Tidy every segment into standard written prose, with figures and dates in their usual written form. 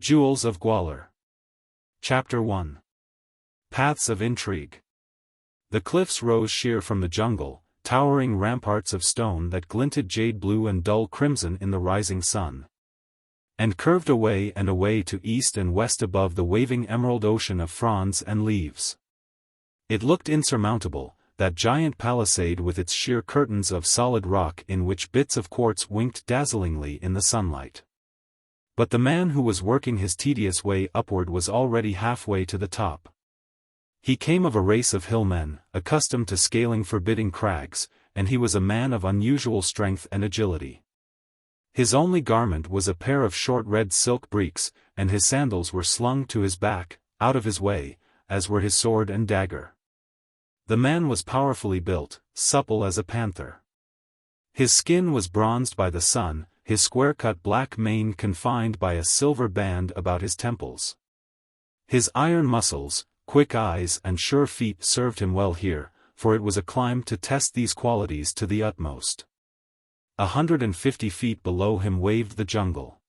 Jewels of Gwahlur. Chapter 1. Paths of Intrigue. The cliffs rose sheer from the jungle, towering ramparts of stone that glinted jade blue and dull crimson in the rising sun, and curved away and away to east and west above the waving emerald ocean of fronds and leaves. It looked insurmountable, that giant palisade with its sheer curtains of solid rock in which bits of quartz winked dazzlingly in the sunlight. But the man who was working his tedious way upward was already halfway to the top. He came of a race of hillmen, accustomed to scaling forbidding crags, and he was a man of unusual strength and agility. His only garment was a pair of short red silk breeks, and his sandals were slung to his back, out of his way, as were his sword and dagger. The man was powerfully built, supple as a panther. His skin was bronzed by the sun, his square-cut black mane confined by a silver band about his temples. His iron muscles, quick eyes and sure feet served him well here, for it was a climb to test these qualities to the utmost. 150 feet below him waved the jungle.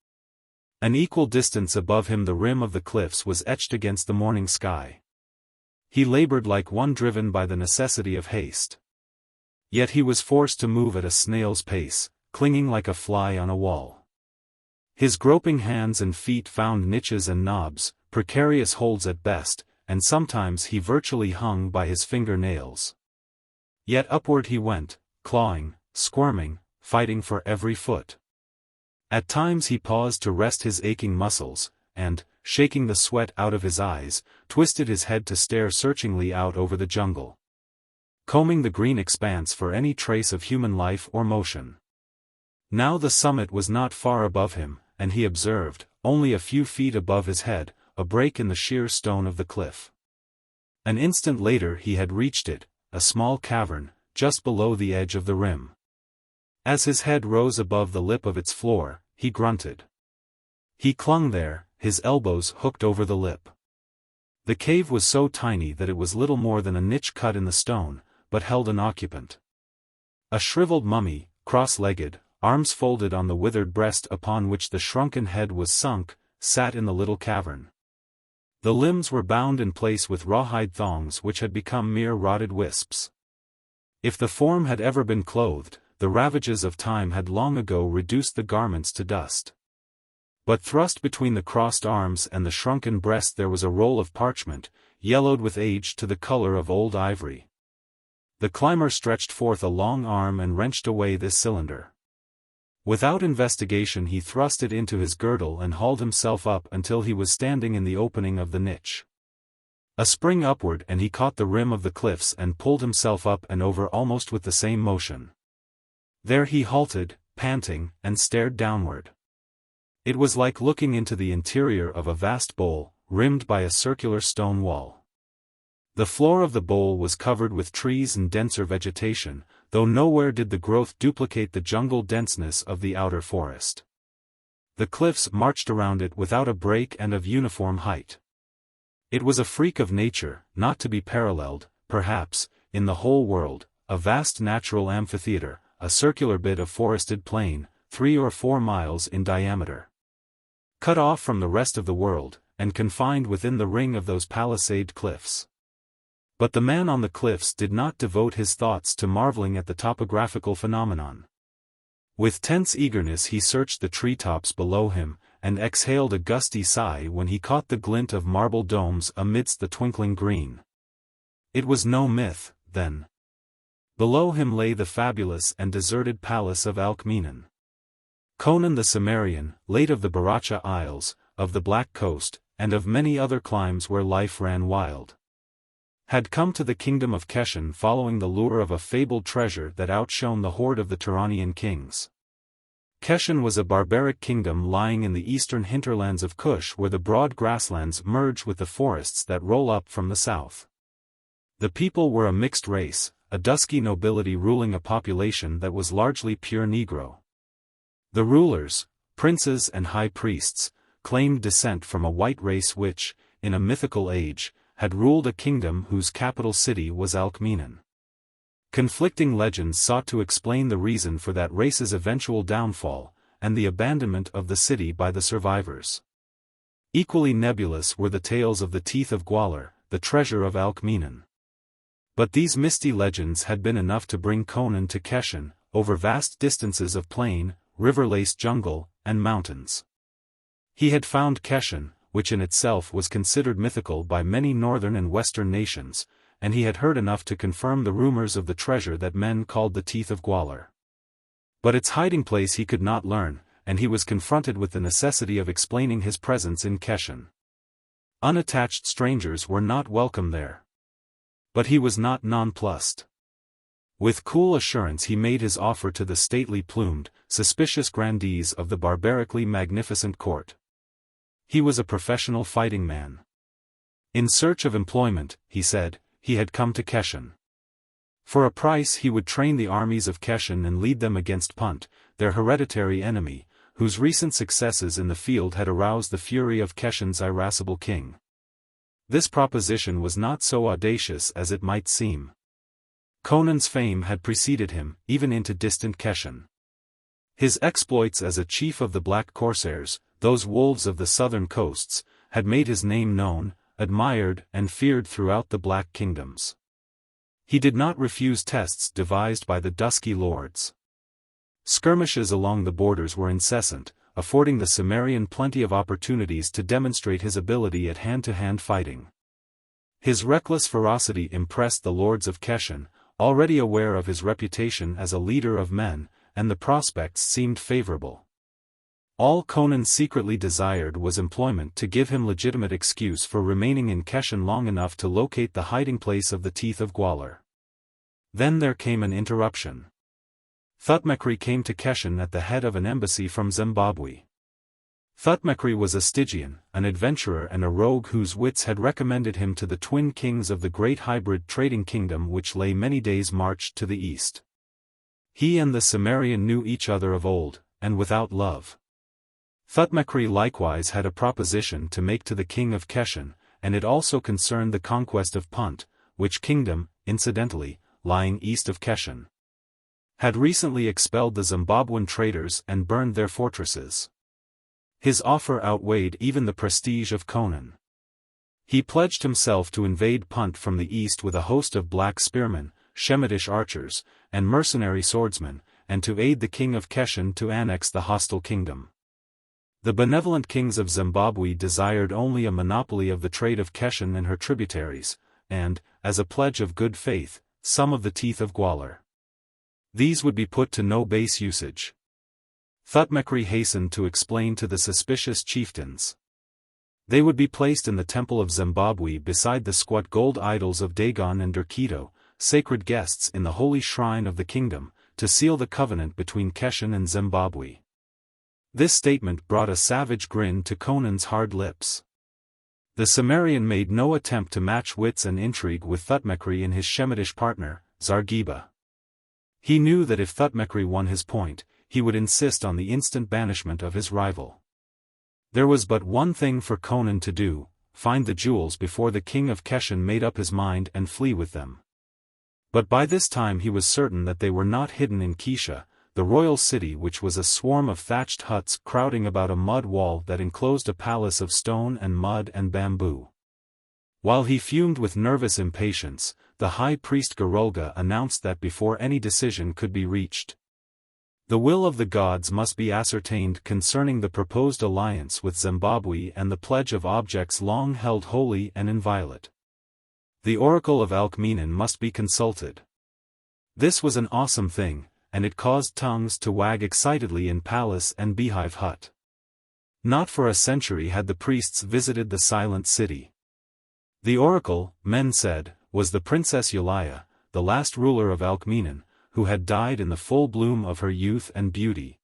An equal distance above him the rim of the cliffs was etched against the morning sky. He labored like one driven by the necessity of haste. Yet he was forced to move at a snail's pace, clinging like a fly on a wall. His groping hands and feet found niches and knobs, precarious holds at best, and sometimes he virtually hung by his finger-nails. Yet upward he went, clawing, squirming, fighting for every foot. At times he paused to rest his aching muscles, and, shaking the sweat out of his eyes, twisted his head to stare searchingly out over the jungle, combing the green expanse for any trace of human life or motion. Now the summit was not far above him, and he observed, only a few feet above his head, a break in the sheer stone of the cliff. An instant later he had reached it, a small cavern, just below the edge of the rim. As his head rose above the lip of its floor, he grunted. He clung there, his elbows hooked over the lip. The cave was so tiny that it was little more than a niche cut in the stone, but held an occupant. A shriveled mummy, cross-legged, arms folded on the withered breast upon which the shrunken head was sunk, sat in the little cavern. The limbs were bound in place with rawhide thongs which had become mere rotted wisps. If the form had ever been clothed, the ravages of time had long ago reduced the garments to dust. But thrust between the crossed arms and the shrunken breast there was a roll of parchment, yellowed with age to the color of old ivory. The climber stretched forth a long arm and wrenched away this cylinder. Without investigation he thrust it into his girdle and hauled himself up until he was standing in the opening of the niche. A spring upward and he caught the rim of the cliffs and pulled himself up and over almost with the same motion. There he halted, panting, and stared downward. It was like looking into the interior of a vast bowl, rimmed by a circular stone wall. The floor of the bowl was covered with trees and denser vegetation, though nowhere did the growth duplicate the jungle denseness of the outer forest. The cliffs marched around it without a break and of uniform height. It was a freak of nature, not to be paralleled, perhaps, in the whole world, a vast natural amphitheater, a circular bit of forested plain, 3 or 4 miles in diameter. Cut off from the rest of the world, and confined within the ring of those palisade cliffs. But the man on the cliffs did not devote his thoughts to marveling at the topographical phenomenon. With tense eagerness he searched the treetops below him, and exhaled a gusty sigh when he caught the glint of marble domes amidst the twinkling green. It was no myth, then. Below him lay the fabulous and deserted palace of Alkmenen. Conan the Cimmerian, late of the Baracha Isles, of the Black Coast, and of many other climes where life ran wild, had come to the kingdom of Keshan following the lure of a fabled treasure that outshone the hoard of the Turanian kings. Keshan was a barbaric kingdom lying in the eastern hinterlands of Kush where the broad grasslands merge with the forests that roll up from the south. The people were a mixed race, a dusky nobility ruling a population that was largely pure Negro. The rulers, princes and high priests, claimed descent from a white race which, in a mythical age, had ruled a kingdom whose capital city was Alkmenen. Conflicting legends sought to explain the reason for that race's eventual downfall, and the abandonment of the city by the survivors. Equally nebulous were the tales of the teeth of Gwahlur, the treasure of Alkmenen. But these misty legends had been enough to bring Conan to Keshen, over vast distances of plain, river-laced jungle, and mountains. He had found Keshen, which in itself was considered mythical by many northern and western nations, and he had heard enough to confirm the rumors of the treasure that men called the teeth of Gwahlur. But its hiding place he could not learn, and he was confronted with the necessity of explaining his presence in Keshen. Unattached strangers were not welcome there. But he was not nonplussed. With cool assurance he made his offer to the stately plumed, suspicious grandees of the barbarically magnificent court. He was a professional fighting man. In search of employment, he said, he had come to Keshen. For a price he would train the armies of Keshen and lead them against Punt, their hereditary enemy, whose recent successes in the field had aroused the fury of Keshen's irascible king. This proposition was not so audacious as it might seem. Conan's fame had preceded him, even into distant Keshen. His exploits as a chief of the Black Corsairs, those wolves of the southern coasts, had made his name known, admired and feared throughout the Black Kingdoms. He did not refuse tests devised by the dusky lords. Skirmishes along the borders were incessant, affording the Cimmerian plenty of opportunities to demonstrate his ability at hand-to-hand fighting. His reckless ferocity impressed the lords of Keshen, already aware of his reputation as a leader of men, and the prospects seemed favorable. All Conan secretly desired was employment to give him legitimate excuse for remaining in Keshen long enough to locate the hiding place of the teeth of Gwahlur. Then there came an interruption. Thutmekri came to Keshen at the head of an embassy from Zimbabwe. Thutmekri was a Stygian, an adventurer and a rogue whose wits had recommended him to the twin kings of the great hybrid trading kingdom which lay many days' march to the east. He and the Cimmerian knew each other of old, and without love. Thutmekri likewise had a proposition to make to the king of Keshen, and it also concerned the conquest of Punt, which kingdom, incidentally, lying east of Keshen, had recently expelled the Zimbabwean traders and burned their fortresses. His offer outweighed even the prestige of Conan. He pledged himself to invade Punt from the east with a host of black spearmen, Shemitish archers, and mercenary swordsmen, and to aid the king of Keshen to annex the hostile kingdom. The benevolent kings of Zimbabwe desired only a monopoly of the trade of Keshen and her tributaries, and, as a pledge of good faith, some of the teeth of Gwahlur. These would be put to no base usage. Thutmekri hastened to explain to the suspicious chieftains. They would be placed in the temple of Zimbabwe beside the squat gold idols of Dagon and Derketo, sacred guests in the holy shrine of the kingdom, to seal the covenant between Keshen and Zimbabwe. This statement brought a savage grin to Conan's hard lips. The Cimmerian made no attempt to match wits and intrigue with Thutmekri and his Shemitish partner, Zargiba. He knew that if Thutmekri won his point, he would insist on the instant banishment of his rival. There was but one thing for Conan to do: find the jewels before the king of Keshen made up his mind and flee with them. But by this time he was certain that they were not hidden in Kesha, the royal city which was a swarm of thatched huts crowding about a mud wall that enclosed a palace of stone and mud and bamboo. While he fumed with nervous impatience, the high priest Gwahlur announced that before any decision could be reached, the will of the gods must be ascertained concerning the proposed alliance with Zimbabwe and the pledge of objects long held holy and inviolate. The oracle of Alkmenen must be consulted. This was an awesome thing, and it caused tongues to wag excitedly in palace and beehive hut. Not for a century had the priests visited the silent city. The oracle, men said, was the Princess Yulia, the last ruler of Alkmenen, who had died in the full bloom of her youth and beauty,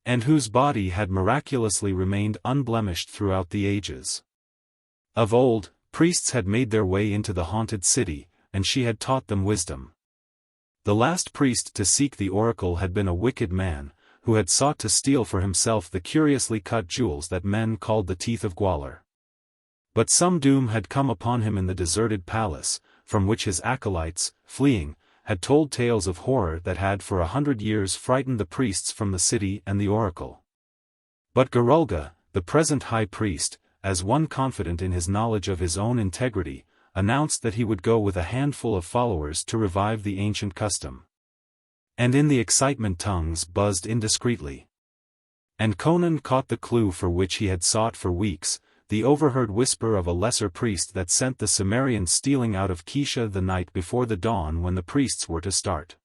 and whose body had miraculously remained unblemished throughout the ages. Of old, priests had made their way into the haunted city, and she had taught them wisdom. The last priest to seek the oracle had been a wicked man, who had sought to steal for himself the curiously cut jewels that men called the teeth of Gwahlur. But some doom had come upon him in the deserted palace, from which his acolytes, fleeing, had told tales of horror that had for 100 years frightened the priests from the city and the oracle. But Gwahlur, the present high priest, as one confident in his knowledge of his own integrity, announced that he would go with a handful of followers to revive the ancient custom. And in the excitement tongues buzzed indiscreetly. And Conan caught the clue for which he had sought for weeks, the overheard whisper of a lesser priest that sent the Cimmerians stealing out of Keisha the night before the dawn when the priests were to start.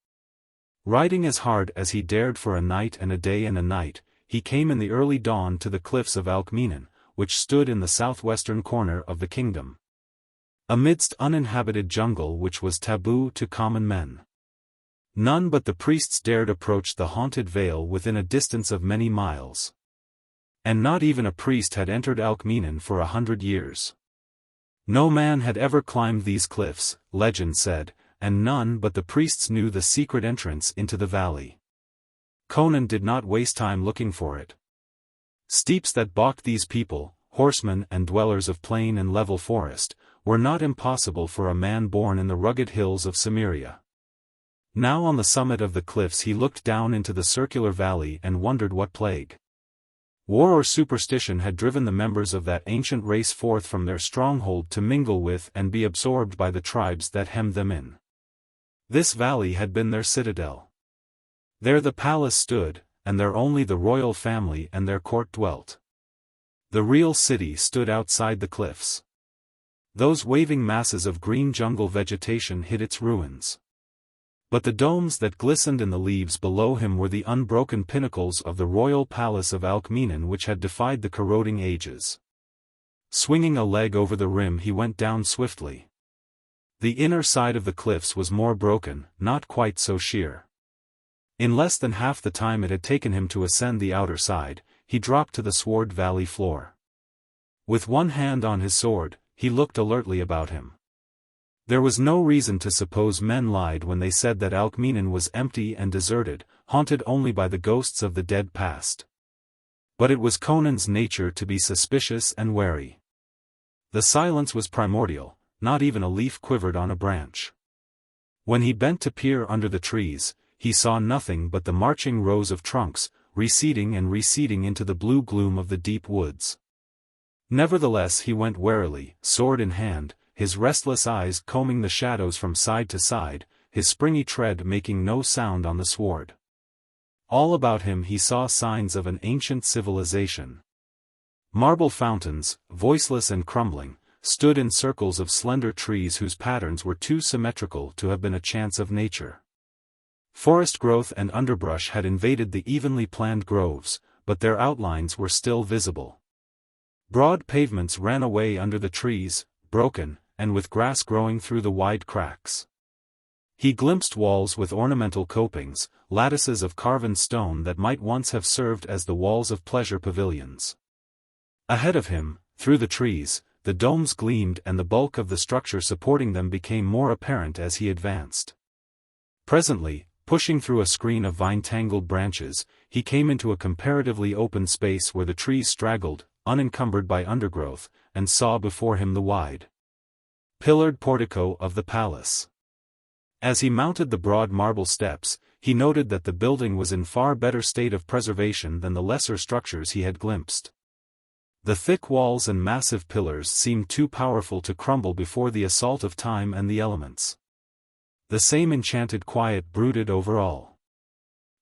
Riding as hard as he dared for a night and a day and a night, he came in the early dawn to the cliffs of Alkmenen, which stood in the southwestern corner of the kingdom, amidst uninhabited jungle which was taboo to common men. None but the priests dared approach the haunted vale within a distance of many miles. And not even a priest had entered Alkmenen for 100 years. No man had ever climbed these cliffs, legend said, and none but the priests knew the secret entrance into the valley. Conan did not waste time looking for it. Steeps that balked these people, horsemen and dwellers of plain and level forest, were not impossible for a man born in the rugged hills of Cimmeria. Now on the summit of the cliffs he looked down into the circular valley and wondered what plague. War or superstition had driven the members of that ancient race forth from their stronghold to mingle with and be absorbed by the tribes that hemmed them in. This valley had been their citadel. There the palace stood, and there only the royal family and their court dwelt. The real city stood outside the cliffs. Those waving masses of green jungle vegetation hid its ruins. But the domes that glistened in the leaves below him were the unbroken pinnacles of the royal palace of Alkmenen which had defied the corroding ages. Swinging a leg over the rim he went down swiftly. The inner side of the cliffs was more broken, not quite so sheer. In less than half the time it had taken him to ascend the outer side, he dropped to the sward valley floor. With one hand on his sword, he looked alertly about him. There was no reason to suppose men lied when they said that Alkmenen was empty and deserted, haunted only by the ghosts of the dead past. But it was Conan's nature to be suspicious and wary. The silence was primordial, not even a leaf quivered on a branch. When he bent to peer under the trees, he saw nothing but the marching rows of trunks, receding and receding into the blue gloom of the deep woods. Nevertheless he went warily, sword in hand, his restless eyes combing the shadows from side to side, his springy tread making no sound on the sward. All about him he saw signs of an ancient civilization. Marble fountains, voiceless and crumbling, stood in circles of slender trees whose patterns were too symmetrical to have been a chance of nature. Forest growth and underbrush had invaded the evenly planned groves, but their outlines were still visible. Broad pavements ran away under the trees, broken, and with grass growing through the wide cracks. He glimpsed walls with ornamental copings, lattices of carven stone that might once have served as the walls of pleasure pavilions. Ahead of him, through the trees, the domes gleamed and the bulk of the structure supporting them became more apparent as he advanced. Presently, pushing through a screen of vine-tangled branches, he came into a comparatively open space where the trees straggled, unencumbered by undergrowth, and saw before him the wide, pillared portico of the palace. As he mounted the broad marble steps, he noted that the building was in far better state of preservation than the lesser structures he had glimpsed. The thick walls and massive pillars seemed too powerful to crumble before the assault of time and the elements. The same enchanted quiet brooded over all.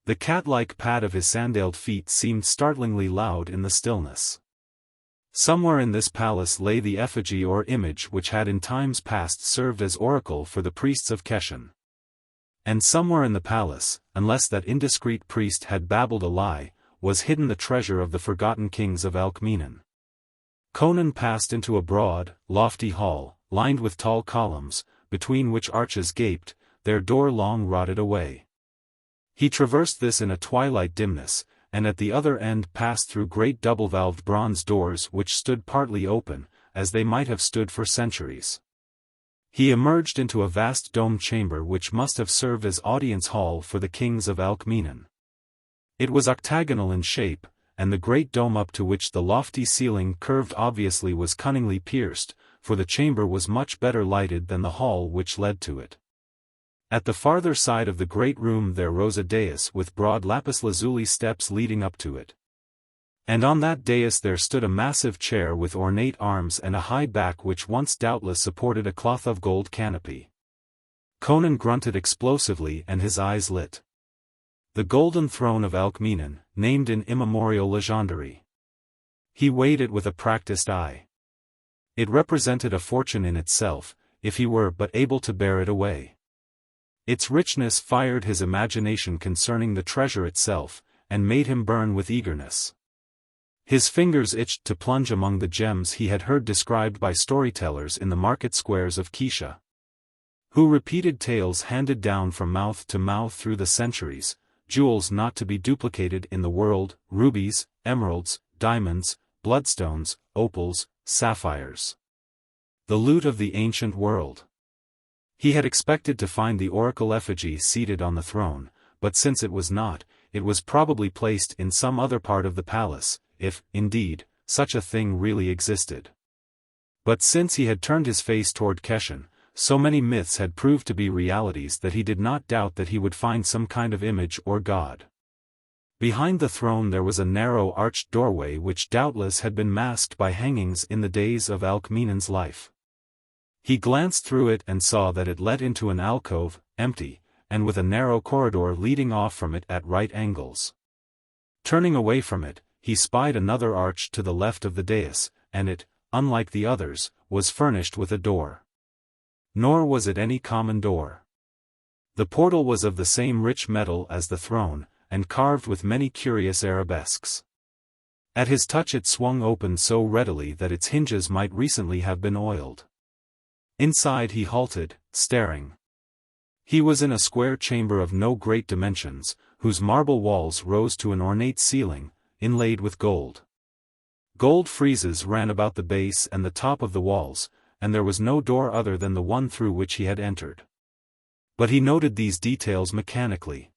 The cat-like pad of his sandaled feet seemed startlingly loud in the stillness. Somewhere in this palace lay the effigy or image which had in times past served as oracle for the priests of Keshan. And somewhere in the palace, unless that indiscreet priest had babbled a lie, was hidden the treasure of the forgotten kings of Alkmenen. Conan passed into a broad, lofty hall, lined with tall columns, between which arches gaped, their door long rotted away. He traversed this in a twilight dimness, and at the other end passed through great double-valved bronze doors which stood partly open, as they might have stood for centuries. He emerged into a vast domed chamber which must have served as audience hall for the kings of Alkmenen. It was octagonal in shape, and the great dome up to which the lofty ceiling curved obviously was cunningly pierced, for the chamber was much better lighted than the hall which led to it. At the farther side of the great room there rose a dais with broad lapis lazuli steps leading up to it. And on that dais there stood a massive chair with ornate arms and a high back which once doubtless supported a cloth of gold canopy. Conan grunted explosively and his eyes lit. The golden throne of Alcmenon, named in immemorial legendary. He weighed it with a practiced eye. It represented a fortune in itself, if he were but able to bear it away. Its richness fired his imagination concerning the treasure itself, and made him burn with eagerness. His fingers itched to plunge among the gems he had heard described by storytellers in the market squares of Kisha, who repeated tales handed down from mouth to mouth through the centuries, jewels not to be duplicated in the world, rubies, emeralds, diamonds, bloodstones, opals, sapphires. The loot of the ancient world. He had expected to find the oracle effigy seated on the throne, but since it was not, it was probably placed in some other part of the palace, if, indeed, such a thing really existed. But since he had turned his face toward Keshan, so many myths had proved to be realities that he did not doubt that he would find some kind of image or god. Behind the throne there was a narrow arched doorway which doubtless had been masked by hangings in the days of Alcmenon's life. He glanced through it and saw that it led into an alcove, empty, and with a narrow corridor leading off from it at right angles. Turning away from it, he spied another arch to the left of the dais, and it, unlike the others, was furnished with a door. Nor was it any common door. The portal was of the same rich metal as the throne, and carved with many curious arabesques. At his touch it swung open so readily that its hinges might recently have been oiled. Inside he halted, staring. He was in a square chamber of no great dimensions, whose marble walls rose to an ornate ceiling, inlaid with gold. Gold friezes ran about the base and the top of the walls, and there was no door other than the one through which he had entered. But he noted these details mechanically.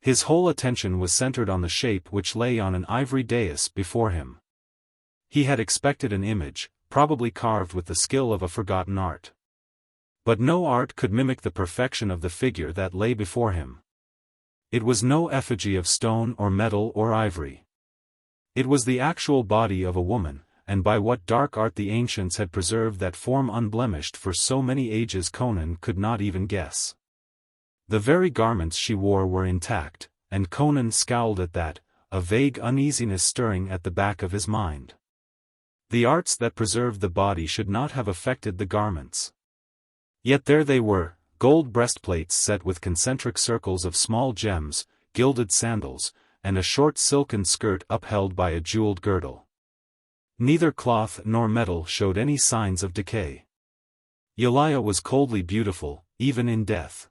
His whole attention was centered on the shape which lay on an ivory dais before him. He had expected an image, probably carved with the skill of a forgotten art. But no art could mimic the perfection of the figure that lay before him. It was no effigy of stone or metal or ivory. It was the actual body of a woman, and by what dark art the ancients had preserved that form unblemished for so many ages Conan could not even guess. The very garments she wore were intact, and Conan scowled at that, a vague uneasiness stirring at the back of his mind. The arts that preserved the body should not have affected the garments. Yet there they were, gold breastplates set with concentric circles of small gems, gilded sandals, and a short silken skirt upheld by a jeweled girdle. Neither cloth nor metal showed any signs of decay. Yulia was coldly beautiful, even in death.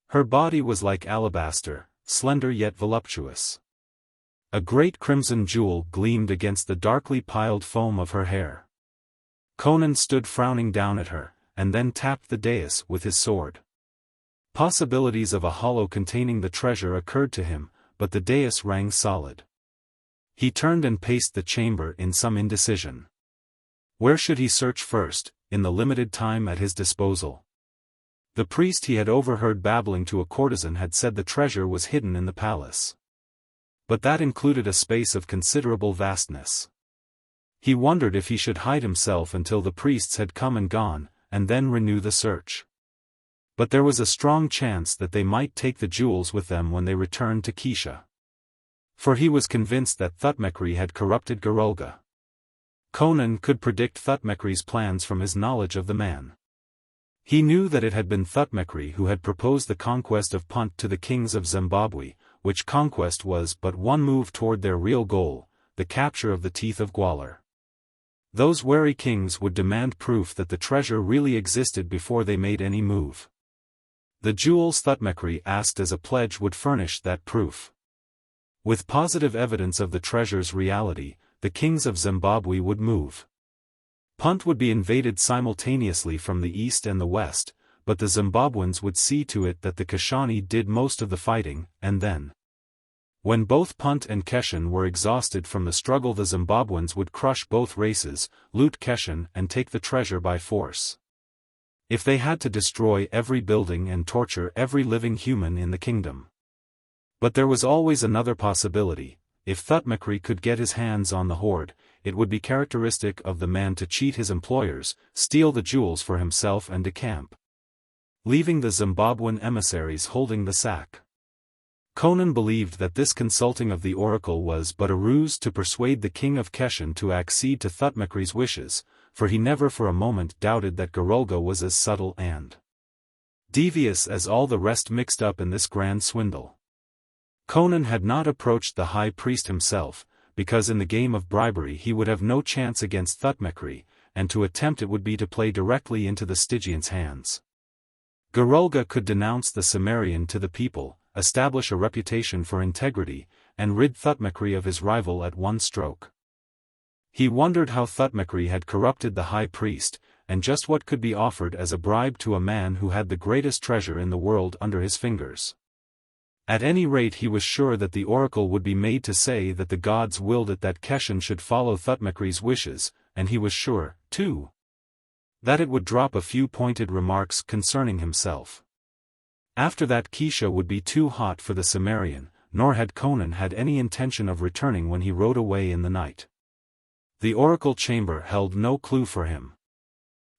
Her body was like alabaster, slender yet voluptuous. A great crimson jewel gleamed against the darkly piled foam of her hair. Conan stood frowning down at her, and then tapped the dais with his sword. Possibilities of a hollow containing the treasure occurred to him, but the dais rang solid. He turned and paced the chamber in some indecision. Where should he search first, in the limited time at his disposal? The priest he had overheard babbling to a courtesan had said the treasure was hidden in the palace. But that included a space of considerable vastness. He wondered if he should hide himself until the priests had come and gone, and then renew the search. But there was a strong chance that they might take the jewels with them when they returned to Kisha. For he was convinced that Thutmekri had corrupted Gwahlur. Conan could predict Thutmekri's plans from his knowledge of the man. He knew that it had been Thutmekri who had proposed the conquest of Punt to the kings of Zimbabwe, which conquest was but one move toward their real goal, the capture of the teeth of Gwahlur. Those wary kings would demand proof that the treasure really existed before they made any move. The jewels Thutmekri asked as a pledge would furnish that proof. With positive evidence of the treasure's reality, the kings of Zimbabwe would move. Punt would be invaded simultaneously from the east and the west, but the Zimbabweans would see to it that the Kashani did most of the fighting, and then, when both Punt and Keshan were exhausted from the struggle, the Zimbabweans would crush both races, loot Keshan and take the treasure by force. If they had to destroy every building and torture every living human in the kingdom. But there was always another possibility. if Thutmekri could get his hands on the hoard, it would be characteristic of the man to cheat his employers, steal the jewels for himself and decamp, leaving the Zimbabwean emissaries holding the sack. Conan believed that this consulting of the oracle was but a ruse to persuade the king of Keshan to accede to Thutmekri's wishes, for he never for a moment doubted that Gwahlur was as subtle and devious as all the rest mixed up in this grand swindle. Conan had not approached the high priest himself, because in the game of bribery he would have no chance against Thutmekri, and to attempt it would be to play directly into the Stygian's hands. Gwahlur could denounce the Cimmerian to the people, establish a reputation for integrity, and rid Thutmekri of his rival at one stroke. He wondered how Thutmekri had corrupted the high priest, and just what could be offered as a bribe to a man who had the greatest treasure in the world under his fingers. At any rate he was sure that the oracle would be made to say that the gods willed it that Keshan should follow Thutmekri's wishes, and he was sure, too, that it would drop a few pointed remarks concerning himself. After that Kesha would be too hot for the Cimmerian, nor had Conan had any intention of returning when he rode away in the night. The oracle chamber held no clue for him.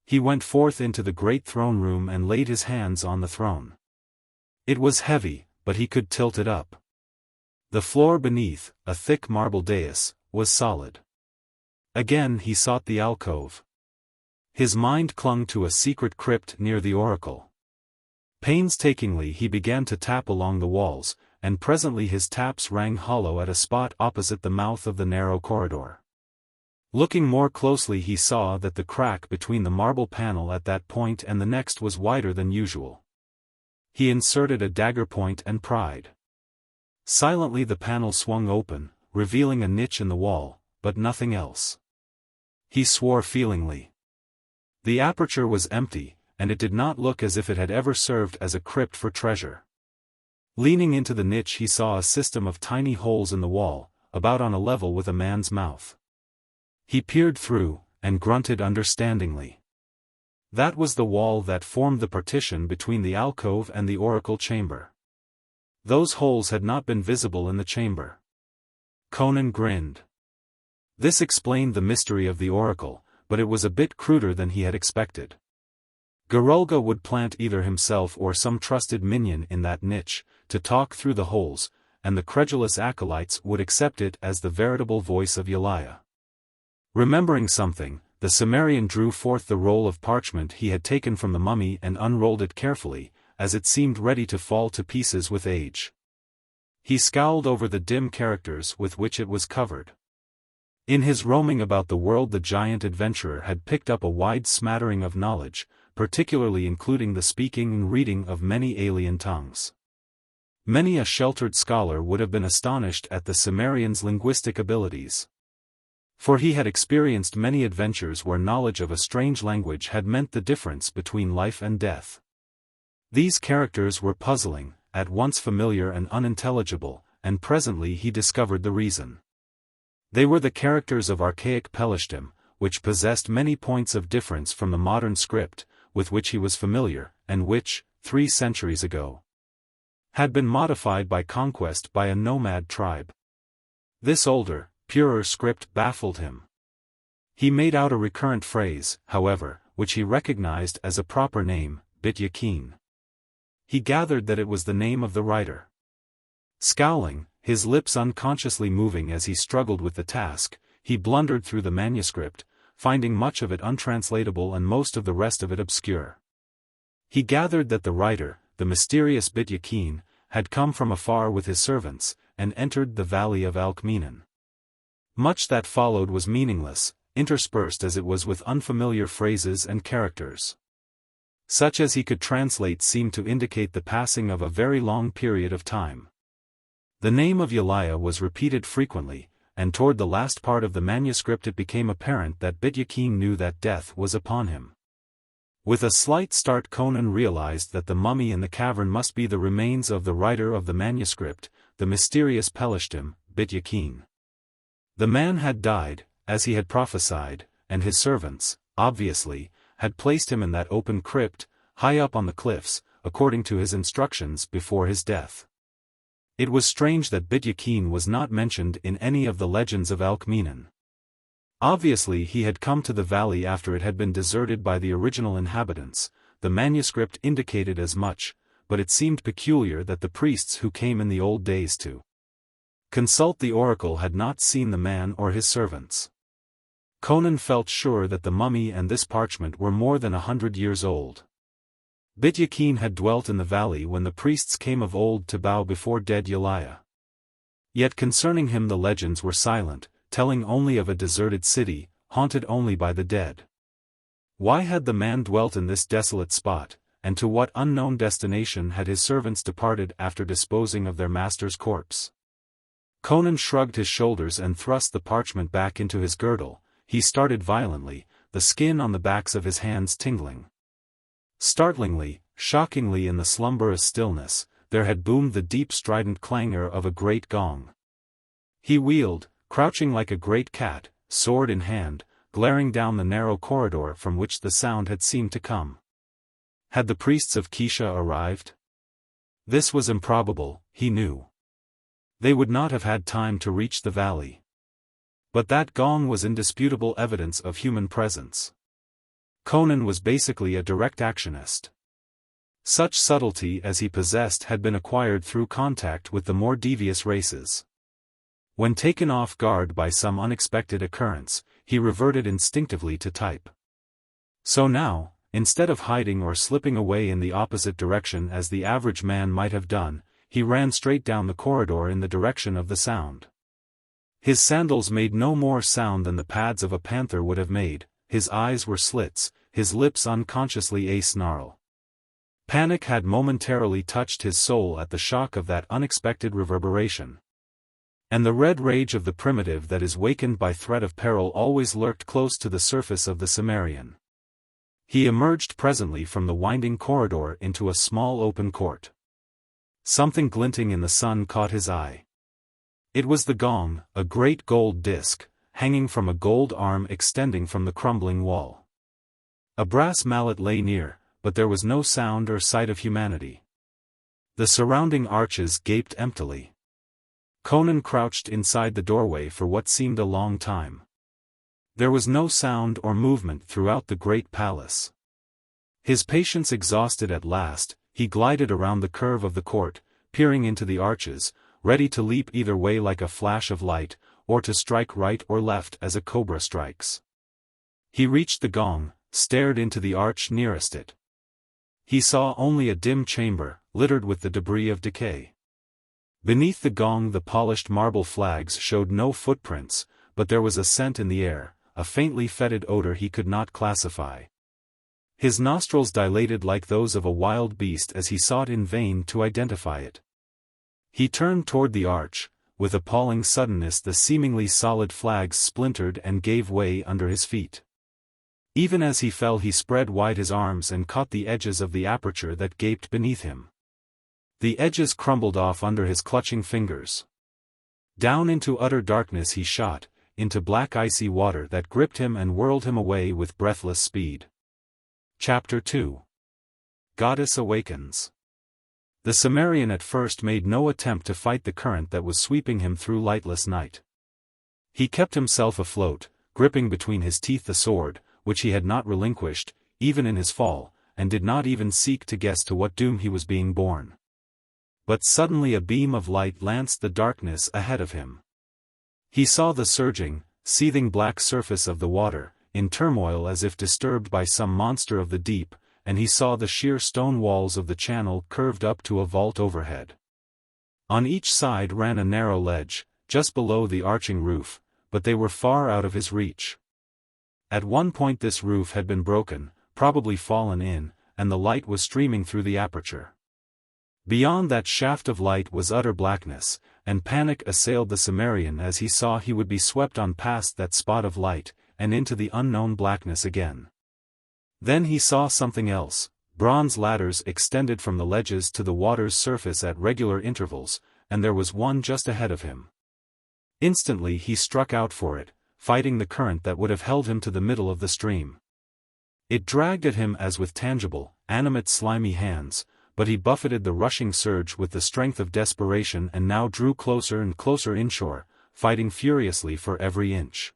He went forth into the great throne room and laid his hands on the throne. It was heavy, but he could tilt it up. The floor beneath, a thick marble dais, was solid. Again he sought the alcove. His mind clung to a secret crypt near the oracle. Painstakingly he began to tap along the walls, and presently his taps rang hollow at a spot opposite the mouth of the narrow corridor. Looking more closely he saw that the crack between the marble panel at that point and the next was wider than usual. He inserted a dagger point and pried. Silently the panel swung open, revealing a niche in the wall, but nothing else. He swore feelingly. The aperture was empty, and it did not look as if it had ever served as a crypt for treasure. Leaning into the niche he saw a system of tiny holes in the wall, about on a level with a man's mouth. He peered through, and grunted understandingly. That was the wall that formed the partition between the alcove and the oracle chamber. Those holes had not been visible in the chamber. Conan grinned. This explained the mystery of the oracle, but it was a bit cruder than he had expected. Gwahlur would plant either himself or some trusted minion in that niche, to talk through the holes, and the credulous acolytes would accept it as the veritable voice of Yaliah. Remembering something, the Cimmerian drew forth the roll of parchment he had taken from the mummy and unrolled it carefully, as it seemed ready to fall to pieces with age. He scowled over the dim characters with which it was covered. In his roaming about the world the giant adventurer had picked up a wide smattering of knowledge, particularly including the speaking and reading of many alien tongues. Many a sheltered scholar would have been astonished at the Cimmerian's linguistic abilities. For he had experienced many adventures where knowledge of a strange language had meant the difference between life and death. These characters were puzzling, at once familiar and unintelligible, and presently he discovered the reason. They were the characters of archaic Pelishtim, which possessed many points of difference from the modern script, with which he was familiar, and which, 3 centuries ago, had been modified by conquest by a nomad tribe. This older, purer script baffled him. He made out a recurrent phrase, however, which he recognized as a proper name, Bit-Yakin. He gathered that it was the name of the writer. Scowling, his lips unconsciously moving as he struggled with the task, he blundered through the manuscript, finding much of it untranslatable and most of the rest of it obscure. He gathered that the writer, the mysterious Bit-Yakin, had come from afar with his servants, and entered the valley of Alkmenen. Much that followed was meaningless, interspersed as it was with unfamiliar phrases and characters. Such as he could translate seemed to indicate the passing of a very long period of time. The name of Yaliah was repeated frequently, and toward the last part of the manuscript it became apparent that Bit-Yakin knew that death was upon him. With a slight start Conan realized that the mummy in the cavern must be the remains of the writer of the manuscript, the mysterious Pelishtim, Bit-Yakin. The man had died, as he had prophesied, and his servants, obviously, had placed him in that open crypt, high up on the cliffs, according to his instructions before his death. It was strange that Bit-Yakin was not mentioned in any of the legends of Alkmenen. Obviously he had come to the valley after it had been deserted by the original inhabitants. The manuscript indicated as much, but it seemed peculiar that the priests who came in the old days to consult the oracle had not seen the man or his servants. Conan felt sure that the mummy and this parchment were more than 100 years old. Bit-Yakin had dwelt in the valley when the priests came of old to bow before dead Yaliah. Yet concerning him the legends were silent, telling only of a deserted city, haunted only by the dead. Why had the man dwelt in this desolate spot, and to what unknown destination had his servants departed after disposing of their master's corpse? Conan shrugged his shoulders and thrust the parchment back into his girdle. He started violently, the skin on the backs of his hands tingling. Startlingly, shockingly in the slumberous stillness, there had boomed the deep strident clangor of a great gong. He wheeled, crouching like a great cat, sword in hand, glaring down the narrow corridor from which the sound had seemed to come. Had the priests of Kisha arrived? This was improbable, he knew. They would not have had time to reach the valley. But that gong was indisputable evidence of human presence. Conan was basically a direct actionist. Such subtlety as he possessed had been acquired through contact with the more devious races. When taken off guard by some unexpected occurrence, he reverted instinctively to type. So now, instead of hiding or slipping away in the opposite direction as the average man might have done, he ran straight down the corridor in the direction of the sound. His sandals made no more sound than the pads of a panther would have made, his eyes were slits, his lips unconsciously a snarl. Panic had momentarily touched his soul at the shock of that unexpected reverberation. And the red rage of the primitive that is wakened by threat of peril always lurked close to the surface of the Cimmerian. He emerged presently from the winding corridor into a small open court. Something glinting in the sun caught his eye. It was the gong, a great gold disc, hanging from a gold arm extending from the crumbling wall. A brass mallet lay near, but there was no sound or sight of humanity. The surrounding arches gaped emptily. Conan crouched inside the doorway for what seemed a long time. There was no sound or movement throughout the great palace. His patience exhausted at last, he glided around the curve of the court, peering into the arches, ready to leap either way like a flash of light, or to strike right or left as a cobra strikes. He reached the gong, stared into the arch nearest it. He saw only a dim chamber, littered with the debris of decay. Beneath the gong the polished marble flags showed no footprints, but there was a scent in the air, a faintly fetid odor he could not classify. His nostrils dilated like those of a wild beast as he sought in vain to identify it. He turned toward the arch. With appalling suddenness the seemingly solid flags splintered and gave way under his feet. Even as he fell he spread wide his arms and caught the edges of the aperture that gaped beneath him. The edges crumbled off under his clutching fingers. Down into utter darkness he shot, into black icy water that gripped him and whirled him away with breathless speed. Chapter 2. Goddess Awakens. The Cimmerian at first made no attempt to fight the current that was sweeping him through lightless night. He kept himself afloat, gripping between his teeth the sword, which he had not relinquished, even in his fall, and did not even seek to guess to what doom he was being born. But suddenly a beam of light lanced the darkness ahead of him. He saw the surging, seething black surface of the water, in turmoil as if disturbed by some monster of the deep, and he saw the sheer stone walls of the channel curved up to a vault overhead. On each side ran a narrow ledge, just below the arching roof, but they were far out of his reach. At one point this roof had been broken, probably fallen in, and the light was streaming through the aperture. Beyond that shaft of light was utter blackness, and panic assailed the Cimmerian as he saw he would be swept on past that spot of light, and into the unknown blackness again. Then he saw something else. Bronze ladders extended from the ledges to the water's surface at regular intervals, and there was one just ahead of him. Instantly he struck out for it, fighting the current that would have held him to the middle of the stream. It dragged at him as with tangible, animate slimy hands, but he buffeted the rushing surge with the strength of desperation and now drew closer and closer inshore, fighting furiously for every inch.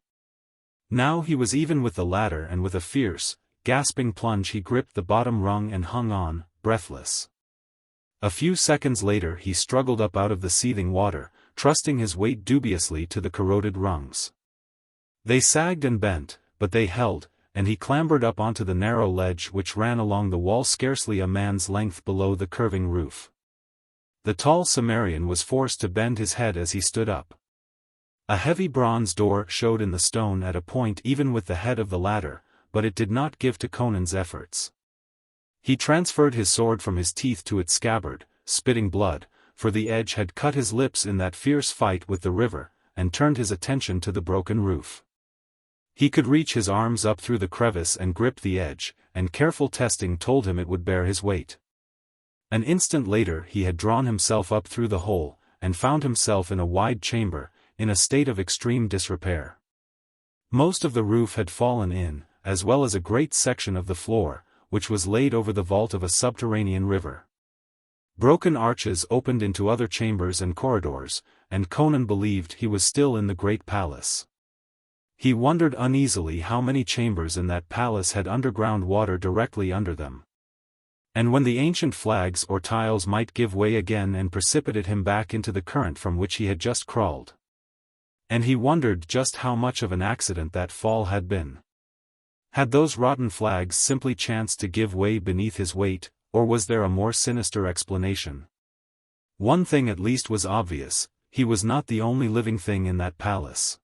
Now he was even with the ladder, and with a fierce, gasping plunge he gripped the bottom rung and hung on, breathless. A few seconds later he struggled up out of the seething water, trusting his weight dubiously to the corroded rungs. They sagged and bent, but they held, and he clambered up onto the narrow ledge which ran along the wall scarcely a man's length below the curving roof. The tall Cimmerian was forced to bend his head as he stood up. A heavy bronze door showed in the stone at a point even with the head of the ladder, but it did not give to Conan's efforts. He transferred his sword from his teeth to its scabbard, spitting blood, for the edge had cut his lips in that fierce fight with the river, and turned his attention to the broken roof. He could reach his arms up through the crevice and grip the edge, and careful testing told him it would bear his weight. An instant later he had drawn himself up through the hole, and found himself in a wide chamber, in a state of extreme disrepair. Most of the roof had fallen in, as well as a great section of the floor, which was laid over the vault of a subterranean river. Broken arches opened into other chambers and corridors, and Conan believed he was still in the great palace. He wondered uneasily how many chambers in that palace had underground water directly under them. And when the ancient flags or tiles might give way again and precipitate him back into the current from which he had just crawled. And he wondered just how much of an accident that fall had been. Had those rotten flags simply chanced to give way beneath his weight, or was there a more sinister explanation? One thing at least was obvious: he was not the only living thing in that palace.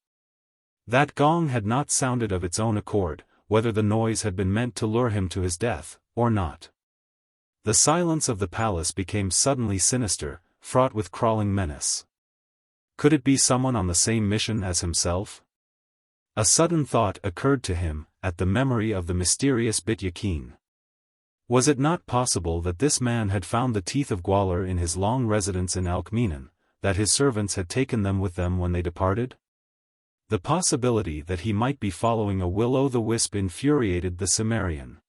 That gong had not sounded of its own accord, whether the noise had been meant to lure him to his death, or not. The silence of the palace became suddenly sinister, fraught with crawling menace. Could it be someone on the same mission as himself? A sudden thought occurred to him, at the memory of the mysterious Bit-Yakin. Was it not possible that this man had found the teeth of Gwahlur in his long residence in Alkmeenan, that his servants had taken them with them when they departed? The possibility that he might be following a will-o'-the-wisp infuriated the Cimmerian.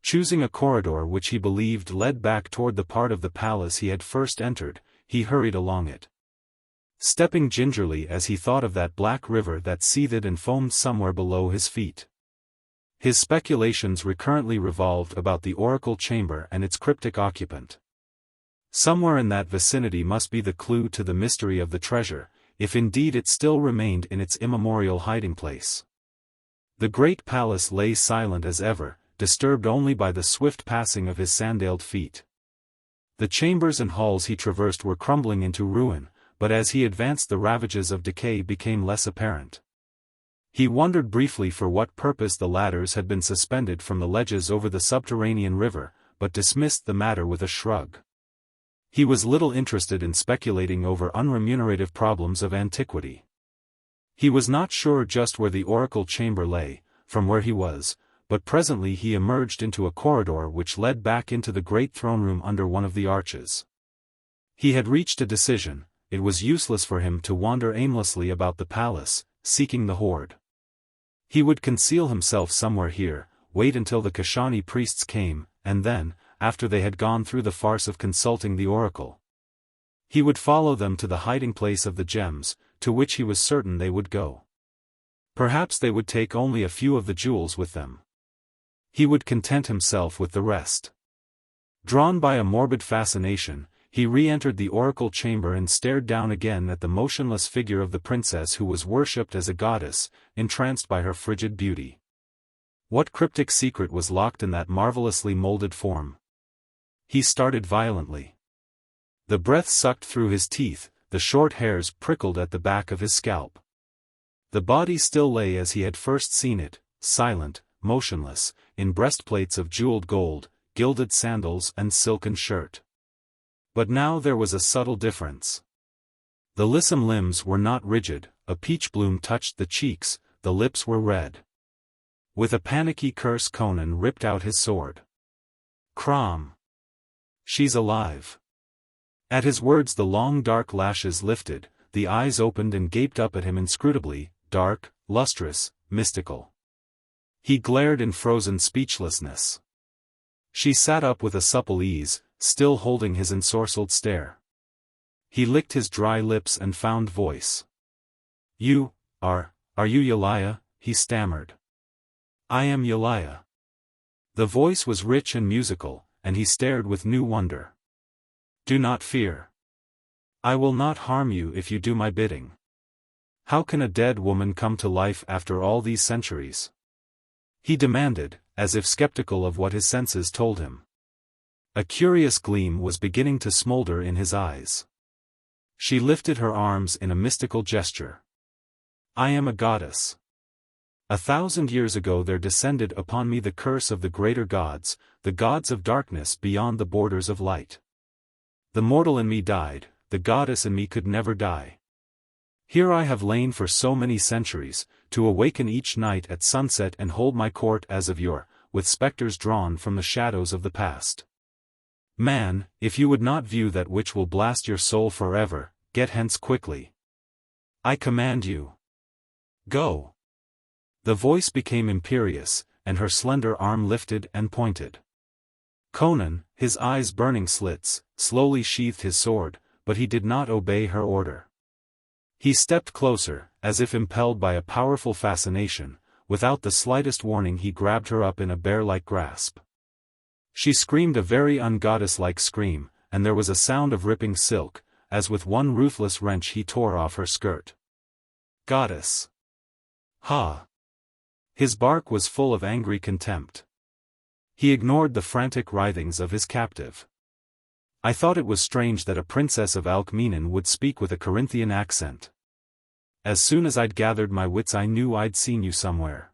Choosing a corridor which he believed led back toward the part of the palace he had first entered, he hurried along it. Stepping gingerly as he thought of that black river that seethed and foamed somewhere below his feet. His speculations recurrently revolved about the oracle chamber and its cryptic occupant. Somewhere in that vicinity must be the clue to the mystery of the treasure, if indeed it still remained in its immemorial hiding place. The great palace lay silent as ever, disturbed only by the swift passing of his sandaled feet. The chambers and halls he traversed were crumbling into ruin, but as he advanced the ravages of decay became less apparent. He wondered briefly for what purpose the ladders had been suspended from the ledges over the subterranean river, but dismissed the matter with a shrug. He was little interested in speculating over unremunerative problems of antiquity. He was not sure just where the oracle chamber lay, from where he was, but presently he emerged into a corridor which led back into the great throne room under one of the arches. He had reached a decision: it was useless for him to wander aimlessly about the palace, seeking the hoard. He would conceal himself somewhere here, wait until the Kashani priests came, and then, after they had gone through the farce of consulting the oracle, he would follow them to the hiding place of the gems, to which he was certain they would go. Perhaps they would take only a few of the jewels with them. He would content himself with the rest. Drawn by a morbid fascination, he re-entered the oracle chamber and stared down again at the motionless figure of the princess who was worshipped as a goddess, entranced by her frigid beauty. What cryptic secret was locked in that marvelously molded form? He started violently. The breath sucked through his teeth, the short hairs prickled at the back of his scalp. The body still lay as he had first seen it, silent, motionless, in breastplates of jeweled gold, gilded sandals and silken shirt. But now there was a subtle difference. The lissom limbs were not rigid, a peach bloom touched the cheeks, the lips were red. With a panicky curse Conan ripped out his sword. Crom! She's alive. At his words the long dark lashes lifted, the eyes opened and gaped up at him inscrutably, dark, lustrous, mystical. He glared in frozen speechlessness. She sat up with a supple ease, still holding his ensorcelled stare. He licked his dry lips and found voice. Are you Yulia?" he stammered. "I am Yulia." The voice was rich and musical, and he stared with new wonder. "Do not fear. I will not harm you if you do my bidding. How can a dead woman come to life after all these centuries?" he demanded, as if skeptical of what his senses told him. A curious gleam was beginning to smolder in his eyes. She lifted her arms in a mystical gesture. "I am a goddess. 1,000 years ago there descended upon me the curse of the greater gods, the gods of darkness beyond the borders of light. The mortal in me died, the goddess in me could never die. Here I have lain for so many centuries, to awaken each night at sunset and hold my court as of yore, with specters drawn from the shadows of the past. Man, if you would not view that which will blast your soul forever, get hence quickly. I command you. Go." The voice became imperious, and her slender arm lifted and pointed. Conan, his eyes burning slits, slowly sheathed his sword, but he did not obey her order. He stepped closer, as if impelled by a powerful fascination. Without the slightest warning he grabbed her up in a bear-like grasp. She screamed a very ungoddess-like scream, and there was a sound of ripping silk, as with one ruthless wrench he tore off her skirt. "Goddess! Ha!" His bark was full of angry contempt. He ignored the frantic writhings of his captive. "I thought it was strange that a princess of Alcmenon would speak with a Corinthian accent. As soon as I'd gathered my wits I knew I'd seen you somewhere.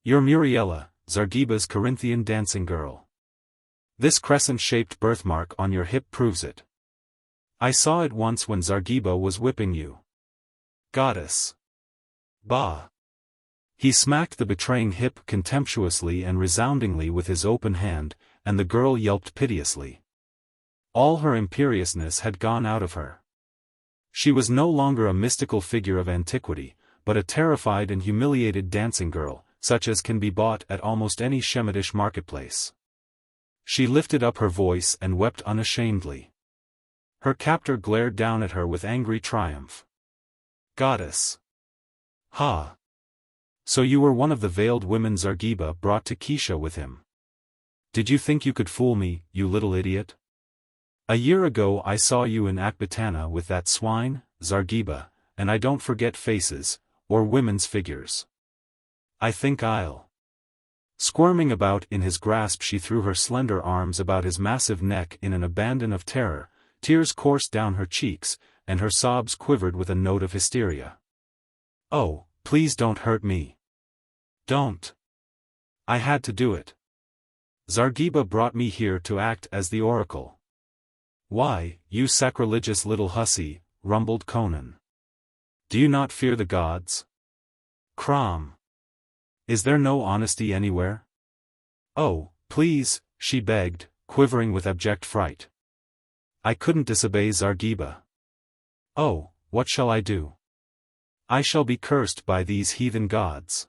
You're Muriela, Zargiba's Corinthian dancing girl. This crescent-shaped birthmark on your hip proves it. I saw it once when Zargiba was whipping you. Goddess! Bah!" He smacked the betraying hip contemptuously and resoundingly with his open hand, and the girl yelped piteously. All her imperiousness had gone out of her. She was no longer a mystical figure of antiquity, but a terrified and humiliated dancing girl, such as can be bought at almost any Shemitish marketplace. She lifted up her voice and wept unashamedly. Her captor glared down at her with angry triumph. "Goddess! Ha! So you were one of the veiled women Zargiba brought to Keisha with him. Did you think you could fool me, you little idiot? A year ago I saw you in Akbatana with that swine, Zargiba, and I don't forget faces, or women's figures. I think I'll..." Squirming about in his grasp she threw her slender arms about his massive neck in an abandon of terror, tears coursed down her cheeks, and her sobs quivered with a note of hysteria. "Oh, please don't hurt me. Don't. I had to do it. Zargiba brought me here to act as the oracle." "Why, you sacrilegious little hussy," rumbled Conan. "Do you not fear the gods? Crom! Is there no honesty anywhere?" "Oh, please," she begged, quivering with abject fright. "I couldn't disobey Zargiba. Oh, what shall I do? I shall be cursed by these heathen gods.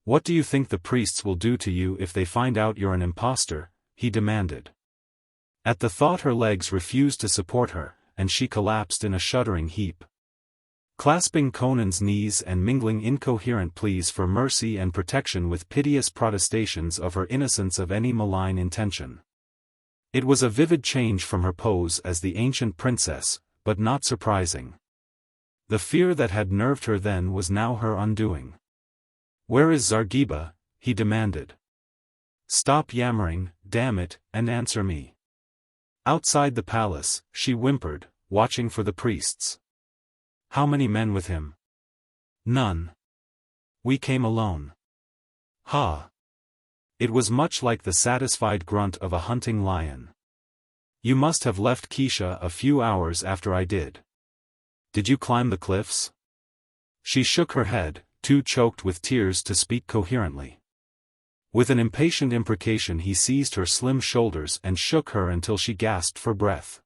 What do you think the priests will do to you if they find out you're an impostor?" he demanded. At the thought her legs refused to support her, and she collapsed in a shuddering heap. Clasping Conan's knees and mingling incoherent pleas for mercy and protection with piteous protestations of her innocence of any malign intention. It was a vivid change from her pose as the ancient princess, but not surprising. The fear that had nerved her then was now her undoing. "Where is Zargiba?" he demanded. "Stop yammering, damn it, and answer me." Outside the palace, she whimpered, watching for the priests. "How many men with him?" "None. We came alone." "Ha!" It was much like the satisfied grunt of a hunting lion. "You must have left Keisha a few hours after I did. Did you climb the cliffs?" She shook her head, too choked with tears to speak coherently. With an impatient imprecation he seized her slim shoulders and shook her until she gasped for breath.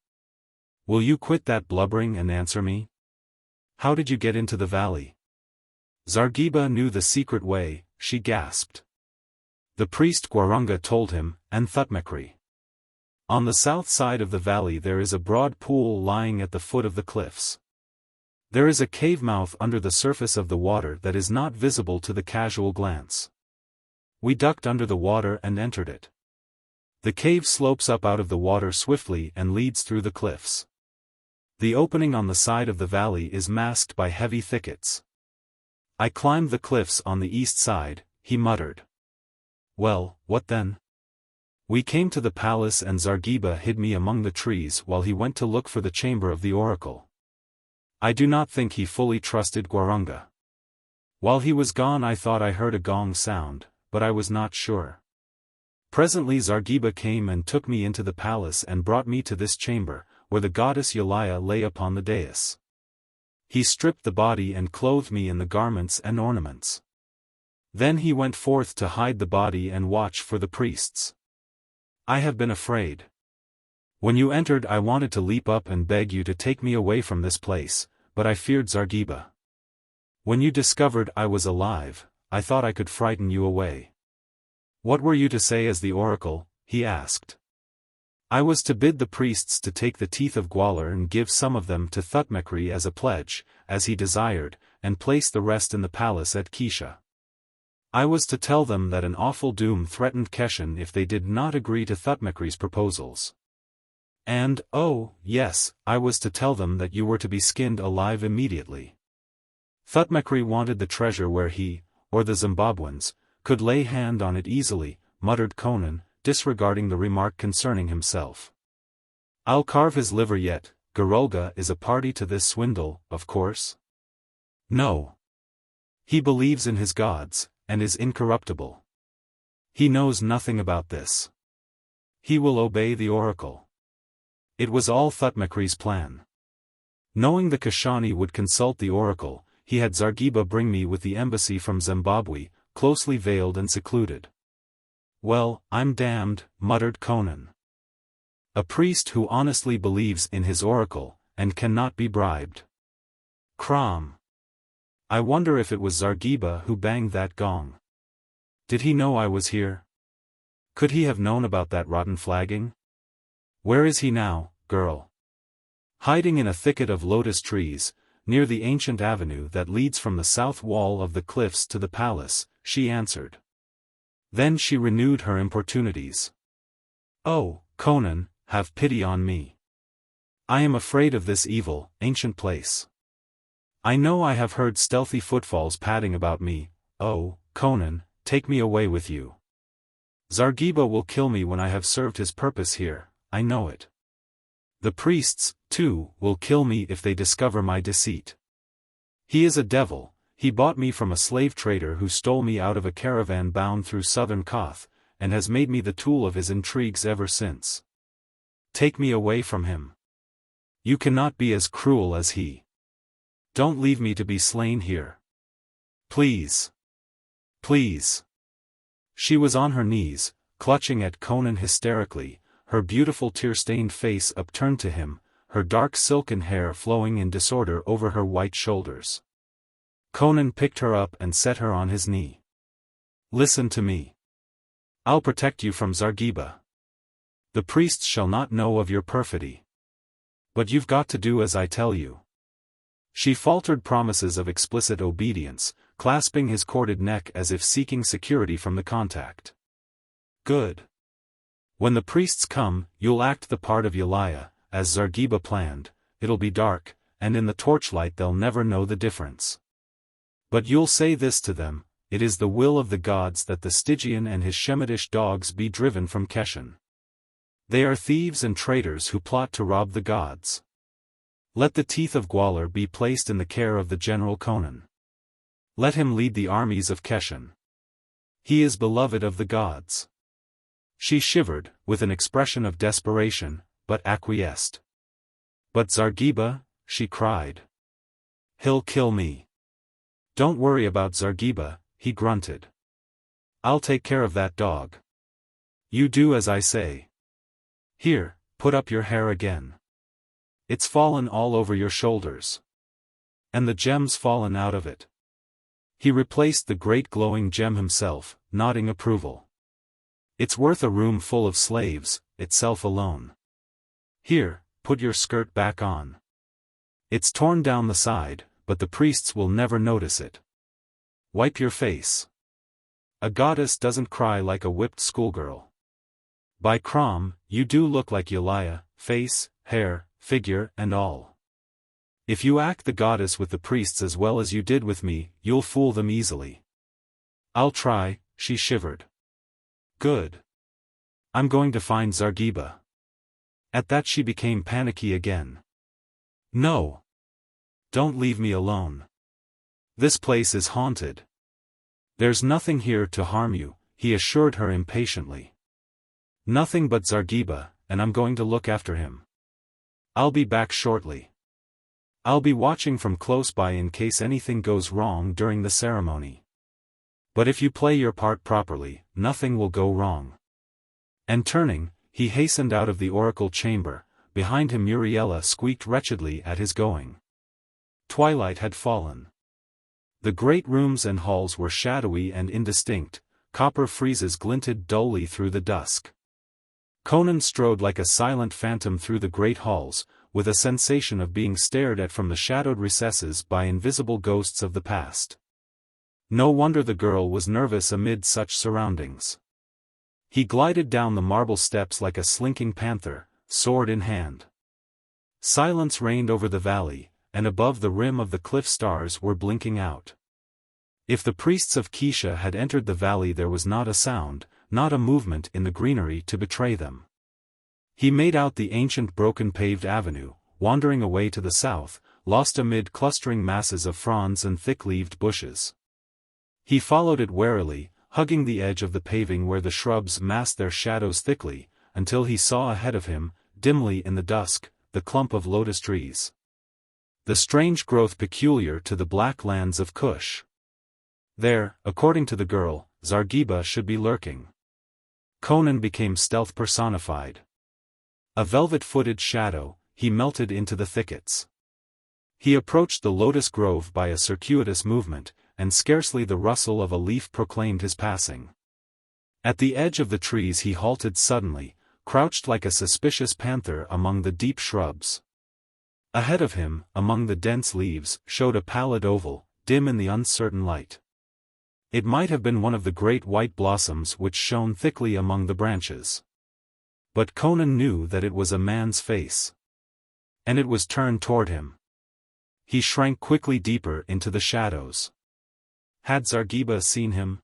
"Will you quit that blubbering and answer me? How did you get into the valley?" "Zargiba knew the secret way," she gasped. "The priest Gwarunga told him, and Thutmekri." On the south side of the valley there is a broad pool lying at the foot of the cliffs. There is a cave mouth under the surface of the water that is not visible to the casual glance. We ducked under the water and entered it. The cave slopes up out of the water swiftly and leads through the cliffs. The opening on the side of the valley is masked by heavy thickets. I climbed the cliffs on the east side, he muttered. Well, what then? We came to the palace and Zargiba hid me among the trees while he went to look for the chamber of the oracle. I do not think he fully trusted Gwahlur. While he was gone I thought I heard a gong sound, but I was not sure. Presently Zargiba came and took me into the palace and brought me to this chamber, where the goddess Yalaya lay upon the dais. He stripped the body and clothed me in the garments and ornaments. Then he went forth to hide the body and watch for the priests. I have been afraid. When you entered I wanted to leap up and beg you to take me away from this place, but I feared Zargiba. When you discovered I was alive, I thought I could frighten you away. What were you to say as the oracle? He asked. I was to bid the priests to take the teeth of Gwahlur and give some of them to Thutmekri as a pledge, as he desired, and place the rest in the palace at Kisha. I was to tell them that an awful doom threatened Keshan if they did not agree to Thutmekri's proposals. And, oh, yes, I was to tell them that you were to be skinned alive immediately. Thutmekri wanted the treasure where he, or the Zimbabweans, could lay hand on it easily, muttered Conan, disregarding the remark concerning himself. I'll carve his liver yet. Gwahlur is a party to this swindle, of course? No. He believes in his gods, and is incorruptible. He knows nothing about this. He will obey the oracle. It was all Thutmekri's plan. Knowing the Kashani would consult the oracle, he had Zargiba bring me with the embassy from Zimbabwe, closely veiled and secluded. Well, I'm damned, muttered Conan. A priest who honestly believes in his oracle, and cannot be bribed. Crom. I wonder if it was Zargiba who banged that gong. Did he know I was here? Could he have known about that rotten flagging? Where is he now, girl? Hiding in a thicket of lotus trees, near the ancient avenue that leads from the south wall of the cliffs to the palace, she answered. Then she renewed her importunities. Oh, Conan, have pity on me. I am afraid of this evil, ancient place. I know I have heard stealthy footfalls padding about me. Oh, Conan, take me away with you. Zargiba will kill me when I have served his purpose here, I know it. The priests, too, will kill me if they discover my deceit. He is a devil. He bought me from a slave trader who stole me out of a caravan bound through southern Koth, and has made me the tool of his intrigues ever since. Take me away from him. You cannot be as cruel as he. Don't leave me to be slain here. Please. Please. She was on her knees, clutching at Conan hysterically, her beautiful tear-stained face upturned to him, her dark silken hair flowing in disorder over her white shoulders. Conan picked her up and set her on his knee. Listen to me. I'll protect you from Zargiba. The priests shall not know of your perfidy. But you've got to do as I tell you. She faltered promises of explicit obedience, clasping his corded neck as if seeking security from the contact. Good. When the priests come, you'll act the part of Yalaya, as Zargiba planned. It'll be dark, and in the torchlight they'll never know the difference. But you'll say this to them, it is the will of the gods that the Stygian and his Shemitish dogs be driven from Keshan. They are thieves and traitors who plot to rob the gods. Let the teeth of Gwahlur be placed in the care of the general Conan. Let him lead the armies of Keshan. He is beloved of the gods. She shivered, with an expression of desperation, but acquiesced. But Zargiba, she cried. He'll kill me. Don't worry about Zargiba, he grunted. I'll take care of that dog. You do as I say. Here, put up your hair again. It's fallen all over your shoulders. And the gem's fallen out of it. He replaced the great glowing gem himself, nodding approval. It's worth a room full of slaves, itself alone. Here, put your skirt back on. It's torn down the side, but the priests will never notice it. Wipe your face. A goddess doesn't cry like a whipped schoolgirl. By Crom, you do look like Yulia, face, hair, figure and all. If you act the goddess with the priests as well as you did with me, you'll fool them easily. I'll try, she shivered. Good. I'm going to find Zargiba. At that she became panicky again. No. Don't leave me alone. This place is haunted. There's nothing here to harm you, he assured her impatiently. Nothing but Zargiba, and I'm going to look after him. I'll be back shortly. I'll be watching from close by in case anything goes wrong during the ceremony. But if you play your part properly, nothing will go wrong. And turning, he hastened out of the oracle chamber. Behind him Muriela squeaked wretchedly at his going. Twilight had fallen. The great rooms and halls were shadowy and indistinct, copper friezes glinted dully through the dusk. Conan strode like a silent phantom through the great halls, with a sensation of being stared at from the shadowed recesses by invisible ghosts of the past. No wonder the girl was nervous amid such surroundings. He glided down the marble steps like a slinking panther, sword in hand. Silence reigned over the valley, and above the rim of the cliff stars were blinking out. If the priests of Keisha had entered the valley there was not a sound, not a movement in the greenery to betray them. He made out the ancient broken paved avenue, wandering away to the south, lost amid clustering masses of fronds and thick-leaved bushes. He followed it warily, hugging the edge of the paving where the shrubs massed their shadows thickly, until he saw ahead of him, dimly in the dusk, the clump of lotus trees. The strange growth peculiar to the black lands of Kush. There, according to the girl, Zargiba should be lurking. Conan became stealth personified. A velvet-footed shadow, he melted into the thickets. He approached the lotus grove by a circuitous movement, and scarcely the rustle of a leaf proclaimed his passing. At the edge of the trees he halted suddenly, crouched like a suspicious panther among the deep shrubs. Ahead of him, among the dense leaves, showed a pallid oval, dim in the uncertain light. It might have been one of the great white blossoms which shone thickly among the branches. But Conan knew that it was a man's face. And it was turned toward him. He shrank quickly deeper into the shadows. Had Zargiba seen him?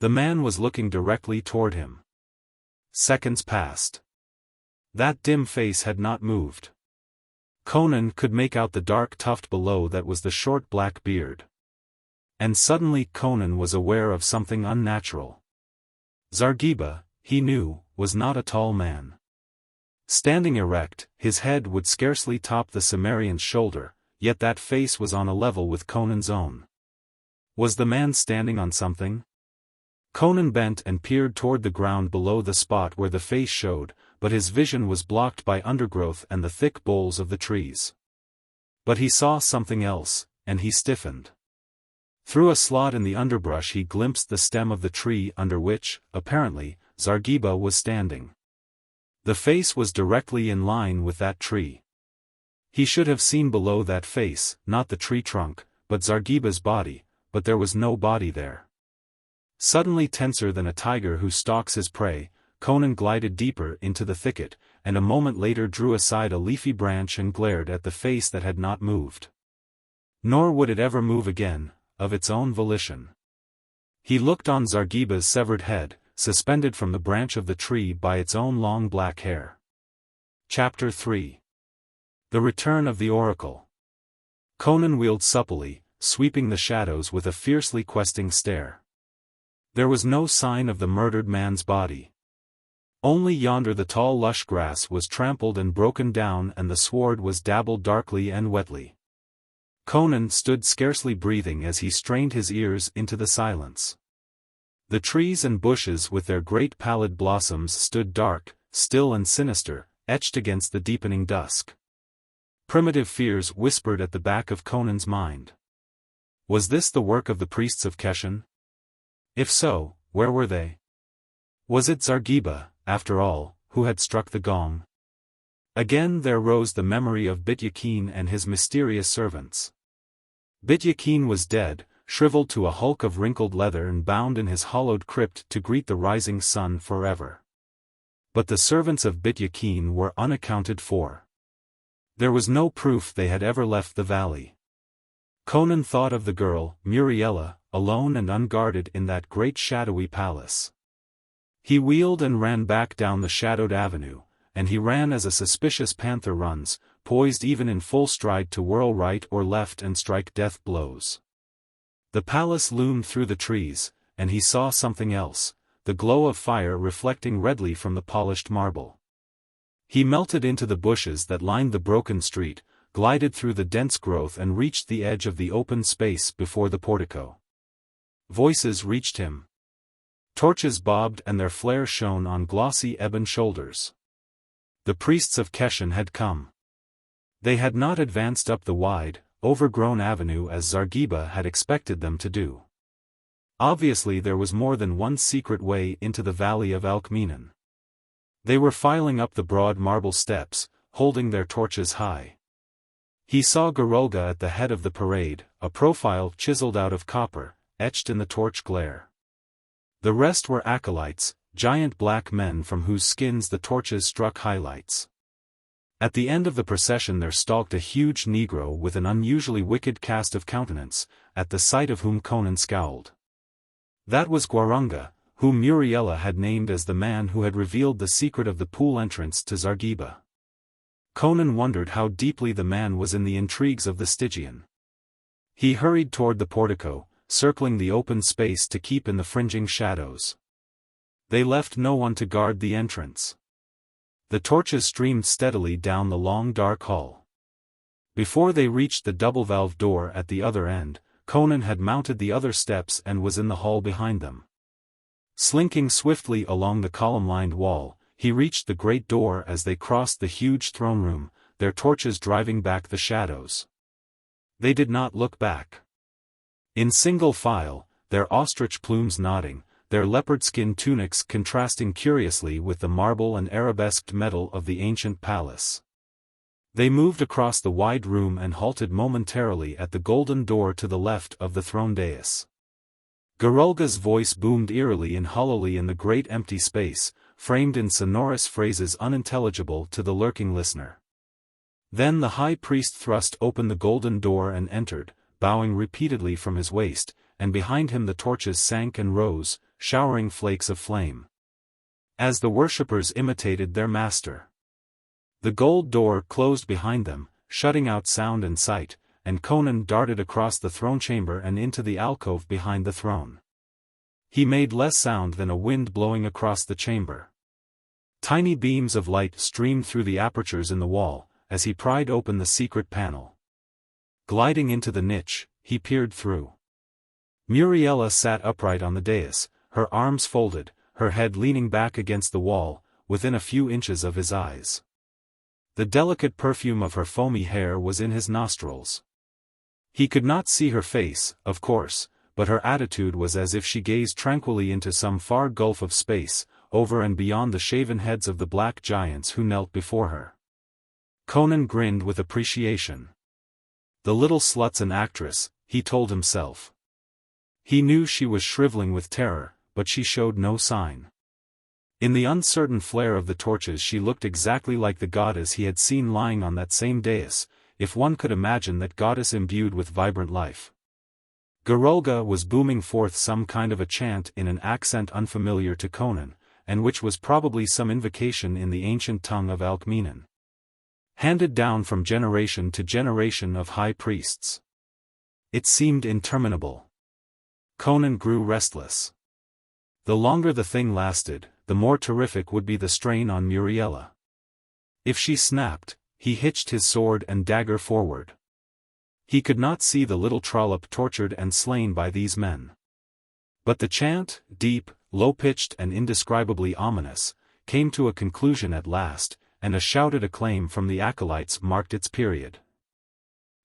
The man was looking directly toward him. Seconds passed. That dim face had not moved. Conan could make out the dark tuft below that was the short black beard. And suddenly Conan was aware of something unnatural. Zargiba, he knew, was not a tall man. Standing erect, his head would scarcely top the Cimmerian's shoulder, yet that face was on a level with Conan's own. Was the man standing on something? Conan bent and peered toward the ground below the spot where the face showed, but his vision was blocked by undergrowth and the thick boles of the trees. But he saw something else, and he stiffened. Through a slot in the underbrush he glimpsed the stem of the tree under which, apparently, Zargiba was standing. The face was directly in line with that tree. He should have seen below that face, not the tree trunk, but Zargiba's body, but there was no body there. Suddenly tenser than a tiger who stalks his prey, Conan glided deeper into the thicket, and a moment later drew aside a leafy branch and glared at the face that had not moved. Nor would it ever move again, of its own volition. He looked on Zargiba's severed head, suspended from the branch of the tree by its own long black hair. Chapter 3. The Return of the Oracle. Conan wheeled supplely, sweeping the shadows with a fiercely questing stare. There was no sign of the murdered man's body. Only yonder the tall lush grass was trampled and broken down and the sward was dabbled darkly and wetly. Conan stood scarcely breathing as he strained his ears into the silence. The trees and bushes with their great pallid blossoms stood dark, still and sinister, etched against the deepening dusk. Primitive fears whispered at the back of Conan's mind. Was this the work of the priests of Keshan? If so, where were they? Was it Zargiba, after all, who had struck the gong? Again there rose the memory of Bityakin and his mysterious servants. Bityakin was dead, shriveled to a hulk of wrinkled leather and bound in his hollowed crypt to greet the rising sun forever. But the servants of Bityakin were unaccounted for. There was no proof they had ever left the valley. Conan thought of the girl, Muriela, alone and unguarded in that great shadowy palace. He wheeled and ran back down the shadowed avenue, and he ran as a suspicious panther runs, poised even in full stride to whirl right or left and strike death blows. The palace loomed through the trees, and he saw something else, the glow of fire reflecting redly from the polished marble. He melted into the bushes that lined the broken street, glided through the dense growth and reached the edge of the open space before the portico. Voices reached him. Torches bobbed and their flare shone on glossy ebon shoulders. The priests of Keshan had come. They had not advanced up the wide, overgrown avenue as Zargiba had expected them to do. Obviously there was more than one secret way into the valley of Alkmenen. They were filing up the broad marble steps, holding their torches high. He saw Gwahlur at the head of the parade, a profile chiseled out of copper, etched in the torch glare. The rest were acolytes, giant black men from whose skins the torches struck highlights. At the end of the procession there stalked a huge Negro with an unusually wicked cast of countenance, at the sight of whom Conan scowled. That was Gwahlur, whom Muriela had named as the man who had revealed the secret of the pool entrance to Zargiba. Conan wondered how deeply the man was in the intrigues of the Stygian. He hurried toward the portico, circling the open space to keep in the fringing shadows. They left no one to guard the entrance. The torches streamed steadily down the long dark hall. Before they reached the double-valved door at the other end, Conan had mounted the other steps and was in the hall behind them. Slinking swiftly along the column-lined wall, he reached the great door as they crossed the huge throne room, their torches driving back the shadows. They did not look back. In single file, their ostrich plumes nodding, their leopard-skin tunics contrasting curiously with the marble and arabesqued metal of the ancient palace. They moved across the wide room and halted momentarily at the golden door to the left of the throne dais. Gwahlur's voice boomed eerily and hollowly in the great empty space, framed in sonorous phrases unintelligible to the lurking listener. Then the high priest thrust open the golden door and entered, bowing repeatedly from his waist, and behind him the torches sank and rose, showering flakes of flame. As the worshippers imitated their master. The gold door closed behind them, shutting out sound and sight, and Conan darted across the throne chamber and into the alcove behind the throne. He made less sound than a wind blowing across the chamber. Tiny beams of light streamed through the apertures in the wall, as he pried open the secret panel. Gliding into the niche, he peered through. Muriela sat upright on the dais, her arms folded, her head leaning back against the wall, within a few inches of his eyes. The delicate perfume of her foamy hair was in his nostrils. He could not see her face, of course, but her attitude was as if she gazed tranquilly into some far gulf of space, over and beyond the shaven heads of the black giants who knelt before her. Conan grinned with appreciation. The little slut's an actress, he told himself. He knew she was shriveling with terror, but she showed no sign. In the uncertain flare of the torches she looked exactly like the goddess he had seen lying on that same dais, if one could imagine that goddess imbued with vibrant life. Gwahlur was booming forth some kind of a chant in an accent unfamiliar to Conan, and which was probably some invocation in the ancient tongue of Alkmenen. Handed down from generation to generation of high priests. It seemed interminable. Conan grew restless. The longer the thing lasted, the more terrific would be the strain on Muriela. If she snapped, he hitched his sword and dagger forward. He could not see the little trollop tortured and slain by these men. But the chant, deep, low-pitched and indescribably ominous, came to a conclusion at last, and a shouted acclaim from the acolytes marked its period.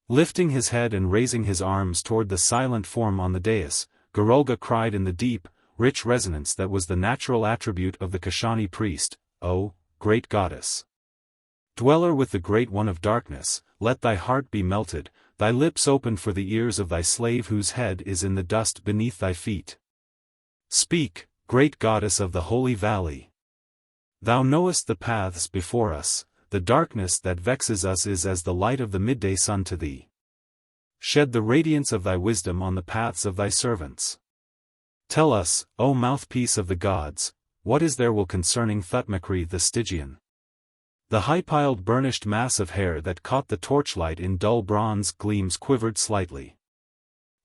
Lifting his head and raising his arms toward the silent form on the dais, Gwahlur cried in the deep, rich resonance that was the natural attribute of the Kashani priest, "O great goddess. Dweller with the Great One of Darkness, let thy heart be melted, thy lips open for the ears of thy slave whose head is in the dust beneath thy feet. Speak, great goddess of the holy valley. Thou knowest the paths before us, the darkness that vexes us is as the light of the midday sun to thee. Shed the radiance of thy wisdom on the paths of thy servants. Tell us, O mouthpiece of the gods, what is their will concerning Thutmekri the Stygian? The high-piled burnished mass of hair that caught the torchlight in dull bronze gleams quivered slightly.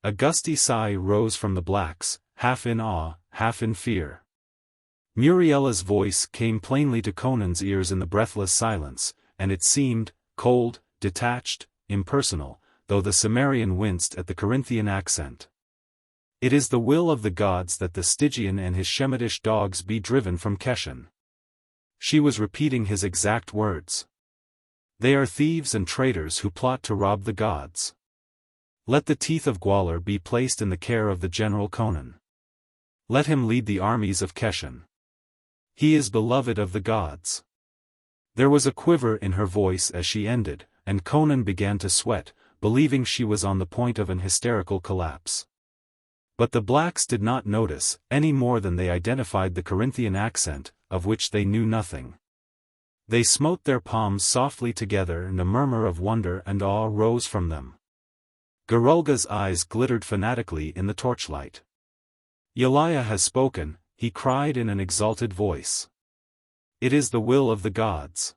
A gusty sigh rose from the blacks, half in awe, half in fear. Muriella's voice came plainly to Conan's ears in the breathless silence, and it seemed, cold, detached, impersonal, though the Cimmerian winced at the Corinthian accent. It is the will of the gods that the Stygian and his Shemitish dogs be driven from Keshan. She was repeating his exact words. They are thieves and traitors who plot to rob the gods. Let the teeth of Gwahlur be placed in the care of the general Conan. Let him lead the armies of Keshan. He is beloved of the gods. There was a quiver in her voice as she ended, and Conan began to sweat, believing she was on the point of an hysterical collapse. But the blacks did not notice, any more than they identified the Corinthian accent, of which they knew nothing. They smote their palms softly together and a murmur of wonder and awe rose from them. Garulga's eyes glittered fanatically in the torchlight. Yelaya has spoken, he cried in an exalted voice. It is the will of the gods.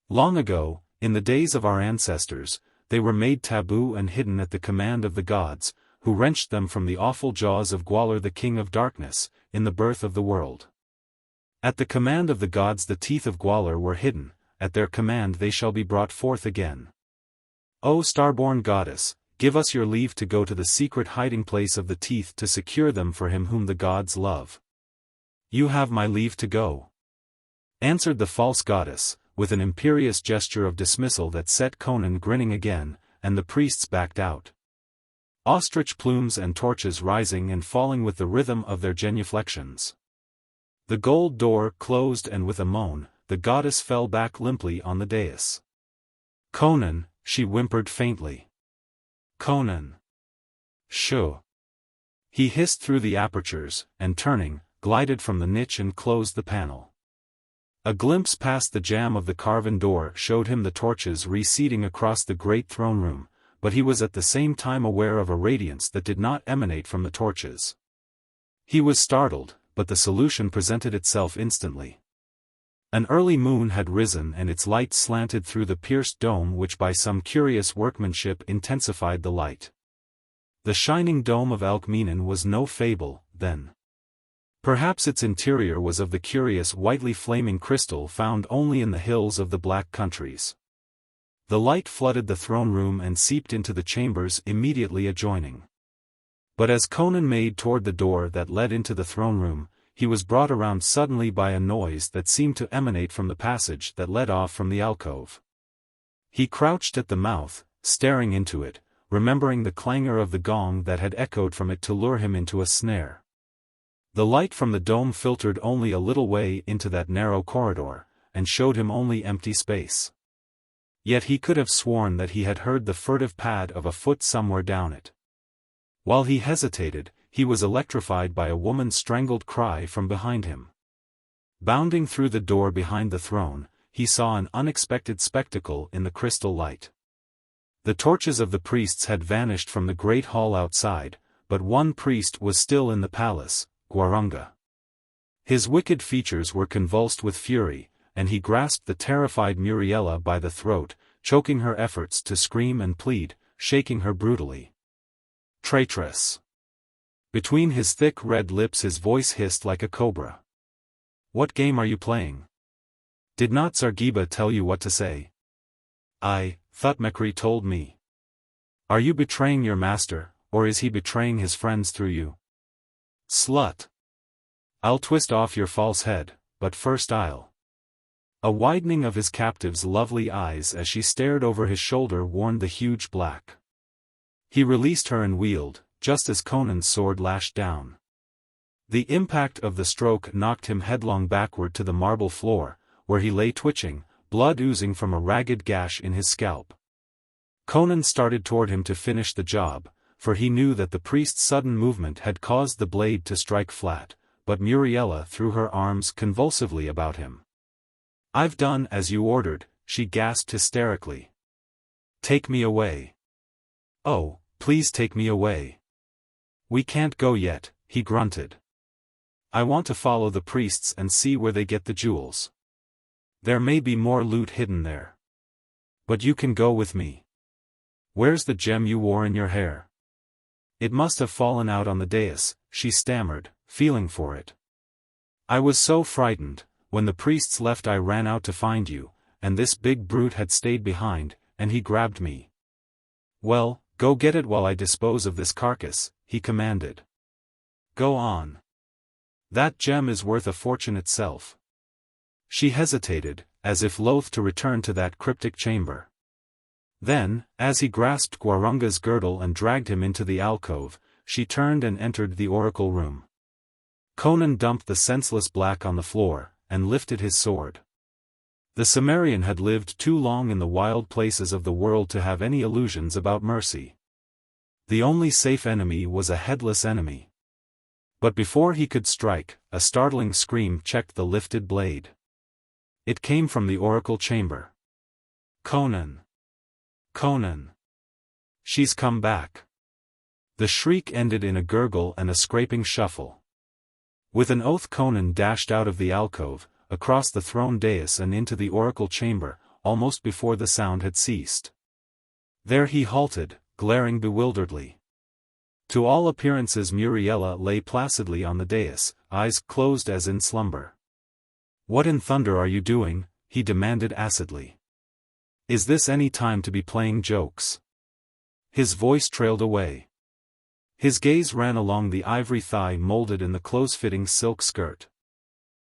Long ago, in the days of our ancestors, they were made taboo and hidden at the command of the gods, who wrenched them from the awful jaws of Gwahlur the king of darkness, in the birth of the world. At the command of the gods the teeth of Gwahlur were hidden, at their command they shall be brought forth again. O starborn goddess, give us your leave to go to the secret hiding place of the teeth to secure them for him whom the gods love. You have my leave to go, answered the false goddess, with an imperious gesture of dismissal that set Conan grinning again, and the priests backed out. Ostrich plumes and torches rising and falling with the rhythm of their genuflections. The gold door closed and with a moan, the goddess fell back limply on the dais. Conan, she whimpered faintly. Conan. Shoo. He hissed through the apertures, and turning, glided from the niche and closed the panel. A glimpse past the jamb of the carven door showed him the torches receding across the great throne room, but he was at the same time aware of a radiance that did not emanate from the torches. He was startled, but the solution presented itself instantly. An early moon had risen and its light slanted through the pierced dome which by some curious workmanship intensified the light. The shining dome of Alkmenen was no fable, then. Perhaps its interior was of the curious whitely flaming crystal found only in the hills of the Black Countries. The light flooded the throne room and seeped into the chambers immediately adjoining. But as Conan made toward the door that led into the throne room, he was brought around suddenly by a noise that seemed to emanate from the passage that led off from the alcove. He crouched at the mouth, staring into it, remembering the clangor of the gong that had echoed from it to lure him into a snare. The light from the dome filtered only a little way into that narrow corridor, and showed him only empty space. Yet he could have sworn that he had heard the furtive pad of a foot somewhere down it. While he hesitated, he was electrified by a woman's strangled cry from behind him. Bounding through the door behind the throne, he saw an unexpected spectacle in the crystal light. The torches of the priests had vanished from the great hall outside, but one priest was still in the palace, Gwarunga. His wicked features were convulsed with fury, and he grasped the terrified Muriela by the throat, choking her efforts to scream and plead, shaking her brutally. Treacherous. Between his thick red lips his voice hissed like a cobra. What game are you playing? Did not Zargiba tell you what to say? I, Thutmekri told me. Are you betraying your master, or is he betraying his friends through you? Slut. I'll twist off your false head, but first I'll. A widening of his captive's lovely eyes as she stared over his shoulder warned the huge black. He released her and wheeled, just as Conan's sword lashed down. The impact of the stroke knocked him headlong backward to the marble floor, where he lay twitching, blood oozing from a ragged gash in his scalp. Conan started toward him to finish the job, for he knew that the priest's sudden movement had caused the blade to strike flat, but Muriela threw her arms convulsively about him. "I've done as you ordered," she gasped hysterically. "Take me away. Oh, please take me away." "We can't go yet," he grunted. "I want to follow the priests and see where they get the jewels. There may be more loot hidden there. But you can go with me. Where's the gem you wore in your hair?" "It must have fallen out on the dais," she stammered, feeling for it. "I was so frightened. When the priests left I ran out to find you, and this big brute had stayed behind, and he grabbed me." "Well, go get it while I dispose of this carcass," he commanded. "Go on. That gem is worth a fortune itself." She hesitated, as if loath to return to that cryptic chamber. Then, as he grasped Gwarunga's girdle and dragged him into the alcove, she turned and entered the oracle room. Conan dumped the senseless black on the floor, and lifted his sword. The Cimmerian had lived too long in the wild places of the world to have any illusions about mercy. The only safe enemy was a headless enemy. But before he could strike, a startling scream checked the lifted blade. It came from the oracle chamber. "Conan! Conan! She's come back!" The shriek ended in a gurgle and a scraping shuffle. With an oath Conan dashed out of the alcove, across the throne dais and into the oracle chamber, almost before the sound had ceased. There he halted, glaring bewilderedly. To all appearances Muriela lay placidly on the dais, eyes closed as in slumber. "What in thunder are you doing?" he demanded acidly. "Is this any time to be playing jokes?" His voice trailed away. His gaze ran along the ivory thigh molded in the close-fitting silk skirt.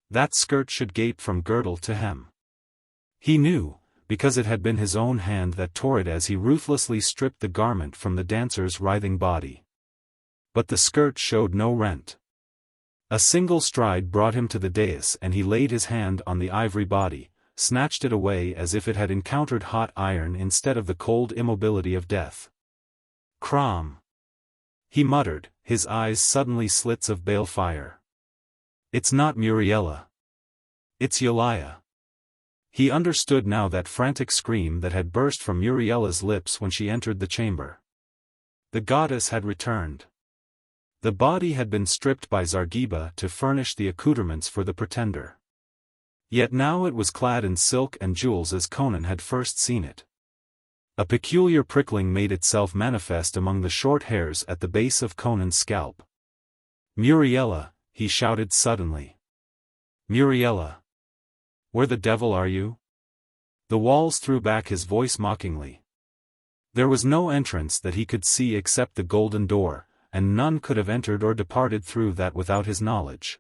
That skirt should gape from girdle to hem. He knew, because it had been his own hand that tore it as he ruthlessly stripped the garment from the dancer's writhing body. But the skirt showed no rent. A single stride brought him to the dais and he laid his hand on the ivory body, snatched it away as if it had encountered hot iron instead of the cold immobility of death. "Crom!" he muttered, his eyes suddenly slits of bale fire. "It's not Muriela. It's Yulia." He understood now that frantic scream that had burst from Muriela's lips when she entered the chamber. The goddess had returned. The body had been stripped by Zargiba to furnish the accoutrements for the pretender. Yet now it was clad in silk and jewels as Conan had first seen it. A peculiar prickling made itself manifest among the short hairs at the base of Conan's scalp. "Muriela!" he shouted suddenly. "Muriela! Where the devil are you?" The walls threw back his voice mockingly. There was no entrance that he could see except the golden door, and none could have entered or departed through that without his knowledge.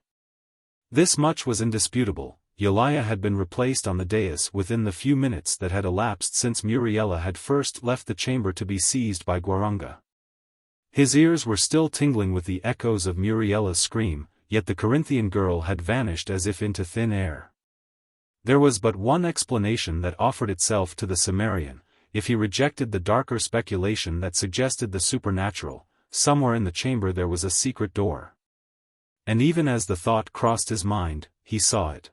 This much was indisputable. Yulia had been replaced on the dais within the few minutes that had elapsed since Muriela had first left the chamber to be seized by Gwarunga. His ears were still tingling with the echoes of Muriela's scream, yet the Corinthian girl had vanished as if into thin air. There was but one explanation that offered itself to the Cimmerian, if he rejected the darker speculation that suggested the supernatural. Somewhere in the chamber there was a secret door. And even as the thought crossed his mind, he saw it.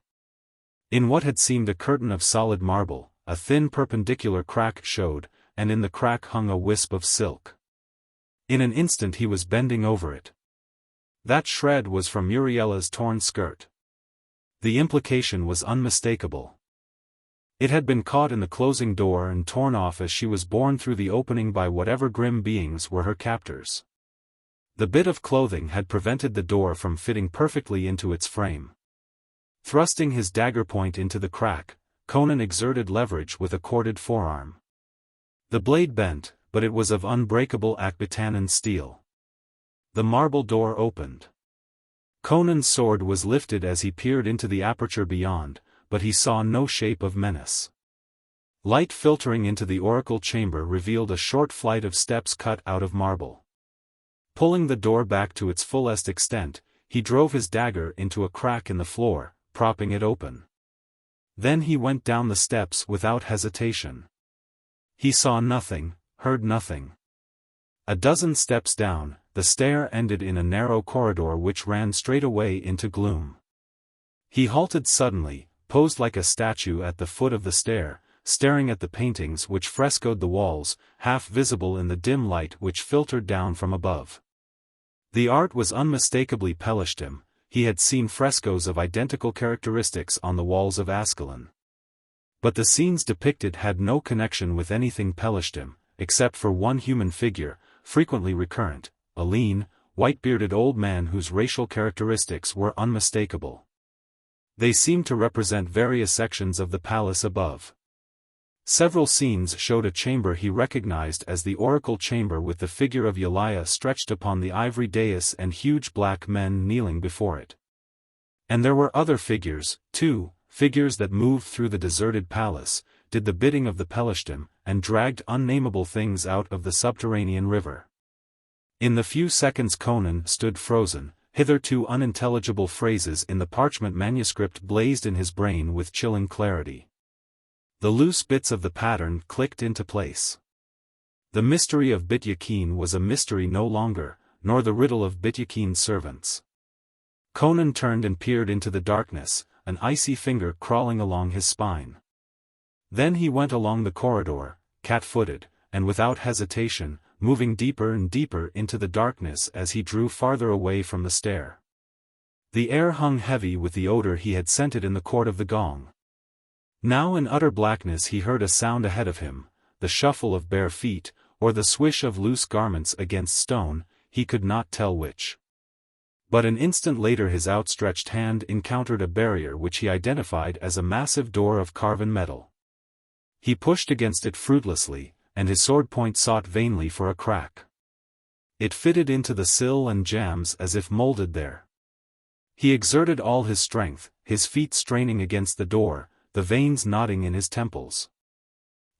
In what had seemed a curtain of solid marble, a thin perpendicular crack showed, and in the crack hung a wisp of silk. In an instant he was bending over it. That shred was from Muriela's torn skirt. The implication was unmistakable. It had been caught in the closing door and torn off as she was borne through the opening by whatever grim beings were her captors. The bit of clothing had prevented the door from fitting perfectly into its frame. Thrusting his dagger point into the crack, Conan exerted leverage with a corded forearm. The blade bent, but it was of unbreakable Akbitanan steel. The marble door opened. Conan's sword was lifted as he peered into the aperture beyond, but he saw no shape of menace. Light filtering into the oracle chamber revealed a short flight of steps cut out of marble. Pulling the door back to its fullest extent, he drove his dagger into a crack in the floor, propping it open. Then he went down the steps without hesitation. He saw nothing, heard nothing. A dozen steps down, the stair ended in a narrow corridor which ran straight away into gloom. He halted suddenly, posed like a statue at the foot of the stair, staring at the paintings which frescoed the walls, half visible in the dim light which filtered down from above. The art was unmistakably Pelishtim. He had seen frescoes of identical characteristics on the walls of Ascalon. But the scenes depicted had no connection with anything Pelishtim, except for one human figure, frequently recurrent, a lean, white-bearded old man whose racial characteristics were unmistakable. They seemed to represent various sections of the palace above. Several scenes showed a chamber he recognized as the oracle chamber with the figure of Yeliah stretched upon the ivory dais and huge black men kneeling before it. And there were other figures, too, figures that moved through the deserted palace, did the bidding of the Pelishtim, and dragged unnameable things out of the subterranean river. In the few seconds Conan stood frozen, hitherto unintelligible phrases in the parchment manuscript blazed in his brain with chilling clarity. The loose bits of the pattern clicked into place. The mystery of Bit-Yakin was a mystery no longer, nor the riddle of Bit-Yakin's servants. Conan turned and peered into the darkness, an icy finger crawling along his spine. Then he went along the corridor, cat-footed, and without hesitation, moving deeper and deeper into the darkness as he drew farther away from the stair. The air hung heavy with the odor he had scented in the court of the gong. Now in utter blackness he heard a sound ahead of him, the shuffle of bare feet, or the swish of loose garments against stone, he could not tell which. But an instant later his outstretched hand encountered a barrier which he identified as a massive door of carven metal. He pushed against it fruitlessly, and his sword point sought vainly for a crack. It fitted into the sill and jambs as if molded there. He exerted all his strength, his feet straining against the door, the veins knotting in his temples.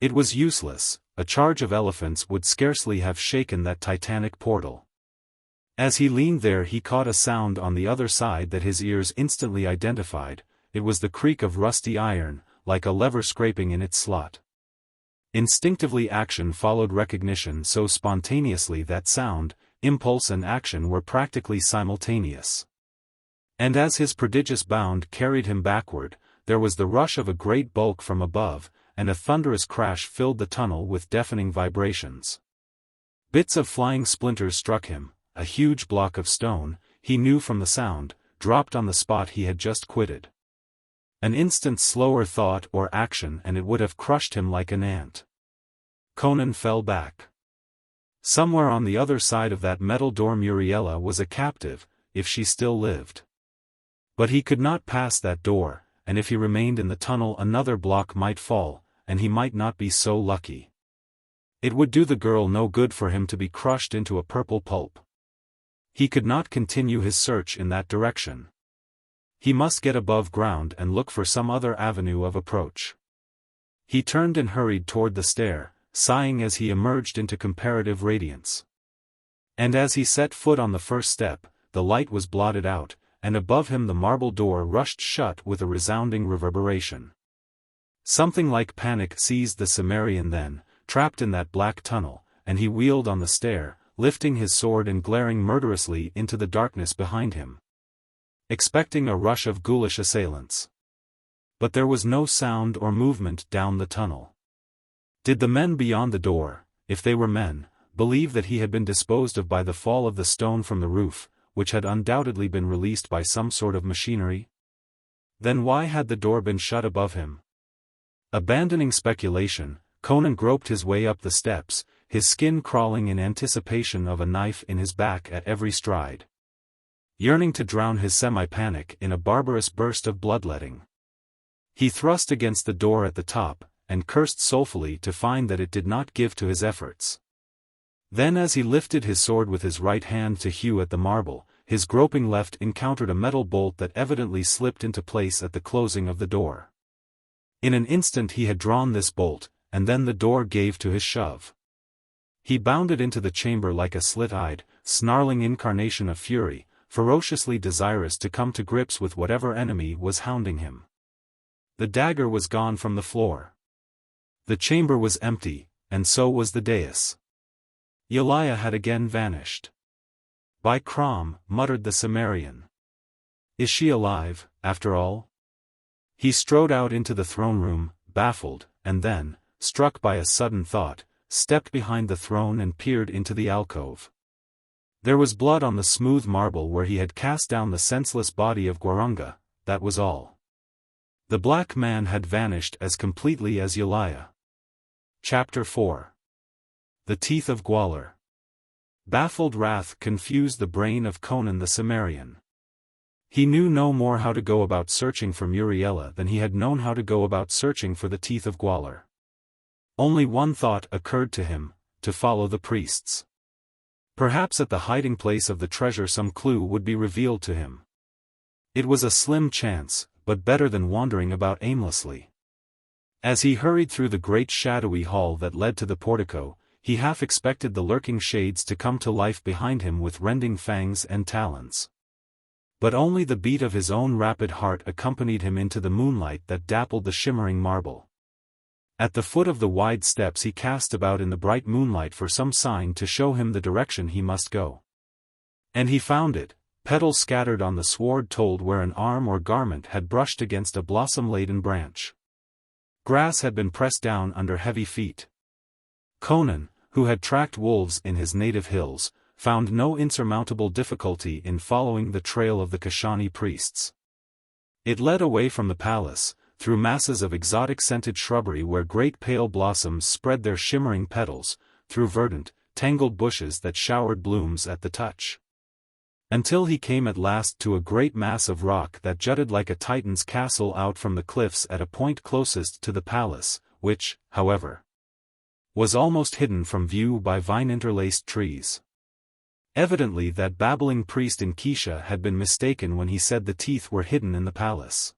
It was useless, a charge of elephants would scarcely have shaken that titanic portal. As he leaned there he caught a sound on the other side that his ears instantly identified. It was the creak of rusty iron, like a lever scraping in its slot. Instinctively action followed recognition so spontaneously that sound, impulse and action were practically simultaneous. And as his prodigious bound carried him backward, there was the rush of a great bulk from above, and a thunderous crash filled the tunnel with deafening vibrations. Bits of flying splinters struck him, a huge block of stone, he knew from the sound, dropped on the spot he had just quitted. An instant's slower thought or action and it would have crushed him like an ant. Conan fell back. Somewhere on the other side of that metal door Muriela was a captive, if she still lived. But he could not pass that door, and if he remained in the tunnel another block might fall, and he might not be so lucky. It would do the girl no good for him to be crushed into a purple pulp. He could not continue his search in that direction. He must get above ground and look for some other avenue of approach. He turned and hurried toward the stair, sighing as he emerged into comparative radiance. And as he set foot on the first step, the light was blotted out, and above him the marble door rushed shut with a resounding reverberation. Something like panic seized the Cimmerian then, trapped in that black tunnel, and he wheeled on the stair, lifting his sword and glaring murderously into the darkness behind him, expecting a rush of ghoulish assailants. But there was no sound or movement down the tunnel. Did the men beyond the door, if they were men, believe that he had been disposed of by the fall of the stone from the roof, which had undoubtedly been released by some sort of machinery? Then why had the door been shut above him? Abandoning speculation, Conan groped his way up the steps, his skin crawling in anticipation of a knife in his back at every stride. Yearning to drown his semi-panic in a barbarous burst of bloodletting. He thrust against the door at the top, and cursed soulfully to find that it did not give to his efforts. Then as he lifted his sword with his right hand to hew at the marble, his groping left encountered a metal bolt that evidently slipped into place at the closing of the door. In an instant he had drawn this bolt, and then the door gave to his shove. He bounded into the chamber like a slit-eyed, snarling incarnation of fury, ferociously desirous to come to grips with whatever enemy was hounding him. The dagger was gone from the floor. The chamber was empty, and so was the dais. Yaliah had again vanished. "By Crom," muttered the Cimmerian. "Is she alive, after all?" He strode out into the throne room, baffled, and then, struck by a sudden thought, stepped behind the throne and peered into the alcove. There was blood on the smooth marble where he had cast down the senseless body of Gwahlur, that was all. The black man had vanished as completely as Yaliah. Chapter 4. The Teeth of Gwahlur. Baffled wrath confused the brain of Conan the Cimmerian. He knew no more how to go about searching for Muriela than he had known how to go about searching for the teeth of Gwahlur. Only one thought occurred to him: to follow the priests. Perhaps at the hiding place of the treasure some clue would be revealed to him. It was a slim chance, but better than wandering about aimlessly. As he hurried through the great shadowy hall that led to the portico, he half expected the lurking shades to come to life behind him with rending fangs and talons. But only the beat of his own rapid heart accompanied him into the moonlight that dappled the shimmering marble. At the foot of the wide steps he cast about in the bright moonlight for some sign to show him the direction he must go. And he found it. Petals scattered on the sward told where an arm or garment had brushed against a blossom-laden branch. Grass had been pressed down under heavy feet. Conan, who had tracked wolves in his native hills, found no insurmountable difficulty in following the trail of the Kashani priests. It led away from the palace, through masses of exotic-scented shrubbery where great pale blossoms spread their shimmering petals, through verdant, tangled bushes that showered blooms at the touch. Until he came at last to a great mass of rock that jutted like a Titan's castle out from the cliffs at a point closest to the palace, which, however, was almost hidden from view by vine-interlaced trees. Evidently that babbling priest in Kisha had been mistaken when he said the teeth were hidden in the palace.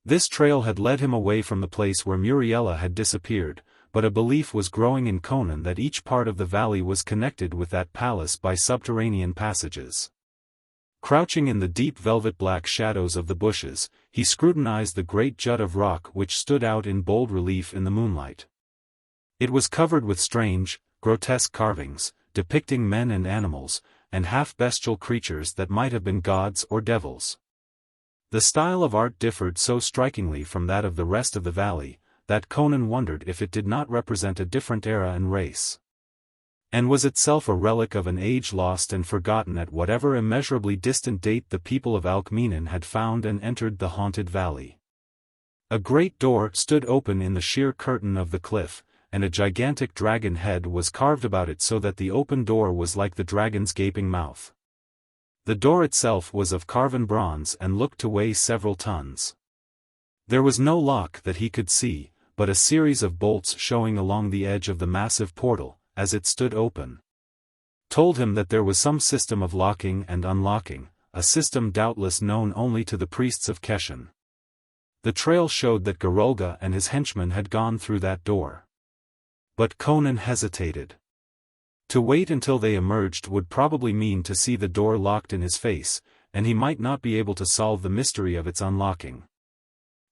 This trail had led him away from the place where Muriela had disappeared, but a belief was growing in Conan that each part of the valley was connected with that palace by subterranean passages. Crouching in the deep velvet-black shadows of the bushes, he scrutinized the great jut of rock which stood out in bold relief in the moonlight. It was covered with strange, grotesque carvings, depicting men and animals, and half-bestial creatures that might have been gods or devils. The style of art differed so strikingly from that of the rest of the valley, that Conan wondered if it did not represent a different era and race. And was itself a relic of an age lost and forgotten at whatever immeasurably distant date the people of Alkmenen had found and entered the haunted valley. A great door stood open in the sheer curtain of the cliff, and a gigantic dragon head was carved about it so that the open door was like the dragon's gaping mouth. The door itself was of carven bronze and looked to weigh several tons. There was no lock that he could see, but a series of bolts showing along the edge of the massive portal, as it stood open, told him that there was some system of locking and unlocking, a system doubtless known only to the priests of Keshan. The trail showed that Gwahlur and his henchmen had gone through that door. But Conan hesitated. To wait until they emerged would probably mean to see the door locked in his face, and he might not be able to solve the mystery of its unlocking.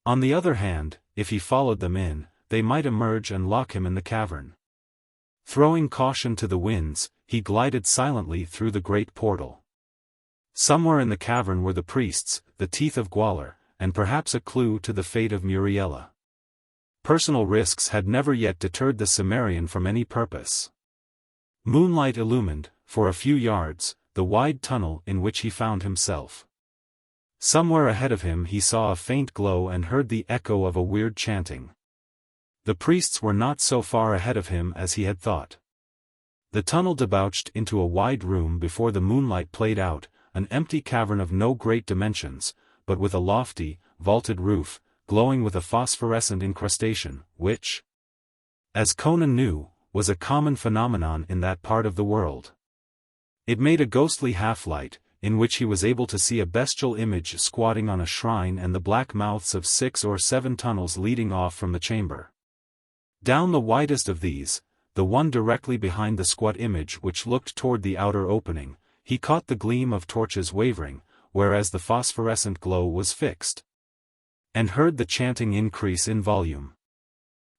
On the other hand, if he followed them in, they might emerge and lock him in the cavern. Throwing caution to the winds, he glided silently through the great portal. Somewhere in the cavern were the priests, the teeth of Gwahlur, and perhaps a clue to the fate of Muriela. Personal risks had never yet deterred the Cimmerian from any purpose. Moonlight illumined, for a few yards, the wide tunnel in which he found himself. Somewhere ahead of him he saw a faint glow and heard the echo of a weird chanting. The priests were not so far ahead of him as he had thought. The tunnel debouched into a wide room before the moonlight played out, an empty cavern of no great dimensions, but with a lofty, vaulted roof, glowing with a phosphorescent incrustation, which, as Conan knew, was a common phenomenon in that part of the world. It made a ghostly half-light, in which he was able to see a bestial image squatting on a shrine and the black mouths of 6 or 7 tunnels leading off from the chamber. Down the widest of these, the one directly behind the squat image which looked toward the outer opening, he caught the gleam of torches wavering, whereas the phosphorescent glow was fixed. and heard the chanting increase in volume.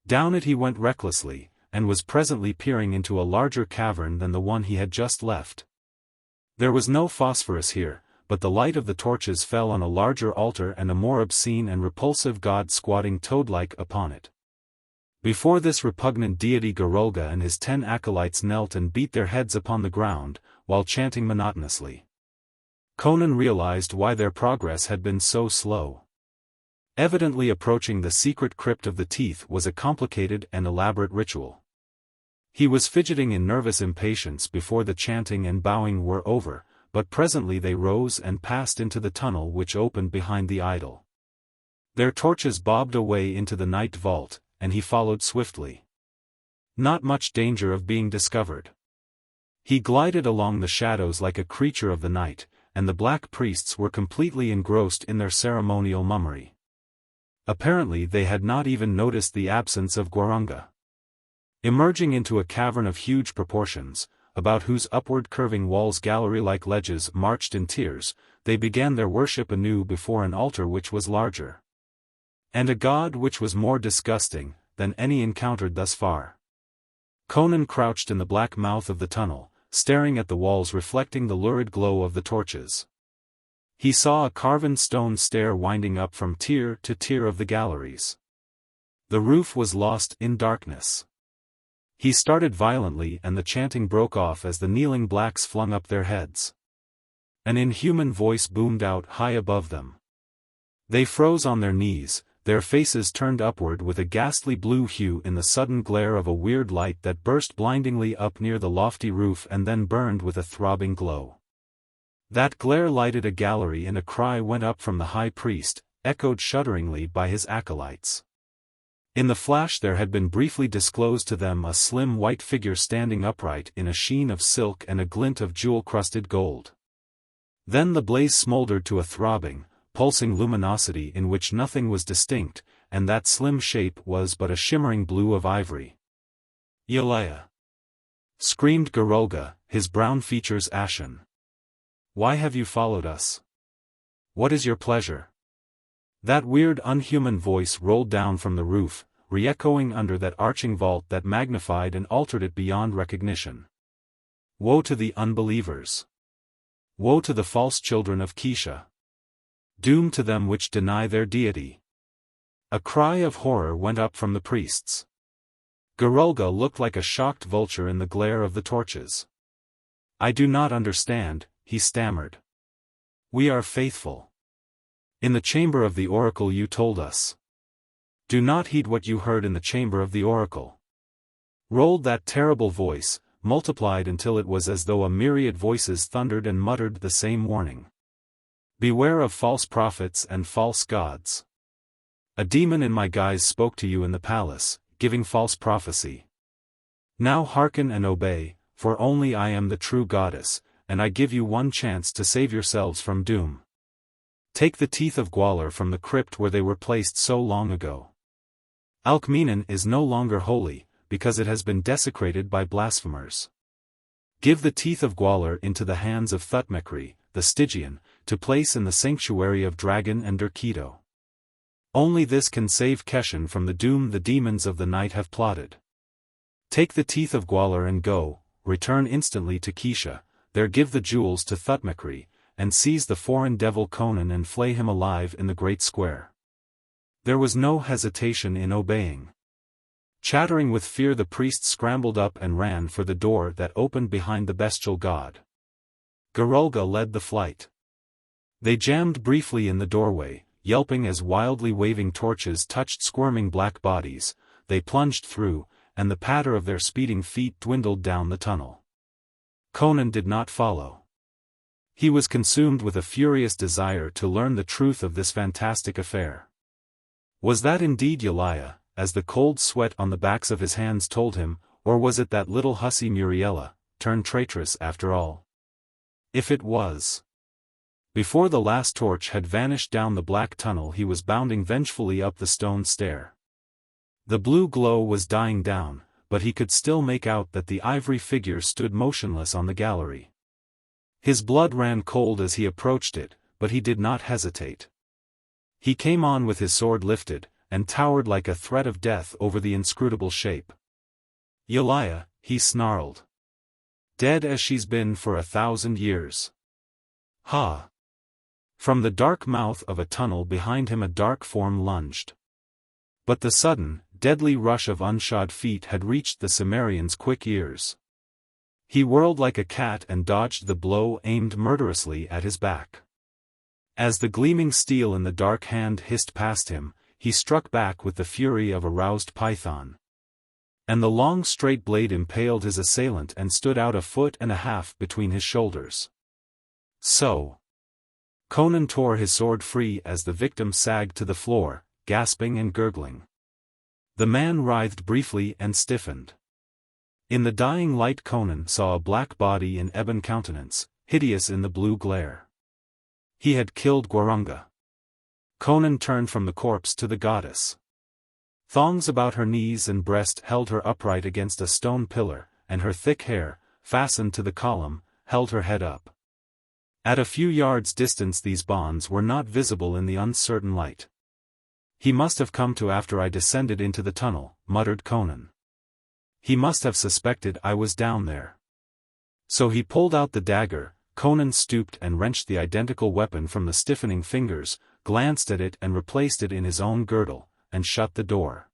Down it he went recklessly, and was presently peering into a larger cavern than the one he had just left. There was no phosphorus here, but the light of the torches fell on a larger altar and a more obscene and repulsive god squatting toad-like upon it. Before this repugnant deity Gwahlur and his 10 acolytes knelt and beat their heads upon the ground, while chanting monotonously. Conan realized why their progress had been so slow. Evidently approaching the secret crypt of the teeth was a complicated and elaborate ritual. He was fidgeting in nervous impatience before the chanting and bowing were over, but presently they rose and passed into the tunnel which opened behind the idol. Their torches bobbed away into the night vault, and he followed swiftly. Not much danger of being discovered. He glided along the shadows like a creature of the night, and the black priests were completely engrossed in their ceremonial mummery. Apparently they had not even noticed the absence of Gwahlur. Emerging into a cavern of huge proportions, about whose upward curving walls gallery-like ledges marched in tiers, they began their worship anew before an altar which was larger. And a god which was more disgusting than any encountered thus far. Conan crouched in the black mouth of the tunnel, staring at the walls reflecting the lurid glow of the torches. He saw a carven stone stair winding up from tier to tier of the galleries. The roof was lost in darkness. He started violently and the chanting broke off as the kneeling blacks flung up their heads. An inhuman voice boomed out high above them. They froze on their knees, their faces turned upward with a ghastly blue hue in the sudden glare of a weird light that burst blindingly up near the lofty roof and then burned with a throbbing glow. That glare lighted a gallery and a cry went up from the high priest, echoed shudderingly by his acolytes. In the flash there had been briefly disclosed to them a slim white figure standing upright in a sheen of silk and a glint of jewel-crusted gold. Then the blaze smoldered to a throbbing, pulsing luminosity in which nothing was distinct, and that slim shape was but a shimmering blue of ivory. "Yalaya!" screamed Gwahlur, his brown features ashen. "Why have you followed us? What is your pleasure?" That weird unhuman voice rolled down from the roof, re-echoing under that arching vault that magnified and altered it beyond recognition. Woe to the unbelievers! Woe to the false children of Kisha! Doom to them which deny their deity! A cry of horror went up from the priests. Gwahlur looked like a shocked vulture in the glare of the torches. "I do not understand," he stammered. "We are faithful. In the chamber of the oracle you told us." "Do not heed what you heard in the chamber of the oracle," rolled that terrible voice, multiplied until it was as though a myriad voices thundered and muttered the same warning. "Beware of false prophets and false gods. A demon in my guise spoke to you in the palace, giving false prophecy. Now hearken and obey, for only I am the true goddess, and I give you one chance to save yourselves from doom. Take the teeth of Gwahlur from the crypt where they were placed so long ago. Alkmenen is no longer holy, because it has been desecrated by blasphemers. Give the teeth of Gwahlur into the hands of Thutmekri, the Stygian, to place in the sanctuary of Dragon and Derketo. Only this can save Keshen from the doom the demons of the night have plotted. Take the teeth of Gwahlur and go, return instantly to Kisha, there give the jewels to Thutmekri, and seize the foreign devil Conan and flay him alive in the great square." There was no hesitation in obeying. Chattering with fear the priests scrambled up and ran for the door that opened behind the bestial god. Gwahlur led the flight. They jammed briefly in the doorway, yelping as wildly waving torches touched squirming black bodies. They plunged through, and the patter of their speeding feet dwindled down the tunnel. Conan did not follow. He was consumed with a furious desire to learn the truth of this fantastic affair. Was that indeed Yalaya, as the cold sweat on the backs of his hands told him, or was it that little hussy Muriela, turned traitress after all? If it was. Before the last torch had vanished down the black tunnel he was bounding vengefully up the stone stair. The blue glow was dying down, but he could still make out that the ivory figure stood motionless on the gallery. His blood ran cold as he approached it, but he did not hesitate. He came on with his sword lifted, and towered like a threat of death over the inscrutable shape. "Yulia," he snarled. "Dead as she's been for 1,000 years. Ha!" From the dark mouth of a tunnel behind him a dark form lunged. But the sudden, deadly rush of unshod feet had reached the Cimmerian's quick ears. He whirled like a cat and dodged the blow aimed murderously at his back. As the gleaming steel in the dark hand hissed past him, he struck back with the fury of a roused python. And the long straight blade impaled his assailant and stood out 1.5 feet between his shoulders. So. Conan tore his sword free as the victim sagged to the floor, gasping and gurgling. The man writhed briefly and stiffened. In the dying light Conan saw a black body and ebon countenance, hideous in the blue glare. He had killed Gwahlur. Conan turned from the corpse to the goddess. Thongs about her knees and breast held her upright against a stone pillar, and her thick hair, fastened to the column, held her head up. At a few yards' distance these bonds were not visible in the uncertain light. "He must have come to after I descended into the tunnel," muttered Conan. "He must have suspected I was down there." So he pulled out the dagger. Conan stooped and wrenched the identical weapon from the stiffening fingers, glanced at it and replaced it in his own girdle, and shut the door.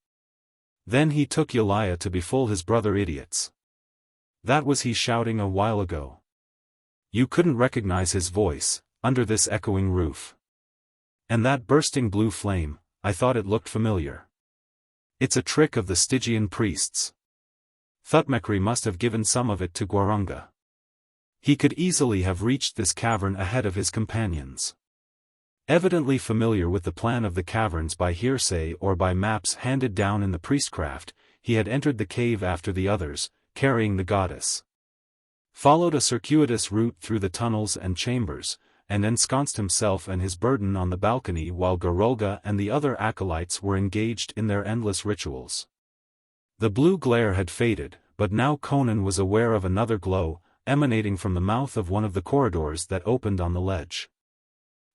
Then he took Yulia to befool his brother idiots. That was he shouting a while ago. You couldn't recognize his voice, under this echoing roof. And that bursting blue flame, I thought it looked familiar. It's a trick of the Stygian priests. Thutmekri must have given some of it to Gwahlur. He could easily have reached this cavern ahead of his companions. Evidently familiar with the plan of the caverns by hearsay or by maps handed down in the priestcraft, he had entered the cave after the others, carrying the goddess. Followed a circuitous route through the tunnels and chambers, and ensconced himself and his burden on the balcony while Gwahlur and the other acolytes were engaged in their endless rituals. The blue glare had faded, but now Conan was aware of another glow, emanating from the mouth of one of the corridors that opened on the ledge.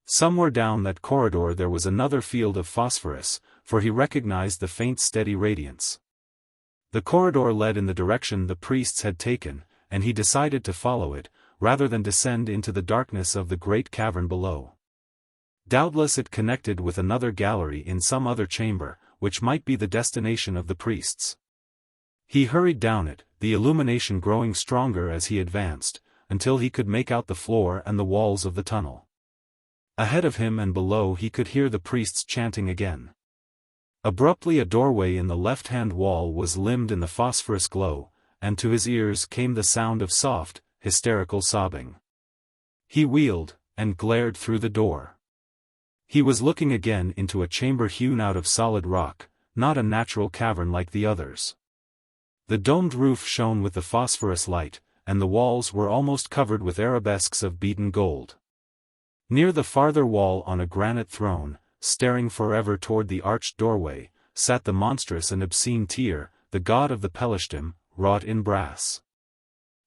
Somewhere down that corridor there was another field of phosphorus, for he recognized the faint steady radiance. The corridor led in the direction the priests had taken, and he decided to follow it, rather than descend into the darkness of the great cavern below. Doubtless it connected with another gallery in some other chamber, which might be the destination of the priests. He hurried down it, the illumination growing stronger as he advanced, until he could make out the floor and the walls of the tunnel. Ahead of him and below he could hear the priests chanting again. Abruptly a doorway in the left-hand wall was limned in the phosphorus glow, and to his ears came the sound of soft, hysterical sobbing. He wheeled, and glared through the door. He was looking again into a chamber hewn out of solid rock, not a natural cavern like the others. The domed roof shone with the phosphorus light, and the walls were almost covered with arabesques of beaten gold. Near the farther wall on a granite throne, staring forever toward the arched doorway, sat the monstrous and obscene Tyr, the god of the Pelishtim, wrought in brass.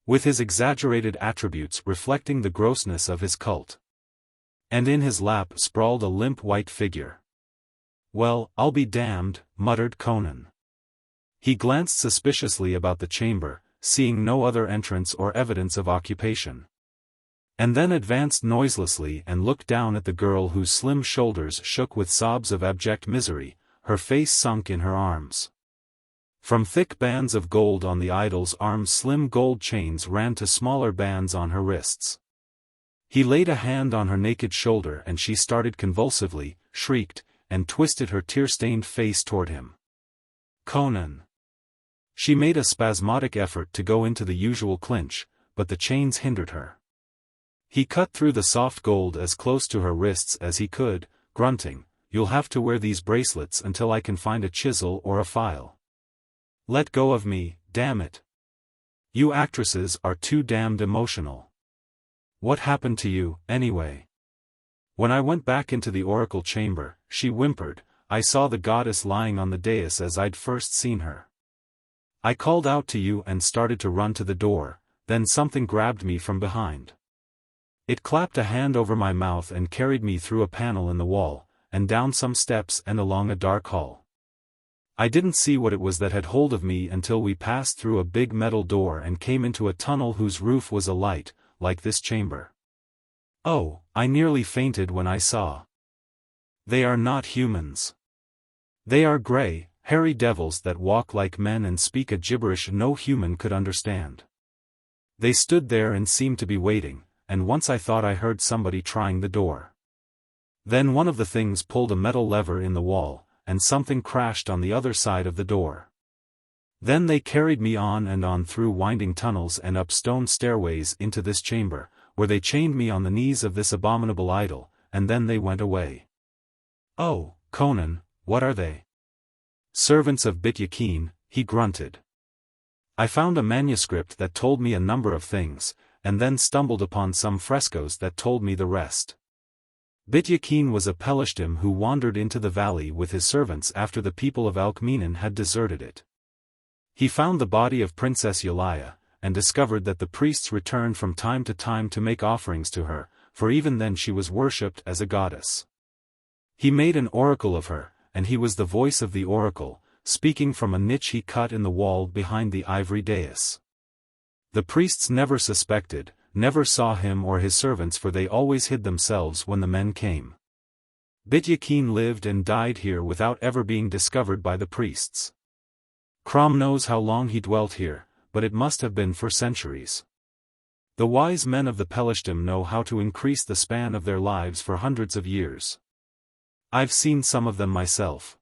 With his exaggerated attributes reflecting the grossness of his cult. And in his lap sprawled a limp white figure. "Well, I'll be damned," muttered Conan. He glanced suspiciously about the chamber, seeing no other entrance or evidence of occupation. And then advanced noiselessly and looked down at the girl whose slim shoulders shook with sobs of abject misery, her face sunk in her arms. From thick bands of gold on the idol's arms slim gold chains ran to smaller bands on her wrists. He laid a hand on her naked shoulder and she started convulsively, shrieked, and twisted her tear-stained face toward him. "Conan!" She made a spasmodic effort to go into the usual clinch, but the chains hindered her. He cut through the soft gold as close to her wrists as he could, grunting, "You'll have to wear these bracelets until I can find a chisel or a file. Let go of me, damn it. You actresses are too damned emotional. What happened to you, anyway?" "When I went back into the oracle chamber," she whimpered, "I saw the goddess lying on the dais as I'd first seen her. I called out to you and started to run to the door, then something grabbed me from behind. It clapped a hand over my mouth and carried me through a panel in the wall, and down some steps and along a dark hall. I didn't see what it was that had hold of me until we passed through a big metal door and came into a tunnel whose roof was alight, like this chamber. Oh, I nearly fainted when I saw. They are not humans. They are grey, hairy devils that walk like men and speak a gibberish no human could understand. They stood there and seemed to be waiting, and once I thought I heard somebody trying the door. Then one of the things pulled a metal lever in the wall, and something crashed on the other side of the door. Then they carried me on and on through winding tunnels and up stone stairways into this chamber, where they chained me on the knees of this abominable idol, and then they went away. Oh, Conan, what are they? Servants of Bit-Yakin, he grunted. I found a manuscript that told me a number of things, and then stumbled upon some frescoes that told me the rest. Bit-Yakin was a Pelishtim who wandered into the valley with his servants after the people of Alkmenen had deserted it. He found the body of Princess Yalaya, and discovered that the priests returned from time to make offerings to her, for even then she was worshipped as a goddess. He made an oracle of her, and he was the voice of the oracle, speaking from a niche he cut in the wall behind the ivory dais. The priests never suspected, never saw him or his servants, for they always hid themselves when the men came. Bit-Yakin lived and died here without ever being discovered by the priests. Crom knows how long he dwelt here, but it must have been for centuries. The wise men of the Pelishtim know how to increase the span of their lives for hundreds of years. I've seen some of them myself.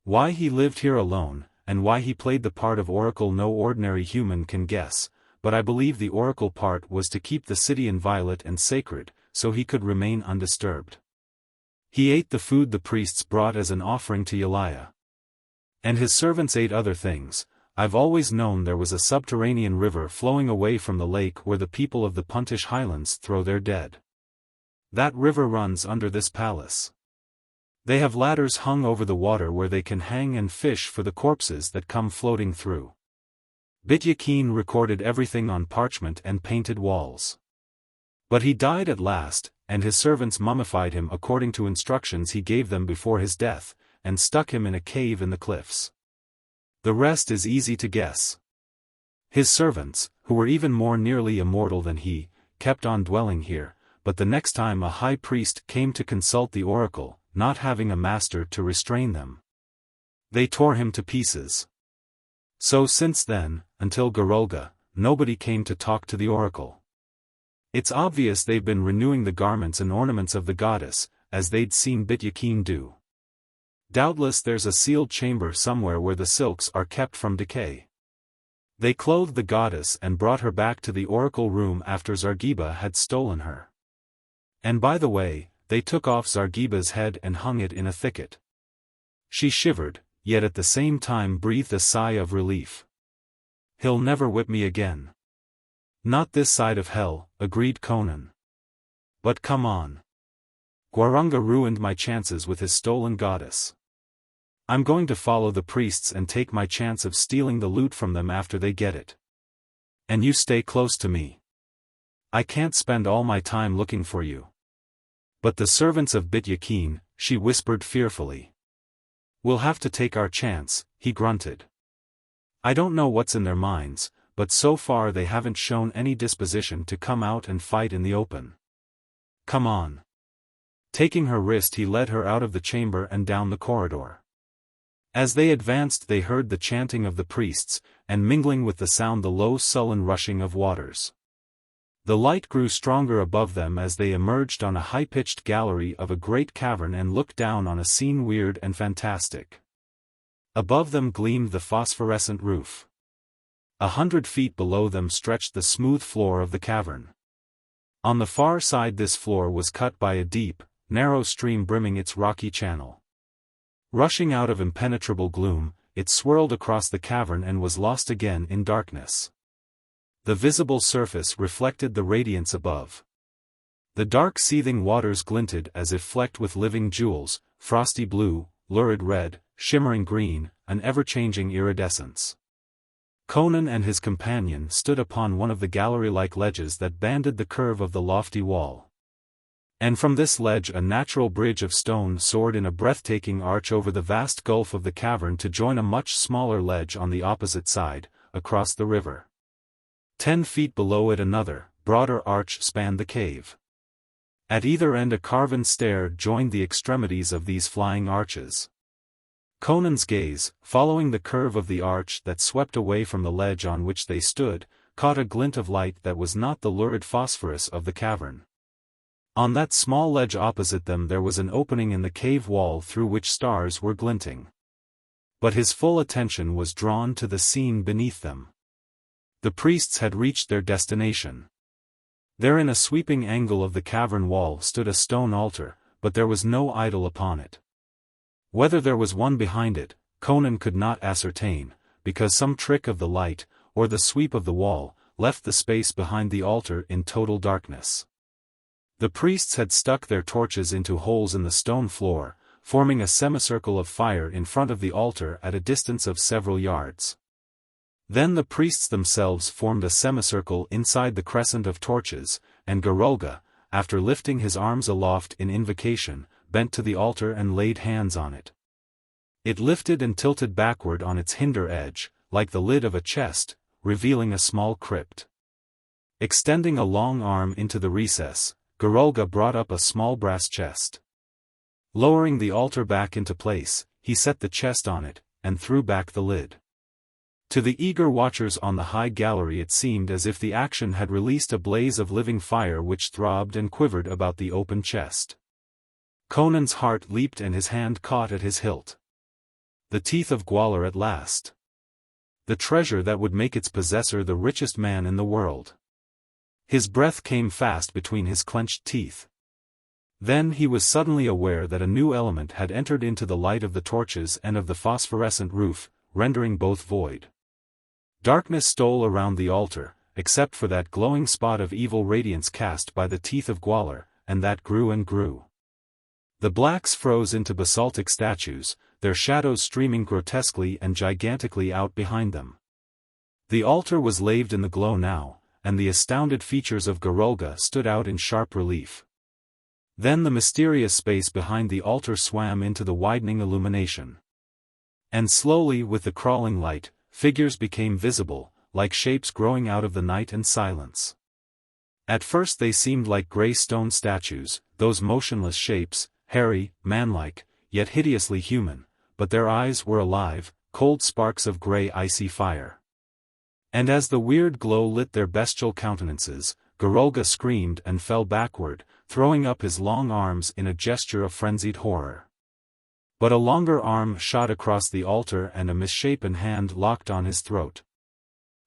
Why he lived here alone, and why he played the part of oracle no ordinary human can guess, but I believe the oracle part was to keep the city inviolate and sacred, so he could remain undisturbed. He ate the food the priests brought as an offering to Yalaya. And his servants ate other things. I've always known there was a subterranean river flowing away from the lake where the people of the Puntish Highlands throw their dead. That river runs under this palace. They have ladders hung over the water where they can hang and fish for the corpses that come floating through. Bit-Yakin recorded everything on parchment and painted walls. But he died at last, and his servants mummified him according to instructions he gave them before his death, and stuck him in a cave in the cliffs. The rest is easy to guess. His servants, who were even more nearly immortal than he, kept on dwelling here, but the next time a high priest came to consult the oracle, not having a master to restrain them, they tore him to pieces. So since then, until Garulga, nobody came to talk to the oracle. It's obvious they've been renewing the garments and ornaments of the goddess, as they'd seen Bit-Yakin do. Doubtless there's a sealed chamber somewhere where the silks are kept from decay. They clothed the goddess and brought her back to the oracle room after Zargiba had stolen her. And by the way, they took off Zargiba's head and hung it in a thicket. She shivered, yet at the same time breathed a sigh of relief. He'll never whip me again. Not this side of hell, agreed Conan. But come on. Gwarunga ruined my chances with his stolen goddess. I'm going to follow the priests and take my chance of stealing the loot from them after they get it. And you stay close to me. I can't spend all my time looking for you. But the servants of Bit-Yakin, she whispered fearfully. We'll have to take our chance, he grunted. I don't know what's in their minds, but so far they haven't shown any disposition to come out and fight in the open. Come on. Taking her wrist, he led her out of the chamber and down the corridor. As they advanced, they heard the chanting of the priests, and mingling with the sound the low sullen rushing of waters. The light grew stronger above them as they emerged on a high-pitched gallery of a great cavern and looked down on a scene weird and fantastic. Above them gleamed the phosphorescent roof. 100 feet below them stretched the smooth floor of the cavern. On the far side this floor was cut by a deep, narrow stream brimming its rocky channel. Rushing out of impenetrable gloom, it swirled across the cavern and was lost again in darkness. The visible surface reflected the radiance above. The dark seething waters glinted as if flecked with living jewels, frosty blue, lurid red, shimmering green, an ever-changing iridescence. Conan and his companion stood upon one of the gallery-like ledges that banded the curve of the lofty wall. And from this ledge a natural bridge of stone soared in a breathtaking arch over the vast gulf of the cavern to join a much smaller ledge on the opposite side, across the river. 10 feet below it another, broader arch spanned the cave. At either end a carven stair joined the extremities of these flying arches. Conan's gaze, following the curve of the arch that swept away from the ledge on which they stood, caught a glint of light that was not the lurid phosphorus of the cavern. On that small ledge opposite them there was an opening in the cave wall through which stars were glinting. But his full attention was drawn to the scene beneath them. The priests had reached their destination. There in a sweeping angle of the cavern wall stood a stone altar, but there was no idol upon it. Whether there was one behind it, Conan could not ascertain, because some trick of the light, or the sweep of the wall, left the space behind the altar in total darkness. The priests had stuck their torches into holes in the stone floor, forming a semicircle of fire in front of the altar at a distance of several yards. Then the priests themselves formed a semicircle inside the crescent of torches, and Gwahlur, after lifting his arms aloft in invocation, bent to the altar and laid hands on it. It lifted and tilted backward on its hinder edge, like the lid of a chest, revealing a small crypt. Extending a long arm into the recess, Gwahlur brought up a small brass chest. Lowering the altar back into place, he set the chest on it, and threw back the lid. To the eager watchers on the high gallery it seemed as if the action had released a blaze of living fire which throbbed and quivered about the open chest. Conan's heart leaped and his hand caught at his hilt. The teeth of Gwahlur at last. The treasure that would make its possessor the richest man in the world. His breath came fast between his clenched teeth. Then he was suddenly aware that a new element had entered into the light of the torches and of the phosphorescent roof, rendering both void. Darkness stole around the altar, except for that glowing spot of evil radiance cast by the teeth of Gwahlur, and that grew and grew. The blacks froze into basaltic statues, their shadows streaming grotesquely and gigantically out behind them. The altar was laved in the glow now, and the astounded features of Gwahlur stood out in sharp relief. Then the mysterious space behind the altar swam into the widening illumination. And slowly with the crawling light, figures became visible, like shapes growing out of the night and silence. At first they seemed like grey stone statues, those motionless shapes, hairy, manlike, yet hideously human, but their eyes were alive, cold sparks of grey icy fire. And as the weird glow lit their bestial countenances, Gwahlur screamed and fell backward, throwing up his long arms in a gesture of frenzied horror. But a longer arm shot across the altar and a misshapen hand locked on his throat.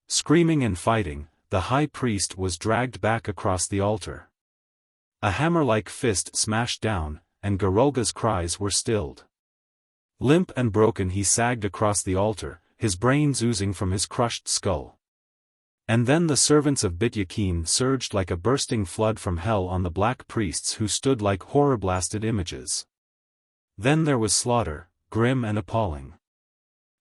Screaming and fighting, the high priest was dragged back across the altar. A hammer-like fist smashed down, and Gwahlur's cries were stilled. Limp and broken he sagged across the altar, his brains oozing from his crushed skull. And then the servants of Bit-Yakin surged like a bursting flood from hell on the black priests who stood like horror-blasted images. Then there was slaughter, grim and appalling.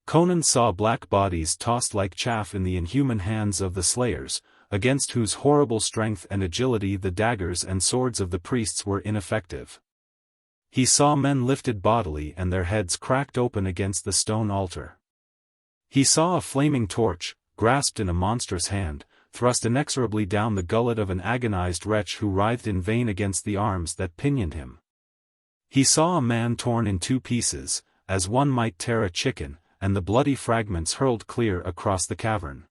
Conan saw black bodies tossed like chaff in the inhuman hands of the slayers, against whose horrible strength and agility the daggers and swords of the priests were ineffective. He saw men lifted bodily and their heads cracked open against the stone altar. He saw a flaming torch, grasped in a monstrous hand, thrust inexorably down the gullet of an agonized wretch who writhed in vain against the arms that pinioned him. He saw a man torn in 2 pieces, as one might tear a chicken, and the bloody fragments hurled clear across the cavern.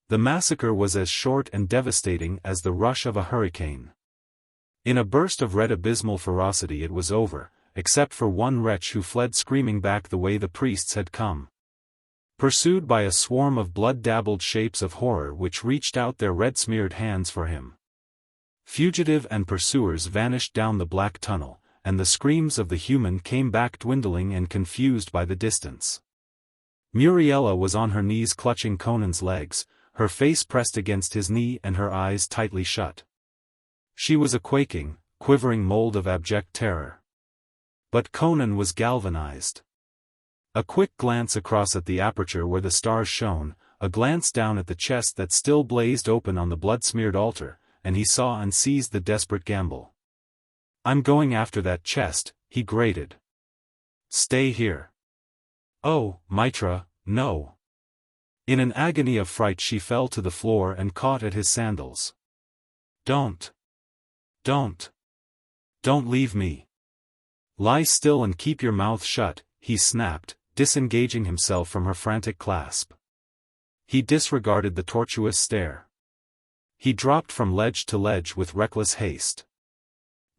The massacre was as short and devastating as the rush of a hurricane. In a burst of red abysmal ferocity it was over, except for one wretch who fled screaming back the way the priests had come. Pursued by a swarm of blood-dabbled shapes of horror which reached out their red-smeared hands for him. Fugitive and pursuers vanished down the black tunnel, and the screams of the human came back dwindling and confused by the distance. Muriela was on her knees clutching Conan's legs, her face pressed against his knee and her eyes tightly shut. She was a quaking, quivering mold of abject terror. But Conan was galvanized. A quick glance across at the aperture where the stars shone, a glance down at the chest that still blazed open on the blood-smeared altar, and he saw and seized the desperate gamble. "I'm going after that chest," he grated. "Stay here." "Oh, Mitra, no." In an agony of fright she fell to the floor and caught at his sandals. Don't. Don't leave me." "Lie still and keep your mouth shut," he snapped, disengaging himself from her frantic clasp. He disregarded the tortuous stare. He dropped from ledge to ledge with reckless haste.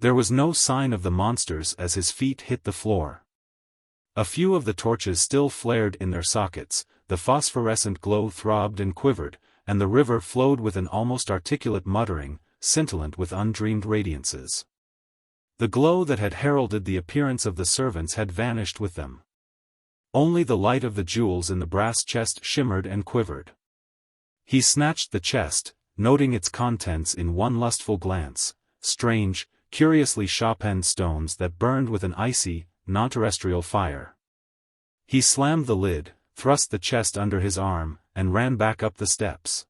There was no sign of the monsters as his feet hit the floor. A few of the torches still flared in their sockets, the phosphorescent glow throbbed and quivered, and the river flowed with an almost articulate muttering, scintillant with undreamed radiances. The glow that had heralded the appearance of the servants had vanished with them. Only the light of the jewels in the brass chest shimmered and quivered. He snatched the chest, noting its contents in one lustful glance, strange, curiously Chopin stones that burned with an icy, non-terrestrial fire. He slammed the lid, thrust the chest under his arm, and ran back up the steps.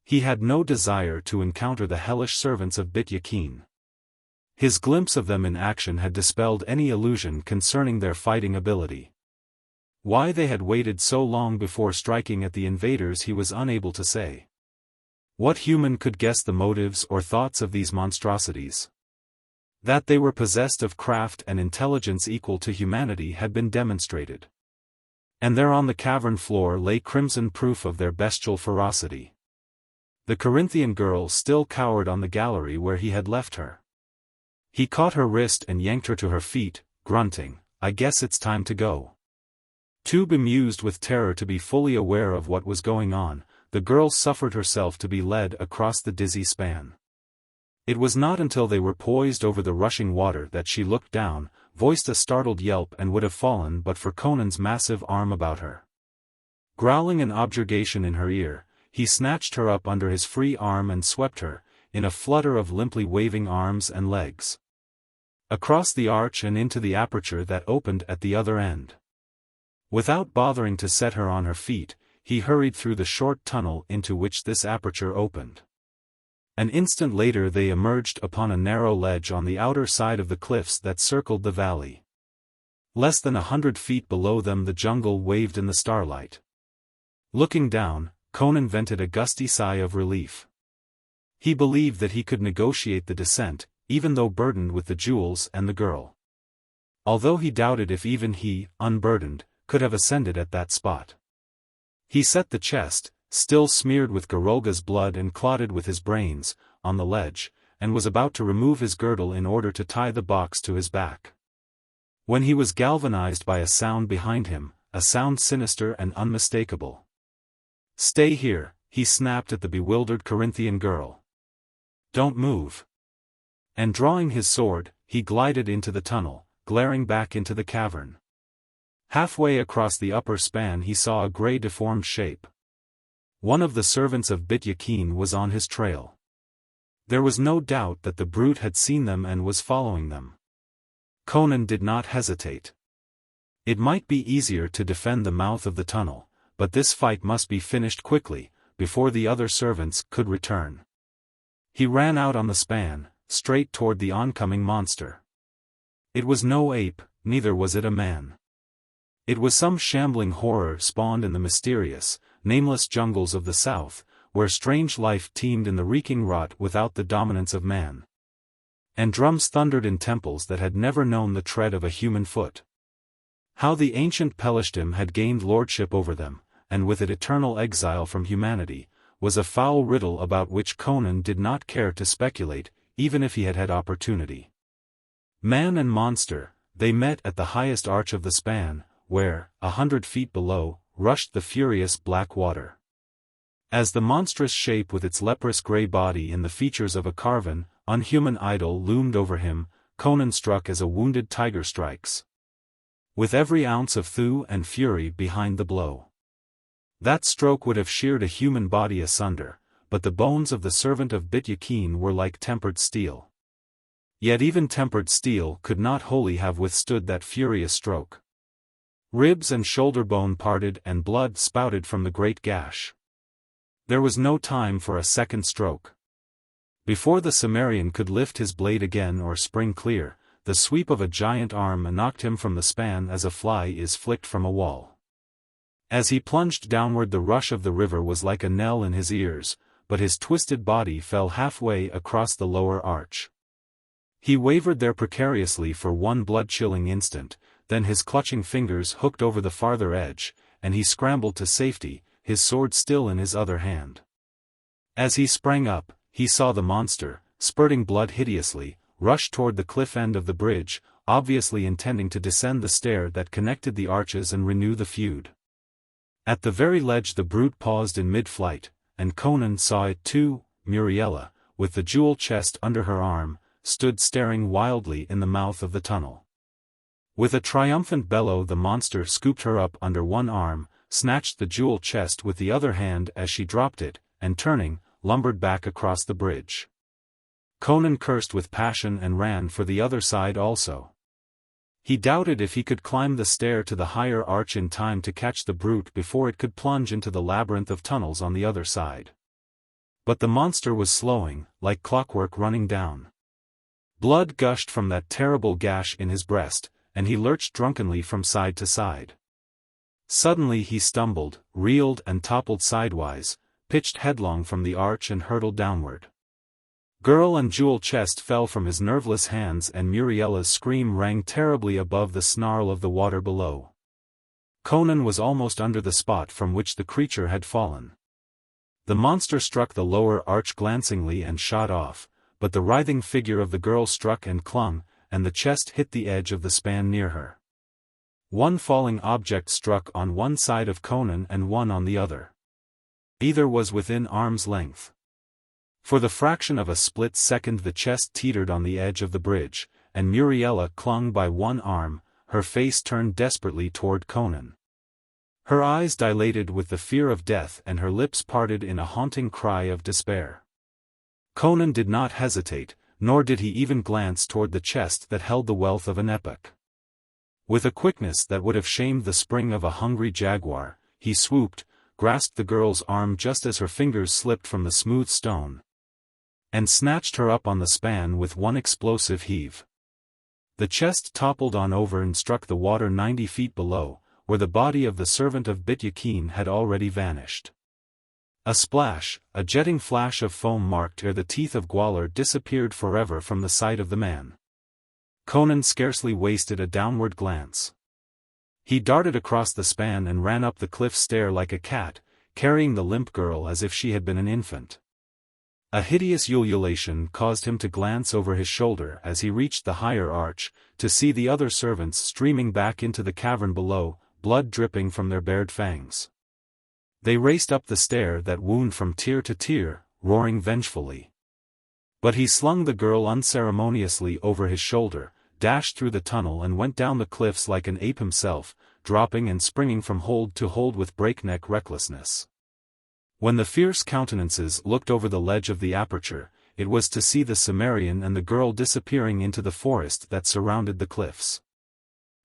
He had no desire to encounter the hellish servants of Bit-Yakin. His glimpse of them in action had dispelled any illusion concerning their fighting ability. Why they had waited so long before striking at the invaders he was unable to say. What human could guess the motives or thoughts of these monstrosities? That they were possessed of craft and intelligence equal to humanity had been demonstrated. And there on the cavern floor lay crimson proof of their bestial ferocity. The Corinthian girl still cowered on the gallery where he had left her. He caught her wrist and yanked her to her feet, grunting, "I guess it's time to go." Too bemused with terror to be fully aware of what was going on, the girl suffered herself to be led across the dizzy span. It was not until they were poised over the rushing water that she looked down, voiced a startled yelp and would have fallen but for Conan's massive arm about her. Growling an objurgation in her ear, he snatched her up under his free arm and swept her, in a flutter of limply waving arms and legs, across the arch and into the aperture that opened at the other end. Without bothering to set her on her feet, he hurried through the short tunnel into which this aperture opened. An instant later they emerged upon a narrow ledge on the outer side of the cliffs that circled the valley. Less than 100 feet below them the jungle waved in the starlight. Looking down, Conan vented a gusty sigh of relief. He believed that he could negotiate the descent, even though burdened with the jewels and the girl. Although he doubted if even he, unburdened, could have ascended at that spot. He set the chest, still smeared with Garolga's blood and clotted with his brains, on the ledge, and was about to remove his girdle in order to tie the box to his back. When he was galvanized by a sound behind him, a sound sinister and unmistakable. "Stay here," he snapped at the bewildered Corinthian girl. "Don't move." And drawing his sword, he glided into the tunnel, glaring back into the cavern. Halfway across the upper span he saw a grey deformed shape. One of the servants of Bit-Yakin was on his trail. There was no doubt that the brute had seen them and was following them. Conan did not hesitate. It might be easier to defend the mouth of the tunnel, but this fight must be finished quickly, before the other servants could return. He ran out on the span, straight toward the oncoming monster. It was no ape, neither was it a man. It was some shambling horror spawned in the mysterious, nameless jungles of the south, where strange life teemed in the reeking rot without the dominance of man. And drums thundered in temples that had never known the tread of a human foot. How the ancient Pelishtim had gained lordship over them, and with it eternal exile from humanity, was a foul riddle about which Conan did not care to speculate, even if he had had opportunity. Man and monster, they met at the highest arch of the span, where, 100 feet below, rushed the furious black water. As the monstrous shape with its leprous grey body and the features of a carven, unhuman idol loomed over him, Conan struck as a wounded tiger strikes. With every ounce of thew and fury behind the blow. That stroke would have sheared a human body asunder, but the bones of the servant of Bit-Yakin were like tempered steel. Yet even tempered steel could not wholly have withstood that furious stroke. Ribs and shoulder bone parted and blood spouted from the great gash. There was no time for a second stroke. Before the Cimmerian could lift his blade again or spring clear, the sweep of a giant arm knocked him from the span as a fly is flicked from a wall. As he plunged downward, the rush of the river was like a knell in his ears, but his twisted body fell halfway across the lower arch. He wavered there precariously for one blood-chilling instant, then his clutching fingers hooked over the farther edge, and he scrambled to safety, his sword still in his other hand. As he sprang up, he saw the monster, spurting blood hideously, rush toward the cliff end of the bridge, obviously intending to descend the stair that connected the arches and renew the feud. At the very ledge the brute paused in mid-flight, and Conan saw it too. Muriela, with the jewel chest under her arm, stood staring wildly in the mouth of the tunnel. With a triumphant bellow the monster scooped her up under one arm, snatched the jewel chest with the other hand as she dropped it, and turning, lumbered back across the bridge. Conan cursed with passion and ran for the other side also. He doubted if he could climb the stair to the higher arch in time to catch the brute before it could plunge into the labyrinth of tunnels on the other side. But the monster was slowing, like clockwork running down. Blood gushed from that terrible gash in his breast, and he lurched drunkenly from side to side. Suddenly he stumbled, reeled and toppled sidewise, pitched headlong from the arch and hurtled downward. Girl and jewel chest fell from his nerveless hands and Muriela's scream rang terribly above the snarl of the water below. Conan was almost under the spot from which the creature had fallen. The monster struck the lower arch glancingly and shot off, but the writhing figure of the girl struck and clung, and the chest hit the edge of the span near her. One falling object struck on one side of Conan and one on the other. Either was within arm's length. For the fraction of a split second the chest teetered on the edge of the bridge, and Muriela clung by one arm, her face turned desperately toward Conan. Her eyes dilated with the fear of death and her lips parted in a haunting cry of despair. Conan did not hesitate, nor did he even glance toward the chest that held the wealth of an epoch. With a quickness that would have shamed the spring of a hungry jaguar, he swooped, grasped the girl's arm just as her fingers slipped from the smooth stone, and snatched her up on the span with one explosive heave. The chest toppled on over and struck the water 90 feet below, where the body of the servant of Bit Yakin had already vanished. A splash, a jetting flash of foam marked ere the teeth of Gwahlur disappeared forever from the sight of the man. Conan scarcely wasted a downward glance. He darted across the span and ran up the cliff stair like a cat, carrying the limp girl as if she had been an infant. A hideous ululation caused him to glance over his shoulder as he reached the higher arch, to see the other servants streaming back into the cavern below, blood dripping from their bared fangs. They raced up the stair that wound from tier to tier, roaring vengefully. But he slung the girl unceremoniously over his shoulder, dashed through the tunnel and went down the cliffs like an ape himself, dropping and springing from hold to hold with breakneck recklessness. When the fierce countenances looked over the ledge of the aperture, it was to see the Cimmerian and the girl disappearing into the forest that surrounded the cliffs.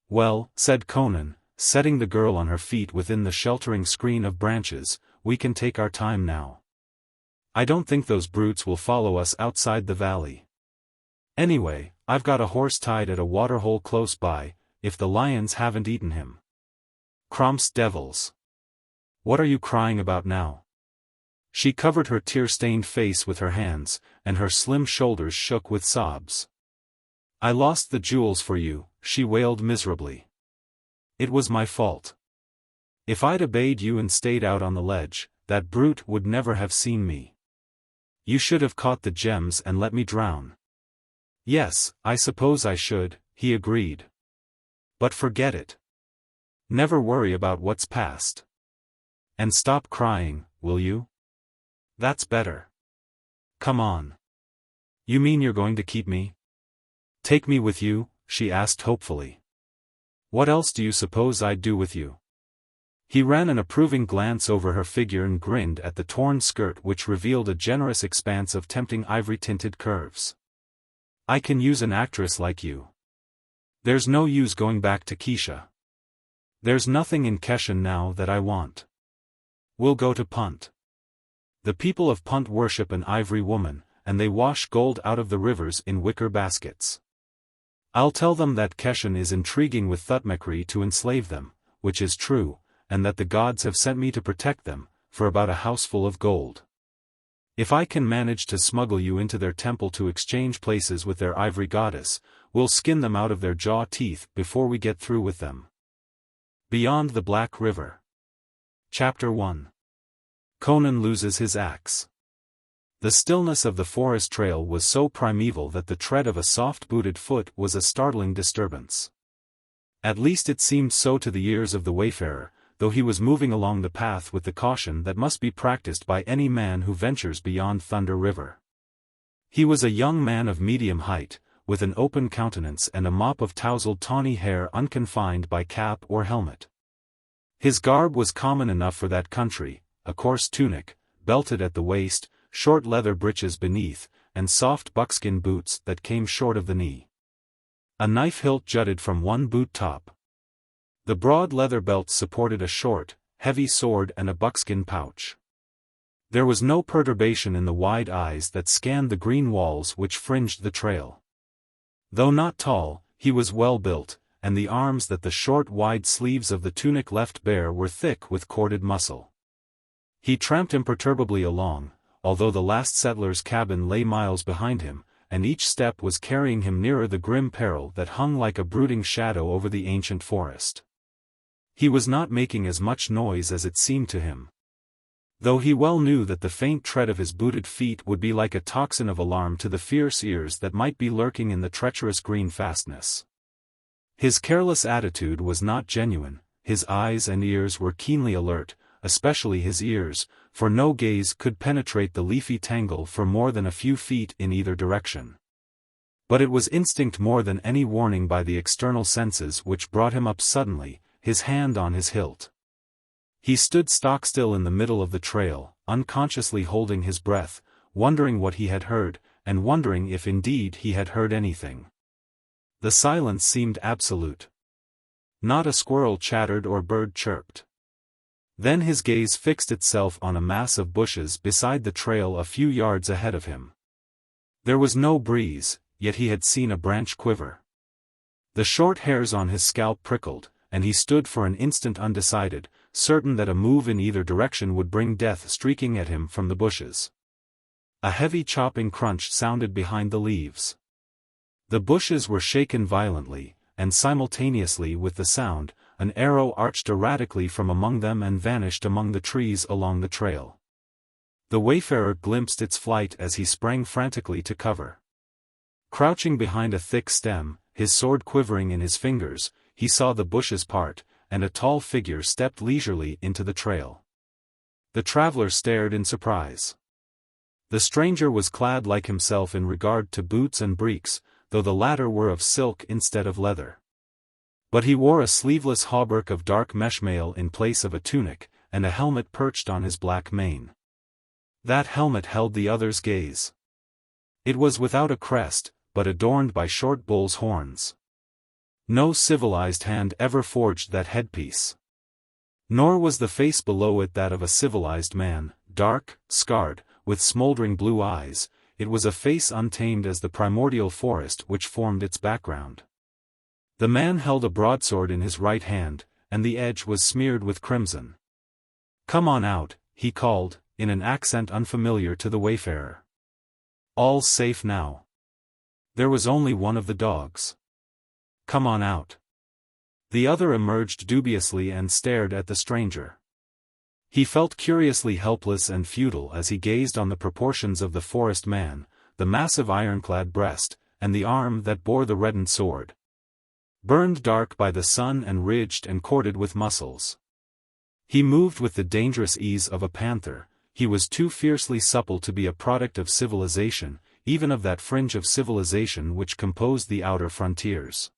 "Well," said Conan, setting the girl on her feet within the sheltering screen of branches, "we can take our time now. I don't think those brutes will follow us outside the valley. Anyway, I've got a horse tied at a waterhole close by, if the lions haven't eaten him." "Cromps devils! What are you crying about now?" She covered her tear-stained face with her hands, and her slim shoulders shook with sobs. "I lost the jewels for you," she wailed miserably. "It was my fault. If I'd obeyed you and stayed out on the ledge, that brute would never have seen me. You should have caught the gems and let me drown." "Yes, I suppose I should," he agreed. "But forget it. Never worry about what's past. And stop crying, will you? That's better. Come on. You mean you're going to keep me? Take me with you?" she asked hopefully. "What else do you suppose I'd do with you?" He ran an approving glance over her figure and grinned at the torn skirt which revealed a generous expanse of tempting ivory-tinted curves. "I can use an actress like you. There's no use going back to Keisha. There's nothing in Keshan now that I want. We'll go to Punt. The people of Punt worship an ivory woman, and they wash gold out of the rivers in wicker baskets. I'll tell them that Keshan is intriguing with Thutmekri to enslave them, which is true, and that the gods have sent me to protect them, for about a houseful of gold. If I can manage to smuggle you into their temple to exchange places with their ivory goddess, we'll skin them out of their jaw teeth before we get through with them. Beyond the Black River. Chapter 1. Conan loses his axe. The stillness of the forest trail was so primeval that the tread of a soft-booted foot was a startling disturbance. At least it seemed so to the ears of the wayfarer, though he was moving along the path with the caution that must be practiced by any man who ventures beyond Thunder River. He was a young man of medium height, with an open countenance and a mop of tousled tawny hair unconfined by cap or helmet. His garb was common enough for that country, a coarse tunic, belted at the waist, short leather breeches beneath, and soft buckskin boots that came short of the knee. A knife hilt jutted from one boot top. The broad leather belt supported a short, heavy sword and a buckskin pouch. There was no perturbation in the wide eyes that scanned the green walls which fringed the trail. Though not tall, he was well built, and the arms that the short wide sleeves of the tunic left bare were thick with corded muscle. He tramped imperturbably along, although the last settler's cabin lay miles behind him, and each step was carrying him nearer the grim peril that hung like a brooding shadow over the ancient forest. He was not making as much noise as it seemed to him. Though he well knew that the faint tread of his booted feet would be like a tocsin of alarm to the fierce ears that might be lurking in the treacherous green fastness. His careless attitude was not genuine, his eyes and ears were keenly alert, especially his ears, for no gaze could penetrate the leafy tangle for more than a few feet in either direction. But it was instinct more than any warning by the external senses which brought him up suddenly, his hand on his hilt. He stood stock-still in the middle of the trail, unconsciously holding his breath, wondering what he had heard, and wondering if indeed he had heard anything. The silence seemed absolute. Not a squirrel chattered or bird chirped. Then his gaze fixed itself on a mass of bushes beside the trail a few yards ahead of him. There was no breeze, yet he had seen a branch quiver. The short hairs on his scalp prickled, and he stood for an instant undecided, certain that a move in either direction would bring death streaking at him from the bushes. A heavy chopping crunch sounded behind the leaves. The bushes were shaken violently, and simultaneously with the sound, an arrow arched erratically from among them and vanished among the trees along the trail. The wayfarer glimpsed its flight as he sprang frantically to cover. Crouching behind a thick stem, his sword quivering in his fingers, he saw the bushes part, and a tall figure stepped leisurely into the trail. The traveler stared in surprise. The stranger was clad like himself in regard to boots and breeks, though the latter were of silk instead of leather. But he wore a sleeveless hauberk of dark mesh mail in place of a tunic, and a helmet perched on his black mane. That helmet held the other's gaze. It was without a crest, but adorned by short bull's horns. No civilized hand ever forged that headpiece. Nor was the face below it that of a civilized man, dark, scarred, with smoldering blue eyes. It was a face untamed as the primordial forest which formed its background. The man held a broadsword in his right hand, and the edge was smeared with crimson. "Come on out," he called, in an accent unfamiliar to the wayfarer. "All's safe now. There was only one of the dogs. Come on out." The other emerged dubiously and stared at the stranger. He felt curiously helpless and futile as he gazed on the proportions of the forest man, the massive ironclad breast, and the arm that bore the reddened sword. Burned dark by the sun and ridged and corded with muscles. He moved with the dangerous ease of a panther. He was too fiercely supple to be a product of civilization, even of that fringe of civilization which composed the outer frontiers.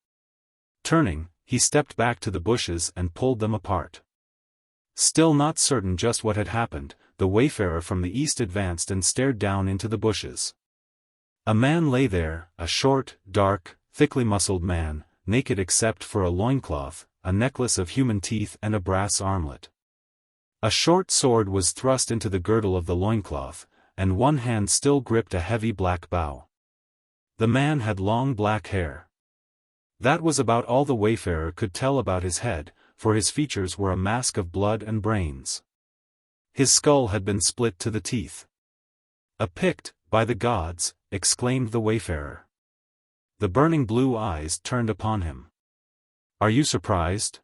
Turning, he stepped back to the bushes and pulled them apart. Still not certain just what had happened, the wayfarer from the east advanced and stared down into the bushes. A man lay there, a short, dark, thickly muscled man, naked except for a loincloth, a necklace of human teeth and a brass armlet. A short sword was thrust into the girdle of the loincloth, and one hand still gripped a heavy black bow. The man had long black hair. That was about all the wayfarer could tell about his head, for his features were a mask of blood and brains. His skull had been split to the teeth. "A Pict, by the gods!" exclaimed the wayfarer. The burning blue eyes turned upon him. "Are you surprised?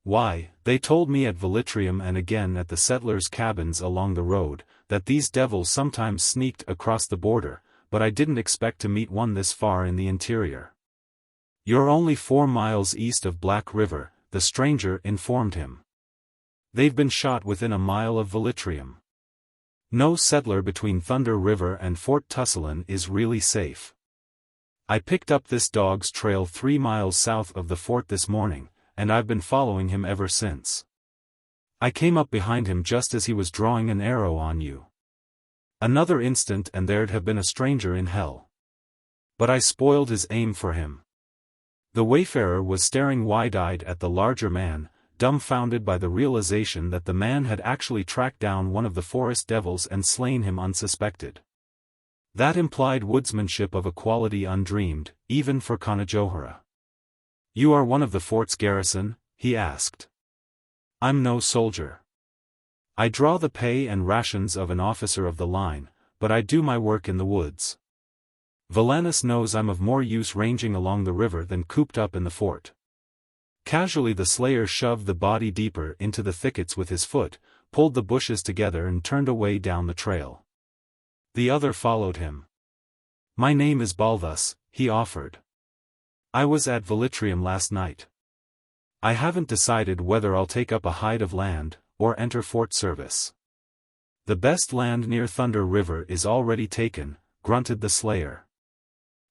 Why, they told me at Velitrium and again at the settlers' cabins along the road, that these devils sometimes sneaked across the border, but I didn't expect to meet one this far in the interior." "You're only 4 miles east of Black River," the stranger informed him. "They've been shot within a mile of Velitrium. No settler between Thunder River and Fort Tussullan is really safe. I picked up this dog's trail 3 miles south of the fort this morning, and I've been following him ever since. I came up behind him just as he was drawing an arrow on you. Another instant and there'd have been a stranger in hell. But I spoiled his aim for him." The wayfarer was staring wide-eyed at the larger man, dumbfounded by the realization that the man had actually tracked down one of the forest devils and slain him unsuspected. That implied woodsmanship of a quality undreamed, even for Conan. "You are one of the fort's garrison?" he asked. "I'm no soldier. I draw the pay and rations of an officer of the line, but I do my work in the woods. Valanus knows I'm of more use ranging along the river than cooped up in the fort." Casually the slayer shoved the body deeper into the thickets with his foot, pulled the bushes together and turned away down the trail. The other followed him. "My name is Balthus," he offered. "I was at Velitrium last night. I haven't decided whether I'll take up a hide of land, or enter fort service." "The best land near Thunder River is already taken," grunted the slayer.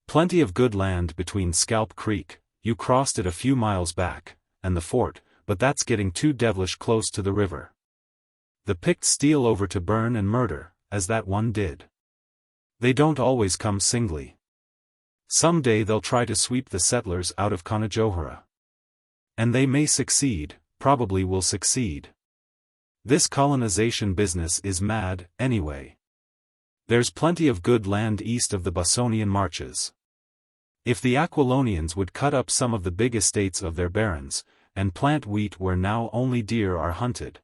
"Plenty of good land between Scalp Creek, you crossed it a few miles back, and the fort, but that's getting too devilish close to the river. The Picts steal over to burn and murder, as that one did. They don't always come singly. Someday they'll try to sweep the settlers out of Conan. And they may succeed, probably will succeed. This colonization business is mad, anyway. There's plenty of good land east of the Bosonian Marches. If the Aquilonians would cut up some of the big estates of their barons, and plant wheat where now only deer are hunted,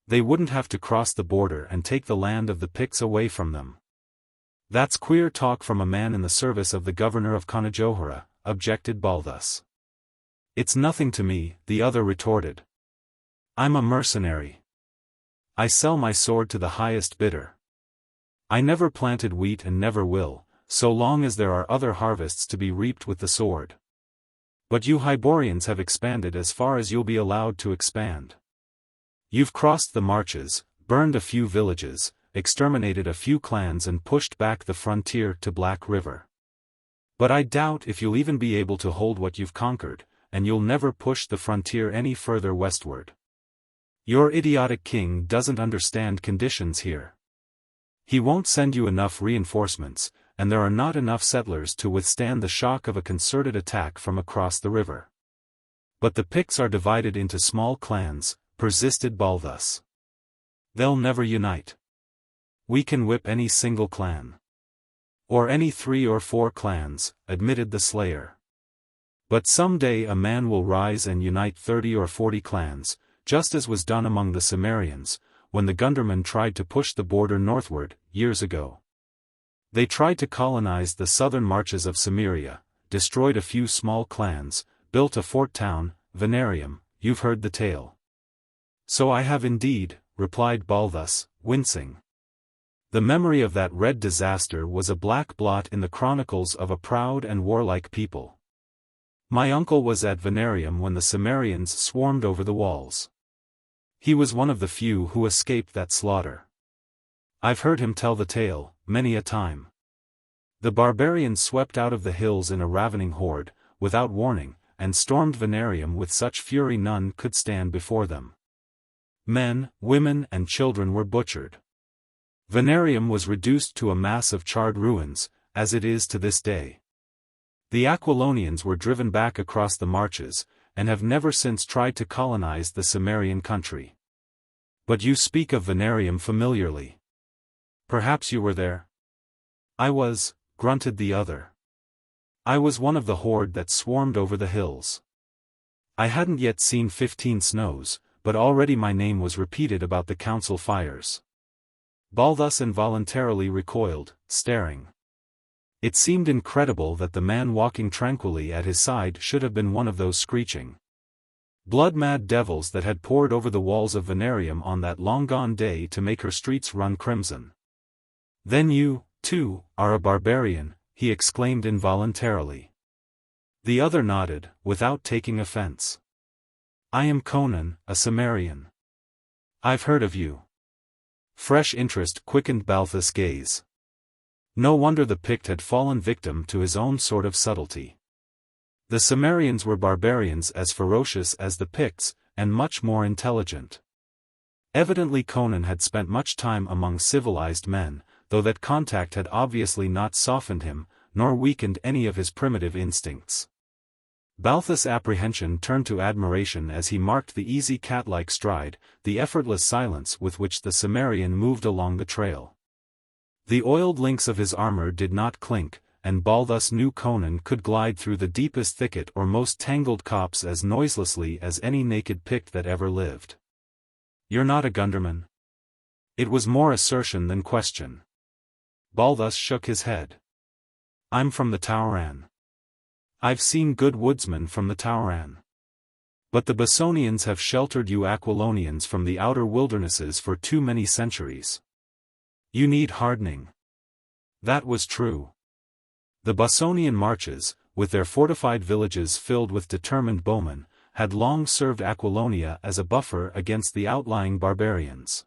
they wouldn't have to cross the border and take the land of the Picts away from them." "That's queer talk from a man in the service of the governor of Conan," objected Balthus. "It's nothing to me," the other retorted. "I'm a mercenary. I sell my sword to the highest bidder. I never planted wheat and never will, so long as there are other harvests to be reaped with the sword. But you Hyborians have expanded as far as you'll be allowed to expand. You've crossed the marches, burned a few villages, exterminated a few clans and pushed back the frontier to Black River. But I doubt if you'll even be able to hold what you've conquered, and you'll never push the frontier any further westward. Your idiotic king doesn't understand conditions here. He won't send you enough reinforcements, and there are not enough settlers to withstand the shock of a concerted attack from across the river. But the Picts are divided into small clans," persisted Balthus. "They'll never unite. We can whip any single clan. Or any 3 or 4 clans," admitted the slayer. "But someday a man will rise and unite 30 or 40 clans, just as was done among the Cimmerians, when the Gundermen tried to push the border northward, years ago. They tried to colonize the southern marches of Cimmeria, destroyed a few small clans, built a fort town, Venarium. You've heard the tale." "So I have indeed," replied Balthus, wincing. The memory of that red disaster was a black blot in the chronicles of a proud and warlike people. "My uncle was at Venarium when the Cimmerians swarmed over the walls. He was one of the few who escaped that slaughter. I've heard him tell the tale, many a time. The barbarians swept out of the hills in a ravening horde, without warning, and stormed Venarium with such fury none could stand before them. Men, women and children were butchered. Venarium was reduced to a mass of charred ruins, as it is to this day. The Aquilonians were driven back across the marches, and have never since tried to colonize the Cimmerian country. But you speak of Venarium familiarly. Perhaps you were there? I was, grunted the other. I was one of the horde that swarmed over the hills. I hadn't yet seen 15 snows, but already my name was repeated about the council fires. Balthus involuntarily recoiled, staring. It seemed incredible that the man walking tranquilly at his side should have been one of those screeching, blood-mad devils that had poured over the walls of Venarium on that long-gone day to make her streets run crimson. Then you, too, are a barbarian, he exclaimed involuntarily. The other nodded, without taking offense. I am Conan, a Cimmerian. I've heard of you. Fresh interest quickened Balthus' gaze. No wonder the Pict had fallen victim to his own sort of subtlety. The Cimmerians were barbarians as ferocious as the Picts, and much more intelligent. Evidently Conan had spent much time among civilized men, though that contact had obviously not softened him, nor weakened any of his primitive instincts. Balthus' apprehension turned to admiration as he marked the easy cat-like stride, the effortless silence with which the Cimmerian moved along the trail. The oiled links of his armor did not clink, and Balthus knew Conan could glide through the deepest thicket or most tangled copse as noiselessly as any naked Pict that ever lived. You're not a Gunderman? It was more assertion than question. Balthus shook his head. I'm from the Tauran. I've seen good woodsmen from the Tauran. But the Basonians have sheltered you Aquilonians from the outer wildernesses for too many centuries. You need hardening. That was true. The Basonian marches, with their fortified villages filled with determined bowmen, had long served Aquilonia as a buffer against the outlying barbarians.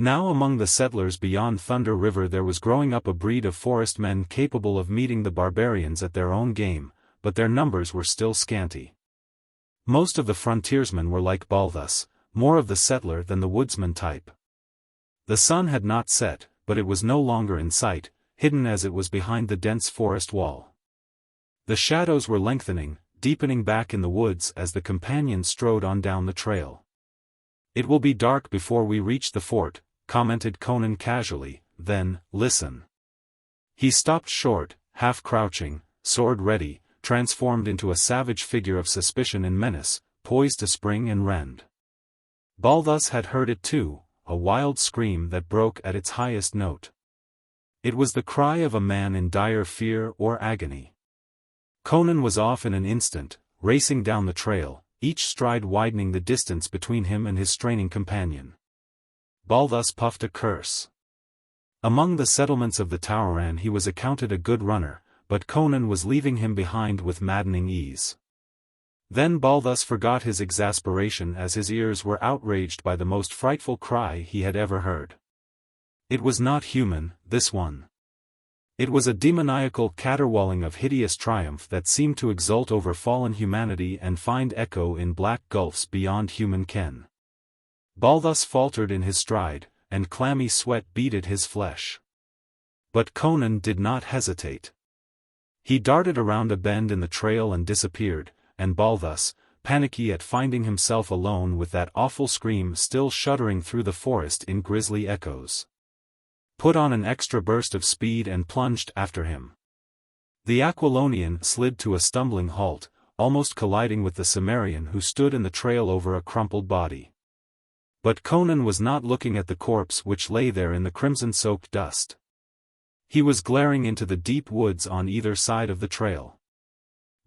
Now among the settlers beyond Thunder River there was growing up a breed of forest men capable of meeting the barbarians at their own game, but their numbers were still scanty. Most of the frontiersmen were like Balthus, more of the settler than the woodsman type. The sun had not set, but it was no longer in sight, hidden as it was behind the dense forest wall. The shadows were lengthening, deepening back in the woods as the companions strode on down the trail. It will be dark before we reach the fort, commented Conan casually, then, listen. He stopped short, half crouching, sword ready, transformed into a savage figure of suspicion and menace, poised to spring and rend. Balthus had heard it too, a wild scream that broke at its highest note. It was the cry of a man in dire fear or agony. Conan was off in an instant, racing down the trail, each stride widening the distance between him and his straining companion. Balthus puffed a curse. Among the settlements of the Tauran he was accounted a good runner, but Conan was leaving him behind with maddening ease. Then Balthus forgot his exasperation as his ears were outraged by the most frightful cry he had ever heard. It was not human, this one. It was a demoniacal caterwauling of hideous triumph that seemed to exult over fallen humanity and find echo in black gulfs beyond human ken. Balthus faltered in his stride, and clammy sweat beaded his flesh. But Conan did not hesitate. He darted around a bend in the trail and disappeared, and Balthus, panicky at finding himself alone with that awful scream still shuddering through the forest in grisly echoes, put on an extra burst of speed and plunged after him. The Aquilonian slid to a stumbling halt, almost colliding with the Cimmerian who stood in the trail over a crumpled body. But Conan was not looking at the corpse which lay there in the crimson-soaked dust. He was glaring into the deep woods on either side of the trail.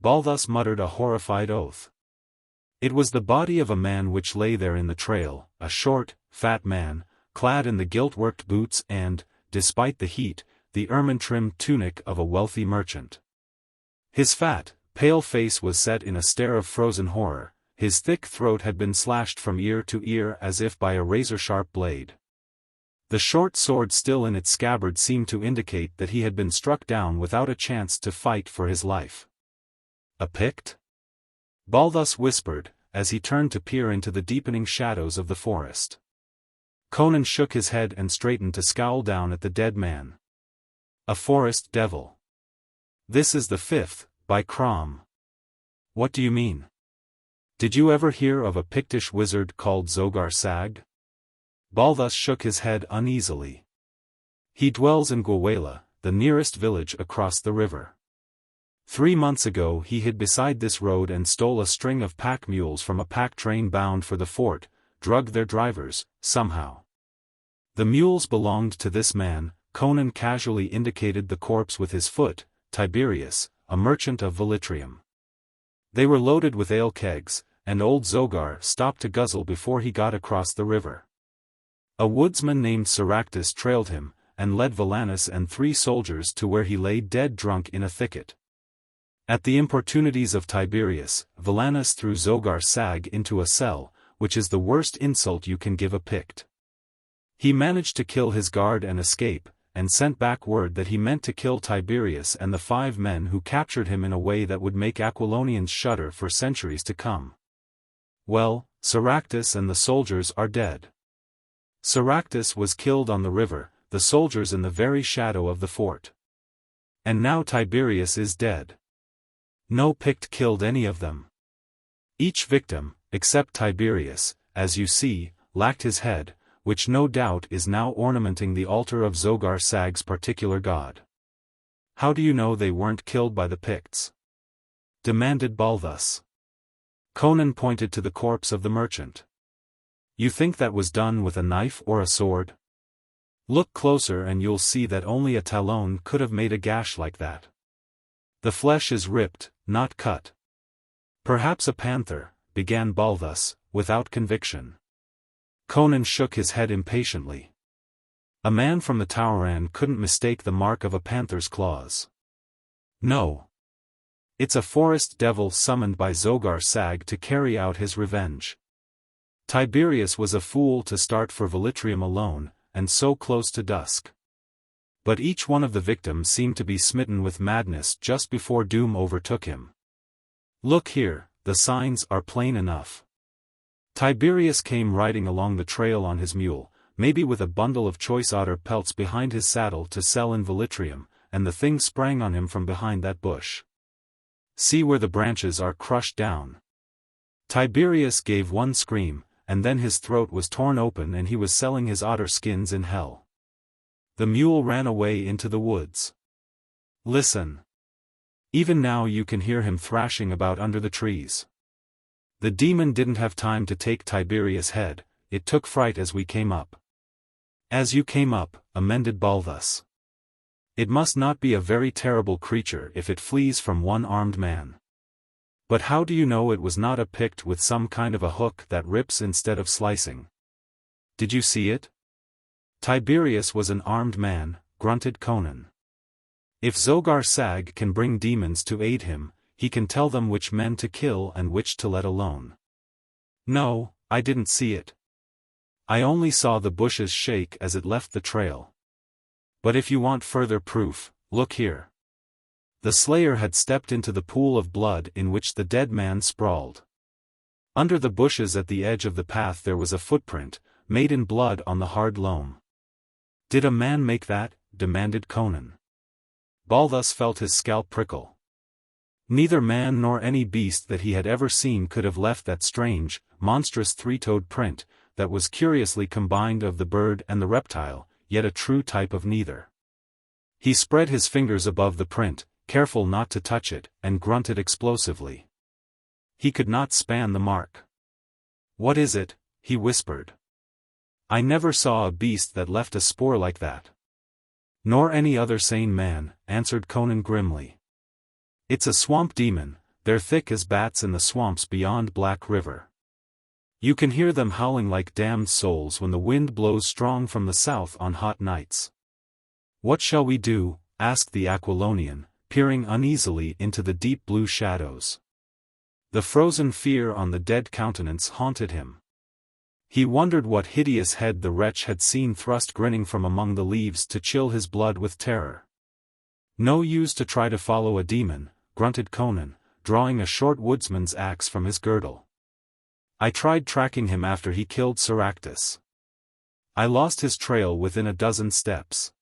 Balthus muttered a horrified oath. It was the body of a man which lay there in the trail, a short, fat man, clad in the gilt-worked boots and, despite the heat, the ermine-trimmed tunic of a wealthy merchant. His fat, pale face was set in a stare of frozen horror, his thick throat had been slashed from ear to ear as if by a razor-sharp blade. The short sword still in its scabbard seemed to indicate that he had been struck down without a chance to fight for his life. A Pict? Balthus whispered, as he turned to peer into the deepening shadows of the forest. Conan shook his head and straightened to scowl down at the dead man. A forest devil. This is the fifth, by Crom. What do you mean? Did you ever hear of a Pictish wizard called Zogar Sag? Balthus shook his head uneasily. He dwells in Gwahlur, the nearest village across the river. 3 months ago he hid beside this road and stole a string of pack mules from a pack train bound for the fort, drugged their drivers, somehow. The mules belonged to this man. Conan casually indicated the corpse with his foot, Tiberius, a merchant of Velitrium. They were loaded with ale kegs, and old Zogar stopped to guzzle before he got across the river. A woodsman named Soractus trailed him, and led Valanus and 3 soldiers to where he lay dead drunk in a thicket. At the importunities of Tiberius, Valanus threw Zogar Sag into a cell, which is the worst insult you can give a Pict. He managed to kill his guard and escape, and sent back word that he meant to kill Tiberius and the 5 men who captured him in a way that would make Aquilonians shudder for centuries to come. Well, Soractus and the soldiers are dead. Soractus was killed on the river, the soldiers in the very shadow of the fort. And now Tiberius is dead. No Pict killed any of them. Each victim, except Tiberius, as you see, lacked his head, which no doubt is now ornamenting the altar of Zogar Sag's particular god. How do you know they weren't killed by the Picts? Demanded Balthus. Conan pointed to the corpse of the merchant. You think that was done with a knife or a sword? Look closer and you'll see that only a talon could have made a gash like that. The flesh is ripped, not cut. Perhaps a panther, began Balthus, without conviction. Conan shook his head impatiently. A man from the Tauran couldn't mistake the mark of a panther's claws. No. It's a forest devil summoned by Zogar Sag to carry out his revenge. Tiberius was a fool to start for Velitrium alone, and so close to dusk. But each one of the victims seemed to be smitten with madness just before doom overtook him. Look here, the signs are plain enough. Tiberius came riding along the trail on his mule, maybe with a bundle of choice otter pelts behind his saddle to sell in Velitrium, and the thing sprang on him from behind that bush. See where the branches are crushed down. Tiberius gave one scream, and then his throat was torn open and he was selling his otter skins in hell. The mule ran away into the woods. Listen. Even now you can hear him thrashing about under the trees. The demon didn't have time to take Tiberius' head, it took fright as we came up. As you came up, amended Balthus. It must not be a very terrible creature if it flees from one armed man. But how do you know it was not a Pict with some kind of a hook that rips instead of slicing? Did you see it? Tiberius was an armed man, grunted Conan. If Zogar Sag can bring demons to aid him, he can tell them which men to kill and which to let alone. No, I didn't see it. I only saw the bushes shake as it left the trail. But if you want further proof, look here. The slayer had stepped into the pool of blood in which the dead man sprawled. Under the bushes at the edge of the path there was a footprint, made in blood on the hard loam. Did a man make that? Demanded Conan. Balthus felt his scalp prickle. Neither man nor any beast that he had ever seen could have left that strange, monstrous 3-toed print, that was curiously combined of the bird and the reptile, yet a true type of neither. He spread his fingers above the print, careful not to touch it, and grunted explosively. He could not span the mark. What is it? He whispered. I never saw a beast that left a spoor like that. Nor any other sane man, answered Conan grimly. It's a swamp demon, they're thick as bats in the swamps beyond Black River. You can hear them howling like damned souls when the wind blows strong from the south on hot nights. What shall we do? Asked the Aquilonian, peering uneasily into the deep blue shadows. The frozen fear on the dead countenance haunted him. He wondered what hideous head the wretch had seen thrust grinning from among the leaves to chill his blood with terror. No use to try to follow a demon, grunted Conan, drawing a short woodsman's axe from his girdle. I tried tracking him after he killed Soractus. I lost his trail within a dozen steps.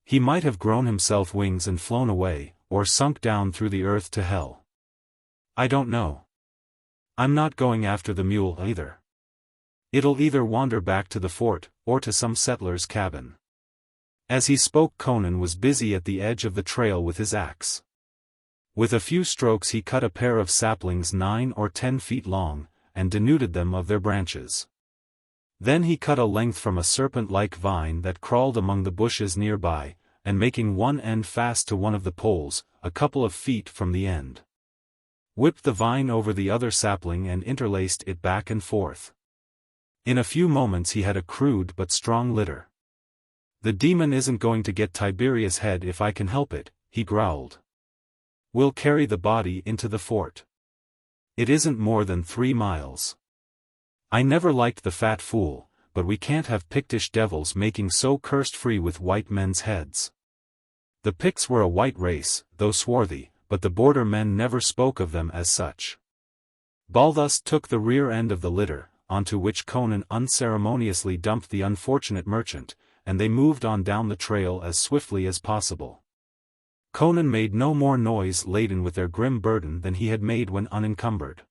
He might have grown himself wings and flown away, or sunk down through the earth to hell. I don't know. I'm not going after the mule either. It'll either wander back to the fort, or to some settler's cabin. As he spoke, Conan was busy at the edge of the trail with his axe. With a few strokes he cut a pair of saplings 9 or 10 feet long, and denuded them of their branches. Then he cut a length from a serpent-like vine that crawled among the bushes nearby, and making one end fast to one of the poles, a couple of feet from the end, whipped the vine over the other sapling and interlaced it back and forth. In a few moments he had a crude but strong litter. "The demon isn't going to get Tiberius' head if I can help it," he growled. "We'll carry the body into the fort. It isn't more than 3 miles. I never liked the fat fool, but we can't have Pictish devils making so cursed free with white men's heads." The Picts were a white race, though swarthy, but the border men never spoke of them as such. Balthus took the rear end of the litter, onto which Conan unceremoniously dumped the unfortunate merchant, and they moved on down the trail as swiftly as possible. Conan made no more noise laden with their grim burden than he had made when unencumbered.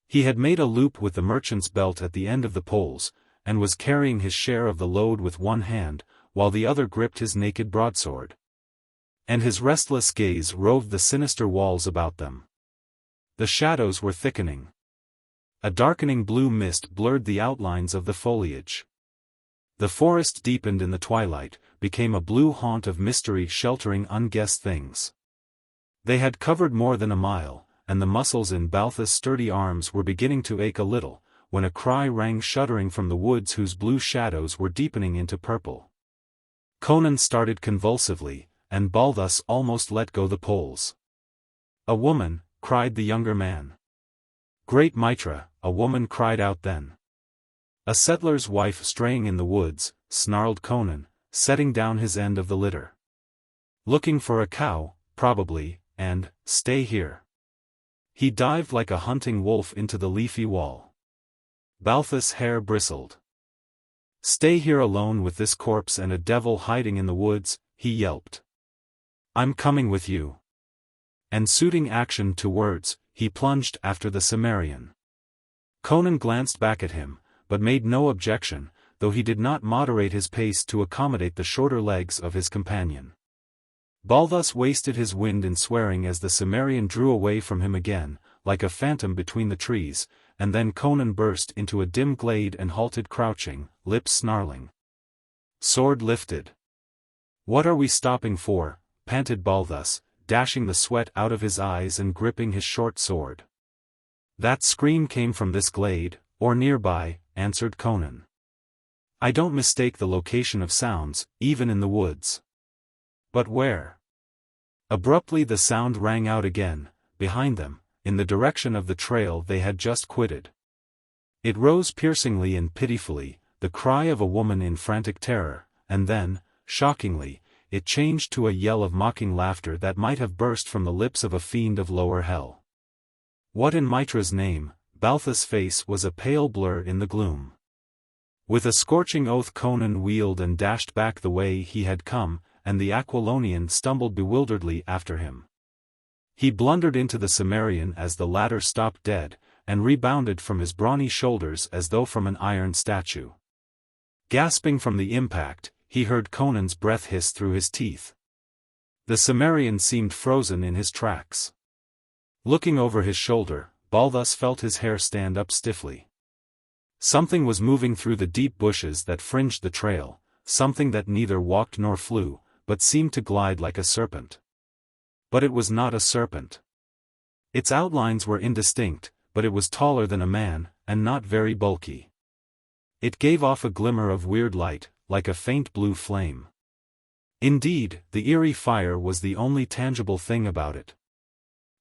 He had made a loop with the merchant's belt at the end of the poles, and was carrying his share of the load with one hand, while the other gripped his naked broadsword. And his restless gaze roved the sinister walls about them. The shadows were thickening. A darkening blue mist blurred the outlines of the foliage. The forest deepened in the twilight, became a blue haunt of mystery sheltering unguessed things. They had covered more than a mile, and the muscles in Balthus' sturdy arms were beginning to ache a little, when a cry rang shuddering from the woods whose blue shadows were deepening into purple. Conan started convulsively, and Balthus almost let go the poles. "A woman," cried the younger man. "Great Mitra," a woman cried out then. "A settler's wife straying in the woods," snarled Conan, setting down his end of the litter. "Looking for a cow, probably, and, stay here." He dived like a hunting wolf into the leafy wall. Balthus' hair bristled. "Stay here alone with this corpse and a devil hiding in the woods," he yelped. "I'm coming with you." And suiting action to words, he plunged after the Cimmerian. Conan glanced back at him, but made no objection, though he did not moderate his pace to accommodate the shorter legs of his companion. Balthus wasted his wind in swearing as the Cimmerian drew away from him again, like a phantom between the trees, and then Conan burst into a dim glade and halted crouching, lips snarling. Sword lifted. "What are we stopping for?" panted Balthus, dashing the sweat out of his eyes and gripping his short sword. "That scream came from this glade, or nearby," answered Conan. "I don't mistake the location of sounds, even in the woods." "But where?" Abruptly the sound rang out again, behind them, in the direction of the trail they had just quitted. It rose piercingly and pitifully, the cry of a woman in frantic terror, and then, shockingly, it changed to a yell of mocking laughter that might have burst from the lips of a fiend of lower hell. What in Mitra's name? Balthus' face was a pale blur in the gloom. With a scorching oath Conan wheeled and dashed back the way he had come, and the Aquilonian stumbled bewilderedly after him. He blundered into the Cimmerian as the latter stopped dead, and rebounded from his brawny shoulders as though from an iron statue. Gasping from the impact, he heard Conan's breath hiss through his teeth. The Cimmerian seemed frozen in his tracks. Looking over his shoulder, Balthus felt his hair stand up stiffly. Something was moving through the deep bushes that fringed the trail, something that neither walked nor flew, but seemed to glide like a serpent. But it was not a serpent. Its outlines were indistinct, but it was taller than a man, and not very bulky. It gave off a glimmer of weird light, like a faint blue flame. Indeed, the eerie fire was the only tangible thing about it.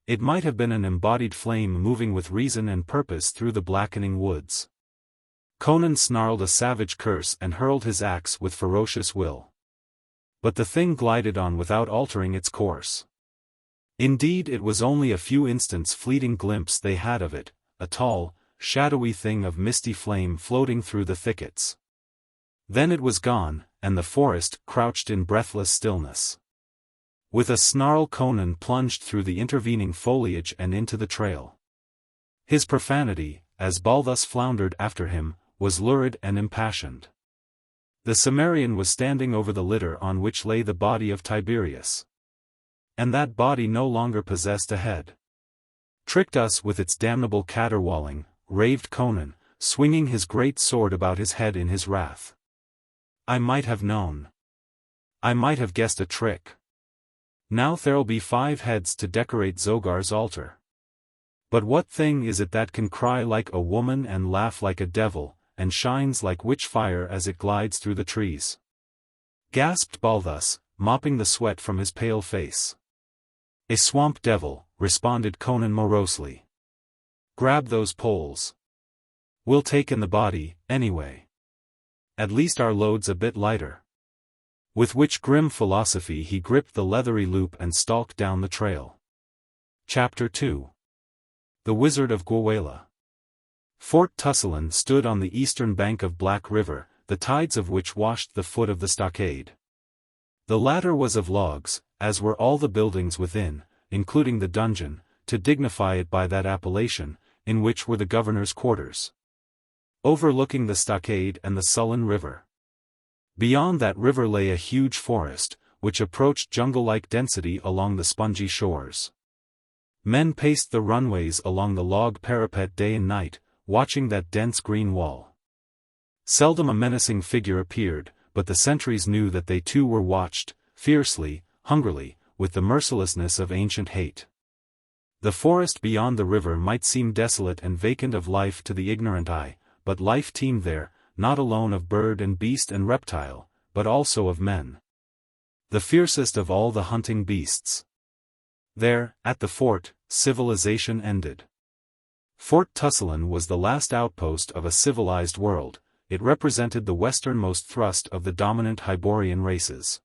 It might have been an embodied flame moving with reason and purpose through the blackening woods. Conan snarled a savage curse and hurled his axe with ferocious will. But the thing glided on without altering its course. Indeed, it was only a few instants' fleeting glimpse they had of it, a tall, shadowy thing of misty flame floating through the thickets. Then it was gone, and the forest crouched in breathless stillness. With a snarl Conan plunged through the intervening foliage and into the trail. His profanity, as Balthus floundered after him, was lurid and impassioned. The Cimmerian was standing over the litter on which lay the body of Tiberius. And that body no longer possessed a head. Tricked us with its damnable caterwauling, raved Conan, swinging his great sword about his head in his wrath. I might have known. I might have guessed a trick. Now there'll be 5 heads to decorate Zogar's altar. But what thing is it that can cry like a woman and laugh like a devil, and shines like witch fire as it glides through the trees? Gasped Balthus, mopping the sweat from his pale face. A swamp devil, responded Conan morosely. Grab those poles. We'll take in the body, anyway. At least our load's a bit lighter. With which grim philosophy he gripped the leathery loop and stalked down the trail. Chapter 2. The Wizard of Gwahlur. Fort Tussullan stood on the eastern bank of Black River, the tides of which washed the foot of the stockade. The latter was of logs, as were all the buildings within, including the dungeon, to dignify it by that appellation, in which were the governor's quarters. Overlooking the stockade and the sullen river. Beyond that river lay a huge forest, which approached jungle-like density along the spongy shores. Men paced the runways along the log parapet day and night, watching that dense green wall. Seldom a menacing figure appeared, but the sentries knew that they too were watched, fiercely, hungrily, with the mercilessness of ancient hate. The forest beyond the river might seem desolate and vacant of life to the ignorant eye, but life teemed there, not alone of bird and beast and reptile, but also of men. The fiercest of all the hunting beasts. There, at the fort, civilization ended. Fort Tussullan was the last outpost of a civilized world. It represented the westernmost thrust of the dominant Hyborian races.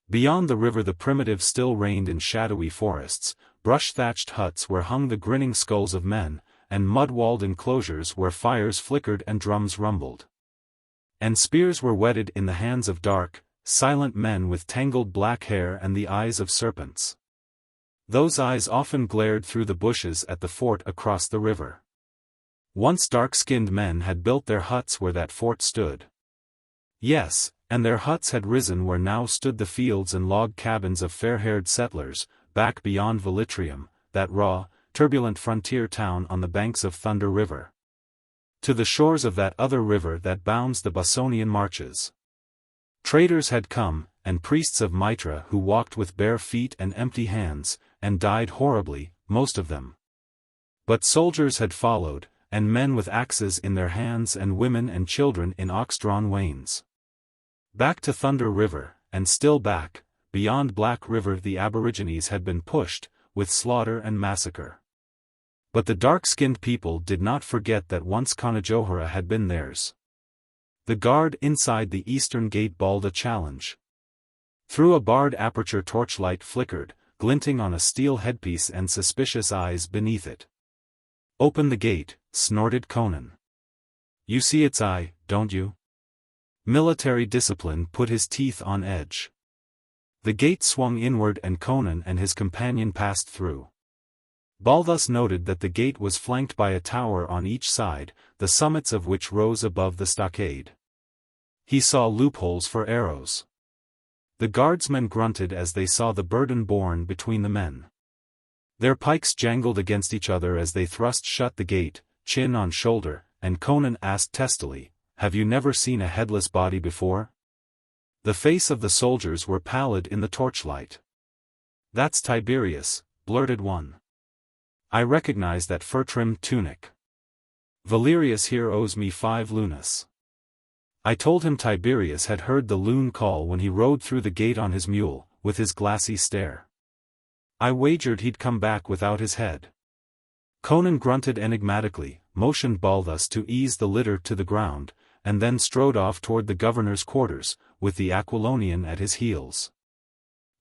Beyond the river the primitives still reigned in shadowy forests, brush-thatched huts where hung the grinning skulls of men, and mud-walled enclosures where fires flickered and drums rumbled. And spears were whetted in the hands of dark, silent men with tangled black hair and the eyes of serpents. Those eyes often glared through the bushes at the fort across the river. Once dark-skinned men had built their huts where that fort stood. Yes, and their huts had risen where now stood the fields and log cabins of fair-haired settlers, back beyond Velitrium, that raw, turbulent frontier town on the banks of Thunder River. To the shores of that other river that bounds the Bosonian marches. Traders had come, and priests of Mitra who walked with bare feet and empty hands, and died horribly, most of them. But soldiers had followed, and men with axes in their hands and women and children in ox-drawn wains. Back to Thunder River, and still back, beyond Black River the aborigines had been pushed, with slaughter and massacre. But the dark-skinned people did not forget that once Conajohara had been theirs. The guard inside the eastern gate bawled a challenge. Through a barred aperture torchlight flickered, glinting on a steel headpiece and suspicious eyes beneath it. "Open the gate," snorted Conan. "You see its eye, don't you?" Military discipline put his teeth on edge. The gate swung inward and Conan and his companion passed through. Balthus noted that the gate was flanked by a tower on each side, the summits of which rose above the stockade. He saw loopholes for arrows. The guardsmen grunted as they saw the burden borne between the men. Their pikes jangled against each other as they thrust shut the gate, chin on shoulder, and Conan asked testily, "Have you never seen a headless body before?" The face of the soldiers were pallid in the torchlight. "That's Tiberius," blurted one. "I recognize that fur-trimmed tunic. Valerius here owes me 5 lunas. I told him Tiberius had heard the loon call when he rode through the gate on his mule, with his glassy stare. I wagered he'd come back without his head." Conan grunted enigmatically, motioned Balthus to ease the litter to the ground, and then strode off toward the governor's quarters, with the Aquilonian at his heels.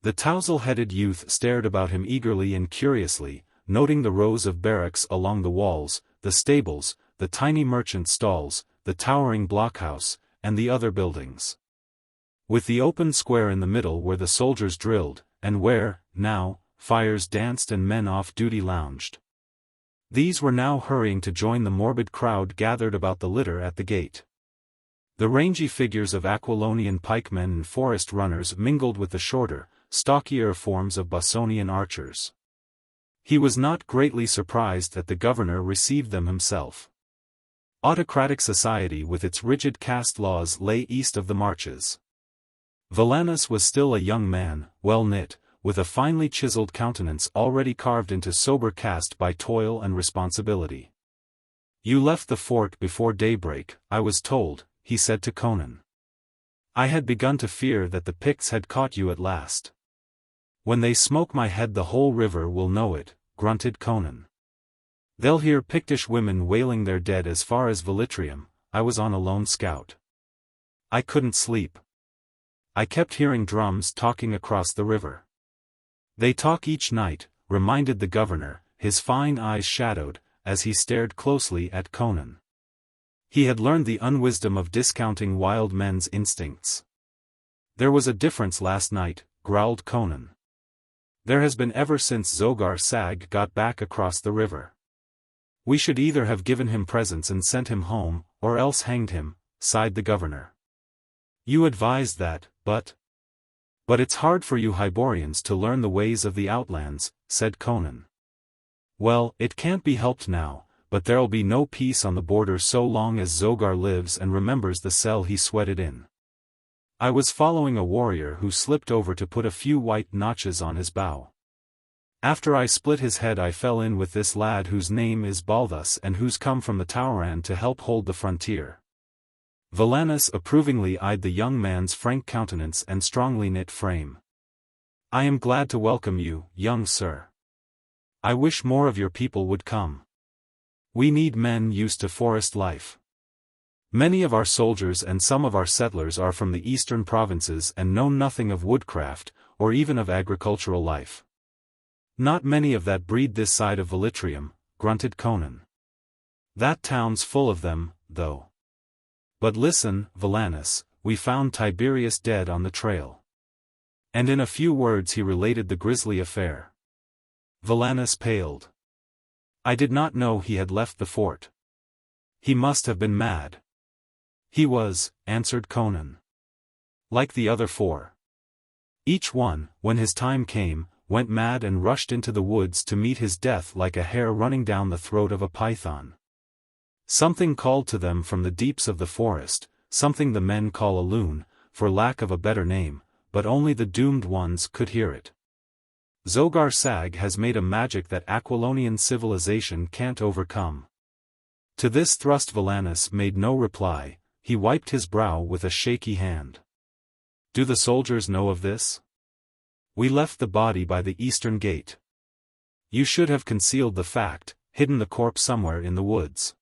The tousle-headed youth stared about him eagerly and curiously, noting the rows of barracks along the walls, the stables, the tiny merchant stalls, the towering blockhouse, and the other buildings. With the open square in the middle where the soldiers drilled, and where, now, fires danced and men off-duty lounged. These were now hurrying to join the morbid crowd gathered about the litter at the gate. The rangy figures of Aquilonian pikemen and forest runners mingled with the shorter, stockier forms of Bossonian archers. He was not greatly surprised that the governor received them himself. Autocratic society with its rigid caste laws lay east of the marches. Vilanus was still a young man, well-knit, with a finely chiseled countenance already carved into sober cast by toil and responsibility. "You left the fort before daybreak, I was told," he said to Conan. "I had begun to fear that the Picts had caught you at last." "When they smoke my head the whole river will know it," grunted Conan. "They'll hear Pictish women wailing their dead as far as Velitrium. I was on a lone scout. I couldn't sleep. I kept hearing drums talking across the river." "They talk each night," reminded the governor, his fine eyes shadowed, as he stared closely at Conan. He had learned the unwisdom of discounting wild men's instincts. "There was a difference last night," growled Conan. "There has been ever since Zogar Sag got back across the river. We should either have given him presents and sent him home, or else hanged him," sighed the governor. "You advised that, but it's hard for you Hyborians to learn the ways of the outlands," said Conan. "Well, it can't be helped now, but there'll be no peace on the border so long as Zogar lives and remembers the cell he sweated in. I was following a warrior who slipped over to put a few white notches on his bow. After I split his head I fell in with this lad whose name is Balthus and who's come from the Tauran to help hold the frontier." Vilanus approvingly eyed the young man's frank countenance and strongly knit frame. "I am glad to welcome you, young sir. I wish more of your people would come. We need men used to forest life. Many of our soldiers and some of our settlers are from the eastern provinces and know nothing of woodcraft, or even of agricultural life. Not many of that breed this side of Velitrium," grunted Conan. "That town's full of them, though. But listen, Vilanus, we found Tiberius dead on the trail." And in a few words he related the grisly affair. Vilanus paled. "I did not know he had left the fort. He must have been mad." "He was," answered Conan. "Like the other four. Each one, when his time came, went mad and rushed into the woods to meet his death like a hare running down the throat of a python. Something called to them from the deeps of the forest, something the men call a loon, for lack of a better name, but only the doomed ones could hear it. Zogar Sag has made a magic that Aquilonian civilization can't overcome." To this thrust Vilanus made no reply, he wiped his brow with a shaky hand. "Do the soldiers know of this?" "We left the body by the eastern gate." "You should have concealed the fact, hidden the corpse somewhere in the woods.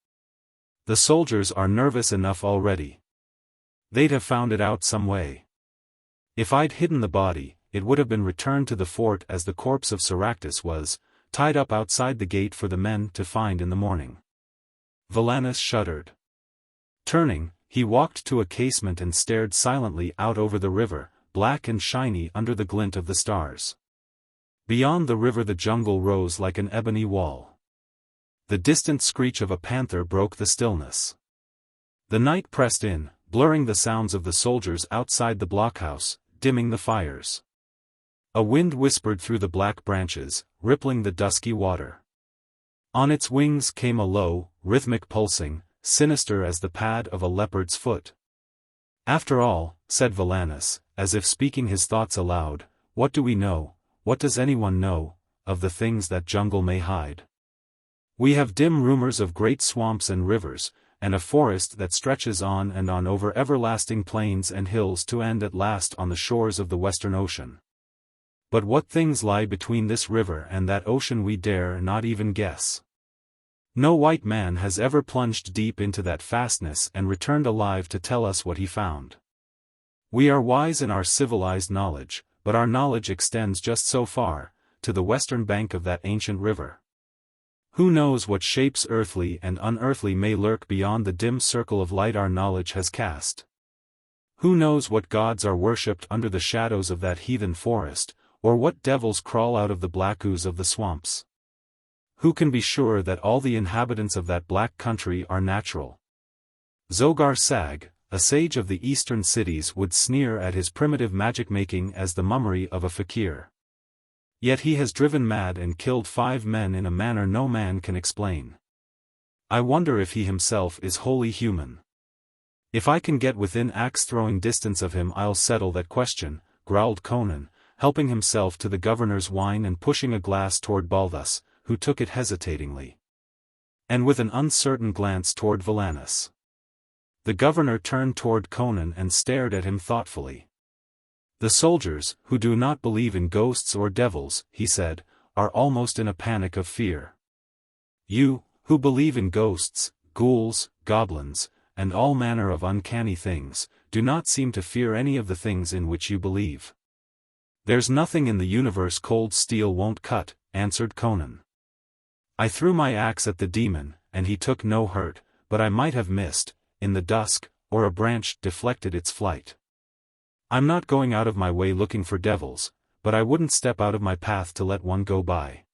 The soldiers are nervous enough already. They'd have found it out some way. If I'd hidden the body, it would have been returned to the fort as the corpse of Soractus was, tied up outside the gate for the men to find in the morning." Vilanus shuddered. Turning, he walked to a casement and stared silently out over the river, black and shiny under the glint of the stars. Beyond the river the jungle rose like an ebony wall. The distant screech of a panther broke the stillness. The night pressed in, blurring the sounds of the soldiers outside the blockhouse, dimming the fires. A wind whispered through the black branches, rippling the dusky water. On its wings came a low, rhythmic pulsing, sinister as the pad of a leopard's foot. "After all," said Vilanus, as if speaking his thoughts aloud, "what do we know, what does anyone know, of the things that jungle may hide? We have dim rumors of great swamps and rivers, and a forest that stretches on and on over everlasting plains and hills to end at last on the shores of the Western Ocean. But what things lie between this river and that ocean we dare not even guess. No white man has ever plunged deep into that fastness and returned alive to tell us what he found. We are wise in our civilized knowledge, but our knowledge extends just so far, to the western bank of that ancient river. Who knows what shapes earthly and unearthly may lurk beyond the dim circle of light our knowledge has cast? Who knows what gods are worshipped under the shadows of that heathen forest, or what devils crawl out of the black ooze of the swamps? Who can be sure that all the inhabitants of that black country are natural? Zogar Sag, a sage of the eastern cities would sneer at his primitive magic-making as the mummery of a fakir. Yet he has driven mad and killed 5 men in a manner no man can explain. I wonder if he himself is wholly human. If I can get within axe-throwing distance of him I'll settle that question, growled Conan, helping himself to the governor's wine and pushing a glass toward Balthus, who took it hesitatingly. And with an uncertain glance toward Valanis. The governor turned toward Conan and stared at him thoughtfully. The soldiers, who do not believe in ghosts or devils, he said, are almost in a panic of fear. You, who believe in ghosts, ghouls, goblins, and all manner of uncanny things, do not seem to fear any of the things in which you believe. There's nothing in the universe cold steel won't cut, answered Conan. I threw my axe at the demon, and he took no hurt, but I might have missed, in the dusk, or a branch deflected its flight. I'm not going out of my way looking for devils, but I wouldn't step out of my path to let one go by.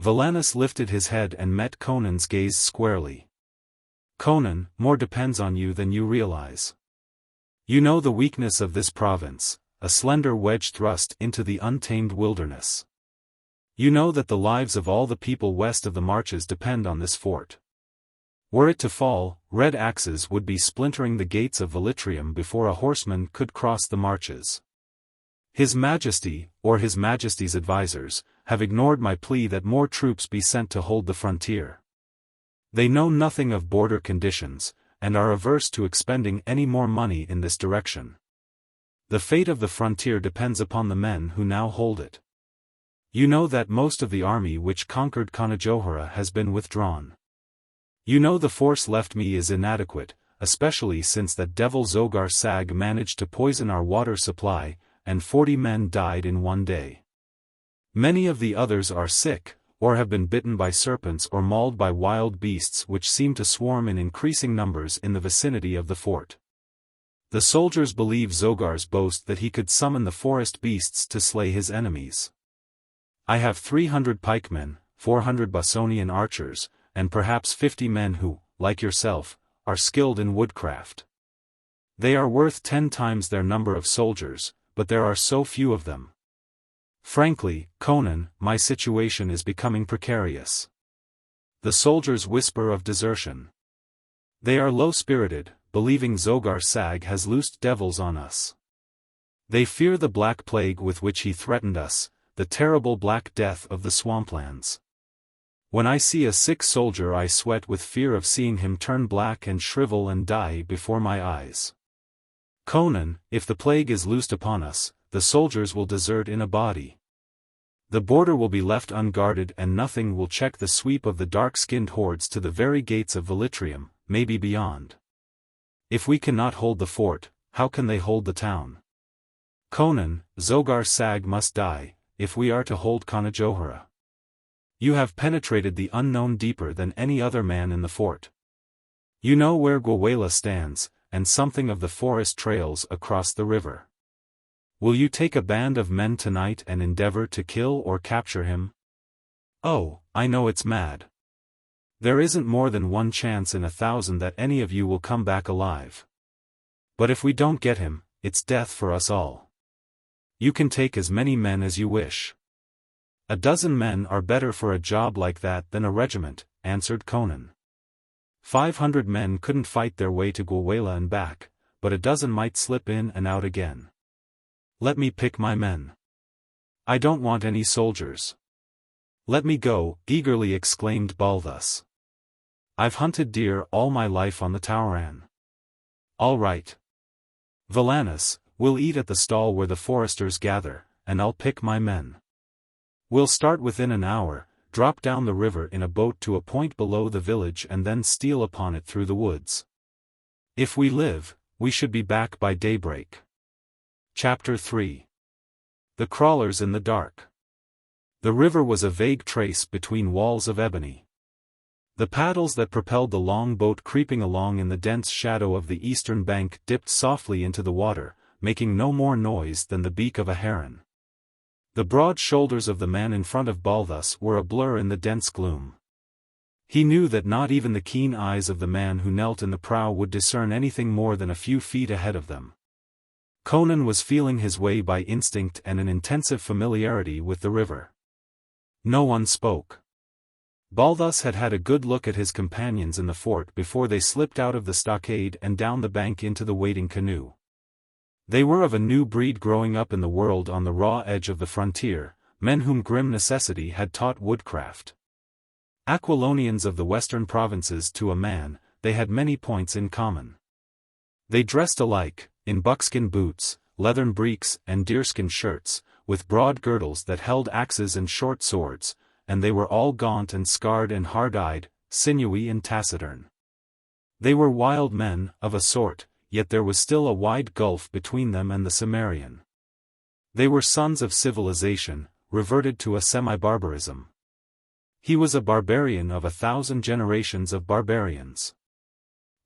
Valanis lifted his head and met Conan's gaze squarely. Conan, more depends on you than you realize. You know the weakness of this province, a slender wedge thrust into the untamed wilderness. You know that the lives of all the people west of the marches depend on this fort. Were it to fall, red axes would be splintering the gates of Velitrium before a horseman could cross the marches. His Majesty, or His Majesty's advisers, have ignored my plea that more troops be sent to hold the frontier. They know nothing of border conditions, and are averse to expending any more money in this direction. The fate of the frontier depends upon the men who now hold it. You know that most of the army which conquered Conajohara has been withdrawn. You know the force left me is inadequate, especially since that devil Zogar Sag managed to poison our water supply, and 40 men died in one day. Many of the others are sick, or have been bitten by serpents or mauled by wild beasts which seem to swarm in increasing numbers in the vicinity of the fort. The soldiers believe Zogar's boast that he could summon the forest beasts to slay his enemies. I have 300 pikemen, 400 Bosonian archers, and perhaps 50 men who, like yourself, are skilled in woodcraft. They are worth 10 times their number of soldiers, but there are so few of them. Frankly, Conan, my situation is becoming precarious. The soldiers whisper of desertion. They are low-spirited, believing Zogar Sag has loosed devils on us. They fear the black plague with which he threatened us, the terrible black death of the swamplands. When I see a sick soldier I sweat with fear of seeing him turn black and shrivel and die before my eyes. Conan, if the plague is loosed upon us, the soldiers will desert in a body. The border will be left unguarded and nothing will check the sweep of the dark-skinned hordes to the very gates of Velitrium, maybe beyond. If we cannot hold the fort, how can they hold the town? Conan, Zogar Sag must die, if we are to hold Conajohara. You have penetrated the unknown deeper than any other man in the fort. You know where Gwahlur stands, and something of the forest trails across the river. Will you take a band of men tonight and endeavor to kill or capture him? Oh, I know it's mad. There isn't more than one chance in 1,000 that any of you will come back alive. But if we don't get him, it's death for us all. You can take as many men as you wish. 12 men are better for a job like that than a regiment, answered Conan. 500 men couldn't fight their way to Gwahlur and back, but 12 might slip in and out again. Let me pick my men. I don't want any soldiers. Let me go, eagerly exclaimed Balthus. I've hunted deer all my life on the Tauran. All right. Valanis, we'll eat at the stall where the foresters gather, and I'll pick my men. We'll start within an hour, drop down the river in a boat to a point below the village and then steal upon it through the woods. If we live, we should be back by daybreak. Chapter 3. The Crawlers in the Dark. The river was a vague trace between walls of ebony. The paddles that propelled the long boat creeping along in the dense shadow of the eastern bank dipped softly into the water, making no more noise than the beak of a heron. The broad shoulders of the man in front of Balthus were a blur in the dense gloom. He knew that not even the keen eyes of the man who knelt in the prow would discern anything more than a few feet ahead of them. Conan was feeling his way by instinct and an intensive familiarity with the river. No one spoke. Balthus had had a good look at his companions in the fort before they slipped out of the stockade and down the bank into the waiting canoe. They were of a new breed growing up in the world on the raw edge of the frontier, men whom grim necessity had taught woodcraft. Aquilonians of the western provinces to a man, they had many points in common. They dressed alike, in buckskin boots, leathern breeks and deerskin shirts, with broad girdles that held axes and short swords, and they were all gaunt and scarred and hard-eyed, sinewy and taciturn. They were wild men, of a sort, yet there was still a wide gulf between them and the Cimmerian. They were sons of civilization, reverted to a semi-barbarism. He was a barbarian of 1,000 generations of barbarians.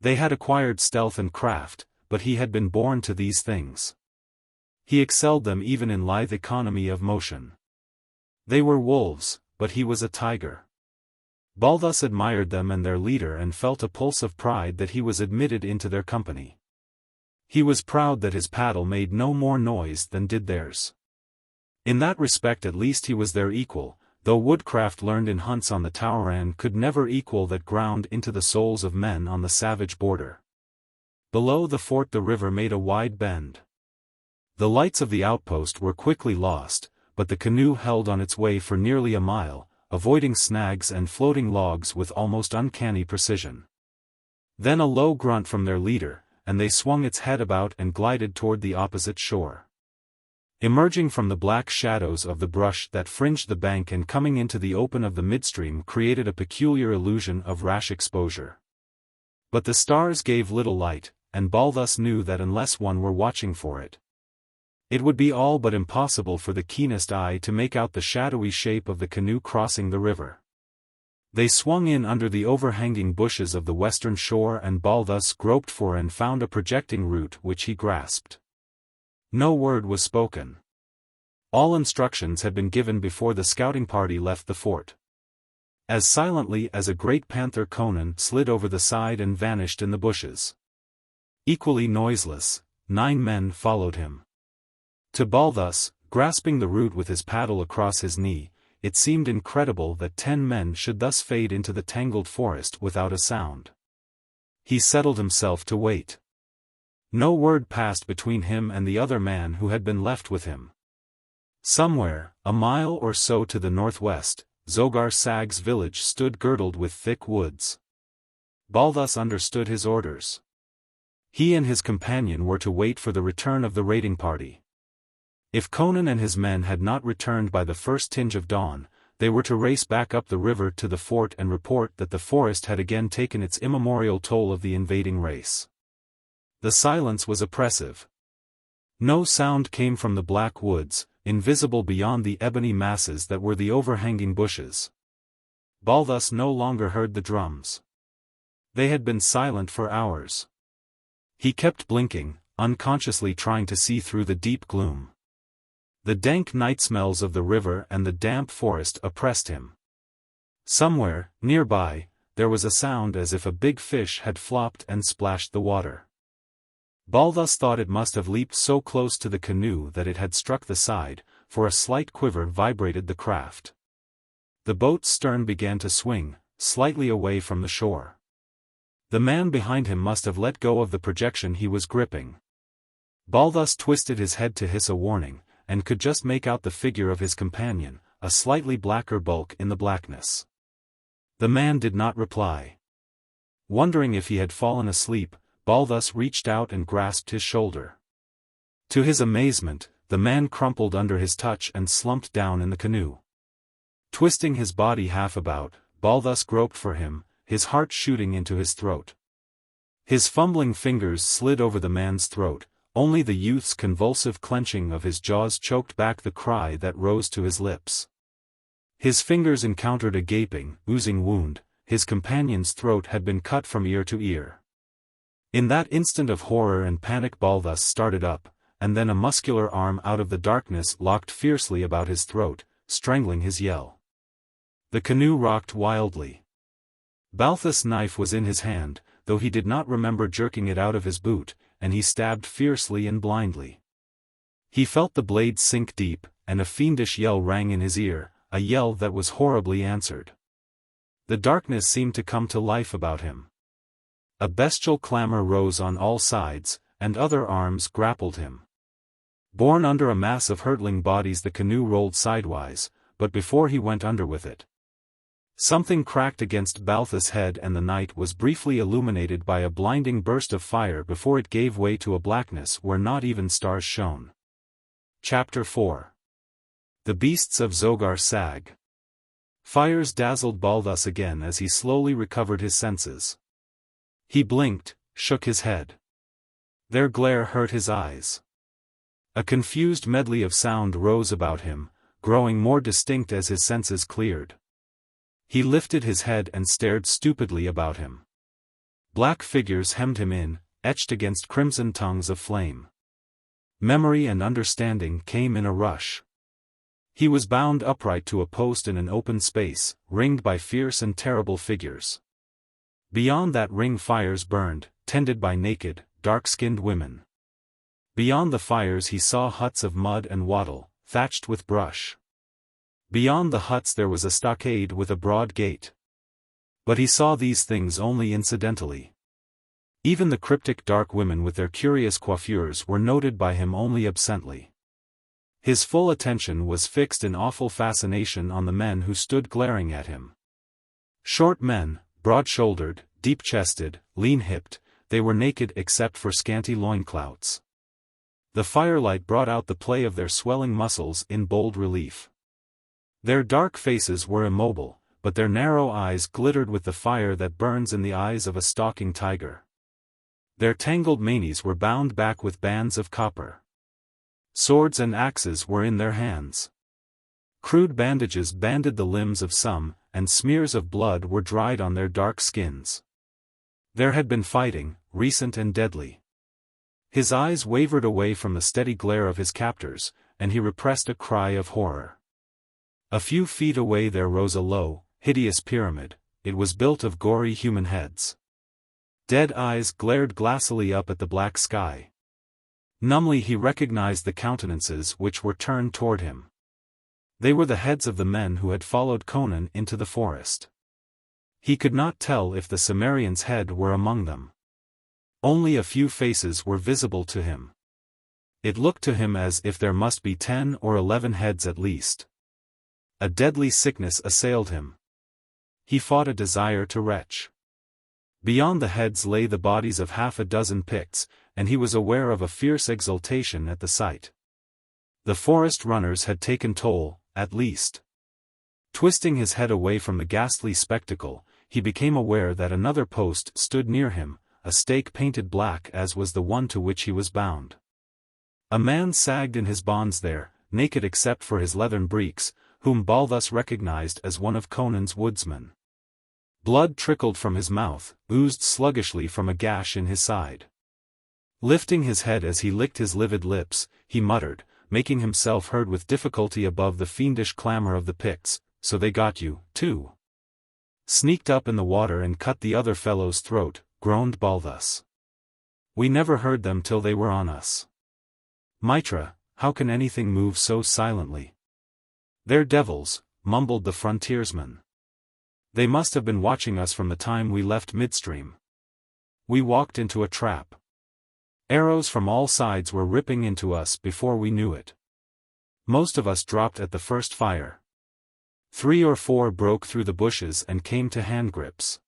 They had acquired stealth and craft, but he had been born to these things. He excelled them even in lithe economy of motion. They were wolves, but he was a tiger. Balthus admired them and their leader and felt a pulse of pride that he was admitted into their company. He was proud that his paddle made no more noise than did theirs. In that respect at least he was their equal, though woodcraft learned in hunts on the Tauran could never equal that ground into the souls of men on the savage border. Below the fort the river made a wide bend. The lights of the outpost were quickly lost, but the canoe held on its way for nearly a mile, avoiding snags and floating logs with almost uncanny precision. Then a low grunt from their leader, and they swung its head about and glided toward the opposite shore. Emerging from the black shadows of the brush that fringed the bank and coming into the open of the midstream created a peculiar illusion of rash exposure. But the stars gave little light, and Balthus knew that unless one were watching for it, it would be all but impossible for the keenest eye to make out the shadowy shape of the canoe crossing the river. They swung in under the overhanging bushes of the western shore and Balthus groped for and found a projecting root which he grasped. No word was spoken. All instructions had been given before the scouting party left the fort. As silently as a great panther Conan slid over the side and vanished in the bushes. Equally noiseless, 9 men followed him. To Balthus, grasping the root with his paddle across his knee, it seemed incredible that 10 men should thus fade into the tangled forest without a sound. He settled himself to wait. No word passed between him and the other man who had been left with him. Somewhere, a mile or so to the northwest, Zogar Sag's village stood girdled with thick woods. Balthus understood his orders. He and his companion were to wait for the return of the raiding party. If Conan and his men had not returned by the first tinge of dawn, they were to race back up the river to the fort and report that the forest had again taken its immemorial toll of the invading race. The silence was oppressive. No sound came from the black woods, invisible beyond the ebony masses that were the overhanging bushes. Balthus no longer heard the drums. They had been silent for hours. He kept blinking, unconsciously trying to see through the deep gloom. The dank night smells of the river and the damp forest oppressed him. Somewhere, nearby, there was a sound as if a big fish had flopped and splashed the water. Balthus thought it must have leaped so close to the canoe that it had struck the side, for a slight quiver vibrated the craft. The boat's stern began to swing, slightly away from the shore. The man behind him must have let go of the projection he was gripping. Balthus twisted his head to hiss a warning, and could just make out the figure of his companion, a slightly blacker bulk in the blackness. The man did not reply. Wondering if he had fallen asleep, Balthus reached out and grasped his shoulder. To his amazement, the man crumpled under his touch and slumped down in the canoe. Twisting his body half about, Balthus groped for him, his heart shooting into his throat. His fumbling fingers slid over the man's throat, only the youth's convulsive clenching of his jaws choked back the cry that rose to his lips. His fingers encountered a gaping, oozing wound, his companion's throat had been cut from ear to ear. In that instant of horror and panic Balthus started up, and then a muscular arm out of the darkness locked fiercely about his throat, strangling his yell. The canoe rocked wildly. Balthus' knife was in his hand, though he did not remember jerking it out of his boot, and he stabbed fiercely and blindly. He felt the blade sink deep, and a fiendish yell rang in his ear, a yell that was horribly answered. The darkness seemed to come to life about him. A bestial clamor rose on all sides, and other arms grappled him. Borne under a mass of hurtling bodies, the canoe rolled sidewise, but before he went under with it, something cracked against Balthus' head, and the night was briefly illuminated by a blinding burst of fire before it gave way to a blackness where not even stars shone. Chapter 4. The Beasts of Zogar Sag. Fires dazzled Balthus again as he slowly recovered his senses. He blinked, shook his head. Their glare hurt his eyes. A confused medley of sound rose about him, growing more distinct as his senses cleared. He lifted his head and stared stupidly about him. Black figures hemmed him in, etched against crimson tongues of flame. Memory and understanding came in a rush. He was bound upright to a post in an open space, ringed by fierce and terrible figures. Beyond that ring fires burned, tended by naked, dark-skinned women. Beyond the fires he saw huts of mud and wattle, thatched with brush. Beyond the huts there was a stockade with a broad gate. But he saw these things only incidentally. Even the cryptic dark women with their curious coiffures were noted by him only absently. His full attention was fixed in awful fascination on the men who stood glaring at him. Short men, broad-shouldered, deep-chested, lean-hipped, they were naked except for scanty loinclouts. The firelight brought out the play of their swelling muscles in bold relief. Their dark faces were immobile, but their narrow eyes glittered with the fire that burns in the eyes of a stalking tiger. Their tangled manes were bound back with bands of copper. Swords and axes were in their hands. Crude bandages banded the limbs of some, and smears of blood were dried on their dark skins. There had been fighting, recent and deadly. His eyes wavered away from the steady glare of his captors, and he repressed a cry of horror. A few feet away there rose a low, hideous pyramid. It was built of gory human heads. Dead eyes glared glassily up at the black sky. Numbly he recognized the countenances which were turned toward him. They were the heads of the men who had followed Conan into the forest. He could not tell if the Cimmerian's head were among them. Only a few faces were visible to him. It looked to him as if there must be 10 or 11 heads at least. A deadly sickness assailed him. He fought a desire to retch. Beyond the heads lay the bodies of half a dozen Picts, and he was aware of a fierce exultation at the sight. The forest runners had taken toll, at least. Twisting his head away from the ghastly spectacle, he became aware that another post stood near him, a stake painted black as was the one to which he was bound. A man sagged in his bonds there, naked except for his leathern breeks, whom Balthus recognized as one of Conan's woodsmen. Blood trickled from his mouth, oozed sluggishly from a gash in his side. Lifting his head as he licked his livid lips, he muttered, making himself heard with difficulty above the fiendish clamor of the Picts, "So they got you, too." "Sneaked up in the water and cut the other fellow's throat," groaned Balthus. "We never heard them till they were on us. Mitra, how can anything move so silently?" "They're devils," mumbled the frontiersman. "They must have been watching us from the time we left midstream. We walked into a trap. Arrows from all sides were ripping into us before we knew it. Most of us dropped at the first fire. 3 or 4 broke through the bushes and came to hand grips.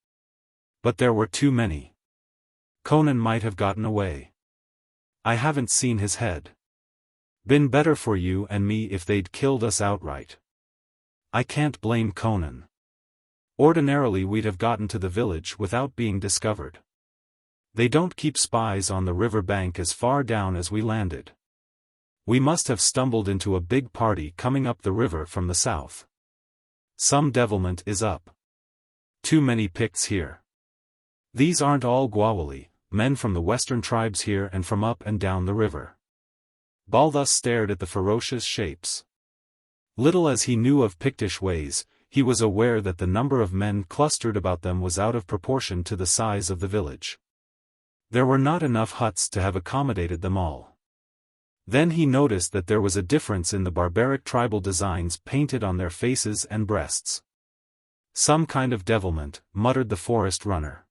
But there were too many. Conan might have gotten away. I haven't seen his head. Been better for you and me if they'd killed us outright. I can't blame Conan. Ordinarily we'd have gotten to the village without being discovered. They don't keep spies on the river bank as far down as we landed. We must have stumbled into a big party coming up the river from the south. Some devilment is up. Too many Picts here. These aren't all Gwahlur, men from the western tribes here and from up and down the river." Balthus stared at the ferocious shapes. Little as he knew of Pictish ways, he was aware that the number of men clustered about them was out of proportion to the size of the village. There were not enough huts to have accommodated them all. Then he noticed that there was a difference in the barbaric tribal designs painted on their faces and breasts. "Some kind of devilment," muttered the forest runner.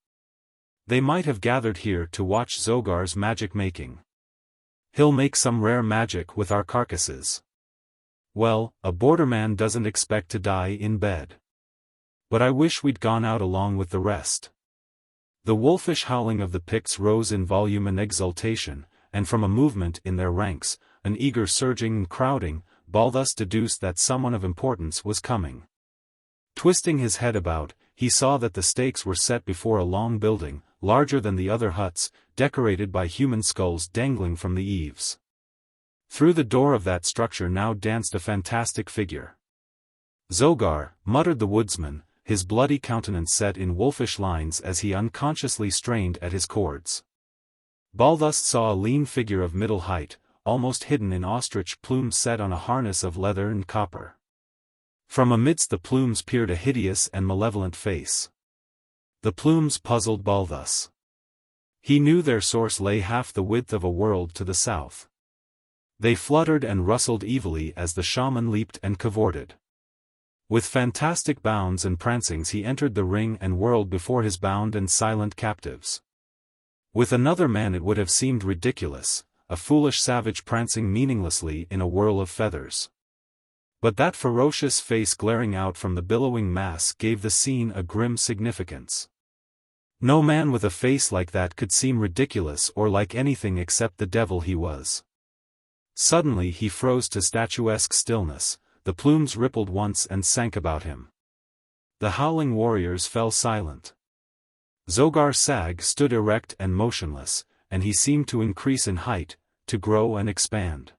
"They might have gathered here to watch Zogar's magic making. He'll make some rare magic with our carcasses. Well, a borderman doesn't expect to die in bed. But I wish we'd gone out along with the rest." The wolfish howling of the Picts rose in volume and exultation, and from a movement in their ranks, an eager surging and crowding, Balthus deduced that someone of importance was coming. Twisting his head about, he saw that the stakes were set before a long building, larger than the other huts, decorated by human skulls dangling from the eaves. Through the door of that structure now danced a fantastic figure. "Zogar," muttered the woodsman, his bloody countenance set in wolfish lines as he unconsciously strained at his cords. Balthus saw a lean figure of middle height, almost hidden in ostrich plumes set on a harness of leather and copper. From amidst the plumes peered a hideous and malevolent face. The plumes puzzled Balthus. He knew their source lay half the width of a world to the south. They fluttered and rustled evilly as the shaman leaped and cavorted. With fantastic bounds and prancings he entered the ring and whirled before his bound and silent captives. With another man it would have seemed ridiculous, a foolish savage prancing meaninglessly in a whirl of feathers. But that ferocious face glaring out from the billowing mass gave the scene a grim significance. No man with a face like that could seem ridiculous or like anything except the devil he was. Suddenly he froze to statuesque stillness, the plumes rippled once and sank about him. The howling warriors fell silent. Zogar Sag stood erect and motionless, and he seemed to increase in height, to grow and expand.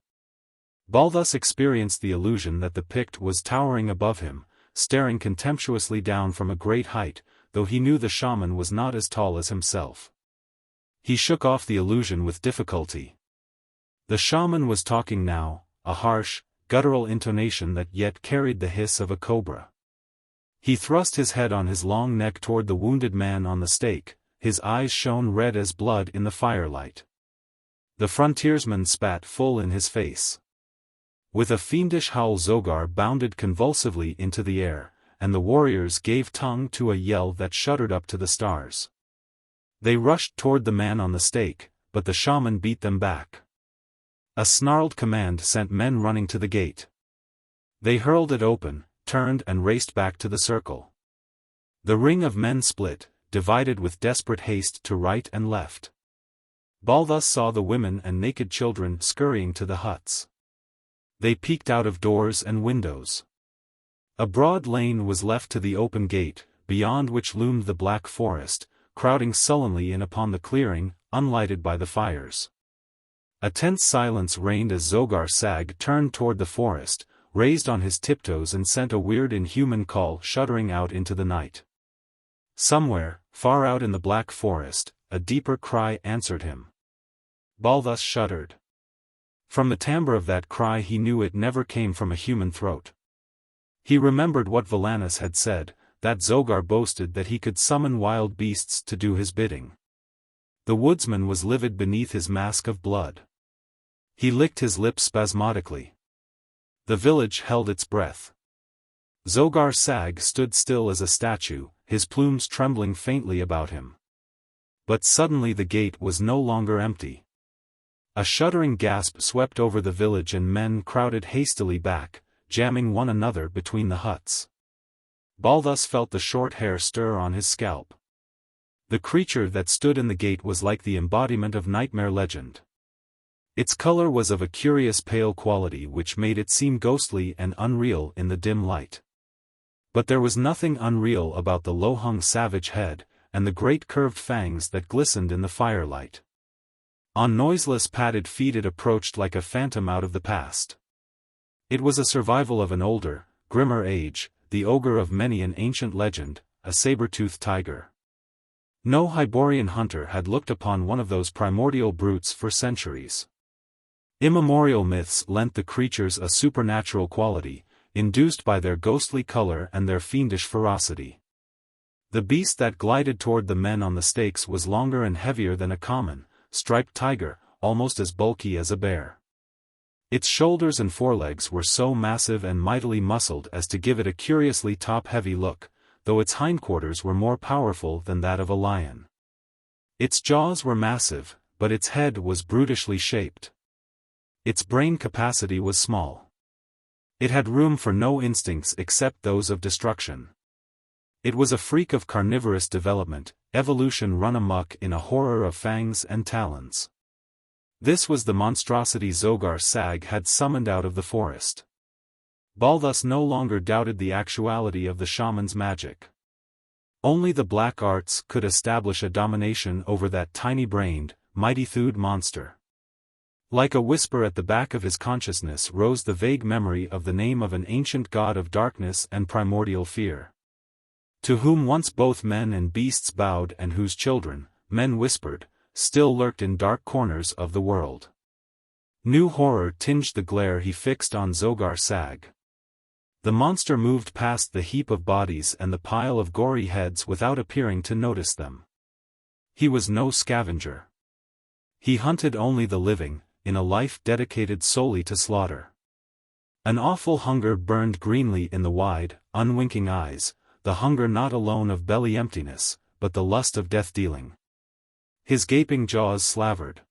Balthus experienced the illusion that the Pict was towering above him, staring contemptuously down from a great height, though he knew the shaman was not as tall as himself. He shook off the illusion with difficulty. The shaman was talking now, a harsh, guttural intonation that yet carried the hiss of a cobra. He thrust his head on his long neck toward the wounded man on the stake, his eyes shone red as blood in the firelight. The frontiersman spat full in his face. With a fiendish howl Zogar bounded convulsively into the air, and the warriors gave tongue to a yell that shuddered up to the stars. They rushed toward the man on the stake, but the shaman beat them back. A snarled command sent men running to the gate. They hurled it open, turned and raced back to the circle. The ring of men split, divided with desperate haste to right and left. Balthus saw the women and naked children scurrying to the huts. They peeked out of doors and windows. A broad lane was left to the open gate, beyond which loomed the black forest, crowding sullenly in upon the clearing, unlighted by the fires. A tense silence reigned as Zogar Sag turned toward the forest, raised on his tiptoes and sent a weird inhuman call shuddering out into the night. Somewhere, far out in the black forest, a deeper cry answered him. Balthus shuddered. From the timbre of that cry he knew it never came from a human throat. He remembered what Valanis had said, that Zogar boasted that he could summon wild beasts to do his bidding. The woodsman was livid beneath his mask of blood. He licked his lips spasmodically. The village held its breath. Zogar Sag stood still as a statue, his plumes trembling faintly about him. But suddenly the gate was no longer empty. A shuddering gasp swept over the village and men crowded hastily back, jamming one another between the huts. Balthus felt the short hair stir on his scalp. The creature that stood in the gate was like the embodiment of nightmare legend. Its color was of a curious pale quality which made it seem ghostly and unreal in the dim light. But there was nothing unreal about the low-hung savage head, and the great curved fangs that glistened in the firelight. On noiseless padded feet it approached like a phantom out of the past. It was a survival of an older, grimmer age, the ogre of many an ancient legend, a saber-toothed tiger. No Hyborian hunter had looked upon one of those primordial brutes for centuries. Immemorial myths lent the creatures a supernatural quality, induced by their ghostly color and their fiendish ferocity. The beast that glided toward the men on the stakes was longer and heavier than a common, striped tiger, almost as bulky as a bear. Its shoulders and forelegs were so massive and mightily muscled as to give it a curiously top-heavy look, though its hindquarters were more powerful than that of a lion. Its jaws were massive, but its head was brutishly shaped. Its brain capacity was small. It had room for no instincts except those of destruction. It was a freak of carnivorous development, evolution run amok in a horror of fangs and talons. This was the monstrosity Zogar Sag had summoned out of the forest. Balthus no longer doubted the actuality of the shaman's magic. Only the black arts could establish a domination over that tiny-brained, mighty-thewed monster. Like a whisper at the back of his consciousness rose the vague memory of the name of an ancient god of darkness and primordial fear, to whom once both men and beasts bowed and whose children, men whispered, still lurked in dark corners of the world. New horror tinged the glare he fixed on Zogar Sag. The monster moved past the heap of bodies and the pile of gory heads without appearing to notice them. He was no scavenger. He hunted only the living, in a life dedicated solely to slaughter. An awful hunger burned greenly in the wide, unwinking eyes, the hunger not alone of belly emptiness, but the lust of death-dealing. His gaping jaws slavered.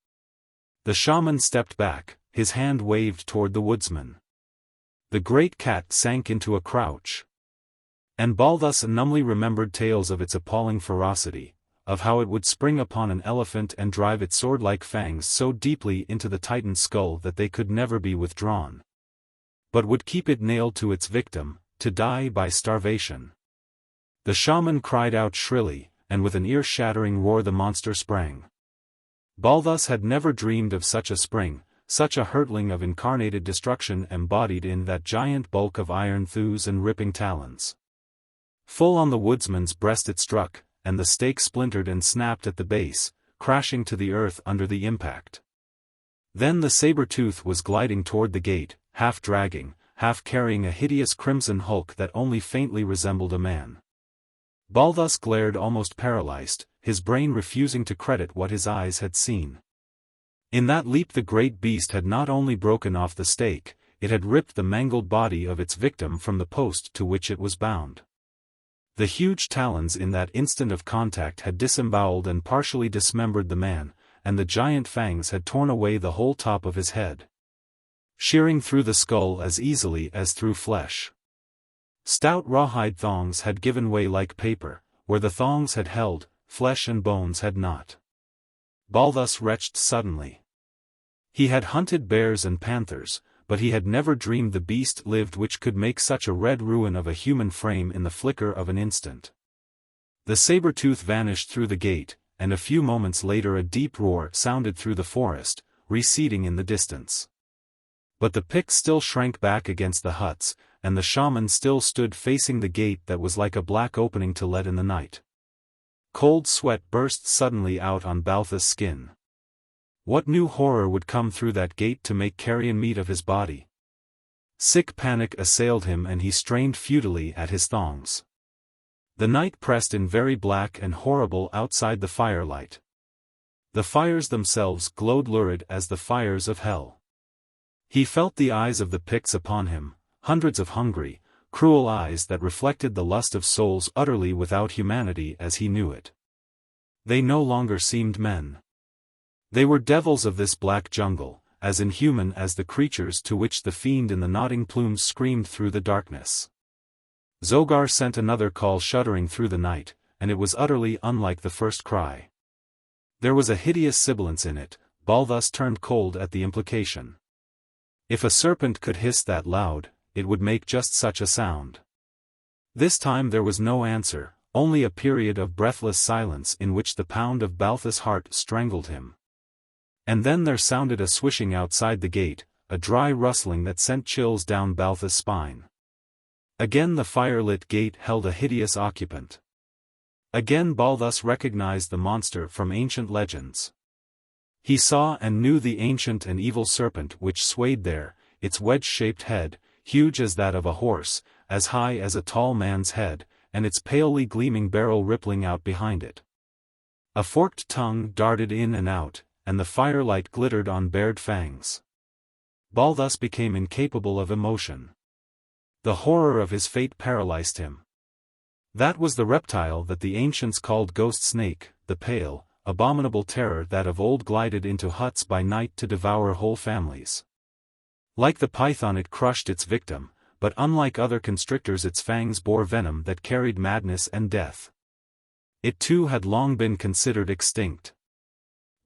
The shaman stepped back, his hand waved toward the woodsman. The great cat sank into a crouch. And Balthus numbly remembered tales of its appalling ferocity, of how it would spring upon an elephant and drive its sword-like fangs so deeply into the titan's skull that they could never be withdrawn, but would keep it nailed to its victim, to die by starvation. The shaman cried out shrilly, and with an ear-shattering roar the monster sprang. Balthus had never dreamed of such a spring, such a hurtling of incarnated destruction embodied in that giant bulk of iron thews and ripping talons. Full on the woodsman's breast it struck, and the stake splintered and snapped at the base, crashing to the earth under the impact. Then the saber-tooth was gliding toward the gate, half dragging, half carrying a hideous crimson hulk that only faintly resembled a man. Balthus glared almost paralyzed, his brain refusing to credit what his eyes had seen. In that leap the great beast had not only broken off the stake, it had ripped the mangled body of its victim from the post to which it was bound. The huge talons in that instant of contact had disemboweled and partially dismembered the man, and the giant fangs had torn away the whole top of his head, shearing through the skull as easily as through flesh. Stout rawhide thongs had given way like paper, where the thongs had held, flesh and bones had not. Balthus retched suddenly. He had hunted bears and panthers, but he had never dreamed the beast lived which could make such a red ruin of a human frame in the flicker of an instant. The saber-tooth vanished through the gate, and a few moments later a deep roar sounded through the forest, receding in the distance. But the Picts still shrank back against the huts, and the shaman still stood facing the gate that was like a black opening to let in the night. Cold sweat burst suddenly out on Balthus' skin. What new horror would come through that gate to make carrion meat of his body? Sick panic assailed him and he strained futilely at his thongs. The night pressed in very black and horrible outside the firelight. The fires themselves glowed lurid as the fires of hell. He felt the eyes of the Picts upon him, hundreds of hungry, cruel eyes that reflected the lust of souls utterly without humanity as he knew it. They no longer seemed men. They were devils of this black jungle, as inhuman as the creatures to which the fiend in the nodding plumes screamed through the darkness. Zogar sent another call shuddering through the night, and it was utterly unlike the first cry. There was a hideous sibilance in it. Balthus turned cold at the implication. If a serpent could hiss that loud, it would make just such a sound. This time there was no answer, only a period of breathless silence in which the pound of Balthus' heart strangled him. And then there sounded a swishing outside the gate, a dry rustling that sent chills down Balthus' spine. Again the fire-lit gate held a hideous occupant. Again Balthus recognized the monster from ancient legends. He saw and knew the ancient and evil serpent which swayed there, its wedge-shaped head, huge as that of a horse, as high as a tall man's head, and its palely gleaming barrel rippling out behind it. A forked tongue darted in and out, and the firelight glittered on bared fangs. Balthus became incapable of emotion. The horror of his fate paralyzed him. That was the reptile that the ancients called ghost snake, the pale, abominable terror that of old glided into huts by night to devour whole families. Like the python it crushed its victim, but unlike other constrictors its fangs bore venom that carried madness and death. It too had long been considered extinct.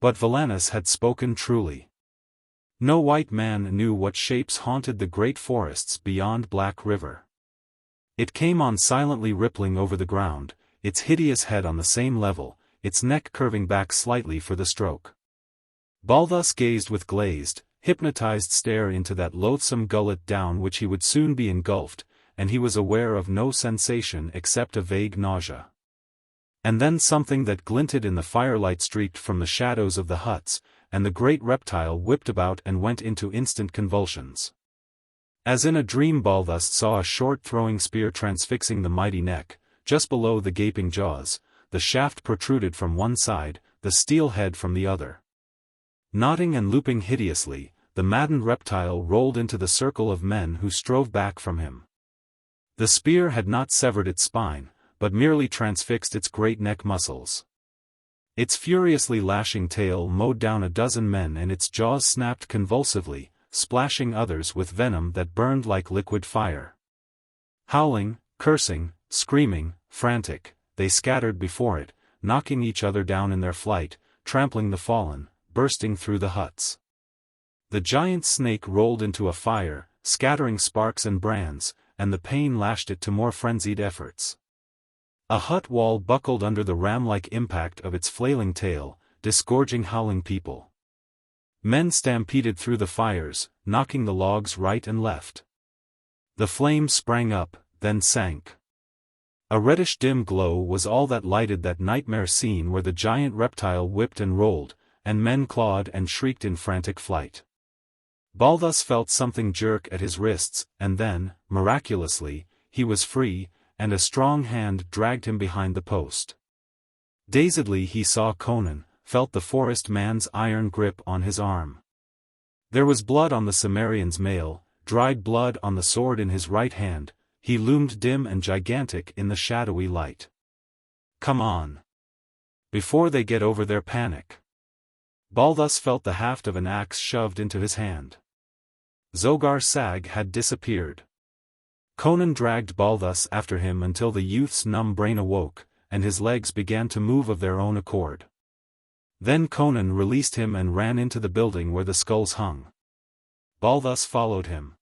But Valanus had spoken truly. No white man knew what shapes haunted the great forests beyond Black River. It came on silently rippling over the ground, its hideous head on the same level, its neck curving back slightly for the stroke. Balthus gazed with glazed, hypnotized stare into that loathsome gullet down which he would soon be engulfed, and he was aware of no sensation except a vague nausea. And then something that glinted in the firelight streaked from the shadows of the huts, and the great reptile whipped about and went into instant convulsions. As in a dream Balthus saw a short throwing spear transfixing the mighty neck, just below the gaping jaws, the shaft protruded from one side, the steel head from the other. Knotting and looping hideously, the maddened reptile rolled into the circle of men who strove back from him. The spear had not severed its spine, but merely transfixed its great neck muscles. Its furiously lashing tail mowed down a dozen men and its jaws snapped convulsively, splashing others with venom that burned like liquid fire. Howling, cursing, screaming, frantic, they scattered before it, knocking each other down in their flight, trampling the fallen, bursting through the huts. The giant snake rolled into a fire, scattering sparks and brands, and the pain lashed it to more frenzied efforts. A hut wall buckled under the ram-like impact of its flailing tail, disgorging howling people. Men stampeded through the fires, knocking the logs right and left. The flames sprang up, then sank. A reddish dim glow was all that lighted that nightmare scene where the giant reptile whipped and rolled, and men clawed and shrieked in frantic flight. Balthus felt something jerk at his wrists, and then, miraculously, he was free, and a strong hand dragged him behind the post. Dazedly he saw Conan, felt the forest man's iron grip on his arm. There was blood on the Cimmerian's mail, dried blood on the sword in his right hand, he loomed dim and gigantic in the shadowy light. Come on! Before they get over their panic. Balthus felt the haft of an axe shoved into his hand. Zogar Sag had disappeared. Conan dragged Balthus after him until the youth's numb brain awoke, and his legs began to move of their own accord. Then Conan released him and ran into the building where the skulls hung. Balthus followed him.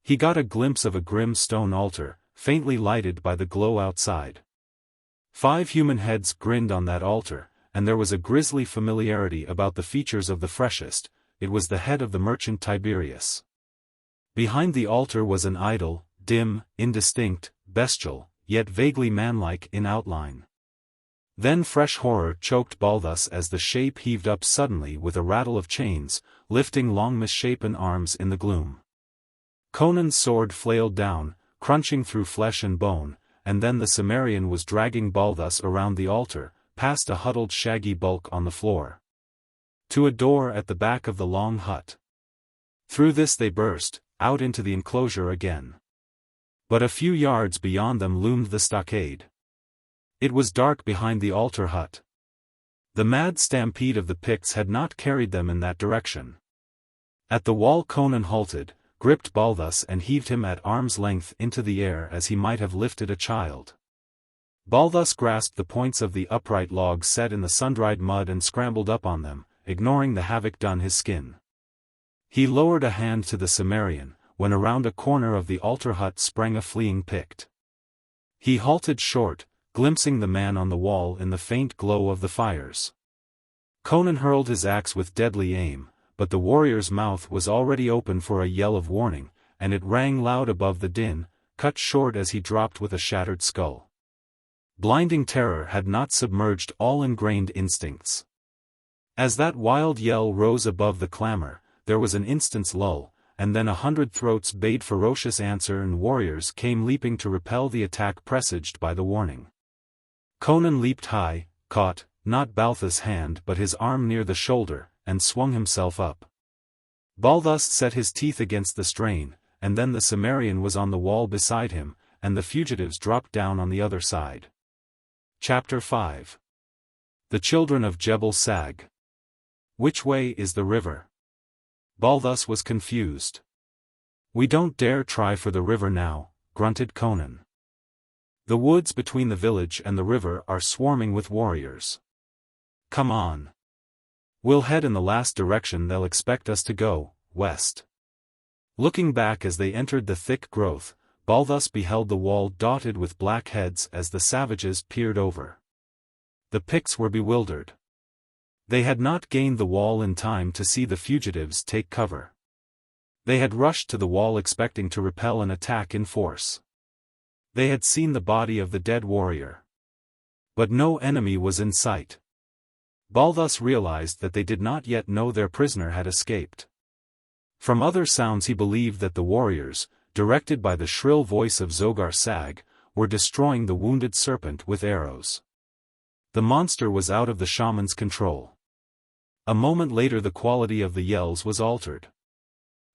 He got a glimpse of a grim stone altar, faintly lighted by the glow outside. 5 human heads grinned on that altar, and there was a grisly familiarity about the features of the freshest. It was the head of the merchant Tiberius. Behind the altar was an idol, dim, indistinct, bestial, yet vaguely manlike in outline. Then fresh horror choked Balthus as the shape heaved up suddenly with a rattle of chains, lifting long misshapen arms in the gloom. Conan's sword flailed down, crunching through flesh and bone, and then the Cimmerian was dragging Balthus around the altar, past a huddled shaggy bulk on the floor, to a door at the back of the long hut. Through this they burst, out into the enclosure again. But a few yards beyond them loomed the stockade. It was dark behind the altar hut. The mad stampede of the Picts had not carried them in that direction. At the wall Conan halted, gripped Balthus and heaved him at arm's length into the air as he might have lifted a child. Balthus grasped the points of the upright logs set in the sun-dried mud and scrambled up on them, ignoring the havoc done his skin. He lowered a hand to the Cimmerian, when around a corner of the altar hut sprang a fleeing Pict. He halted short, glimpsing the man on the wall in the faint glow of the fires. Conan hurled his axe with deadly aim, but the warrior's mouth was already open for a yell of warning, and it rang loud above the din, cut short as he dropped with a shattered skull. Blinding terror had not submerged all ingrained instincts. As that wild yell rose above the clamor, there was an instant's lull, and then 100 throats bayed ferocious answer and warriors came leaping to repel the attack presaged by the warning. Conan leaped high, caught, not Balthus' hand but his arm near the shoulder, and swung himself up. Balthus set his teeth against the strain, and then the Cimmerian was on the wall beside him, and the fugitives dropped down on the other side. Chapter 5. The Children of Jebel Sag. Which way is the river? Balthus was confused. We don't dare try for the river now, grunted Conan. The woods between the village and the river are swarming with warriors. Come on. We'll head in the last direction they'll expect us to go, west. Looking back as they entered the thick growth, Balthus beheld the wall dotted with black heads as the savages peered over. The Picts were bewildered. They had not gained the wall in time to see the fugitives take cover. They had rushed to the wall expecting to repel an attack in force. They had seen the body of the dead warrior. But no enemy was in sight. Balthus realized that they did not yet know their prisoner had escaped. From other sounds he believed that the warriors, directed by the shrill voice of Zogar Sag, were destroying the wounded serpent with arrows. The monster was out of the shaman's control. A moment later the quality of the yells was altered.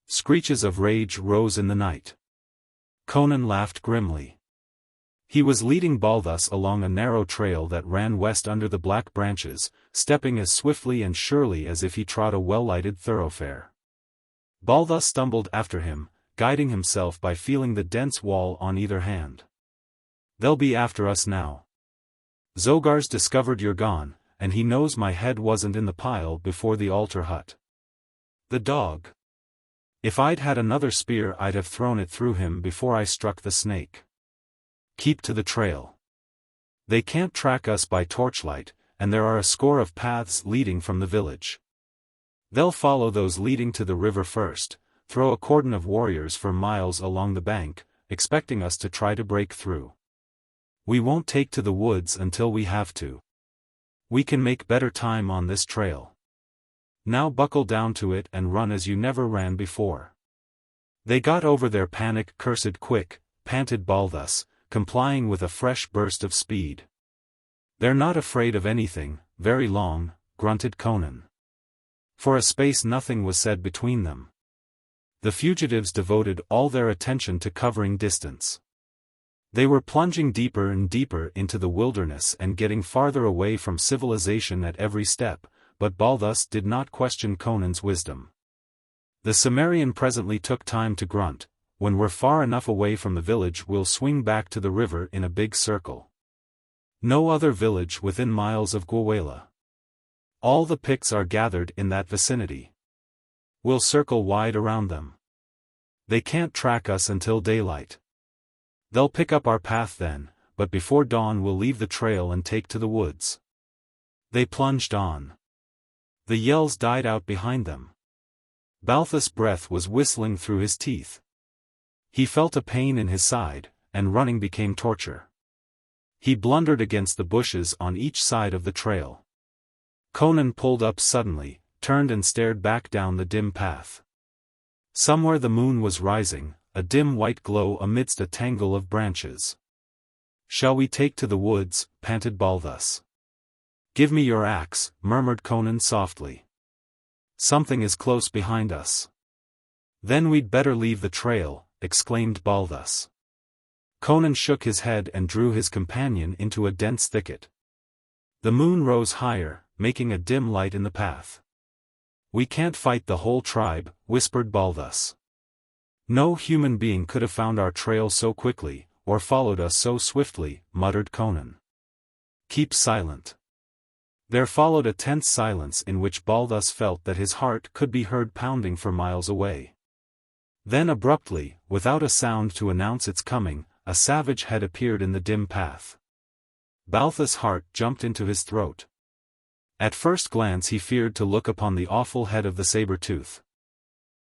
Screeches of rage rose in the night. Conan laughed grimly. He was leading Balthus along a narrow trail that ran west under the black branches, stepping as swiftly and surely as if he trod a well-lighted thoroughfare. Balthus stumbled after him, guiding himself by feeling the dense wall on either hand. They'll be after us now. Zogar's discovered you're gone, and he knows my head wasn't in the pile before the altar hut. The dog. If I'd had another spear I'd have thrown it through him before I struck the snake. Keep to the trail. They can't track us by torchlight, and there are a score of paths leading from the village. They'll follow those leading to the river first, throw a cordon of warriors for miles along the bank, expecting us to try to break through. We won't take to the woods until we have to. We can make better time on this trail. Now buckle down to it and run as you never ran before. They got over their panic cursed quick, panted Balthus, complying with a fresh burst of speed. They're not afraid of anything, very long, grunted Conan. For a space nothing was said between them. The fugitives devoted all their attention to covering distance. They were plunging deeper and deeper into the wilderness and getting farther away from civilization at every step, but Balthus did not question Conan's wisdom. The Cimmerian presently took time to grunt. When we're far enough away from the village we'll swing back to the river in a big circle. No other village within miles of Gwahlur. All the Picts are gathered in that vicinity. We'll circle wide around them. They can't track us until daylight. They'll pick up our path then, but before dawn we'll leave the trail and take to the woods. They plunged on. The yells died out behind them. Balthus' breath was whistling through his teeth. He felt a pain in his side, and running became torture. He blundered against the bushes on each side of the trail. Conan pulled up suddenly, turned and stared back down the dim path. Somewhere the moon was rising, a dim white glow amidst a tangle of branches. Shall we take to the woods? Panted Balthus. Give me your axe, murmured Conan softly. Something is close behind us. Then we'd better leave the trail, exclaimed Balthus. Conan shook his head and drew his companion into a dense thicket. The moon rose higher, making a dim light in the path. We can't fight the whole tribe, whispered Balthus. No human being could have found our trail so quickly, or followed us so swiftly, muttered Conan. Keep silent. There followed a tense silence in which Balthus felt that his heart could be heard pounding for miles away. Then abruptly, without a sound to announce its coming, a savage head appeared in the dim path. Balthus' heart jumped into his throat. At first glance he feared to look upon the awful head of the saber-tooth.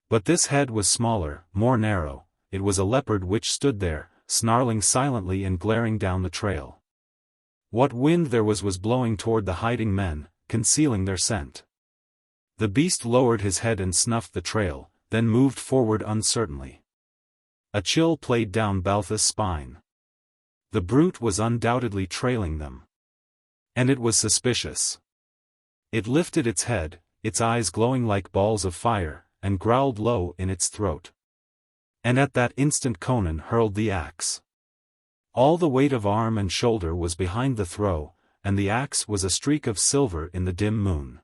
But this head was smaller, more narrow. It was a leopard which stood there, snarling silently and glaring down the trail. What wind there was blowing toward the hiding men, concealing their scent. The beast lowered his head and snuffed the trail, then moved forward uncertainly. A chill played down Balthus' spine. The brute was undoubtedly trailing them. And it was suspicious. It lifted its head, its eyes glowing like balls of fire, and growled low in its throat. And at that instant Conan hurled the axe. All the weight of arm and shoulder was behind the throw, and the axe was a streak of silver in the dim moon.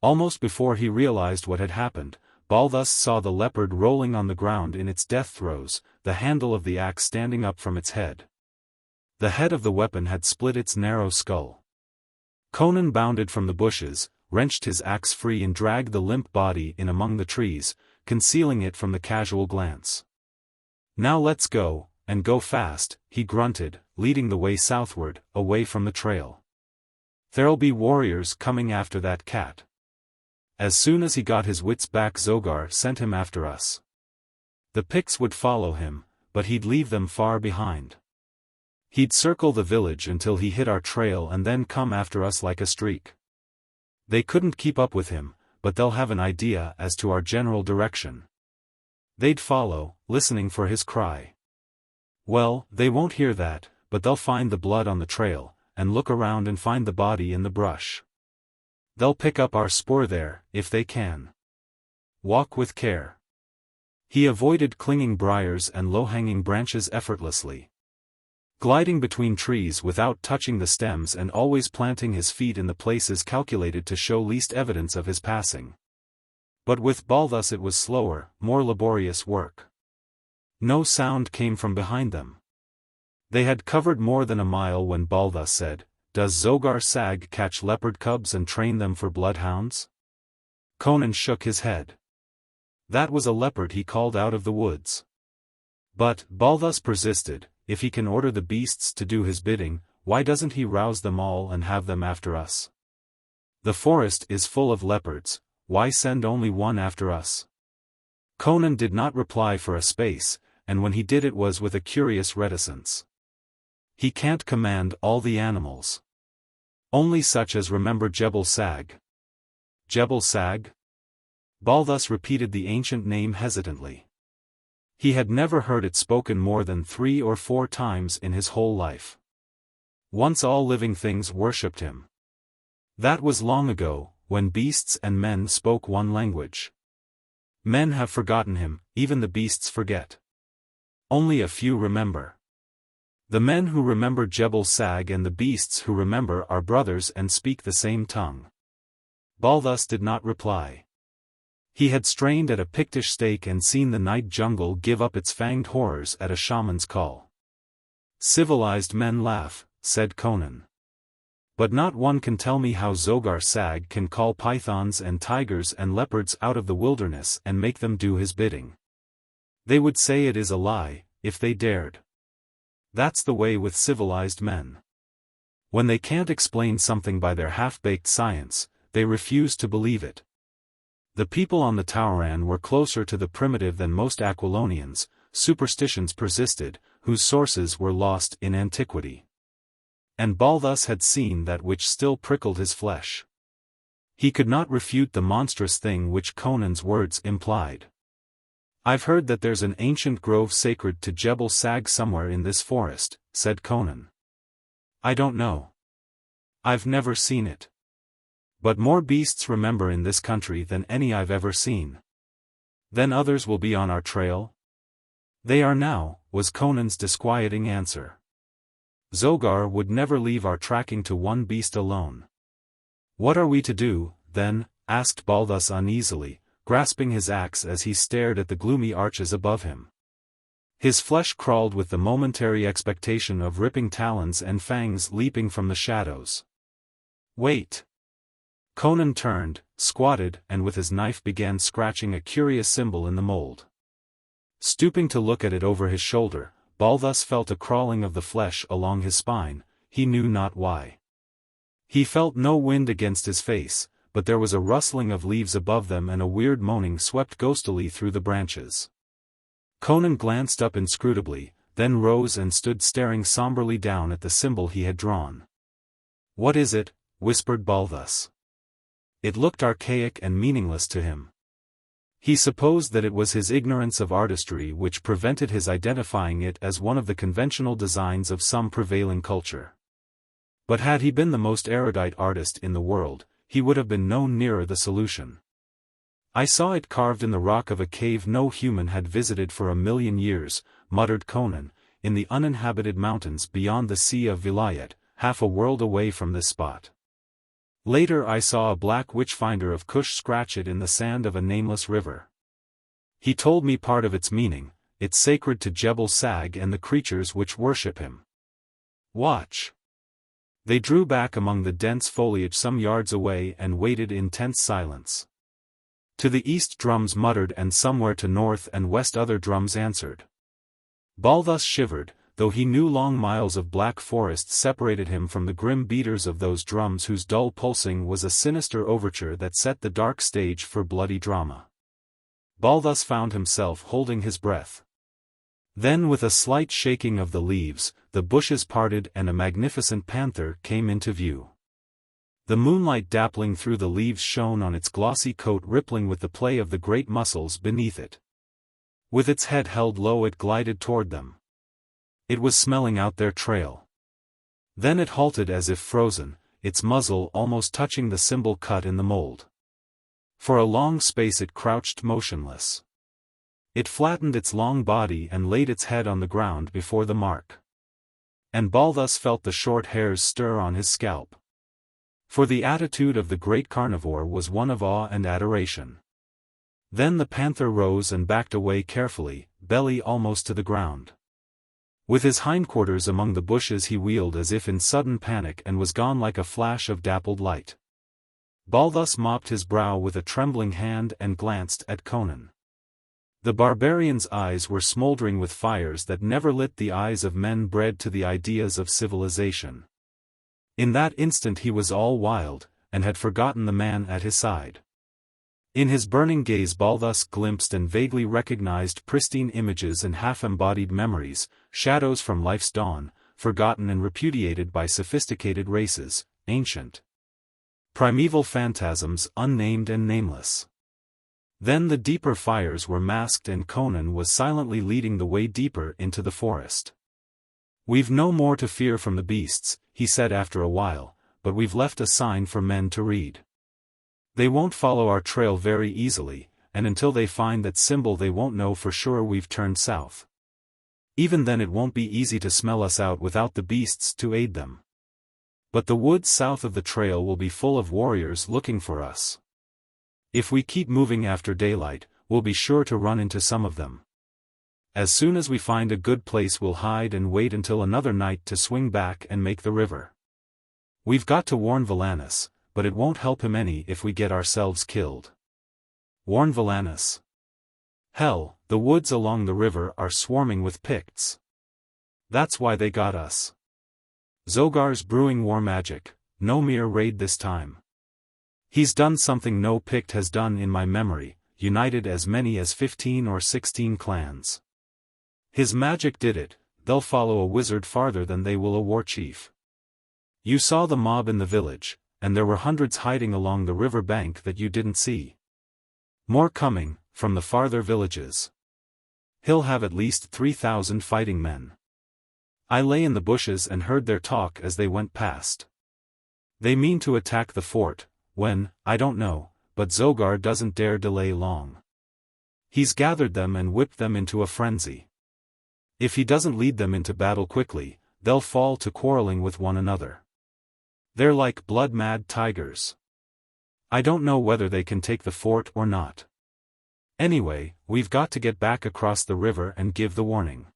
Almost before he realized what had happened, Balthus saw the leopard rolling on the ground in its death throes, the handle of the axe standing up from its head. The head of the weapon had split its narrow skull. Conan bounded from the bushes, wrenched his axe free and dragged the limp body in among the trees, concealing it from the casual glance. "Now let's go, and go fast," he grunted, leading the way southward, away from the trail. "There'll be warriors coming after that cat." As soon as he got his wits back, Zogar sent him after us. The Picts would follow him, but he'd leave them far behind. He'd circle the village until he hit our trail and then come after us like a streak. They couldn't keep up with him, but they'll have an idea as to our general direction. They'd follow, listening for his cry. Well, they won't hear that, but they'll find the blood on the trail, and look around and find the body in the brush. They'll pick up our spoor there, if they can. Walk with care. He avoided clinging briars and low-hanging branches effortlessly, gliding between trees without touching the stems and always planting his feet in the places calculated to show least evidence of his passing. But with Balthus it was slower, more laborious work. No sound came from behind them. They had covered more than a mile when Balthus said, "Does Zogar Sag catch leopard cubs and train them for bloodhounds?" Conan shook his head. That was a leopard he called out of the woods. But, Balthus persisted, if he can order the beasts to do his bidding, why doesn't he rouse them all and have them after us? The forest is full of leopards, why send only one after us? Conan did not reply for a space, and when he did it was with a curious reticence. He can't command all the animals. Only such as remember Jebel Sag. Jebel Sag? Balthus repeated the ancient name hesitantly. He had never heard it spoken more than 3 or 4 times in his whole life. Once all living things worshipped him. That was long ago, when beasts and men spoke one language. Men have forgotten him, even the beasts forget. Only a few remember. The men who remember Jebel Sag and the beasts who remember are brothers and speak the same tongue. Balthus did not reply. He had strained at a Pictish stake and seen the night jungle give up its fanged horrors at a shaman's call. "Civilized men laugh," said Conan. "But not one can tell me how Zogar Sag can call pythons and tigers and leopards out of the wilderness and make them do his bidding. They would say it is a lie, if they dared. That's the way with civilized men. When they can't explain something by their half-baked science, they refuse to believe it. The people on the Tauran were closer to the primitive than most Aquilonians, superstitions persisted, whose sources were lost in antiquity. And Balthus had seen that which still prickled his flesh. He could not refute the monstrous thing which Conan's words implied. "I've heard that there's an ancient grove sacred to Jebel Sag somewhere in this forest," said Conan. "I don't know. I've never seen it. But more beasts remember in this country than any I've ever seen." "Then others will be on our trail?" "They are now," was Conan's disquieting answer. "Zogar would never leave our tracking to one beast alone." "What are we to do, then?" asked Balthus uneasily, grasping his axe as he stared at the gloomy arches above him. His flesh crawled with the momentary expectation of ripping talons and fangs leaping from the shadows. "Wait." Conan turned, squatted, and with his knife began scratching a curious symbol in the mold. Stooping to look at it over his shoulder, Balthus felt a crawling of the flesh along his spine, he knew not why. He felt no wind against his face, but there was a rustling of leaves above them and a weird moaning swept ghostily through the branches. Conan glanced up inscrutably, then rose and stood staring somberly down at the symbol he had drawn. "What is it?" whispered Balthus. It looked archaic and meaningless to him. He supposed that it was his ignorance of artistry which prevented his identifying it as one of the conventional designs of some prevailing culture. But had he been the most erudite artist in the world, he would have been no nearer the solution. "I saw it carved in the rock of a cave no human had visited for 1,000,000 years, muttered Conan, "in the uninhabited mountains beyond the Sea of Vilayet, half a world away from this spot. Later I saw a black witchfinder of Kush scratch it in the sand of a nameless river. He told me part of its meaning: it's sacred to Jebel Sag and the creatures which worship him. Watch." They drew back among the dense foliage some yards away and waited in tense silence. To the east drums muttered and somewhere to north and west other drums answered. Balthus shivered, though he knew long miles of black forest separated him from the grim beaters of those drums whose dull pulsing was a sinister overture that set the dark stage for bloody drama. Balthus found himself holding his breath. Then with a slight shaking of the leaves, the bushes parted and a magnificent panther came into view. The moonlight dappling through the leaves shone on its glossy coat rippling with the play of the great muscles beneath it. With its head held low it glided toward them. It was smelling out their trail. Then it halted as if frozen, its muzzle almost touching the symbol cut in the mold. For a long space it crouched motionless. It flattened its long body and laid its head on the ground before the mark. And Balthus felt the short hairs stir on his scalp. For the attitude of the great carnivore was one of awe and adoration. Then the panther rose and backed away carefully, belly almost to the ground. With his hindquarters among the bushes he wheeled as if in sudden panic and was gone like a flash of dappled light. Balthus mopped his brow with a trembling hand and glanced at Conan. The barbarian's eyes were smoldering with fires that never lit the eyes of men bred to the ideas of civilization. In that instant he was all wild, and had forgotten the man at his side. In his burning gaze Balthus glimpsed and vaguely recognized pristine images and half-embodied memories, shadows from life's dawn, forgotten and repudiated by sophisticated races, ancient. Primeval phantasms unnamed and nameless. Then the deeper fires were masked and Conan was silently leading the way deeper into the forest. "We've no more to fear from the beasts," he said after a while, "but we've left a sign for men to read. They won't follow our trail very easily, and until they find that symbol they won't know for sure we've turned south. Even then it won't be easy to smell us out without the beasts to aid them. But the woods south of the trail will be full of warriors looking for us. If we keep moving after daylight, we'll be sure to run into some of them. As soon as we find a good place we'll hide and wait until another night to swing back and make the river. We've got to warn Vilanus, but it won't help him any if we get ourselves killed." "Warn Vilanus? Hell, the woods along the river are swarming with Picts. That's why they got us. Zogar's brewing war magic, no mere raid this time. He's done something no Pict has done in my memory, united as many as 15 or 16 clans. His magic did it, they'll follow a wizard farther than they will a war chief. You saw the mob in the village, and there were hundreds hiding along the river bank that you didn't see. More coming, from the farther villages. He'll have at least 3,000 fighting men. I lay in the bushes and heard their talk as they went past. They mean to attack the fort, when, I don't know, but Zogar doesn't dare delay long. He's gathered them and whipped them into a frenzy. If he doesn't lead them into battle quickly, they'll fall to quarreling with one another. They're like blood-mad tigers. I don't know whether they can take the fort or not. Anyway, we've got to get back across the river and give the warning.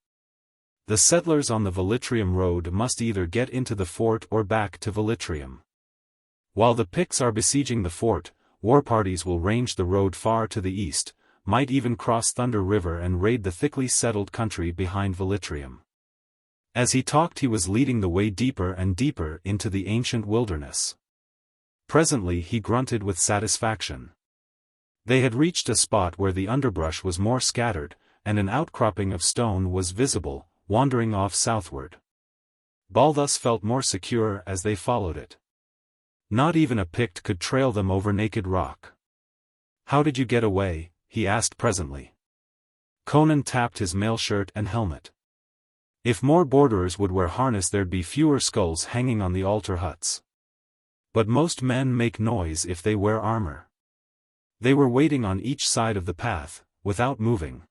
The settlers on the Velitrium road must either get into the fort or back to Velitrium. While the Picts are besieging the fort, war parties will range the road far to the east, might even cross Thunder River and raid the thickly settled country behind Velitrium. As he talked he was leading the way deeper and deeper into the ancient wilderness. Presently he grunted with satisfaction. They had reached a spot where the underbrush was more scattered, and an outcropping of stone was visible, wandering off southward. Balthus felt more secure as they followed it. Not even a Pict could trail them over naked rock. "How did you get away?" he asked presently. Conan tapped his mail shirt and helmet. If more borderers would wear harness there'd be fewer skulls hanging on the altar huts. But most men make noise if they wear armor. They were waiting on each side of the path, without moving.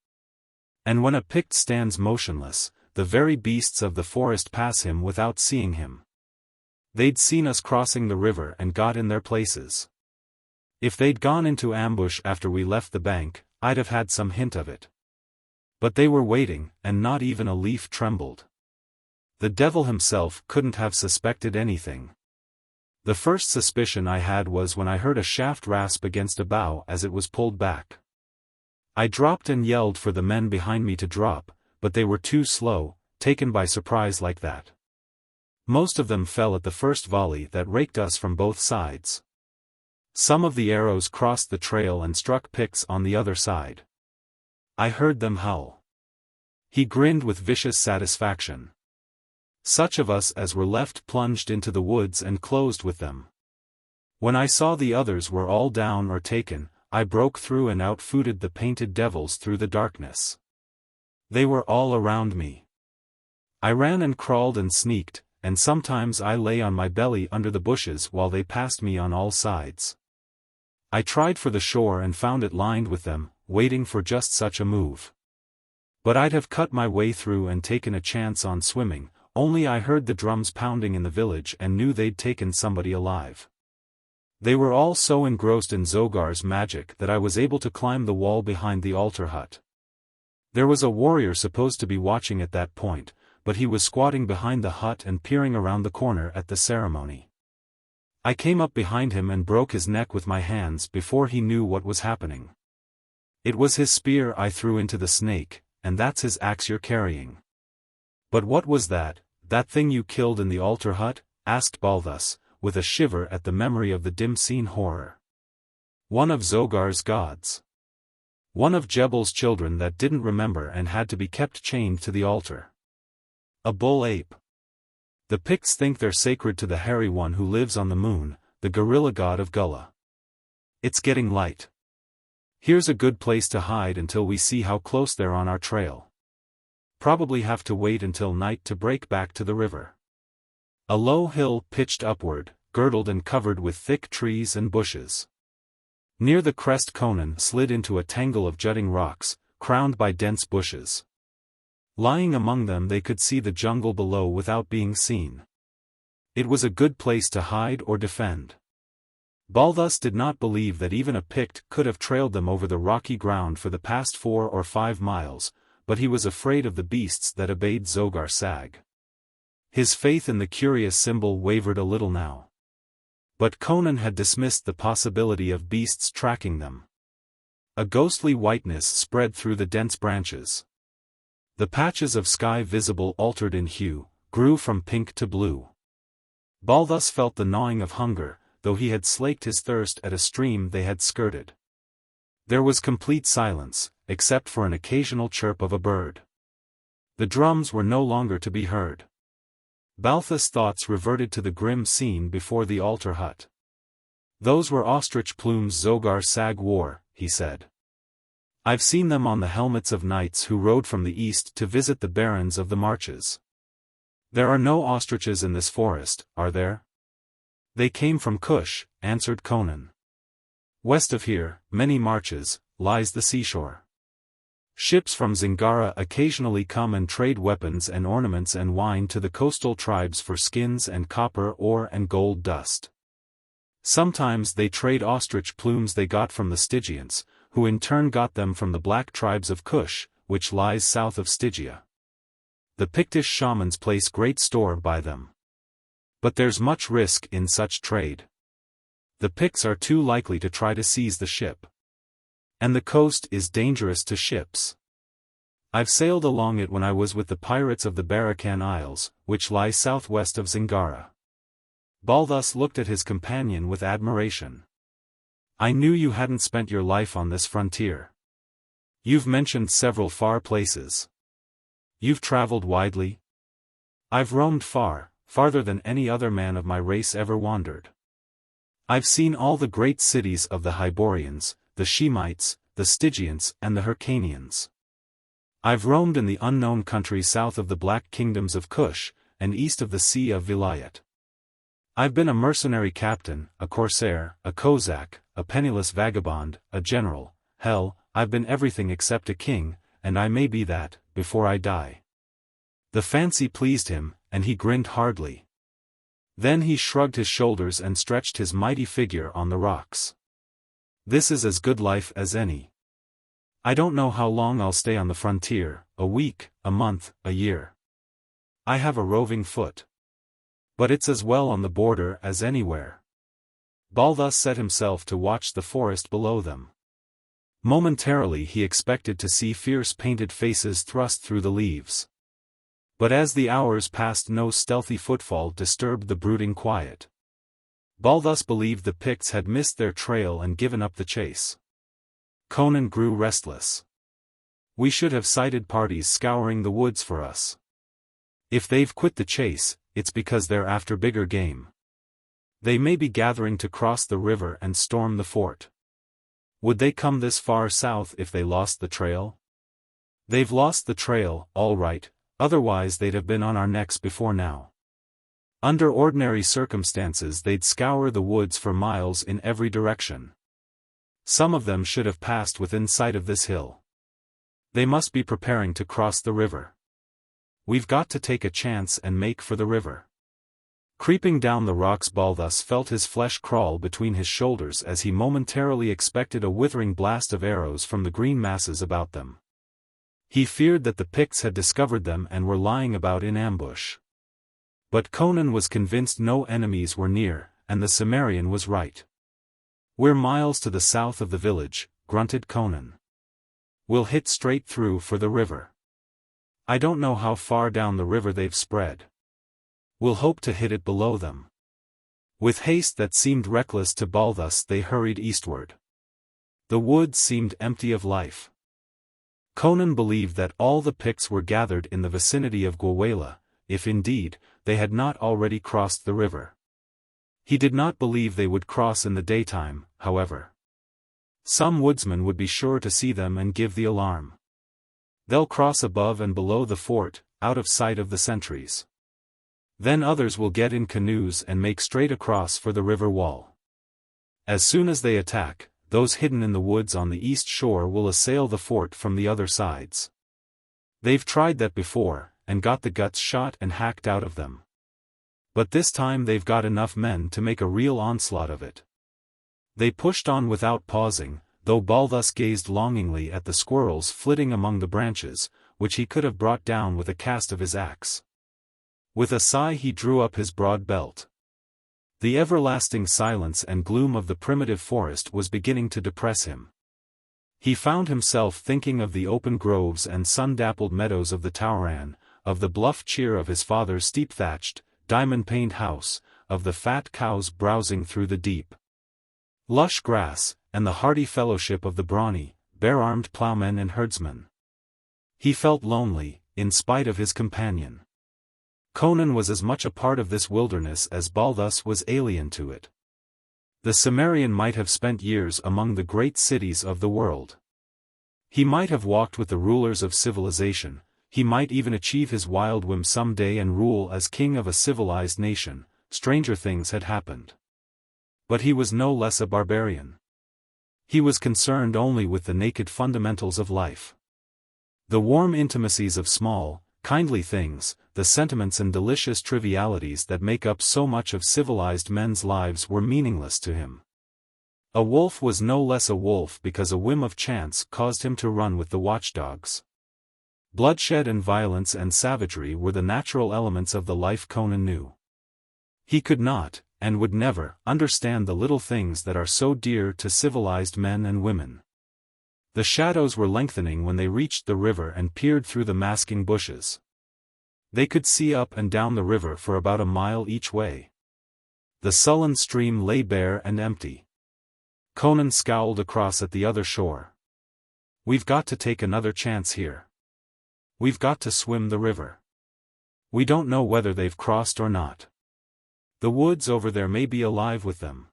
And when a Pict stands motionless, the very beasts of the forest pass him without seeing him. They'd seen us crossing the river and got in their places. If they'd gone into ambush after we left the bank, I'd have had some hint of it. But they were waiting, and not even a leaf trembled. The devil himself couldn't have suspected anything. The first suspicion I had was when I heard a shaft rasp against a bough as it was pulled back. I dropped and yelled for the men behind me to drop, but they were too slow, taken by surprise like that. Most of them fell at the first volley that raked us from both sides. Some of the arrows crossed the trail and struck Picts on the other side. I heard them howl. He grinned with vicious satisfaction. Such of us as were left plunged into the woods and closed with them. When I saw the others were all down or taken, I broke through and outfooted the painted devils through the darkness. They were all around me. I ran and crawled and sneaked, and sometimes I lay on my belly under the bushes while they passed me on all sides. I tried for the shore and found it lined with them, waiting for just such a move. But I'd have cut my way through and taken a chance on swimming, only I heard the drums pounding in the village and knew they'd taken somebody alive. They were all so engrossed in Zogar's magic that I was able to climb the wall behind the altar hut. There was a warrior supposed to be watching at that point, but he was squatting behind the hut and peering around the corner at the ceremony. I came up behind him and broke his neck with my hands before he knew what was happening. It was his spear I threw into the snake, and that's his axe you're carrying. But what was that thing you killed in the altar hut? Asked Balthus, with a shiver at the memory of the dim-seen horror. One of Zogar's gods. One of Jebel's children that didn't remember and had to be kept chained to the altar. A bull ape. The Picts think they're sacred to the hairy one who lives on the moon, the gorilla god of Gwahlur. It's getting light. Here's a good place to hide until we see how close they're on our trail. Probably have to wait until night to break back to the river. A low hill pitched upward, girdled and covered with thick trees and bushes. Near the crest Conan slid into a tangle of jutting rocks, crowned by dense bushes. Lying among them they could see the jungle below without being seen. It was a good place to hide or defend. Balthus did not believe that even a Pict could have trailed them over the rocky ground for the past 4 or 5 miles, but he was afraid of the beasts that obeyed Zogar Sag. His faith in the curious symbol wavered a little now. But Conan had dismissed the possibility of beasts tracking them. A ghostly whiteness spread through the dense branches. The patches of sky visible altered in hue, grew from pink to blue. Balthus felt the gnawing of hunger, though he had slaked his thirst at a stream they had skirted. There was complete silence, except for an occasional chirp of a bird. The drums were no longer to be heard. Balthus' thoughts reverted to the grim scene before the altar hut. Those were ostrich plumes Zogar Sag wore, he said. I've seen them on the helmets of knights who rode from the east to visit the barons of the marches. There are no ostriches in this forest, are there? They came from Kush, answered Conan. West of here, many marches, lies the seashore. Ships from Zingara occasionally come and trade weapons and ornaments and wine to the coastal tribes for skins and copper ore and gold dust. Sometimes they trade ostrich plumes they got from the Stygians, who in turn got them from the black tribes of Kush, which lies south of Stygia. The Pictish shamans place great store by them. But there's much risk in such trade. The Picts are too likely to try to seize the ship. And the coast is dangerous to ships. I've sailed along it when I was with the pirates of the Barakan Isles, which lie southwest of Zingara. Balthus looked at his companion with admiration. I knew you hadn't spent your life on this frontier. You've mentioned several far places. You've traveled widely? I've roamed far, farther than any other man of my race ever wandered. I've seen all the great cities of the Hyborians, the Shemites, the Stygians and the Hyrcanians. I've roamed in the unknown country south of the Black Kingdoms of Kush, and east of the Sea of Vilayet. I've been a mercenary captain, a corsair, a Kozak, a penniless vagabond, a general. Hell, I've been everything except a king, and I may be that, before I die. The fancy pleased him, and he grinned hardly. Then he shrugged his shoulders and stretched his mighty figure on the rocks. This is as good life as any. I don't know how long I'll stay on the frontier, a week, a month, a year. I have a roving foot. But it's as well on the border as anywhere. Balthus set himself to watch the forest below them. Momentarily he expected to see fierce painted faces thrust through the leaves. But as the hours passed, no stealthy footfall disturbed the brooding quiet. Balthus believed the Picts had missed their trail and given up the chase. Conan grew restless. We should have sighted parties scouring the woods for us. If they've quit the chase, it's because they're after bigger game. They may be gathering to cross the river and storm the fort. Would they come this far south if they lost the trail? They've lost the trail, all right, otherwise they'd have been on our necks before now. Under ordinary circumstances they'd scour the woods for miles in every direction. Some of them should have passed within sight of this hill. They must be preparing to cross the river. We've got to take a chance and make for the river. Creeping down the rocks, Balthus felt his flesh crawl between his shoulders as he momentarily expected a withering blast of arrows from the green masses about them. He feared that the Picts had discovered them and were lying about in ambush. But Conan was convinced no enemies were near, and the Cimmerian was right. We're miles to the south of the village, grunted Conan. We'll hit straight through for the river. I don't know how far down the river they've spread. We'll hope to hit it below them. With haste that seemed reckless to Balthus they hurried eastward. The woods seemed empty of life. Conan believed that all the Picts were gathered in the vicinity of Gwahlur, if indeed, they had not already crossed the river. He did not believe they would cross in the daytime, however. Some woodsman would be sure to see them and give the alarm. They'll cross above and below the fort, out of sight of the sentries. Then others will get in canoes and make straight across for the river wall. As soon as they attack, those hidden in the woods on the east shore will assail the fort from the other sides. They've tried that before, and got the guts shot and hacked out of them. But this time they've got enough men to make a real onslaught of it. They pushed on without pausing, though Balthus gazed longingly at the squirrels flitting among the branches, which he could have brought down with a cast of his axe. With a sigh he drew up his broad belt. The everlasting silence and gloom of the primitive forest was beginning to depress him. He found himself thinking of the open groves and sun-dappled meadows of the Tauran, of the bluff cheer of his father's steep-thatched, diamond-paned house, of the fat cows browsing through the deep, lush grass, and the hearty fellowship of the brawny, bare-armed ploughmen and herdsmen. He felt lonely, in spite of his companion. Conan was as much a part of this wilderness as Balthus was alien to it. The Cimmerian might have spent years among the great cities of the world. He might have walked with the rulers of civilization, he might even achieve his wild whim someday and rule as king of a civilized nation. Stranger things had happened. But he was no less a barbarian. He was concerned only with the naked fundamentals of life. The warm intimacies of small, kindly things, the sentiments and delicious trivialities that make up so much of civilized men's lives were meaningless to him. A wolf was no less a wolf because a whim of chance caused him to run with the watchdogs. Bloodshed and violence and savagery were the natural elements of the life Conan knew. He could not, and would never, understand the little things that are so dear to civilized men and women. The shadows were lengthening when they reached the river and peered through the masking bushes. They could see up and down the river for about a mile each way. The sullen stream lay bare and empty. Conan scowled across at the other shore. We've got to take another chance here. We've got to swim the river. We don't know whether they've crossed or not. The woods over there may be alive with them.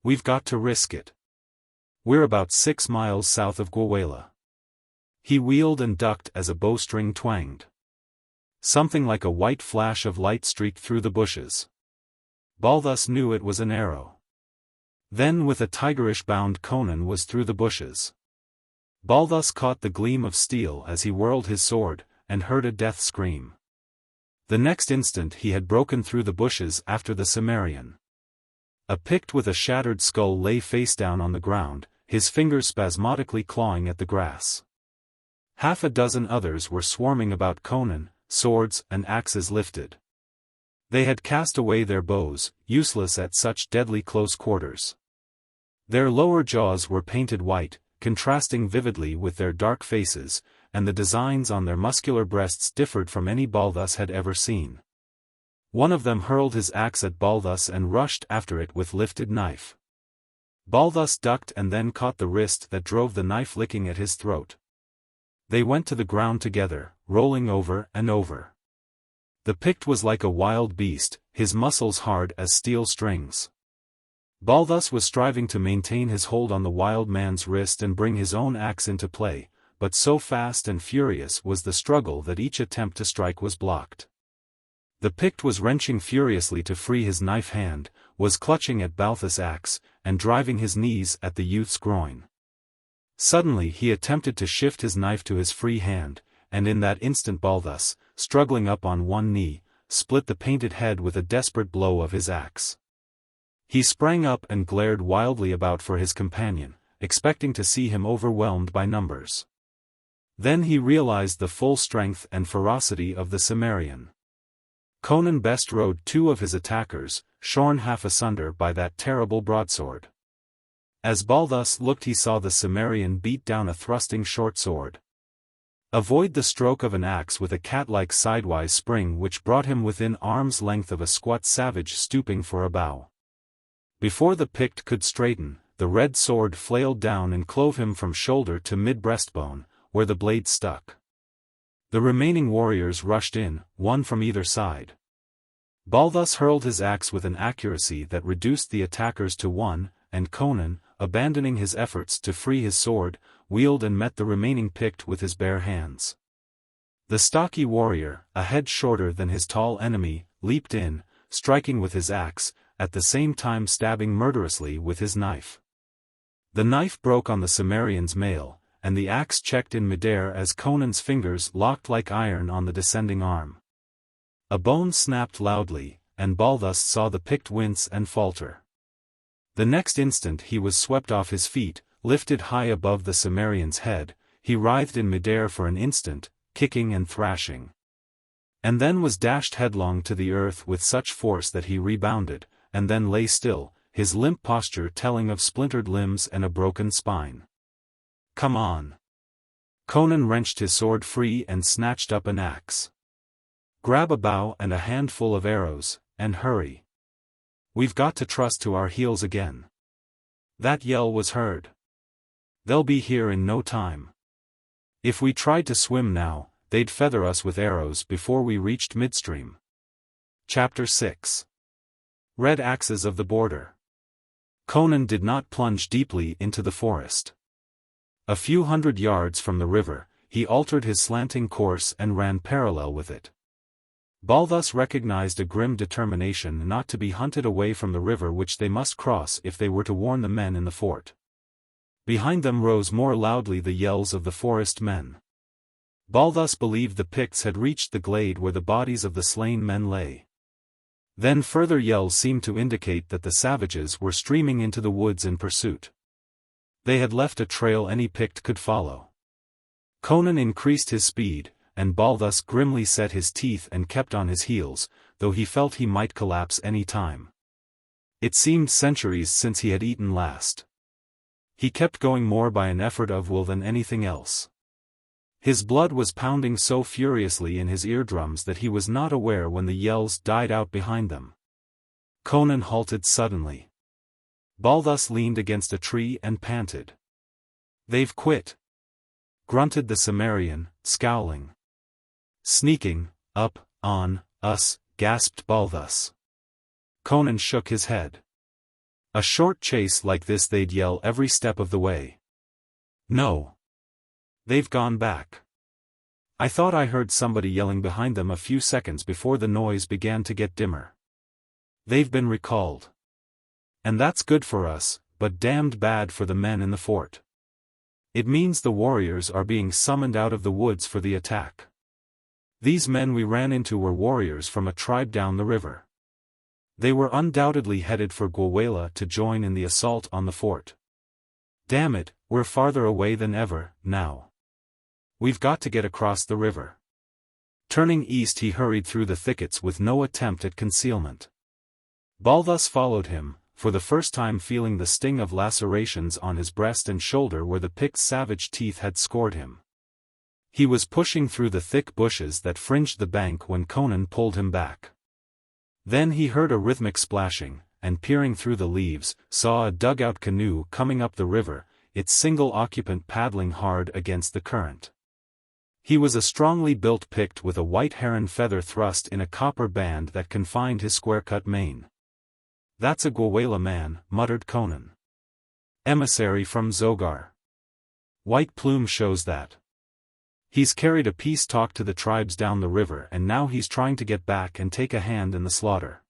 We've got to risk it. We're about 6 miles south of Gwahlur. He wheeled and ducked as a bowstring twanged. Something like a white flash of light streaked through the bushes. Balthus knew it was an arrow. Then with a tigerish bound Conan was through the bushes. Balthus caught the gleam of steel as he whirled his sword, and heard a death scream. The next instant he had broken through the bushes after the Cimmerian. A Pict with a shattered skull lay face down on the ground, his fingers spasmodically clawing at the grass. Half a dozen others were swarming about Conan, swords and axes lifted. They had cast away their bows, useless at such deadly close quarters. Their lower jaws were painted white, contrasting vividly with their dark faces, and the designs on their muscular breasts differed from any Balthus had ever seen. One of them hurled his axe at Balthus and rushed after it with lifted knife. Balthus ducked and then caught the wrist that drove the knife licking at his throat. They went to the ground together, rolling over and over. The Pict was like a wild beast, his muscles hard as steel strings. Balthus was striving to maintain his hold on the wild man's wrist and bring his own axe into play, but so fast and furious was the struggle that each attempt to strike was blocked. The Pict was wrenching furiously to free his knife hand, was clutching at Balthus' axe, and driving his knees at the youth's groin. Suddenly he attempted to shift his knife to his free hand, and in that instant Balthus, struggling up on one knee, split the painted head with a desperate blow of his axe. He sprang up and glared wildly about for his companion, expecting to see him overwhelmed by numbers. Then he realized the full strength and ferocity of the Cimmerian. Conan best rode 2 of his attackers, shorn half asunder by that terrible broadsword. As Balthus looked he saw the Cimmerian beat down a thrusting short sword. Avoid the stroke of an axe with a cat-like sidewise spring which brought him within arm's length of a squat savage stooping for a bow. Before the Pict could straighten, the red sword flailed down and clove him from shoulder to mid-breastbone, where the blade stuck. The remaining warriors rushed in, one from either side. Balthus hurled his axe with an accuracy that reduced the attackers to 1, and Conan, abandoning his efforts to free his sword, wheeled and met the remaining Pict with his bare hands. The stocky warrior, a head shorter than his tall enemy, leaped in, striking with his axe, at the same time stabbing murderously with his knife. The knife broke on the Cimmerian's mail, and the axe checked in midair as Conan's fingers locked like iron on the descending arm. A bone snapped loudly, and Balthus saw the Pict wince and falter. The next instant he was swept off his feet, lifted high above the Cimmerian's head, he writhed in midair for an instant, kicking and thrashing. And then was dashed headlong to the earth with such force that he rebounded, and then lay still, his limp posture telling of splintered limbs and a broken spine. Come on. Conan wrenched his sword free and snatched up an axe. Grab a bow and a handful of arrows, and hurry. We've got to trust to our heels again. That yell was heard. They'll be here in no time. If we tried to swim now, they'd feather us with arrows before we reached midstream. Chapter 6. Red Axes of the Border. Conan did not plunge deeply into the forest. A few hundred yards from the river, he altered his slanting course and ran parallel with it. Balthus recognized a grim determination not to be hunted away from the river which they must cross if they were to warn the men in the fort. Behind them rose more loudly the yells of the forest men. Balthus believed the Picts had reached the glade where the bodies of the slain men lay. Then further yells seemed to indicate that the savages were streaming into the woods in pursuit. They had left a trail any Pict could follow. Conan increased his speed, and Balthus grimly set his teeth and kept on his heels, though he felt he might collapse any time. It seemed centuries since he had eaten last. He kept going more by an effort of will than anything else. His blood was pounding so furiously in his eardrums that he was not aware when the yells died out behind them. Conan halted suddenly. Balthus leaned against a tree and panted. "They've quit," grunted the Cimmerian, scowling. "Sneaking up on us," gasped Balthus. Conan shook his head. A short chase like this they'd yell every step of the way. No. They've gone back. I thought I heard somebody yelling behind them a few seconds before the noise began to get dimmer. They've been recalled. And that's good for us, but damned bad for the men in the fort. It means the warriors are being summoned out of the woods for the attack. These men we ran into were warriors from a tribe down the river. They were undoubtedly headed for Gwahlur to join in the assault on the fort. Damn it, we're farther away than ever, now. We've got to get across the river. Turning east he hurried through the thickets with no attempt at concealment. Balthus followed him, for the first time feeling the sting of lacerations on his breast and shoulder where the Pict's savage teeth had scored him. He was pushing through the thick bushes that fringed the bank when Conan pulled him back. Then he heard a rhythmic splashing, and peering through the leaves, saw a dugout canoe coming up the river, its single occupant paddling hard against the current. He was a strongly built Pict with a white heron feather thrust in a copper band that confined his square-cut mane. "That's a Gwahlur man," muttered Conan. "Emissary from Zogar. White plume shows that. He's carried a peace talk to the tribes down the river and now he's trying to get back and take a hand in the slaughter."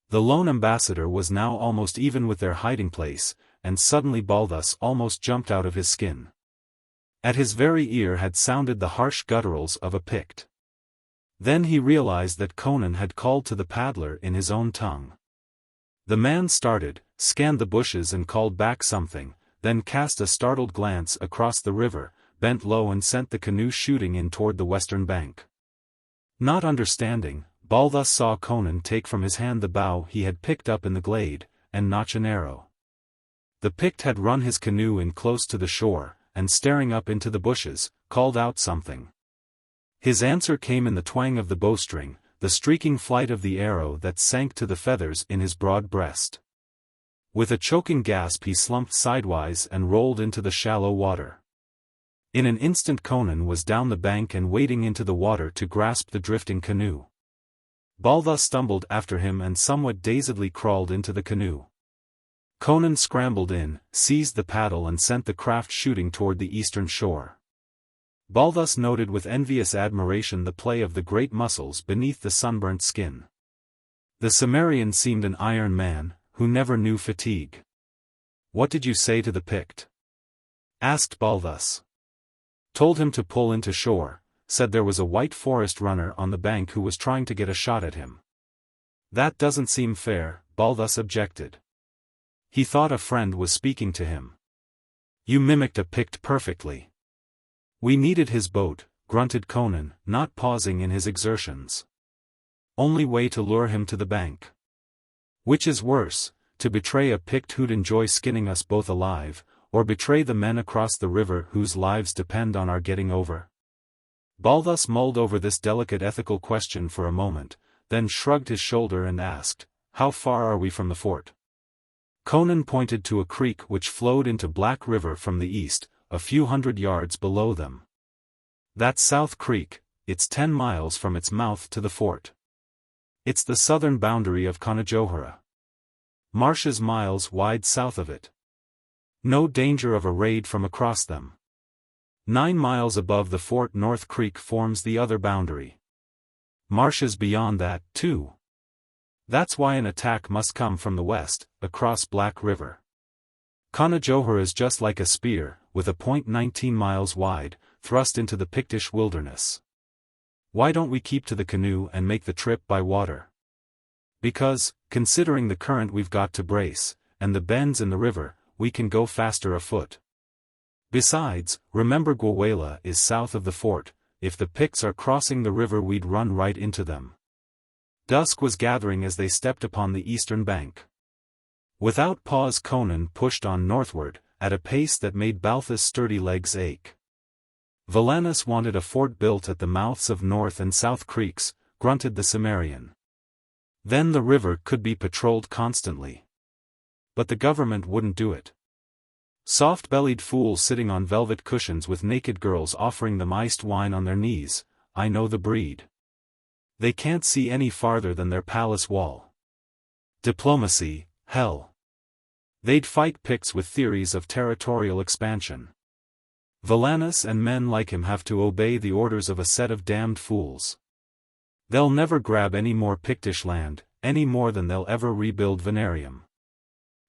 The lone ambassador was now almost even with their hiding place, and suddenly Balthus almost jumped out of his skin. At his very ear had sounded the harsh gutturals of a Pict. Then he realized that Conan had called to the paddler in his own tongue. The man started, scanned the bushes and called back something, then cast a startled glance across the river, bent low and sent the canoe shooting in toward the western bank. Not understanding, Balthus saw Conan take from his hand the bow he had picked up in the glade, and notch an arrow. The Pict had run his canoe in close to the shore, and staring up into the bushes, called out something. His answer came in the twang of the bowstring, the streaking flight of the arrow that sank to the feathers in his broad breast. With a choking gasp he slumped sidewise and rolled into the shallow water. In an instant Conan was down the bank and wading into the water to grasp the drifting canoe. Balthus stumbled after him and somewhat dazedly crawled into the canoe. Conan scrambled in, seized the paddle and sent the craft shooting toward the eastern shore. Balthus noted with envious admiration the play of the great muscles beneath the sunburnt skin. The Cimmerian seemed an iron man, who never knew fatigue. "What did you say to the Pict?" asked Balthus. "Told him to pull into shore, said there was a white forest runner on the bank who was trying to get a shot at him." "That doesn't seem fair," Balthus objected. He thought a friend was speaking to him. "You mimicked a Pict perfectly." "We needed his boat," grunted Conan, not pausing in his exertions. "Only way to lure him to the bank. Which is worse, to betray a Pict who'd enjoy skinning us both alive, or betray the men across the river whose lives depend on our getting over?" Balthus mulled over this delicate ethical question for a moment, then shrugged his shoulder and asked, "How far are we from the fort?" Conan pointed to a creek which flowed into Black River from the east, a few hundred yards below them. "That's South Creek, it's 10 miles from its mouth to the fort. It's the southern boundary of Gwahlur. Marshes miles wide south of it. No danger of a raid from across them. 9 miles above the fort North Creek forms the other boundary. Marshes beyond that, too. That's why an attack must come from the west, across Black River. Gwahlur is just like a spear, with a point 19 miles wide, thrust into the Pictish wilderness. Why don't we keep to the canoe and make the trip by water? Because, considering the current we've got to brace, and the bends in the river, we can go faster afoot. Besides, remember Gwahlur is south of the fort, if the Picts are crossing the river we'd run right into them." Dusk was gathering as they stepped upon the eastern bank. Without pause Conan pushed on northward, at a pace that made Balthus' sturdy legs ache. "Valannus wanted a fort built at the mouths of North and South Creeks," grunted the Cimmerian. "Then the river could be patrolled constantly. But the government wouldn't do it. Soft-bellied fools sitting on velvet cushions with naked girls offering them iced wine on their knees, I know the breed. They can't see any farther than their palace wall. Diplomacy, hell. They'd fight Picts with theories of territorial expansion. Villainous and men like him have to obey the orders of a set of damned fools. They'll never grab any more Pictish land, any more than they'll ever rebuild Venarium.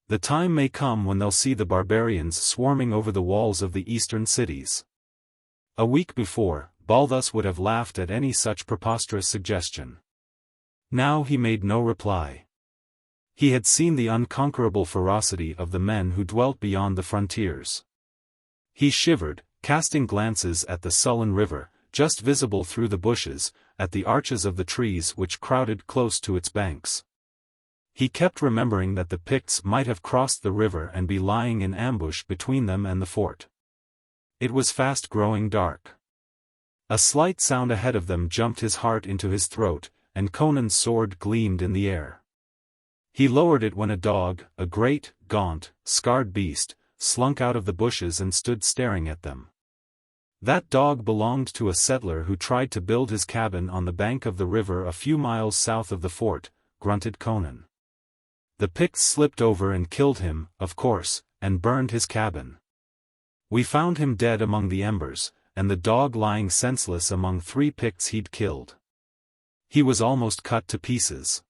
The time may come when they'll see the barbarians swarming over the walls of the eastern cities. A week before, Balthus would have laughed at any such preposterous suggestion. Now he made no reply. He had seen the unconquerable ferocity of the men who dwelt beyond the frontiers. He shivered, casting glances at the sullen river, just visible through the bushes, at the arches of the trees which crowded close to its banks. He kept remembering that the Picts might have crossed the river and be lying in ambush between them and the fort. It was fast growing dark. A slight sound ahead of them jumped his heart into his throat, and Conan's sword gleamed in the air. He lowered it when a dog, a great, gaunt, scarred beast, slunk out of the bushes and stood staring at them. That dog belonged to a settler who tried to build his cabin on the bank of the river a few miles south of the fort, grunted Conan. The Picts slipped over and killed him, of course, and burned his cabin. We found him dead among the embers, and the dog lying senseless among 3 Picts he'd killed. He was almost cut to pieces.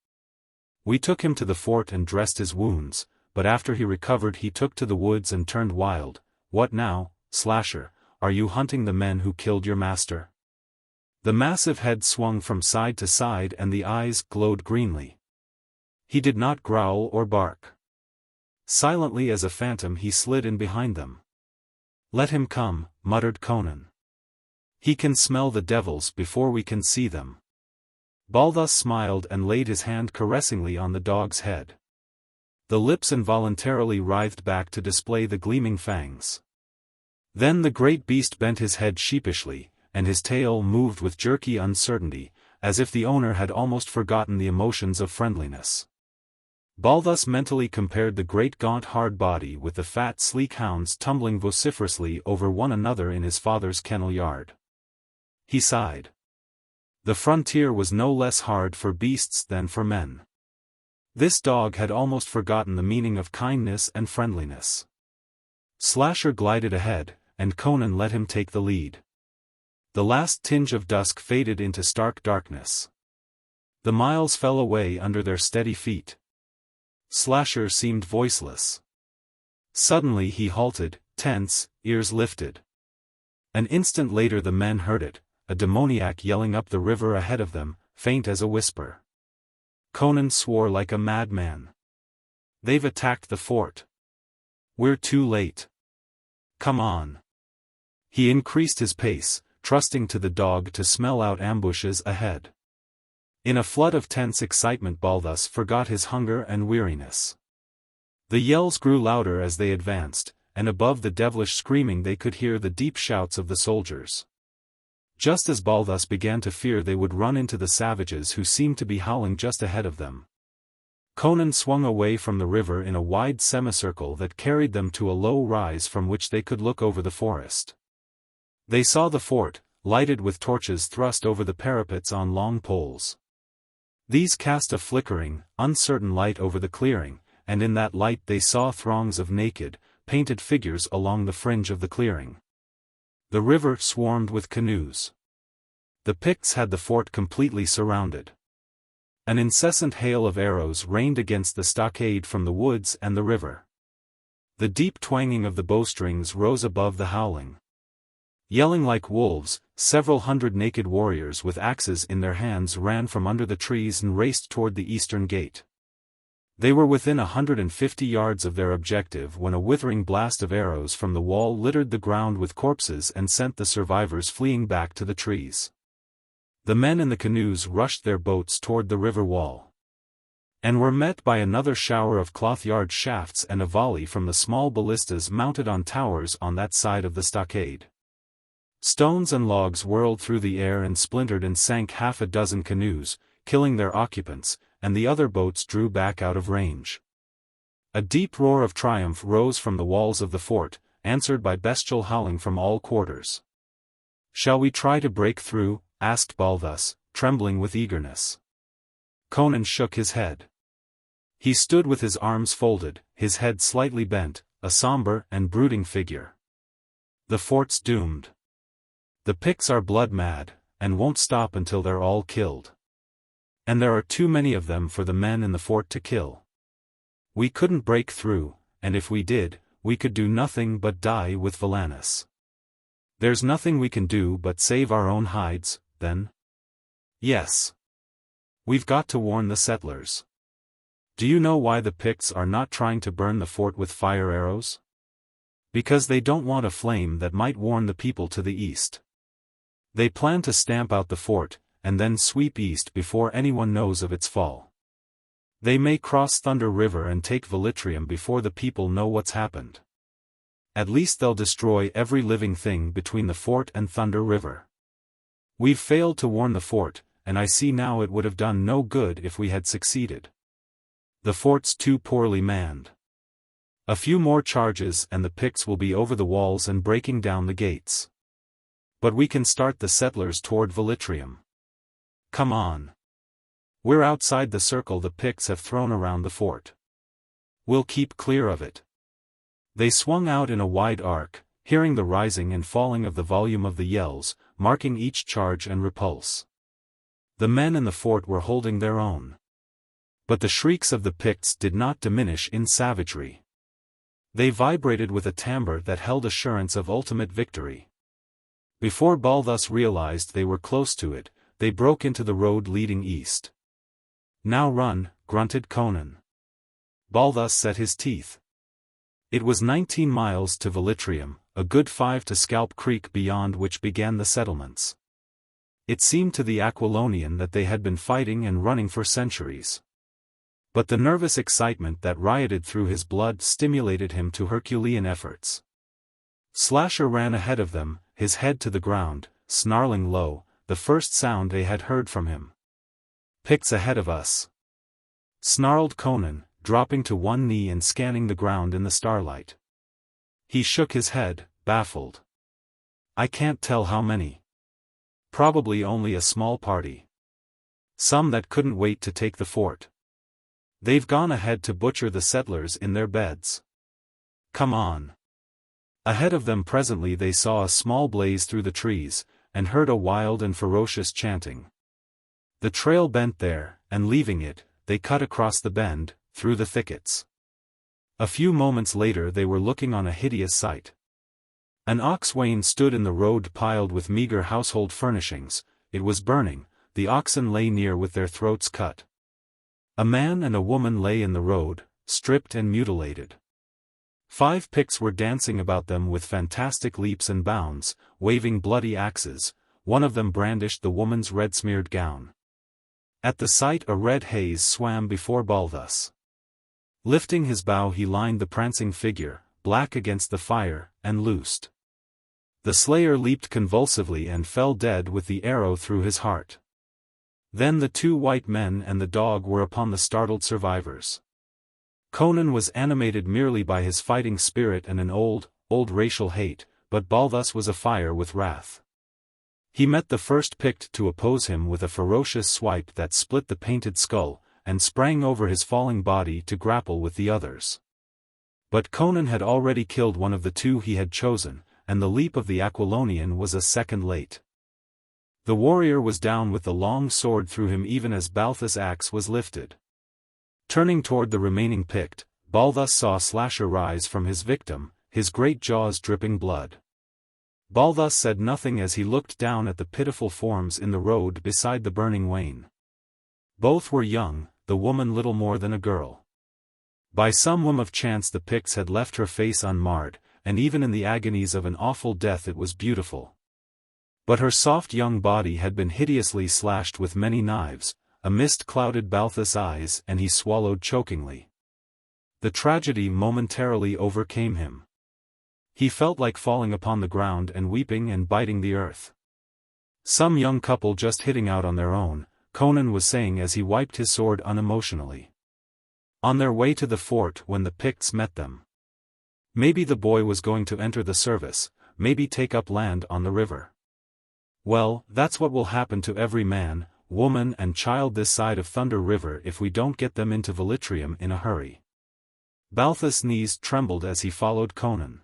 We took him to the fort and dressed his wounds, but after he recovered he took to the woods and turned wild. What now, Slasher, are you hunting the men who killed your master? The massive head swung from side to side and the eyes glowed greenly. He did not growl or bark. Silently as a phantom he slid in behind them. Let him come, muttered Conan. He can smell the devils before we can see them. Balthus smiled and laid his hand caressingly on the dog's head. The lips involuntarily writhed back to display the gleaming fangs. Then the great beast bent his head sheepishly, and his tail moved with jerky uncertainty, as if the owner had almost forgotten the emotions of friendliness. Balthus mentally compared the great gaunt hard body with the fat sleek hounds tumbling vociferously over one another in his father's kennel yard. He sighed. The frontier was no less hard for beasts than for men. This dog had almost forgotten the meaning of kindness and friendliness. Slasher glided ahead, and Conan let him take the lead. The last tinge of dusk faded into stark darkness. The miles fell away under their steady feet. Slasher seemed voiceless. Suddenly he halted, tense, ears lifted. An instant later the men heard it, a demoniac yelling up the river ahead of them, faint as a whisper. Conan swore like a madman. They've attacked the fort. We're too late. Come on. He increased his pace, trusting to the dog to smell out ambushes ahead. In a flood of tense excitement Balthus forgot his hunger and weariness. The yells grew louder as they advanced, and above the devilish screaming they could hear the deep shouts of the soldiers. Just as Balthus began to fear they would run into the savages who seemed to be howling just ahead of them, Conan swung away from the river in a wide semicircle that carried them to a low rise from which they could look over the forest. They saw the fort, lighted with torches thrust over the parapets on long poles. These cast a flickering, uncertain light over the clearing, and in that light they saw throngs of naked, painted figures along the fringe of the clearing. The river swarmed with canoes. The Picts had the fort completely surrounded. An incessant hail of arrows rained against the stockade from the woods and the river. The deep twanging of the bowstrings rose above the howling. Yelling like wolves, several hundred naked warriors with axes in their hands ran from under the trees and raced toward the eastern gate. They were within 150 yards of their objective when a withering blast of arrows from the wall littered the ground with corpses and sent the survivors fleeing back to the trees. The men in the canoes rushed their boats toward the river wall, and were met by another shower of cloth-yard shafts and a volley from the small ballistas mounted on towers on that side of the stockade. Stones and logs whirled through the air and splintered and sank half a dozen canoes, killing their occupants, and the other boats drew back out of range. A deep roar of triumph rose from the walls of the fort, answered by bestial howling from all quarters. "Shall we try to break through?" asked Balthus, trembling with eagerness. Conan shook his head. He stood with his arms folded, his head slightly bent, a somber and brooding figure. The fort's doomed. The Picts are blood-mad, and won't stop until they're all killed. And there are too many of them for the men in the fort to kill. We couldn't break through, and if we did, we could do nothing but die with Villainous. There's nothing we can do but save our own hides, then? Yes. We've got to warn the settlers. Do you know why the Picts are not trying to burn the fort with fire arrows? Because they don't want a flame that might warn the people to the east. They plan to stamp out the fort, and then sweep east before anyone knows of its fall. They may cross Thunder River and take Velitrium before the people know what's happened. At least they'll destroy every living thing between the fort and Thunder River. We've failed to warn the fort, and I see now it would have done no good if we had succeeded. The fort's too poorly manned. A few more charges and the Picts will be over the walls and breaking down the gates. But we can start the settlers toward Velitrium. Come on. We're outside the circle the Picts have thrown around the fort. We'll keep clear of it. They swung out in a wide arc, hearing the rising and falling of the volume of the yells, marking each charge and repulse. The men in the fort were holding their own. But the shrieks of the Picts did not diminish in savagery. They vibrated with a timbre that held assurance of ultimate victory. Before Balthus realized they were close to it, they broke into the road leading east. Now run, grunted Conan. Balthus set his teeth. It was 19 miles to Velitrium, a good 5 to Scalp Creek beyond which began the settlements. It seemed to the Aquilonian that they had been fighting and running for centuries. But the nervous excitement that rioted through his blood stimulated him to Herculean efforts. Slasher ran ahead of them, his head to the ground, snarling low, the first sound they had heard from him. Picts ahead of us, snarled Conan, dropping to one knee and scanning the ground in the starlight. He shook his head, baffled. I can't tell how many. Probably only a small party. Some that couldn't wait to take the fort. They've gone ahead to butcher the settlers in their beds. Come on. Ahead of them presently they saw a small blaze through the trees, and heard a wild and ferocious chanting. The trail bent there, and leaving it, they cut across the bend, through the thickets. A few moments later they were looking on a hideous sight. An ox wain stood in the road piled with meager household furnishings. It was burning, the oxen lay near with their throats cut. A man and a woman lay in the road, stripped and mutilated. 5 Picts were dancing about them with fantastic leaps and bounds, waving bloody axes. One of them brandished the woman's red-smeared gown. At the sight a red haze swam before Balthus. Lifting his bow he lined the prancing figure, black against the fire, and loosed. The slayer leaped convulsively and fell dead with the arrow through his heart. Then the 2 white men and the dog were upon the startled survivors. Conan was animated merely by his fighting spirit and an old racial hate, but Balthus was afire with wrath. He met the first Pict to oppose him with a ferocious swipe that split the painted skull, and sprang over his falling body to grapple with the others. But Conan had already killed one of the 2 he had chosen, and the leap of the Aquilonian was a second late. The warrior was down with the long sword through him even as Balthus' axe was lifted. Turning toward the remaining Pict, Balthus saw Slasher rise from his victim, his great jaws dripping blood. Balthus said nothing as he looked down at the pitiful forms in the road beside the burning wain. Both were young, the woman little more than a girl. By some whim of chance the Picts had left her face unmarred, and even in the agonies of an awful death it was beautiful. But her soft young body had been hideously slashed with many knives. A mist clouded Balthus' eyes and he swallowed chokingly. The tragedy momentarily overcame him. He felt like falling upon the ground and weeping and biting the earth. Some young couple just hitting out on their own, Conan was saying as he wiped his sword unemotionally. On their way to the fort when the Picts met them. Maybe the boy was going to enter the service, maybe take up land on the river. Well, that's what will happen to every man, woman and child this side of Thunder River if we don't get them into Velitrium in a hurry." Balthus' knees trembled as he followed Conan.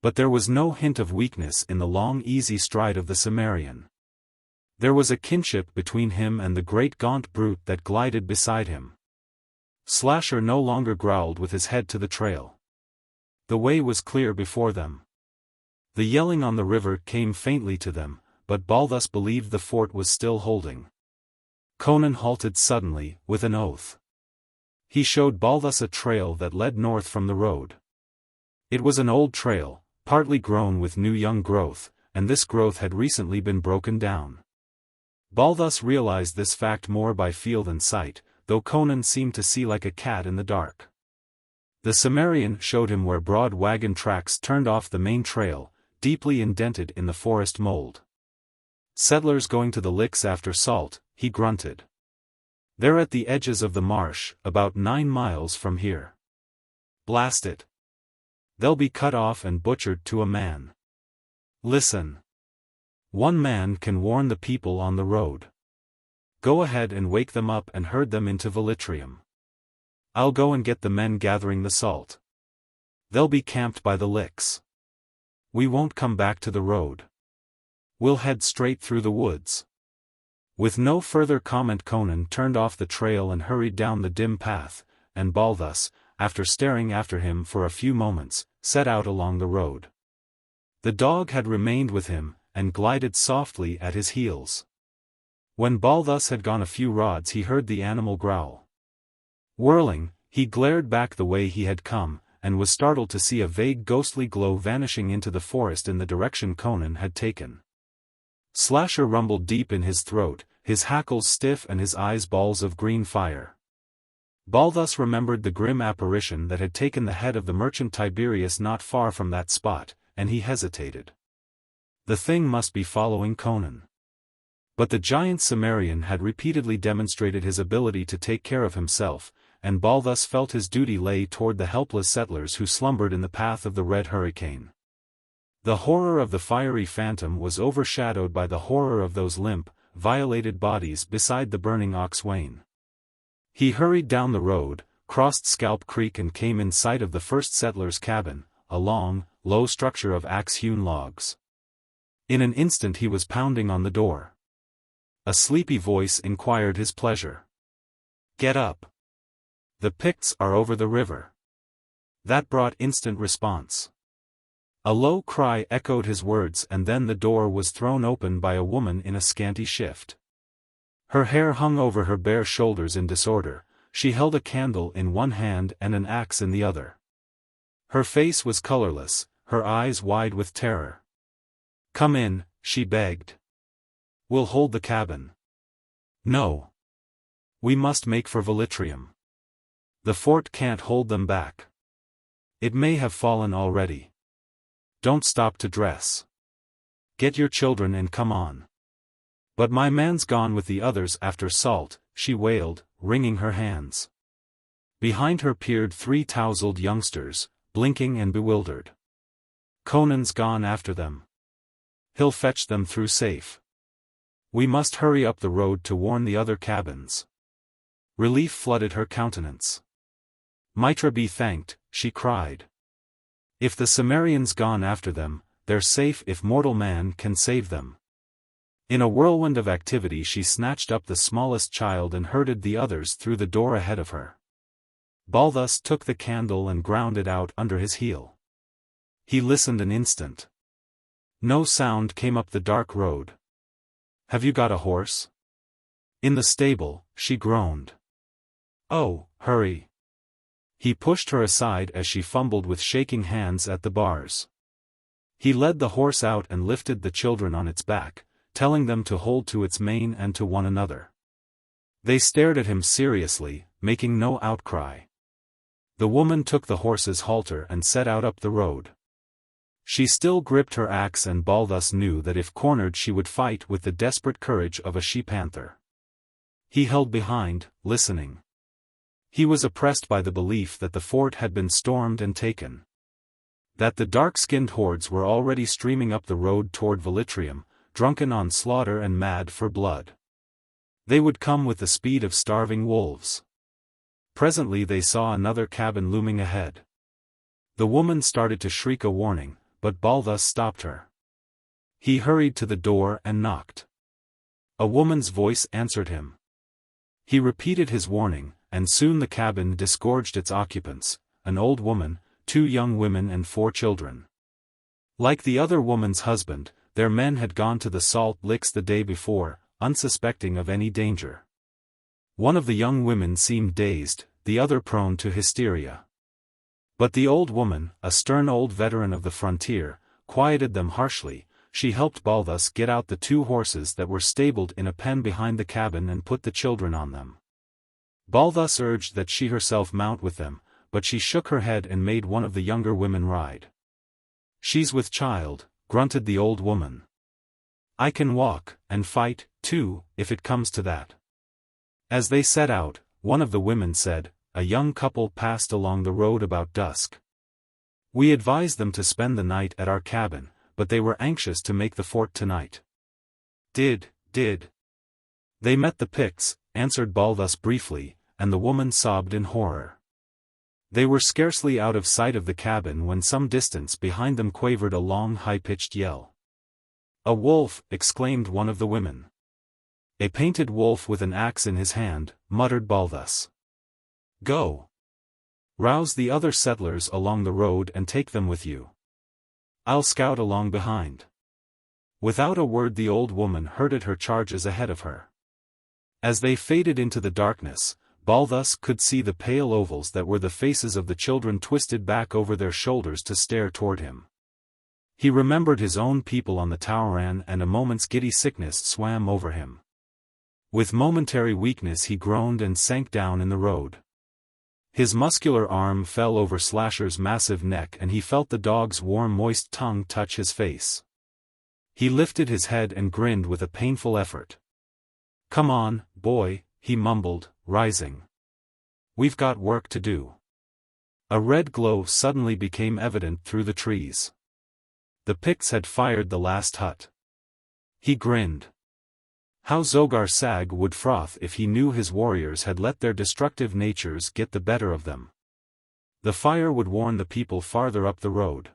But there was no hint of weakness in the long easy stride of the Cimmerian. There was a kinship between him and the great gaunt brute that glided beside him. Slasher no longer growled with his head to the trail. The way was clear before them. The yelling on the river came faintly to them, but Balthus believed the fort was still holding. Conan halted suddenly, with an oath. He showed Balthus a trail that led north from the road. It was an old trail, partly grown with new young growth, and this growth had recently been broken down. Balthus realized this fact more by feel than sight, though Conan seemed to see like a cat in the dark. The Cimmerian showed him where broad wagon tracks turned off the main trail, deeply indented in the forest mold. "Settlers going to the licks after salt," he grunted. "They're at the edges of the marsh, about 9 miles from here. Blast it. They'll be cut off and butchered to a man. Listen. One man can warn the people on the road. Go ahead and wake them up and herd them into Velitrium. I'll go and get the men gathering the salt. They'll be camped by the licks. We won't come back to the road. We'll head straight through the woods." With no further comment, Conan turned off the trail and hurried down the dim path, and Balthus, after staring after him for a few moments, set out along the road. The dog had remained with him, and glided softly at his heels. When Balthus had gone a few rods he heard the animal growl. Whirling, he glared back the way he had come, and was startled to see a vague ghostly glow vanishing into the forest in the direction Conan had taken. Slasher rumbled deep in his throat, his hackles stiff and his eyes balls of green fire. Balthus remembered the grim apparition that had taken the head of the merchant Tiberius not far from that spot, and he hesitated. The thing must be following Conan. But the giant Cimmerian had repeatedly demonstrated his ability to take care of himself, and Balthus felt his duty lay toward the helpless settlers who slumbered in the path of the red hurricane. The horror of the fiery phantom was overshadowed by the horror of those limp, violated bodies beside the burning ox wain. He hurried down the road, crossed Scalp Creek and came in sight of the first settler's cabin, a long, low structure of axe-hewn logs. In an instant he was pounding on the door. A sleepy voice inquired his pleasure. "Get up. The Picts are over the river." That brought instant response. A low cry echoed his words, and then the door was thrown open by a woman in a scanty shift. Her hair hung over her bare shoulders in disorder, she held a candle in one hand and an axe in the other. Her face was colorless, her eyes wide with terror. "Come in," she begged. "We'll hold the cabin." "No. We must make for Velitrium. The fort can't hold them back. It may have fallen already. Don't stop to dress. Get your children and come on." "But my man's gone with the others after salt," she wailed, wringing her hands. Behind her peered 3 tousled youngsters, blinking and bewildered. "Conan's gone after them. He'll fetch them through safe. We must hurry up the road to warn the other cabins." Relief flooded her countenance. "Mitra be thanked," she cried. "If the Cimmerian's gone after them, they're safe if mortal man can save them." In a whirlwind of activity she snatched up the smallest child and herded the others through the door ahead of her. Balthus took the candle and ground it out under his heel. He listened an instant. No sound came up the dark road. "Have you got a horse?" "In the stable," she groaned. "Oh, hurry." He pushed her aside as she fumbled with shaking hands at the bars. He led the horse out and lifted the children on its back, telling them to hold to its mane and to one another. They stared at him seriously, making no outcry. The woman took the horse's halter and set out up the road. She still gripped her axe, and Balthus knew that if cornered she would fight with the desperate courage of a she-panther. He held behind, listening. He was oppressed by the belief that the fort had been stormed and taken. That the dark-skinned hordes were already streaming up the road toward Velitrium, drunken on slaughter and mad for blood. They would come with the speed of starving wolves. Presently they saw another cabin looming ahead. The woman started to shriek a warning, but Balthus stopped her. He hurried to the door and knocked. A woman's voice answered him. He repeated his warning, and soon the cabin disgorged its occupants, an old woman, 2 young women and 4 children. Like the other woman's husband, their men had gone to the salt licks the day before, unsuspecting of any danger. One of the young women seemed dazed, the other prone to hysteria. But the old woman, a stern old veteran of the frontier, quieted them harshly. She helped Balthus get out the 2 horses that were stabled in a pen behind the cabin and put the children on them. Balthus urged that she herself mount with them, but she shook her head and made one of the younger women ride. "She's with child," grunted the old woman. "I can walk, and fight, too, if it comes to that." As they set out, one of the women said, a young couple passed along the road about dusk. "We advised them to spend the night at our cabin, but they were anxious to make the fort tonight." Did. "They met the Picts," answered Balthus briefly, and the woman sobbed in horror. They were scarcely out of sight of the cabin when some distance behind them quavered a long high-pitched yell. "A wolf!" exclaimed one of the women. "A painted wolf with an axe in his hand," muttered Balthus. "Go! Rouse the other settlers along the road and take them with you. I'll scout along behind." Without a word the old woman herded her charges ahead of her. As they faded into the darkness, Balthus could see the pale ovals that were the faces of the children twisted back over their shoulders to stare toward him. He remembered his own people on the Tauran and a moment's giddy sickness swam over him. With momentary weakness he groaned and sank down in the road. His muscular arm fell over Slasher's massive neck and he felt the dog's warm moist tongue touch his face. He lifted his head and grinned with a painful effort. "Come on, boy," he mumbled, rising. "We've got work to do." A red glow suddenly became evident through the trees. The Picts had fired the last hut. He grinned. How Zogar Sag would froth if he knew his warriors had let their destructive natures get the better of them. The fire would warn the people farther up the road.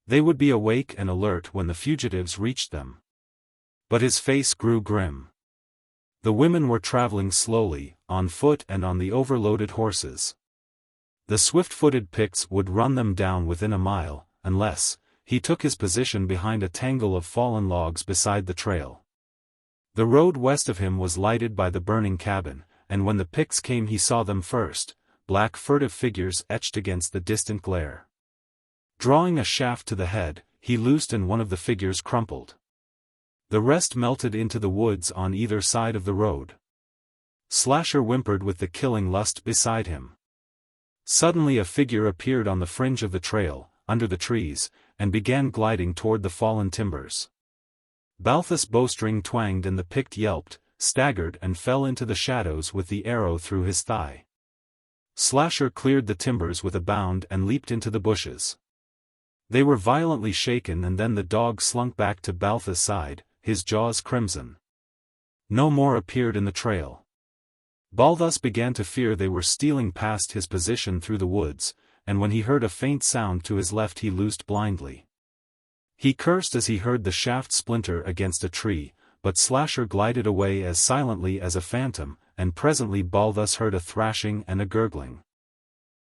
They would be awake and alert when the fugitives reached them. But his face grew grim. The women were traveling slowly, on foot and on the overloaded horses. The swift-footed Picts would run them down within a mile, unless he took his position behind a tangle of fallen logs beside the trail. The road west of him was lighted by the burning cabin, and when the Picts came he saw them first, black furtive figures etched against the distant glare. Drawing a shaft to the head, he loosed and one of the figures crumpled. The rest melted into the woods on either side of the road. Slasher whimpered with the killing lust beside him. Suddenly a figure appeared on the fringe of the trail, under the trees, and began gliding toward the fallen timbers. Balthus' bowstring twanged and the Pict yelped, staggered and fell into the shadows with the arrow through his thigh. Slasher cleared the timbers with a bound and leaped into the bushes. They were violently shaken and then the dog slunk back to Balthus' side, his jaws crimson. No more appeared in the trail. Balthus began to fear they were stealing past his position through the woods, and when he heard a faint sound to his left he loosed blindly. He cursed as he heard the shaft splinter against a tree, but Slasher glided away as silently as a phantom, and presently Balthus heard a thrashing and a gurgling.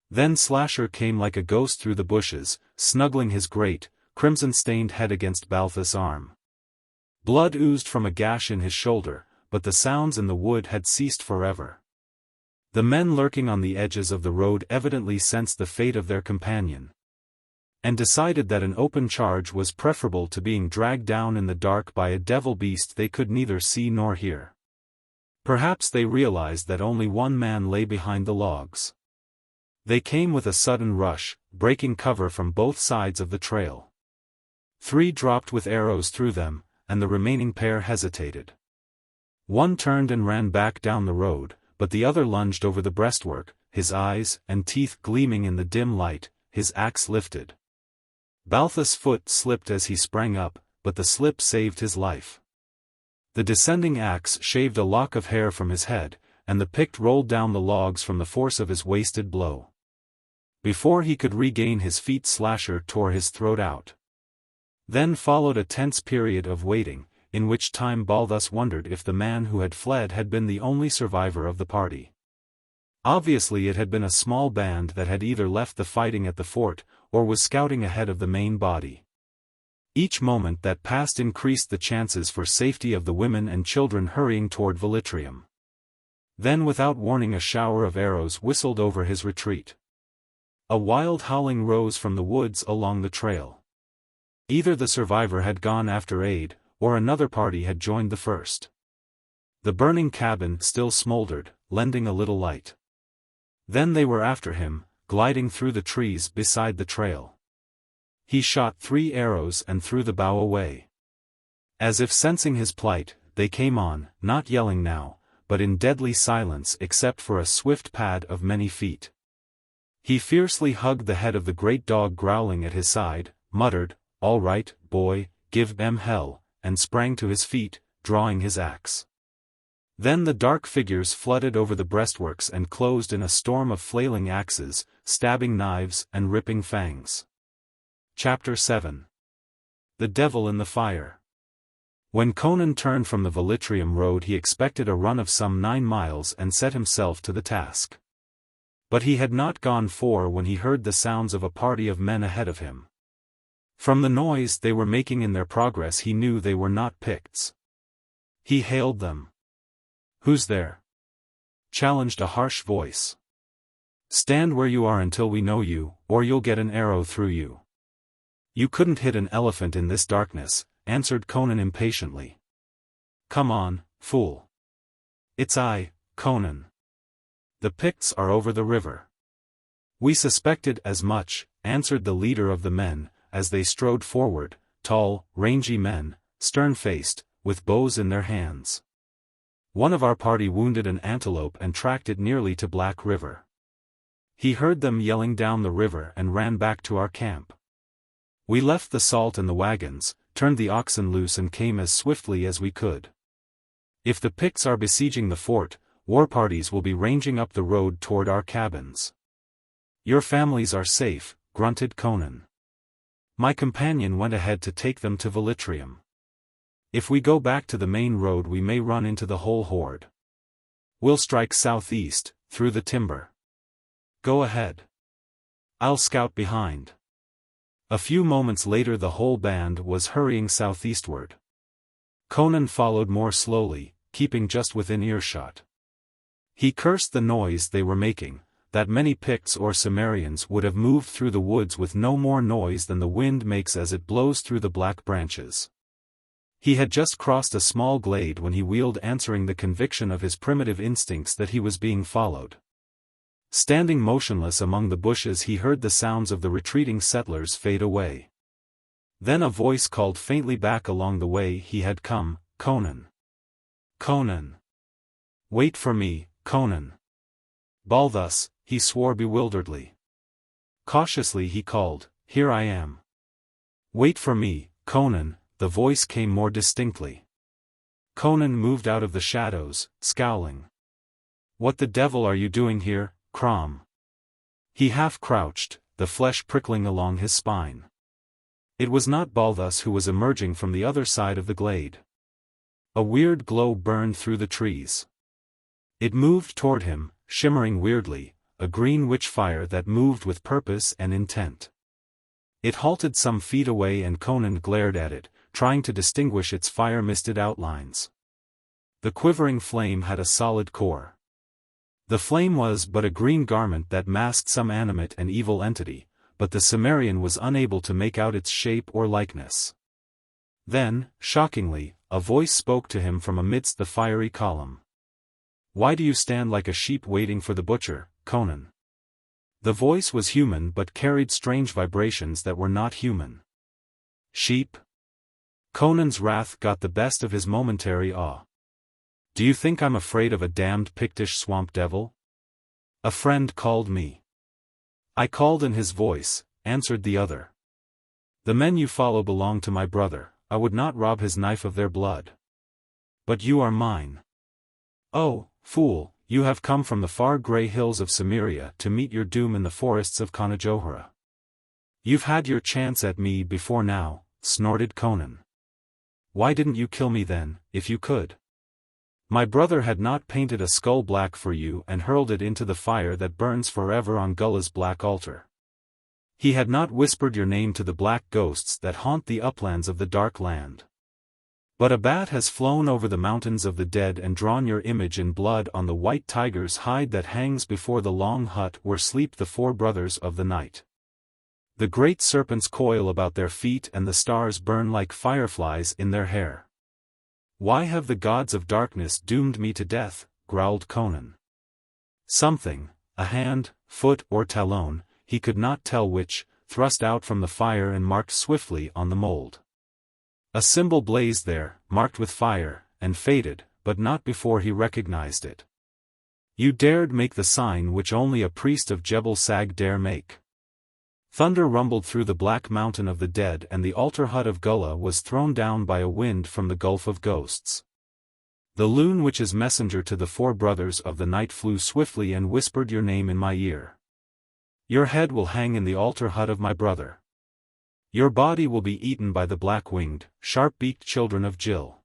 Then Slasher came like a ghost through the bushes, snuggling his great, crimson-stained head against Balthus' arm. Blood oozed from a gash in his shoulder, but the sounds in the wood had ceased forever. The men lurking on the edges of the road evidently sensed the fate of their companion, and decided that an open charge was preferable to being dragged down in the dark by a devil beast they could neither see nor hear. Perhaps they realized that only one man lay behind the logs. They came with a sudden rush, breaking cover from both sides of the trail. 3 dropped with arrows through them, and the remaining pair hesitated. One turned and ran back down the road, but the other lunged over the breastwork, his eyes and teeth gleaming in the dim light, his axe lifted. Balthus' foot slipped as he sprang up, but the slip saved his life. The descending axe shaved a lock of hair from his head, and the Pict rolled down the logs from the force of his wasted blow. Before he could regain his feet, Slasher tore his throat out. Then followed a tense period of waiting, in which time Balthus wondered if the man who had fled had been the only survivor of the party. Obviously it had been a small band that had either left the fighting at the fort, or was scouting ahead of the main body. Each moment that passed increased the chances for safety of the women and children hurrying toward Velitrium. Then without warning a shower of arrows whistled over his retreat. A wild howling rose from the woods along the trail. Either the survivor had gone after aid, or another party had joined the first. The burning cabin still smoldered, lending a little light. Then they were after him, gliding through the trees beside the trail. He shot 3 arrows and threw the bow away. As if sensing his plight, they came on, not yelling now, but in deadly silence except for a swift pad of many feet. He fiercely hugged the head of the great dog growling at his side, muttered, "All right, boy, give them hell," and sprang to his feet, drawing his axe. Then the dark figures flooded over the breastworks and closed in a storm of flailing axes, stabbing knives and ripping fangs. Chapter 7. The Devil in the Fire. When Conan turned from the Velitrium road he expected a run of some 9 miles and set himself to the task. But he had not gone 4 when he heard the sounds of a party of men ahead of him. From the noise they were making in their progress he knew they were not Picts. He hailed them. "Who's there?" challenged a harsh voice. "Stand where you are until we know you, or you'll get an arrow through you." "You couldn't hit an elephant in this darkness," answered Conan impatiently. "Come on, fool. It's I, Conan. The Picts are over the river." "We suspected as much," answered the leader of the men, as they strode forward, tall, rangy men, stern-faced, with bows in their hands. "One of our party wounded an antelope and tracked it nearly to Black River. He heard them yelling down the river and ran back to our camp. We left the salt and the wagons, turned the oxen loose and came as swiftly as we could. If the Picts are besieging the fort, war parties will be ranging up the road toward our cabins." "Your families are safe," grunted Conan. "My companion went ahead to take them to Velitrium. If we go back to the main road we may run into the whole horde. We'll strike southeast, through the timber." "Go ahead. I'll scout behind." A few moments later the whole band was hurrying southeastward. Conan followed more slowly, keeping just within earshot. He cursed the noise they were making, that many Picts or Cimmerians would have moved through the woods with no more noise than the wind makes as it blows through the black branches. He had just crossed a small glade when he wheeled, answering the conviction of his primitive instincts that he was being followed. Standing motionless among the bushes he heard the sounds of the retreating settlers fade away. Then a voice called faintly back along the way he had come, "Conan! Conan! Wait for me, Conan!" "Balthus," he swore bewilderedly. Cautiously he called, "Here I am." "Wait for me, Conan," the voice came more distinctly. Conan moved out of the shadows, scowling. "What the devil are you doing here, Crom?" He half crouched, the flesh prickling along his spine. It was not Balthus who was emerging from the other side of the glade. A weird glow burned through the trees. It moved toward him, shimmering weirdly, a green witch fire that moved with purpose and intent. It halted some feet away and Conan glared at it, trying to distinguish its fire-misted outlines. The quivering flame had a solid core. The flame was but a green garment that masked some animate and evil entity, but the Cimmerian was unable to make out its shape or likeness. Then, shockingly, a voice spoke to him from amidst the fiery column. "Why do you stand like a sheep waiting for the butcher, Conan?" The voice was human but carried strange vibrations that were not human. "Sheep?" Conan's wrath got the best of his momentary awe. "Do you think I'm afraid of a damned Pictish swamp devil? A friend called me." "I called in his voice," answered the other. "The men you follow belong to my brother, I would not rob his knife of their blood." But you are mine. Oh, fool, you have come from the far grey hills of Cimmeria to meet your doom in the forests of Conan. You've had your chance at me before now, snorted Conan. Why didn't you kill me then, if you could? My brother had not painted a skull black for you and hurled it into the fire that burns forever on Gullah's black altar. He had not whispered your name to the black ghosts that haunt the uplands of the dark land. But a bat has flown over the mountains of the dead and drawn your image in blood on the white tiger's hide that hangs before the long hut where sleep the four brothers of the night. The great serpents coil about their feet and the stars burn like fireflies in their hair. Why have the gods of darkness doomed me to death? Growled Conan. Something, a hand, foot or talon, he could not tell which, thrust out from the fire and marked swiftly on the mold. A symbol blazed there, marked with fire, and faded, but not before he recognized it. You dared make the sign which only a priest of Jebel Sag dare make. Thunder rumbled through the black mountain of the dead and the altar hut of Gwahlur was thrown down by a wind from the Gulf of Ghosts. The loon which is messenger to the four brothers of the night flew swiftly and whispered your name in my ear. Your head will hang in the altar hut of my brother. Your body will be eaten by the black-winged, sharp-beaked children of Jill.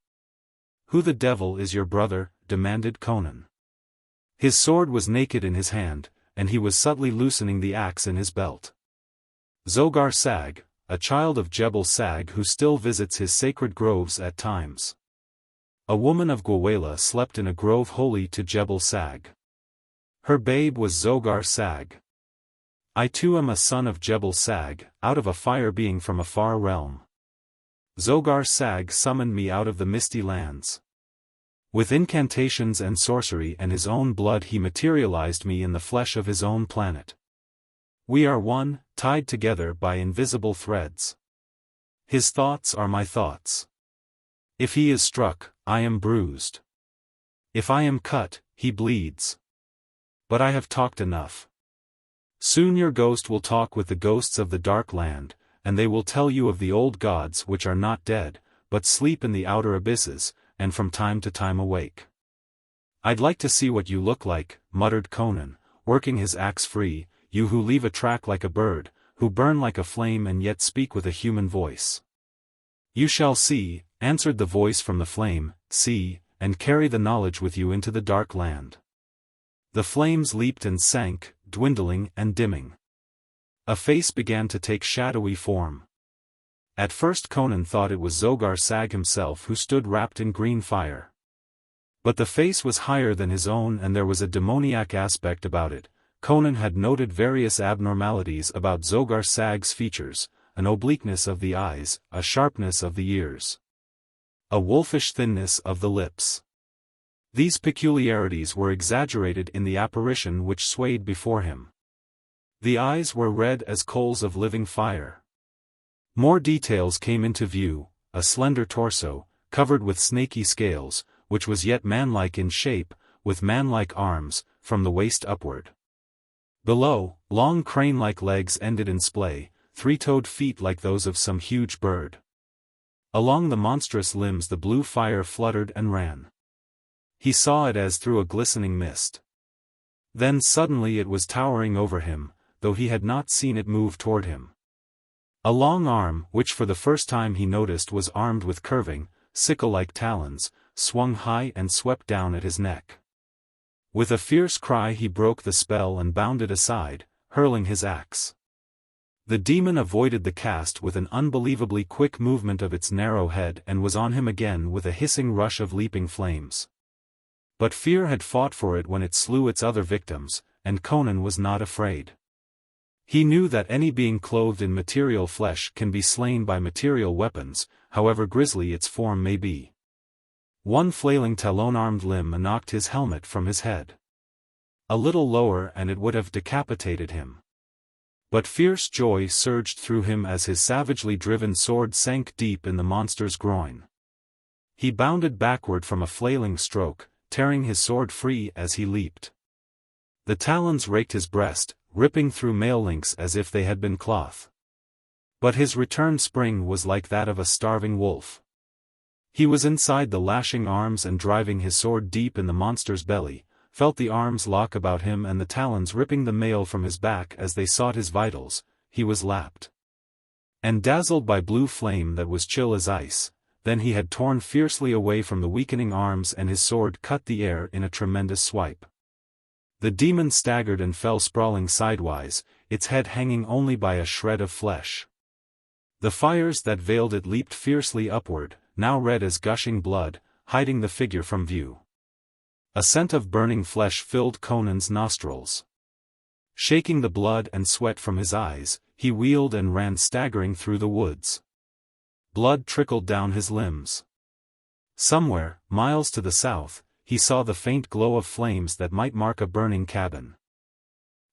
Who the devil is your brother? Demanded Conan. His sword was naked in his hand, and he was subtly loosening the axe in his belt. Zogar Sag, a child of Jebel Sag who still visits his sacred groves at times. A woman of Gwahlur slept in a grove holy to Jebel Sag. Her babe was Zogar Sag. I too am a son of Jebel Sag, out of a fire being from a far realm. Zogar Sag summoned me out of the misty lands. With incantations and sorcery and his own blood he materialized me in the flesh of his own planet. We are one, tied together by invisible threads. His thoughts are my thoughts. If he is struck, I am bruised. If I am cut, he bleeds. But I have talked enough. Soon your ghost will talk with the ghosts of the dark land, and they will tell you of the old gods which are not dead, but sleep in the outer abysses, and from time to time awake. I'd like to see what you look like, muttered Conan, working his axe free, you who leave a track like a bird, who burn like a flame and yet speak with a human voice. You shall see, answered the voice from the flame, see, and carry the knowledge with you into the dark land. The flames leaped and sank, dwindling and dimming. A face began to take shadowy form. At first Conan thought it was Zogar Sag himself who stood wrapped in green fire. But the face was higher than his own and there was a demoniac aspect about it. Conan had noted various abnormalities about Zogar Sag's features, an obliqueness of the eyes, a sharpness of the ears, a wolfish thinness of the lips. These peculiarities were exaggerated in the apparition which swayed before him. The eyes were red as coals of living fire. More details came into view, a slender torso, covered with snaky scales, which was yet manlike in shape, with manlike arms, from the waist upward. Below, long crane-like legs ended in splay, three-toed feet like those of some huge bird. Along the monstrous limbs the blue fire fluttered and ran. He saw it as through a glistening mist. Then suddenly it was towering over him, though he had not seen it move toward him. A long arm, which for the first time he noticed was armed with curving, sickle-like talons, swung high and swept down at his neck. With a fierce cry he broke the spell and bounded aside, hurling his axe. The demon avoided the cast with an unbelievably quick movement of its narrow head and was on him again with a hissing rush of leaping flames. But fear had fought for it when it slew its other victims, and Conan was not afraid. He knew that any being clothed in material flesh can be slain by material weapons, however grisly its form may be. One flailing talon-armed limb knocked his helmet from his head. A little lower and it would have decapitated him. But fierce joy surged through him as his savagely driven sword sank deep in the monster's groin. He bounded backward from a flailing stroke, tearing his sword free as he leaped. The talons raked his breast, ripping through mail links as if they had been cloth. But his return spring was like that of a starving wolf. He was inside the lashing arms and driving his sword deep in the monster's belly, felt the arms lock about him and the talons ripping the mail from his back as they sought his vitals. He was lapped and dazzled by blue flame that was chill as ice. Then he had torn fiercely away from the weakening arms and his sword cut the air in a tremendous swipe. The demon staggered and fell sprawling sidewise, its head hanging only by a shred of flesh. The fires that veiled it leaped fiercely upward, now red as gushing blood, hiding the figure from view. A scent of burning flesh filled Conan's nostrils. Shaking the blood and sweat from his eyes, he wheeled and ran staggering through the woods. Blood trickled down his limbs. Somewhere, miles to the south, he saw the faint glow of flames that might mark a burning cabin.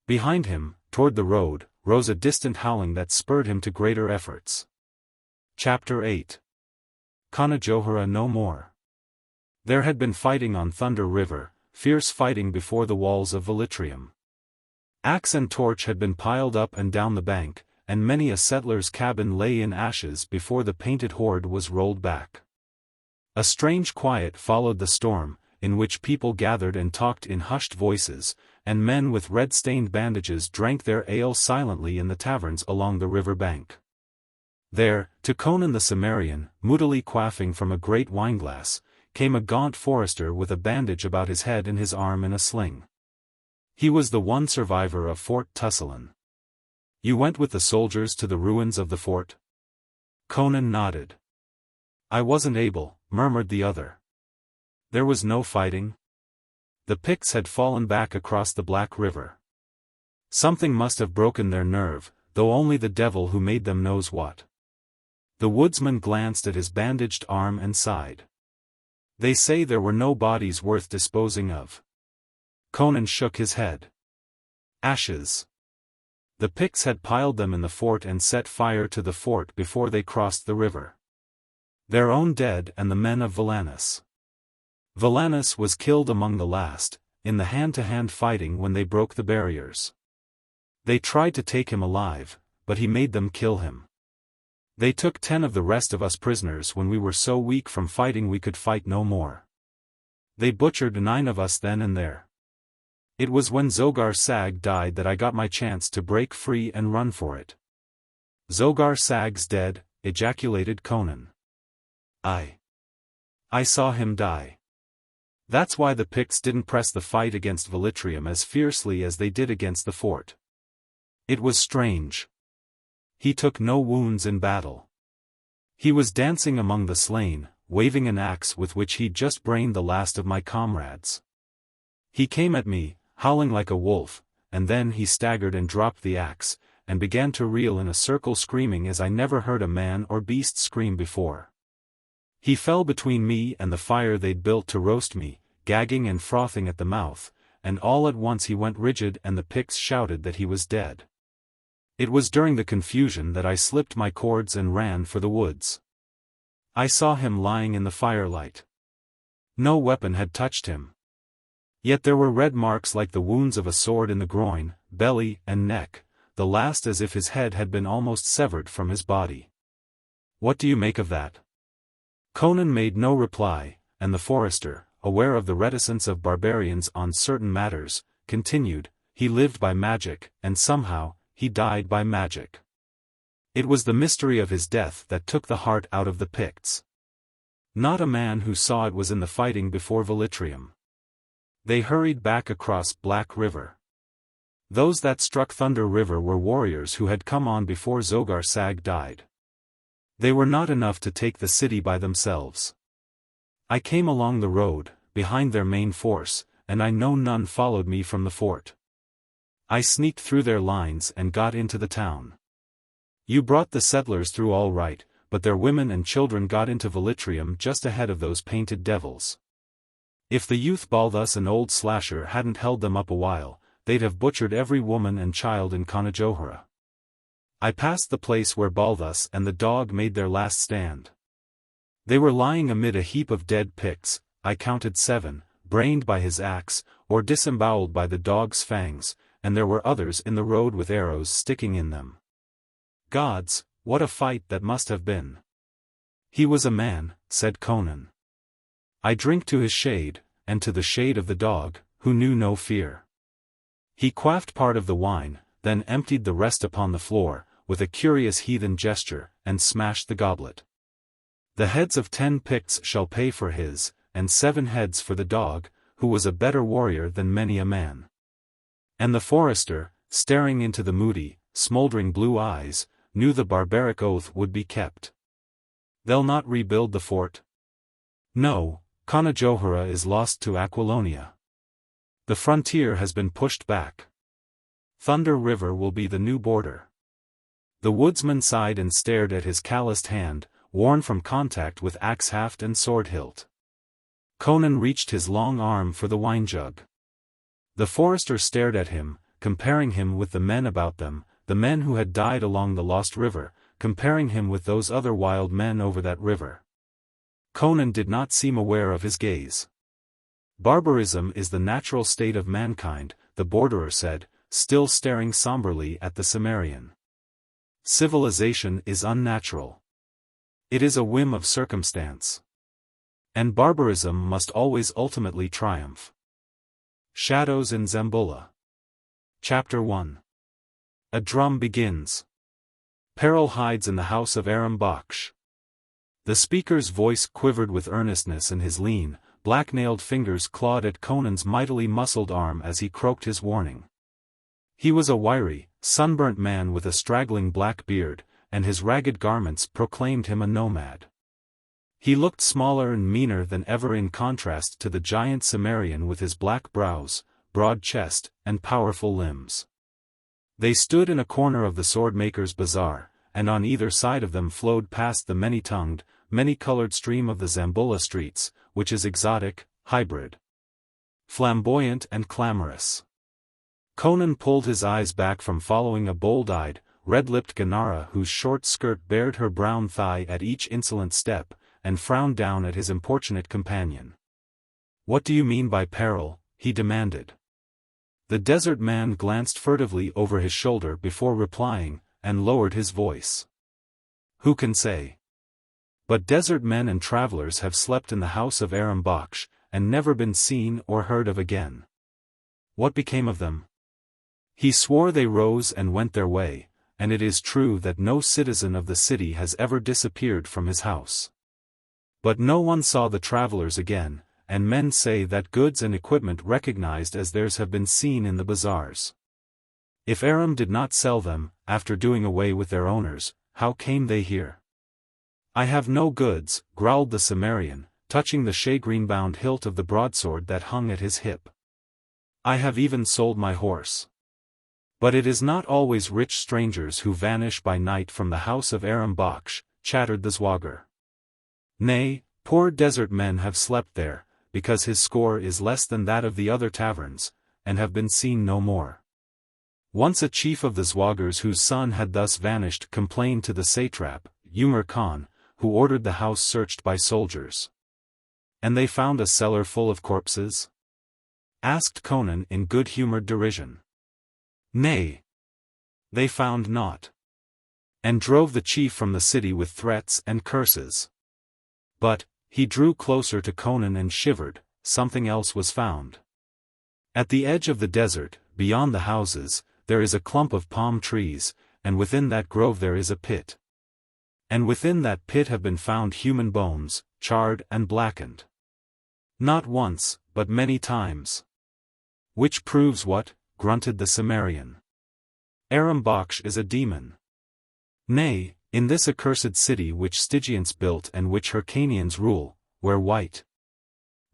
Behind him, toward the road, rose a distant howling that spurred him to greater efforts. Chapter 8. Hyboria no more. There had been fighting on Thunder River, fierce fighting before the walls of Velitrium. Axe and torch had been piled up and down the bank, and many a settler's cabin lay in ashes before the painted horde was rolled back. A strange quiet followed the storm, in which people gathered and talked in hushed voices, and men with red-stained bandages drank their ale silently in the taverns along the river bank. There, to Conan the Cimmerian, moodily quaffing from a great wineglass, came a gaunt forester with a bandage about his head and his arm in a sling. He was the one survivor of Fort Tussullan. You went with the soldiers to the ruins of the fort? Conan nodded. I wasn't able, murmured the other. There was no fighting? The Picts had fallen back across the Black River. Something must have broken their nerve, though only the devil who made them knows what. The woodsman glanced at his bandaged arm and sighed. They say there were no bodies worth disposing of. Conan shook his head. Ashes. The Picts had piled them in the fort and set fire to the fort before they crossed the river. Their own dead and the men of Valanis. Valanis was killed among the last, in the hand-to-hand fighting when they broke the barriers. They tried to take him alive, but he made them kill him. They took 10 of the rest of us prisoners when we were so weak from fighting we could fight no more. They butchered 9 of us then and there. It was when Zogar Sag died that I got my chance to break free and run for it. Zogar Sag's dead, ejaculated Conan. I saw him die. That's why the Picts didn't press the fight against Velitrium as fiercely as they did against the fort. It was strange. He took no wounds in battle. He was dancing among the slain, waving an axe with which he'd just brained the last of my comrades. He came at me, howling like a wolf, and then he staggered and dropped the axe, and began to reel in a circle screaming as I never heard a man or beast scream before. He fell between me and the fire they'd built to roast me, gagging and frothing at the mouth, and all at once he went rigid and the Picts shouted that he was dead. It was during the confusion that I slipped my cords and ran for the woods. I saw him lying in the firelight. No weapon had touched him. Yet there were red marks like the wounds of a sword in the groin, belly, and neck, the last as if his head had been almost severed from his body. What do you make of that? Conan made no reply, and the forester, aware of the reticence of barbarians on certain matters, continued, he lived by magic, and somehow, he died by magic. It was the mystery of his death that took the heart out of the Picts. Not a man who saw it was in the fighting before Velitrium. They hurried back across Black River. Those that struck Thunder River were warriors who had come on before Zogar Sag died. They were not enough to take the city by themselves. I came along the road, behind their main force, and I know none followed me from the fort. I sneaked through their lines and got into the town. You brought the settlers through all right, but their women and children got into Velitrium just ahead of those painted devils. If the youth Balthus and old Slasher hadn't held them up a while, they'd have butchered every woman and child in Hyboria. I passed the place where Balthus and the dog made their last stand. They were lying amid a heap of dead Picts, I counted 7, brained by his axe, or disemboweled by the dog's fangs, and there were others in the road with arrows sticking in them. Gods, what a fight that must have been! He was a man, said Conan. I drink to his shade, and to the shade of the dog, who knew no fear. He quaffed part of the wine, then emptied the rest upon the floor, with a curious heathen gesture, and smashed the goblet. The heads of 10 Picts shall pay for his, and 7 heads for the dog, who was a better warrior than many a man. And the forester, staring into the moody, smoldering blue eyes, knew the barbaric oath would be kept. They'll not rebuild the fort? No, Conajohara is lost to Aquilonia. The frontier has been pushed back. Thunder River will be the new border. The woodsman sighed and stared at his calloused hand, worn from contact with axe haft and sword hilt. Conan reached his long arm for the wine jug. The forester stared at him, comparing him with the men about them, the men who had died along the lost river, comparing him with those other wild men over that river. Conan did not seem aware of his gaze. Barbarism is the natural state of mankind, the borderer said, still staring somberly at the Cimmerian. Civilization is unnatural. It is a whim of circumstance. And barbarism must always ultimately triumph. Shadows in Zamboula. Chapter 1. A drum begins. Peril hides in the house of Aram Baksh. The speaker's voice quivered with earnestness and his lean, black-nailed fingers clawed at Conan's mightily muscled arm as he croaked his warning. He was a wiry, sunburnt man with a straggling black beard, and his ragged garments proclaimed him a nomad. He looked smaller and meaner than ever in contrast to the giant Cimmerian with his black brows, broad chest, and powerful limbs. They stood in a corner of the sword-maker's bazaar, and on either side of them flowed past the many-tongued, many-colored stream of the Zamboula streets, which is exotic, hybrid, flamboyant and clamorous. Conan pulled his eyes back from following a bold-eyed, red-lipped Ghanara whose short skirt bared her brown thigh at each insolent step, and frowned down at his importunate companion. "What do you mean by peril?" he demanded. The desert man glanced furtively over his shoulder before replying, and lowered his voice. "Who can say? But desert men and travelers have slept in the house of Aram Baksh, and never been seen or heard of again. What became of them? He swore they rose and went their way, and it is true that no citizen of the city has ever disappeared from his house. But no one saw the travelers again, and men say that goods and equipment recognized as theirs have been seen in the bazaars. If Aram did not sell them, after doing away with their owners, how came they here?" "I have no goods," growled the Cimmerian, touching the shagreen-bound hilt of the broadsword that hung at his hip. "I have even sold my horse. But it is not always rich strangers who vanish by night from the house of Aram Baksh," chattered the Zwagar. "Nay, poor desert men have slept there, because his score is less than that of the other taverns, and have been seen no more." Once a chief of the Zwagars whose son had thus vanished complained to the satrap, Umar Khan, who ordered the house searched by soldiers. "And they found a cellar full of corpses?" asked Conan in good-humored derision. "Nay. They found naught. And drove the chief from the city with threats and curses. But," he drew closer to Conan and shivered, "something else was found. At the edge of the desert, beyond the houses, there is a clump of palm trees, and within that grove there is a pit. And within that pit have been found human bones, charred and blackened. Not once, but many times." "Which proves what?" grunted the Cimmerian. "Aram Baksh is a demon. Nay, in this accursed city which Stygians built and which Hyrcanians rule, where white,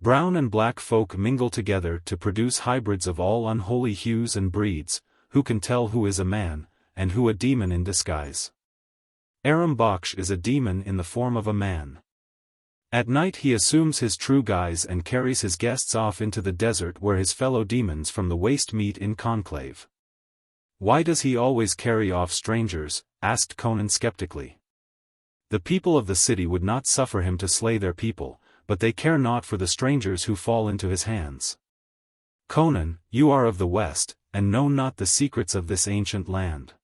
brown and black folk mingle together to produce hybrids of all unholy hues and breeds, who can tell who is a man, and who a demon in disguise? Aram Baksh is a demon in the form of a man. At night he assumes his true guise and carries his guests off into the desert where his fellow demons from the waste meet in conclave." "Why does he always carry off strangers?" asked Conan skeptically. "The people of the city would not suffer him to slay their people, but they care not for the strangers who fall into his hands. Conan, you are of the West, and know not the secrets of this ancient land.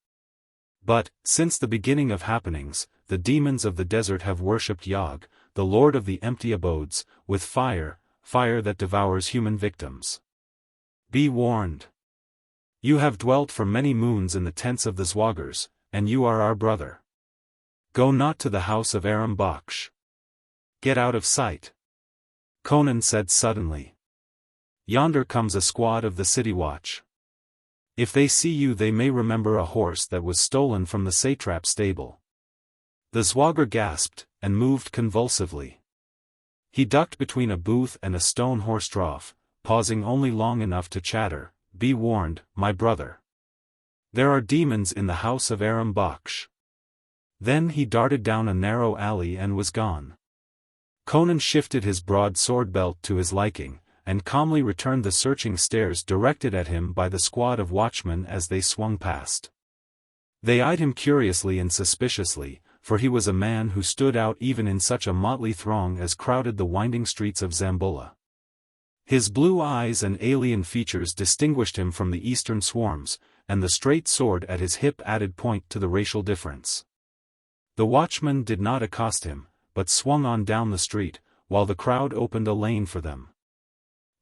But, since the beginning of happenings, the demons of the desert have worshipped Yog, the lord of the empty abodes, with fire, fire that devours human victims. Be warned. You have dwelt for many moons in the tents of the Zwagars, and you are our brother. Go not to the house of Aram Baksh. Get out of sight. Conan said suddenly. Yonder comes a squad of the city watch. If they see you they may remember a horse that was stolen from the satrap stable. The Zwagar gasped, and moved convulsively. He ducked between a booth and a stone horse trough, pausing only long enough to chatter, "Be warned, my brother. There are demons in the house of Aram Baksh." Then he darted down a narrow alley and was gone. Conan shifted his broad sword belt to his liking, and calmly returned the searching stares directed at him by the squad of watchmen as they swung past. They eyed him curiously and suspiciously, for he was a man who stood out even in such a motley throng as crowded the winding streets of Zamboula. His blue eyes and alien features distinguished him from the eastern swarms, and the straight sword at his hip added point to the racial difference. The watchman did not accost him, but swung on down the street, while the crowd opened a lane for them.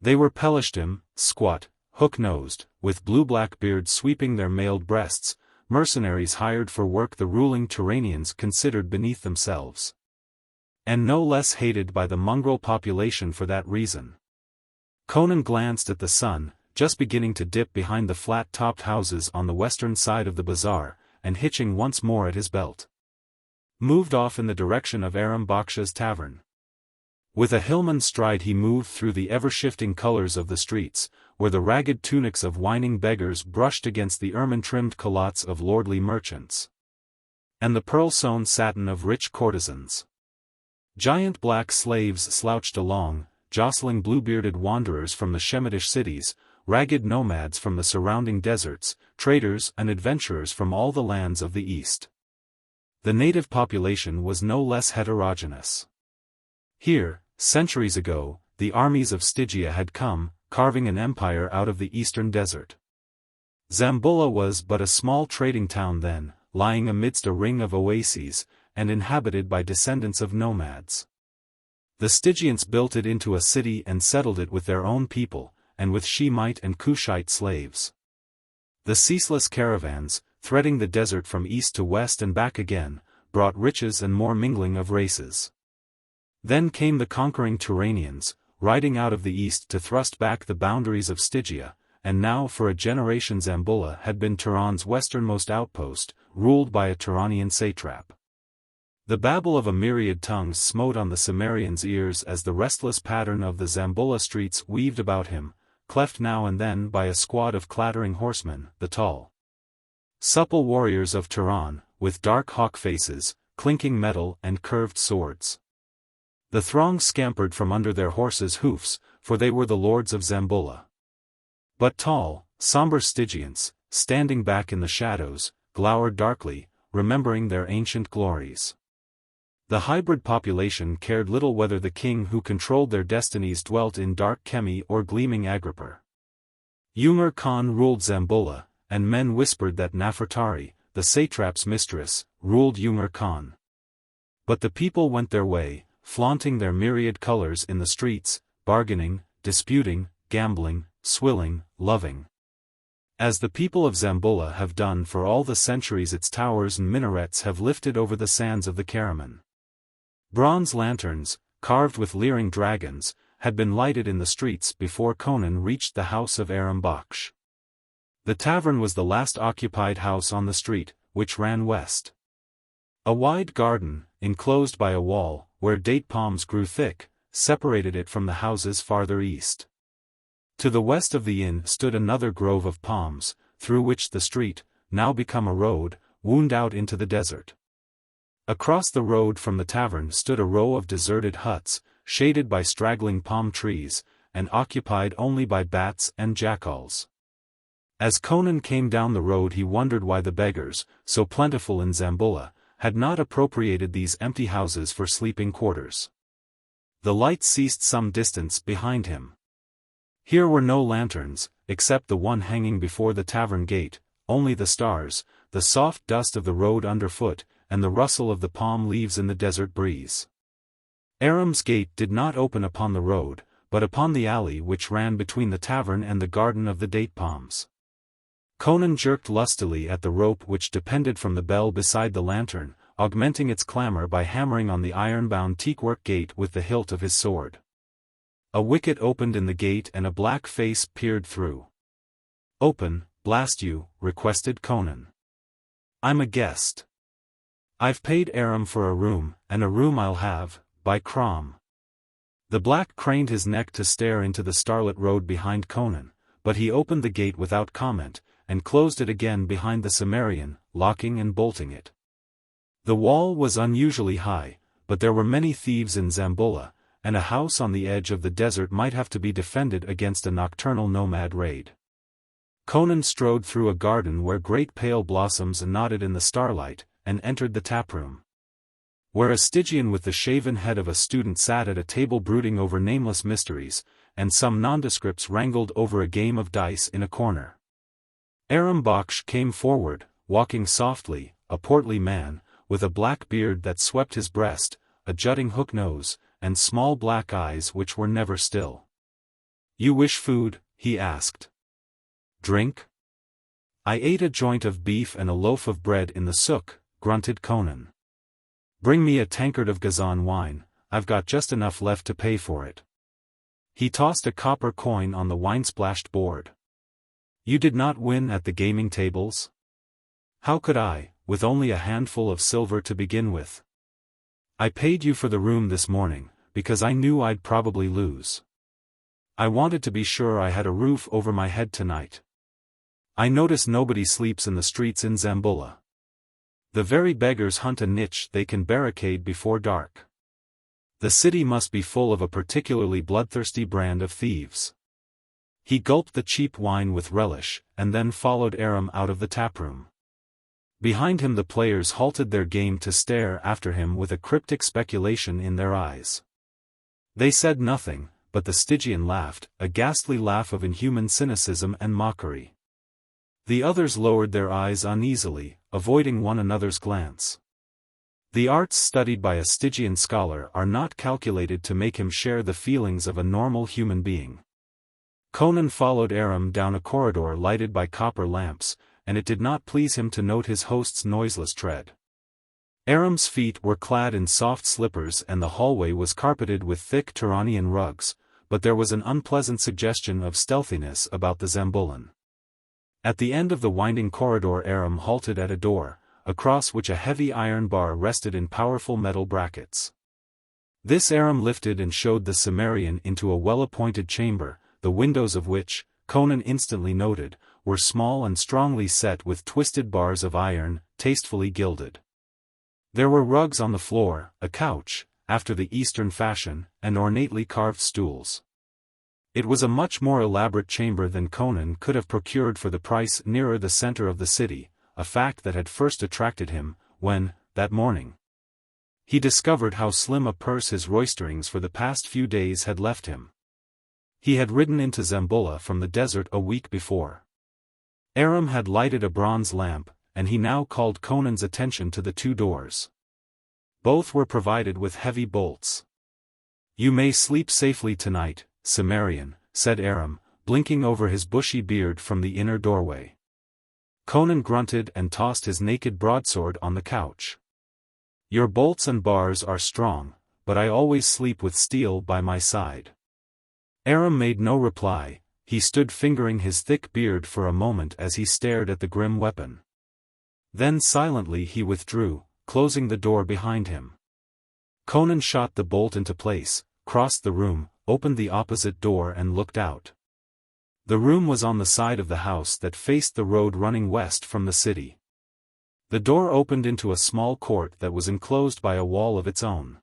They were Pelishtim, squat, hook-nosed, with blue-black beards sweeping their mailed breasts, mercenaries hired for work the ruling Turanians considered beneath themselves. And no less hated by the mongrel population for that reason. Conan glanced at the sun, just beginning to dip behind the flat-topped houses on the western side of the bazaar, and hitching once more at his belt. Moved off in the direction of Aram Baksh's tavern. With a hillman stride he moved through the ever-shifting colors of the streets, where the ragged tunics of whining beggars brushed against the ermine-trimmed culottes of lordly merchants, and the pearl-sewn satin of rich courtesans. Giant black slaves slouched along, jostling blue-bearded wanderers from the Shemitish cities, ragged nomads from the surrounding deserts, traders and adventurers from all the lands of the east. The native population was no less heterogeneous. Here, centuries ago, the armies of Stygia had come, carving an empire out of the eastern desert. Zamboula was but a small trading town then, lying amidst a ring of oases, and inhabited by descendants of nomads. The Stygians built it into a city and settled it with their own people, and with Shemite and Cushite slaves. The ceaseless caravans, threading the desert from east to west and back again, brought riches and more mingling of races. Then came the conquering Turanians, riding out of the east to thrust back the boundaries of Stygia, and now for a generation Zamboula had been Turan's westernmost outpost, ruled by a Turanian satrap. The babble of a myriad tongues smote on the Cimmerian's ears as the restless pattern of the Zamboula streets weaved about him, cleft now and then by a squad of clattering horsemen, the tall, supple warriors of Turan, with dark hawk faces, clinking metal and curved swords. The throng scampered from under their horses' hoofs, for they were the lords of Zamboula. But tall, somber Stygians, standing back in the shadows, glowered darkly, remembering their ancient glories. The hybrid population cared little whether the king who controlled their destinies dwelt in dark Kemi or gleaming Agripur. Umar Khan ruled Zamboula, and men whispered that Nefertari, the satrap's mistress, ruled Umar Khan. But the people went their way, flaunting their myriad colors in the streets, bargaining, disputing, gambling, swilling, loving. As the people of Zamboula have done for all the centuries its towers and minarets have lifted over the sands of the Karaman. Bronze lanterns, carved with leering dragons, had been lighted in the streets before Conan reached the house of Aram Baksh. The tavern was the last occupied house on the street, which ran west. A wide garden, enclosed by a wall, where date palms grew thick, separated it from the houses farther east. To the west of the inn stood another grove of palms, through which the street, now become a road, wound out into the desert. Across the road from the tavern stood a row of deserted huts, shaded by straggling palm trees, and occupied only by bats and jackals. As Conan came down the road he wondered why the beggars, so plentiful in Zamboula, had not appropriated these empty houses for sleeping quarters. The light ceased some distance behind him. Here were no lanterns, except the one hanging before the tavern gate, only the stars, the soft dust of the road underfoot, and the rustle of the palm leaves in the desert breeze. Aram's gate did not open upon the road, but upon the alley which ran between the tavern and the garden of the date palms. Conan jerked lustily at the rope which depended from the bell beside the lantern, augmenting its clamor by hammering on the iron-bound teakwork gate with the hilt of his sword. A wicket opened in the gate and a black face peered through. "Open, blast you," requested Conan. "I'm a guest. I've paid Aram for a room, and a room I'll have, by Crom." The black craned his neck to stare into the starlit road behind Conan, but he opened the gate without comment, and closed it again behind the Cimmerian, locking and bolting it. The wall was unusually high, but there were many thieves in Zamboula, and a house on the edge of the desert might have to be defended against a nocturnal nomad raid. Conan strode through a garden where great pale blossoms nodded in the starlight, and entered the taproom, where a Stygian with the shaven head of a student sat at a table brooding over nameless mysteries, and some nondescripts wrangled over a game of dice in a corner. Aram Baksh came forward, walking softly, a portly man, with a black beard that swept his breast, a jutting hook nose, and small black eyes which were never still. "You wish food?" he asked. "Drink?" "I ate a joint of beef and a loaf of bread in the souk," grunted Conan. "Bring me a tankard of Ghazan wine, I've got just enough left to pay for it." He tossed a copper coin on the wine-splashed board. "You did not win at the gaming tables?" "How could I, with only a handful of silver to begin with? I paid you for the room this morning, because I knew I'd probably lose. I wanted to be sure I had a roof over my head tonight. I notice nobody sleeps in the streets in Zamboula. The very beggars hunt a niche they can barricade before dark. The city must be full of a particularly bloodthirsty brand of thieves." He gulped the cheap wine with relish, and then followed Aram out of the taproom. Behind him the players halted their game to stare after him with a cryptic speculation in their eyes. They said nothing, but the Stygian laughed, a ghastly laugh of inhuman cynicism and mockery. The others lowered their eyes uneasily, avoiding one another's glance. The arts studied by a Stygian scholar are not calculated to make him share the feelings of a normal human being. Conan followed Aram down a corridor lighted by copper lamps, and it did not please him to note his host's noiseless tread. Aram's feet were clad in soft slippers and the hallway was carpeted with thick Turanian rugs, but there was an unpleasant suggestion of stealthiness about the Zamboulan. At the end of the winding corridor Aram halted at a door, across which a heavy iron bar rested in powerful metal brackets. This Aram lifted and showed the Cimmerian into a well-appointed chamber, the windows of which, Conan instantly noted, were small and strongly set with twisted bars of iron, tastefully gilded. There were rugs on the floor, a couch, after the Eastern fashion, and ornately carved stools. It was a much more elaborate chamber than Conan could have procured for the price nearer the center of the city, a fact that had first attracted him, when, that morning, he discovered how slim a purse his roisterings for the past few days had left him. He had ridden into Zamboula from the desert a week before. Aram had lighted a bronze lamp, and he now called Conan's attention to the two doors. Both were provided with heavy bolts. "You may sleep safely tonight, Cimmerian," said Aram, blinking over his bushy beard from the inner doorway. Conan grunted and tossed his naked broadsword on the couch. "Your bolts and bars are strong, but I always sleep with steel by my side." Aram made no reply. He stood fingering his thick beard for a moment as he stared at the grim weapon. Then silently he withdrew, closing the door behind him. Conan shot the bolt into place, crossed the room, opened the opposite door and looked out. The room was on the side of the house that faced the road running west from the city. The door opened into a small court that was enclosed by a wall of its own.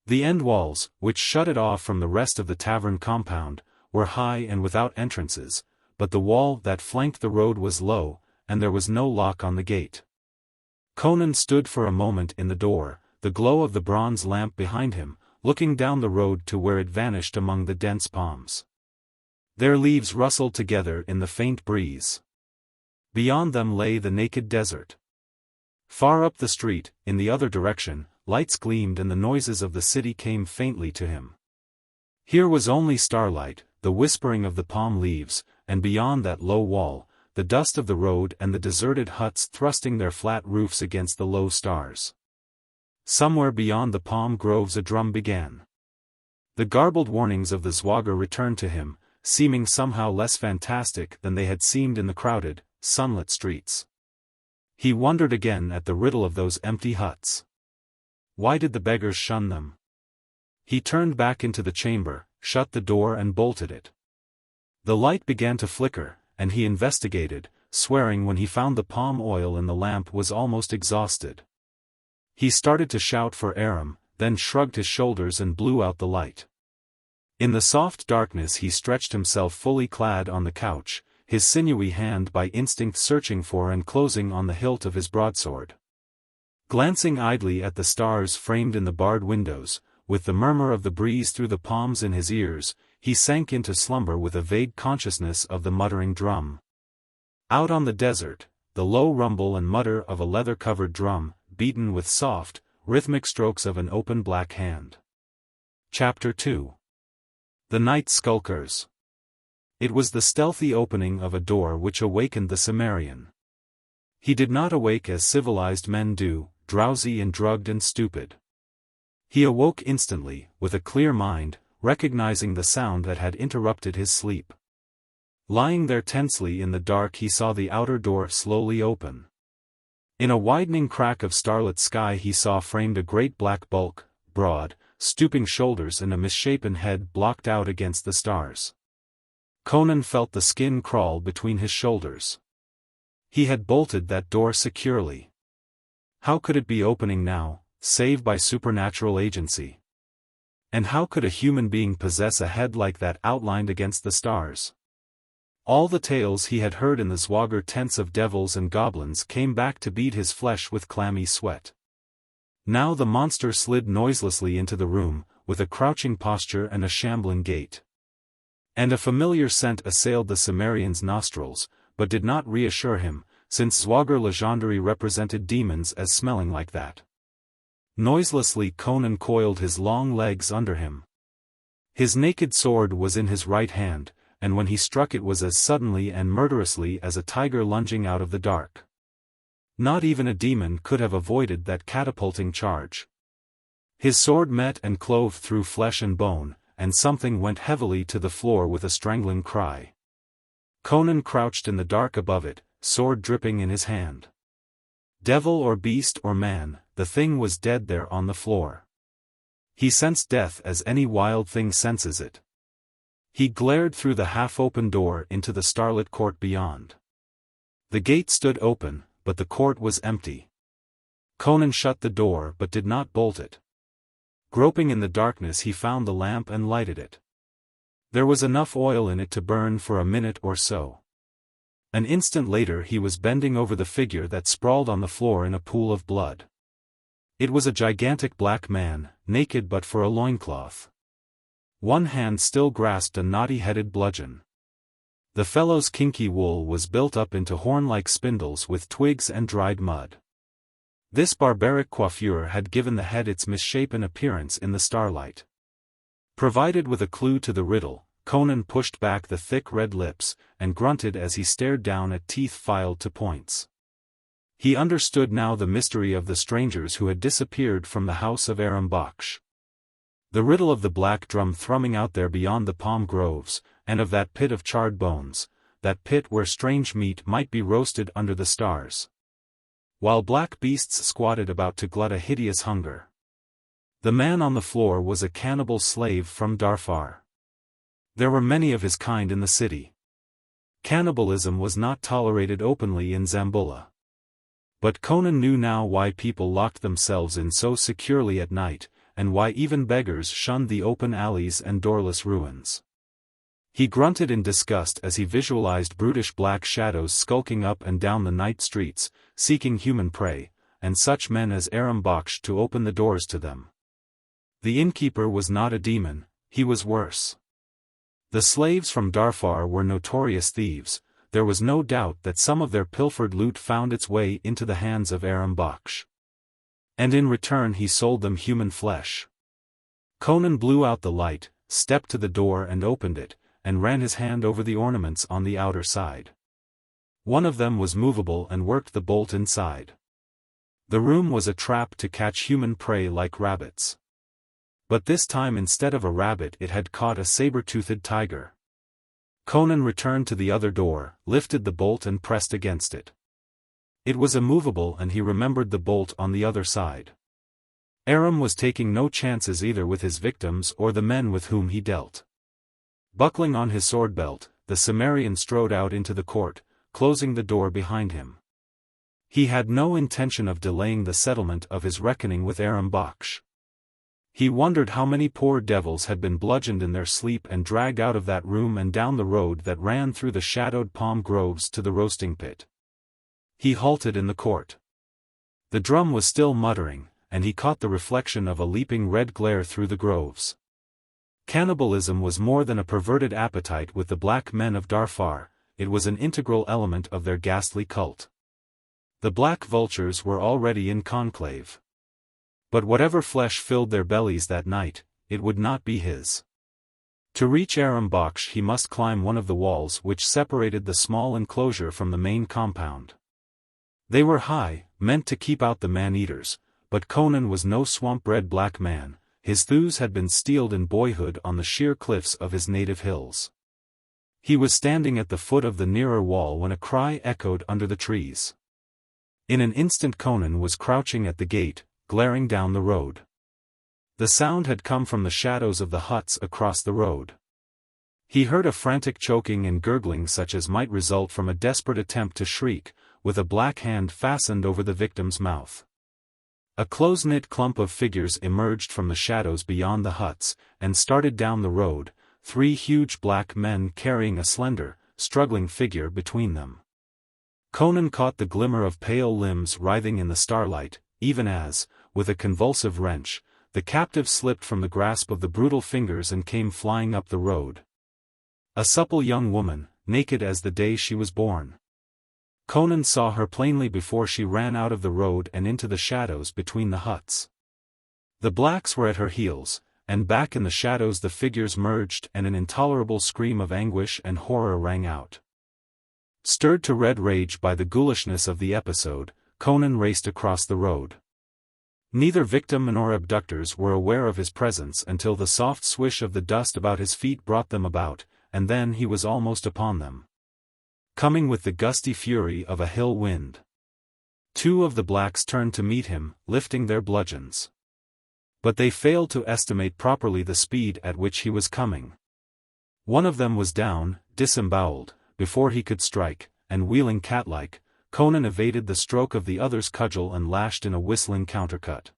The end walls, which shut it off from the rest of the tavern compound, were high and without entrances, but the wall that flanked the road was low, and there was no lock on the gate. Conan stood for a moment in the door, the glow of the bronze lamp behind him, looking down the road to where it vanished among the dense palms. Their leaves rustled together in the faint breeze. Beyond them lay the naked desert. Far up the street, in the other direction, lights gleamed and the noises of the city came faintly to him. Here was only starlight, the whispering of the palm leaves, and beyond that low wall, the dust of the road and the deserted huts thrusting their flat roofs against the low stars. Somewhere beyond the palm groves a drum began. The garbled warnings of the Zwager returned to him, seeming somehow less fantastic than they had seemed in the crowded, sunlit streets. He wondered again at the riddle of those empty huts. Why did the beggars shun them? He turned back into the chamber, shut the door and bolted it. The light began to flicker, and he investigated, swearing when he found the palm oil in the lamp was almost exhausted. He started to shout for Aram, then shrugged his shoulders and blew out the light. In the soft darkness he stretched himself fully clad on the couch, his sinewy hand by instinct searching for and closing on the hilt of his broadsword. Glancing idly at the stars framed in the barred windows, with the murmur of the breeze through the palms in his ears, he sank into slumber with a vague consciousness of the muttering drum. Out on the desert, the low rumble and mutter of a leather-covered drum, beaten with soft, rhythmic strokes of an open black hand. Chapter 2. The Night Skulkers. It was the stealthy opening of a door which awakened the Cimmerian. He did not awake as civilized men do, drowsy and drugged and stupid. He awoke instantly, with a clear mind, recognizing the sound that had interrupted his sleep. Lying there tensely in the dark he saw the outer door slowly open. In a widening crack of starlit sky he saw framed a great black bulk, broad, stooping shoulders and a misshapen head blocked out against the stars. Conan felt the skin crawl between his shoulders. He had bolted that door securely. How could it be opening now, save by supernatural agency? And how could a human being possess a head like that outlined against the stars? All the tales he had heard in the Zwager tents of devils and goblins came back to bead his flesh with clammy sweat. Now the monster slid noiselessly into the room, with a crouching posture and a shambling gait. And a familiar scent assailed the Cimmerian's nostrils, but did not reassure him, since Zwager legendary represented demons as smelling like that. Noiselessly Conan coiled his long legs under him. His naked sword was in his right hand, and when he struck it was as suddenly and murderously as a tiger lunging out of the dark. Not even a demon could have avoided that catapulting charge. His sword met and clove through flesh and bone, and something went heavily to the floor with a strangling cry. Conan crouched in the dark above it, sword dripping in his hand. Devil or beast or man, the thing was dead there on the floor. He sensed death as any wild thing senses it. He glared through the half-open door into the starlit court beyond. The gate stood open, but the court was empty. Conan shut the door but did not bolt it. Groping in the darkness he found the lamp and lighted it. There was enough oil in it to burn for a minute or so. An instant later he was bending over the figure that sprawled on the floor in a pool of blood. It was a gigantic black man, naked but for a loincloth. One hand still grasped a knotty-headed bludgeon. The fellow's kinky wool was built up into horn-like spindles with twigs and dried mud. This barbaric coiffure had given the head its misshapen appearance in the starlight. Provided with a clue to the riddle, Conan pushed back the thick red lips, and grunted as he stared down at teeth filed to points. He understood now the mystery of the strangers who had disappeared from the house of Aram Baksh. The riddle of the black drum thrumming out there beyond the palm groves, and of that pit of charred bones, that pit where strange meat might be roasted under the stars, while black beasts squatted about to glut a hideous hunger. The man on the floor was a cannibal slave from Darfar. There were many of his kind in the city. Cannibalism was not tolerated openly in Zamboula. But Conan knew now why people locked themselves in so securely at night, and why even beggars shunned the open alleys and doorless ruins. He grunted in disgust as he visualized brutish black shadows skulking up and down the night streets, seeking human prey, and such men as Aram Baksh to open the doors to them. The innkeeper was not a demon, he was worse. The slaves from Darfar were notorious thieves, there was no doubt that some of their pilfered loot found its way into the hands of Aram Baksh. And in return he sold them human flesh. Conan blew out the light, stepped to the door and opened it, and ran his hand over the ornaments on the outer side. One of them was movable and worked the bolt inside. The room was a trap to catch human prey like rabbits. But this time instead of a rabbit it had caught a saber-toothed tiger. Conan returned to the other door, lifted the bolt and pressed against it. It was immovable and he remembered the bolt on the other side. Aram was taking no chances either with his victims or the men with whom he dealt. Buckling on his sword belt, the Cimmerian strode out into the court, closing the door behind him. He had no intention of delaying the settlement of his reckoning with Aram Baksh. He wondered how many poor devils had been bludgeoned in their sleep and dragged out of that room and down the road that ran through the shadowed palm groves to the roasting pit. He halted in the court. The drum was still muttering, and he caught the reflection of a leaping red glare through the groves. Cannibalism was more than a perverted appetite with the black men of Darfar, it was an integral element of their ghastly cult. The black vultures were already in conclave. But whatever flesh filled their bellies that night, it would not be his. To reach Aram Baksh he must climb one of the walls which separated the small enclosure from the main compound. They were high, meant to keep out the man-eaters, but Conan was no swamp-bred black man, his thews had been steeled in boyhood on the sheer cliffs of his native hills. He was standing at the foot of the nearer wall when a cry echoed under the trees. In an instant Conan was crouching at the gate, glaring down the road. The sound had come from the shadows of the huts across the road. He heard a frantic choking and gurgling such as might result from a desperate attempt to shriek, with a black hand fastened over the victim's mouth. A close-knit clump of figures emerged from the shadows beyond the huts, and started down the road, 3 huge black men carrying a slender, struggling figure between them. Conan caught the glimmer of pale limbs writhing in the starlight, even as, with a convulsive wrench, the captive slipped from the grasp of the brutal fingers and came flying up the road. A supple young woman, naked as the day she was born. Conan saw her plainly before she ran out of the road and into the shadows between the huts. The blacks were at her heels, and back in the shadows the figures merged and an intolerable scream of anguish and horror rang out. Stirred to red rage by the ghoulishness of the episode, Conan raced across the road. Neither victim nor abductors were aware of his presence until the soft swish of the dust about his feet brought them about, and then he was almost upon them. Coming with the gusty fury of a hill wind. 2 of the blacks turned to meet him, lifting their bludgeons. But they failed to estimate properly the speed at which he was coming. One of them was down, disemboweled, before he could strike, and wheeling cat-like, Conan evaded the stroke of the other's cudgel and lashed in a whistling countercut.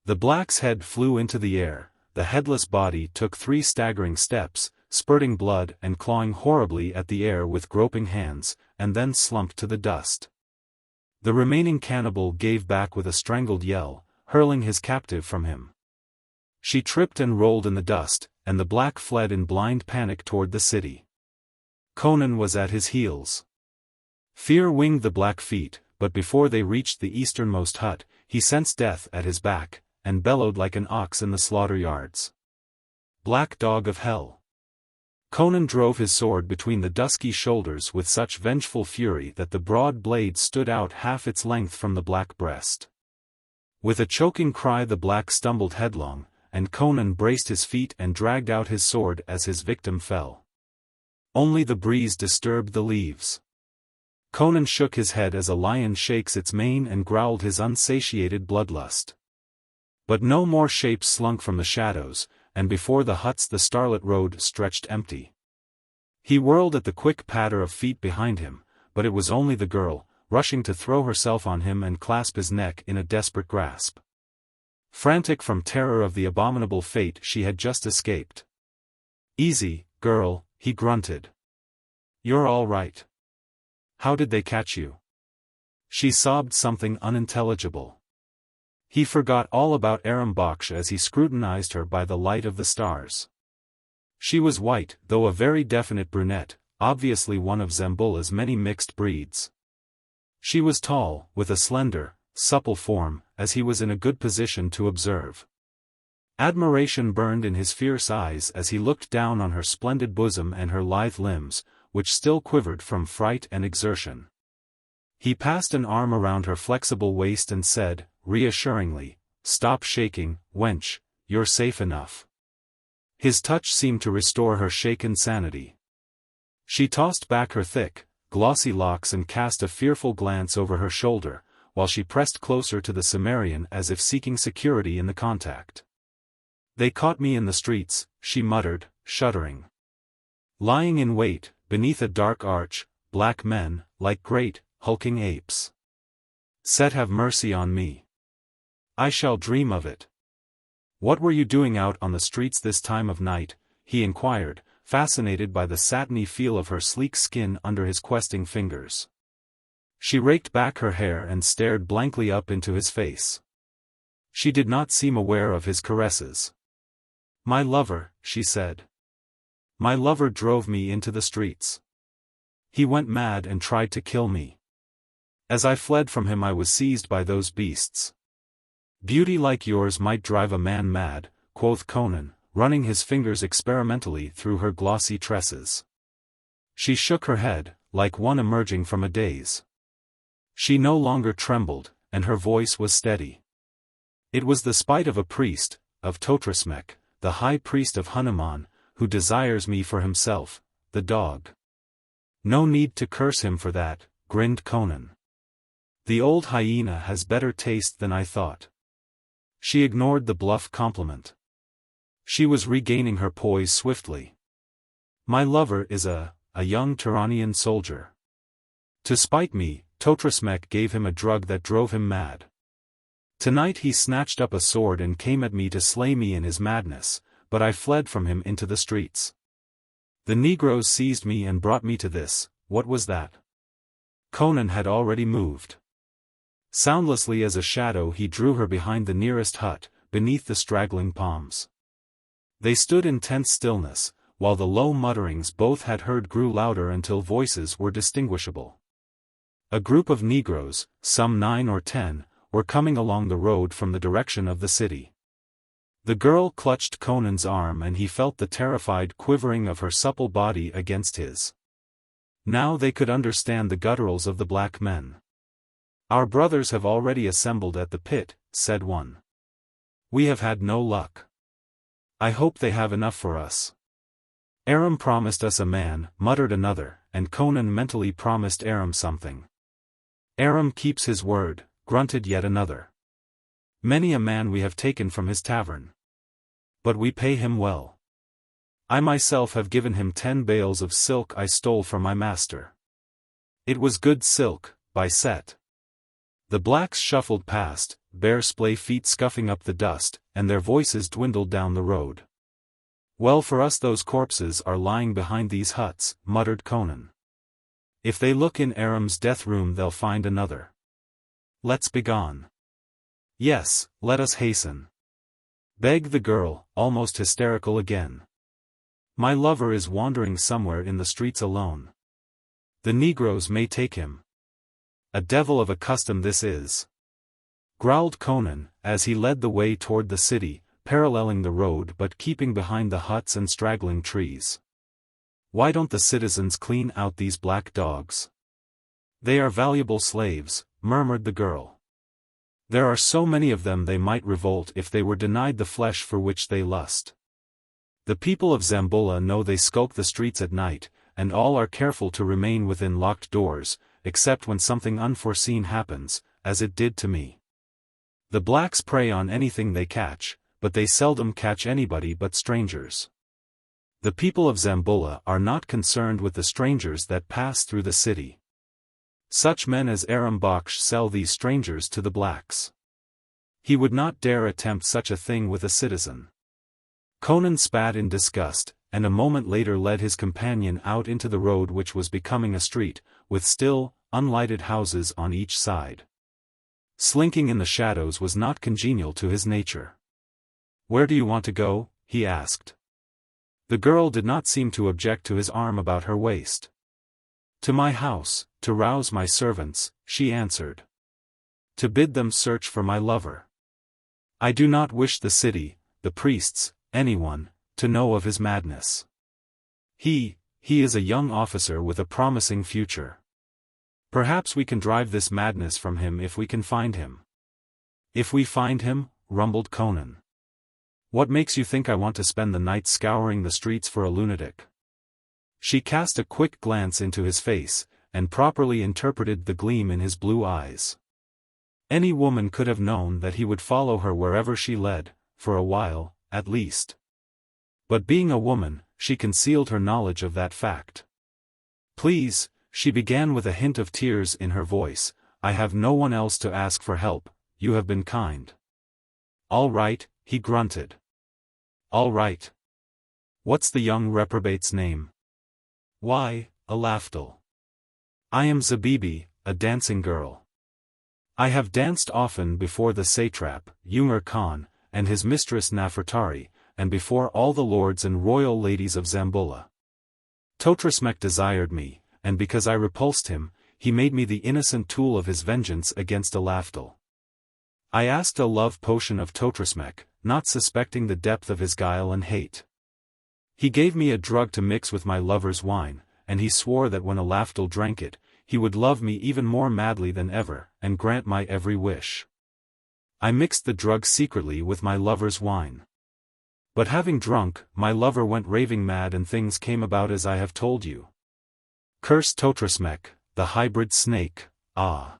The black's head flew into the air, the headless body took 3 staggering steps, spurting blood and clawing horribly at the air with groping hands, and then slumped to the dust. The remaining cannibal gave back with a strangled yell, hurling his captive from him. She tripped and rolled in the dust, and the black fled in blind panic toward the city. Conan was at his heels. Fear winged the black feet, but before they reached the easternmost hut, he sensed death at his back, and bellowed like an ox in the slaughter yards. Black dog of hell! Conan drove his sword between the dusky shoulders with such vengeful fury that the broad blade stood out half its length from the black breast. With a choking cry the black stumbled headlong, and Conan braced his feet and dragged out his sword as his victim fell. Only the breeze disturbed the leaves. Conan shook his head as a lion shakes its mane and growled his unsatiated bloodlust. But no more shapes slunk from the shadows, and before the huts the starlit road stretched empty. He whirled at the quick patter of feet behind him, but it was only the girl, rushing to throw herself on him and clasp his neck in a desperate grasp. Frantic from terror of the abominable fate she had just escaped. "Easy, girl," he grunted. "You're all right. How did they catch you?" She sobbed something unintelligible. He forgot all about Aram Baksh as he scrutinized her by the light of the stars. She was white, though a very definite brunette, obviously one of Zamboula's many mixed breeds. She was tall, with a slender, supple form, as he was in a good position to observe. Admiration burned in his fierce eyes as he looked down on her splendid bosom and her lithe limbs, which still quivered from fright and exertion. He passed an arm around her flexible waist and said, reassuringly, "Stop shaking, wench, you're safe enough." His touch seemed to restore her shaken sanity. She tossed back her thick, glossy locks and cast a fearful glance over her shoulder, while she pressed closer to the Cimmerian as if seeking security in the contact. "They caught me in the streets," she muttered, shuddering. "Lying in wait, beneath a dark arch, black men, like great, hulking apes. Set have mercy on me. I shall dream of it." "What were you doing out on the streets this time of night?" he inquired, fascinated by the satiny feel of her sleek skin under his questing fingers. She raked back her hair and stared blankly up into his face. She did not seem aware of his caresses. "My lover," she said. "My lover drove me into the streets. He went mad and tried to kill me. As I fled from him I was seized by those beasts." "Beauty like yours might drive a man mad," quoth Conan, running his fingers experimentally through her glossy tresses. She shook her head, like one emerging from a daze. She no longer trembled, and her voice was steady. "It was the spite of a priest, of Totrismek, the high priest of Hanuman, who desires me for himself, the dog." "No need to curse him for that," grinned Conan. "The old hyena has better taste than I thought." She ignored the bluff compliment. She was regaining her poise swiftly. "My lover is a young Turanian soldier. To spite me, Totrismek gave him a drug that drove him mad. Tonight he snatched up a sword and came at me to slay me in his madness, but I fled from him into the streets. The Negroes seized me and brought me to this." "What was that?" Conan had already moved. Soundlessly as a shadow he drew her behind the nearest hut, beneath the straggling palms. They stood in tense stillness, while the low mutterings both had heard grew louder until voices were distinguishable. A group of Negroes, some 9 or 10, were coming along the road from the direction of the city. The girl clutched Conan's arm and he felt the terrified quivering of her supple body against his. Now they could understand the gutturals of the black men. "Our brothers have already assembled at the pit," said one. "We have had no luck. I hope they have enough for us." "Aram promised us a man," muttered another, and Conan mentally promised Aram something. "Aram keeps his word," grunted yet another. "Many a man we have taken from his tavern. But we pay him well. I myself have given him 10 bales of silk I stole from my master. It was good silk, by Set." The blacks shuffled past, bare splay feet scuffing up the dust, and their voices dwindled down the road. "Well for us those corpses are lying behind these huts," muttered Conan. "If they look in Aram's death room they'll find another. Let's begone." "Yes, let us hasten," begged the girl, almost hysterical again. "My lover is wandering somewhere in the streets alone. The Negroes may take him. A devil of a custom this is," growled Conan, as he led the way toward the city, paralleling the road but keeping behind the huts and straggling trees. "Why don't the citizens clean out these black dogs?" "They are valuable slaves," murmured the girl. "There are so many of them they might revolt if they were denied the flesh for which they lust. The people of Zamboula know they skulk the streets at night, and all are careful to remain within locked doors, except when something unforeseen happens, as it did to me. The blacks prey on anything they catch, but they seldom catch anybody but strangers. The people of Zamboula are not concerned with the strangers that pass through the city. Such men as Aram Baksh sell these strangers to the blacks. He would not dare attempt such a thing with a citizen." Conan spat in disgust, and a moment later led his companion out into the road which was becoming a street, with still, unlighted houses on each side. Slinking in the shadows was not congenial to his nature. "Where do you want to go?" he asked. The girl did not seem to object to his arm about her waist. To my house, to rouse my servants, she answered. To bid them search for my lover. I do not wish the city, the priests, anyone, to know of his madness. He is a young officer with a promising future. Perhaps we can drive this madness from him if we can find him. If we find him, rumbled Conan. What makes you think I want to spend the night scouring the streets for a lunatic? She cast a quick glance into his face, and properly interpreted the gleam in his blue eyes. Any woman could have known that he would follow her wherever she led, for a while, at least. But being a woman, she concealed her knowledge of that fact. Please, she began with a hint of tears in her voice, I have no one else to ask for help, you have been kind. All right, he grunted. All right. What's the young reprobate's name? Why, Alafdal. I am Zabibi, a dancing girl. I have danced often before the satrap, Umar Khan, and his mistress Nefertari, and before all the lords and royal ladies of Zamboula. Totrasmek desired me, and because I repulsed him, he made me the innocent tool of his vengeance against Alafdal. I asked a love potion of Totrasmek, not suspecting the depth of his guile and hate. He gave me a drug to mix with my lover's wine, and he swore that when Alafdal drank it, he would love me even more madly than ever, and grant my every wish. I mixed the drug secretly with my lover's wine. But having drunk, my lover went raving mad and things came about as I have told you. Curse Totrasmek, the hybrid snake, ah!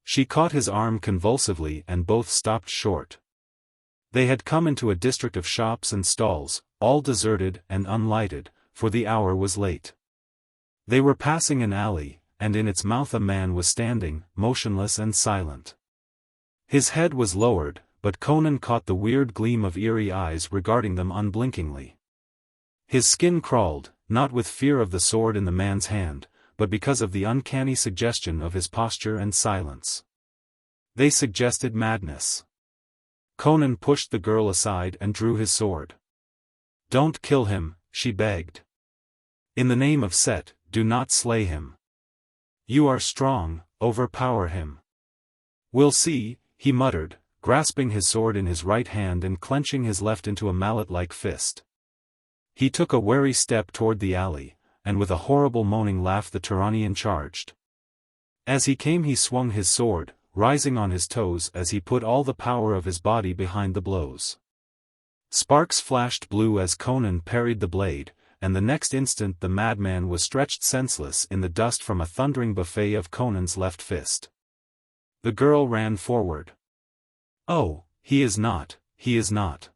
She caught his arm convulsively and both stopped short. They had come into a district of shops and stalls, all deserted and unlighted, for the hour was late. They were passing an alley, and in its mouth a man was standing, motionless and silent. His head was lowered, but Conan caught the weird gleam of eerie eyes regarding them unblinkingly. His skin crawled, not with fear of the sword in the man's hand, but because of the uncanny suggestion of his posture and silence. They suggested madness. Conan pushed the girl aside and drew his sword. Don't kill him, she begged. In the name of Set, do not slay him. You are strong, overpower him. We'll see, he muttered, grasping his sword in his right hand and clenching his left into a mallet-like fist. He took a wary step toward the alley, and with a horrible moaning laugh the Turanian charged. As he came he swung his sword, rising on his toes as he put all the power of his body behind the blows. Sparks flashed blue as Conan parried the blade, and the next instant the madman was stretched senseless in the dust from a thundering buffet of Conan's left fist. The girl ran forward. Oh, he is not, he is not.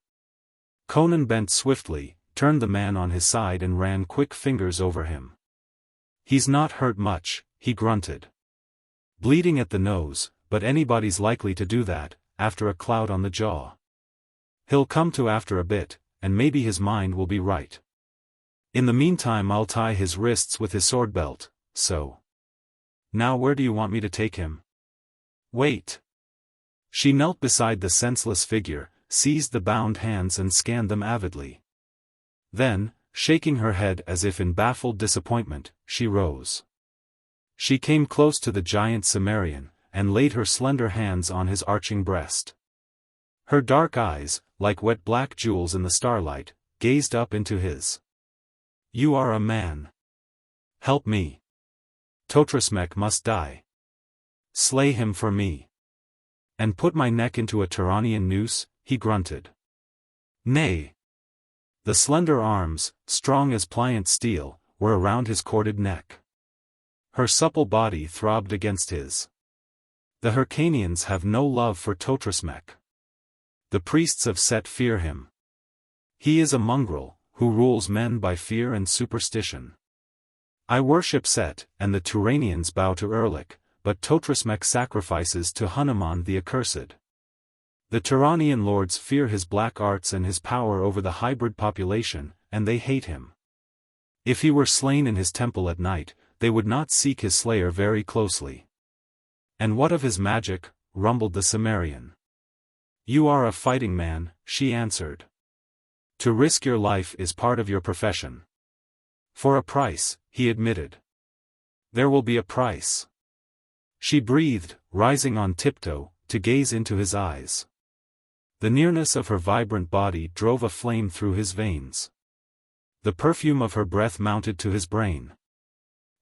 Conan bent swiftly, turned the man on his side and ran quick fingers over him. He's not hurt much, he grunted. Bleeding at the nose, but anybody's likely to do that, after a clout on the jaw. He'll come to after a bit, and maybe his mind will be right. In the meantime I'll tie his wrists with his sword belt, so. Now where do you want me to take him? Wait. She knelt beside the senseless figure, seized the bound hands and scanned them avidly. Then, shaking her head as if in baffled disappointment, she rose. She came close to the giant Cimmerian, and laid her slender hands on his arching breast. Her dark eyes, like wet black jewels in the starlight, gazed up into his. You are a man. Help me. Totrasmek must die. Slay him for me. And put my neck into a Turanian noose, he grunted. Nay. The slender arms, strong as pliant steel, were around his corded neck. Her supple body throbbed against his. The Hyrcanians have no love for Totrasmek. The priests of Set fear him. He is a mongrel, who rules men by fear and superstition. I worship Set, and the Turanians bow to Erlik, but Totrasmek sacrifices to Hanuman the accursed. The Turanian lords fear his black arts and his power over the hybrid population, and they hate him. If he were slain in his temple at night, they would not seek his slayer very closely. And what of his magic? Rumbled the Cimmerian. You are a fighting man, she answered. To risk your life is part of your profession. For a price, he admitted. There will be a price. She breathed, rising on tiptoe, to gaze into his eyes. The nearness of her vibrant body drove a flame through his veins. The perfume of her breath mounted to his brain.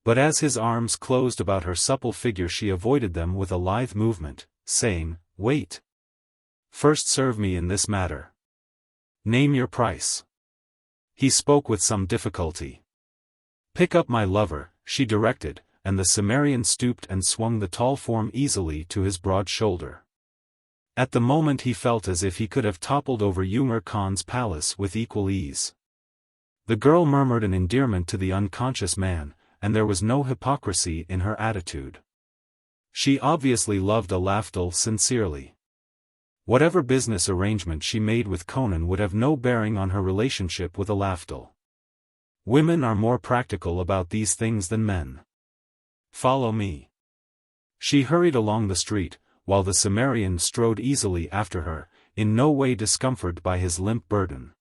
But as his arms closed about her supple figure she avoided them with a lithe movement, saying, "Wait. First serve me in this matter. Name your price." He spoke with some difficulty. "Pick up my lover," she directed, and the Cimmerian stooped and swung the tall form easily to his broad shoulder. At the moment he felt as if he could have toppled over Ymir Khan's palace with equal ease. The girl murmured an endearment to the unconscious man, and there was no hypocrisy in her attitude. She obviously loved Alafdal sincerely. Whatever business arrangement she made with Conan would have no bearing on her relationship with Alafdal. Women are more practical about these things than men. "Follow me." She hurried along the street, while the Cimmerian strode easily after her, in no way discomforted by his limp burden.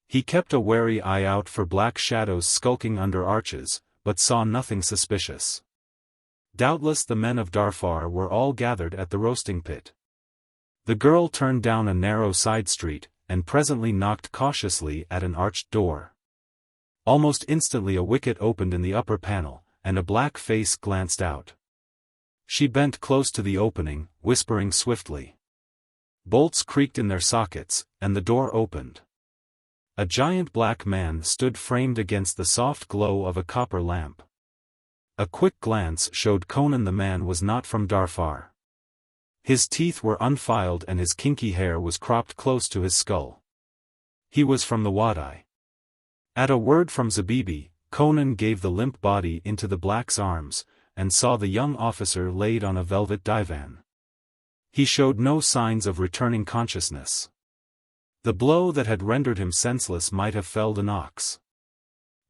He kept a wary eye out for black shadows skulking under arches, but saw nothing suspicious. Doubtless the men of Darfar were all gathered at the roasting pit. The girl turned down a narrow side street, and presently knocked cautiously at an arched door. Almost instantly a wicket opened in the upper panel, and a black face glanced out. She bent close to the opening, whispering swiftly. Bolts creaked in their sockets, and the door opened. A giant black man stood framed against the soft glow of a copper lamp. A quick glance showed Conan the man was not from Darfar. His teeth were unfiled and his kinky hair was cropped close to his skull. He was from the Wadi. At a word from Zabibi, Conan gave the limp body into the black's arms, and saw the young officer laid on a velvet divan. He showed no signs of returning consciousness. The blow that had rendered him senseless might have felled an ox.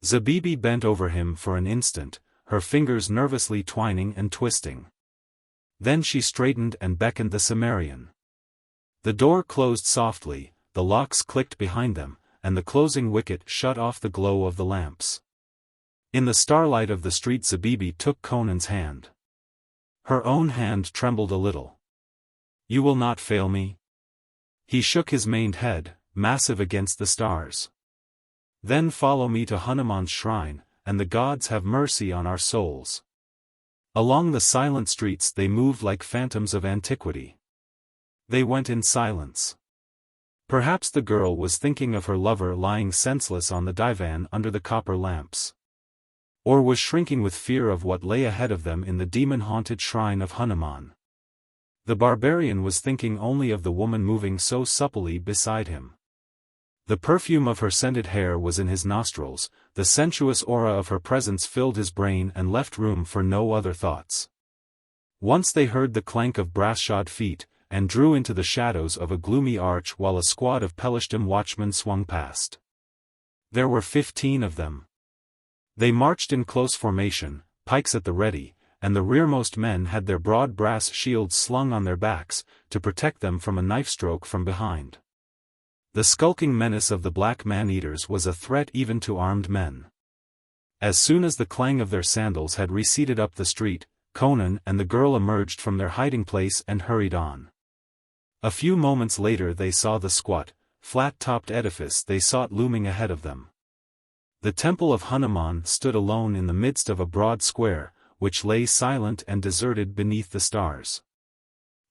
Zabibi bent over him for an instant, her fingers nervously twining and twisting. Then she straightened and beckoned the Cimmerian. The door closed softly, the locks clicked behind them, and the closing wicket shut off the glow of the lamps. In the starlight of the street Zabibi took Conan's hand. Her own hand trembled a little. "You will not fail me?" He shook his maned head, massive against the stars. "Then follow me to Hanuman's shrine, and the gods have mercy on our souls." Along the silent streets they moved like phantoms of antiquity. They went in silence. Perhaps the girl was thinking of her lover lying senseless on the divan under the copper lamps. Or was shrinking with fear of what lay ahead of them in the demon-haunted shrine of Hanuman. The barbarian was thinking only of the woman moving so supplely beside him. The perfume of her scented hair was in his nostrils, the sensuous aura of her presence filled his brain and left room for no other thoughts. Once they heard the clank of brass-shod feet, and drew into the shadows of a gloomy arch while a squad of Pelishtim watchmen swung past. There were 15 of them. They marched in close formation, pikes at the ready, and the rearmost men had their broad brass shields slung on their backs, to protect them from a knife stroke from behind. The skulking menace of the black man-eaters was a threat even to armed men. As soon as the clang of their sandals had receded up the street, Conan and the girl emerged from their hiding place and hurried on. A few moments later they saw the squat, flat-topped edifice they sought looming ahead of them. The temple of Hanuman stood alone in the midst of a broad square, which lay silent and deserted beneath the stars.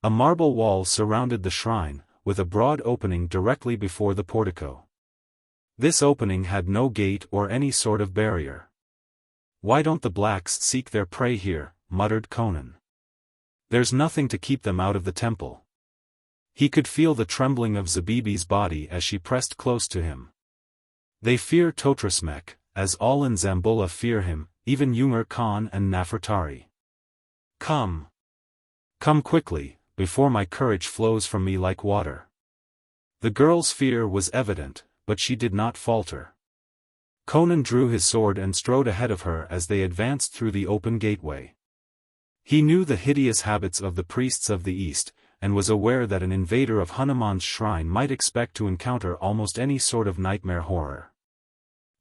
A marble wall surrounded the shrine, with a broad opening directly before the portico. This opening had no gate or any sort of barrier. "Why don't the blacks seek their prey here?" muttered Conan. "There's nothing to keep them out of the temple." He could feel the trembling of Zabibi's body as she pressed close to him. "They fear Totrismek, as all in Zamboula fear him, even Ymir Khan and Nefertari. Come. Come quickly, before my courage flows from me like water." The girl's fear was evident, but she did not falter. Conan drew his sword and strode ahead of her as they advanced through the open gateway. He knew the hideous habits of the priests of the East, and was aware that an invader of Hanuman's shrine might expect to encounter almost any sort of nightmare horror.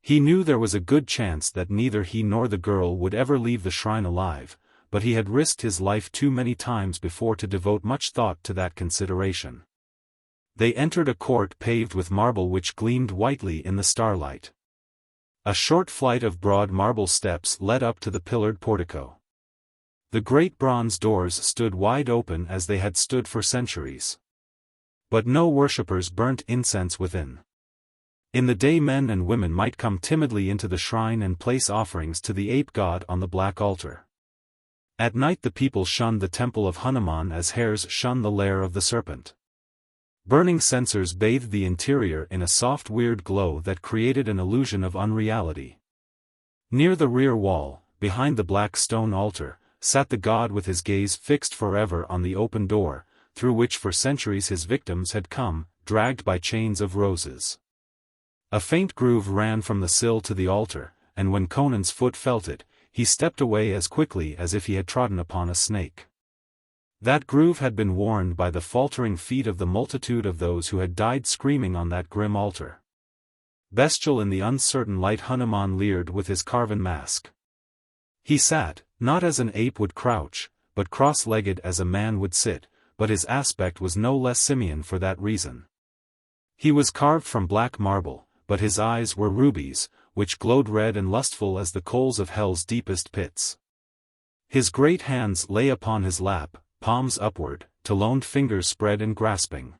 He knew there was a good chance that neither he nor the girl would ever leave the shrine alive, but he had risked his life too many times before to devote much thought to that consideration. They entered a court paved with marble which gleamed whitely in the starlight. A short flight of broad marble steps led up to the pillared portico. The great bronze doors stood wide open as they had stood for centuries. But no worshippers burnt incense within. In the day men and women might come timidly into the shrine and place offerings to the ape god on the black altar. At night the people shunned the temple of Hanuman as hares shun the lair of the serpent. Burning censers bathed the interior in a soft weird glow that created an illusion of unreality. Near the rear wall, behind the black stone altar, sat the god with his gaze fixed forever on the open door, through which for centuries his victims had come, dragged by chains of roses. A faint groove ran from the sill to the altar, and when Conan's foot felt it, he stepped away as quickly as if he had trodden upon a snake. That groove had been worn by the faltering feet of the multitude of those who had died screaming on that grim altar. Bestial in the uncertain light Hanuman leered with his carven mask. He sat, not as an ape would crouch, but cross-legged as a man would sit, but his aspect was no less simian for that reason. He was carved from black marble, but his eyes were rubies, which glowed red and lustful as the coals of hell's deepest pits. His great hands lay upon his lap, palms upward, taloned fingers spread and grasping.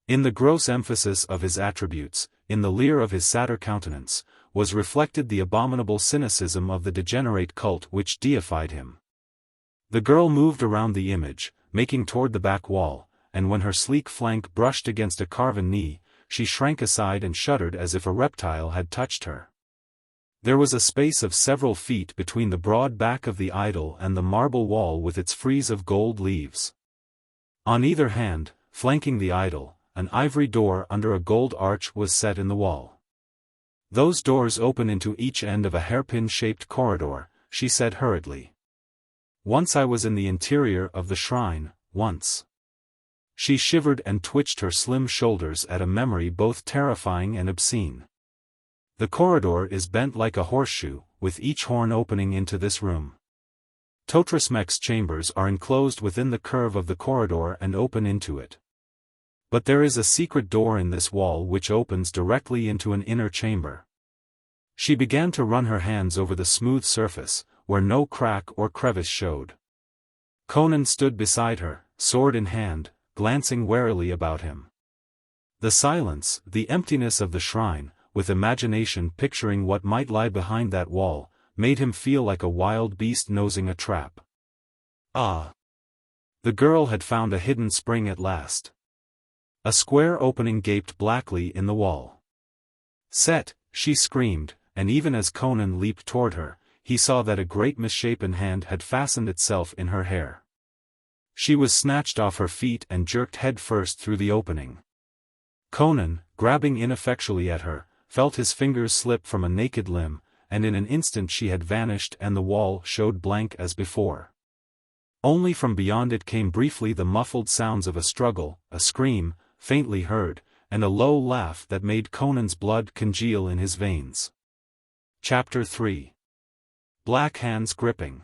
In the gross emphasis of his attributes, in the leer of his satyr countenance, was reflected the abominable cynicism of the degenerate cult which deified him. The girl moved around the image, making toward the back wall, and when her sleek flank brushed against a carven knee, she shrank aside and shuddered as if a reptile had touched her. There was a space of several feet between the broad back of the idol and the marble wall with its frieze of gold leaves. On either hand, flanking the idol, an ivory door under a gold arch was set in the wall. "Those doors open into each end of a hairpin-shaped corridor," she said hurriedly. "Once I was in the interior of the shrine, once." She shivered and twitched her slim shoulders at a memory both terrifying and obscene. "The corridor is bent like a horseshoe, with each horn opening into this room. Totrismek's chambers are enclosed within the curve of the corridor and open into it. But there is a secret door in this wall which opens directly into an inner chamber." She began to run her hands over the smooth surface, where no crack or crevice showed. Conan stood beside her, sword in hand, glancing warily about him. The silence, the emptiness of the shrine, with imagination picturing what might lie behind that wall, made him feel like a wild beast nosing a trap. Ah! The girl had found a hidden spring at last. A square opening gaped blackly in the wall. "Set!" she screamed, and even as Conan leaped toward her, he saw that a great misshapen hand had fastened itself in her hair. She was snatched off her feet and jerked head first through the opening. Conan, grabbing ineffectually at her, felt his fingers slip from a naked limb, and in an instant she had vanished and the wall showed blank as before. Only from beyond it came briefly the muffled sounds of a struggle, a scream, faintly heard, and a low laugh that made Conan's blood congeal in his veins. Chapter 3. Black Hands Gripping.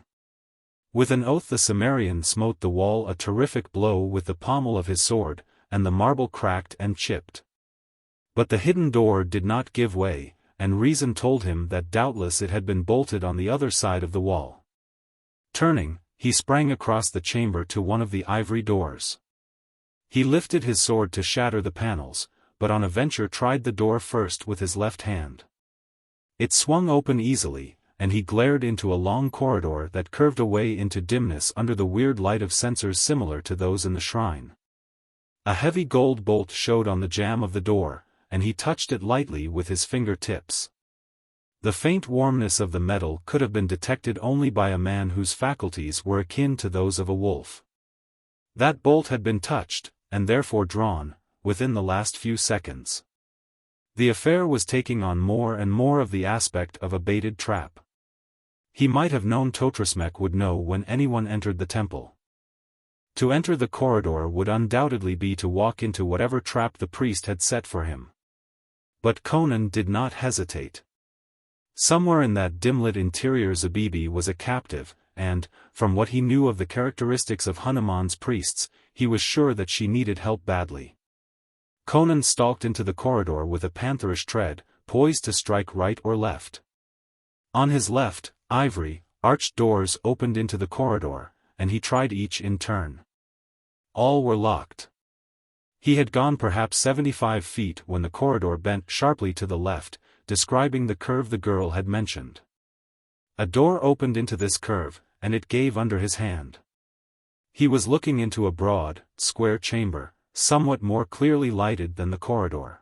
With an oath the Cimmerian smote the wall a terrific blow with the pommel of his sword, and the marble cracked and chipped. But the hidden door did not give way, and reason told him that doubtless it had been bolted on the other side of the wall. Turning, he sprang across the chamber to one of the ivory doors. He lifted his sword to shatter the panels, but on a venture tried the door first with his left hand. It swung open easily, and he glared into a long corridor that curved away into dimness under the weird light of censers similar to those in the shrine. A heavy gold bolt showed on the jamb of the door, and he touched it lightly with his finger-tips. The faint warmness of the metal could have been detected only by a man whose faculties were akin to those of a wolf. That bolt had been touched, and therefore drawn, within the last few seconds. The affair was taking on more and more of the aspect of a baited trap. He might have known Totrismek would know when anyone entered the temple. To enter the corridor would undoubtedly be to walk into whatever trap the priest had set for him. But Conan did not hesitate. Somewhere in that dim-lit interior Zabibi was a captive, and, from what he knew of the characteristics of Hanuman's priests, he was sure that she needed help badly. Conan stalked into the corridor with a pantherish tread, poised to strike right or left. On his left, ivory, arched doors opened into the corridor, and he tried each in turn. All were locked. He had gone perhaps 75 feet when the corridor bent sharply to the left, describing the curve the girl had mentioned. A door opened into this curve, and it gave under his hand. He was looking into a broad, square chamber, somewhat more clearly lighted than the corridor.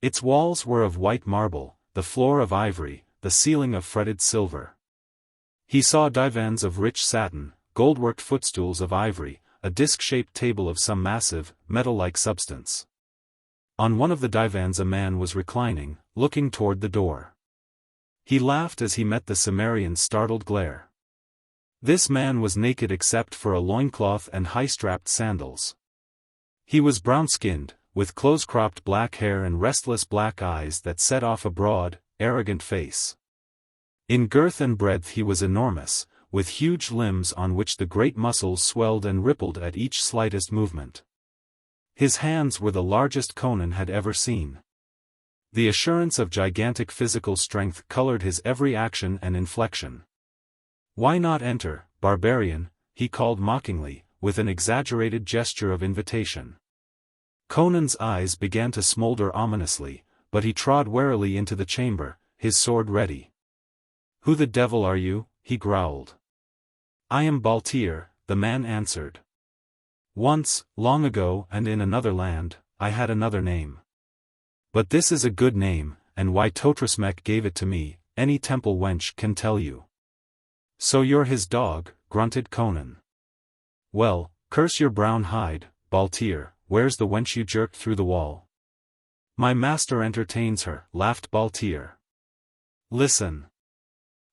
Its walls were of white marble, the floor of ivory, the ceiling of fretted silver. He saw divans of rich satin, gold-worked footstools of ivory, a disc-shaped table of some massive, metal-like substance. On one of the divans a man was reclining, looking toward the door. He laughed as he met the Cimmerian's startled glare. This man was naked except for a loincloth and high-strapped sandals. He was brown-skinned, with close-cropped black hair and restless black eyes that set off a broad, arrogant face. In girth and breadth he was enormous, with huge limbs on which the great muscles swelled and rippled at each slightest movement. His hands were the largest Conan had ever seen. The assurance of gigantic physical strength colored his every action and inflection. "Why not enter, barbarian?" he called mockingly, with an exaggerated gesture of invitation. Conan's eyes began to smolder ominously, but he trod warily into the chamber, his sword ready. "Who the devil are you?" he growled. "I am Baltir," the man answered. "Once, long ago and in another land, I had another name. But this is a good name, and why Totrismek gave it to me, any temple wench can tell you." "So you're his dog," grunted Conan. "Well, curse your brown hide, Baltir, where's the wench you jerked through the wall?" "My master entertains her," laughed Baltir. "Listen."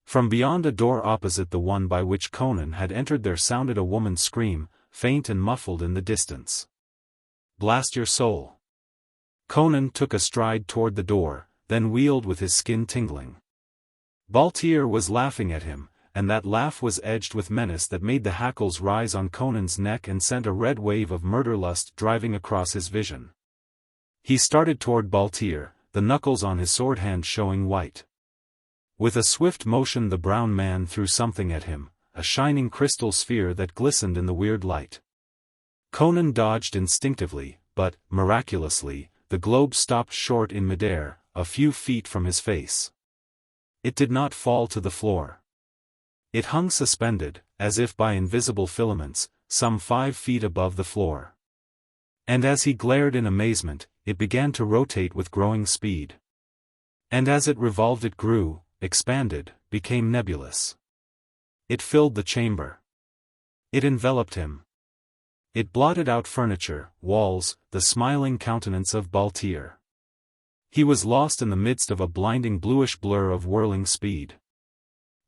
From beyond a door opposite the one by which Conan had entered there sounded a woman's scream, faint and muffled in the distance. "Blast your soul." Conan took a stride toward the door, then wheeled with his skin tingling. Baltir was laughing at him, and that laugh was edged with menace that made the hackles rise on Conan's neck and sent a red wave of murder-lust driving across his vision. He started toward Baltir, the knuckles on his sword hand showing white. With a swift motion the brown man threw something at him, a shining crystal sphere that glistened in the weird light. Conan dodged instinctively, but, miraculously, the globe stopped short in midair, a few feet from his face. It did not fall to the floor. It hung suspended, as if by invisible filaments, some 5 feet above the floor. And as he glared in amazement, it began to rotate with growing speed. And as it revolved it grew, expanded, became nebulous. It filled the chamber. It enveloped him. It blotted out furniture, walls, the smiling countenance of Baltir. He was lost in the midst of a blinding bluish blur of whirling speed.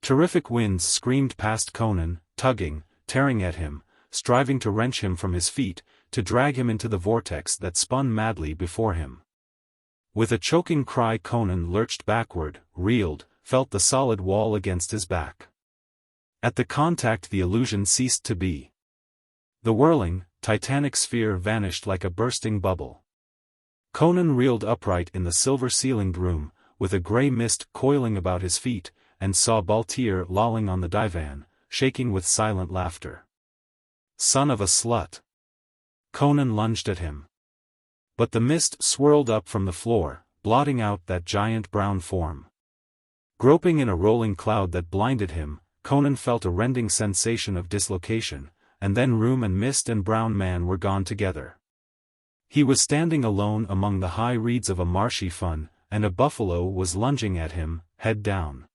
Terrific winds screamed past Conan, tugging, tearing at him, striving to wrench him from his feet, to drag him into the vortex that spun madly before him. With a choking cry Conan lurched backward, reeled, felt the solid wall against his back. At the contact the illusion ceased to be. The whirling, titanic sphere vanished like a bursting bubble. Conan reeled upright in the silver-ceilinged room, with a grey mist coiling about his feet, and saw Baltir lolling on the divan, shaking with silent laughter. "Son of a slut!" Conan lunged at him. But the mist swirled up from the floor, blotting out that giant brown form. Groping in a rolling cloud that blinded him, Conan felt a rending sensation of dislocation, and then room and mist and brown man were gone together. He was standing alone among the high reeds of a marshy fen, and a buffalo was lunging at him, head down.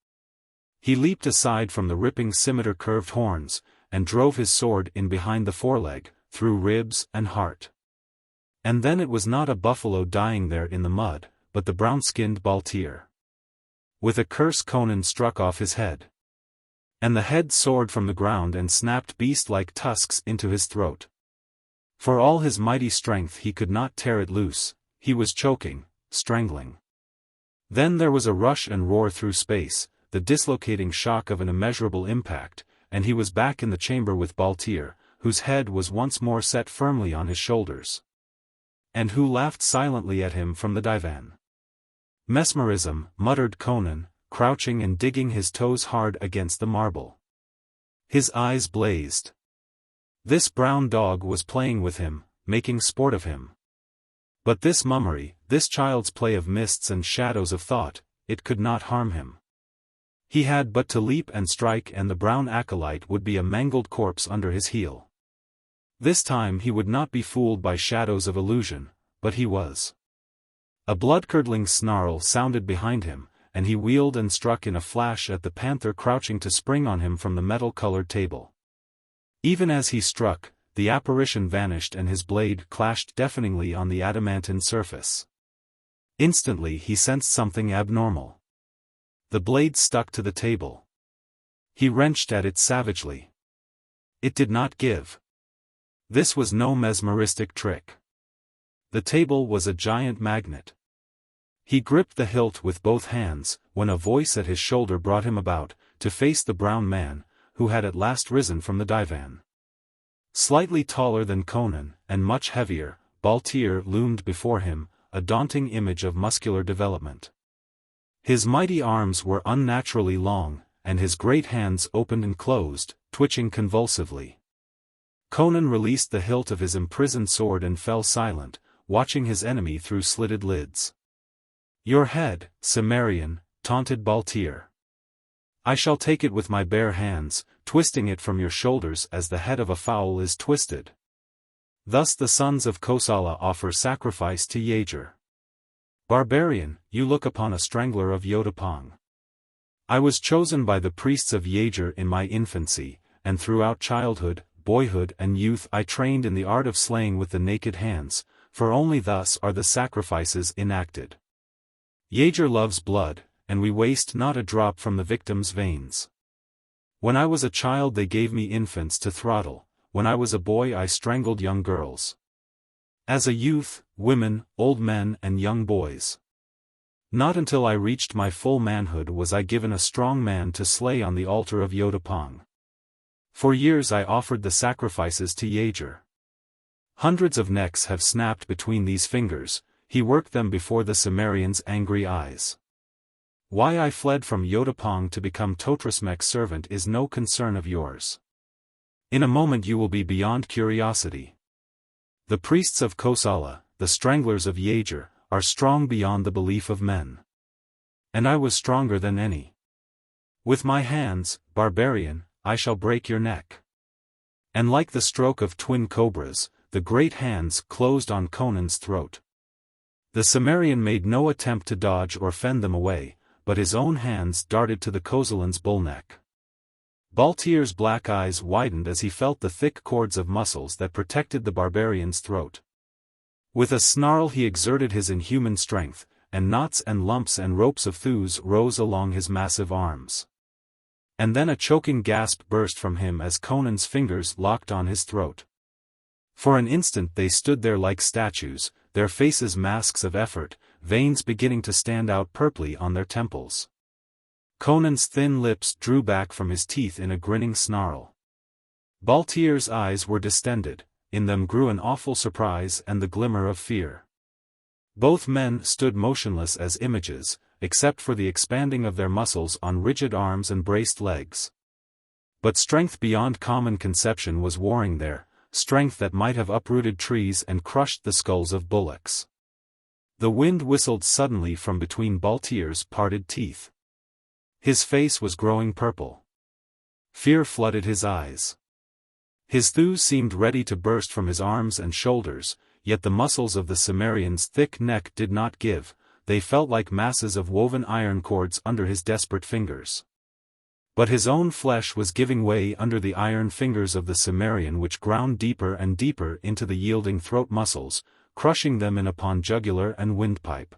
He leaped aside from the ripping scimitar-curved horns, and drove his sword in behind the foreleg, through ribs and heart. And then it was not a buffalo dying there in the mud, but the brown-skinned Baltir. With a curse Conan struck off his head. And the head soared from the ground and snapped beast-like tusks into his throat. For all his mighty strength he could not tear it loose, he was choking, strangling. Then there was a rush and roar through space, the dislocating shock of an immeasurable impact, and he was back in the chamber with Baltir, whose head was once more set firmly on his shoulders. And who laughed silently at him from the divan. Mesmerism, muttered Conan, crouching and digging his toes hard against the marble. His eyes blazed. This brown dog was playing with him, making sport of him. But this mummery, this child's play of mists and shadows of thought, it could not harm him. He had but to leap and strike and the brown acolyte would be a mangled corpse under his heel. This time he would not be fooled by shadows of illusion, but he was. A blood-curdling snarl sounded behind him, and he wheeled and struck in a flash at the panther crouching to spring on him from the metal-colored table. Even as he struck, the apparition vanished and his blade clashed deafeningly on the adamantine surface. Instantly he sensed something abnormal. The blade stuck to the table. He wrenched at it savagely. It did not give. This was no mesmeristic trick. The table was a giant magnet. He gripped the hilt with both hands, when a voice at his shoulder brought him about, to face the brown man, who had at last risen from the divan. Slightly taller than Conan, and much heavier, Baltir loomed before him, a daunting image of muscular development. His mighty arms were unnaturally long, and his great hands opened and closed, twitching convulsively. Conan released the hilt of his imprisoned sword and fell silent, watching his enemy through slitted lids. "Your head, Cimmerian," taunted Baltir. "I shall take it with my bare hands, twisting it from your shoulders as the head of a fowl is twisted." Thus the sons of Kosala offer sacrifice to Yager. "Barbarian, you look upon a strangler of Yotapong. I was chosen by the priests of Yager in my infancy, and throughout childhood, boyhood and youth I trained in the art of slaying with the naked hands, for only thus are the sacrifices enacted. Yager loves blood, and we waste not a drop from the victim's veins. When I was a child they gave me infants to throttle, when I was a boy I strangled young girls. As a youth, women, old men and young boys. Not until I reached my full manhood was I given a strong man to slay on the altar of Yotapong. For years I offered the sacrifices to Yager. Hundreds of necks have snapped between these fingers, he worked them before the Cimmerian's angry eyes. Why I fled from Yotapong to become Totrasmek's servant is no concern of yours. In a moment you will be beyond curiosity. The priests of Kosala, the stranglers of Yager, are strong beyond the belief of men. And I was stronger than any. With my hands, Barbarian, I shall break your neck." And like the stroke of twin cobras, the great hands closed on Conan's throat. The Cimmerian made no attempt to dodge or fend them away, but his own hands darted to the Kosalan's bullneck. Baltir's black eyes widened as he felt the thick cords of muscles that protected the barbarian's throat. With a snarl he exerted his inhuman strength, and knots and lumps and ropes of thews rose along his massive arms. And then a choking gasp burst from him as Conan's fingers locked on his throat. For an instant they stood there like statues, their faces masks of effort, veins beginning to stand out purply on their temples. Conan's thin lips drew back from his teeth in a grinning snarl. Baltir's eyes were distended, in them grew an awful surprise and the glimmer of fear. Both men stood motionless as images, except for the expanding of their muscles on rigid arms and braced legs. But strength beyond common conception was warring there, strength that might have uprooted trees and crushed the skulls of bullocks. The wind whistled suddenly from between Baltir's parted teeth. His face was growing purple. Fear flooded his eyes. His thews seemed ready to burst from his arms and shoulders, yet the muscles of the Cimmerian's thick neck did not give, they felt like masses of woven iron cords under his desperate fingers. But his own flesh was giving way under the iron fingers of the Cimmerian, which ground deeper and deeper into the yielding throat muscles, crushing them in upon jugular and windpipe.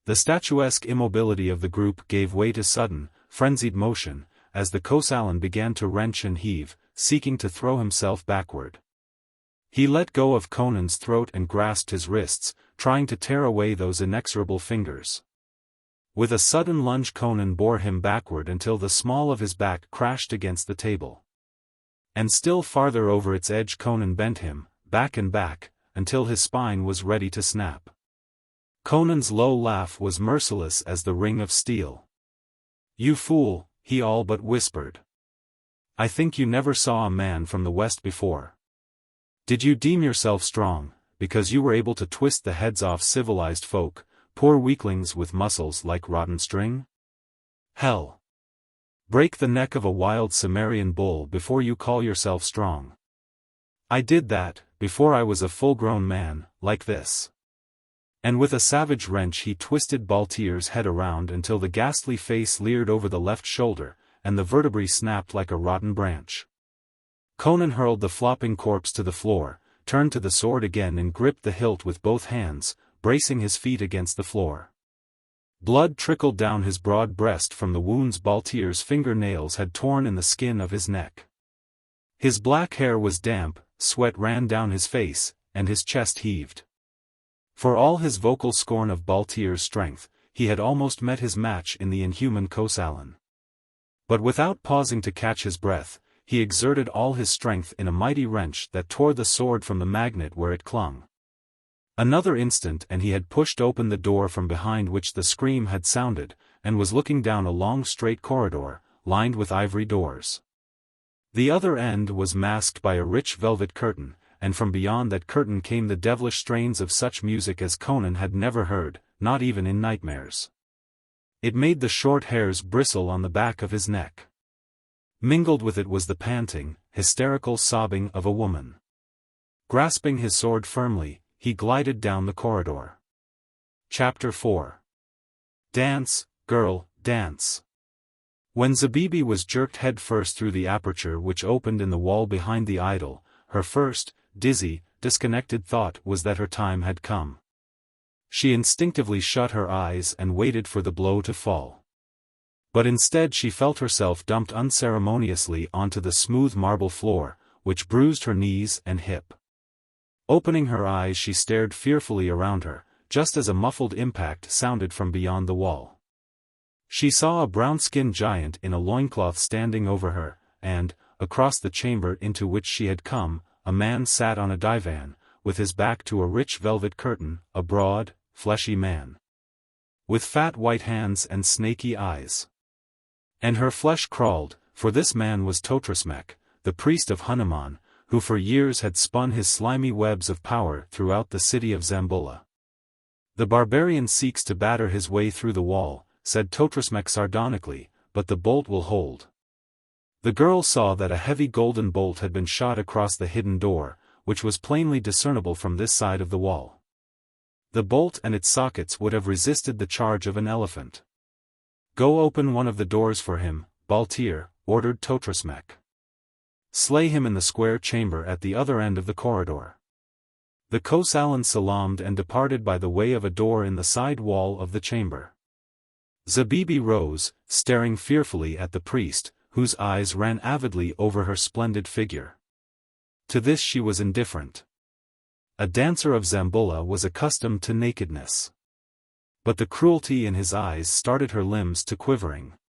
The statuesque immobility of the group gave way to sudden, frenzied motion, as the Kosalan began to wrench and heave, seeking to throw himself backward. He let go of Conan's throat and grasped his wrists, trying to tear away those inexorable fingers. With a sudden lunge Conan bore him backward until the small of his back crashed against the table. And still farther over its edge Conan bent him, back and back, until his spine was ready to snap. Conan's low laugh was merciless as the ring of steel. "You fool," he all but whispered. "I think you never saw a man from the West before. Did you deem yourself strong, because you were able to twist the heads off civilized folk, poor weaklings with muscles like rotten string? Hell! Break the neck of a wild Cimmerian bull before you call yourself strong. I did that, before I was a full-grown man, like this." And with a savage wrench he twisted Baltier's head around until the ghastly face leered over the left shoulder, and the vertebrae snapped like a rotten branch. Conan hurled the flopping corpse to the floor, turned to the sword again and gripped the hilt with both hands, bracing his feet against the floor. Blood trickled down his broad breast from the wounds Baltier's fingernails had torn in the skin of his neck. His black hair was damp, sweat ran down his face, and his chest heaved. For all his vocal scorn of Baltier's strength, he had almost met his match in the inhuman Conan. But without pausing to catch his breath, he exerted all his strength in a mighty wrench that tore the sword from the magnet where it clung. Another instant and he had pushed open the door from behind which the scream had sounded, and was looking down a long straight corridor, lined with ivory doors. The other end was masked by a rich velvet curtain, and from beyond that curtain came the devilish strains of such music as Conan had never heard, not even in nightmares. It made the short hairs bristle on the back of his neck. Mingled with it was the panting, hysterical sobbing of a woman. Grasping his sword firmly, he glided down the corridor. Chapter 4. Dance, girl, dance. When Zabibi was jerked headfirst through the aperture which opened in the wall behind the idol, her first, dizzy, disconnected thought was that her time had come. She instinctively shut her eyes and waited for the blow to fall. But instead she felt herself dumped unceremoniously onto the smooth marble floor, which bruised her knees and hip. Opening her eyes she stared fearfully around her, just as a muffled impact sounded from beyond the wall. She saw a brown-skinned giant in a loincloth standing over her, and, across the chamber into which she had come, a man sat on a divan, with his back to a rich velvet curtain, a broad, fleshy man, with fat white hands and snaky eyes. And her flesh crawled, for this man was Totrismek, the priest of Hanuman, who for years had spun his slimy webs of power throughout the city of Zamboula. "The barbarian seeks to batter his way through the wall," said Totrismek sardonically, "but the bolt will hold." The girl saw that a heavy golden bolt had been shot across the hidden door, which was plainly discernible from this side of the wall. The bolt and its sockets would have resisted the charge of an elephant. "Go open one of the doors for him, Baltier," ordered Totrismek. "Slay him in the square chamber at the other end of the corridor." The Conan salaamed and departed by the way of a door in the side wall of the chamber. Zabibi rose, staring fearfully at the priest, whose eyes ran avidly over her splendid figure. To this she was indifferent. A dancer of Zamboula was accustomed to nakedness. But the cruelty in his eyes started her limbs to quivering.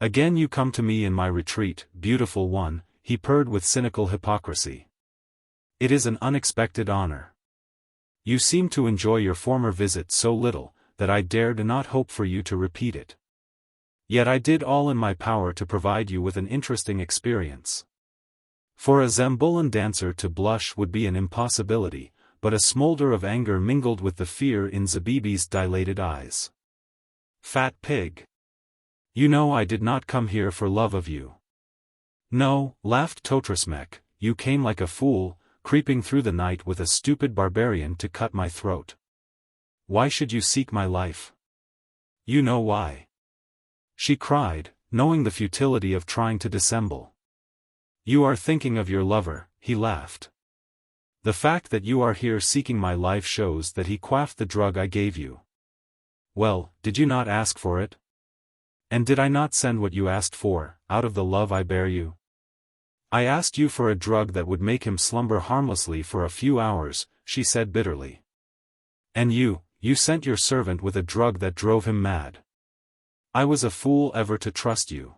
"Again you come to me in my retreat, beautiful one," he purred with cynical hypocrisy. "It is an unexpected honor. You seem to enjoy your former visit so little, that I dared not hope for you to repeat it. Yet I did all in my power to provide you with an interesting experience." For a Zamboulan dancer to blush would be an impossibility, but a smolder of anger mingled with the fear in Zabibi's dilated eyes. "Fat pig! You know I did not come here for love of you." "No," laughed Totrismek, "you came like a fool, creeping through the night with a stupid barbarian to cut my throat. Why should you seek my life?" "You know why," she cried, knowing the futility of trying to dissemble. "You are thinking of your lover," he laughed. "The fact that you are here seeking my life shows that he quaffed the drug I gave you. Well, did you not ask for it? And did I not send what you asked for, out of the love I bear you? I asked you for a drug that would make him slumber harmlessly for a few hours," she said bitterly. "And you sent your servant with a drug that drove him mad. I was a fool ever to trust you.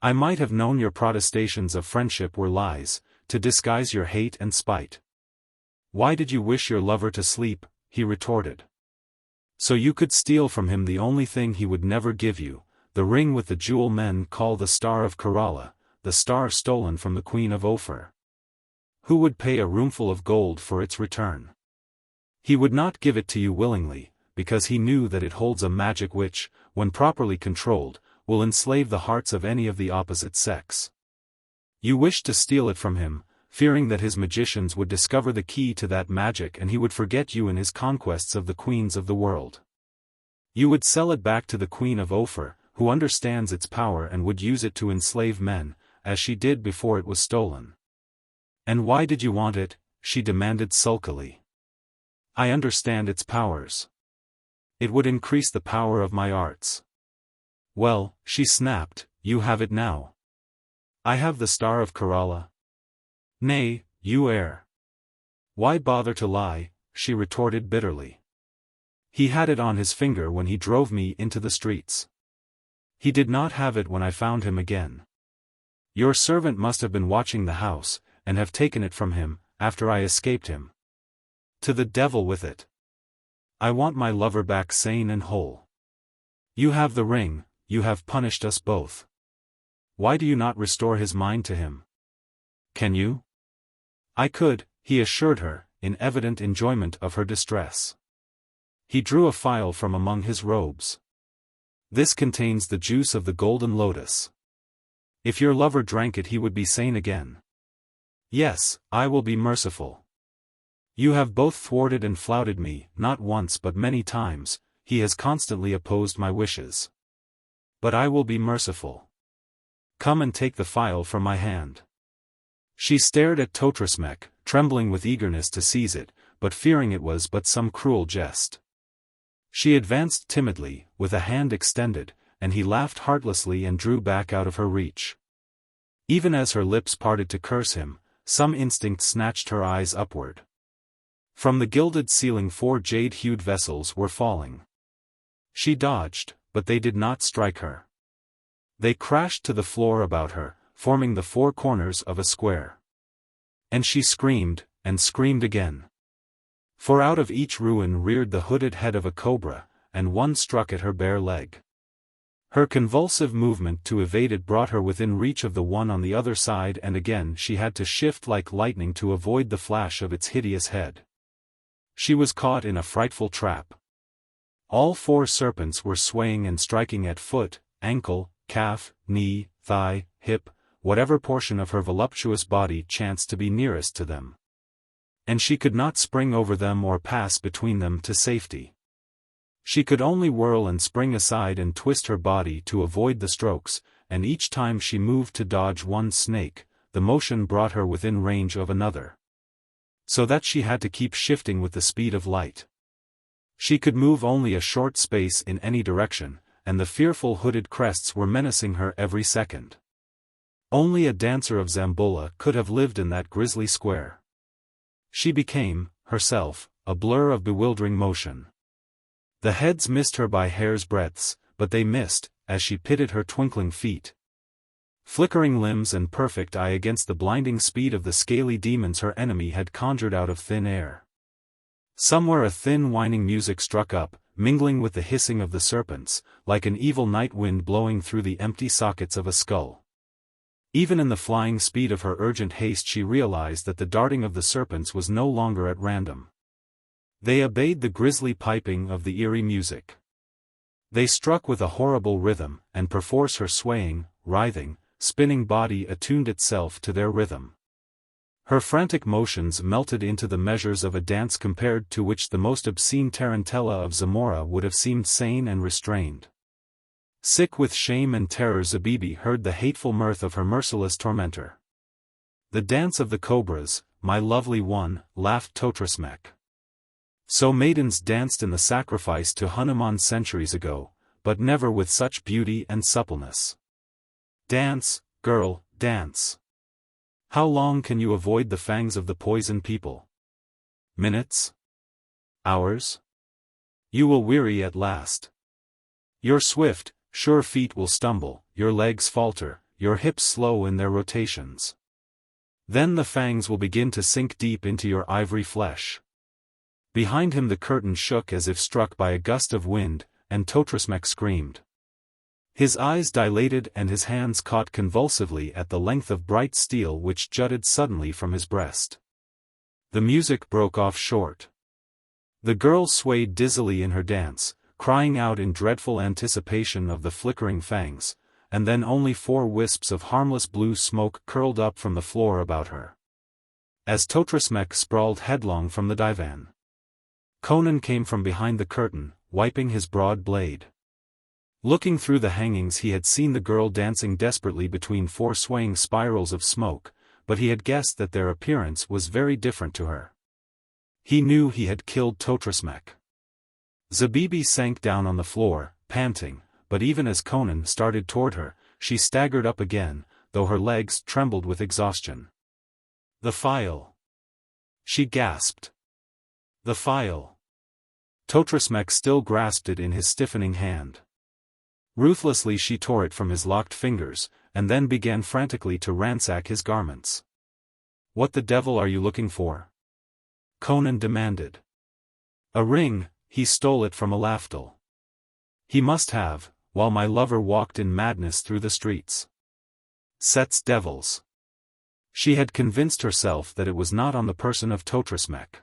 I might have known your protestations of friendship were lies, to disguise your hate and spite. Why did you wish your lover to sleep? He retorted. So you could steal from him the only thing he would never give you, the ring with the jewel men call the Star of Kerala, the star stolen from the Queen of Ophir. Who would pay a roomful of gold for its return? He would not give it to you willingly, because he knew that it holds a magic which, when properly controlled, will enslave the hearts of any of the opposite sex. You wished to steal it from him, fearing that his magicians would discover the key to that magic and he would forget you in his conquests of the queens of the world. You would sell it back to the Queen of Ophir, who understands its power and would use it to enslave men, as she did before it was stolen. And why did you want it? She demanded sulkily. I understand its powers. It would increase the power of my arts. Well, she snapped, you have it now. I have the Star of Kerala. Nay, you err. Why bother to lie? She retorted bitterly. He had it on his finger when he drove me into the streets. He did not have it when I found him again. Your servant must have been watching the house, and have taken it from him, after I escaped him. To the devil with it. I want my lover back sane and whole. You have the ring, you have punished us both. Why do you not restore his mind to him? Can you? I could, he assured her, in evident enjoyment of her distress. He drew a phial from among his robes. This contains the juice of the golden lotus. If your lover drank it he would be sane again. Yes, I will be merciful. You have both thwarted and flouted me, not once but many times, he has constantly opposed my wishes. But I will be merciful. Come and take the phial from my hand. She stared at Totrismek, trembling with eagerness to seize it, but fearing it was but some cruel jest. She advanced timidly, with a hand extended, and he laughed heartlessly and drew back out of her reach. Even as her lips parted to curse him, some instinct snatched her eyes upward. From the gilded ceiling 4 jade-hued vessels were falling. She dodged, but they did not strike her. They crashed to the floor about her, forming the 4 corners of a square. And she screamed, and screamed again. For out of each ruin reared the hooded head of a cobra, and one struck at her bare leg. Her convulsive movement to evade it brought her within reach of the one on the other side, and again she had to shift like lightning to avoid the flash of its hideous head. She was caught in a frightful trap. All 4 serpents were swaying and striking at foot, ankle, calf, knee, thigh, hip, whatever portion of her voluptuous body chanced to be nearest to them. And she could not spring over them or pass between them to safety. She could only whirl and spring aside and twist her body to avoid the strokes, and each time she moved to dodge one snake, the motion brought her within range of another. So that she had to keep shifting with the speed of light. She could move only a short space in any direction, and the fearful hooded crests were menacing her every second. Only a dancer of Zamboula could have lived in that grisly square. She became, herself, a blur of bewildering motion. The heads missed her by hair's breadths, but they missed, as she pitted her twinkling feet. Flickering limbs and perfect eye against the blinding speed of the scaly demons her enemy had conjured out of thin air. Somewhere a thin whining music struck up, mingling with the hissing of the serpents, like an evil night wind blowing through the empty sockets of a skull. Even in the flying speed of her urgent haste she realized that the darting of the serpents was no longer at random. They obeyed the grisly piping of the eerie music. They struck with a horrible rhythm, and perforce her swaying, writhing, spinning body attuned itself to their rhythm. Her frantic motions melted into the measures of a dance compared to which the most obscene tarantella of Zamora would have seemed sane and restrained. Sick with shame and terror Zabibi heard the hateful mirth of her merciless tormentor. The dance of the cobras, my lovely one, laughed Totrismek. So maidens danced in the sacrifice to Hanuman centuries ago, but never with such beauty and suppleness. Dance, girl, dance. How long can you avoid the fangs of the poison people? Minutes? Hours? You will weary at last. Your swift, sure feet will stumble, your legs falter, your hips slow in their rotations. Then the fangs will begin to sink deep into your ivory flesh. Behind him the curtain shook as if struck by a gust of wind, and Totrasmek screamed. His eyes dilated and his hands caught convulsively at the length of bright steel which jutted suddenly from his breast. The music broke off short. The girl swayed dizzily in her dance, crying out in dreadful anticipation of the flickering fangs, and then only 4 wisps of harmless blue smoke curled up from the floor about her. As Totrasmek sprawled headlong from the divan, Conan came from behind the curtain, wiping his broad blade. Looking through the hangings he had seen the girl dancing desperately between 4 swaying spirals of smoke, but he had guessed that their appearance was very different to her. He knew he had killed Totrasmek. Zabibi sank down on the floor, panting, but even as Conan started toward her, she staggered up again, though her legs trembled with exhaustion. "The file!" she gasped. "The file!" Totrasmek still grasped it in his stiffening hand. Ruthlessly she tore it from his locked fingers, and then began frantically to ransack his garments. "What the devil are you looking for?" Conan demanded. "A ring, he stole it from a laftel. He must have, while my lover walked in madness through the streets. Set's devils." She had convinced herself that it was not on the person of Totrasmek.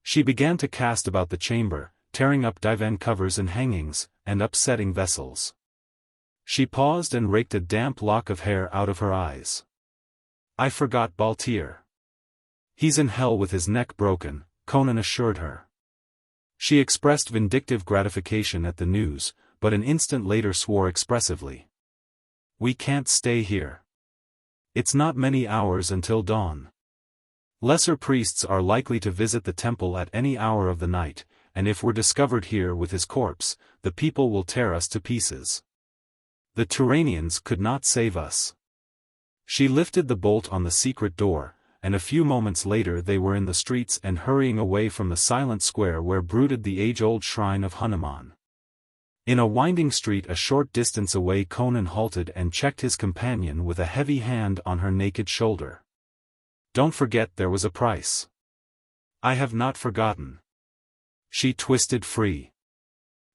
She began to cast about the chamber, tearing up divan covers and hangings, and upsetting vessels. She paused and raked a damp lock of hair out of her eyes. "I forgot Baltir. He's in hell with his neck broken," Conan assured her. She expressed vindictive gratification at the news, but an instant later swore expressively. "We can't stay here. It's not many hours until dawn. Lesser priests are likely to visit the temple at any hour of the night, and if we're discovered here with his corpse, the people will tear us to pieces. The Turanians could not save us." She lifted the bolt on the secret door, and a few moments later they were in the streets and hurrying away from the silent square where brooded the age-old shrine of Hanuman. In a winding street a short distance away Conan halted and checked his companion with a heavy hand on her naked shoulder. "Don't forget there was a price." "I have not forgotten." She twisted free.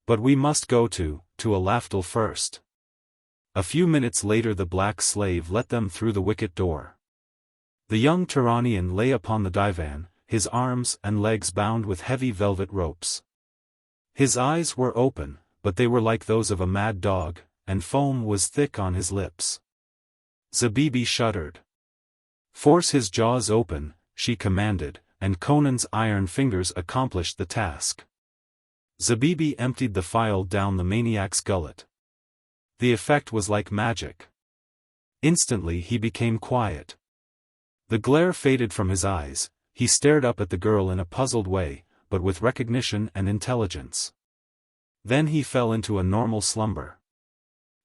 "But we must go to a laftel first." A few minutes later the black slave let them through the wicket door. The young Turanian lay upon the divan, his arms and legs bound with heavy velvet ropes. His eyes were open, but they were like those of a mad dog, and foam was thick on his lips. Zabibi shuddered. "Force his jaws open," she commanded, and Conan's iron fingers accomplished the task. Zabibi emptied the file down the maniac's gullet. The effect was like magic. Instantly he became quiet. The glare faded from his eyes, he stared up at the girl in a puzzled way, but with recognition and intelligence. Then he fell into a normal slumber.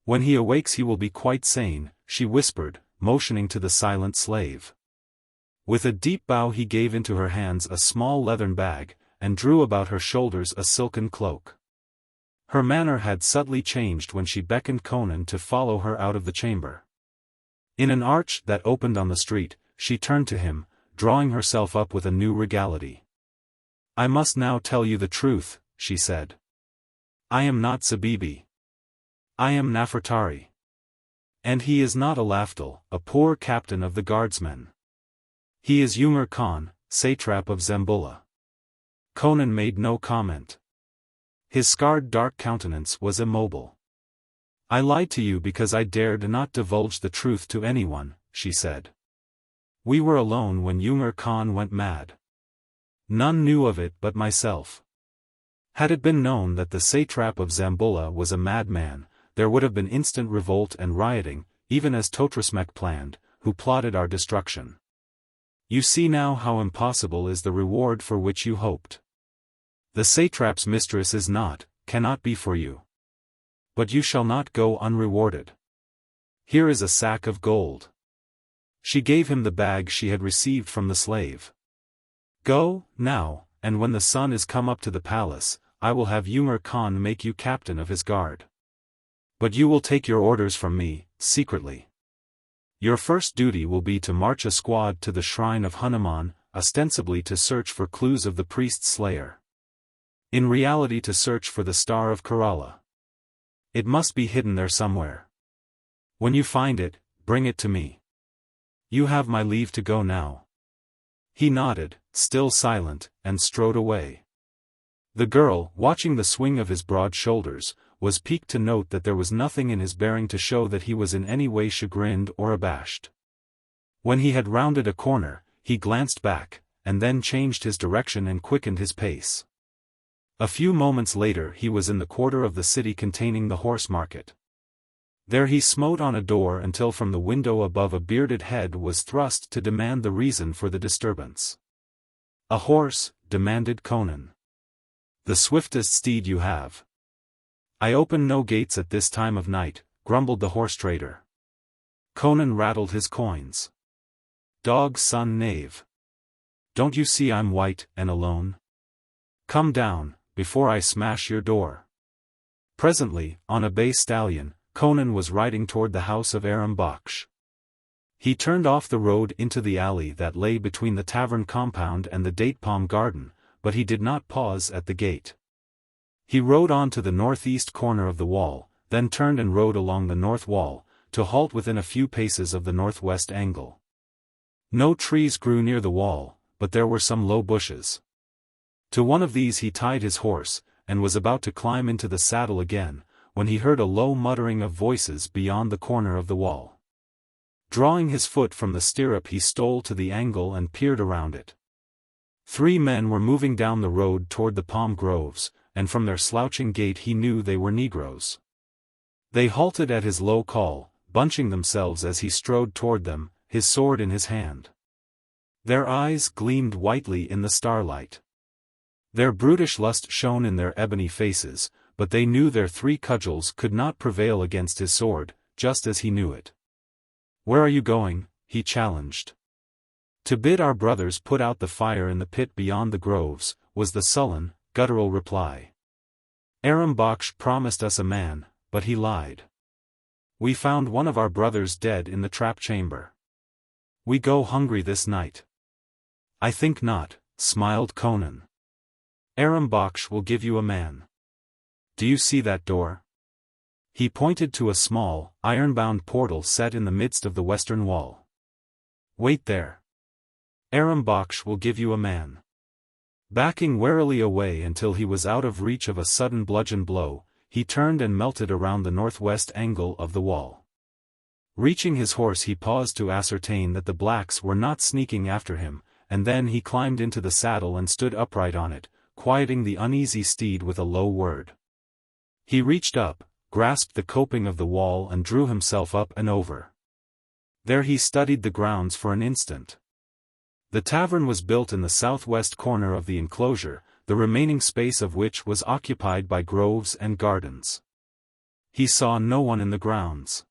"When he awakes he will be quite sane," she whispered, motioning to the silent slave. With a deep bow he gave into her hands a small leathern bag, and drew about her shoulders a silken cloak. Her manner had subtly changed when she beckoned Conan to follow her out of the chamber. In an arch that opened on the street, she turned to him, drawing herself up with a new regality. "I must now tell you the truth," she said. "I am not Zabibi. I am Nafertari. And he is not a laftel, a poor captain of the guardsmen. He is Umar Khan, satrap of Zamboula." Conan made no comment. His scarred dark countenance was immobile. "I lied to you because I dared not divulge the truth to anyone," she said. "We were alone when Umar Khan went mad. None knew of it but myself. Had it been known that the satrap of Zamboula was a madman, there would have been instant revolt and rioting, even as Totrasmek planned, who plotted our destruction. You see now how impossible is the reward for which you hoped. The satrap's mistress is not, cannot be for you. But you shall not go unrewarded. Here is a sack of gold." She gave him the bag she had received from the slave. "Go, now, and when the sun is come up to the palace, I will have Umar Khan make you captain of his guard." But you will take your orders from me, secretly. Your first duty will be to march a squad to the shrine of Hanuman, ostensibly to search for clues of the priest's slayer. In reality to search for the Star of Kerala. It must be hidden there somewhere. When you find it, bring it to me. You have my leave to go now. He nodded, still silent, and strode away. The girl, watching the swing of his broad shoulders, was piqued to note that there was nothing in his bearing to show that he was in any way chagrined or abashed. When he had rounded a corner, he glanced back, and then changed his direction and quickened his pace. A few moments later he was in the quarter of the city containing the horse market. There he smote on a door until from the window above a bearded head was thrust to demand the reason for the disturbance. "A horse," demanded Conan. "The swiftest steed you have." "I open no gates at this time of night," grumbled the horse trader. Conan rattled his coins. "Dog's son knave. Don't you see I'm white and alone? Come down, before I smash your door." Presently, on a bay stallion, Conan was riding toward the house of Aram Baksh. He turned off the road into the alley that lay between the tavern compound and the date palm garden, but he did not pause at the gate. He rode on to the northeast corner of the wall, then turned and rode along the north wall, to halt within a few paces of the northwest angle. No trees grew near the wall, but there were some low bushes. To one of these he tied his horse, and was about to climb into the saddle again, when he heard a low muttering of voices beyond the corner of the wall. Drawing his foot from the stirrup he stole to the angle and peered around it. 3 men were moving down the road toward the palm groves, and from their slouching gait he knew they were Negroes. They halted at his low call, bunching themselves as he strode toward them, his sword in his hand. Their eyes gleamed whitely in the starlight. Their brutish lust shone in their ebony faces, but they knew their 3 cudgels could not prevail against his sword, just as he knew it. "Where are you going?" he challenged. "To bid our brothers put out the fire in the pit beyond the groves," was the sullen, guttural reply. "Aram Baksh promised us a man, but he lied. We found one of our brothers dead in the trap chamber. We go hungry this night." "I think not," smiled Conan. "Aram Baksh will give you a man. Do you see that door?" He pointed to a small, iron-bound portal set in the midst of the western wall. "Wait there. Aram Baksh will give you a man." Backing warily away until he was out of reach of a sudden bludgeon blow, he turned and melted around the northwest angle of the wall. Reaching his horse he paused to ascertain that the blacks were not sneaking after him, and then he climbed into the saddle and stood upright on it, quieting the uneasy steed with a low word. He reached up, grasped the coping of the wall and drew himself up and over. There he studied the grounds for an instant. The tavern was built in the southwest corner of the enclosure, the remaining space of which was occupied by groves and gardens. He saw no one in the grounds.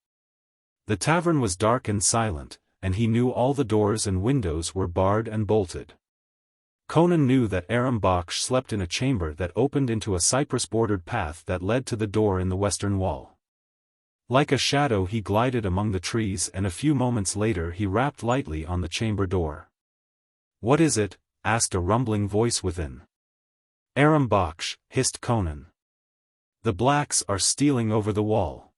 The tavern was dark and silent, and he knew all the doors and windows were barred and bolted. Conan knew that Aram Baksh slept in a chamber that opened into a cypress-bordered path that led to the door in the western wall. Like a shadow he glided among the trees and a few moments later he rapped lightly on the chamber door. "What is it?" asked a rumbling voice within. "Aram Baksh," hissed Conan. "The blacks are stealing over the wall."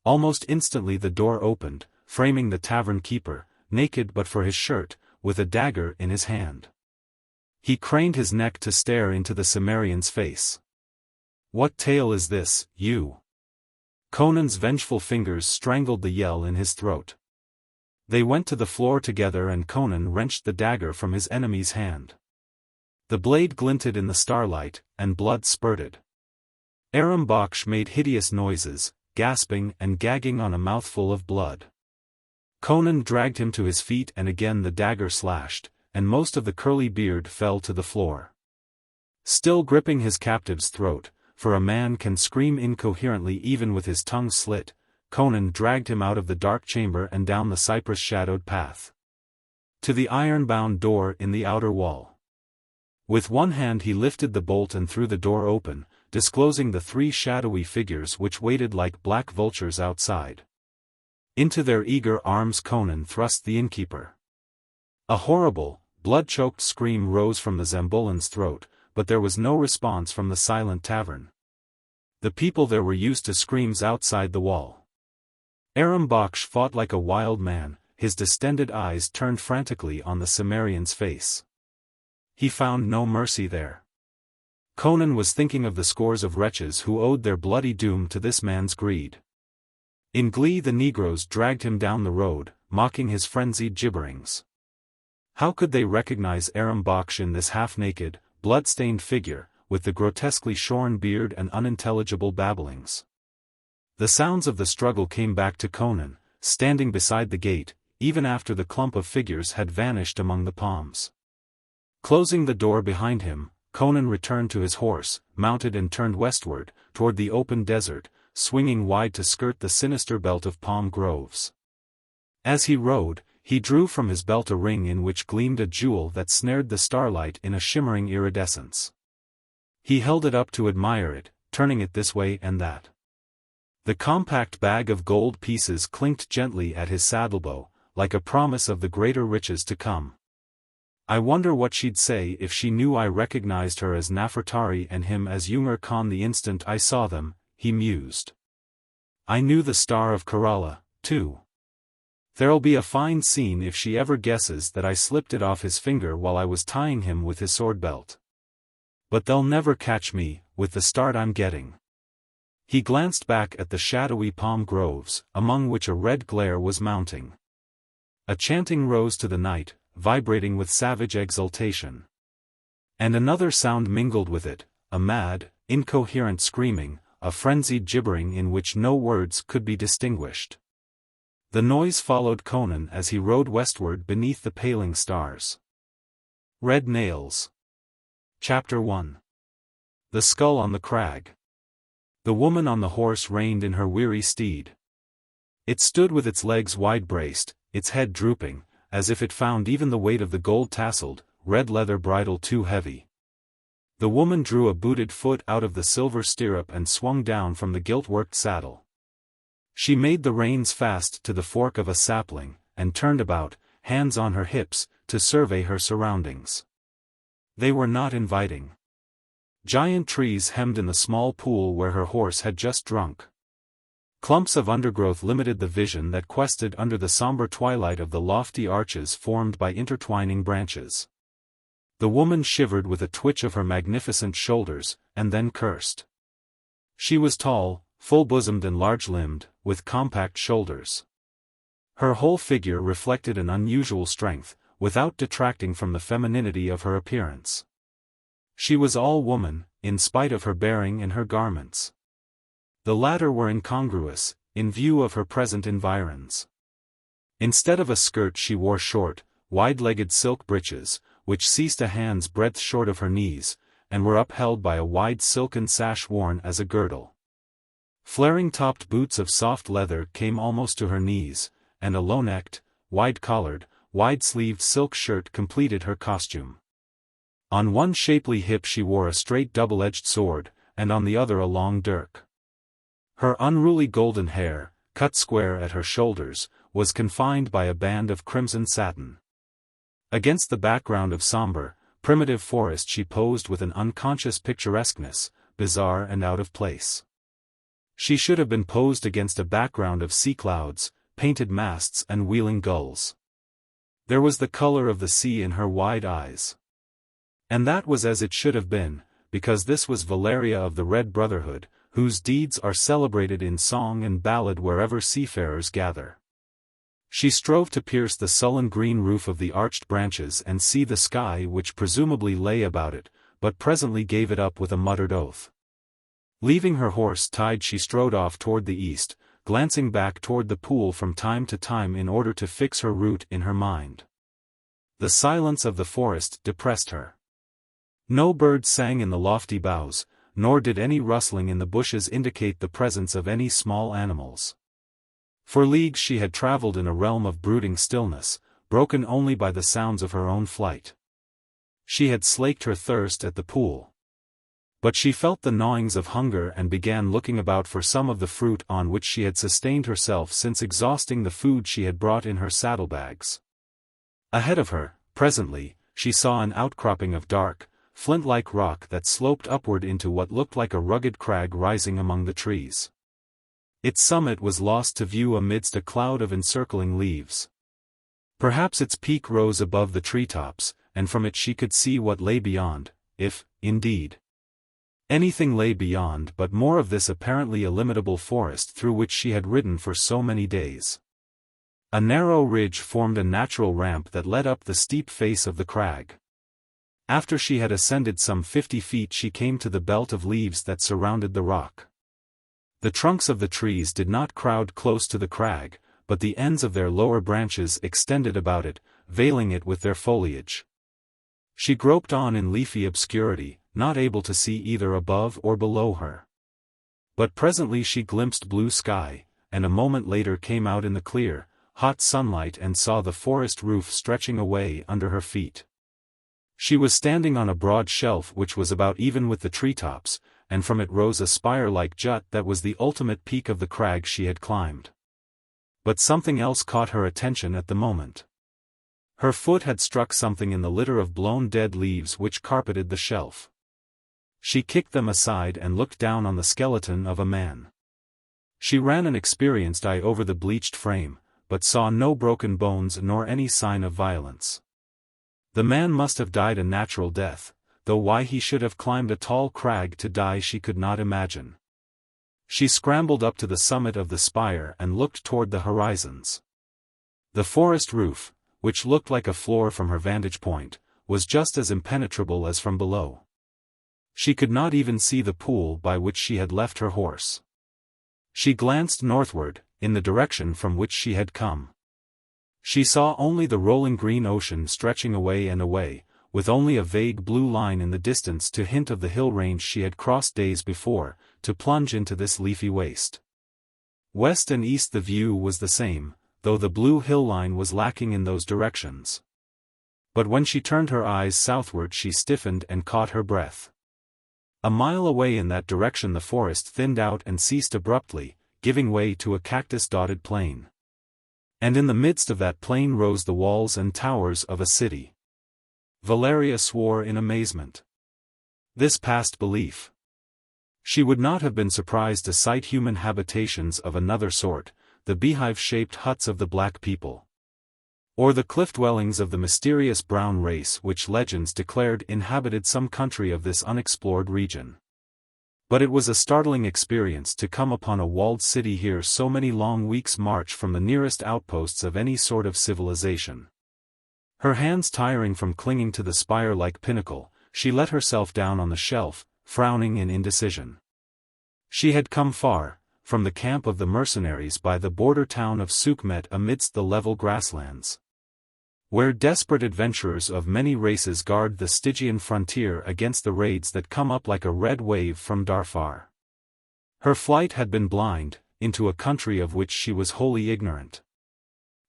Almost instantly the door opened, framing the tavern keeper, naked but for his shirt, with a dagger in his hand. He craned his neck to stare into the Cimmerian's face. "What tale is this, you?" Conan's vengeful fingers strangled the yell in his throat. They went to the floor together and Conan wrenched the dagger from his enemy's hand. The blade glinted in the starlight, and blood spurted. Aram Baksh made hideous noises, gasping and gagging on a mouthful of blood. Conan dragged him to his feet and again the dagger slashed, and most of the curly beard fell to the floor. Still gripping his captive's throat, for a man can scream incoherently even with his tongue slit, Conan dragged him out of the dark chamber and down the cypress-shadowed path. To the iron-bound door in the outer wall. With one hand he lifted the bolt and threw the door open, disclosing the 3 shadowy figures which waited like black vultures outside. Into their eager arms Conan thrust the innkeeper. A horrible, blood-choked scream rose from the Zamboulan's throat, but there was no response from the silent tavern. The people there were used to screams outside the wall. Aram Baksh fought like a wild man, his distended eyes turned frantically on the Cimmerian's face. He found no mercy there. Conan was thinking of the scores of wretches who owed their bloody doom to this man's greed. In glee the Negroes dragged him down the road, mocking his frenzied gibberings. How could they recognize Aram Baksh in this half-naked, blood-stained figure, with the grotesquely shorn beard and unintelligible babblings? The sounds of the struggle came back to Conan, standing beside the gate, even after the clump of figures had vanished among the palms. Closing the door behind him, Conan returned to his horse, mounted and turned westward, toward the open desert, swinging wide to skirt the sinister belt of palm groves. As he rode, he drew from his belt a ring in which gleamed a jewel that snared the starlight in a shimmering iridescence. He held it up to admire it, turning it this way and that. The compact bag of gold pieces clinked gently at his saddlebow, like a promise of the greater riches to come. I wonder what she'd say if she knew I recognized her as Nefertari and him as Yungar Khan the instant I saw them, he mused. I knew the Star of Kerala, too. There'll be a fine scene if she ever guesses that I slipped it off his finger while I was tying him with his sword belt. But they'll never catch me, with the start I'm getting. He glanced back at the shadowy palm groves, among which a red glare was mounting. A chanting rose to the night, vibrating with savage exultation. And another sound mingled with it, a mad, incoherent screaming, a frenzied gibbering in which no words could be distinguished. The noise followed Conan as he rode westward beneath the paling stars. Red Nails. Chapter 1. The Skull on the Crag. The woman on the horse reined in her weary steed. It stood with its legs wide-braced, its head drooping, as if it found even the weight of the gold-tasseled, red leather bridle too heavy. The woman drew a booted foot out of the silver stirrup and swung down from the gilt-worked saddle. She made the reins fast to the fork of a sapling, and turned about, hands on her hips, to survey her surroundings. They were not inviting. Giant trees hemmed in the small pool where her horse had just drunk. Clumps of undergrowth limited the vision that quested under the somber twilight of the lofty arches formed by intertwining branches. The woman shivered with a twitch of her magnificent shoulders, and then cursed. She was tall, full-bosomed and large-limbed, with compact shoulders. Her whole figure reflected an unusual strength, without detracting from the femininity of her appearance. She was all woman, in spite of her bearing and her garments. The latter were incongruous, in view of her present environs. Instead of a skirt she wore short, wide-legged silk breeches, which ceased a hand's breadth short of her knees, and were upheld by a wide silken sash worn as a girdle. Flaring-topped boots of soft leather came almost to her knees, and a low-necked, wide-collared, wide-sleeved silk shirt completed her costume. On one shapely hip she wore a straight double-edged sword, and on the other a long dirk. Her unruly golden hair, cut square at her shoulders, was confined by a band of crimson satin. Against the background of somber, primitive forest she posed with an unconscious picturesqueness, bizarre and out of place. She should have been posed against a background of sea clouds, painted masts and wheeling gulls. There was the color of the sea in her wide eyes. And that was as it should have been, because this was Valeria of the Red Brotherhood, whose deeds are celebrated in song and ballad wherever seafarers gather. She strove to pierce the sullen green roof of the arched branches and see the sky which presumably lay about it, but presently gave it up with a muttered oath. Leaving her horse tied she strode off toward the east, glancing back toward the pool from time to time in order to fix her route in her mind. The silence of the forest depressed her. No bird sang in the lofty boughs, nor did any rustling in the bushes indicate the presence of any small animals. For leagues she had traveled in a realm of brooding stillness, broken only by the sounds of her own flight. She had slaked her thirst at the pool. But she felt the gnawings of hunger and began looking about for some of the fruit on which she had sustained herself since exhausting the food she had brought in her saddlebags. Ahead of her, presently, she saw an outcropping of dark, flint-like rock that sloped upward into what looked like a rugged crag rising among the trees. Its summit was lost to view amidst a cloud of encircling leaves. Perhaps its peak rose above the treetops, and from it she could see what lay beyond, if, indeed, anything lay beyond, but more of this apparently illimitable forest through which she had ridden for so many days. A narrow ridge formed a natural ramp that led up the steep face of the crag. After she had ascended some 50 feet she came to the belt of leaves that surrounded the rock. The trunks of the trees did not crowd close to the crag, but the ends of their lower branches extended about it, veiling it with their foliage. She groped on in leafy obscurity, not able to see either above or below her. But presently she glimpsed blue sky, and a moment later came out in the clear, hot sunlight and saw the forest roof stretching away under her feet. She was standing on a broad shelf which was about even with the treetops, and from it rose a spire-like jut that was the ultimate peak of the crag she had climbed. But something else caught her attention at the moment. Her foot had struck something in the litter of blown dead leaves which carpeted the shelf. She kicked them aside and looked down on the skeleton of a man. She ran an experienced eye over the bleached frame, but saw no broken bones nor any sign of violence. The man must have died a natural death, though why he should have climbed a tall crag to die she could not imagine. She scrambled up to the summit of the spire and looked toward the horizons. The forest roof, which looked like a floor from her vantage point, was just as impenetrable as from below. She could not even see the pool by which she had left her horse. She glanced northward, in the direction from which she had come. She saw only the rolling green ocean stretching away and away, with only a vague blue line in the distance to hint of the hill range she had crossed days before, to plunge into this leafy waste. West and east the view was the same, though the blue hill line was lacking in those directions. But when she turned her eyes southward she stiffened and caught her breath. A mile away in that direction the forest thinned out and ceased abruptly, giving way to a cactus-dotted plain. And in the midst of that plain rose the walls and towers of a city. Valeria swore in amazement. This passed belief. She would not have been surprised to sight human habitations of another sort, the beehive-shaped huts of the black people, or the cliff dwellings of the mysterious brown race which legends declared inhabited some country of this unexplored region. But it was a startling experience to come upon a walled city here so many long weeks' march from the nearest outposts of any sort of civilization. Her hands tiring from clinging to the spire-like pinnacle, she let herself down on the shelf, frowning in indecision. She had come far, from the camp of the mercenaries by the border town of Sukhmet amidst the level grasslands, where desperate adventurers of many races guard the Stygian frontier against the raids that come up like a red wave from Darfur. Her flight had been blind, into a country of which she was wholly ignorant.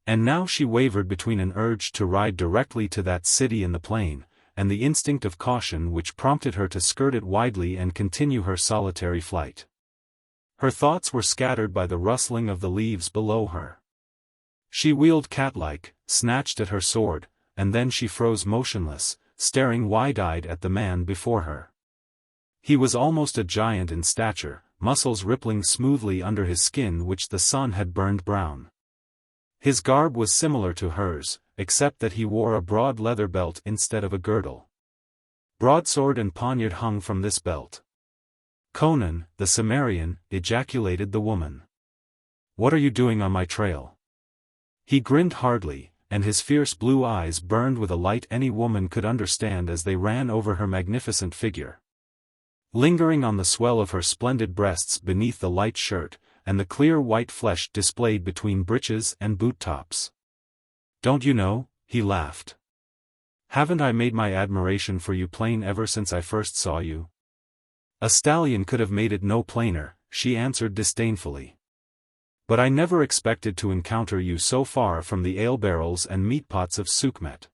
And now she wavered between an urge to ride directly to that city in the plain, and the instinct of caution which prompted her to skirt it widely and continue her solitary flight. Her thoughts were scattered by the rustling of the leaves below her. She wheeled cat-like, snatched at her sword, and then she froze motionless, staring wide-eyed at the man before her. He was almost a giant in stature, muscles rippling smoothly under his skin which the sun had burned brown. His garb was similar to hers, except that he wore a broad leather belt instead of a girdle. Broadsword and poniard hung from this belt. "Conan, the Cimmerian," ejaculated the woman. "What are you doing on my trail?" He grinned hardly, and his fierce blue eyes burned with a light any woman could understand as they ran over her magnificent figure, lingering on the swell of her splendid breasts beneath the light shirt, and the clear white flesh displayed between breeches and boot-tops. "Don't you know?" he laughed. "Haven't I made my admiration for you plain ever since I first saw you?" "A stallion could have made it no plainer," she answered disdainfully. "But I never expected to encounter you so far from the ale-barrels and meat-pots of Sukhmet.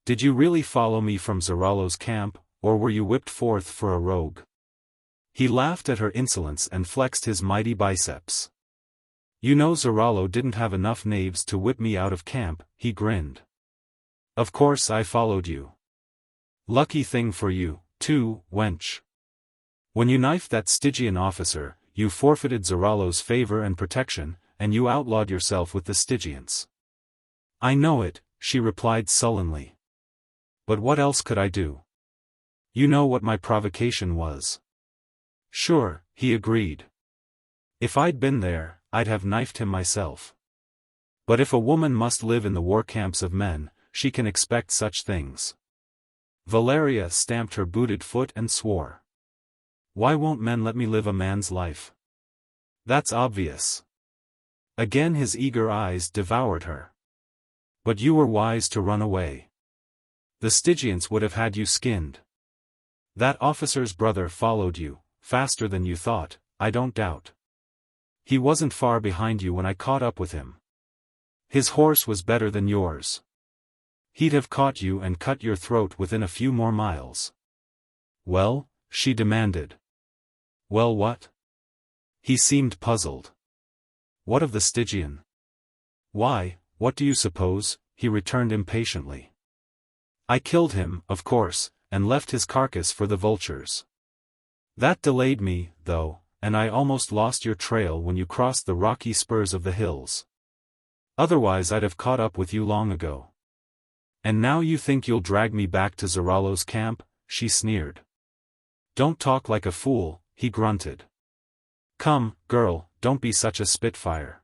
Did you really follow me from Zarallo's camp, or were you whipped forth for a rogue?" He laughed at her insolence and flexed his mighty biceps. "You know Zoralo didn't have enough knaves to whip me out of camp," he grinned. "Of course I followed you. Lucky thing for you, too, wench. When you knifed that Stygian officer, you forfeited Zoralo's favor and protection, and you outlawed yourself with the Stygians." "I know it," she replied sullenly. "But what else could I do? You know what my provocation was." "Sure," he agreed. "If I'd been there, I'd have knifed him myself. But if a woman must live in the war camps of men, she can expect such things." Valeria stamped her booted foot and swore. "Why won't men let me live a man's life? That's obvious." Again his eager eyes devoured her. "But you were wise to run away. The Stygians would have had you skinned. That officer's brother followed you, faster than you thought, I don't doubt. He wasn't far behind you when I caught up with him. His horse was better than yours. He'd have caught you and cut your throat within a few more miles." "Well?" she demanded. "Well, what?" He seemed puzzled. "What of the Stygian?" "Why, what do you suppose?" he returned impatiently. "I killed him, of course, and left his carcass for the vultures. That delayed me, though, and I almost lost your trail when you crossed the rocky spurs of the hills. Otherwise I'd have caught up with you long ago. And now you think you'll drag me back to Zoralo's camp?" she sneered. "Don't talk like a fool," he grunted. "Come, girl, don't be such a spitfire.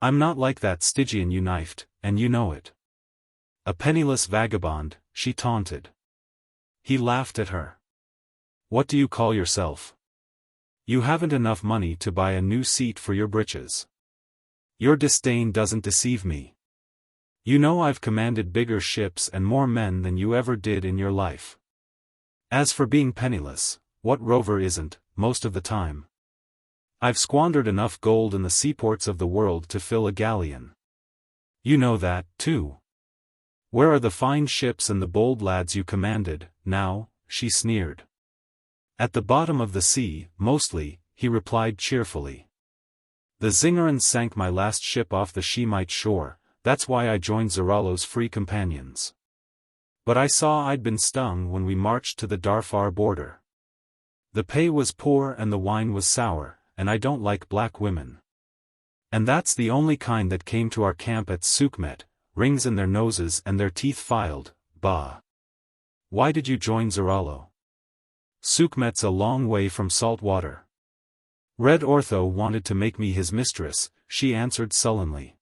I'm not like that Stygian you knifed, and you know it." "A penniless vagabond," she taunted. He laughed at her. "What do you call yourself? You haven't enough money to buy a new seat for your breeches. Your disdain doesn't deceive me. You know I've commanded bigger ships and more men than you ever did in your life. As for being penniless, what rover isn't, most of the time? I've squandered enough gold in the seaports of the world to fill a galleon. You know that, too. Where are the fine ships and the bold lads you commanded, now?" she sneered. "At the bottom of the sea, mostly," he replied cheerfully. "The Zingarans sank my last ship off the Shemite shore, that's why I joined Zoralo's free companions. But I saw I'd been stung when we marched to the Darfar border. The pay was poor and the wine was sour, and I don't like black women. And that's the only kind that came to our camp at Sukhmet, rings in their noses and their teeth filed, bah. Why did you join Zoralo? Sukhmet's a long way from salt water." "Red Ortho wanted to make me his mistress," she answered sullenly.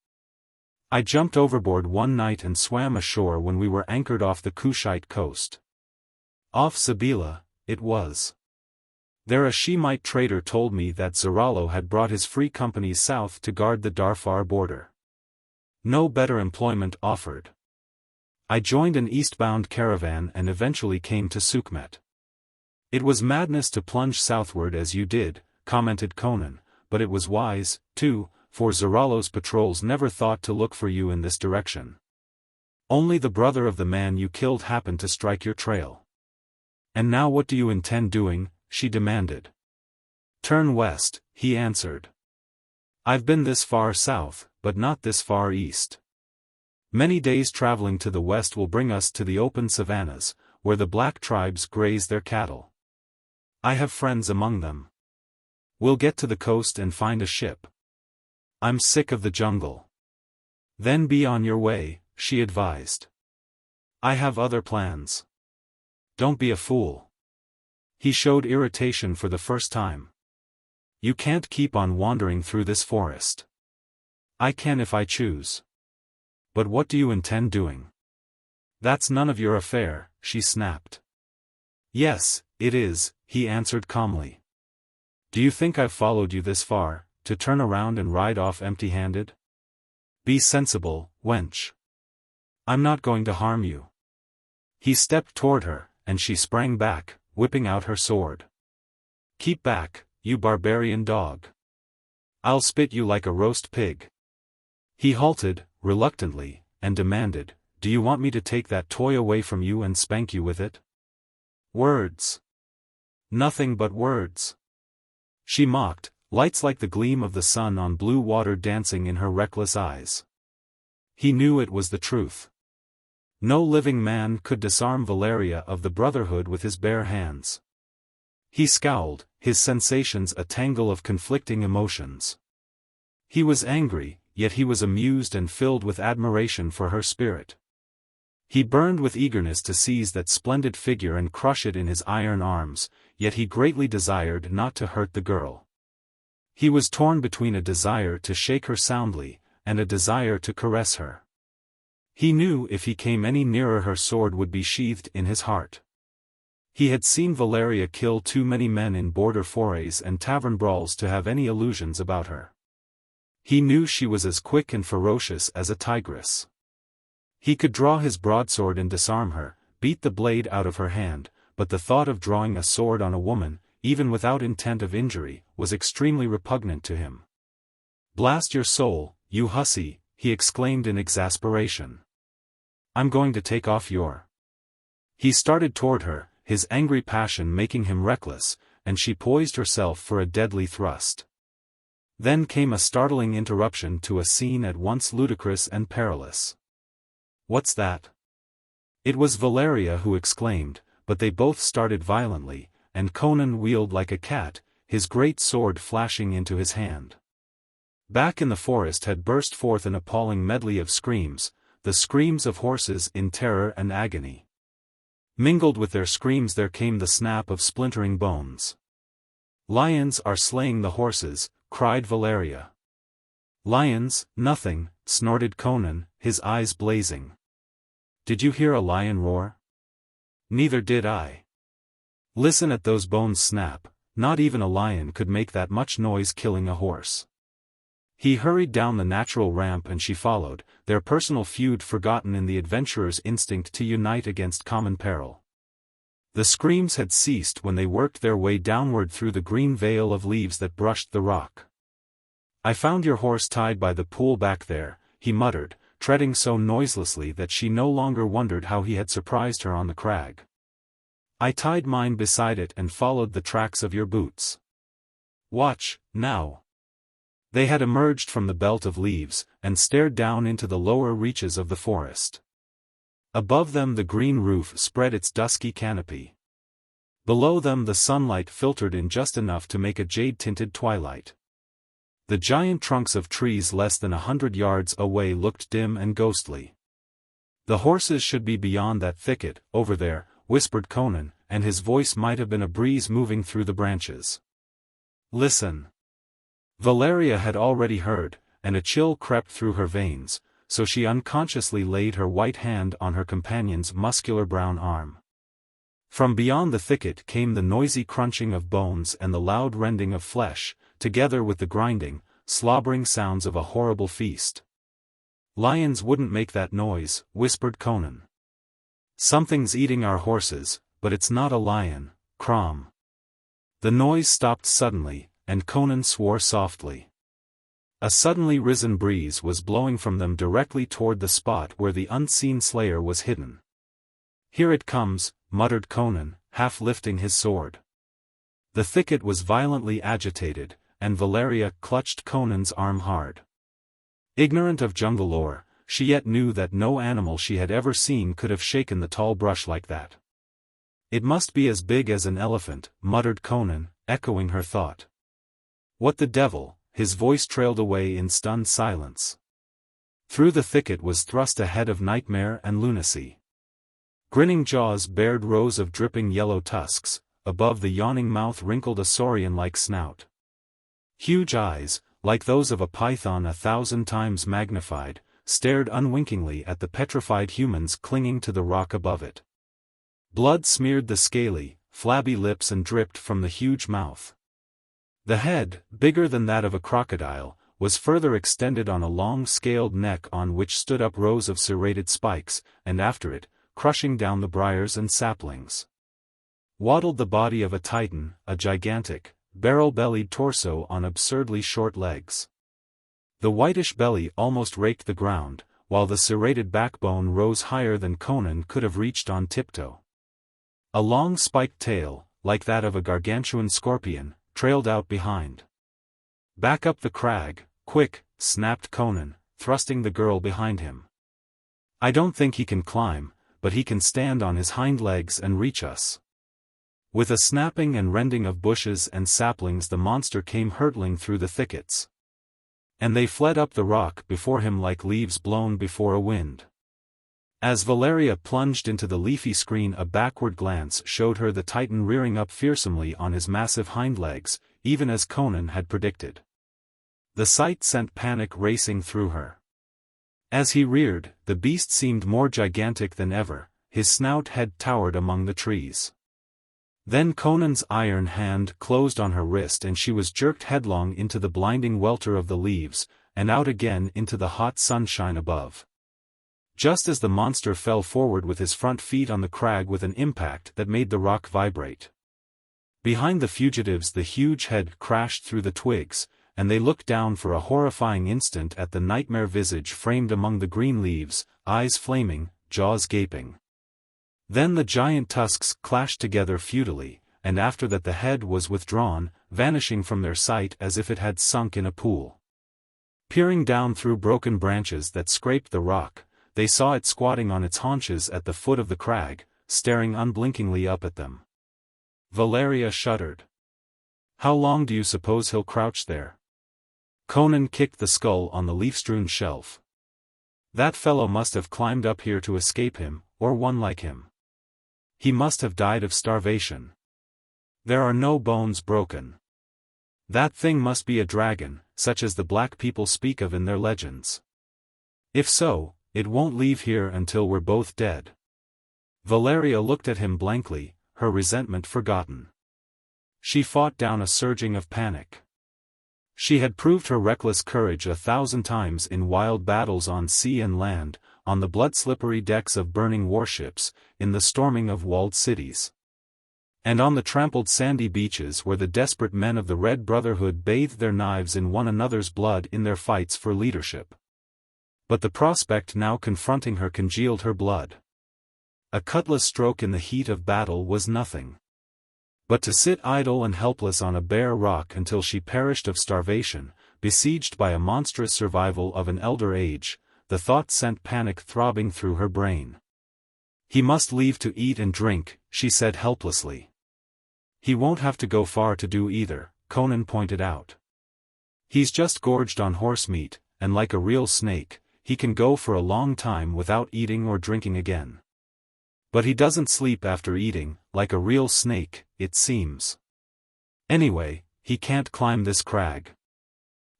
"I jumped overboard one night and swam ashore when we were anchored off the Kushite coast. Off Zamboula, it was. There a Shemite trader told me that Zoralo had brought his free companies south to guard the Darfar border. No better employment offered. I joined an eastbound caravan and eventually came to Sukhmet." "It was madness to plunge southward as you did," commented Conan, "but it was wise, too, for Zoralo's patrols never thought to look for you in this direction. Only the brother of the man you killed happened to strike your trail." "And now what do you intend doing?" she demanded. "Turn west," he answered. "I've been this far south, but not this far east. Many days traveling to the west will bring us to the open savannas, where the black tribes graze their cattle. I have friends among them. We'll get to the coast and find a ship. I'm sick of the jungle." "Then be on your way," she advised. "I have other plans." "Don't be a fool." He showed irritation for the first time. "You can't keep on wandering through this forest." "I can if I choose." "But what do you intend doing?" "That's none of your affair," she snapped. "Yes, it is," he answered calmly. "Do you think I've followed you this far, to turn around and ride off empty-handed? Be sensible, wench. I'm not going to harm you." He stepped toward her, and she sprang back, whipping out her sword. "Keep back, you barbarian dog. I'll spit you like a roast pig." He halted, reluctantly, and demanded, "Do you want me to take that toy away from you and spank you with it?" Words. Nothing but words. She mocked, lights like the gleam of the sun on blue water dancing in her reckless eyes. He knew it was the truth. No living man could disarm Valeria of the Brotherhood with his bare hands. He scowled, his sensations a tangle of conflicting emotions. He was angry, yet he was amused and filled with admiration for her spirit. He burned with eagerness to seize that splendid figure and crush it in his iron arms, yet he greatly desired not to hurt the girl. He was torn between a desire to shake her soundly, and a desire to caress her. He knew if he came any nearer her sword would be sheathed in his heart. He had seen Valeria kill too many men in border forays and tavern brawls to have any illusions about her. He knew she was as quick and ferocious as a tigress. He could draw his broadsword and disarm her, beat the blade out of her hand, but the thought of drawing a sword on a woman, even without intent of injury, was extremely repugnant to him. "Blast your soul, you hussy," he exclaimed in exasperation. "I'm going to take off your—" He started toward her, his angry passion making him reckless, and she poised herself for a deadly thrust. Then came a startling interruption to a scene at once ludicrous and perilous. "What's that?" It was Valeria who exclaimed, but they both started violently, and Conan wheeled like a cat, his great sword flashing into his hand. Back in the forest had burst forth an appalling medley of screams, the screams of horses in terror and agony. Mingled with their screams there came the snap of splintering bones. "Lions are slaying the horses," cried Valeria. "Lions, nothing," snorted Conan, his eyes blazing. "Did you hear a lion roar?" "Neither did I. Listen at those bones snap, not even a lion could make that much noise killing a horse." He hurried down the natural ramp and she followed, their personal feud forgotten in the adventurer's instinct to unite against common peril. The screams had ceased when they worked their way downward through the green veil of leaves that brushed the rock. "I found your horse tied by the pool back there," he muttered, treading so noiselessly that she no longer wondered how he had surprised her on the crag. "I tied mine beside it and followed the tracks of your boots. Watch, now." They had emerged from the belt of leaves, and stared down into the lower reaches of the forest. Above them the green roof spread its dusky canopy. Below them the sunlight filtered in just enough to make a jade-tinted twilight. The giant trunks of trees less than 100 yards away looked dim and ghostly. "The horses should be beyond that thicket, over there," whispered Conan, and his voice might have been a breeze moving through the branches. "Listen." Valeria had already heard, and a chill crept through her veins, so she unconsciously laid her white hand on her companion's muscular brown arm. From beyond the thicket came the noisy crunching of bones and the loud rending of flesh, together with the grinding, slobbering sounds of a horrible feast. "Lions wouldn't make that noise," whispered Conan. "Something's eating our horses, but it's not a lion, Crom." The noise stopped suddenly, and Conan swore softly. A suddenly risen breeze was blowing from them directly toward the spot where the unseen slayer was hidden. "Here it comes," muttered Conan, half lifting his sword. The thicket was violently agitated, and Valeria clutched Conan's arm hard. Ignorant of jungle lore, she yet knew that no animal she had ever seen could have shaken the tall brush like that. "It must be as big as an elephant," muttered Conan, echoing her thought. "What the devil?" His voice trailed away in stunned silence. Through the thicket was thrust a head of nightmare and lunacy. Grinning jaws bared rows of dripping yellow tusks, above the yawning mouth wrinkled a saurian-like snout. Huge eyes, like those of a python 1,000 times magnified, stared unwinkingly at the petrified humans clinging to the rock above it. Blood smeared the scaly, flabby lips and dripped from the huge mouth. The head, bigger than that of a crocodile, was further extended on a long scaled neck on which stood up rows of serrated spikes, and after it, crushing down the briars and saplings, waddled the body of a titan, a gigantic, barrel-bellied torso on absurdly short legs. The whitish belly almost raked the ground, while the serrated backbone rose higher than Conan could have reached on tiptoe. A long spiked tail, like that of a gargantuan scorpion, trailed out behind. "Back up the crag, quick," snapped Conan, thrusting the girl behind him. "I don't think he can climb, but he can stand on his hind legs and reach us." With a snapping and rending of bushes and saplings, the monster came hurtling through the thickets. And they fled up the rock before him like leaves blown before a wind. As Valeria plunged into the leafy screen, a backward glance showed her the Titan rearing up fearsomely on his massive hind legs, even as Conan had predicted. The sight sent panic racing through her. As he reared, the beast seemed more gigantic than ever, his snout head towered among the trees. Then Conan's iron hand closed on her wrist and she was jerked headlong into the blinding welter of the leaves, and out again into the hot sunshine above. Just as the monster fell forward with his front feet on the crag with an impact that made the rock vibrate. Behind the fugitives the huge head crashed through the twigs, and they looked down for a horrifying instant at the nightmare visage framed among the green leaves, eyes flaming, jaws gaping. Then the giant tusks clashed together futilely, and after that the head was withdrawn, vanishing from their sight as if it had sunk in a pool. Peering down through broken branches that scraped the rock, they saw it squatting on its haunches at the foot of the crag, staring unblinkingly up at them. Valeria shuddered. "How long do you suppose he'll crouch there?" Conan kicked the skull on the leaf-strewn shelf. "That fellow must have climbed up here to escape him, or one like him. He must have died of starvation. There are no bones broken. That thing must be a dragon, such as the black people speak of in their legends. If so, it won't leave here until we're both dead." Valeria looked at him blankly, her resentment forgotten. She fought down a surging of panic. She had proved her reckless courage 1,000 times in wild battles on sea and land, on the blood-slippery decks of burning warships, in the storming of walled cities. And on the trampled sandy beaches where the desperate men of the Red Brotherhood bathed their knives in one another's blood in their fights for leadership. But the prospect now confronting her congealed her blood. A cutlass stroke in the heat of battle was nothing. But to sit idle and helpless on a bare rock until she perished of starvation, besieged by a monstrous survival of an elder age, the thought sent panic throbbing through her brain. "He must leave to eat and drink," she said helplessly. "He won't have to go far to do either," Conan pointed out. "He's just gorged on horse meat, and like a real snake, he can go for a long time without eating or drinking again. But he doesn't sleep after eating, like a real snake, it seems. Anyway, he can't climb this crag."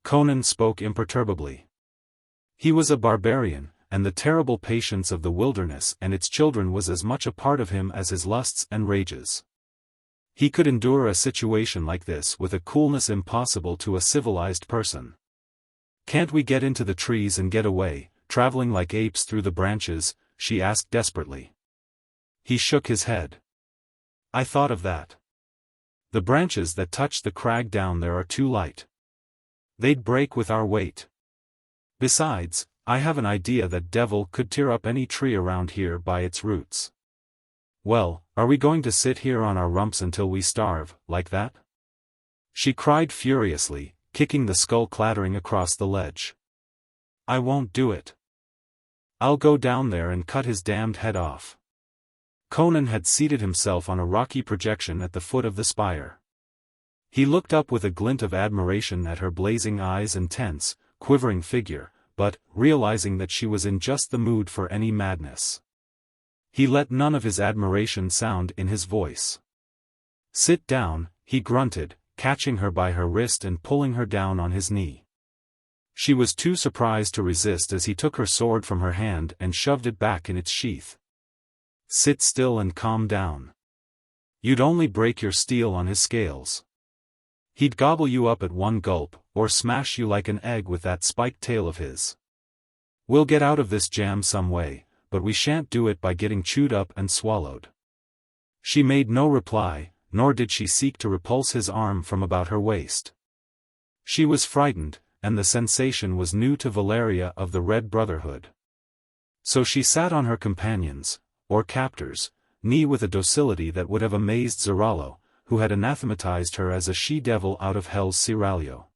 Conan spoke imperturbably. He was a barbarian, and the terrible patience of the wilderness and its children was as much a part of him as his lusts and rages. He could endure a situation like this with a coolness impossible to a civilized person. "Can't we get into the trees and get away, traveling like apes through the branches?" she asked desperately. He shook his head. "I thought of that. The branches that touch the crag down there are too light. They'd break with our weight. Besides, I have an idea that devil could tear up any tree around here by its roots." "Well, are we going to sit here on our rumps until we starve, like that?" she cried furiously, kicking the skull clattering across the ledge. "I won't do it. I'll go down there and cut his damned head off." Conan had seated himself on a rocky projection at the foot of the spire. He looked up with a glint of admiration at her blazing eyes and tense, quivering figure, but, realizing that she was in just the mood for any madness, he let none of his admiration sound in his voice. "Sit down," he grunted, catching her by her wrist and pulling her down on his knee. She was too surprised to resist as he took her sword from her hand and shoved it back in its sheath. "Sit still and calm down. You'd only break your steel on his scales. He'd gobble you up at one gulp, or smash you like an egg with that spiked tail of his. We'll get out of this jam some way, but we shan't do it by getting chewed up and swallowed." She made no reply, nor did she seek to repulse his arm from about her waist. She was frightened, and the sensation was new to Valeria of the Red Brotherhood. So she sat on her companions, or captors, knee with a docility that would have amazed Zarallo, who had anathematized her as a she-devil out of hell's seraglio.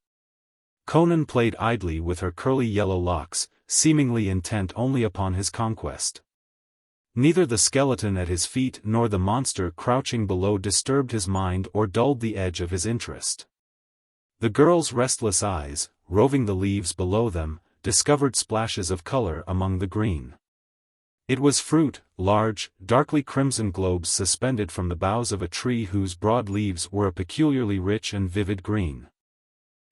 Conan played idly with her curly yellow locks, seemingly intent only upon his conquest. Neither the skeleton at his feet nor the monster crouching below disturbed his mind or dulled the edge of his interest. The girl's restless eyes, roving the leaves below them, discovered splashes of color among the green. It was fruit, large, darkly crimson globes suspended from the boughs of a tree whose broad leaves were a peculiarly rich and vivid green.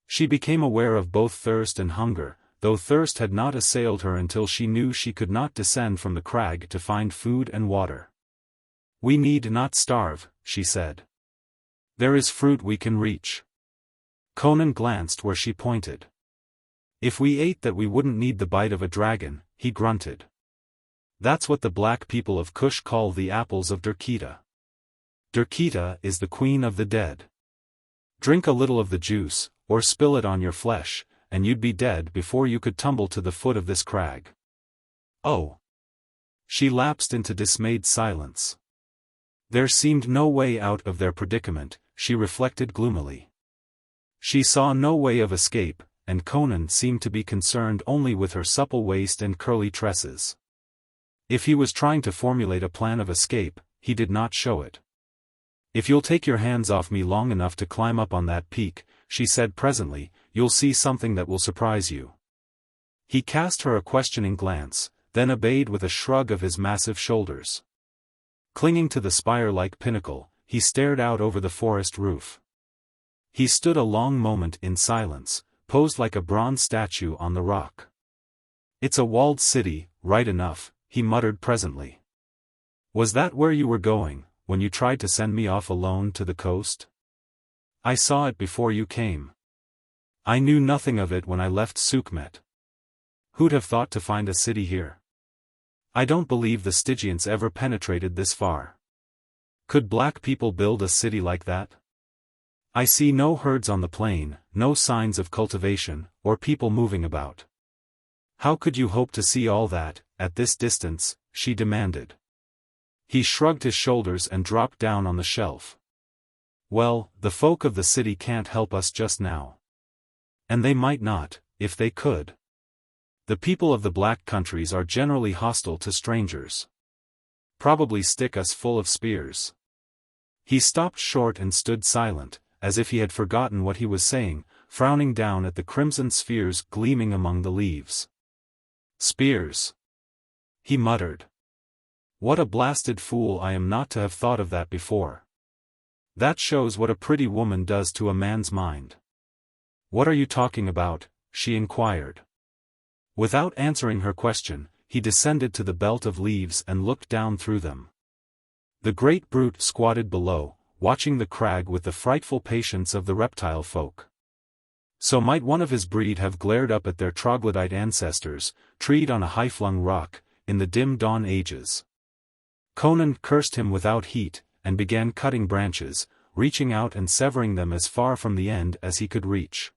She became aware of both thirst and hunger, though thirst had not assailed her until she knew she could not descend from the crag to find food and water. "We need not starve," she said. "There is fruit we can reach." Conan glanced where she pointed. "If we ate that we wouldn't need the bite of a dragon," he grunted. "That's what the black people of Kush call the apples of Durkita. Durkita is the queen of the dead. Drink a little of the juice, or spill it on your flesh, and you'd be dead before you could tumble to the foot of this crag." "Oh." She lapsed into dismayed silence. There seemed no way out of their predicament, she reflected gloomily. She saw no way of escape, and Conan seemed to be concerned only with her supple waist and curly tresses. If he was trying to formulate a plan of escape, he did not show it. "If you'll take your hands off me long enough to climb up on that peak," she said presently, "you'll see something that will surprise you." He cast her a questioning glance, then obeyed with a shrug of his massive shoulders. Clinging to the spire-like pinnacle, he stared out over the forest roof. He stood a long moment in silence, posed like a bronze statue on the rock. "It's a walled city, right enough," he muttered presently. "Was that where you were going, when you tried to send me off alone to the coast? I saw it before you came. I knew nothing of it when I left Sukhmet. Who'd have thought to find a city here? I don't believe the Stygians ever penetrated this far. Could black people build a city like that? I see no herds on the plain, no signs of cultivation, or people moving about. How could you hope to see all that, at this distance?" she demanded. He shrugged his shoulders and dropped down on the shelf. "Well, the folk of the city can't help us just now. And they might not, if they could. The people of the black countries are generally hostile to strangers. Probably stick us full of spears." He stopped short and stood silent, as if he had forgotten what he was saying, frowning down at the crimson spheres gleaming among the leaves. "Spears," he muttered. "What a blasted fool I am not to have thought of that before. That shows what a pretty woman does to a man's mind." "What are you talking about?" she inquired. Without answering her question, he descended to the belt of leaves and looked down through them. The great brute squatted below, watching the crag with the frightful patience of the reptile folk. So might one of his breed have glared up at their troglodyte ancestors, treed on a high-flung rock, in the dim dawn ages. Conan cursed him without heat, and began cutting branches, reaching out and severing them as far from the end as he could reach.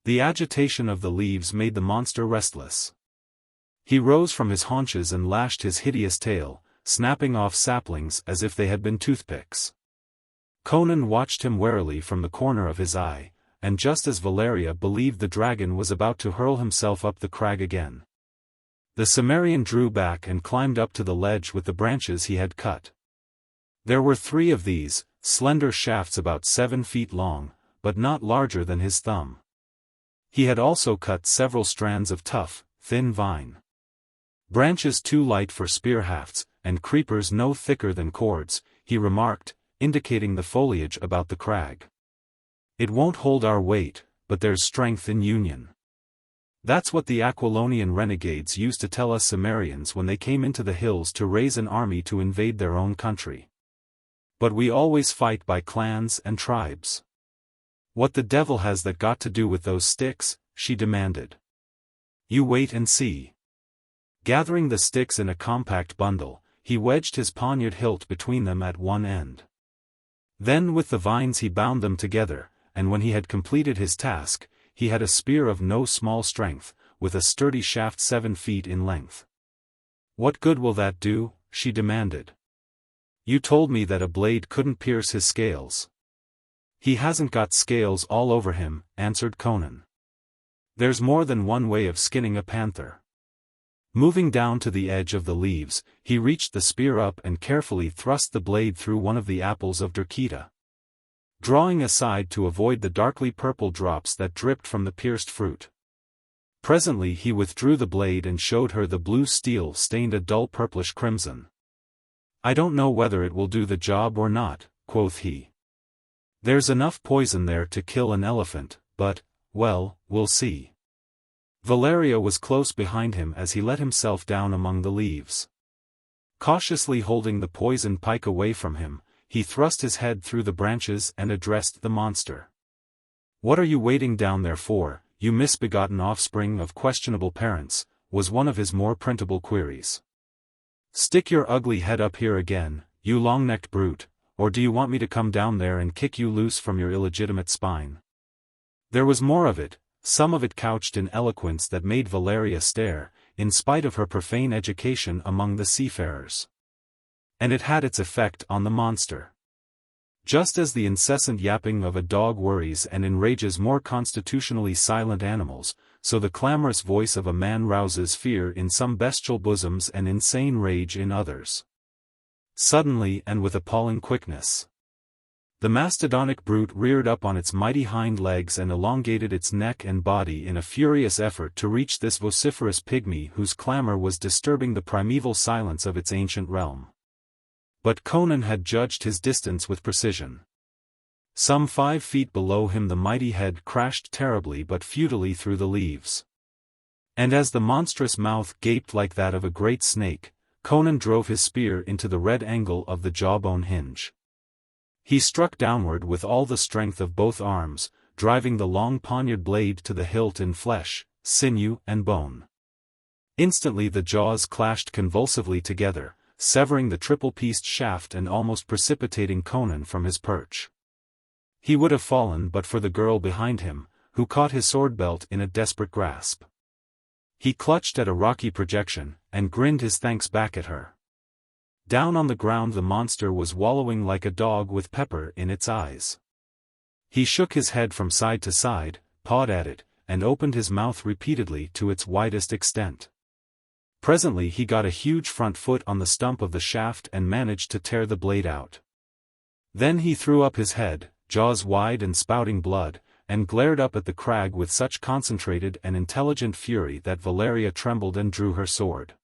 The agitation of the leaves made the monster restless. He rose from his haunches and lashed his hideous tail, snapping off saplings as if they had been toothpicks. Conan watched him warily from the corner of his eye, and just as Valeria believed the dragon was about to hurl himself up the crag again, the Cimmerian drew back and climbed up to the ledge with the branches he had cut. There were 3 of these, slender shafts about 7 feet long, but not larger than his thumb. He had also cut several strands of tough, thin vine. Branches too light for spear hafts, and creepers no thicker than cords, he remarked, indicating the foliage about the crag. "It won't hold our weight, but there's strength in union. That's what the Aquilonian renegades used to tell us Cimmerians when they came into the hills to raise an army to invade their own country. But we always fight by clans and tribes." "What the devil has that got to do with those sticks?" she demanded. "You wait and see." Gathering the sticks in a compact bundle, he wedged his poniard hilt between them at one end. Then with the vines he bound them together, and when he had completed his task, he had a spear of no small strength, with a sturdy shaft 7 feet in length. "What good will that do?" she demanded. You told me that a blade couldn't pierce his scales. He hasn't got scales all over him, answered Conan. There's more than one way of skinning a panther. Moving down to the edge of the leaves, he reached the spear up and carefully thrust the blade through one of the apples of Derketa. Drawing aside to avoid the darkly purple drops that dripped from the pierced fruit. Presently he withdrew the blade and showed her the blue steel stained a dull purplish crimson. I don't know whether it will do the job or not, quoth he. There's enough poison there to kill an elephant, but, well, we'll see. Valeria was close behind him as he let himself down among the leaves. Cautiously holding the poisoned pike away from him, he thrust his head through the branches and addressed the monster. What are you waiting down there for, you misbegotten offspring of questionable parents, was one of his more printable queries. Stick your ugly head up here again, you long-necked brute, or do you want me to come down there and kick you loose from your illegitimate spine? There was more of it, some of it couched in eloquence that made Valeria stare, in spite of her profane education among the seafarers. And it had its effect on the monster. Just as the incessant yapping of a dog worries and enrages more constitutionally silent animals, so the clamorous voice of a man rouses fear in some bestial bosoms and insane rage in others. Suddenly and with appalling quickness, the mastodonic brute reared up on its mighty hind legs and elongated its neck and body in a furious effort to reach this vociferous pygmy whose clamor was disturbing the primeval silence of its ancient realm. But Conan had judged his distance with precision. Some 5 feet below him the mighty head crashed terribly but futilely through the leaves. And as the monstrous mouth gaped like that of a great snake, Conan drove his spear into the red angle of the jawbone hinge. He struck downward with all the strength of both arms, driving the long poniard blade to the hilt in flesh, sinew and bone. Instantly the jaws clashed convulsively together, severing the triple-pieced shaft and almost precipitating Conan from his perch. He would have fallen but for the girl behind him, who caught his sword belt in a desperate grasp. He clutched at a rocky projection, and grinned his thanks back at her. Down on the ground the monster was wallowing like a dog with pepper in its eyes. He shook his head from side to side, pawed at it, and opened his mouth repeatedly to its widest extent. Presently he got a huge front foot on the stump of the shaft and managed to tear the blade out. Then he threw up his head, jaws wide and spouting blood, and glared up at the crag with such concentrated and intelligent fury that Valeria trembled and drew her sword.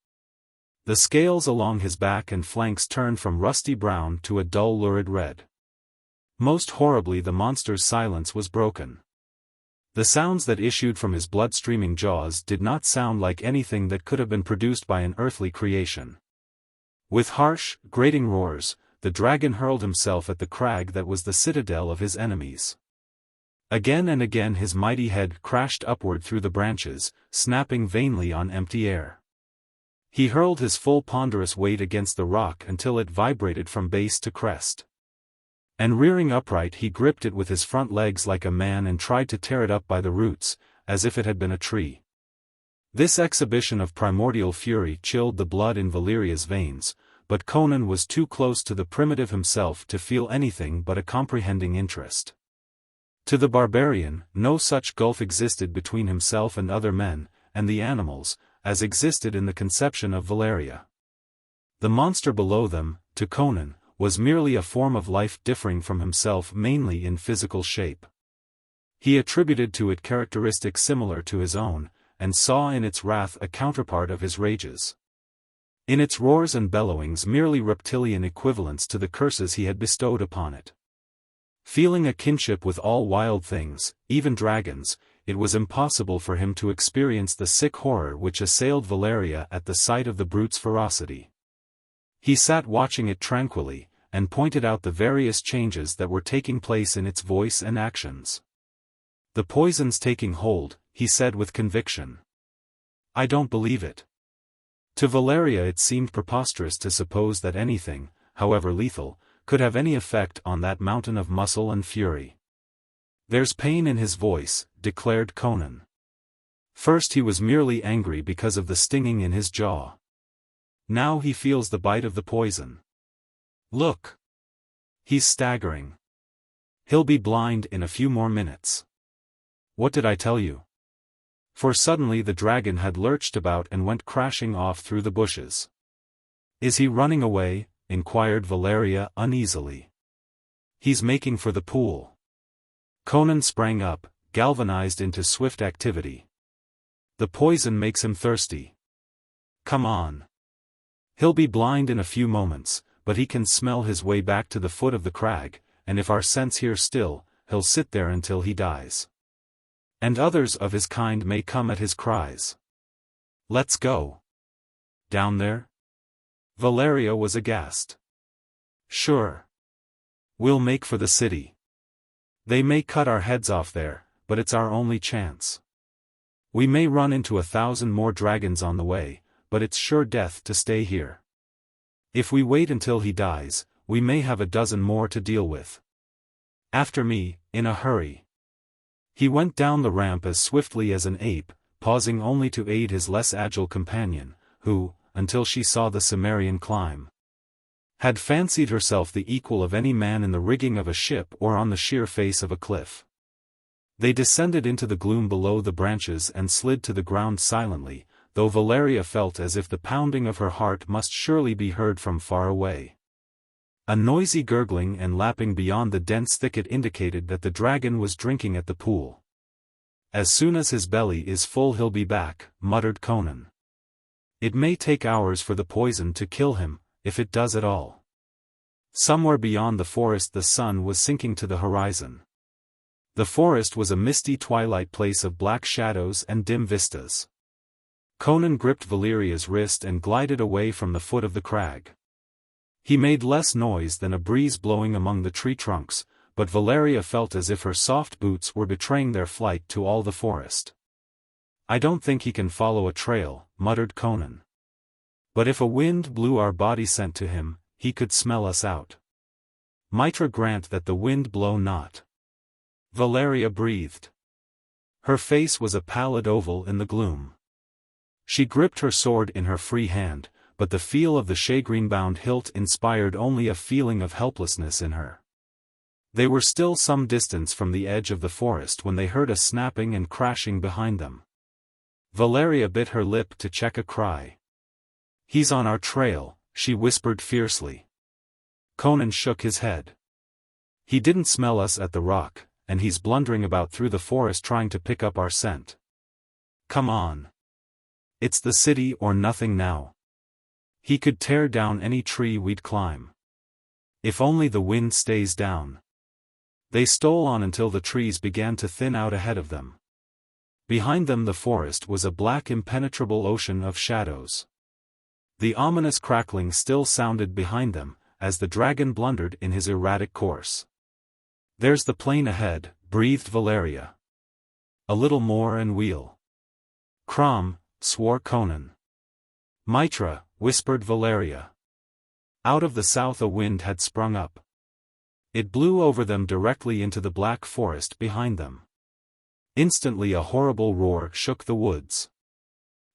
The scales along his back and flanks turned from rusty brown to a dull lurid red. Most horribly the monster's silence was broken. The sounds that issued from his blood-streaming jaws did not sound like anything that could have been produced by an earthly creation. With harsh, grating roars, the dragon hurled himself at the crag that was the citadel of his enemies. Again and again his mighty head crashed upward through the branches, snapping vainly on empty air. He hurled his full ponderous weight against the rock until it vibrated from base to crest. And rearing upright he gripped it with his front legs like a man and tried to tear it up by the roots, as if it had been a tree. This exhibition of primordial fury chilled the blood in Valeria's veins, but Conan was too close to the primitive himself to feel anything but a comprehending interest. To the barbarian, no such gulf existed between himself and other men, and the animals, as existed in the conception of Valeria. The monster below them, to Conan, was merely a form of life differing from himself mainly in physical shape. He attributed to it characteristics similar to his own, and saw in its wrath a counterpart of his rages. In its roars and bellowings merely reptilian equivalents to the curses he had bestowed upon it. Feeling a kinship with all wild things, even dragons, it was impossible for him to experience the sick horror which assailed Valeria at the sight of the brute's ferocity. He sat watching it tranquilly, and pointed out the various changes that were taking place in its voice and actions. The poison's taking hold, he said with conviction. I don't believe it. To Valeria it seemed preposterous to suppose that anything, however lethal, could have any effect on that mountain of muscle and fury. There's pain in his voice, declared Conan. First he was merely angry because of the stinging in his jaw. Now he feels the bite of the poison. Look! He's staggering. He'll be blind in a few more minutes. What did I tell you? For suddenly the dragon had lurched about and went crashing off through the bushes. Is he running away? Inquired Valeria uneasily. He's making for the pool. Conan sprang up, galvanized into swift activity. The poison makes him thirsty. Come on. He'll be blind in a few moments, but he can smell his way back to the foot of the crag, and if our scent's here still, he'll sit there until he dies. And others of his kind may come at his cries. Let's go. Down there? Valeria was aghast. Sure. We'll make for the city. They may cut our heads off there, but it's our only chance. We may run into 1,000 more dragons on the way, but it's sure death to stay here. If we wait until he dies, we may have 12 more to deal with. After me, in a hurry. He went down the ramp as swiftly as an ape, pausing only to aid his less agile companion, who, until she saw the Cimmerian climb, had fancied herself the equal of any man in the rigging of a ship or on the sheer face of a cliff. They descended into the gloom below the branches and slid to the ground silently, though Valeria felt as if the pounding of her heart must surely be heard from far away. A noisy gurgling and lapping beyond the dense thicket indicated that the dragon was drinking at the pool. As soon as his belly is full he'll be back, muttered Conan. It may take hours for the poison to kill him, if it does at all. Somewhere beyond the forest the sun was sinking to the horizon. The forest was a misty twilight place of black shadows and dim vistas. Conan gripped Valeria's wrist and glided away from the foot of the crag. He made less noise than a breeze blowing among the tree trunks, but Valeria felt as if her soft boots were betraying their flight to all the forest. I don't think he can follow a trail, muttered Conan. But if a wind blew our body scent to him, he could smell us out. Mitra grant that the wind blow not. Valeria breathed. Her face was a pallid oval in the gloom. She gripped her sword in her free hand, but the feel of the shagreen-bound hilt inspired only a feeling of helplessness in her. They were still some distance from the edge of the forest when they heard a snapping and crashing behind them. Valeria bit her lip to check a cry. He's on our trail, she whispered fiercely. Conan shook his head. He didn't smell us at the rock, and he's blundering about through the forest trying to pick up our scent. Come on. It's the city or nothing now. He could tear down any tree we'd climb. If only the wind stays down. They stole on until the trees began to thin out ahead of them. Behind them the forest was a black impenetrable ocean of shadows. The ominous crackling still sounded behind them, as the dragon blundered in his erratic course. There's the plain ahead, breathed Valeria. A little more and we'll. Crom, swore Conan. Mitra, whispered Valeria. Out of the south a wind had sprung up. It blew over them directly into the black forest behind them. Instantly a horrible roar shook the woods.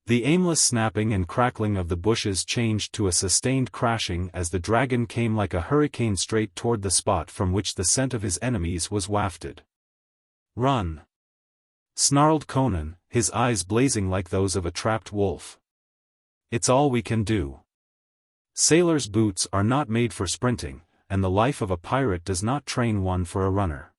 The aimless snapping and crackling of the bushes changed to a sustained crashing as the dragon came like a hurricane straight toward the spot from which the scent of his enemies was wafted. Run! Snarled Conan, his eyes blazing like those of a trapped wolf. It's all we can do. Sailors' boots are not made for sprinting, and the life of a pirate does not train one for a runner.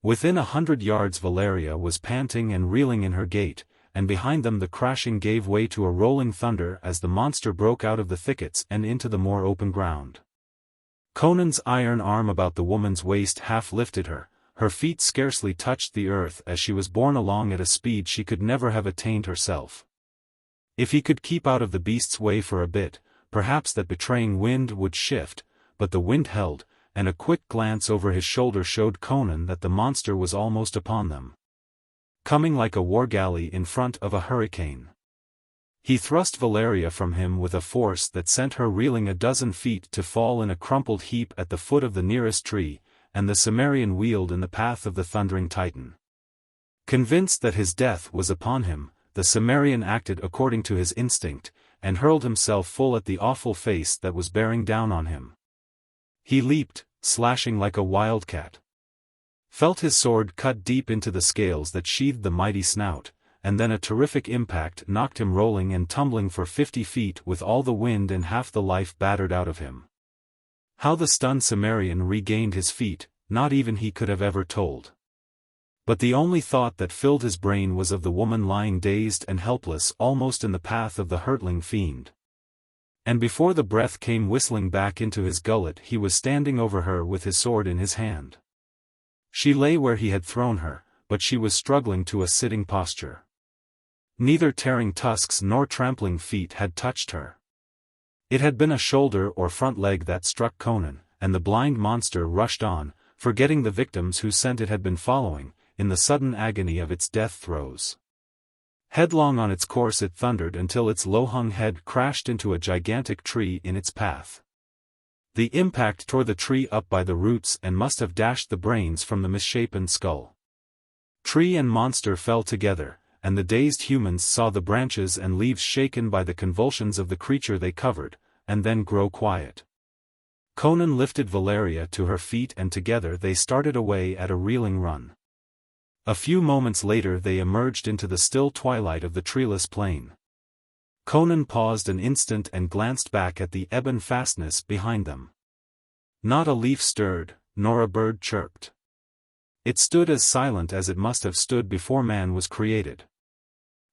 Within 100 yards Valeria was panting and reeling in her gait, and behind them the crashing gave way to a rolling thunder as the monster broke out of the thickets and into the more open ground. Conan's iron arm about the woman's waist half lifted her, her feet scarcely touched the earth as she was borne along at a speed she could never have attained herself. If he could keep out of the beast's way for a bit, perhaps that betraying wind would shift, but the wind held, and a quick glance over his shoulder showed Conan that the monster was almost upon them. Coming like a war galley in front of a hurricane. He thrust Valeria from him with a force that sent her reeling 12 feet to fall in a crumpled heap at the foot of the nearest tree, and the Cimmerian wheeled in the path of the thundering titan. Convinced that his death was upon him, the Cimmerian acted according to his instinct, and hurled himself full at the awful face that was bearing down on him. He leaped, slashing like a wildcat. Felt his sword cut deep into the scales that sheathed the mighty snout, and then a terrific impact knocked him rolling and tumbling for 50 feet with all the wind and half the life battered out of him. How the stunned Cimmerian regained his feet, not even he could have ever told. But the only thought that filled his brain was of the woman lying dazed and helpless almost in the path of the hurtling fiend. And before the breath came whistling back into his gullet he was standing over her with his sword in his hand. She lay where he had thrown her, but she was struggling to a sitting posture. Neither tearing tusks nor trampling feet had touched her. It had been a shoulder or front leg that struck Conan, and the blind monster rushed on, forgetting the victims whose scent it had been following, in the sudden agony of its death throes. Headlong on its course it thundered until its low-hung head crashed into a gigantic tree in its path. The impact tore the tree up by the roots and must have dashed the brains from the misshapen skull. Tree and monster fell together, and the dazed humans saw the branches and leaves shaken by the convulsions of the creature they covered, and then grow quiet. Conan lifted Valeria to her feet and together they started away at a reeling run. A few moments later they emerged into the still twilight of the treeless plain. Conan paused an instant and glanced back at the ebon fastness behind them. Not a leaf stirred, nor a bird chirped. It stood as silent as it must have stood before man was created.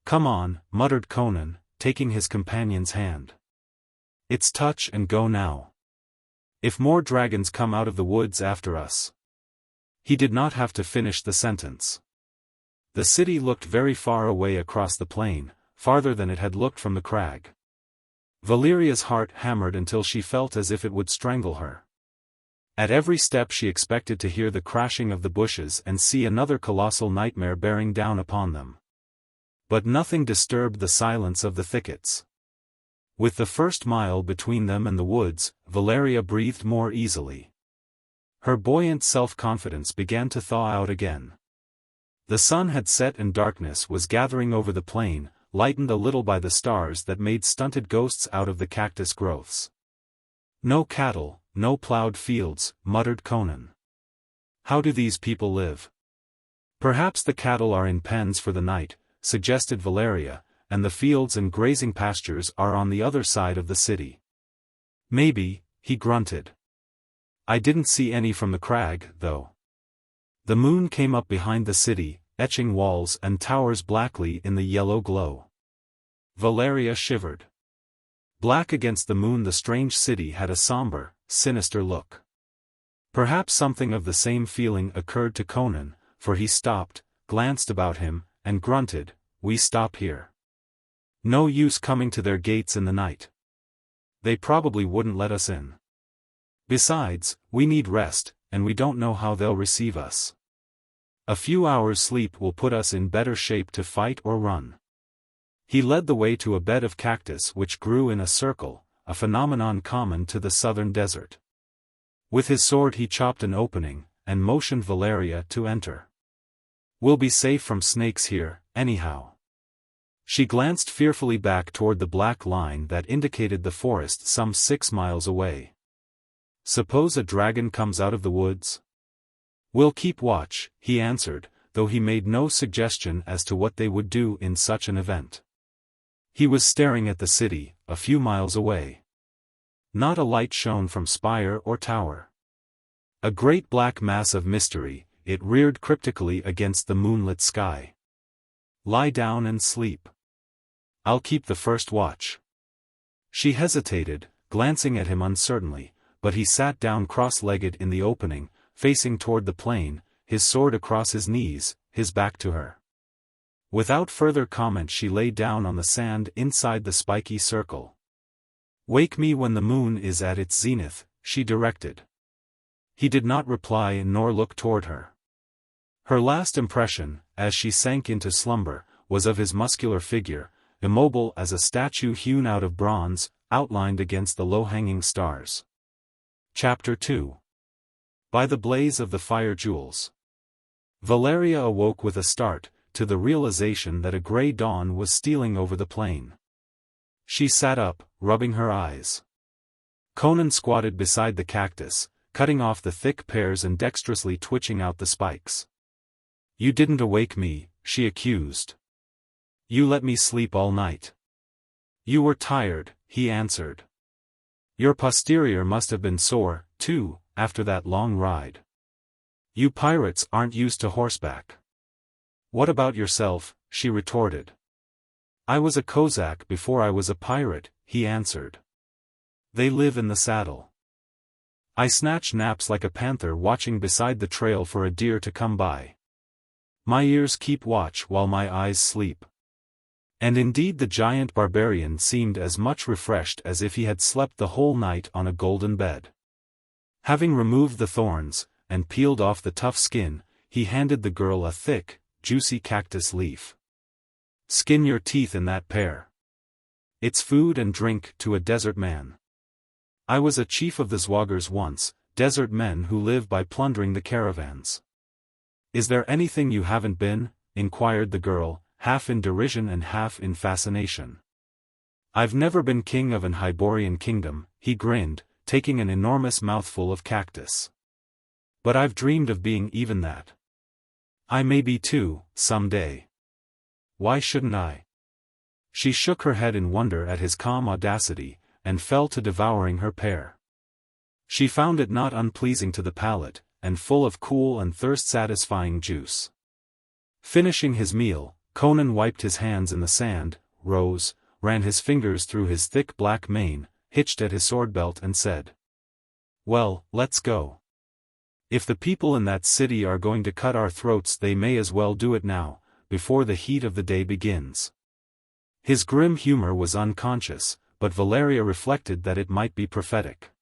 "Come on," muttered Conan, taking his companion's hand. "It's touch and go now. If more dragons come out of the woods after us." He did not have to finish the sentence. The city looked very far away across the plain, farther than it had looked from the crag. Valeria's heart hammered until she felt as if it would strangle her. At every step she expected to hear the crashing of the bushes and see another colossal nightmare bearing down upon them. But nothing disturbed the silence of the thickets. With the first mile between them and the woods, Valeria breathed more easily. Her buoyant self-confidence began to thaw out again. The sun had set and darkness was gathering over the plain, lightened a little by the stars that made stunted ghosts out of the cactus growths. "No cattle, no plowed fields," muttered Conan. "How do these people live?" "Perhaps the cattle are in pens for the night," suggested Valeria, "and the fields and grazing pastures are on the other side of the city." "Maybe," he grunted. "I didn't see any from the crag, though." The moon came up behind the city, etching walls and towers blackly in the yellow glow. Valeria shivered. Black against the moon the strange city had a somber, sinister look. Perhaps something of the same feeling occurred to Conan, for he stopped, glanced about him, and grunted, "We stop here. No use coming to their gates in the night. They probably wouldn't let us in. Besides, we need rest, and we don't know how they'll receive us. A few hours' sleep will put us in better shape to fight or run." He led the way to a bed of cactus which grew in a circle, a phenomenon common to the southern desert. With his sword he chopped an opening, and motioned Valeria to enter. "We'll be safe from snakes here, anyhow." She glanced fearfully back toward the black line that indicated the forest some 6 miles away. "Suppose a dragon comes out of the woods?" "We'll keep watch," he answered, though he made no suggestion as to what they would do in such an event. He was staring at the city, a few miles away. Not a light shone from spire or tower. A great black mass of mystery, it reared cryptically against the moonlit sky. "Lie down and sleep. I'll keep the first watch." She hesitated, glancing at him uncertainly, but he sat down cross-legged in the opening, facing toward the plain, his sword across his knees, his back to her. Without further comment she lay down on the sand inside the spiky circle. "Wake me when the moon is at its zenith," she directed. He did not reply nor look toward her. Her last impression, as she sank into slumber, was of his muscular figure, immobile as a statue hewn out of bronze, outlined against the low-hanging stars. Chapter 2. By the blaze of the fire jewels. Valeria awoke with a start, to the realization that a gray dawn was stealing over the plain. She sat up, rubbing her eyes. Conan squatted beside the cactus, cutting off the thick pears and dexterously twitching out the spikes. "You didn't awake me," she accused. "You let me sleep all night." "You were tired," he answered. "Your posterior must have been sore, too, after that long ride. You pirates aren't used to horseback." "What about yourself?" she retorted. "I was a Cossack before I was a pirate," he answered. "They live in the saddle. I snatch naps like a panther watching beside the trail for a deer to come by. My ears keep watch while my eyes sleep." And indeed the giant barbarian seemed as much refreshed as if he had slept the whole night on a golden bed. Having removed the thorns, and peeled off the tough skin, he handed the girl a thick, juicy cactus leaf. "Skin your teeth in that pear. It's food and drink to a desert man. I was a chief of the Zwagars once, desert men who live by plundering the caravans." "Is there anything you haven't been?" inquired the girl, half in derision and half in fascination. "I've never been king of an Hyborian kingdom," he grinned, taking an enormous mouthful of cactus. "But I've dreamed of being even that. I may be too, some day. Why shouldn't I?" She shook her head in wonder at his calm audacity, and fell to devouring her pear. She found it not unpleasing to the palate, and full of cool and thirst-satisfying juice. Finishing his meal, Conan wiped his hands in the sand, rose, ran his fingers through his thick black mane, hitched at his sword belt and said, "Well, let's go. If the people in that city are going to cut our throats they may as well do it now, before the heat of the day begins." His grim humor was unconscious, but Valeria reflected that it might be prophetic.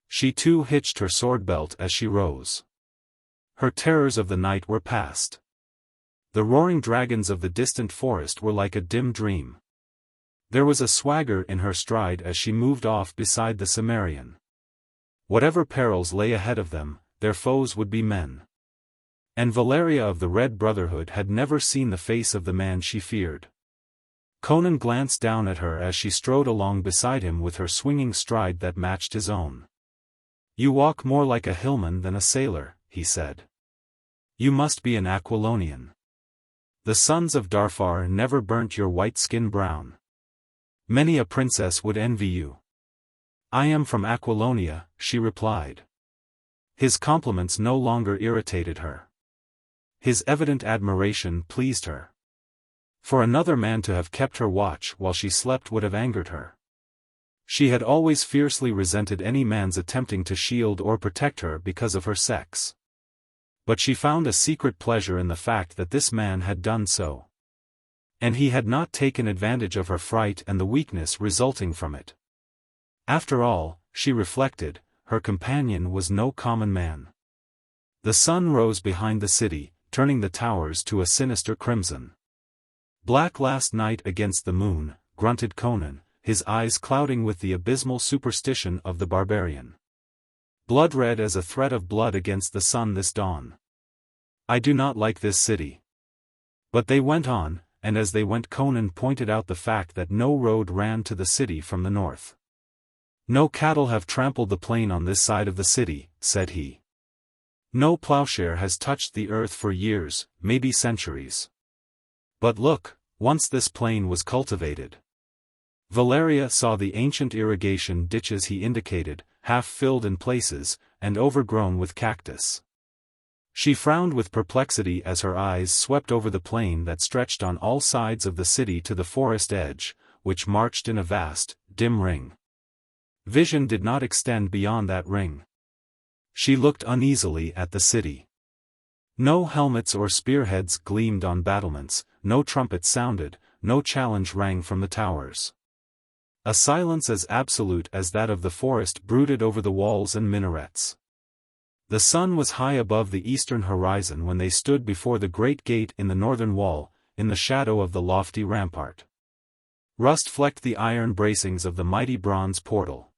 She too hitched her sword belt as she rose. Her terrors of the night were past. The roaring dragons of the distant forest were like a dim dream. There was a swagger in her stride as she moved off beside the Cimmerian. Whatever perils lay ahead of them, their foes would be men. And Valeria of the Red Brotherhood had never seen the face of the man she feared. Conan glanced down at her as she strode along beside him with her swinging stride that matched his own. "You walk more like a hillman than a sailor," he said. "You must be an Aquilonian. The sons of Darfar never burnt your white skin brown. Many a princess would envy you." "I am from Aquilonia," she replied. His compliments no longer irritated her. His evident admiration pleased her. For another man to have kept her watch while she slept would have angered her. She had always fiercely resented any man's attempting to shield or protect her because of her sex. But she found a secret pleasure in the fact that this man had done so. And he had not taken advantage of her fright and the weakness resulting from it. After all, she reflected, her companion was no common man. The sun rose behind the city, turning the towers to a sinister crimson. "Black last night against the moon," grunted Conan, his eyes clouding with the abysmal superstition of the barbarian. "Blood-red as a threat of blood against the sun this dawn. I do not like this city." But they went on, and as they went Conan pointed out the fact that no road ran to the city from the north. "No cattle have trampled the plain on this side of the city," said he. "No plowshare has touched the earth for years, maybe centuries. But look, once this plain was cultivated." Valeria saw the ancient irrigation ditches he indicated, half filled in places, and overgrown with cactus. She frowned with perplexity as her eyes swept over the plain that stretched on all sides of the city to the forest edge, which marched in a vast, dim ring. Vision did not extend beyond that ring. She looked uneasily at the city. No helmets or spearheads gleamed on battlements, no trumpets sounded, no challenge rang from the towers. A silence as absolute as that of the forest brooded over the walls and minarets. The sun was high above the eastern horizon when they stood before the great gate in the northern wall, in the shadow of the lofty rampart. Rust flecked the iron bracings of the mighty bronze portal.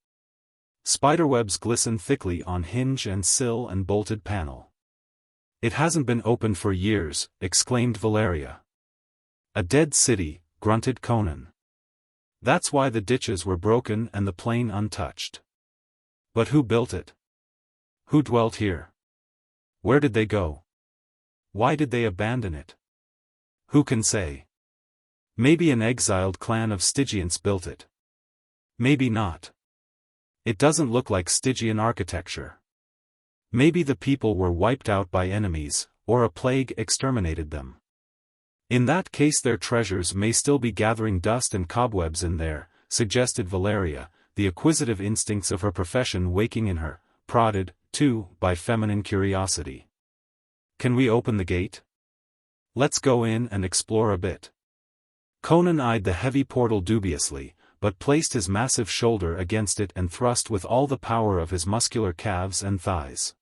Spiderwebs glistened thickly on hinge and sill and bolted panel. "It hasn't been opened for years," exclaimed Valeria. "A dead city," grunted Conan. "That's why the ditches were broken and the plain untouched. But who built it? Who dwelt here? Where did they go? Why did they abandon it? Who can say? Maybe an exiled clan of Stygians built it. Maybe not. It doesn't look like Stygian architecture. Maybe the people were wiped out by enemies, or a plague exterminated them. In that case their treasures may still be gathering dust and cobwebs in there, suggested Valeria, the acquisitive instincts of her profession waking in her, prodded, too, by feminine curiosity. Can we open the gate? Let's go in and explore a bit. Conan eyed the heavy portal dubiously, but placed his massive shoulder against it and thrust with all the power of his muscular calves and thighs.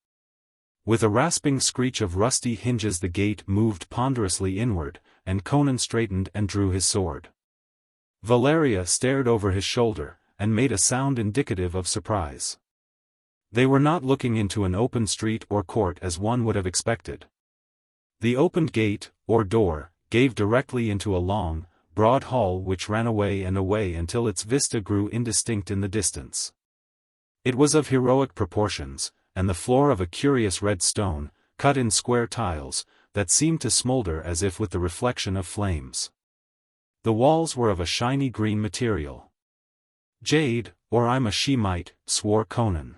With a rasping screech of rusty hinges the gate moved ponderously inward, and Conan straightened and drew his sword. Valeria stared over his shoulder, and made a sound indicative of surprise. They were not looking into an open street or court as one would have expected. The opened gate, or door, gave directly into a long, broad hall which ran away and away until its vista grew indistinct in the distance. It was of heroic proportions, and the floor of a curious red stone, cut in square tiles, that seemed to smolder as if with the reflection of flames. The walls were of a shiny green material. Jade, or I'm a she-mite, swore Conan.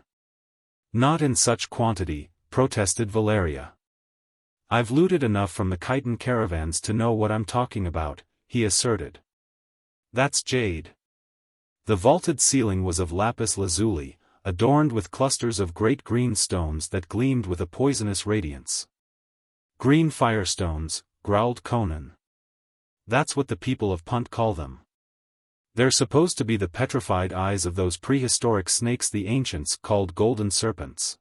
Not in such quantity, protested Valeria. I've looted enough from the chitin caravans to know what I'm talking about, he asserted. That's jade. The vaulted ceiling was of lapis lazuli, adorned with clusters of great green stones that gleamed with a poisonous radiance. Green firestones, growled Conan. That's what the people of Punt call them. They're supposed to be the petrified eyes of those prehistoric snakes the ancients called golden serpents.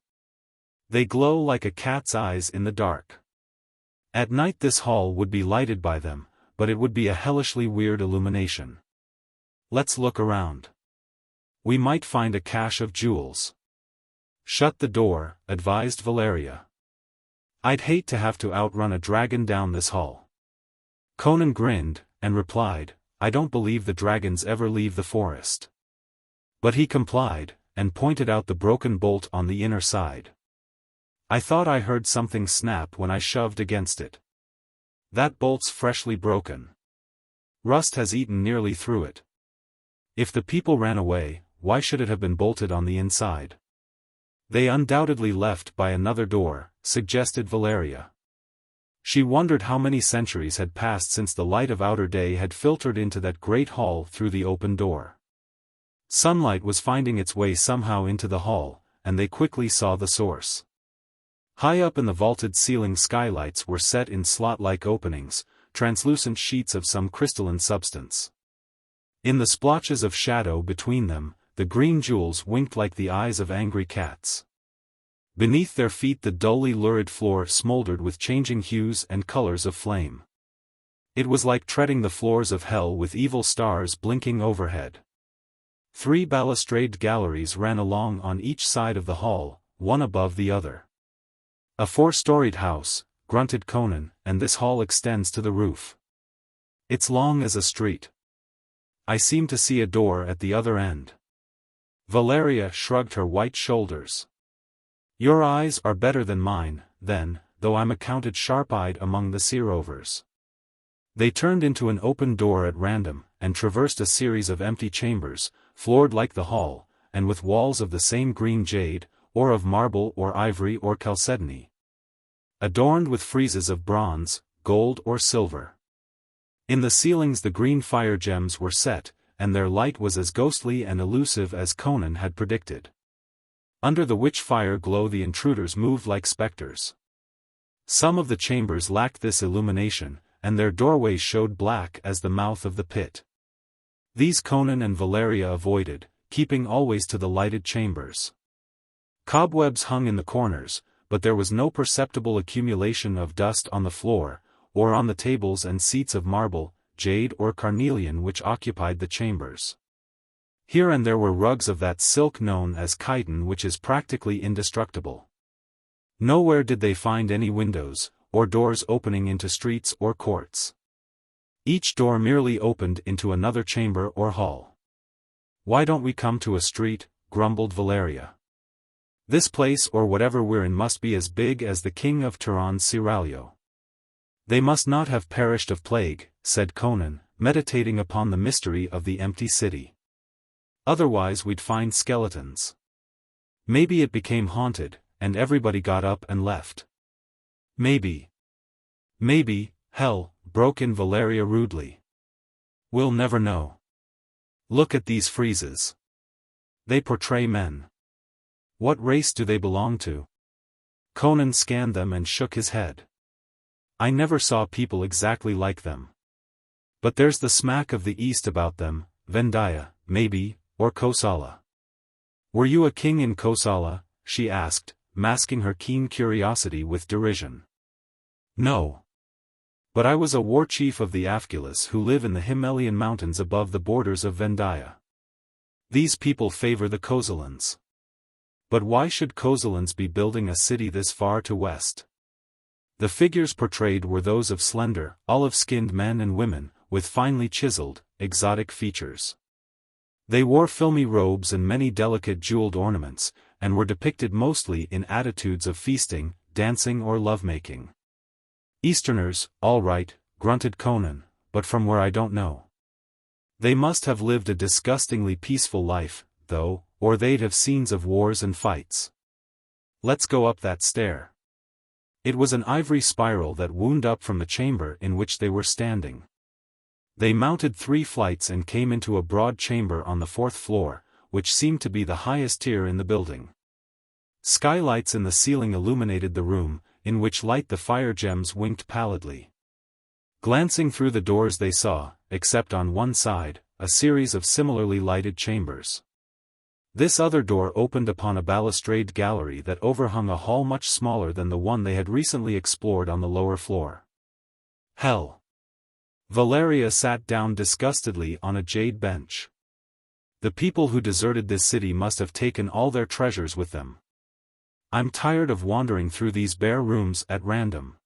They glow like a cat's eyes in the dark. At night this hall would be lighted by them, but it would be a hellishly weird illumination. Let's look around. We might find a cache of jewels. Shut the door, advised Valeria. I'd hate to have to outrun a dragon down this hall. Conan grinned, and replied, I don't believe the dragons ever leave the forest. But he complied, and pointed out the broken bolt on the inner side. I thought I heard something snap when I shoved against it. That bolt's freshly broken. Rust has eaten nearly through it. If the people ran away, why should it have been bolted on the inside? They undoubtedly left by another door, suggested Valeria. She wondered how many centuries had passed since the light of outer day had filtered into that great hall through the open door. Sunlight was finding its way somehow into the hall, and they quickly saw the source. High up in the vaulted ceiling skylights were set in slot-like openings, translucent sheets of some crystalline substance. In the splotches of shadow between them, the green jewels winked like the eyes of angry cats. Beneath their feet the dully lurid floor smoldered with changing hues and colors of flame. It was like treading the floors of hell with evil stars blinking overhead. 3 balustraded galleries ran along on each side of the hall, one above the other. A 4-storied house, grunted Conan, and this hall extends to the roof. It's long as a street. I seem to see a door at the other end. Valeria shrugged her white shoulders. Your eyes are better than mine, then, though I'm accounted sharp-eyed among the sea-rovers. They turned into an open door at random, and traversed a series of empty chambers, floored like the hall, and with walls of the same green jade, or of marble or ivory or chalcedony, adorned with friezes of bronze, gold or silver. In the ceilings the green fire gems were set, and their light was as ghostly and elusive as Conan had predicted. Under the witch fire glow the intruders moved like specters. Some of the chambers lacked this illumination, and their doorways showed black as the mouth of the pit. These Conan and Valeria avoided, keeping always to the lighted chambers. Cobwebs hung in the corners, but there was no perceptible accumulation of dust on the floor, or on the tables and seats of marble, jade or carnelian which occupied the chambers. Here and there were rugs of that silk known as chitin which is practically indestructible. Nowhere did they find any windows, or doors opening into streets or courts. Each door merely opened into another chamber or hall. Why don't we come to a street, grumbled Valeria. This place or whatever we're in must be as big as the king of Turan's Seraglio. They must not have perished of plague, said Conan, meditating upon the mystery of the empty city. Otherwise we'd find skeletons. Maybe it became haunted, and everybody got up and left. Maybe. Maybe, hell, broke in Valeria rudely. We'll never know. Look at these friezes. They portray men. What race do they belong to? Conan scanned them and shook his head. I never saw people exactly like them. But there's the smack of the East about them, Vendaya, maybe, or Kosala. Were you a king in Kosala? She asked, masking her keen curiosity with derision. No. But I was a war chief of the Afghulis who live in the Himalayan mountains above the borders of Vendaya. These people favor the Kosalans. But why should Kosalans be building a city this far to west? The figures portrayed were those of slender, olive-skinned men and women, with finely chiseled, exotic features. They wore filmy robes and many delicate jeweled ornaments, and were depicted mostly in attitudes of feasting, dancing or lovemaking. Easterners, all right, grunted Conan, but from where I don't know. They must have lived a disgustingly peaceful life, though, or they'd have scenes of wars and fights. Let's go up that stair. It was an ivory spiral that wound up from the chamber in which they were standing. They mounted 3 flights and came into a broad chamber on the 4th floor, which seemed to be the highest tier in the building. Skylights in the ceiling illuminated the room, in which light the fire gems winked pallidly. Glancing through the doors they saw, except on one side, a series of similarly lighted chambers. This other door opened upon a balustrade gallery that overhung a hall much smaller than the one they had recently explored on the lower floor. Hell! Valeria sat down disgustedly on a jade bench. The people who deserted this city must have taken all their treasures with them. I'm tired of wandering through these bare rooms at random.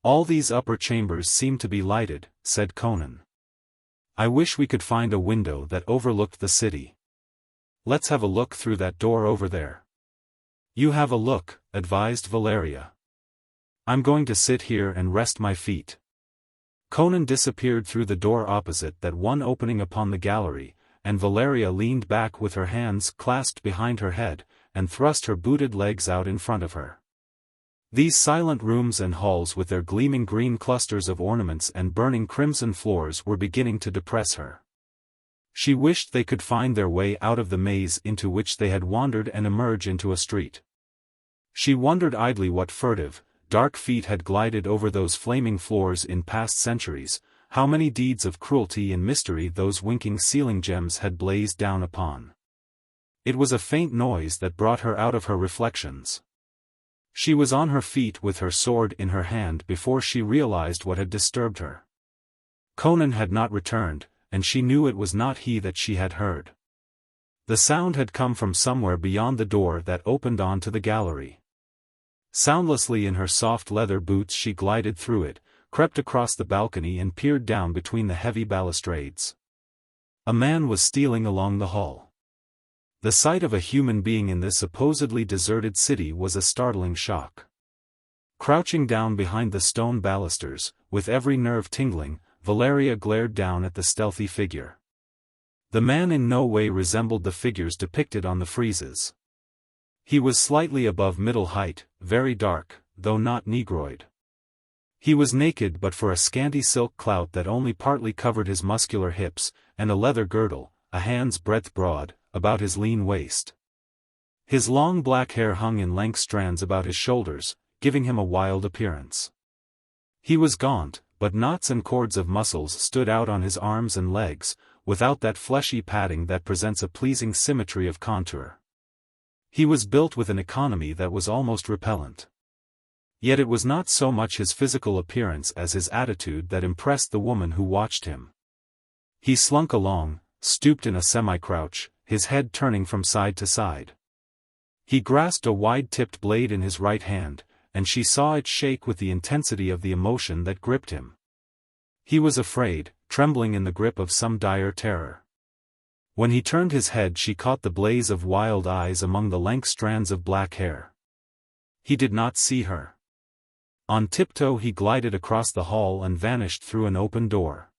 All these upper chambers seem to be lighted, said Conan. I wish we could find a window that overlooked the city. Let's have a look through that door over there. You have a look, advised Valeria. I'm going to sit here and rest my feet. Conan disappeared through the door opposite that one opening upon the gallery, and Valeria leaned back with her hands clasped behind her head, and thrust her booted legs out in front of her. These silent rooms and halls with their gleaming green clusters of ornaments and burning crimson floors were beginning to depress her. She wished they could find their way out of the maze into which they had wandered and emerge into a street. She wondered idly what furtive, dark feet had glided over those flaming floors in past centuries, how many deeds of cruelty and mystery those winking ceiling gems had blazed down upon. It was a faint noise that brought her out of her reflections. She was on her feet with her sword in her hand before she realized what had disturbed her. Conan had not returned, and she knew it was not he that she had heard. The sound had come from somewhere beyond the door that opened onto the gallery. Soundlessly in her soft leather boots she glided through it, crept across the balcony and peered down between the heavy balustrades. A man was stealing along the hall. The sight of a human being in this supposedly deserted city was a startling shock. Crouching down behind the stone balusters, with every nerve tingling, Valeria glared down at the stealthy figure. The man in no way resembled the figures depicted on the friezes. He was slightly above middle height, very dark, though not negroid. He was naked but for a scanty silk clout that only partly covered his muscular hips, and a leather girdle, a hand's breadth broad, about his lean waist. His long black hair hung in lank strands about his shoulders, giving him a wild appearance. He was gaunt, but knots and cords of muscles stood out on his arms and legs, without that fleshy padding that presents a pleasing symmetry of contour. He was built with an economy that was almost repellent. Yet it was not so much his physical appearance as his attitude that impressed the woman who watched him. He slunk along, stooped in a semi-crouch, his head turning from side to side. He grasped a wide-tipped blade in his right hand, and she saw it shake with the intensity of the emotion that gripped him. He was afraid, trembling in the grip of some dire terror. When he turned his head she caught the blaze of wild eyes among the lank strands of black hair. He did not see her. On tiptoe he glided across the hall and vanished through an open door.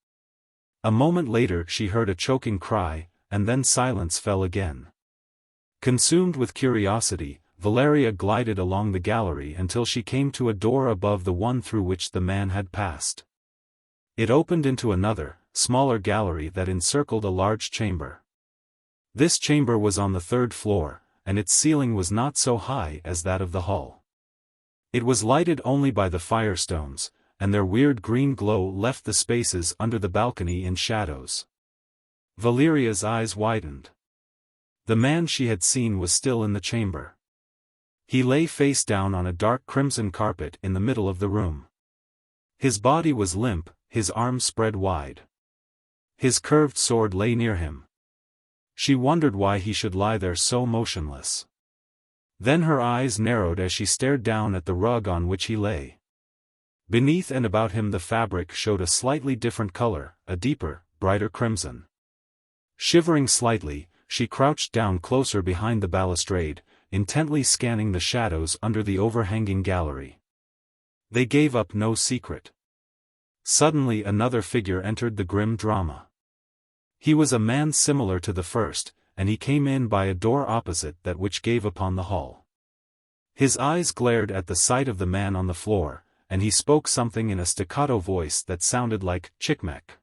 A moment later she heard a choking cry, and then silence fell again. Consumed with curiosity, Valeria glided along the gallery until she came to a door above the one through which the man had passed. It opened into another, smaller gallery that encircled a large chamber. This chamber was on the 3rd floor, and its ceiling was not so high as that of the hall. It was lighted only by the firestones, and their weird green glow left the spaces under the balcony in shadows. Valeria's eyes widened. The man she had seen was still in the chamber. He lay face down on a dark crimson carpet in the middle of the room. His body was limp, his arms spread wide. His curved sword lay near him. She wondered why he should lie there so motionless. Then her eyes narrowed as she stared down at the rug on which he lay. Beneath and about him the fabric showed a slightly different color, a deeper, brighter crimson. Shivering slightly, she crouched down closer behind the balustrade, intently scanning the shadows under the overhanging gallery. They gave up no secret. Suddenly another figure entered the grim drama. He was a man similar to the first, and he came in by a door opposite that which gave upon the hall. His eyes glared at the sight of the man on the floor, and he spoke something in a staccato voice that sounded like "Chickmek."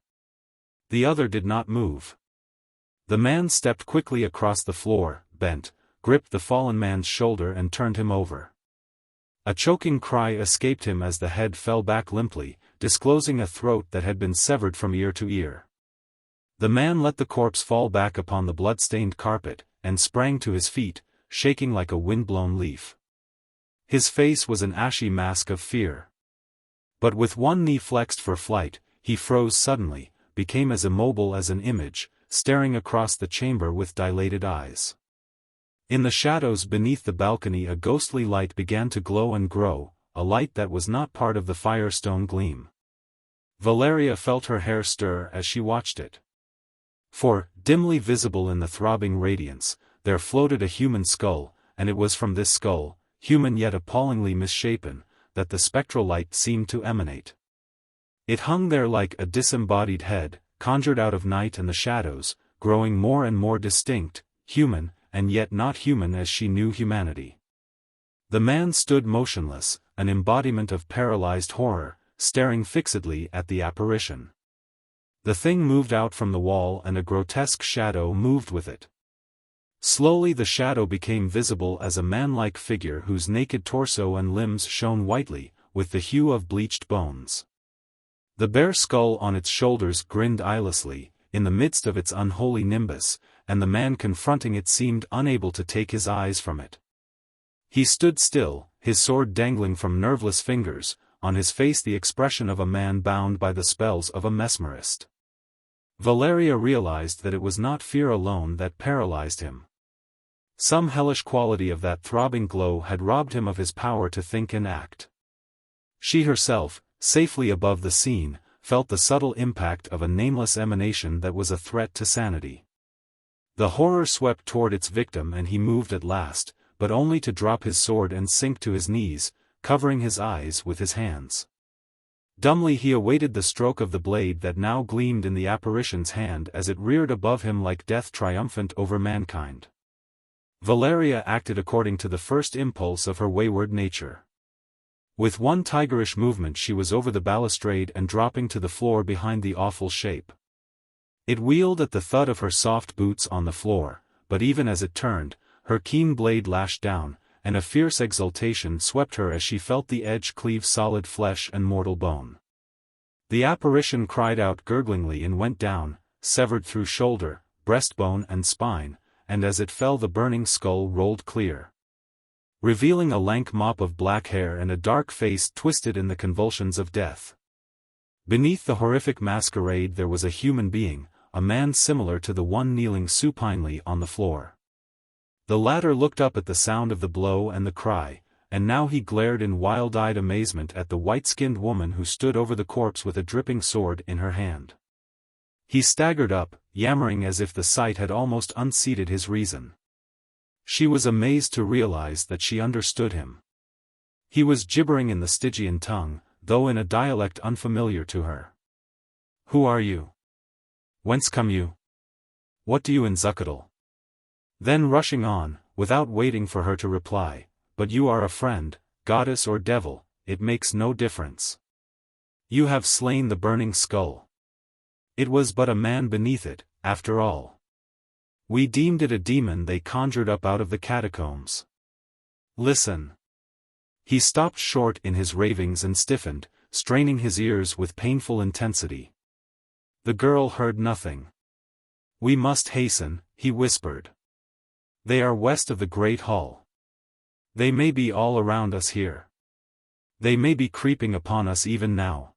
The other did not move. The man stepped quickly across the floor, bent, gripped the fallen man's shoulder and turned him over. A choking cry escaped him as the head fell back limply, disclosing a throat that had been severed from ear to ear. The man let the corpse fall back upon the blood-stained carpet, and sprang to his feet, shaking like a wind-blown leaf. His face was an ashy mask of fear. But with one knee flexed for flight, he froze suddenly, became as immobile as an image, staring across the chamber with dilated eyes. In the shadows beneath the balcony a ghostly light began to glow and grow, a light that was not part of the firestone gleam. Valeria felt her hair stir as she watched it. For, dimly visible in the throbbing radiance, there floated a human skull, and it was from this skull, human yet appallingly misshapen, that the spectral light seemed to emanate. It hung there like a disembodied head, conjured out of night and the shadows, growing more and more distinct, human, and yet not human as she knew humanity. The man stood motionless, an embodiment of paralyzed horror, staring fixedly at the apparition. The thing moved out from the wall and a grotesque shadow moved with it. Slowly the shadow became visible as a man-like figure whose naked torso and limbs shone whitely, with the hue of bleached bones. The bare skull on its shoulders grinned eyelessly, in the midst of its unholy nimbus, and the man confronting it seemed unable to take his eyes from it. He stood still, his sword dangling from nerveless fingers, on his face the expression of a man bound by the spells of a mesmerist. Valeria realized that it was not fear alone that paralyzed him. Some hellish quality of that throbbing glow had robbed him of his power to think and act. She herself, safely above the scene, felt the subtle impact of a nameless emanation that was a threat to sanity. The horror swept toward its victim and he moved at last, but only to drop his sword and sink to his knees, covering his eyes with his hands. Dumbly he awaited the stroke of the blade that now gleamed in the apparition's hand as it reared above him like death triumphant over mankind. Valeria acted according to the first impulse of her wayward nature. With one tigerish movement she was over the balustrade and dropping to the floor behind the awful shape. It wheeled at the thud of her soft boots on the floor, but even as it turned, her keen blade lashed down, and a fierce exultation swept her as she felt the edge cleave solid flesh and mortal bone. The apparition cried out gurglingly and went down, severed through shoulder, breastbone and spine, and as it fell the burning skull rolled clear, revealing a lank mop of black hair and a dark face twisted in the convulsions of death. Beneath the horrific masquerade there was a human being, a man similar to the one kneeling supinely on the floor. The latter looked up at the sound of the blow and the cry, and now he glared in wild-eyed amazement at the white-skinned woman who stood over the corpse with a dripping sword in her hand. He staggered up, yammering as if the sight had almost unseated his reason. She was amazed to realize that she understood him. He was gibbering in the Stygian tongue, though in a dialect unfamiliar to her. "Who are you? Whence come you? What do you in Zuccotle?" Then rushing on, without waiting for her to reply, "But you are a friend, goddess or devil, it makes no difference. You have slain the burning skull. It was but a man beneath it, after all. We deemed it a demon they conjured up out of the catacombs. Listen." He stopped short in his ravings and stiffened, straining his ears with painful intensity. The girl heard nothing. "We must hasten," he whispered. "They are west of the Great Hall. They may be all around us here. They may be creeping upon us even now."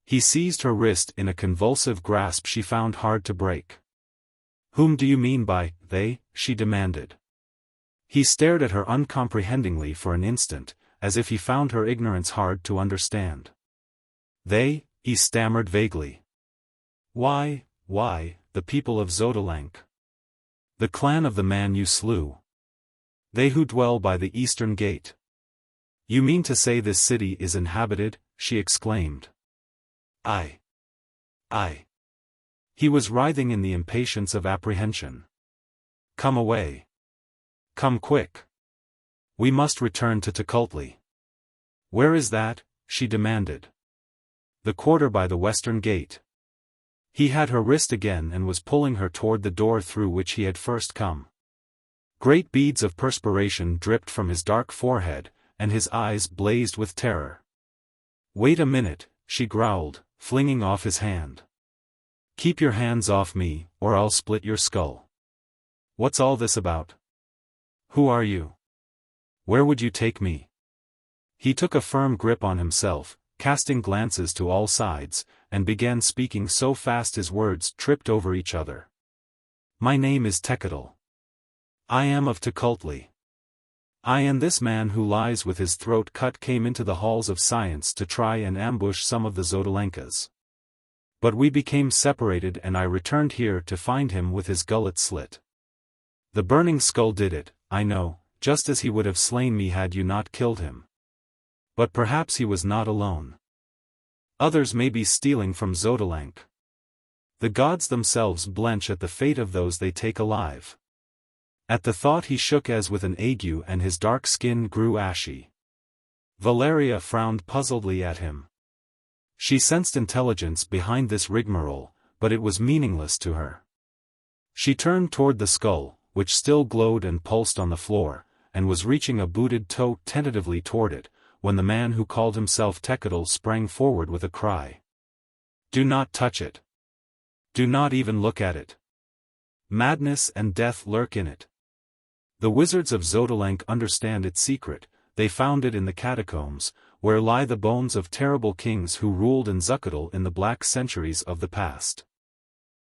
He seized her wrist in a convulsive grasp she found hard to break. "Whom do you mean by they?" she demanded. He stared at her uncomprehendingly for an instant, as if he found her ignorance hard to understand. "They," he stammered vaguely. Why, the people of Xotalanc. The clan of the man you slew. They who dwell by the eastern gate." "You mean to say this city is inhabited?" she exclaimed. I. He was writhing in the impatience of apprehension. "Come away. Come quick. We must return to Tecuhltli." "Where is that?" she demanded. "The quarter by the western gate." He had her wrist again and was pulling her toward the door through which he had first come. Great beads of perspiration dripped from his dark forehead, and his eyes blazed with terror. "Wait a minute," she growled, flinging off his hand. "Keep your hands off me, or I'll split your skull. What's all this about? Who are you? Where would you take me?" He took a firm grip on himself, casting glances to all sides, and began speaking so fast his words tripped over each other. "My name is Tecuhltli. I am of Tecuhltli. I and this man who lies with his throat cut came into the halls of science to try and ambush some of the Xotalankas. But we became separated and I returned here to find him with his gullet slit. The burning skull did it, I know, just as he would have slain me had you not killed him. But perhaps he was not alone. Others may be stealing from Xotalanc. The gods themselves blench at the fate of those they take alive." At the thought he shook as with an ague and his dark skin grew ashy. Valeria frowned puzzledly at him. She sensed intelligence behind this rigmarole, but it was meaningless to her. She turned toward the skull, which still glowed and pulsed on the floor, and was reaching a booted toe tentatively toward it, when the man who called himself Tecuhltli sprang forward with a cry. "Do not touch it. Do not even look at it. Madness and death lurk in it. The wizards of Xotalanc understand its secret, they found it in the catacombs, where lie the bones of terrible kings who ruled in Zuccotle in the black centuries of the past.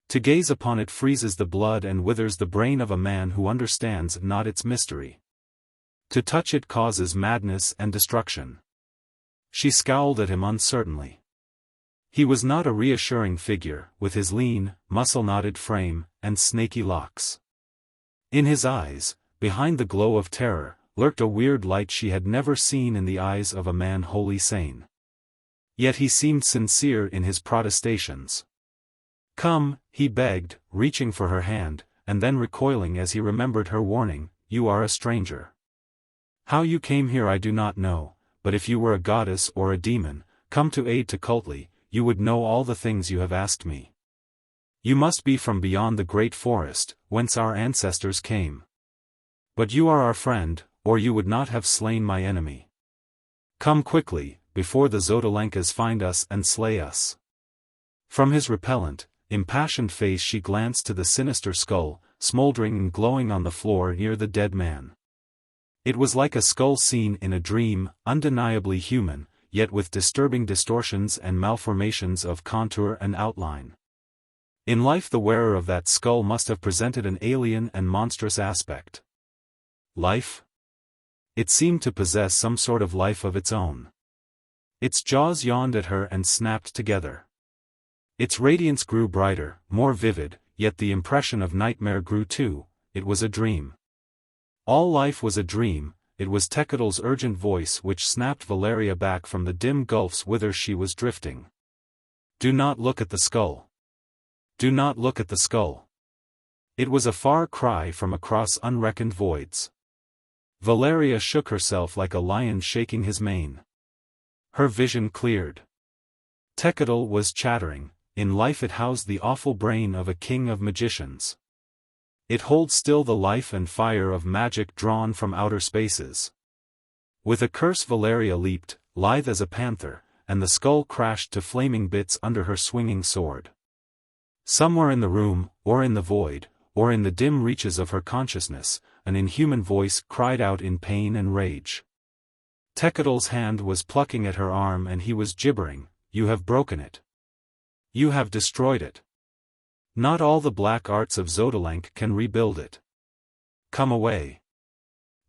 To gaze upon it freezes the blood and withers the brain of a man who understands not its mystery. To touch it causes madness and destruction." She scowled at him uncertainly. He was not a reassuring figure, with his lean, muscle-knotted frame, and snaky locks. In his eyes, behind the glow of terror, lurked a weird light she had never seen in the eyes of a man wholly sane. Yet he seemed sincere in his protestations. "Come," he begged, reaching for her hand, and then recoiling as he remembered her warning, "You are a stranger. How you came here I do not know, but if you were a goddess or a demon, come to aid Tecuhltli, you would know all the things you have asked me. You must be from beyond the great forest, whence our ancestors came. But you are our friend, or you would not have slain my enemy. Come quickly, before the Xotalankas find us and slay us." From his repellent, impassioned face she glanced to the sinister skull, smoldering and glowing on the floor near the dead man. It was like a skull seen in a dream, undeniably human, yet with disturbing distortions and malformations of contour and outline. In life the wearer of that skull must have presented an alien and monstrous aspect. Life? It seemed to possess some sort of life of its own. Its jaws yawned at her and snapped together. Its radiance grew brighter, more vivid, yet the impression of nightmare grew too. It was a dream. All life was a dream. It was Tekadal's urgent voice which snapped Valeria back from the dim gulfs whither she was drifting. Do not look at the skull. Do not look at the skull. It was a far cry from across unreckoned voids. Valeria shook herself like a lion shaking his mane. Her vision cleared. Tekadal was chattering. In life it housed the awful brain of a king of magicians. It holds still the life and fire of magic drawn from outer spaces. With a curse Valeria leaped, lithe as a panther, and the skull crashed to flaming bits under her swinging sword. Somewhere in the room, or in the void, or in the dim reaches of her consciousness, an inhuman voice cried out in pain and rage. Tekadal's hand was plucking at her arm and he was gibbering, "You have broken it. You have destroyed it. Not all the black arts of Xotalanc can rebuild it. Come away.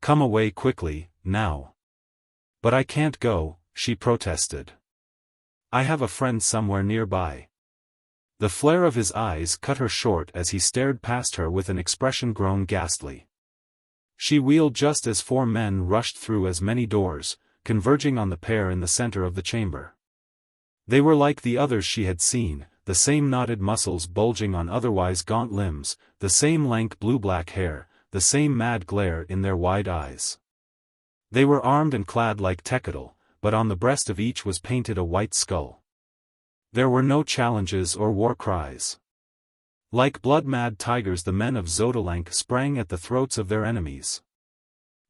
Come away quickly, now." "But I can't go," she protested. "I have a friend somewhere nearby." The flare of his eyes cut her short as he stared past her with an expression grown ghastly. She wheeled just as 4 men rushed through as many doors, converging on the pair in the center of the chamber. They were like the others she had seen, the same knotted muscles bulging on otherwise gaunt limbs, the same lank blue-black hair, the same mad glare in their wide eyes. They were armed and clad like Tekadal, but on the breast of each was painted a white skull. There were no challenges or war cries. Like blood-mad tigers the men of Xotalanc sprang at the throats of their enemies.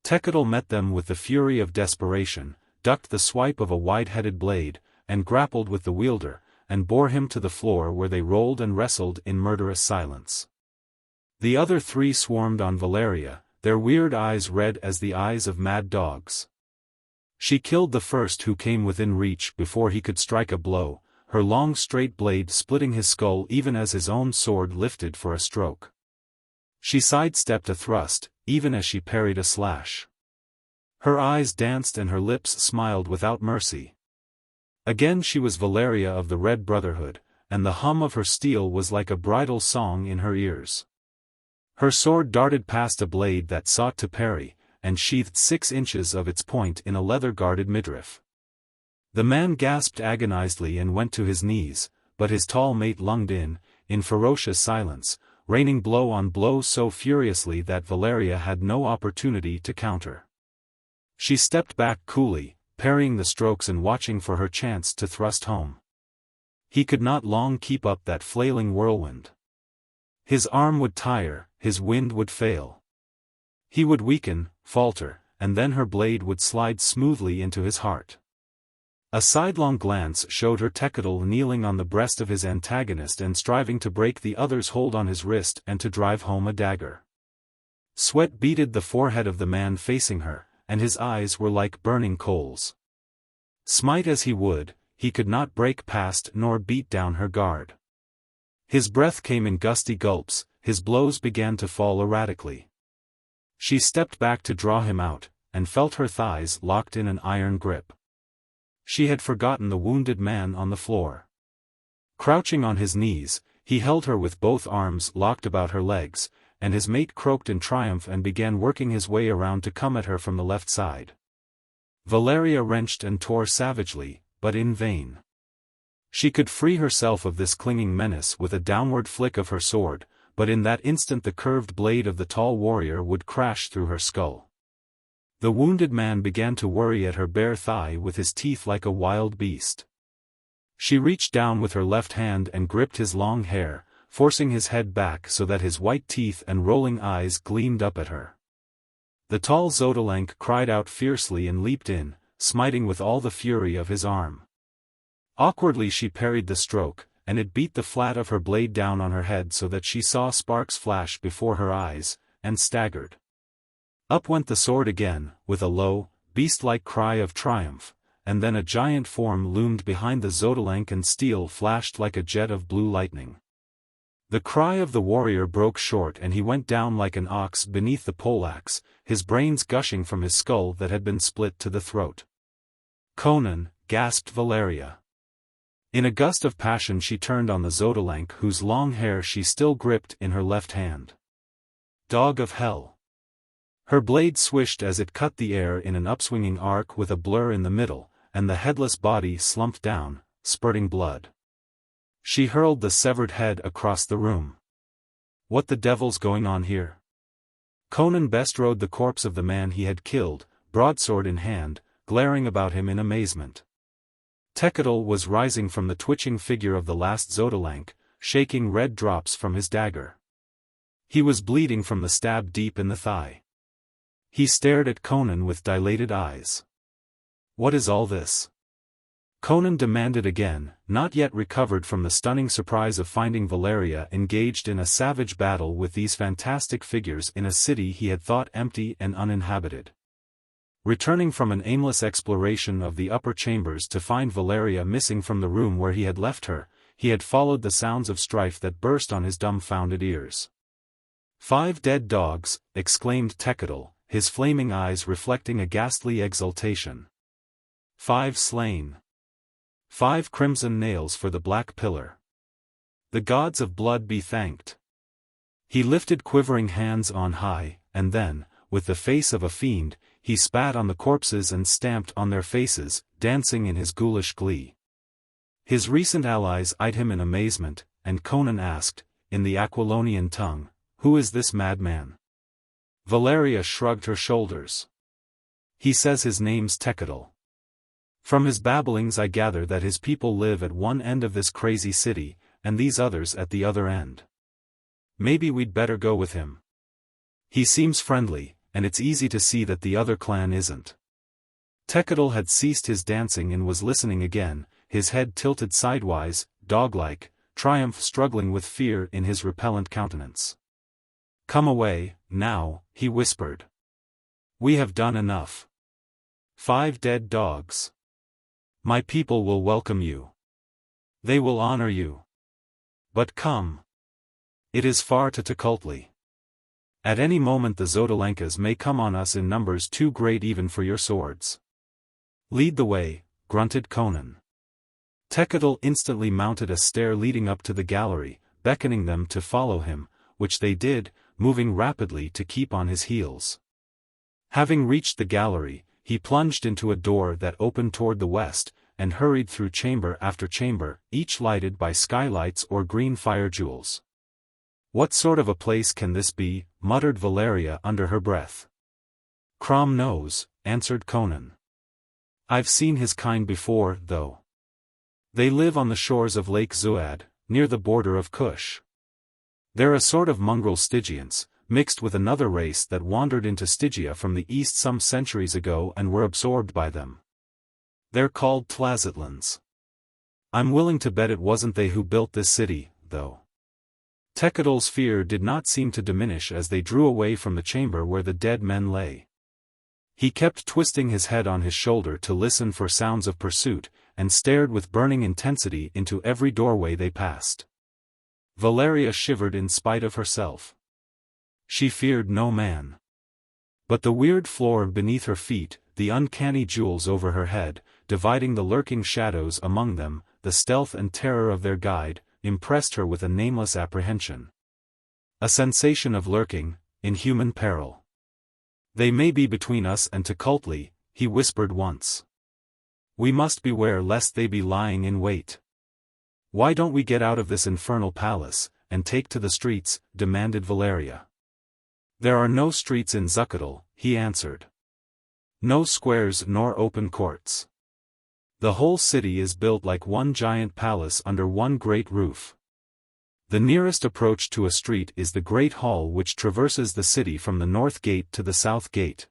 Tekadal met them with the fury of desperation, ducked the swipe of a wide-headed blade, and grappled with the wielder, and bore him to the floor where they rolled and wrestled in murderous silence. The other 3 swarmed on Valeria, their weird eyes red as the eyes of mad dogs. She killed the first who came within reach before he could strike a blow, her long straight blade splitting his skull even as his own sword lifted for a stroke. She sidestepped a thrust, even as she parried a slash. Her eyes danced and her lips smiled without mercy. Again she was Valeria of the Red Brotherhood, and the hum of her steel was like a bridal song in her ears. Her sword darted past a blade that sought to parry, and sheathed 6 inches of its point in a leather-guarded midriff. The man gasped agonizedly and went to his knees, but his tall mate lunged in ferocious silence, raining blow on blow so furiously that Valeria had no opportunity to counter. She stepped back coolly, parrying the strokes and watching for her chance to thrust home. He could not long keep up that flailing whirlwind. His arm would tire, his wind would fail. He would weaken, falter, and then her blade would slide smoothly into his heart. A sidelong glance showed her Tekadal kneeling on the breast of his antagonist and striving to break the other's hold on his wrist and to drive home a dagger. Sweat beaded the forehead of the man facing her, and his eyes were like burning coals. Smite as he would, he could not break past nor beat down her guard. His breath came in gusty gulps, his blows began to fall erratically. She stepped back to draw him out, and felt her thighs locked in an iron grip. She had forgotten the wounded man on the floor. Crouching on his knees, he held her with both arms locked about her legs, and his mate croaked in triumph and began working his way around to come at her from the left side. Valeria wrenched and tore savagely, but in vain. She could free herself of this clinging menace with a downward flick of her sword, but in that instant the curved blade of the tall warrior would crash through her skull. The wounded man began to worry at her bare thigh with his teeth like a wild beast. She reached down with her left hand and gripped his long hair, forcing his head back so that his white teeth and rolling eyes gleamed up at her. The tall Xotalanc cried out fiercely and leaped in, smiting with all the fury of his arm. Awkwardly she parried the stroke, and it beat the flat of her blade down on her head so that she saw sparks flash before her eyes, and staggered. Up went the sword again, with a low, beast-like cry of triumph, and then a giant form loomed behind the Xotalanc and steel flashed like a jet of blue lightning. The cry of the warrior broke short and he went down like an ox beneath the poleaxe, his brains gushing from his skull that had been split to the throat. "Conan," gasped Valeria. In a gust of passion she turned on the Zodalank whose long hair she still gripped in her left hand. Dog of hell! Her blade swished as it cut the air in an upswinging arc with a blur in the middle, and the headless body slumped down, spurting blood. She hurled the severed head across the room. What the devil's going on here? Conan bestrode the corpse of the man he had killed, broadsword in hand, glaring about him in amazement. Tekadal was rising from the twitching figure of the last Zodalank, shaking red drops from his dagger. He was bleeding from the stab deep in the thigh. He stared at Conan with dilated eyes. What is all this? Conan demanded again, not yet recovered from the stunning surprise of finding Valeria engaged in a savage battle with these fantastic figures in a city he had thought empty and uninhabited. Returning from an aimless exploration of the upper chambers to find Valeria missing from the room where he had left her, he had followed the sounds of strife that burst on his dumbfounded ears. 5 dead dogs, exclaimed Tekadal, his flaming eyes reflecting a ghastly exultation. 5 slain. 5 crimson nails for the black pillar. The gods of blood be thanked. He lifted quivering hands on high, and then, with the face of a fiend, he spat on the corpses and stamped on their faces, dancing in his ghoulish glee. His recent allies eyed him in amazement, and Conan asked, in the Aquilonian tongue, "Who is this madman?" Valeria shrugged her shoulders. "He says his name's Tekadal. From his babblings I gather that his people live at one end of this crazy city, and these others at the other end. Maybe we'd better go with him. He seems friendly, and it's easy to see that the other clan isn't." Tekadal had ceased his dancing and was listening again, his head tilted sidewise, dog-like, triumph struggling with fear in his repellent countenance. "Come away, now," he whispered. "We have done enough. 5 dead dogs. My people will welcome you. They will honor you. But come. It is far to Tukulti. At any moment the Zodalankas may come on us in numbers too great even for your swords." "Lead the way," grunted Conan. Tekadal instantly mounted a stair leading up to the gallery, beckoning them to follow him, which they did, moving rapidly to keep on his heels. Having reached the gallery, he plunged into a door that opened toward the west, and hurried through chamber after chamber, each lighted by skylights or green fire jewels. "What sort of a place can this be?" muttered Valeria under her breath. "Crom knows," answered Conan. "I've seen his kind before, though. They live on the shores of Lake Zuad, near the border of Kush. They're a sort of mongrel Stygians, mixed with another race that wandered into Stygia from the east some centuries ago and were absorbed by them. They're called Tlazitlans. I'm willing to bet it wasn't they who built this city, though." Tekadal's fear did not seem to diminish as they drew away from the chamber where the dead men lay. He kept twisting his head on his shoulder to listen for sounds of pursuit, and stared with burning intensity into every doorway they passed. Valeria shivered in spite of herself. She feared no man. But the weird floor beneath her feet, the uncanny jewels over her head, dividing the lurking shadows among them, the stealth and terror of their guide, impressed her with a nameless apprehension. A sensation of lurking, inhuman peril. "They may be between us and Tukulti," he whispered once. "We must beware lest they be lying in wait." "Why don't we get out of this infernal palace, and take to the streets?" demanded Valeria. "There are no streets in Zuccotle," he answered. "No squares nor open courts. The whole city is built like one giant palace under one great roof. The nearest approach to a street is the great hall which traverses the city from the north gate to the south gate.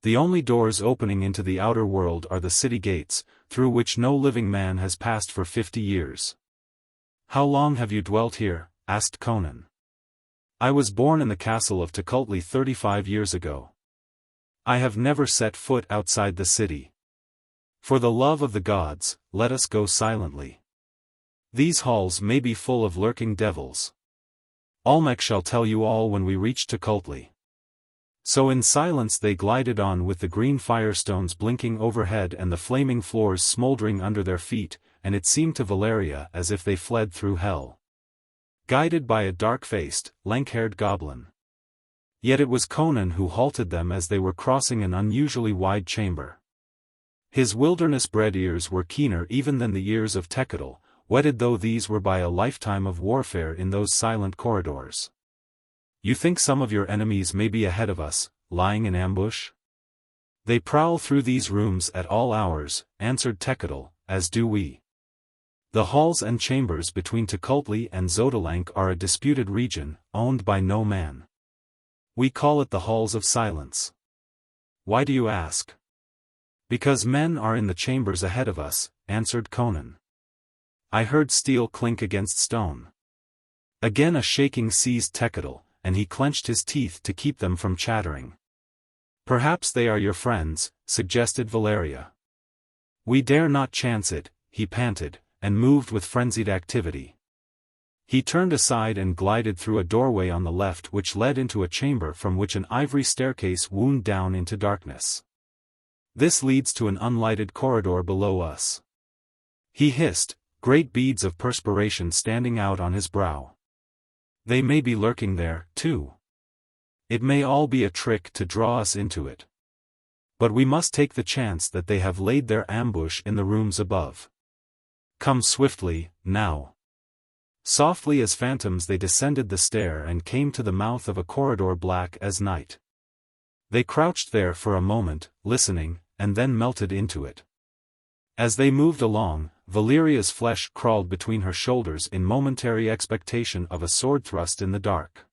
The only doors opening into the outer world are the city gates, through which no living man has passed for 50 years. "How long have you dwelt here?" asked Conan. "I was born in the castle of Tukulti 35 years ago. I have never set foot outside the city. For the love of the gods, let us go silently. These halls may be full of lurking devils. Olmec shall tell you all when we reach Tukulti." So in silence they glided on with the green firestones blinking overhead and the flaming floors smoldering under their feet, and it seemed to Valeria as if they fled through hell. Guided by a dark-faced, lank-haired goblin. Yet it was Conan who halted them as they were crossing an unusually wide chamber. His wilderness-bred ears were keener even than the ears of Tekadal, whetted though these were by a lifetime of warfare in those silent corridors. "You think some of your enemies may be ahead of us, lying in ambush? They prowl through these rooms at all hours," answered Tekadal, "as do we. The halls and chambers between Tekultli and Xotalanc are a disputed region, owned by no man. We call it the Halls of Silence." "Why do you ask?" "Because men are in the chambers ahead of us," answered Conan. "I heard steel clink against stone." Again a shaking seized Tekadal, and he clenched his teeth to keep them from chattering. "Perhaps they are your friends," suggested Valeria. "We dare not chance it," he panted, and moved with frenzied activity. He turned aside and glided through a doorway on the left which led into a chamber from which an ivory staircase wound down into darkness. "This leads to an unlighted corridor below us," he hissed, great beads of perspiration standing out on his brow. "They may be lurking there, too. It may all be a trick to draw us into it. But we must take the chance that they have laid their ambush in the rooms above. Come swiftly, now." Softly as phantoms they descended the stair and came to the mouth of a corridor black as night. They crouched there for a moment, listening, and then melted into it. As they moved along, Valeria's flesh crawled between her shoulders in momentary expectation of a sword thrust in the dark.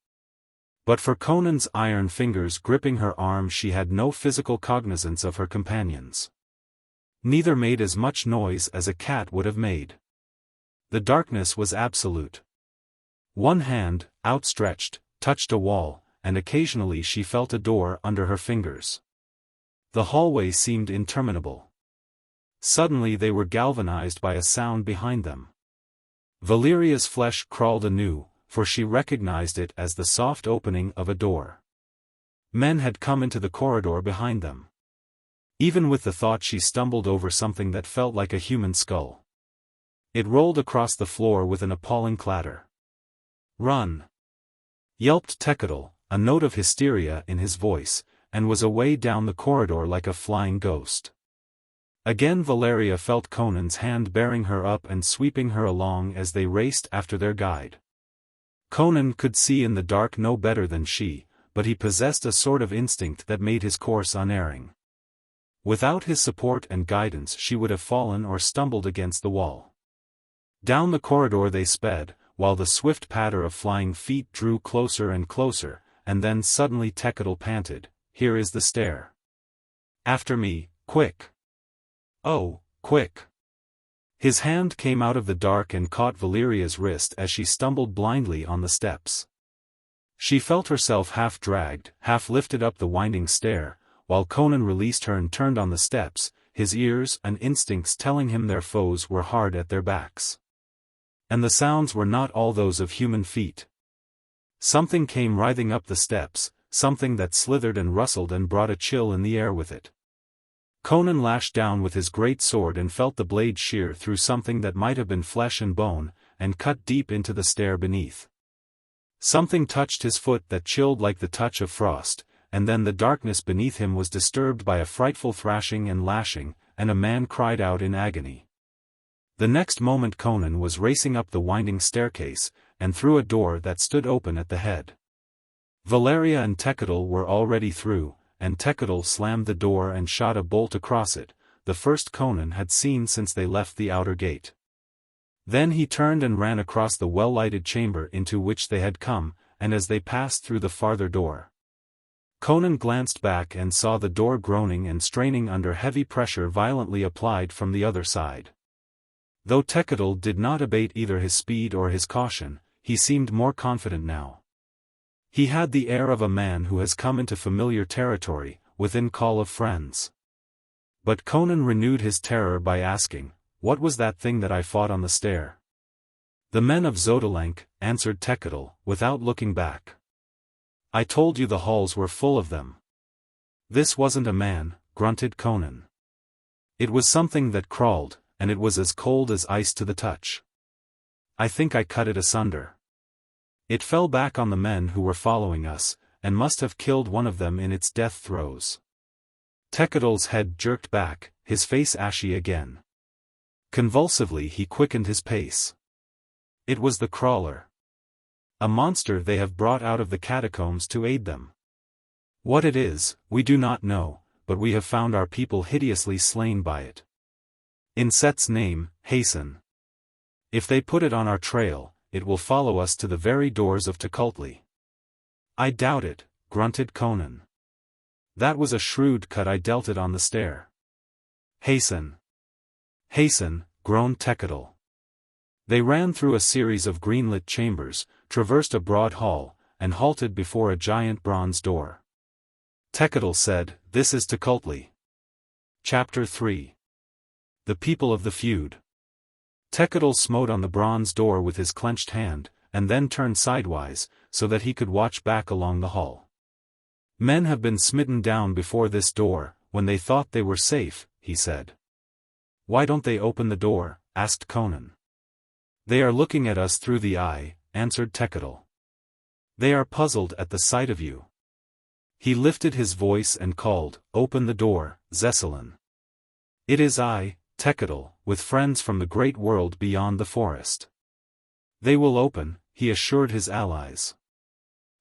But for Conan's iron fingers gripping her arm she had no physical cognizance of her companions. Neither made as much noise as a cat would have made. The darkness was absolute. One hand, outstretched, touched a wall, and occasionally she felt a door under her fingers. The hallway seemed interminable. Suddenly they were galvanized by a sound behind them. Valeria's flesh crawled anew, for she recognized it as the soft opening of a door. Men had come into the corridor behind them. Even with the thought she stumbled over something that felt like a human skull. It rolled across the floor with an appalling clatter. "Run!" yelped Tekadal, a note of hysteria in his voice, and was away down the corridor like a flying ghost. Again Valeria felt Conan's hand bearing her up and sweeping her along as they raced after their guide. Conan could see in the dark no better than she, but he possessed a sort of instinct that made his course unerring. Without his support and guidance she would have fallen or stumbled against the wall. Down the corridor they sped, while the swift patter of flying feet drew closer and closer, and then suddenly Tekadal panted, "Here is the stair. After me, quick! Oh, quick!" His hand came out of the dark and caught Valeria's wrist as she stumbled blindly on the steps. She felt herself half dragged, half lifted up the winding stair, while Conan released her and turned on the steps, his ears and instincts telling him their foes were hard at their backs. And the sounds were not all those of human feet. Something came writhing up the steps, something that slithered and rustled and brought a chill in the air with it. Conan lashed down with his great sword and felt the blade shear through something that might have been flesh and bone, and cut deep into the stair beneath. Something touched his foot that chilled like the touch of frost, and then the darkness beneath him was disturbed by a frightful thrashing and lashing, and a man cried out in agony. The next moment Conan was racing up the winding staircase, and through a door that stood open at the head. Valeria and Tekadal were already through, and Tekadal slammed the door and shot a bolt across it, the first Conan had seen since they left the outer gate. Then he turned and ran across the well-lighted chamber into which they had come, and as they passed through the farther door, Conan glanced back and saw the door groaning and straining under heavy pressure violently applied from the other side. Though Tekadal did not abate either his speed or his caution, he seemed more confident now. He had the air of a man who has come into familiar territory, within call of friends. But Conan renewed his terror by asking, "What was that thing that I fought on the stair?" "The men of Xotalanc," answered Tekadal, without looking back. "I told you the halls were full of them." "This wasn't a man," grunted Conan. "It was something that crawled, and it was as cold as ice to the touch. I think I cut it asunder. It fell back on the men who were following us, and must have killed one of them in its death throes. Tekadul's head jerked back, his face ashy again. Convulsively he quickened his pace. It was the crawler. A monster they have brought out of the catacombs to aid them. What it is, we do not know, but we have found our people hideously slain by it. In Set's name, hasten. If they put it on our trail, it will follow us to the very doors of Tekultli. I doubt it, grunted Conan. That was a shrewd cut I dealt it on the stair. Hasten. Hasten, groaned Tekadul. They ran through a series of green-lit chambers, traversed a broad hall, and halted before a giant bronze door. Tekadul said, "This is Tekultli." Chapter 3. The People of the Feud. Tekadul smote on the bronze door with his clenched hand, and then turned sidewise, so that he could watch back along the hall. Men have been smitten down before this door, when they thought they were safe, he said. Why don't they open the door? Asked Conan. They are looking at us through the eye, answered Tekadul. They are puzzled at the sight of you. He lifted his voice and called, "Open the door, Zesalin." It is I, Tekadul, with friends from the great world beyond the forest. They will open, he assured his allies.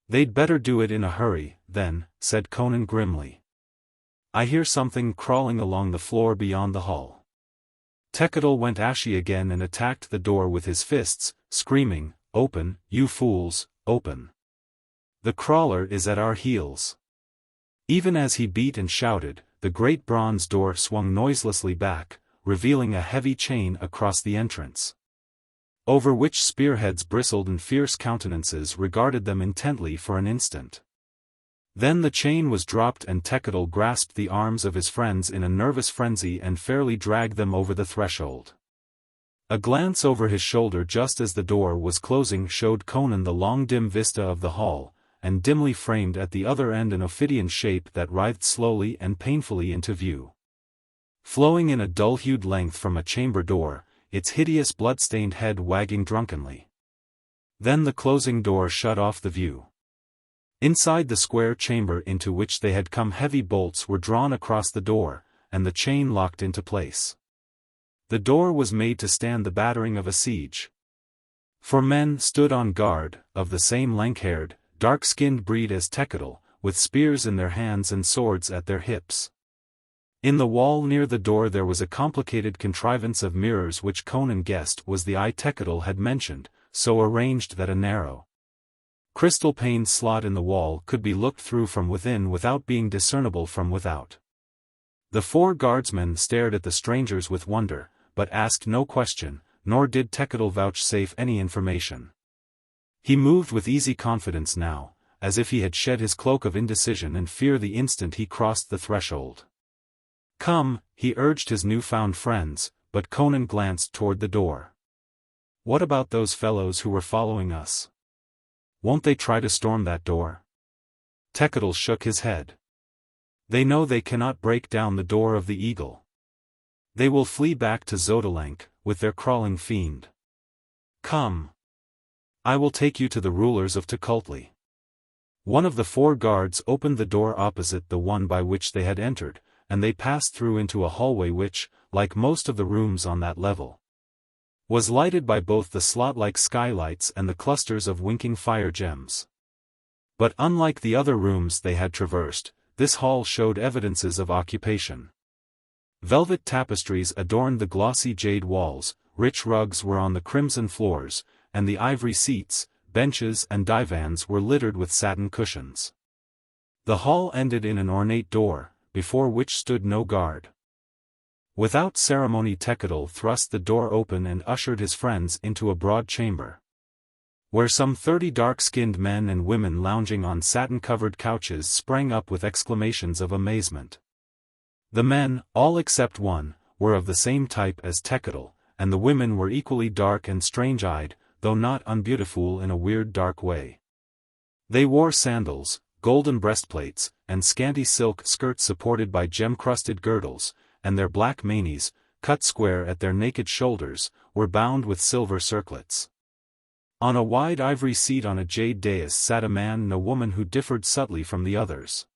They'd better do it in a hurry, then, said Conan grimly. I hear something crawling along the floor beyond the hall. Tekadul went ashy again and attacked the door with his fists, screaming, "Open, you fools, open. The crawler is at our heels." Even as he beat and shouted, the great bronze door swung noiselessly back, revealing a heavy chain across the entrance, over which spearheads bristled and fierce countenances regarded them intently for an instant. Then the chain was dropped and Tekadul grasped the arms of his friends in a nervous frenzy and fairly dragged them over the threshold. A glance over his shoulder just as the door was closing showed Conan the long dim vista of the hall, and dimly framed at the other end an ophidian shape that writhed slowly and painfully into view. Flowing in a dull-hued length from a chamber door, its hideous blood-stained head wagging drunkenly. Then the closing door shut off the view. Inside the square chamber into which they had come heavy bolts were drawn across the door, and the chain locked into place. The door was made to stand the battering of a siege. 4 men stood on guard, of the same lank-haired, dark-skinned breed as Tekadul, with spears in their hands and swords at their hips. In the wall near the door there was a complicated contrivance of mirrors which Conan guessed was the eye Tekadul had mentioned, so arranged that a narrow, crystal-paned slot in the wall could be looked through from within without being discernible from without. The 4 guardsmen stared at the strangers with wonder, but asked no question, nor did Tekadul vouchsafe any information. He moved with easy confidence now, as if he had shed his cloak of indecision and fear the instant he crossed the threshold. Come, he urged his newfound friends, but Conan glanced toward the door. What about those fellows who were following us? Won't they try to storm that door? Tekadul shook his head. They know they cannot break down the door of the eagle. They will flee back to Xotalanc, with their crawling fiend. Come. I will take you to the rulers of Tekultli. One of the 4 guards opened the door opposite the one by which they had entered, and they passed through into a hallway which, like most of the rooms on that level, was lighted by both the slot-like skylights and the clusters of winking fire gems. But unlike the other rooms they had traversed, this hall showed evidences of occupation. Velvet tapestries adorned the glossy jade walls, rich rugs were on the crimson floors, and the ivory seats, benches and divans were littered with satin cushions. The hall ended in an ornate door, before which stood no guard. Without ceremony Tekadul thrust the door open and ushered his friends into a broad chamber, where some 30 dark-skinned men and women lounging on satin-covered couches sprang up with exclamations of amazement. The men, all except one, were of the same type as Tekadul, and the women were equally dark and strange-eyed, though not unbeautiful in a weird dark way. They wore sandals, golden breastplates, and scanty silk skirts supported by gem-crusted girdles, and their black manes, cut square at their naked shoulders, were bound with silver circlets. On a wide ivory seat on a jade dais sat a man and a woman who differed subtly from the others.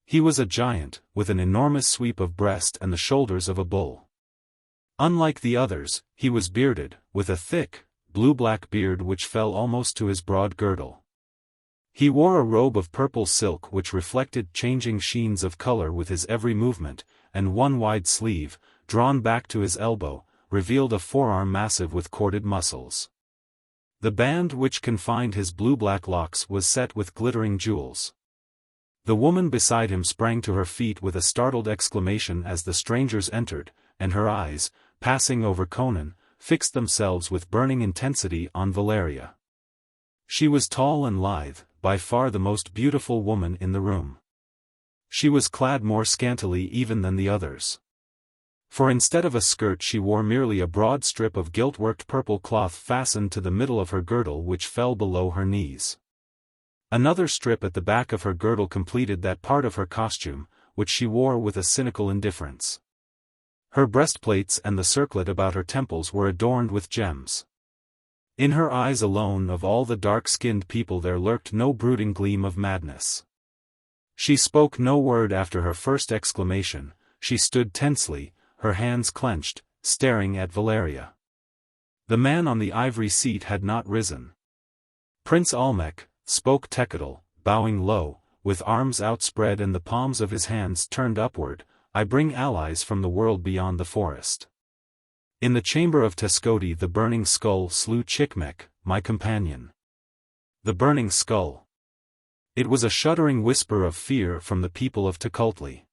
He was a giant, with an enormous sweep of breast and the shoulders of a bull. Unlike the others, he was bearded, with a thick, blue-black beard which fell almost to his broad girdle. He wore a robe of purple silk which reflected changing sheens of color with his every movement, and one wide sleeve, drawn back to his elbow, revealed a forearm massive with corded muscles. The band which confined his blue-black locks was set with glittering jewels. The woman beside him sprang to her feet with a startled exclamation as the strangers entered, and her eyes, passing over Conan, fixed themselves with burning intensity on Valeria. She was tall and lithe, by far the most beautiful woman in the room. She was clad more scantily even than the others. For instead of a skirt she wore merely a broad strip of gilt-worked purple cloth fastened to the middle of her girdle which fell below her knees. Another strip at the back of her girdle completed that part of her costume, which she wore with a cynical indifference. Her breastplates and the circlet about her temples were adorned with gems. In her eyes alone of all the dark-skinned people there lurked no brooding gleam of madness. She spoke no word after her first exclamation. She stood tensely, her hands clenched, staring at Valeria. The man on the ivory seat had not risen. "Prince Almec," spoke Tekadal, bowing low, with arms outspread and the palms of his hands turned upward, "I bring allies from the world beyond the forest. In the chamber of Teskoti the burning skull slew Chikmek, my companion." The burning skull. It was a shuddering whisper of fear from the people of Tekultli.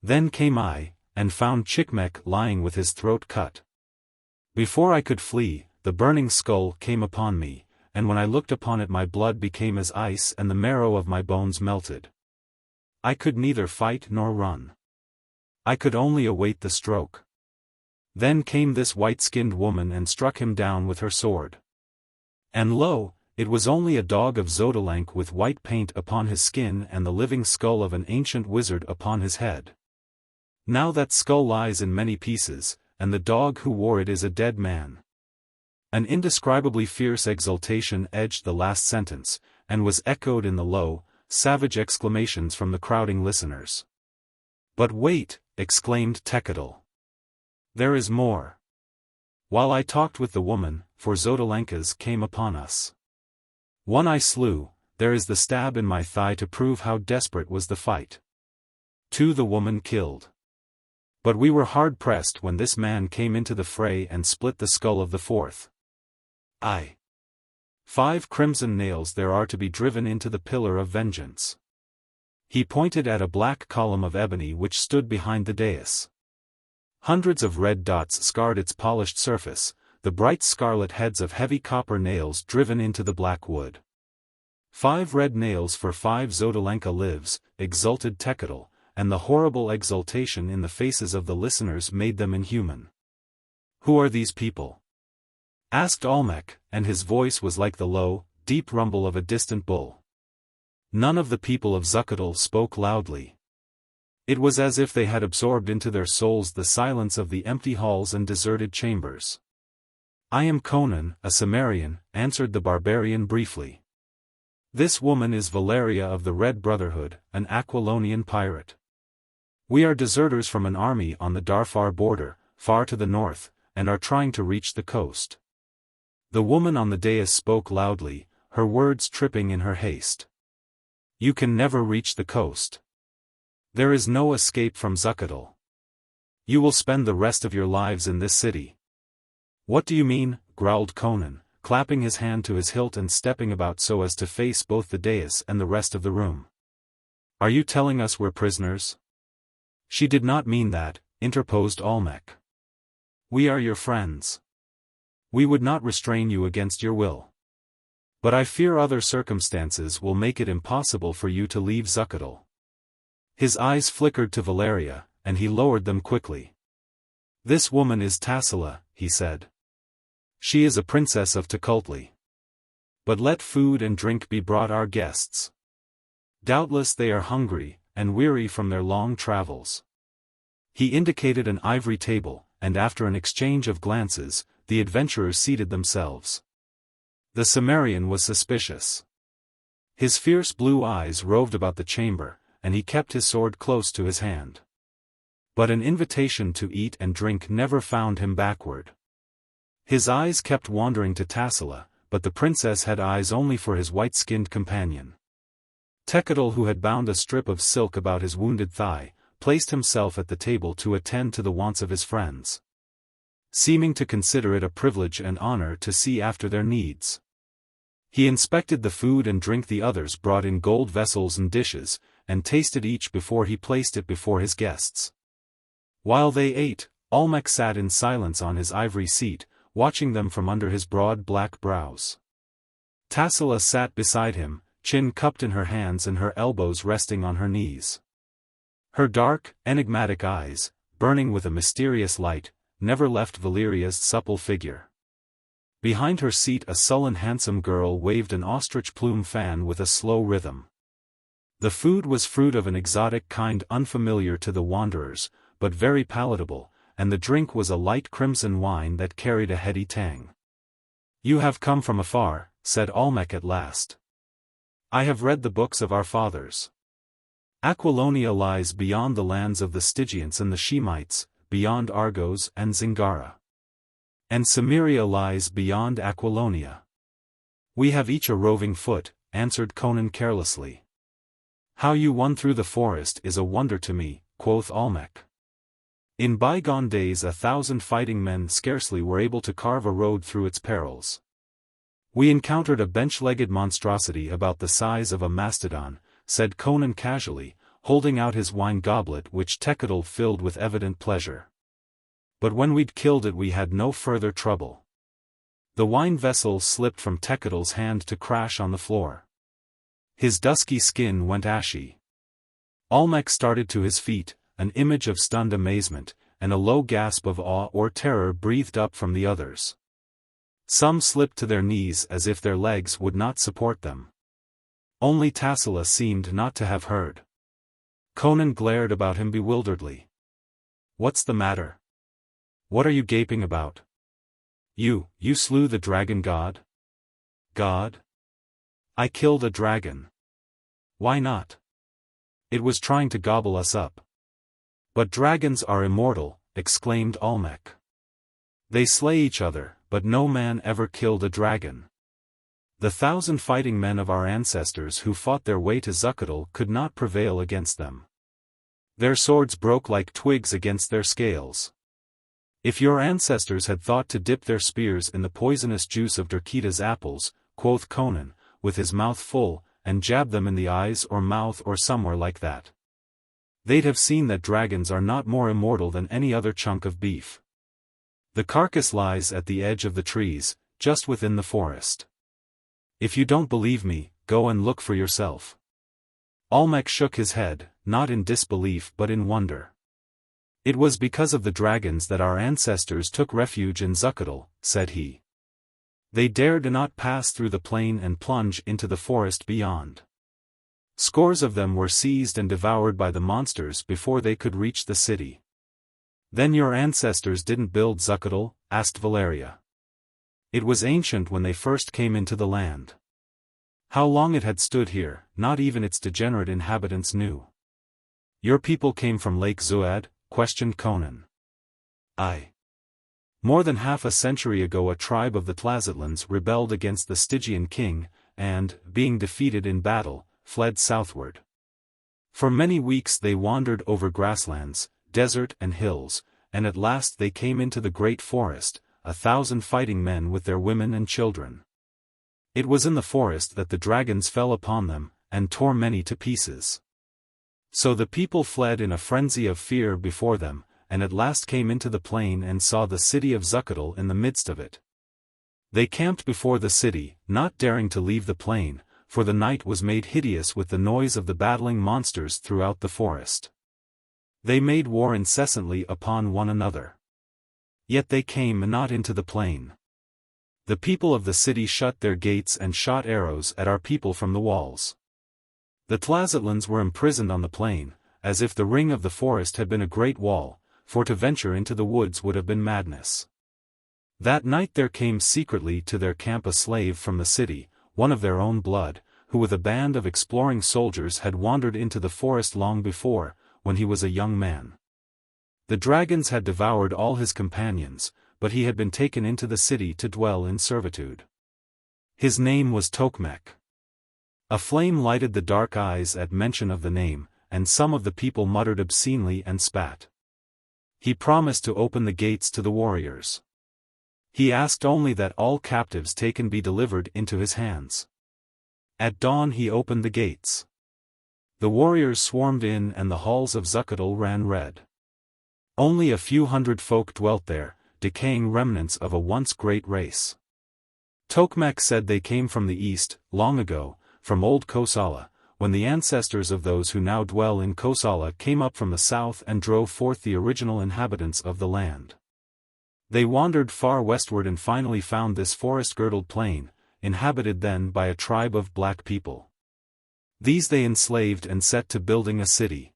Then came I, and found Chikmek lying with his throat cut. Before I could flee, the burning skull came upon me, and when I looked upon it my blood became as ice and the marrow of my bones melted. I could neither fight nor run. I could only await the stroke. Then came this white-skinned woman and struck him down with her sword. And lo, it was only a dog of Xotalanc with white paint upon his skin and the living skull of an ancient wizard upon his head. Now that skull lies in many pieces, and the dog who wore it is a dead man. An indescribably fierce exultation edged the last sentence, and was echoed in the low, savage exclamations from the crowding listeners. "But wait," exclaimed Tekadal. "There is more. While I talked with the woman, for Xotalancas came upon us. One I slew, there is the stab in my thigh to prove how desperate was the fight. Two the woman killed. But we were hard-pressed when this man came into the fray and split the skull of the fourth. 5 crimson nails there are to be driven into the pillar of vengeance." He pointed at a black column of ebony which stood behind the dais. Hundreds of red dots scarred its polished surface, the bright scarlet heads of heavy copper nails driven into the black wood. 5 red nails for 5 Xotalanca lives, exulted Tekadal, and the horrible exultation in the faces of the listeners made them inhuman. "Who are these people?" asked Almec, and his voice was like the low, deep rumble of a distant bull. None of the people of Zuccotle spoke loudly. It was as if they had absorbed into their souls the silence of the empty halls and deserted chambers. "I am Conan, a Cimmerian," answered the barbarian briefly. "This woman is Valeria of the Red Brotherhood, an Aquilonian pirate. We are deserters from an army on the Darfar border, far to the north, and are trying to reach the coast." The woman on the dais spoke loudly, her words tripping in her haste. "You can never reach the coast. There is no escape from Zuccotle. You will spend the rest of your lives in this city." "What do you mean?" growled Conan, clapping his hand to his hilt and stepping about so as to face both the dais and the rest of the room. "Are you telling us we're prisoners?" "She did not mean that," interposed Almec. "We are your friends. We would not restrain you against your will. But I fear other circumstances will make it impossible for you to leave Zuccotle." His eyes flickered to Valeria, and he lowered them quickly. "This woman is Tassila," he said. "She is a princess of Tekultli. But let food and drink be brought our guests. Doubtless they are hungry, and weary from their long travels." He indicated an ivory table, and after an exchange of glances, the adventurers seated themselves. The Cimmerian was suspicious. His fierce blue eyes roved about the chamber, and he kept his sword close to his hand. But an invitation to eat and drink never found him backward. His eyes kept wandering to Tassila, but the princess had eyes only for his white-skinned companion. Tekel, who had bound a strip of silk about his wounded thigh, placed himself at the table to attend to the wants of his friends, seeming to consider it a privilege and honor to see after their needs. He inspected the food and drink the others brought in gold vessels and dishes, and tasted each before he placed it before his guests. While they ate, Olmec sat in silence on his ivory seat, watching them from under his broad black brows. Tassila sat beside him, chin cupped in her hands and her elbows resting on her knees. Her dark, enigmatic eyes, burning with a mysterious light, never left Valeria's supple figure. Behind her seat a sullen handsome girl waved an ostrich plume fan with a slow rhythm. The food was fruit of an exotic kind unfamiliar to the wanderers, but very palatable, and the drink was a light crimson wine that carried a heady tang. "You have come from afar," said Olmec at last. "I have read the books of our fathers. Aquilonia lies beyond the lands of the Stygians and the Shemites, beyond Argos and Zingara. And Cimmeria lies beyond Aquilonia." "We have each a roving foot," answered Conan carelessly. "How you won through the forest is a wonder to me," quoth Olmec. "In bygone days 1,000 fighting men scarcely were able to carve a road through its perils. We encountered a bench-legged monstrosity about the size of a mastodon," said Conan casually, holding out his wine goblet which Tekel filled with evident pleasure. "But when we'd killed it we had no further trouble." The wine vessel slipped from Tekel's hand to crash on the floor. His dusky skin went ashy. Olmec started to his feet, an image of stunned amazement, and a low gasp of awe or terror breathed up from the others. Some slipped to their knees as if their legs would not support them. Only Tassila seemed not to have heard. Conan glared about him bewilderedly. "What's the matter? What are you gaping about? You slew the dragon god?" "God? I killed a dragon." "Why not?" "It was trying to gobble us up." "But dragons are immortal," exclaimed Olmec. "They slay each other, but no man ever killed a dragon. The 1,000 fighting men of our ancestors who fought their way to Zuccotle could not prevail against them. Their swords broke like twigs against their scales. If your ancestors had thought to dip their spears in the poisonous juice of Derkita's apples," quoth Conan, with his mouth full, "and jab them in the eyes or mouth or somewhere like that, they'd have seen that dragons are not more immortal than any other chunk of beef. The carcass lies at the edge of the trees, just within the forest. If you don't believe me, go and look for yourself." Olmec shook his head, not in disbelief but in wonder. "It was because of the dragons that our ancestors took refuge in Zuccotle," said he. "They dared not pass through the plain and plunge into the forest beyond. Scores of them were seized and devoured by the monsters before they could reach the city." "Then your ancestors didn't build Zuccotle?" asked Valeria. "It was ancient when they first came into the land. How long it had stood here, not even its degenerate inhabitants knew." "Your people came from Lake Zuad?" questioned Conan. "Aye. More than half a century ago a tribe of the Tlazitlans rebelled against the Stygian king, and, being defeated in battle, fled southward. For many weeks they wandered over grasslands, desert and hills, and at last they came into the great forest, 1,000 fighting men with their women and children. It was in the forest that the dragons fell upon them, and tore many to pieces. So the people fled in a frenzy of fear before them, and at last came into the plain and saw the city of Zuccotle in the midst of it. They camped before the city, not daring to leave the plain, for the night was made hideous with the noise of the battling monsters throughout the forest. They made war incessantly upon one another. Yet they came not into the plain. The people of the city shut their gates and shot arrows at our people from the walls. The Tlazitlans were imprisoned on the plain, as if the ring of the forest had been a great wall, for to venture into the woods would have been madness. That night there came secretly to their camp a slave from the city, one of their own blood, who with a band of exploring soldiers had wandered into the forest long before, when he was a young man. The dragons had devoured all his companions, but he had been taken into the city to dwell in servitude. His name was Tokmek. A flame lighted the dark eyes at mention of the name, and some of the people muttered obscenely and spat. He promised to open the gates to the warriors. He asked only that all captives taken be delivered into his hands. At dawn he opened the gates. The warriors swarmed in and the halls of Zuccotle ran red. Only a few hundred folk dwelt there, decaying remnants of a once great race. Tokmek said they came from the east, long ago, from old Kosala, when the ancestors of those who now dwell in Kosala came up from the south and drove forth the original inhabitants of the land. They wandered far westward and finally found this forest-girdled plain, inhabited then by a tribe of black people. These they enslaved and set to building a city.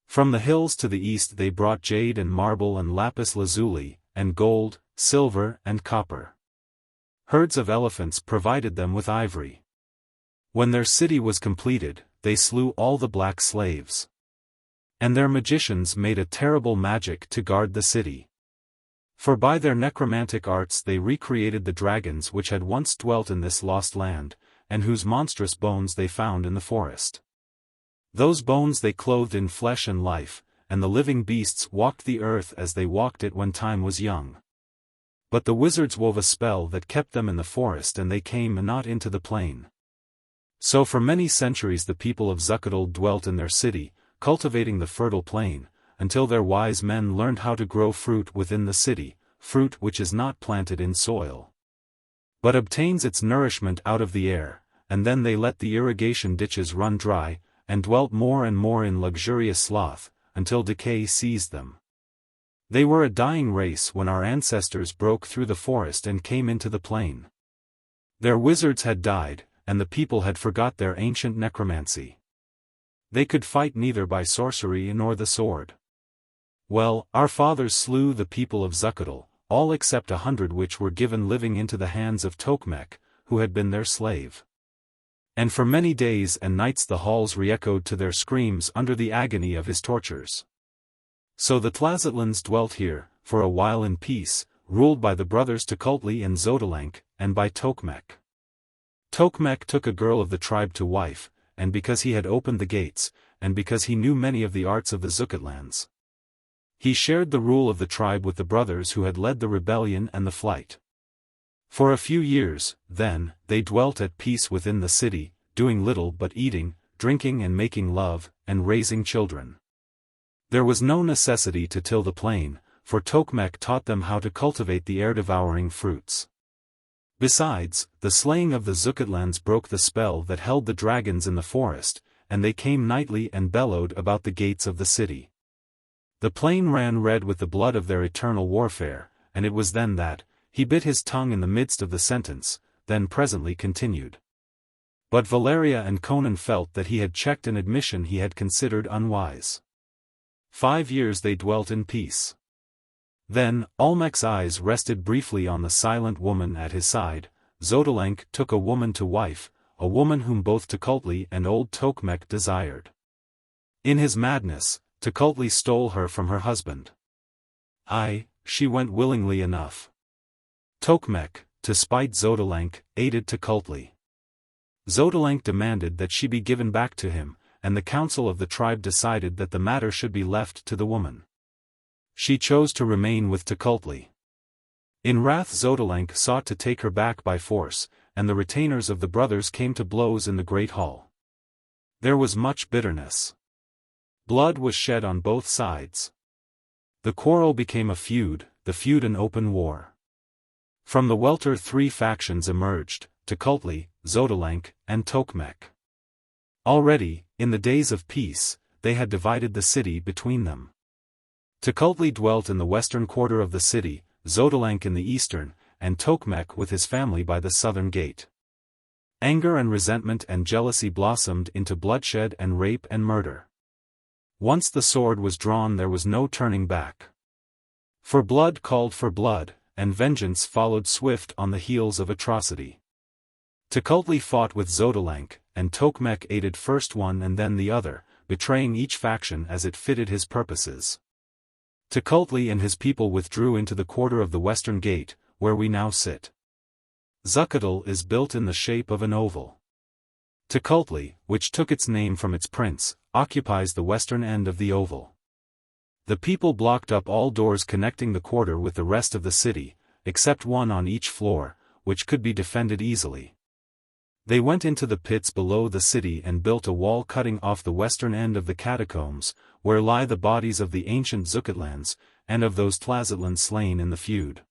From the hills to the east they brought jade and marble and lapis lazuli, and gold, silver and copper. Herds of elephants provided them with ivory. When their city was completed, they slew all the black slaves. And their magicians made a terrible magic to guard the city. For by their necromantic arts they recreated the dragons which had once dwelt in this lost land, and whose monstrous bones they found in the forest. Those bones they clothed in flesh and life, and the living beasts walked the earth as they walked it when time was young. But the wizards wove a spell that kept them in the forest and they came not into the plain. So for many centuries the people of Zuccotle dwelt in their city, cultivating the fertile plain, until their wise men learned how to grow fruit within the city, fruit which is not planted in soil, but obtains its nourishment out of the air, and then they let the irrigation ditches run dry, and dwelt more and more in luxurious sloth, until decay seized them. They were a dying race when our ancestors broke through the forest and came into the plain. Their wizards had died, and the people had forgot their ancient necromancy. They could fight neither by sorcery nor the sword. Well, our fathers slew the people of Zuccotle, all except 100 which were given living into the hands of Tokmek, who had been their slave. And for many days and nights the halls re-echoed to their screams under the agony of his tortures. So the Tlazitlans dwelt here, for a while in peace, ruled by the brothers Tukulti and Xotalanc, and by Tokmek. Tokmek took a girl of the tribe to wife, and because he had opened the gates, and because he knew many of the arts of the Zucatlans, he shared the rule of the tribe with the brothers who had led the rebellion and the flight. For a few years, then, they dwelt at peace within the city, doing little but eating, drinking and making love, and raising children. There was no necessity to till the plain, for Tokmek taught them how to cultivate the air-devouring fruits. Besides, the slaying of the Zucatlans broke the spell that held the dragons in the forest, and they came nightly and bellowed about the gates of the city. The plain ran red with the blood of their eternal warfare, and it was then that, he bit his tongue in the midst of the sentence, then presently continued. But Valeria and Conan felt that he had checked an admission he had considered unwise. 5 years they dwelt in peace. Then, Olmec's eyes rested briefly on the silent woman at his side. Xotalanc took a woman to wife, a woman whom both Tukulti and old Tokmek desired. In his madness, Tukulti stole her from her husband. Aye, she went willingly enough. Tokmek, to spite Xotalanc, aided Tukulti. Xotalanc demanded that she be given back to him, and the council of the tribe decided that the matter should be left to the woman. She chose to remain with Tukulti. In wrath Xotalanc sought to take her back by force, and the retainers of the brothers came to blows in the great hall. There was much bitterness. Blood was shed on both sides. The quarrel became a feud, the feud an open war. From the welter 3 factions emerged, Tukulti, Xotalanc, and Tokmek. Already, in the days of peace, they had divided the city between them. Tukulti dwelt in the western quarter of the city, Xotalanc in the eastern, and Tokmek with his family by the southern gate. Anger and resentment and jealousy blossomed into bloodshed and rape and murder. Once the sword was drawn there was no turning back. For blood called for blood, and vengeance followed swift on the heels of atrocity. Tukulti fought with Xotalanc, and Tokmek aided first one and then the other, betraying each faction as it fitted his purposes. Tukulti and his people withdrew into the quarter of the western gate, where we now sit. Zuccotle is built in the shape of an oval. Tukulti, which took its name from its prince, occupies the western end of the oval. The people blocked up all doors connecting the quarter with the rest of the city, except one on each floor, which could be defended easily. They went into the pits below the city and built a wall cutting off the western end of the catacombs, where lie the bodies of the ancient Zucatlans, and of those Tlazitlans slain in the feud.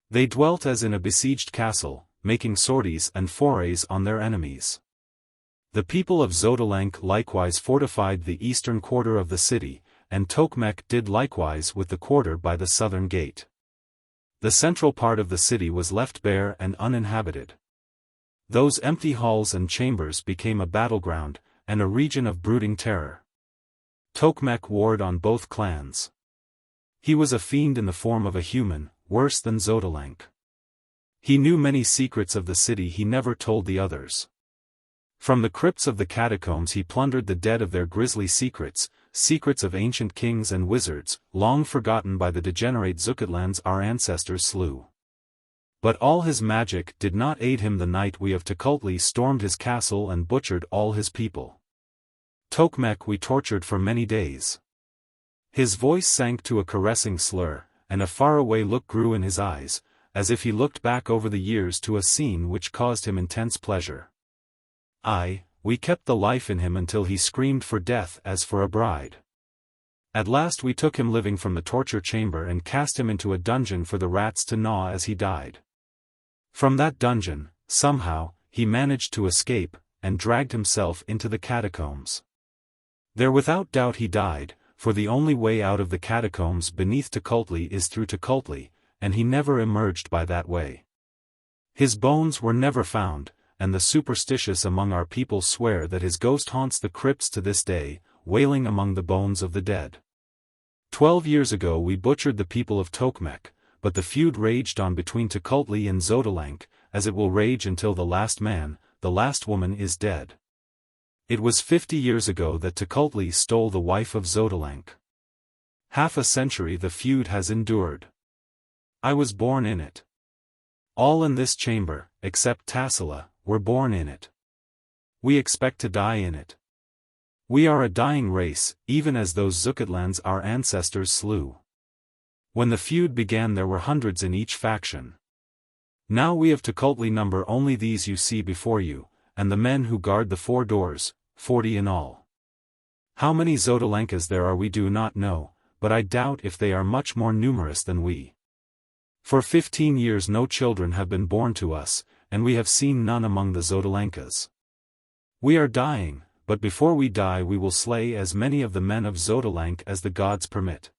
They dwelt as in a besieged castle, making sorties and forays on their enemies. The people of Xotalanc likewise fortified the eastern quarter of the city, and Tokmek did likewise with the quarter by the southern gate. The central part of the city was left bare and uninhabited. Those empty halls and chambers became a battleground, and a region of brooding terror. Tokmek warred on both clans. He was a fiend in the form of a human, worse than Xotalanc. He knew many secrets of the city he never told the others. From the crypts of the catacombs he plundered the dead of their grisly secrets, secrets of ancient kings and wizards, long forgotten by the degenerate Zucatlans our ancestors slew. But all his magic did not aid him the night we of Tukulti stormed his castle and butchered all his people. Tokmek we tortured for many days. His voice sank to a caressing slur, and a faraway look grew in his eyes, as if he looked back over the years to a scene which caused him intense pleasure. We kept the life in him until he screamed for death as for a bride. At last we took him living from the torture chamber and cast him into a dungeon for the rats to gnaw as he died. From that dungeon, somehow, he managed to escape, and dragged himself into the catacombs. There without doubt he died, for the only way out of the catacombs beneath Tukulti is through Tukulti, and he never emerged by that way. His bones were never found, and the superstitious among our people swear that his ghost haunts the crypts to this day, wailing among the bones of the dead. 12 years ago we butchered the people of Tokmek, but the feud raged on between Tukulti and Xotalanc, as it will rage until the last man, the last woman is dead. It was 50 years ago that Tukulti stole the wife of Xotalanc. Half a century the feud has endured. I was born in it. All in this chamber, except Tassila, were born in it. We expect to die in it. We are a dying race, even as those Zucatlans our ancestors slew. When the feud began there were hundreds in each faction. Now we of Tukulti number only these you see before you, and the men who guard the 4 doors, 40 in all. How many Xotalankas there are we do not know, but I doubt if they are much more numerous than we. For 15 years no children have been born to us, and we have seen none among the Xotalankas. We are dying, but before we die we will slay as many of the men of Xotalanc as the gods permit.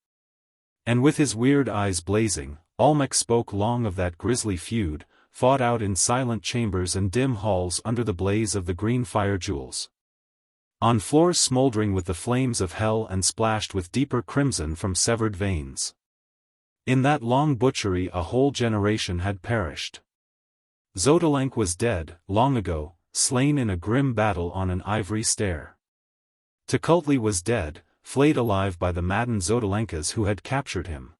And with his weird eyes blazing, Olmec spoke long of that grisly feud, fought out in silent chambers and dim halls under the blaze of the green fire jewels. On floors smoldering with the flames of hell and splashed with deeper crimson from severed veins. In that long butchery a whole generation had perished. Xotalanc was dead, long ago, slain in a grim battle on an ivory stair. Tukulti was dead, flayed alive by the maddened Xotalankas who had captured him.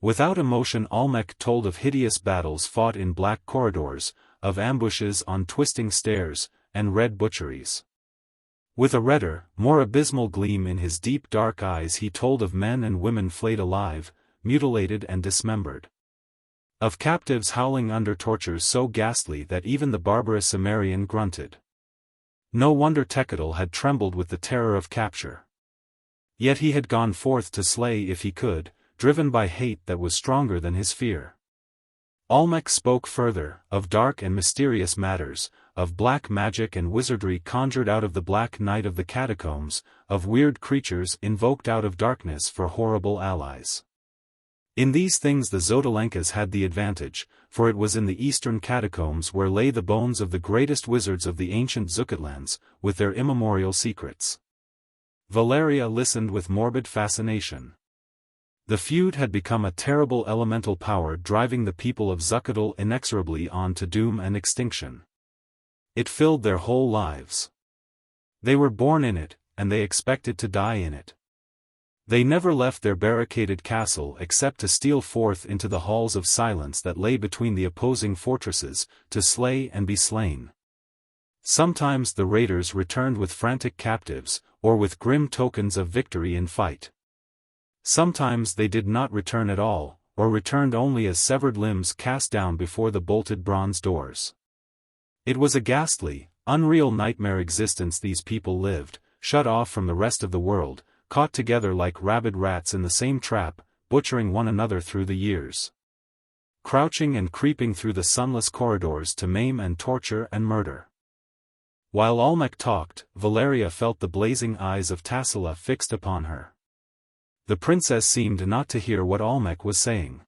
Without emotion Olmec told of hideous battles fought in black corridors, of ambushes on twisting stairs, and red butcheries. With a redder, more abysmal gleam in his deep dark eyes he told of men and women flayed alive, mutilated and dismembered. Of captives howling under tortures so ghastly that even the barbarous Cimmerian grunted. No wonder Tecuhtli had trembled with the terror of capture. Yet he had gone forth to slay if he could, driven by hate that was stronger than his fear. Olmec spoke further, of dark and mysterious matters, of black magic and wizardry conjured out of the black night of the catacombs, of weird creatures invoked out of darkness for horrible allies. In these things the Xotalankas had the advantage, for it was in the eastern catacombs where lay the bones of the greatest wizards of the ancient Zucatlans, with their immemorial secrets. Valeria listened with morbid fascination. The feud had become a terrible elemental power driving the people of Zuccotle inexorably on to doom and extinction. It filled their whole lives. They were born in it, and they expected to die in it. They never left their barricaded castle except to steal forth into the halls of silence that lay between the opposing fortresses, to slay and be slain. Sometimes the raiders returned with frantic captives, or with grim tokens of victory in fight. Sometimes they did not return at all, or returned only as severed limbs cast down before the bolted bronze doors. It was a ghastly, unreal nightmare existence these people lived, shut off from the rest of the world, caught together like rabid rats in the same trap, butchering one another through the years. Crouching and creeping through the sunless corridors to maim and torture and murder. While Olmec talked, Valeria felt the blazing eyes of Tassila fixed upon her. The princess seemed not to hear what Olmec was saying.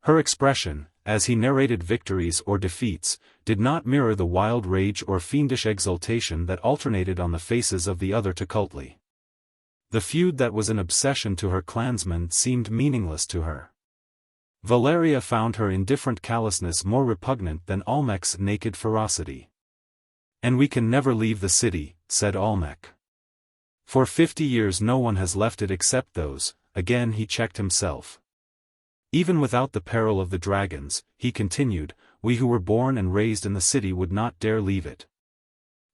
Her expression, as he narrated victories or defeats, did not mirror the wild rage or fiendish exultation that alternated on the faces of the other Tucultli. The feud that was an obsession to her clansmen seemed meaningless to her. Valeria found her indifferent callousness more repugnant than Olmec's naked ferocity. "And we can never leave the city," said Olmec. "For 50 years no one has left it except those," again he checked himself. "Even without the peril of the dragons," he continued, "we who were born and raised in the city would not dare leave it.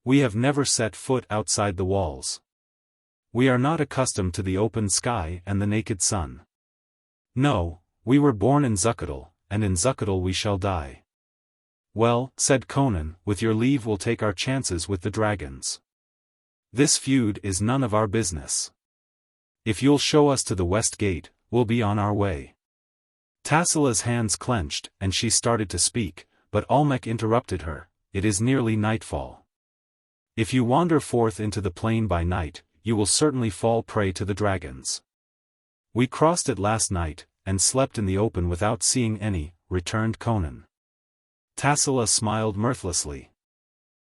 We have never set foot outside the walls. We are not accustomed to the open sky and the naked sun. No, we were born in Zuccotle, and in Zuccotle we shall die." "Well," said Conan, "with your leave we'll take our chances with the dragons. This feud is none of our business. If you'll show us to the west gate, we'll be on our way." Tassila's hands clenched, and she started to speak, but Olmec interrupted her. "It is nearly nightfall. If you wander forth into the plain by night, you will certainly fall prey to the dragons. We crossed it last night, and slept in the open without seeing any," returned Conan. Tassila smiled mirthlessly.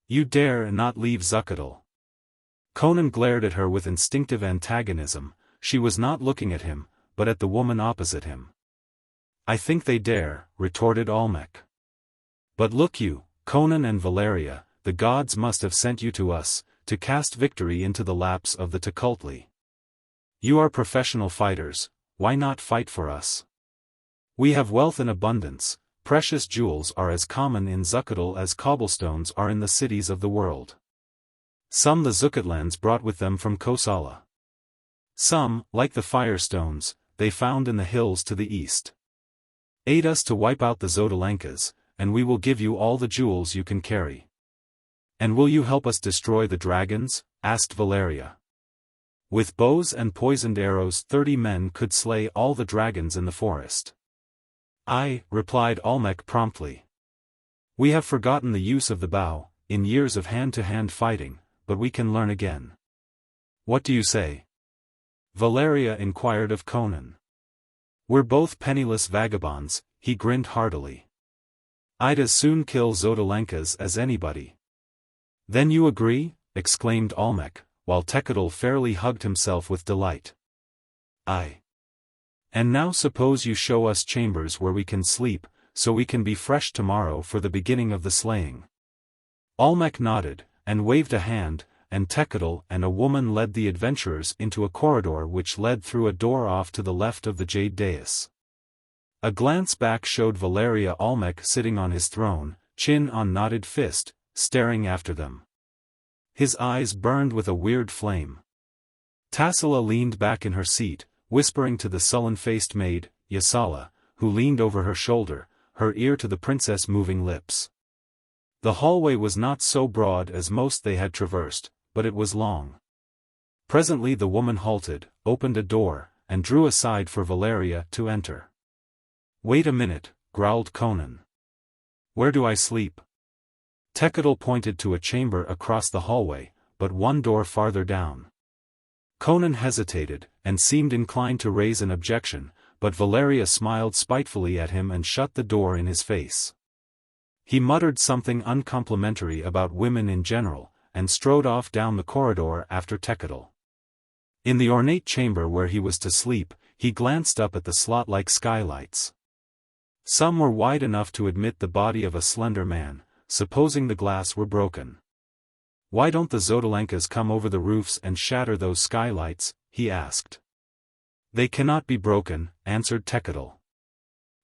"You dare not leave Zuccotle." Conan glared at her with instinctive antagonism. She was not looking at him, but at the woman opposite him. "I think they dare," retorted Olmec. "But look you, Conan and Valeria, the gods must have sent you to us, to cast victory into the laps of the Tucultli. You are professional fighters, why not fight for us? We have wealth in abundance, precious jewels are as common in Zuccotle as cobblestones are in the cities of the world. Some the Zuccotlans brought with them from Kosala. Some, like the firestones, they found in the hills to the east. Aid us to wipe out the Zodalenkas, and we will give you all the jewels you can carry." "And will you help us destroy the dragons?" asked Valeria. "With bows and poisoned arrows 30 men could slay all the dragons in the forest." "Aye," replied Olmec promptly. "We have forgotten the use of the bow, in years of hand-to-hand fighting, but we can learn again. What do you say?" Valeria inquired of Conan. "We're both penniless vagabonds," he grinned heartily. "I'd as soon kill Zodalenkas as anybody." "Then you agree?" exclaimed Olmec, while Tecucal fairly hugged himself with delight. "Aye. And now suppose you show us chambers where we can sleep, so we can be fresh tomorrow for the beginning of the slaying." Olmec nodded, and waved a hand, and Tecucal and a woman led the adventurers into a corridor which led through a door off to the left of the jade dais. A glance back showed Valeria Olmec sitting on his throne, chin on knotted fist, staring after them. His eyes burned with a weird flame. Tassila leaned back in her seat, whispering to the sullen-faced maid, Yasala, who leaned over her shoulder, her ear to the princess' moving lips. The hallway was not so broad as most they had traversed, but it was long. Presently the woman halted, opened a door, and drew aside for Valeria to enter. "Wait a minute," growled Conan. "Where do I sleep?" Tecucal pointed to a chamber across the hallway, but one door farther down. Conan hesitated, and seemed inclined to raise an objection, but Valeria smiled spitefully at him and shut the door in his face. He muttered something uncomplimentary about women in general, and strode off down the corridor after Tecucal. In the ornate chamber where he was to sleep, he glanced up at the slot-like skylights. Some were wide enough to admit the body of a slender man, supposing the glass were broken. "Why don't the Zodalenkas come over the roofs and shatter those skylights?" he asked. "They cannot be broken," answered Tekadal.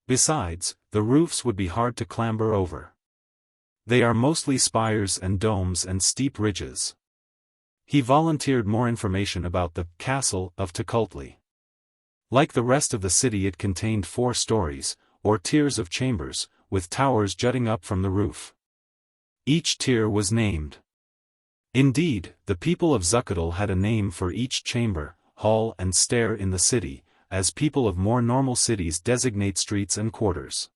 "Besides, the roofs would be hard to clamber over. They are mostly spires and domes and steep ridges." He volunteered more information about the castle of Tekultli. Like the rest of the city, it contained 4 stories, or tiers of chambers, with towers jutting up from the roof. Each tier was named. Indeed, the people of Zuccotle had a name for each chamber, hall and stair in the city, as people of more normal cities designate streets and quarters.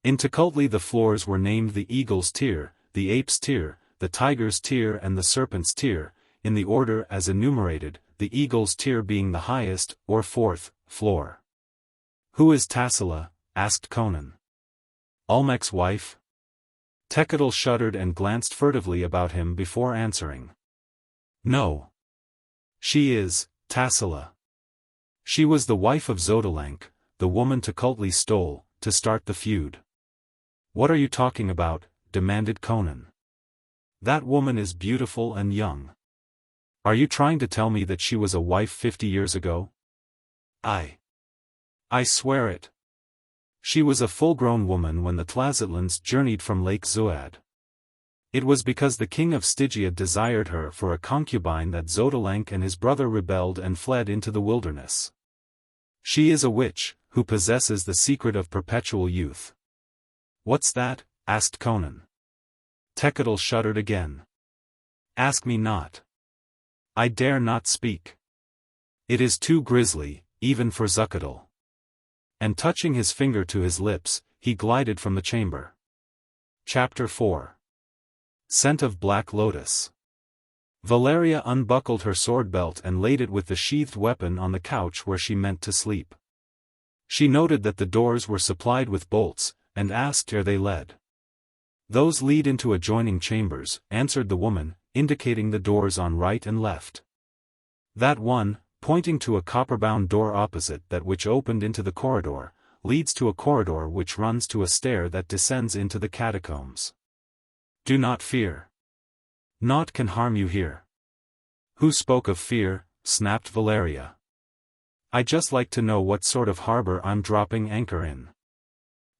In Tekultli the floors were named the Eagle's Tier, the Ape's Tier, the Tiger's Tier and the Serpent's Tier, in the order as enumerated, the Eagle's Tier being the highest, or 4th, floor. "Who is Tassila?" asked Conan. "Olmec's wife?" Tekadal shuddered and glanced furtively about him before answering. "No. She is, Tassila. She was the wife of Zodalenk, the woman Tekultli stole, to start the feud." "What are you talking about?" demanded Conan. "That woman is beautiful and young. Are you trying to tell me that she was a wife 50 years ago?" I swear it. She was a full-grown woman when the Tlazitlans journeyed from Lake Zuad. It was because the king of Stygia desired her for a concubine that Zodalenk and his brother rebelled and fled into the wilderness. She is a witch, who possesses the secret of perpetual youth." "What's that?" asked Conan. Tekadal shuddered again. "Ask me not. I dare not speak. It is too grisly, even for Zuccotle." And touching his finger to his lips, he glided from the chamber. Chapter 4. Scent of Black Lotus. Valeria unbuckled her sword belt and laid it with the sheathed weapon on the couch where she meant to sleep. She noted that the doors were supplied with bolts, and asked ere they led. "Those lead into adjoining chambers," answered the woman, indicating the doors on right and left. "That one," pointing to a copper-bound door opposite that which opened into the corridor, "leads to a corridor which runs to a stair that descends into the catacombs. Do not fear. Naught can harm you here." "Who spoke of fear?" snapped Valeria. "I just like to know what sort of harbor I'm dropping anchor in.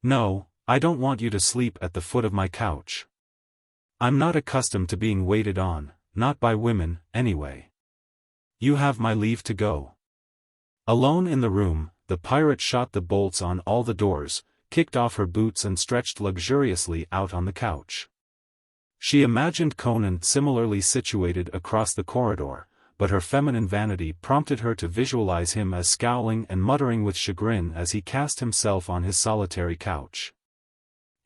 No, I don't want you to sleep at the foot of my couch. I'm not accustomed to being waited on, not by women, anyway. You have my leave to go." Alone in the room, the pirate shot the bolts on all the doors, kicked off her boots and stretched luxuriously out on the couch. She imagined Conan similarly situated across the corridor, but her feminine vanity prompted her to visualize him as scowling and muttering with chagrin as he cast himself on his solitary couch.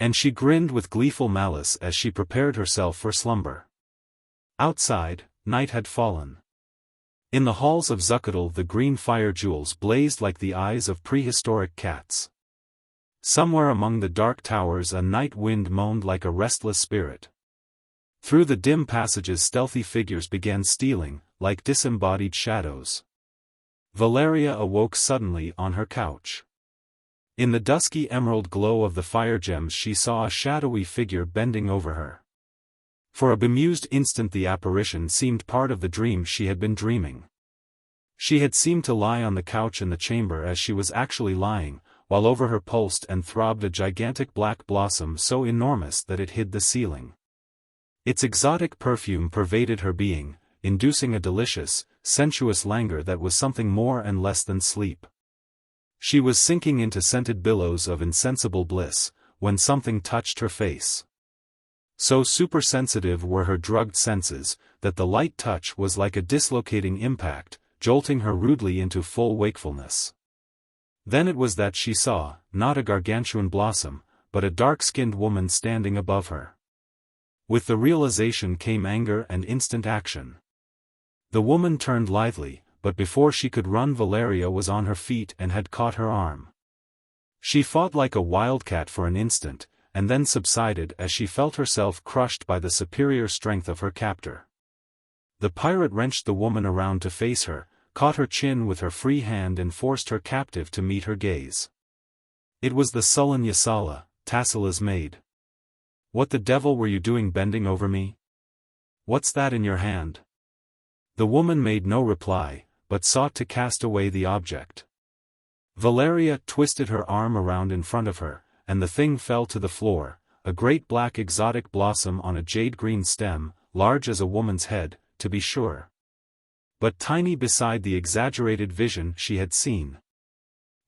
And she grinned with gleeful malice as she prepared herself for slumber. Outside, night had fallen. In the halls of Zuccotle the green fire jewels blazed like the eyes of prehistoric cats. Somewhere among the dark towers a night wind moaned like a restless spirit. Through the dim passages stealthy figures began stealing, like disembodied shadows. Valeria awoke suddenly on her couch. In the dusky emerald glow of the fire gems she saw a shadowy figure bending over her. For a bemused instant the apparition seemed part of the dream she had been dreaming. She had seemed to lie on the couch in the chamber as she was actually lying, while over her pulsed and throbbed a gigantic black blossom so enormous that it hid the ceiling. Its exotic perfume pervaded her being, inducing a delicious, sensuous languor that was something more and less than sleep. She was sinking into scented billows of insensible bliss, when something touched her face. So supersensitive were her drugged senses, that the light touch was like a dislocating impact, jolting her rudely into full wakefulness. Then it was that she saw, not a gargantuan blossom, but a dark-skinned woman standing above her. With the realization came anger and instant action. The woman turned lithely, but before she could run Valeria was on her feet and had caught her arm. She fought like a wildcat for an instant, and then subsided as she felt herself crushed by the superior strength of her captor. The pirate wrenched the woman around to face her, caught her chin with her free hand and forced her captive to meet her gaze. It was the sullen Yasala, Tassila's maid. "What the devil were you doing bending over me? What's that in your hand?" The woman made no reply, but sought to cast away the object. Valeria twisted her arm around in front of her, and the thing fell to the floor, a great black exotic blossom on a jade-green stem, large as a woman's head, to be sure, but tiny beside the exaggerated vision she had seen.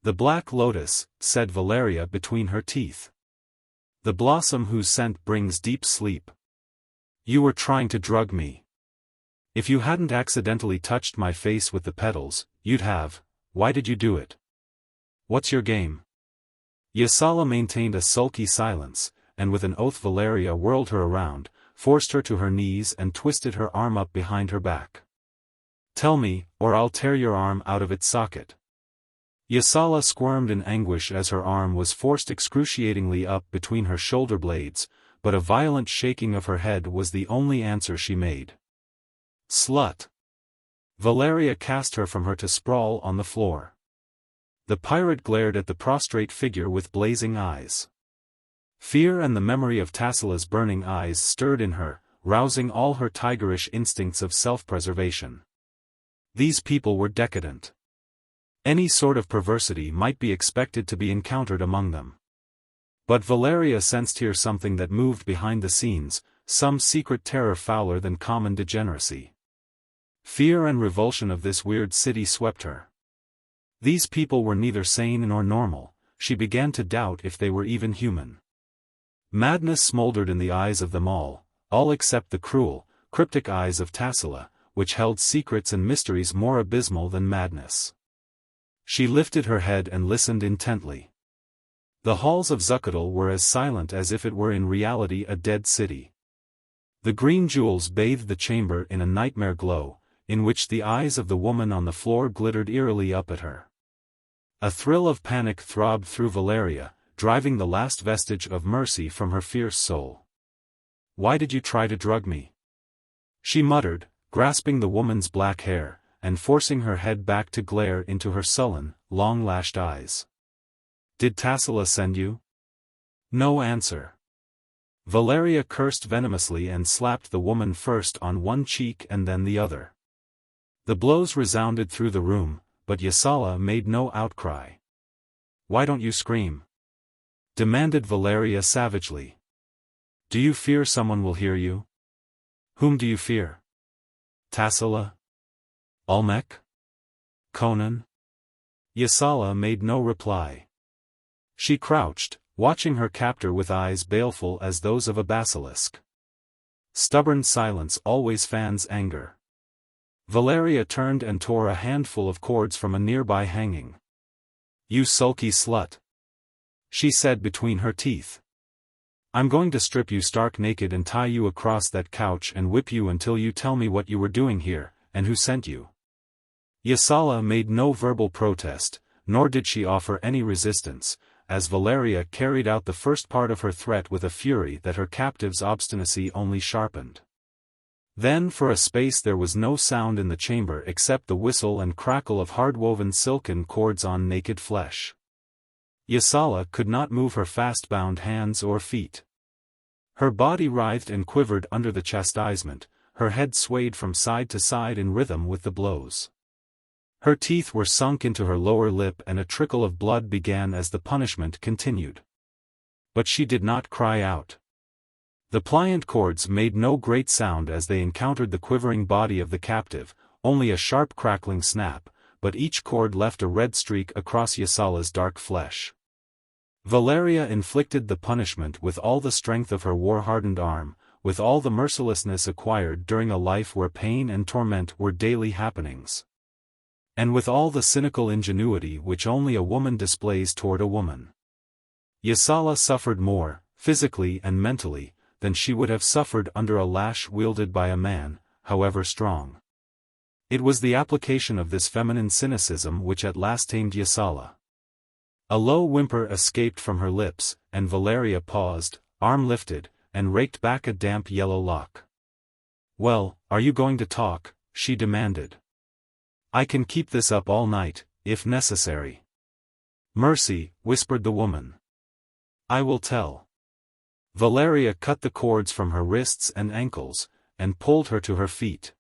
"The black lotus," said Valeria between her teeth. "The blossom whose scent brings deep sleep. You were trying to drug me. If you hadn't accidentally touched my face with the petals, you'd have. Why did you do it? What's your game?" Yasala maintained a sulky silence, and with an oath Valeria whirled her around, forced her to her knees and twisted her arm up behind her back. "Tell me, or I'll tear your arm out of its socket." Yasala squirmed in anguish as her arm was forced excruciatingly up between her shoulder blades, but a violent shaking of her head was the only answer she made. "Slut!" Valeria cast her from her to sprawl on the floor. The pirate glared at the prostrate figure with blazing eyes. Fear and the memory of Tassila's burning eyes stirred in her, rousing all her tigerish instincts of self-preservation. These people were decadent. Any sort of perversity might be expected to be encountered among them. But Valeria sensed here something that moved behind the scenes, some secret terror fouler than common degeneracy. Fear and revulsion of this weird city swept her. These people were neither sane nor normal, she began to doubt if they were even human. Madness smoldered in the eyes of them all except the cruel, cryptic eyes of Tassila, which held secrets and mysteries more abysmal than madness. She lifted her head and listened intently. The halls of Zuccotle were as silent as if it were in reality a dead city. The green jewels bathed the chamber in a nightmare glow, in which the eyes of the woman on the floor glittered eerily up at her. A thrill of panic throbbed through Valeria, driving the last vestige of mercy from her fierce soul. "Why did you try to drug me?" she muttered, grasping the woman's black hair, and forcing her head back to glare into her sullen, long-lashed eyes. "Did Tassila send you?" No answer. Valeria cursed venomously and slapped the woman first on one cheek and then the other. The blows resounded through the room, but Yasala made no outcry. "Why don't you scream?" demanded Valeria savagely. "Do you fear someone will hear you? Whom do you fear? Tassila? Olmec? Conan?" Yasala made no reply. She crouched, watching her captor with eyes baleful as those of a basilisk. Stubborn silence always fans anger. Valeria turned and tore a handful of cords from a nearby hanging. "You sulky slut," she said between her teeth. "I'm going to strip you stark naked and tie you across that couch and whip you until you tell me what you were doing here, and who sent you." Yasala made no verbal protest, nor did she offer any resistance, as Valeria carried out the first part of her threat with a fury that her captive's obstinacy only sharpened. Then for a space there was no sound in the chamber except the whistle and crackle of hard-woven silken cords on naked flesh. Yasala could not move her fast-bound hands or feet. Her body writhed and quivered under the chastisement, her head swayed from side to side in rhythm with the blows. Her teeth were sunk into her lower lip and a trickle of blood began as the punishment continued. But she did not cry out. The pliant cords made no great sound as they encountered the quivering body of the captive, only a sharp crackling snap, but each cord left a red streak across Yasala's dark flesh. Valeria inflicted the punishment with all the strength of her war-hardened arm, with all the mercilessness acquired during a life where pain and torment were daily happenings. And with all the cynical ingenuity which only a woman displays toward a woman. Yasala suffered more, physically and mentally, than she would have suffered under a lash wielded by a man, however strong. It was the application of this feminine cynicism which at last tamed Yasala. A low whimper escaped from her lips, and Valeria paused, arm lifted, and raked back a damp yellow lock. "Well, are you going to talk?" she demanded. I can keep this up all night, if necessary. Mercy, whispered the woman. I will tell. Valeria cut the cords from her wrists and ankles, and pulled her to her feet.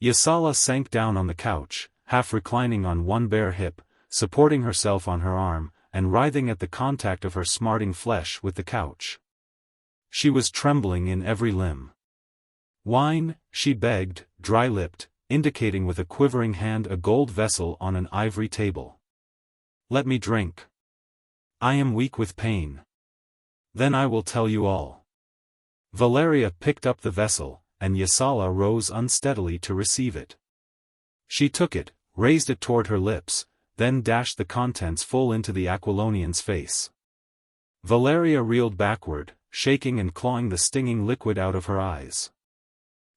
Yasala sank down on the couch, half reclining on one bare hip, supporting herself on her arm, and writhing at the contact of her smarting flesh with the couch. She was trembling in every limb. Wine, she begged, dry-lipped, indicating with a quivering hand a gold vessel on an ivory table. Let me drink. I am weak with pain. Then I will tell you all. Valeria picked up the vessel, and Yasala rose unsteadily to receive it. She took it, raised it toward her lips, then dashed the contents full into the Aquilonian's face. Valeria reeled backward, shaking and clawing the stinging liquid out of her eyes.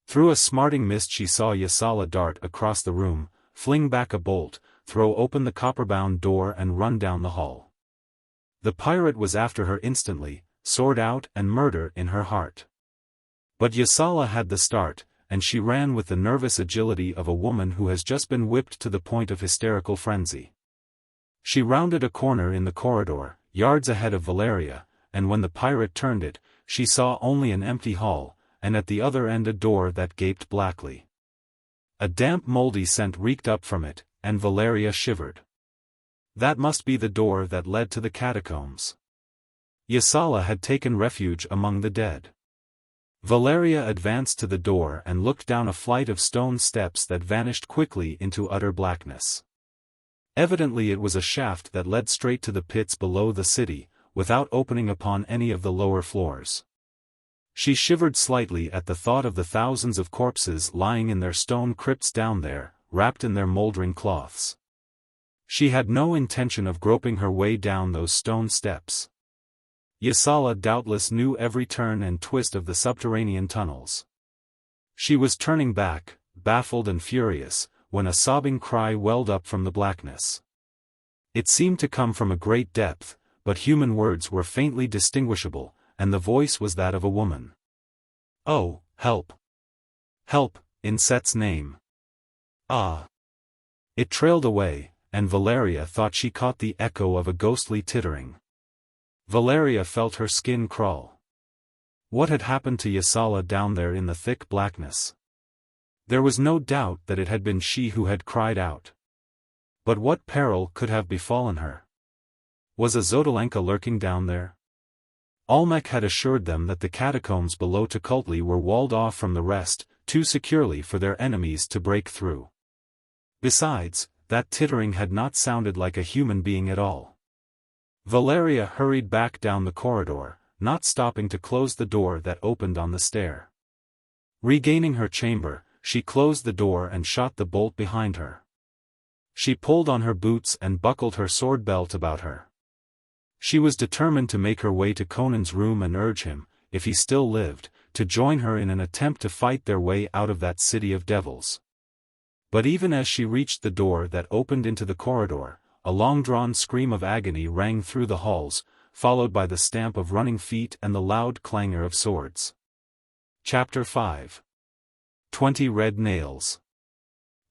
Through a smarting mist she saw Yasala dart across the room, fling back a bolt, throw open the copper-bound door and run down the hall. The pirate was after her instantly, sword out and murder in her heart. But Yasala had the start, and she ran with the nervous agility of a woman who has just been whipped to the point of hysterical frenzy. She rounded a corner in the corridor, yards ahead of Valeria, and when the pirate turned it, she saw only an empty hall, and at the other end a door that gaped blackly. A damp moldy scent reeked up from it, and Valeria shivered. That must be the door that led to the catacombs. Yasala had taken refuge among the dead. Valeria advanced to the door and looked down a flight of stone steps that vanished quickly into utter blackness. Evidently it was a shaft that led straight to the pits below the city, without opening upon any of the lower floors. She shivered slightly at the thought of the thousands of corpses lying in their stone crypts down there, wrapped in their moldering cloths. She had no intention of groping her way down those stone steps. Yasala doubtless knew every turn and twist of the subterranean tunnels. She was turning back, baffled and furious, when a sobbing cry welled up from the blackness. It seemed to come from a great depth, but human words were faintly distinguishable, and the voice was that of a woman. Oh, help! Help, in Set's name! Ah! It trailed away, and Valeria thought she caught the echo of a ghostly tittering. Valeria felt her skin crawl. What had happened to Yasala down there in the thick blackness? There was no doubt that it had been she who had cried out. But what peril could have befallen her? Was a Xotalanca lurking down there? Olmec had assured them that the catacombs below Tukulti were walled off from the rest, too securely for their enemies to break through. Besides, that tittering had not sounded like a human being at all. Valeria hurried back down the corridor, not stopping to close the door that opened on the stair. Regaining her chamber, she closed the door and shot the bolt behind her. She pulled on her boots and buckled her sword belt about her. She was determined to make her way to Conan's room and urge him, if he still lived, to join her in an attempt to fight their way out of that city of devils. But even as she reached the door that opened into the corridor, a long-drawn scream of agony rang through the halls, followed by the stamp of running feet and the loud clangor of swords. Chapter 5. 20 Red Nails.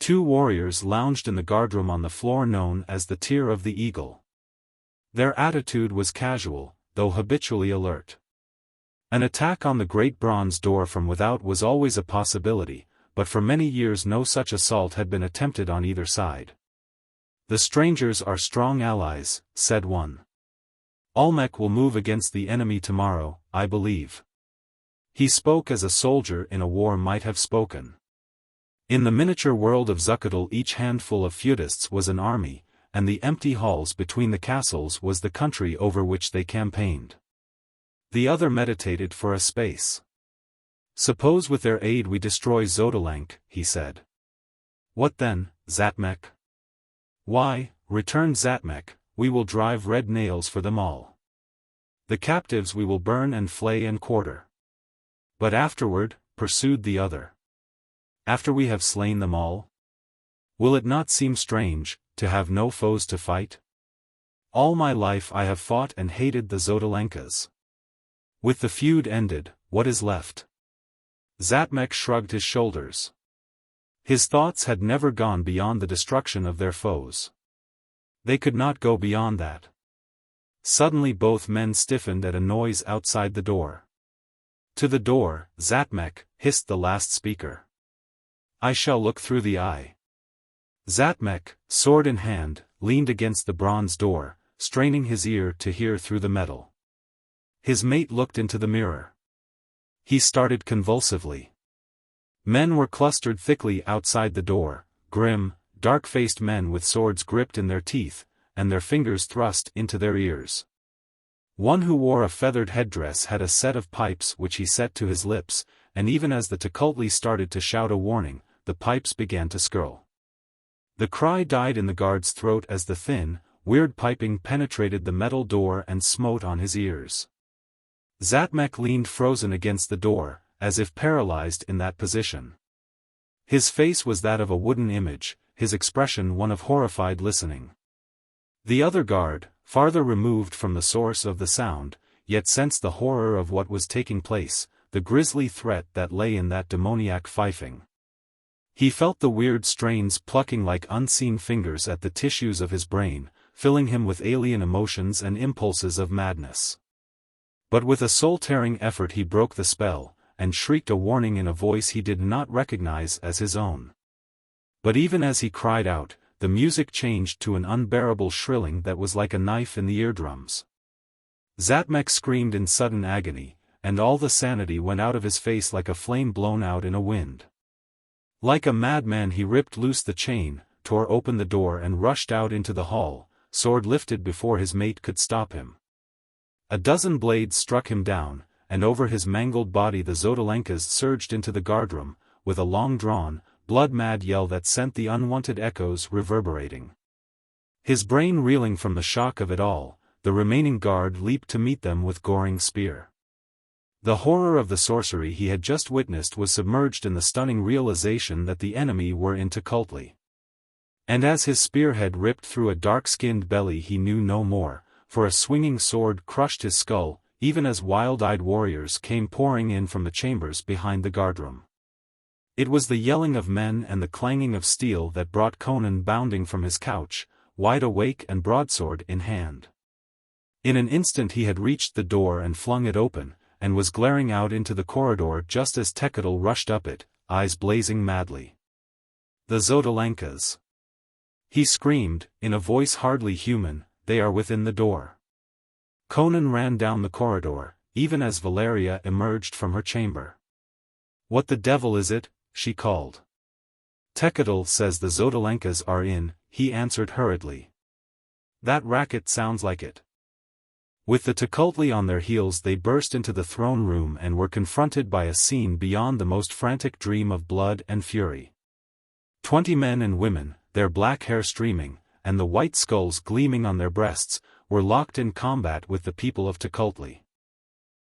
2 warriors lounged in the guardroom on the floor known as the Tier of the Eagle. Their attitude was casual, though habitually alert. An attack on the great bronze door from without was always a possibility, but for many years no such assault had been attempted on either side. The strangers are strong allies, said one. Olmec will move against the enemy tomorrow, I believe. He spoke as a soldier in a war might have spoken. In the miniature world of Zuccotle each handful of feudists was an army, and the empty halls between the castles was the country over which they campaigned. The other meditated for a space. Suppose with their aid we destroy Xotalanc, he said. What then, Zatmek? Why, returned Zatmek, we will drive red nails for them all. The captives we will burn and flay and quarter. But afterward, pursued the other. After we have slain them all? Will it not seem strange, to have no foes to fight? All my life I have fought and hated the Xotalancas. With the feud ended, what is left? Zatmek shrugged his shoulders. His thoughts had never gone beyond the destruction of their foes. They could not go beyond that. Suddenly both men stiffened at a noise outside the door. To the door, Zatmek, hissed the last speaker. I shall look through the eye. Zatmek, sword in hand, leaned against the bronze door, straining his ear to hear through the metal. His mate looked into the mirror. He started convulsively. Men were clustered thickly outside the door, grim, dark-faced men with swords gripped in their teeth, and their fingers thrust into their ears. One who wore a feathered headdress had a set of pipes which he set to his lips, and even as the Tukulti started to shout a warning, the pipes began to skirl. The cry died in the guard's throat as the thin, weird piping penetrated the metal door and smote on his ears. Zatmek leaned frozen against the door, as if paralyzed in that position. His face was that of a wooden image, his expression one of horrified listening. The other guard, farther removed from the source of the sound, yet sensed the horror of what was taking place, the grisly threat that lay in that demoniac fifing. He felt the weird strains plucking like unseen fingers at the tissues of his brain, filling him with alien emotions and impulses of madness. But with a soul-tearing effort he broke the spell, and shrieked a warning in a voice he did not recognize as his own. But even as he cried out, the music changed to an unbearable shrilling that was like a knife in the eardrums. Zatmek screamed in sudden agony, and all the sanity went out of his face like a flame blown out in a wind. Like a madman he ripped loose the chain, tore open the door and rushed out into the hall, sword lifted before his mate could stop him. A dozen blades struck him down, and over his mangled body the Zodalenkas surged into the guardroom, with a long-drawn, blood-mad yell that sent the unwanted echoes reverberating. His brain reeling from the shock of it all, the remaining guard leaped to meet them with goring spear. The horror of the sorcery he had just witnessed was submerged in the stunning realization that the enemy were in Tukulti. And as his spearhead ripped through a dark-skinned belly he knew no more, for a swinging sword crushed his skull, even as wild-eyed warriors came pouring in from the chambers behind the guardroom. It was the yelling of men and the clanging of steel that brought Conan bounding from his couch, wide awake and broadsword in hand. In an instant he had reached the door and flung it open, and was glaring out into the corridor just as Tekatl rushed up it, eyes blazing madly. The Zodalenkas! He screamed, in a voice hardly human, they are within the door. Conan ran down the corridor, even as Valeria emerged from her chamber. What the devil is it? She called. Tekatl says the Zodalenkas are in, he answered hurriedly. That racket sounds like it. With the Tukulti on their heels they burst into the throne room and were confronted by a scene beyond the most frantic dream of blood and fury. 20 men and women, their black hair streaming, and the white skulls gleaming on their breasts, were locked in combat with the people of Tukulti.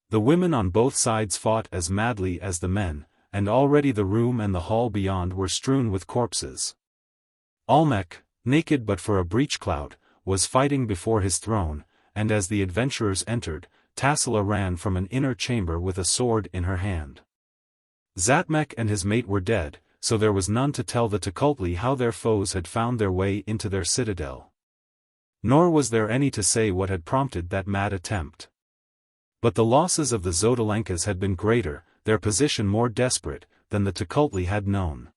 The women on both sides fought as madly as the men, and already the room and the hall beyond were strewn with corpses. Almec, naked but for a breechclout, was fighting before his throne, and as the adventurers entered, Tassila ran from an inner chamber with a sword in her hand. Zatmek and his mate were dead, so there was none to tell the Tukulti how their foes had found their way into their citadel. Nor was there any to say what had prompted that mad attempt. But the losses of the Zodalenkas had been greater, their position more desperate, than the Tukulti had known.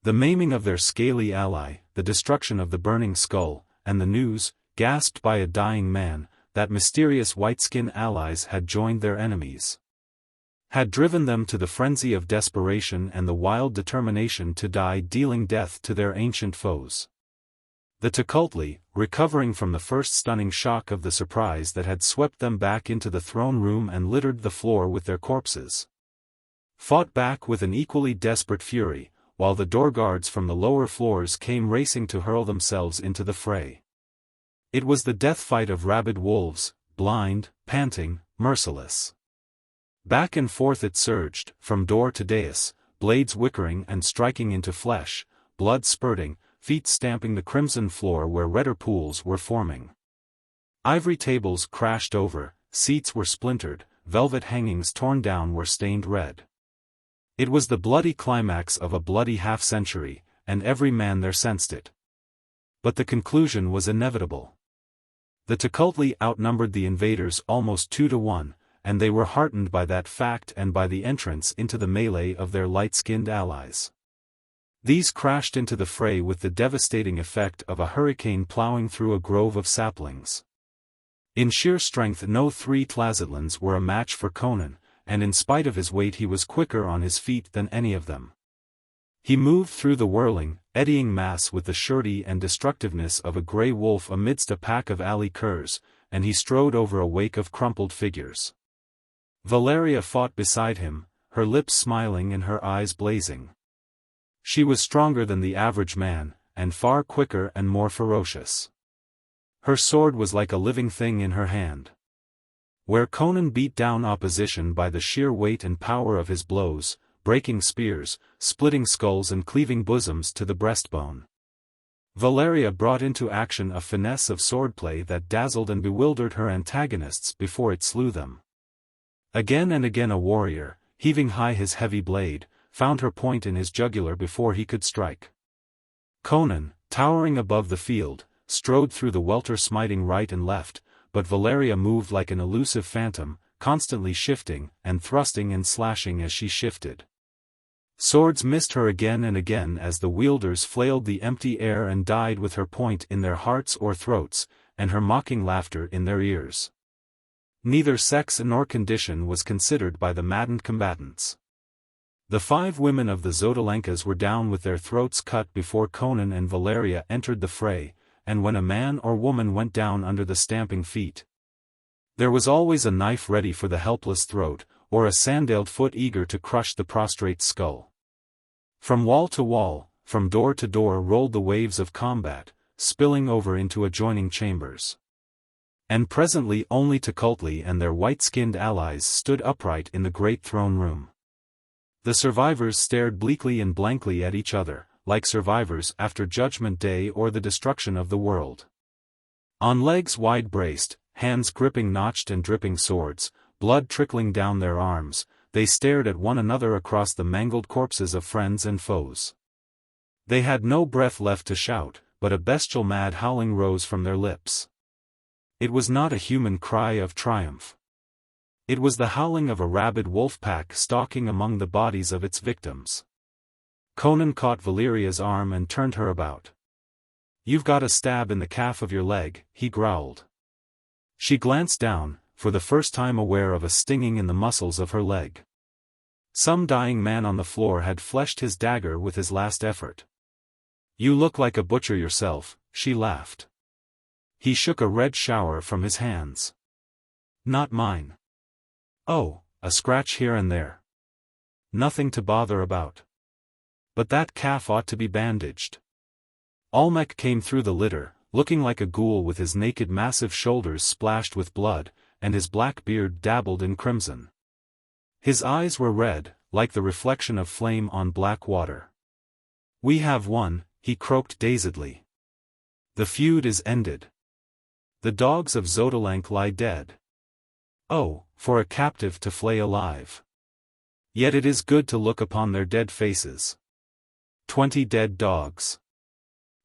The maiming of their scaly ally, the destruction of the burning skull, and the news, gasped by a dying man, that mysterious white-skin allies had joined their enemies, had driven them to the frenzy of desperation and the wild determination to die, dealing death to their ancient foes. The Tukulti, recovering from the first stunning shock of the surprise that had swept them back into the throne room and littered the floor with their corpses, fought back with an equally desperate fury, while the door guards from the lower floors came racing to hurl themselves into the fray. It was the death fight of rabid wolves, blind, panting, merciless. Back and forth it surged, from door to dais, blades whickering and striking into flesh, blood spurting, feet stamping the crimson floor where redder pools were forming. Ivory tables crashed over, seats were splintered, velvet hangings torn down were stained red. It was the bloody climax of a bloody half-century, and every man there sensed it. But the conclusion was inevitable. The Tukulti outnumbered the invaders almost 2-1, and they were heartened by that fact and by the entrance into the melee of their light-skinned allies. These crashed into the fray with the devastating effect of a hurricane plowing through a grove of saplings. In sheer strength no three Tlazitlans were a match for Conan, and in spite of his weight he was quicker on his feet than any of them. He moved through the whirling, eddying mass with the surety and destructiveness of a grey wolf amidst a pack of alley curs, and he strode over a wake of crumpled figures. Valeria fought beside him, her lips smiling and her eyes blazing. She was stronger than the average man, and far quicker and more ferocious. Her sword was like a living thing in her hand. Where Conan beat down opposition by the sheer weight and power of his blows, breaking spears, splitting skulls and cleaving bosoms to the breastbone, Valeria brought into action a finesse of swordplay that dazzled and bewildered her antagonists before it slew them. Again and again a warrior, heaving high his heavy blade, found her point in his jugular before he could strike. Conan, towering above the field, strode through the welter smiting right and left, but Valeria moved like an elusive phantom, constantly shifting and thrusting and slashing as she shifted. Swords missed her again and again as the wielders flailed the empty air and died with her point in their hearts or throats, and her mocking laughter in their ears. Neither sex nor condition was considered by the maddened combatants. The 5 women of the Zodalenkas were down with their throats cut before Conan and Valeria entered the fray, and when a man or woman went down under the stamping feet, there was always a knife ready for the helpless throat, or a sandaled foot eager to crush the prostrate skull. From wall to wall, from door to door rolled the waves of combat, spilling over into adjoining chambers. And presently only Tukulti and their white-skinned allies stood upright in the great throne room. The survivors stared bleakly and blankly at each other, like survivors after Judgment Day or the destruction of the world. On legs wide-braced, hands gripping notched and dripping swords, blood trickling down their arms, they stared at one another across the mangled corpses of friends and foes. They had no breath left to shout, but a bestial mad howling rose from their lips. It was not a human cry of triumph. It was the howling of a rabid wolf pack stalking among the bodies of its victims. Conan caught Valeria's arm and turned her about. "You've got a stab in the calf of your leg," he growled. She glanced down, for the first time aware of a stinging in the muscles of her leg. Some dying man on the floor had fleshed his dagger with his last effort. "You look like a butcher yourself," she laughed. He shook a red shower from his hands. "Not mine." "Oh, a scratch here and there. Nothing to bother about. But that calf ought to be bandaged." Olmec came through the litter, looking like a ghoul with his naked massive shoulders splashed with blood, and his black beard dabbled in crimson. His eyes were red, like the reflection of flame on black water. "We have won," he croaked dazedly. "The feud is ended. The dogs of Zodalenk lie dead. Oh, for a captive to flay alive. Yet it is good to look upon their dead faces. 20 dead dogs.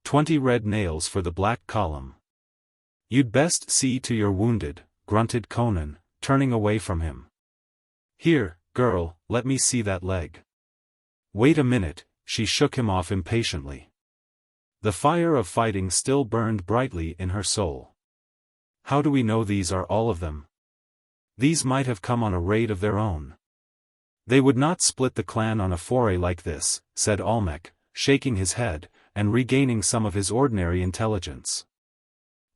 20 red nails for the black column. You'd best see to your wounded," grunted Conan, turning away from him. "Here, girl, let me see that leg." "Wait a minute," she shook him off impatiently. The fire of fighting still burned brightly in her soul. "How do we know these are all of them? These might have come on a raid of their own. They would not split the clan on a foray like this," said Olmec, shaking his head, and regaining some of his ordinary intelligence.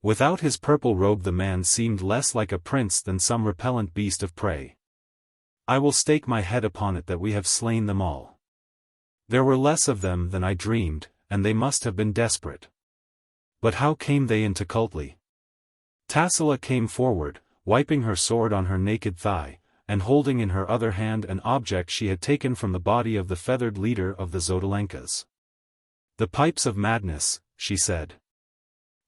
Without his purple robe the man seemed less like a prince than some repellent beast of prey. "I will stake my head upon it that we have slain them all. There were less of them than I dreamed, and they must have been desperate. But how came they into Tukulti?" Tassila came forward, wiping her sword on her naked thigh, and holding in her other hand an object she had taken from the body of the feathered leader of the Zodalenkas. "The pipes of madness," she said.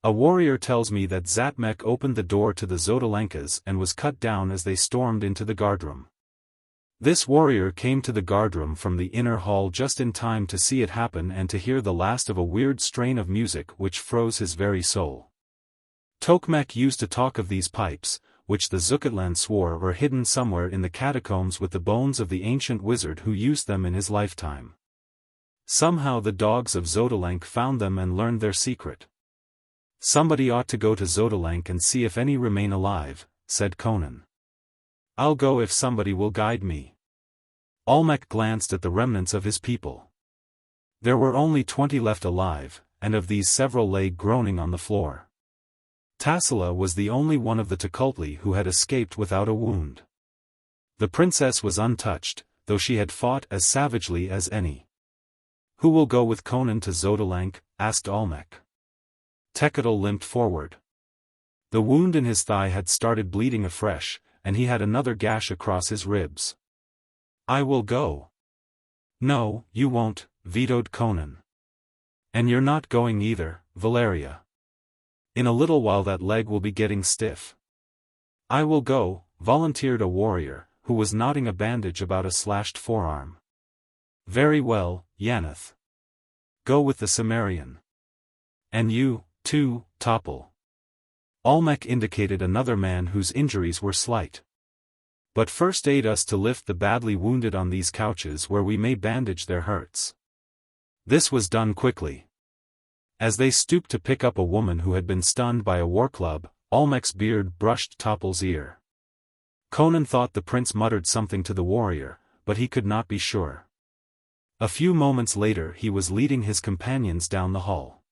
"A warrior tells me that Zatmek opened the door to the Zodalenkas and was cut down as they stormed into the guardroom. This warrior came to the guardroom from the inner hall just in time to see it happen and to hear the last of a weird strain of music which froze his very soul. Tokmak used to talk of these pipes, which the Zucatlan swore were hidden somewhere in the catacombs with the bones of the ancient wizard who used them in his lifetime. Somehow the dogs of Xotalanc found them and learned their secret. "Somebody ought to go to Xotalanc and see if any remain alive," said Conan. "I'll go if somebody will guide me." Olmec glanced at the remnants of his people. There were only 20 left alive, and of these several lay groaning on the floor. Tassila was the only one of the Tukulti who had escaped without a wound. The princess was untouched, though she had fought as savagely as any. "Who will go with Conan to Xotalanc?" asked Olmec. Tekel limped forward. The wound in his thigh had started bleeding afresh, and he had another gash across his ribs. "I will go." "No, you won't," vetoed Conan. "And you're not going either, Valeria. In a little while that leg will be getting stiff." "I will go," volunteered a warrior, who was knotting a bandage about a slashed forearm. "Very well, Yanath. Go with the Cimmerian. And you, too, Topple." Olmec indicated another man whose injuries were slight. "But first aid us to lift the badly wounded on these couches where we may bandage their hurts." This was done quickly. As they stooped to pick up a woman who had been stunned by a war club, Olmec's beard brushed Topple's ear. Conan thought the prince muttered something to the warrior, but he could not be sure. A few moments later he was leading his companions down the hall.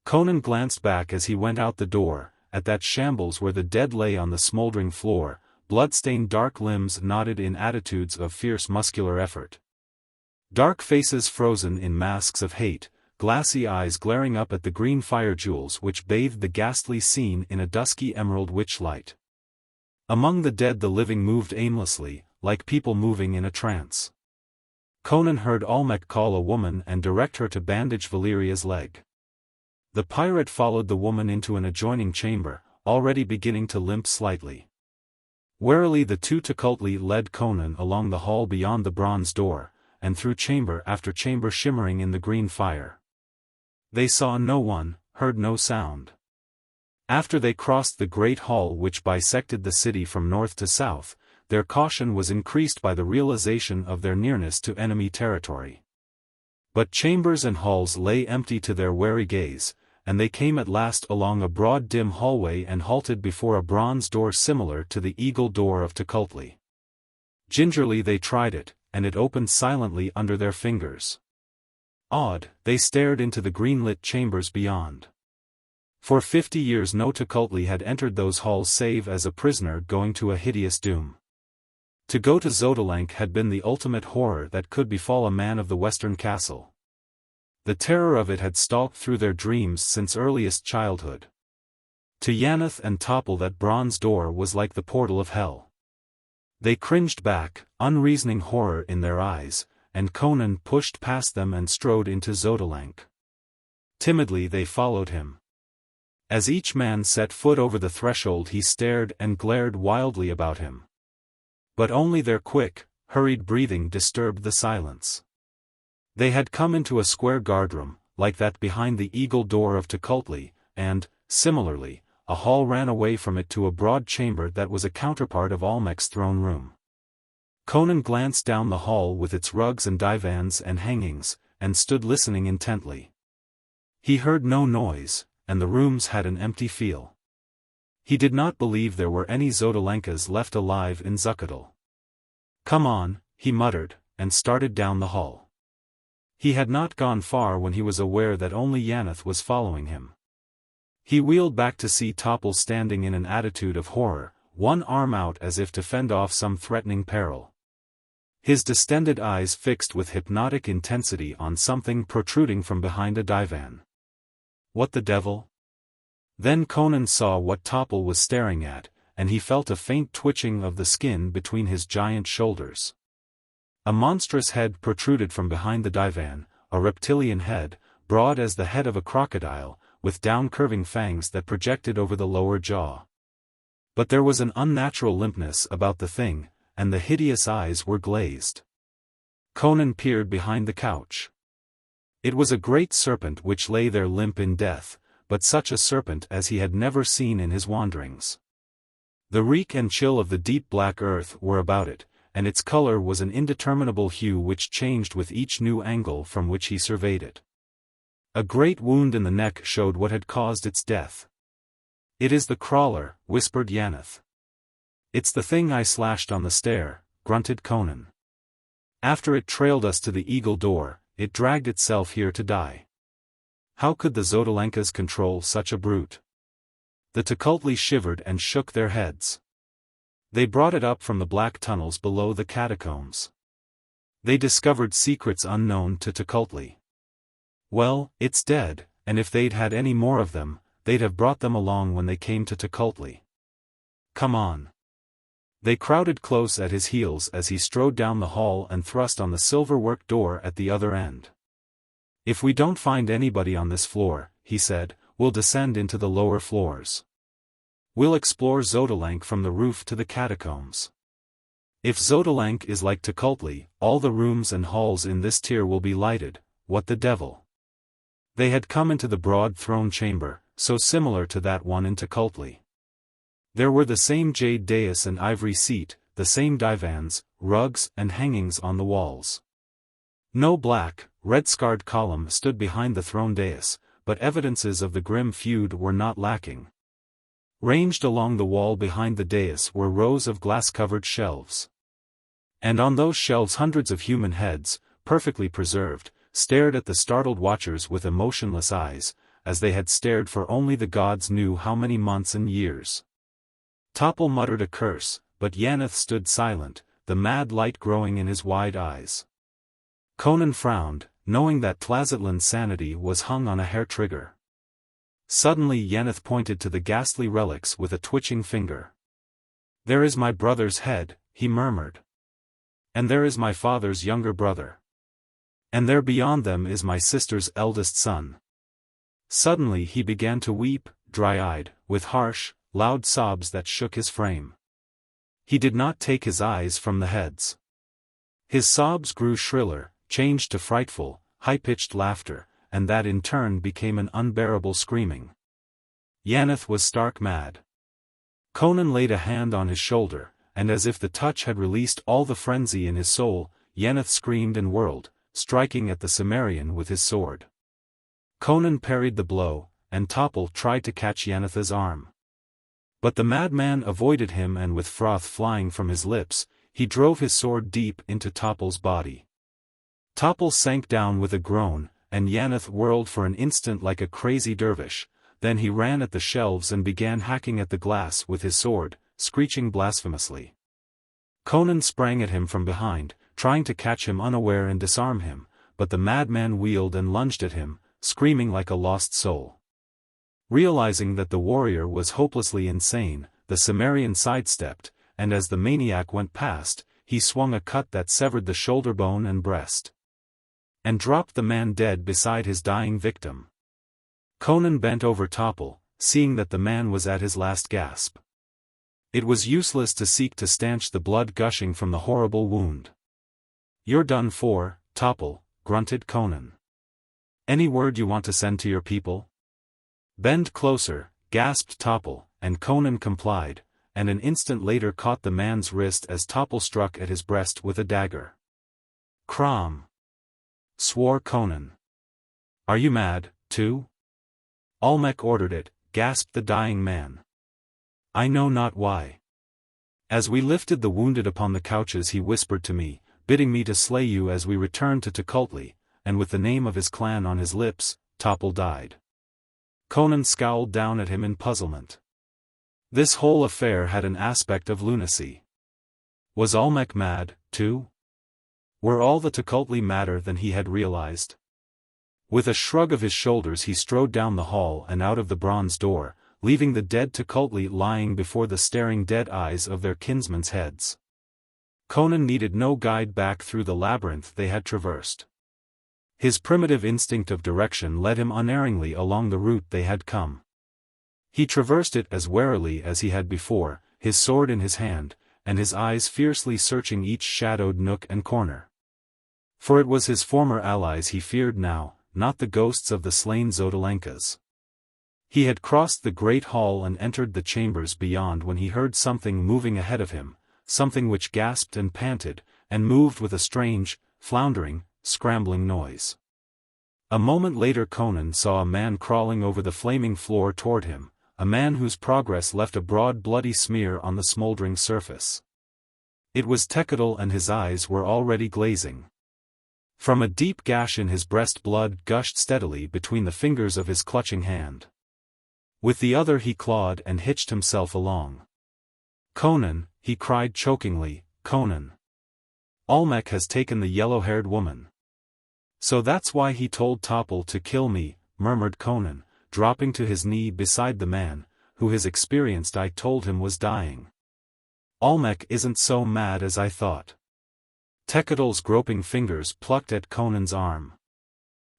Conan glanced back as he went out the door, at that shambles where the dead lay on the smoldering floor, blood-stained dark limbs knotted in attitudes of fierce muscular effort. Dark faces frozen in masks of hate, glassy eyes glaring up at the green fire jewels which bathed the ghastly scene in a dusky emerald witch-light. Among the dead the living moved aimlessly, like people moving in a trance. Conan heard Olmec call a woman and direct her to bandage Valeria's leg. The pirate followed the woman into an adjoining chamber, already beginning to limp slightly. Warily the two Tukulti led Conan along the hall beyond the bronze door, and through chamber after chamber shimmering in the green fire. They saw no one, heard no sound. After they crossed the great hall which bisected the city from north to south, their caution was increased by the realization of their nearness to enemy territory. But chambers and halls lay empty to their wary gaze, and they came at last along a broad dim hallway and halted before a bronze door similar to the eagle door of Tukulti. Gingerly they tried it, and it opened silently under their fingers. Awed, they stared into the green-lit chambers beyond. For 50 years no Tukulti had entered those halls save as a prisoner going to a hideous doom. To go to Xotalanc had been the ultimate horror that could befall a man of the western castle. The terror of it had stalked through their dreams since earliest childhood. To Yanath and Topple that bronze door was like the portal of hell. They cringed back, unreasoning horror in their eyes, and Conan pushed past them and strode into Xotalanc. Timidly they followed him. As each man set foot over the threshold he stared and glared wildly about him. But only their quick, hurried breathing disturbed the silence. They had come into a square guardroom, like that behind the eagle door of Tukulti, and, similarly, a hall ran away from it to a broad chamber that was a counterpart of Olmec's throne room. Conan glanced down the hall with its rugs and divans and hangings, and stood listening intently. He heard no noise, and the rooms had an empty feel. He did not believe there were any Xotalankas left alive in Zucatal. "Come on," he muttered, and started down the hall. He had not gone far when he was aware that only Yanath was following him. He wheeled back to see Topple standing in an attitude of horror, one arm out as if to fend off some threatening peril. His distended eyes fixed with hypnotic intensity on something protruding from behind a divan. What the devil? Then Conan saw what Topple was staring at, and he felt a faint twitching of the skin between his giant shoulders. A monstrous head protruded from behind the divan, a reptilian head, broad as the head of a crocodile, with down-curving fangs that projected over the lower jaw. But there was an unnatural limpness about the thing, and the hideous eyes were glazed. Conan peered behind the couch. It was a great serpent which lay there limp in death, but such a serpent as he had never seen in his wanderings. The reek and chill of the deep black earth were about it, and its color was an indeterminable hue which changed with each new angle from which he surveyed it. A great wound in the neck showed what had caused its death. "It is the crawler," whispered Yanath. "It's the thing I slashed on the stair," grunted Conan. "After it trailed us to the eagle door, it dragged itself here to die. How could the Xotalankas control such a brute?" The Tukulti shivered and shook their heads. "They brought it up from the black tunnels below the catacombs. They discovered secrets unknown to Tukulti. Well, it's dead, and if they'd had any more of them, they'd have brought them along when they came to Tukulti. Come on." They crowded close at his heels as he strode down the hall and thrust on the silver-work door at the other end. "If we don't find anybody on this floor," he said, "we'll descend into the lower floors. We'll explore Xotalank from the roof to the catacombs. If Xotalank is like Tukulti, all the rooms and halls in this tier will be lighted. What the devil?" They had come into the broad throne chamber, so similar to that one in Tukulti. There were the same jade dais and ivory seat, the same divans, rugs and hangings on the walls. No black, red-scarred column stood behind the throne dais, but evidences of the grim feud were not lacking. Ranged along the wall behind the dais were rows of glass-covered shelves. And on those shelves hundreds of human heads, perfectly preserved, stared at the startled watchers with emotionless eyes, as they had stared for only the gods knew how many months and years. Topple muttered a curse, but Yanath stood silent, the mad light growing in his wide eyes. Conan frowned, knowing that Tlazitlan's sanity was hung on a hair trigger. Suddenly Yanath pointed to the ghastly relics with a twitching finger. "There is my brother's head," he murmured. "And there is my father's younger brother. And there beyond them is my sister's eldest son." Suddenly he began to weep, dry-eyed, with harsh, loud sobs that shook his frame. He did not take his eyes from the heads. His sobs grew shriller, changed to frightful, high-pitched laughter, and that in turn became an unbearable screaming. Yanath was stark mad. Conan laid a hand on his shoulder, and as if the touch had released all the frenzy in his soul, Yanath screamed and whirled, striking at the Cimmerian with his sword. Conan parried the blow, and Topple tried to catch Yanath's arm. But the madman avoided him, and with froth flying from his lips, he drove his sword deep into Topple's body. Topple sank down with a groan, and Yanath whirled for an instant like a crazy dervish, then he ran at the shelves and began hacking at the glass with his sword, screeching blasphemously. Conan sprang at him from behind, trying to catch him unaware and disarm him, but the madman wheeled and lunged at him, screaming like a lost soul. Realizing that the warrior was hopelessly insane, the Cimmerian sidestepped, and as the maniac went past, he swung a cut that severed the shoulder bone and breast, and dropped the man dead beside his dying victim. Conan bent over Topple, seeing that the man was at his last gasp. It was useless to seek to stanch the blood gushing from the horrible wound. "You're done for, Topple," grunted Conan. "Any word you want to send to your people?" "Bend closer," gasped Topple, and Conan complied, and an instant later caught the man's wrist as Topple struck at his breast with a dagger. "Crom!" swore Conan. "Are you mad, too?" "Olmec ordered it," gasped the dying man. "I know not why. As we lifted the wounded upon the couches he whispered to me, bidding me to slay you as we returned to Tukulti, and with the name of his clan on his lips, Topple died." Conan scowled down at him in puzzlement. This whole affair had an aspect of lunacy. Was Olmec mad, too? Were all the Tukulti madder than he had realized? With a shrug of his shoulders he strode down the hall and out of the bronze door, leaving the dead Tukulti lying before the staring dead eyes of their kinsmen's heads. Conan needed no guide back through the labyrinth they had traversed. His primitive instinct of direction led him unerringly along the route they had come. He traversed it as warily as he had before, his sword in his hand, and his eyes fiercely searching each shadowed nook and corner. For it was his former allies he feared now, not the ghosts of the slain Xotalankas. He had crossed the great hall and entered the chambers beyond when he heard something moving ahead of him, something which gasped and panted, and moved with a strange, floundering, scrambling noise. A moment later Conan saw a man crawling over the flaming floor toward him, a man whose progress left a broad bloody smear on the smoldering surface. It was Tekadal, and his eyes were already glazing. From a deep gash in his breast blood gushed steadily between the fingers of his clutching hand. With the other he clawed and hitched himself along. "Conan," he cried chokingly, "Conan. Olmec has taken the yellow-haired woman." "So that's why he told Topple to kill me," murmured Conan, dropping to his knee beside the man, who his experienced eye told him was dying. "Olmec isn't so mad as I thought." Tekadal's groping fingers plucked at Conan's arm.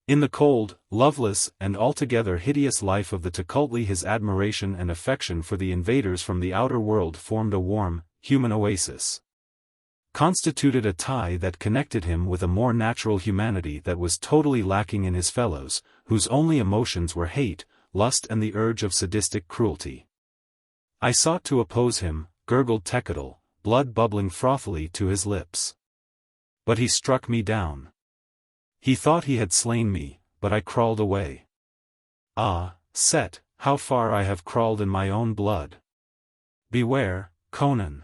In the cold, loveless, and altogether hideous life of the Tukulti his admiration and affection for the invaders from the outer world formed a warm, human oasis. Constituted a tie that connected him with a more natural humanity that was totally lacking in his fellows, whose only emotions were hate, lust and the urge of sadistic cruelty. "I sought to oppose him," gurgled Tekadal, blood bubbling frothily to his lips. "But he struck me down. He thought he had slain me, but I crawled away. Ah, Set, how far I have crawled in my own blood. Beware, Conan.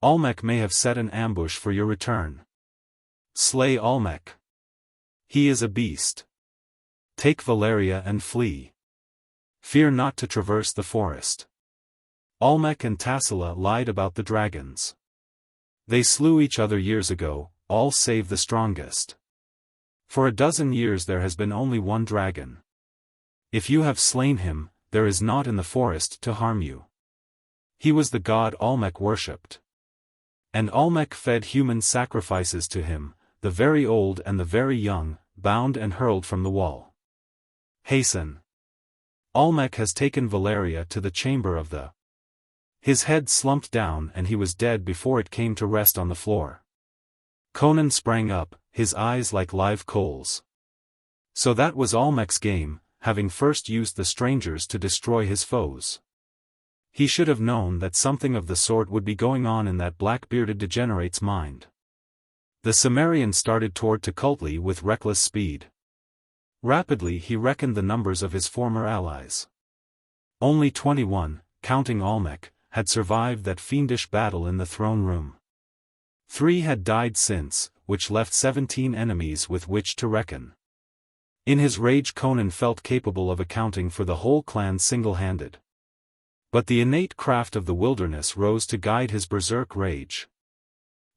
Olmec may have set an ambush for your return. Slay Olmec. He is a beast. Take Valeria and flee. Fear not to traverse the forest. Olmec and Tassila lied about the dragons. They slew each other years ago, all save the strongest. For a dozen years there has been only one dragon. If you have slain him, there is naught in the forest to harm you. He was the god Olmec worshipped. And Olmec fed human sacrifices to him, the very old and the very young, bound and hurled from the wall. Hasten. Olmec has taken Valeria to the chamber of the... His head slumped down and he was dead before it came to rest on the floor. Conan sprang up, his eyes like live coals. So that was Olmec's game, having first used the strangers to destroy his foes. He should have known that something of the sort would be going on in that black-bearded degenerate's mind. The Cimmerian started toward Tukulti with reckless speed. Rapidly he reckoned the numbers of his former allies. Only 21, counting Olmec, had survived that fiendish battle in the throne room. 3 had died since, which left 17 enemies with which to reckon. In his rage Conan felt capable of accounting for the whole clan single-handed. But the innate craft of the wilderness rose to guide his berserk rage.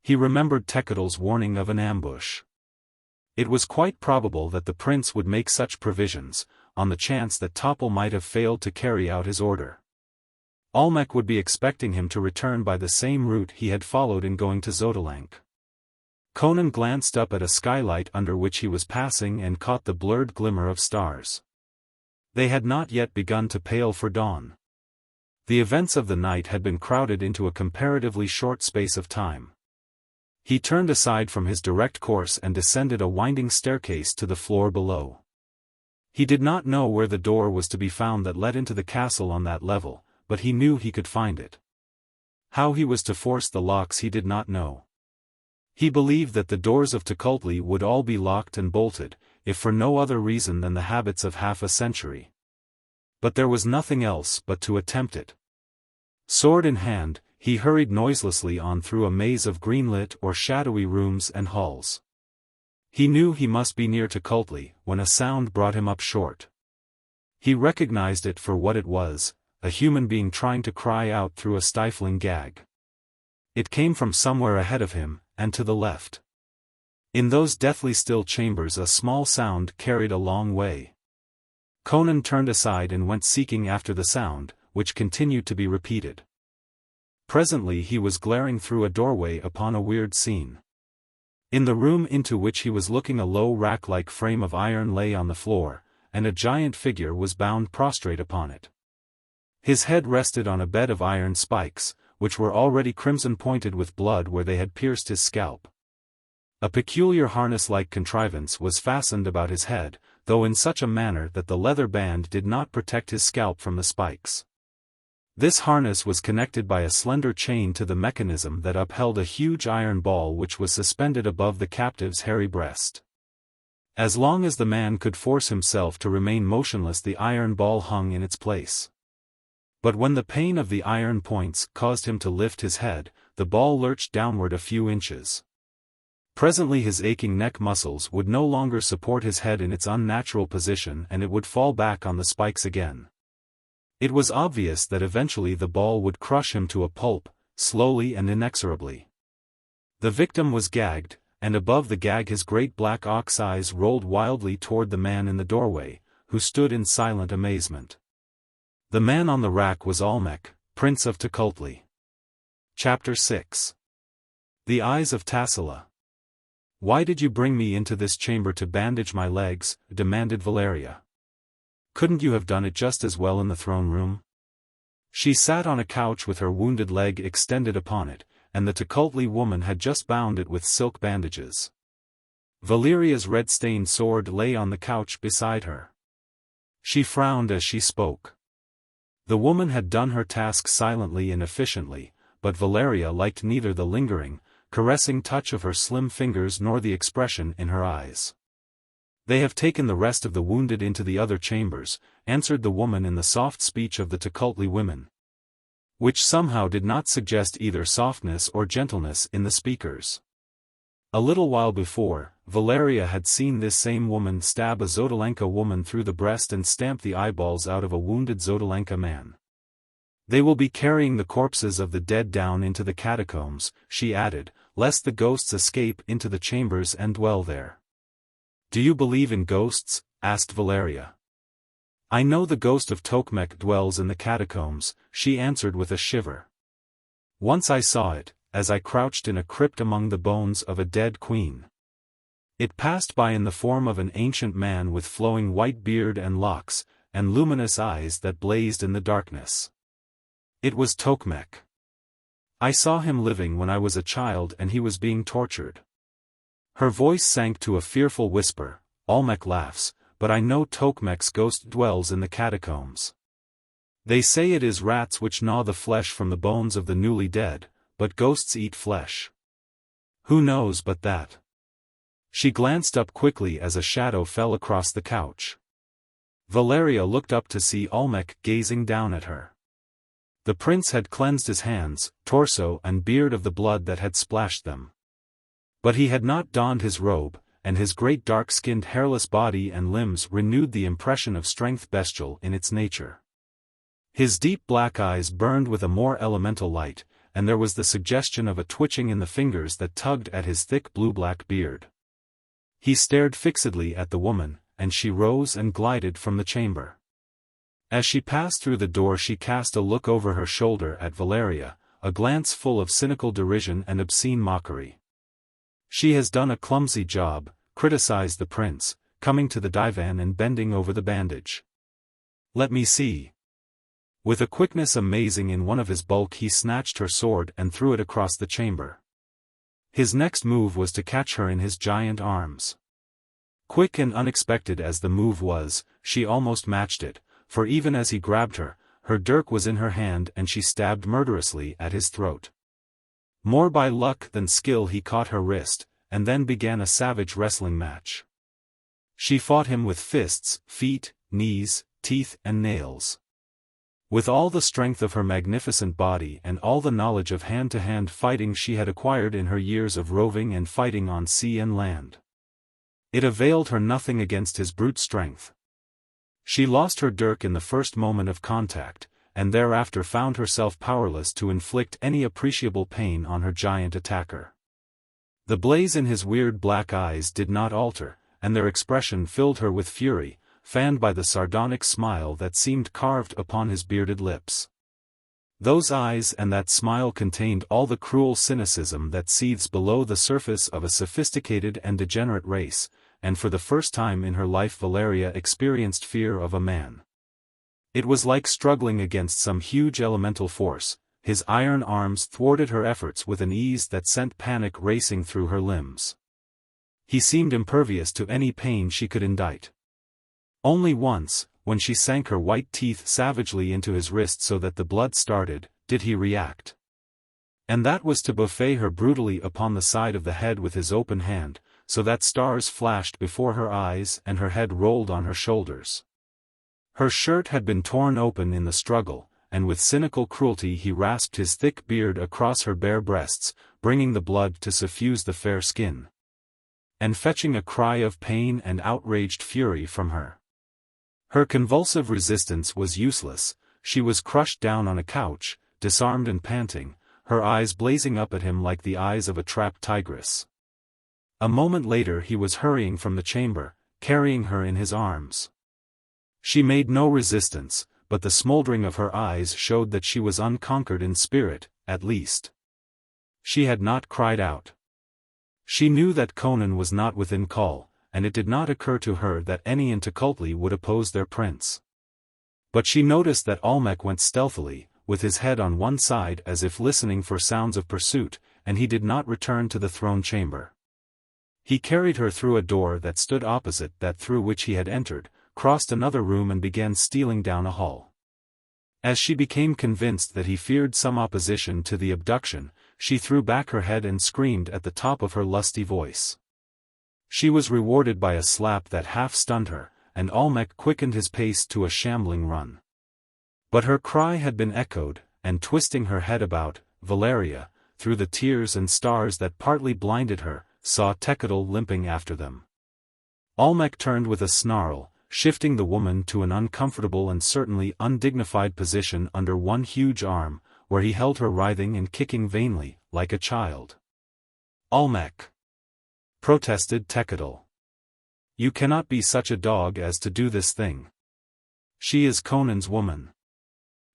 He remembered Tekadal's warning of an ambush. It was quite probable that the prince would make such provisions, on the chance that Topple might have failed to carry out his order. Olmec would be expecting him to return by the same route he had followed in going to Xotalank. Conan glanced up at a skylight under which he was passing and caught the blurred glimmer of stars. They had not yet begun to pale for dawn. The events of the night had been crowded into a comparatively short space of time. He turned aside from his direct course and descended a winding staircase to the floor below. He did not know where the door was to be found that led into the castle on that level, but he knew he could find it. How he was to force the locks he did not know. He believed that the doors of Tukulti would all be locked and bolted, if for no other reason than the habits of half a century. But there was nothing else but to attempt it. Sword in hand, he hurried noiselessly on through a maze of greenlit or shadowy rooms and halls. He knew he must be near Tukulti when a sound brought him up short. He recognized it for what it was, a human being trying to cry out through a stifling gag. It came from somewhere ahead of him, and to the left. In those deathly still chambers a small sound carried a long way. Conan turned aside and went seeking after the sound, which continued to be repeated. Presently he was glaring through a doorway upon a weird scene. In the room into which he was looking a low rack-like frame of iron lay on the floor, and a giant figure was bound prostrate upon it. His head rested on a bed of iron spikes, which were already crimson-pointed with blood where they had pierced his scalp. A peculiar harness-like contrivance was fastened about his head, though in such a manner that the leather band did not protect his scalp from the spikes. This harness was connected by a slender chain to the mechanism that upheld a huge iron ball which was suspended above the captive's hairy breast. As long as the man could force himself to remain motionless, the iron ball hung in its place. But when the pain of the iron points caused him to lift his head, the ball lurched downward a few inches. Presently his aching neck muscles would no longer support his head in its unnatural position and it would fall back on the spikes again. It was obvious that eventually the ball would crush him to a pulp, slowly and inexorably. The victim was gagged, and above the gag his great black ox eyes rolled wildly toward the man in the doorway, who stood in silent amazement. The man on the rack was Olmec, Prince of Tukulti. Chapter 6. The Eyes of Tassila. "Why did you bring me into this chamber to bandage my legs?" demanded Valeria. "Couldn't you have done it just as well in the throne room?" She sat on a couch with her wounded leg extended upon it, and the Tukulti woman had just bound it with silk bandages. Valeria's red-stained sword lay on the couch beside her. She frowned as she spoke. The woman had done her task silently and efficiently, but Valeria liked neither the lingering, caressing touch of her slim fingers nor the expression in her eyes. "They have taken the rest of the wounded into the other chambers," answered the woman in the soft speech of the Tukulti women, which somehow did not suggest either softness or gentleness in the speakers. A little while before, Valeria had seen this same woman stab a Zodalenka woman through the breast and stamp the eyeballs out of a wounded Zodalenka man. "They will be carrying the corpses of the dead down into the catacombs," she added, "lest the ghosts escape into the chambers and dwell there." "Do you believe in ghosts?" asked Valeria. "I know the ghost of Tokmek dwells in the catacombs," she answered with a shiver. "Once I saw it, as I crouched in a crypt among the bones of a dead queen. It passed by in the form of an ancient man with flowing white beard and locks, and luminous eyes that blazed in the darkness. It was Tokmek. I saw him living when I was a child and he was being tortured." Her voice sank to a fearful whisper. "Olmec laughs, but I know Tokmek's ghost dwells in the catacombs. They say it is rats which gnaw the flesh from the bones of the newly dead, but ghosts eat flesh. Who knows but that?" She glanced up quickly as a shadow fell across the couch. Valeria looked up to see Olmec gazing down at her. The prince had cleansed his hands, torso and beard of the blood that had splashed them. But he had not donned his robe, and his great dark-skinned hairless body and limbs renewed the impression of strength bestial in its nature. His deep black eyes burned with a more elemental light, and there was the suggestion of a twitching in the fingers that tugged at his thick blue-black beard. He stared fixedly at the woman, and she rose and glided from the chamber. As she passed through the door she cast a look over her shoulder at Valeria, a glance full of cynical derision and obscene mockery. "She has done a clumsy job," criticized the prince, coming to the divan and bending over the bandage. "Let me see." With a quickness amazing in one of his bulk he snatched her sword and threw it across the chamber. His next move was to catch her in his giant arms. Quick and unexpected as the move was, she almost matched it, for even as he grabbed her, her dirk was in her hand and she stabbed murderously at his throat. More by luck than skill he caught her wrist, and then began a savage wrestling match. She fought him with fists, feet, knees, teeth and nails. With all the strength of her magnificent body and all the knowledge of hand-to-hand fighting she had acquired in her years of roving and fighting on sea and land, it availed her nothing against his brute strength. She lost her dirk in the first moment of contact, and thereafter found herself powerless to inflict any appreciable pain on her giant attacker. The blaze in his weird black eyes did not alter, and their expression filled her with fury, fanned by the sardonic smile that seemed carved upon his bearded lips. Those eyes and that smile contained all the cruel cynicism that seethes below the surface of a sophisticated and degenerate race, and for the first time in her life Valeria experienced fear of a man. It was like struggling against some huge elemental force, his iron arms thwarted her efforts with an ease that sent panic racing through her limbs. He seemed impervious to any pain she could indite. Only once, when she sank her white teeth savagely into his wrist so that the blood started, did he react. And that was to buffet her brutally upon the side of the head with his open hand, so that stars flashed before her eyes and her head rolled on her shoulders. Her shirt had been torn open in the struggle, and with cynical cruelty he rasped his thick beard across her bare breasts, bringing the blood to suffuse the fair skin, and fetching a cry of pain and outraged fury from her. Her convulsive resistance was useless, she was crushed down on a couch, disarmed and panting, her eyes blazing up at him like the eyes of a trapped tigress. A moment later he was hurrying from the chamber, carrying her in his arms. She made no resistance, but the smoldering of her eyes showed that she was unconquered in spirit, at least. She had not cried out. She knew that Conan was not within call, and it did not occur to her that any in Tukulti would oppose their prince. But she noticed that Olmec went stealthily, with his head on one side as if listening for sounds of pursuit, and he did not return to the throne chamber. He carried her through a door that stood opposite that through which he had entered, crossed another room and began stealing down a hall. As she became convinced that he feared some opposition to the abduction, she threw back her head and screamed at the top of her lusty voice. She was rewarded by a slap that half-stunned her, and Olmec quickened his pace to a shambling run. But her cry had been echoed, and twisting her head about, Valeria, through the tears and stars that partly blinded her, saw Tekel limping after them. Olmec turned with a snarl, shifting the woman to an uncomfortable and certainly undignified position under one huge arm, where he held her writhing and kicking vainly, like a child. "Olmec!" protested Tekel. "You cannot be such a dog as to do this thing. She is Conan's woman.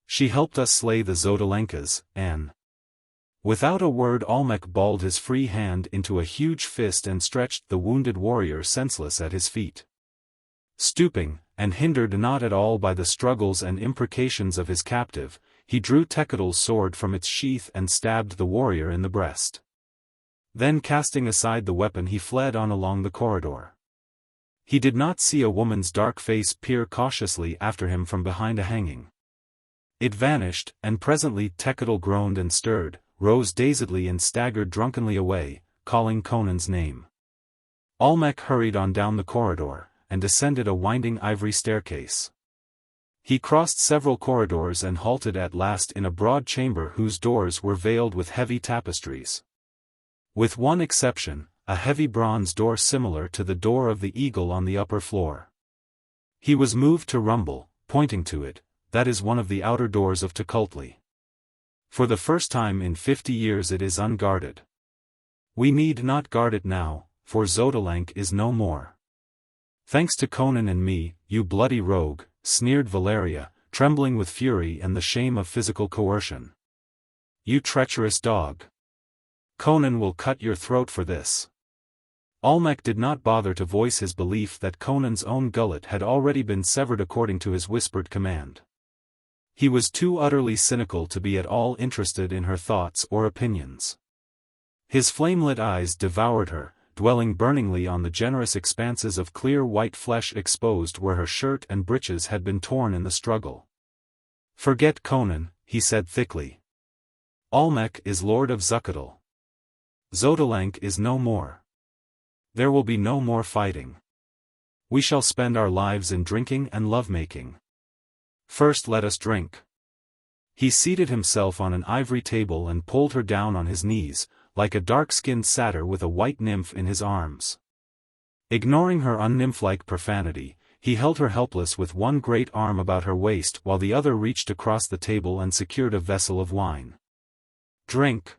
She helped us slay the Xotalankas, and..." Without a word Olmec balled his free hand into a huge fist and stretched the wounded warrior senseless at his feet. Stooping, and hindered not at all by the struggles and imprecations of his captive, he drew Tekel's sword from its sheath and stabbed the warrior in the breast. Then casting aside the weapon he fled on along the corridor. He did not see a woman's dark face peer cautiously after him from behind a hanging. It vanished, and presently Tekel groaned and stirred, rose dazedly and staggered drunkenly away, calling Conan's name. Olmec hurried on down the corridor, and descended a winding ivory staircase. He crossed several corridors and halted at last in a broad chamber whose doors were veiled with heavy tapestries. With one exception, a heavy bronze door similar to the door of the eagle on the upper floor. He was moved to rumble, pointing to it, "That is one of the outer doors of Tukulti. For the first time in 50 years it is unguarded. We need not guard it now, for Xotalank is no more." "Thanks to Conan and me, you bloody rogue," sneered Valeria, trembling with fury and the shame of physical coercion. "You treacherous dog. Conan will cut your throat for this." Olmec did not bother to voice his belief that Conan's own gullet had already been severed according to his whispered command. He was too utterly cynical to be at all interested in her thoughts or opinions. His flame-lit eyes devoured her, dwelling burningly on the generous expanses of clear white flesh exposed where her shirt and breeches had been torn in the struggle. "Forget Conan," he said thickly. "Olmec is lord of Zucatel. Xotalank is no more. There will be no more fighting. We shall spend our lives in drinking and love-making. First let us drink." He seated himself on an ivory table and pulled her down on his knees, like a dark-skinned satyr with a white nymph in his arms. Ignoring her unnymph-like profanity, he held her helpless with one great arm about her waist while the other reached across the table and secured a vessel of wine. "Drink,"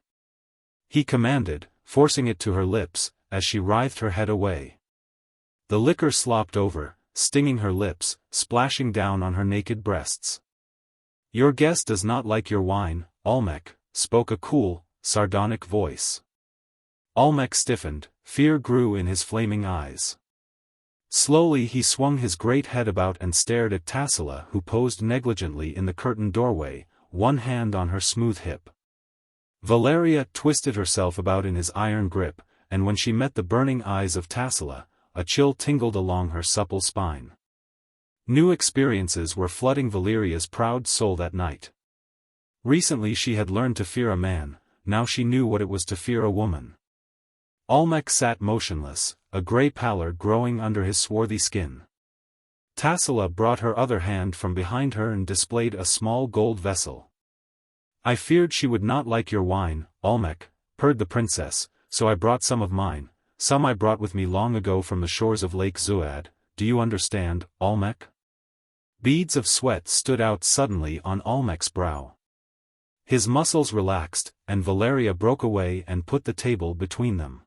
he commanded, forcing it to her lips, as she writhed her head away. The liquor slopped over, stinging her lips, splashing down on her naked breasts. "Your guest does not like your wine, Olmec," spoke a cool, sardonic voice. Olmec stiffened, fear grew in his flaming eyes. Slowly he swung his great head about and stared at Tassila who posed negligently in the curtained doorway, one hand on her smooth hip. Valeria twisted herself about in his iron grip, and when she met the burning eyes of Tassila, a chill tingled along her supple spine. New experiences were flooding Valeria's proud soul that night. Recently she had learned to fear a man, now she knew what it was to fear a woman. Olmec sat motionless, a grey pallor growing under his swarthy skin. Tassila brought her other hand from behind her and displayed a small gold vessel. "I feared she would not like your wine, Olmec," purred the princess, "so I brought some of mine. Some I brought with me long ago from the shores of Lake Zuad. Do you understand, Olmec?" Beads of sweat stood out suddenly on Olmec's brow. His muscles relaxed, and Valeria broke away and put the table between them.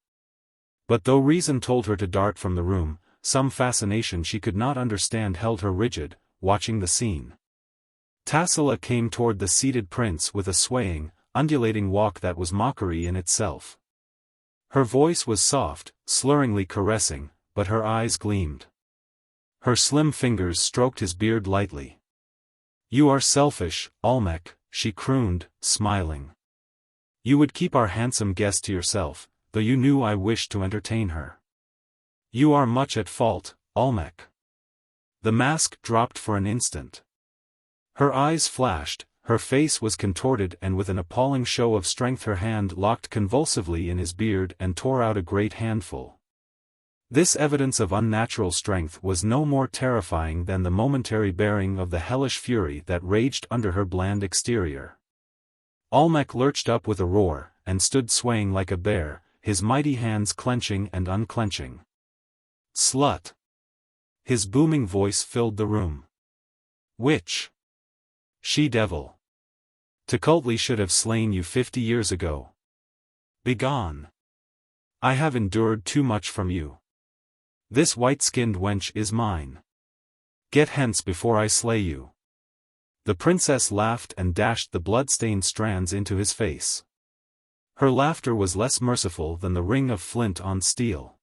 But though reason told her to dart from the room, some fascination she could not understand held her rigid, watching the scene. Tassila came toward the seated prince with a swaying, undulating walk that was mockery in itself. Her voice was soft, slurringly caressing, but her eyes gleamed. Her slim fingers stroked his beard lightly. "You are selfish, Olmec," she crooned, smiling. "You would keep our handsome guest to yourself, though you knew I wished to entertain her. You are much at fault, Olmec." The mask dropped for an instant. Her eyes flashed, her face was contorted, and with an appalling show of strength her hand locked convulsively in his beard and tore out a great handful. This evidence of unnatural strength was no more terrifying than the momentary bearing of the hellish fury that raged under her bland exterior. Olmec lurched up with a roar, and stood swaying like a bear, his mighty hands clenching and unclenching. "Slut!" His booming voice filled the room. "Witch! She-devil! Tukulti should have slain you 50 years ago. Begone! I have endured too much from you. This white-skinned wench is mine. Get hence before I slay you." The princess laughed and dashed the blood-stained strands into his face. Her laughter was less merciful than the ring of flint on steel.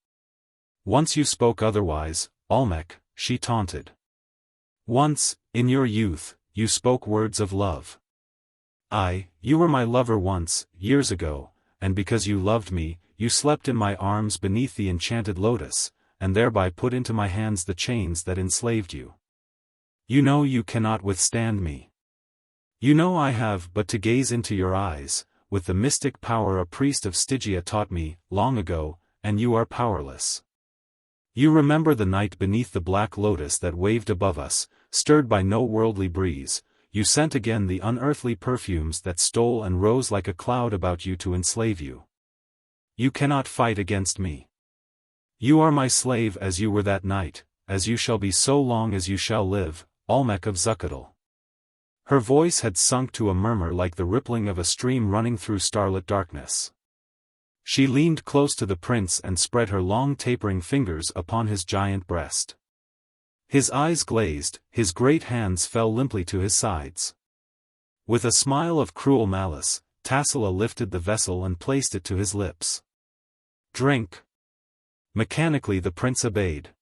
"Once you spoke otherwise, Olmec," she taunted. "Once, in your youth, you spoke words of love. You were my lover once, years ago, and because you loved me, you slept in my arms beneath the enchanted lotus, and thereby put into my hands the chains that enslaved you. You know you cannot withstand me. You know I have but to gaze into your eyes, with the mystic power a priest of Stygia taught me, long ago, and you are powerless. You remember the night beneath the black lotus that waved above us, stirred by no worldly breeze. You scent again the unearthly perfumes that stole and rose like a cloud about you to enslave you. You cannot fight against me. You are my slave as you were that night, as you shall be so long as you shall live, Olmec of Zuccotle." Her voice had sunk to a murmur like the rippling of a stream running through starlit darkness. She leaned close to the prince and spread her long tapering fingers upon his giant breast. His eyes glazed, his great hands fell limply to his sides. With a smile of cruel malice, Tassila lifted the vessel and placed it to his lips. "Drink." Mechanically the prince obeyed.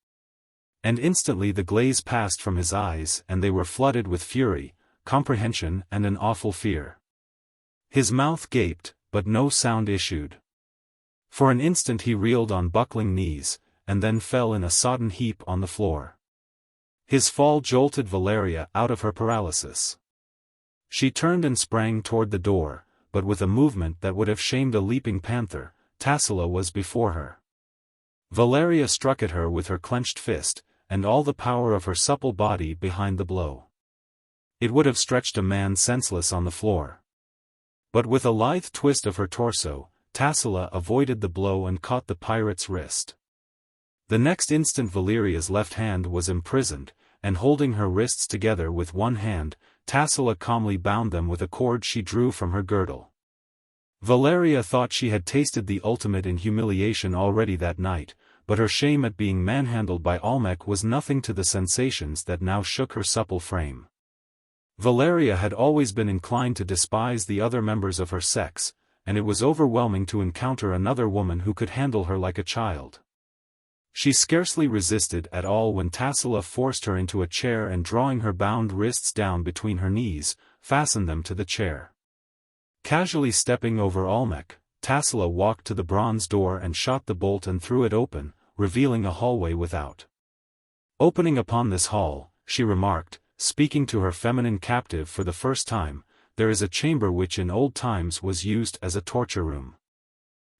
And instantly the glaze passed from his eyes and they were flooded with fury, comprehension and an awful fear. His mouth gaped, but no sound issued. For an instant he reeled on buckling knees, and then fell in a sodden heap on the floor. His fall jolted Valeria out of her paralysis. She turned and sprang toward the door, but with a movement that would have shamed a leaping panther, Tassila was before her. Valeria struck at her with her clenched fist, and all the power of her supple body behind the blow. It would have stretched a man senseless on the floor. But with a lithe twist of her torso, Tassila avoided the blow and caught the pirate's wrist. The next instant Valeria's left hand was imprisoned, and holding her wrists together with one hand, Tassila calmly bound them with a cord she drew from her girdle. Valeria thought she had tasted the ultimate in humiliation already that night, but her shame at being manhandled by Olmec was nothing to the sensations that now shook her supple frame. Valeria had always been inclined to despise the other members of her sex, and it was overwhelming to encounter another woman who could handle her like a child. She scarcely resisted at all when Tassila forced her into a chair and drawing her bound wrists down between her knees, fastened them to the chair. Casually stepping over Olmec, Tassila walked to the bronze door and shot the bolt and threw it open, revealing a hallway without. Opening upon this hall, she remarked, speaking to her feminine captive for the first time, there is a chamber which in old times was used as a torture room.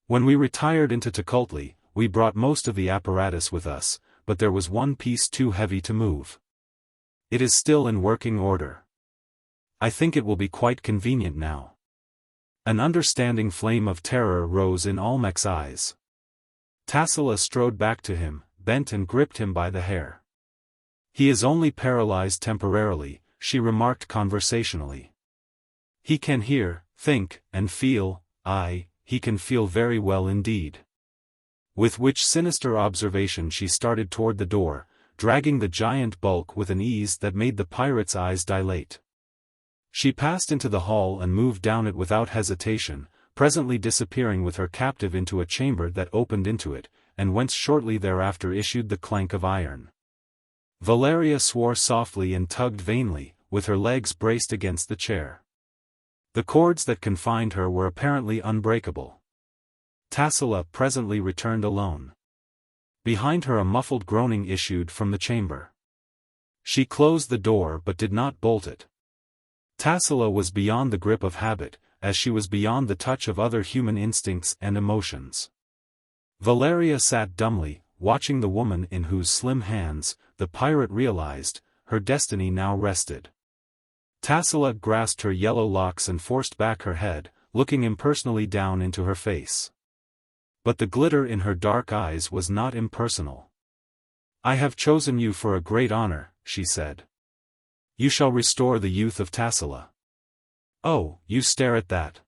When we retired into Tukulti, we brought most of the apparatus with us, but there was one piece too heavy to move. It is still in working order. I think it will be quite convenient now. An understanding flame of terror rose in Olmec's eyes. Tassila strode back to him, bent and gripped him by the hair. He is only paralyzed temporarily, she remarked conversationally. He can hear, think, and feel, aye, he can feel very well indeed. With which sinister observation she started toward the door, dragging the giant bulk with an ease that made the pirate's eyes dilate. She passed into the hall and moved down it without hesitation, presently disappearing with her captive into a chamber that opened into it, and whence shortly thereafter issued the clank of iron. Valeria swore softly and tugged vainly, with her legs braced against the chair. The cords that confined her were apparently unbreakable. Tassila presently returned alone. Behind her a muffled groaning issued from the chamber. She closed the door but did not bolt it. Tassila was beyond the grip of habit, as she was beyond the touch of other human instincts and emotions. Valeria sat dumbly, watching the woman in whose slim hands, the pirate realized, her destiny now rested. Tassila grasped her yellow locks and forced back her head, looking impersonally down into her face. But the glitter in her dark eyes was not impersonal. I have chosen you for a great honor, she said. You shall restore the youth of Tassila. Oh, you stare at that.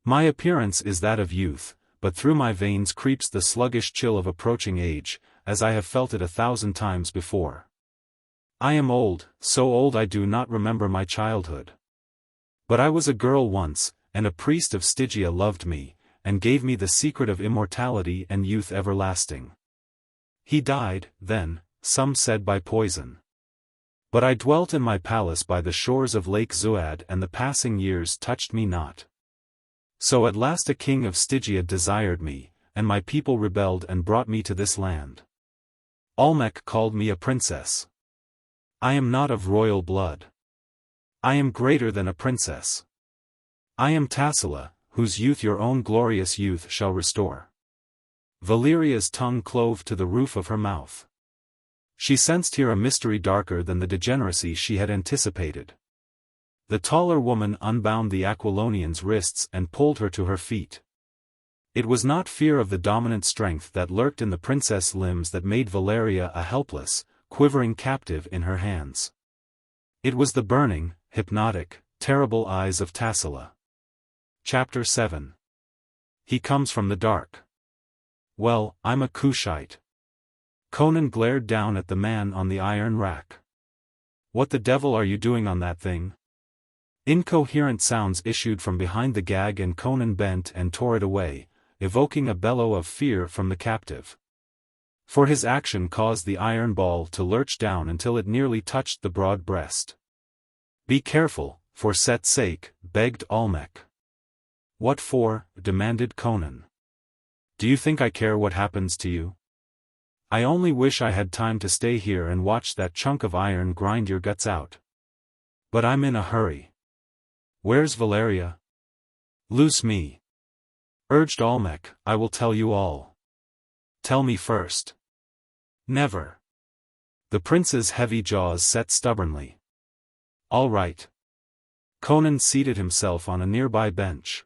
My appearance is that of youth, but through my veins creeps the sluggish chill of approaching age, as I have felt it 1,000 times before. I am old, so old I do not remember my childhood. But I was a girl once, and a priest of Stygia loved me, and gave me the secret of immortality and youth everlasting. He died, then, some said by poison. But I dwelt in my palace by the shores of Lake Zuad and the passing years touched me not. So at last a king of Stygia desired me, and my people rebelled and brought me to this land. Olmec called me a princess. I am not of royal blood. I am greater than a princess. I am Tassila, whose youth your own glorious youth shall restore. Valeria's tongue clove to the roof of her mouth. She sensed here a mystery darker than the degeneracy she had anticipated. The taller woman unbound the Aquilonian's wrists and pulled her to her feet. It was not fear of the dominant strength that lurked in the princess' limbs that made Valeria a helpless, quivering captive in her hands. It was the burning, hypnotic, terrible eyes of Tassila. Chapter 7. He comes from the dark. Well, I'm a Kushite. Conan glared down at the man on the iron rack. What the devil are you doing on that thing? Incoherent sounds issued from behind the gag and Conan bent and tore it away, evoking a bellow of fear from the captive. For his action caused the iron ball to lurch down until it nearly touched the broad breast. Be careful, for Set's sake, begged Olmec. What for? Demanded Conan. Do you think I care what happens to you? I only wish I had time to stay here and watch that chunk of iron grind your guts out. But I'm in a hurry. Where's Valeria? Loose me. Urged Olmec, I will tell you all. Tell me first. Never. The prince's heavy jaws set stubbornly. All right. Conan seated himself on a nearby bench.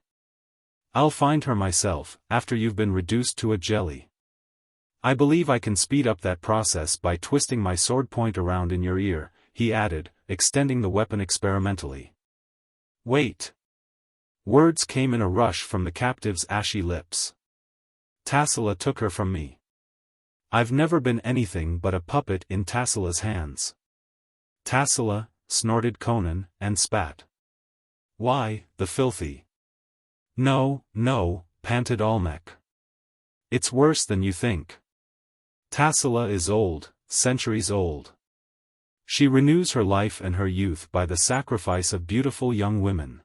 I'll find her myself, after you've been reduced to a jelly. I believe I can speed up that process by twisting my sword point around in your ear, he added, extending the weapon experimentally. Wait. Words came in a rush from the captive's ashy lips. Tassila took her from me. I've never been anything but a puppet in Tassila's hands. Tassila, snorted Conan, and spat. Why, the filthy. No, no, panted Olmec. It's worse than you think. Tassila is old, centuries old. She renews her life and her youth by the sacrifice of beautiful young women.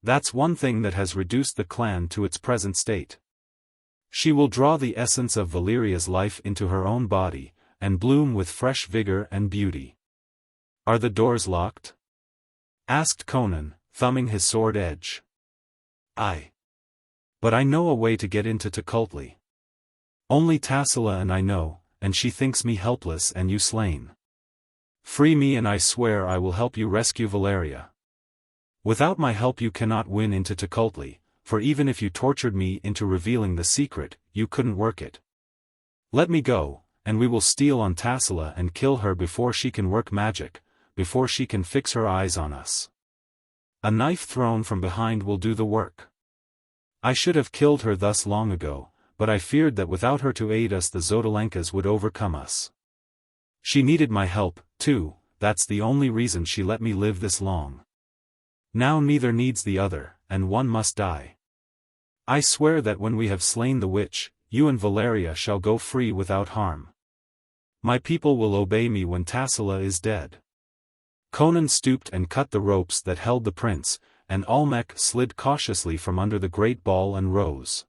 That's one thing that has reduced the clan to its present state. She will draw the essence of Valeria's life into her own body, and bloom with fresh vigor and beauty. Are the doors locked? Asked Conan, thumbing his sword edge. Aye. But I know a way to get into Tukulti. Only Tassila and I know, and she thinks me helpless and you slain. Free me and I swear I will help you rescue Valeria. Without my help you cannot win into Tukulti, for even if you tortured me into revealing the secret, you couldn't work it. Let me go, and we will steal on Tassila and kill her before she can work magic, before she can fix her eyes on us. A knife thrown from behind will do the work. I should have killed her thus long ago, but I feared that without her to aid us the Zodalenkas would overcome us. She needed my help, too, that's the only reason she let me live this long. Now neither needs the other, and one must die. I swear that when we have slain the witch, you and Valeria shall go free without harm. My people will obey me when Tassila is dead. Conan stooped and cut the ropes that held the prince, and Olmec slid cautiously from under the great ball and rose.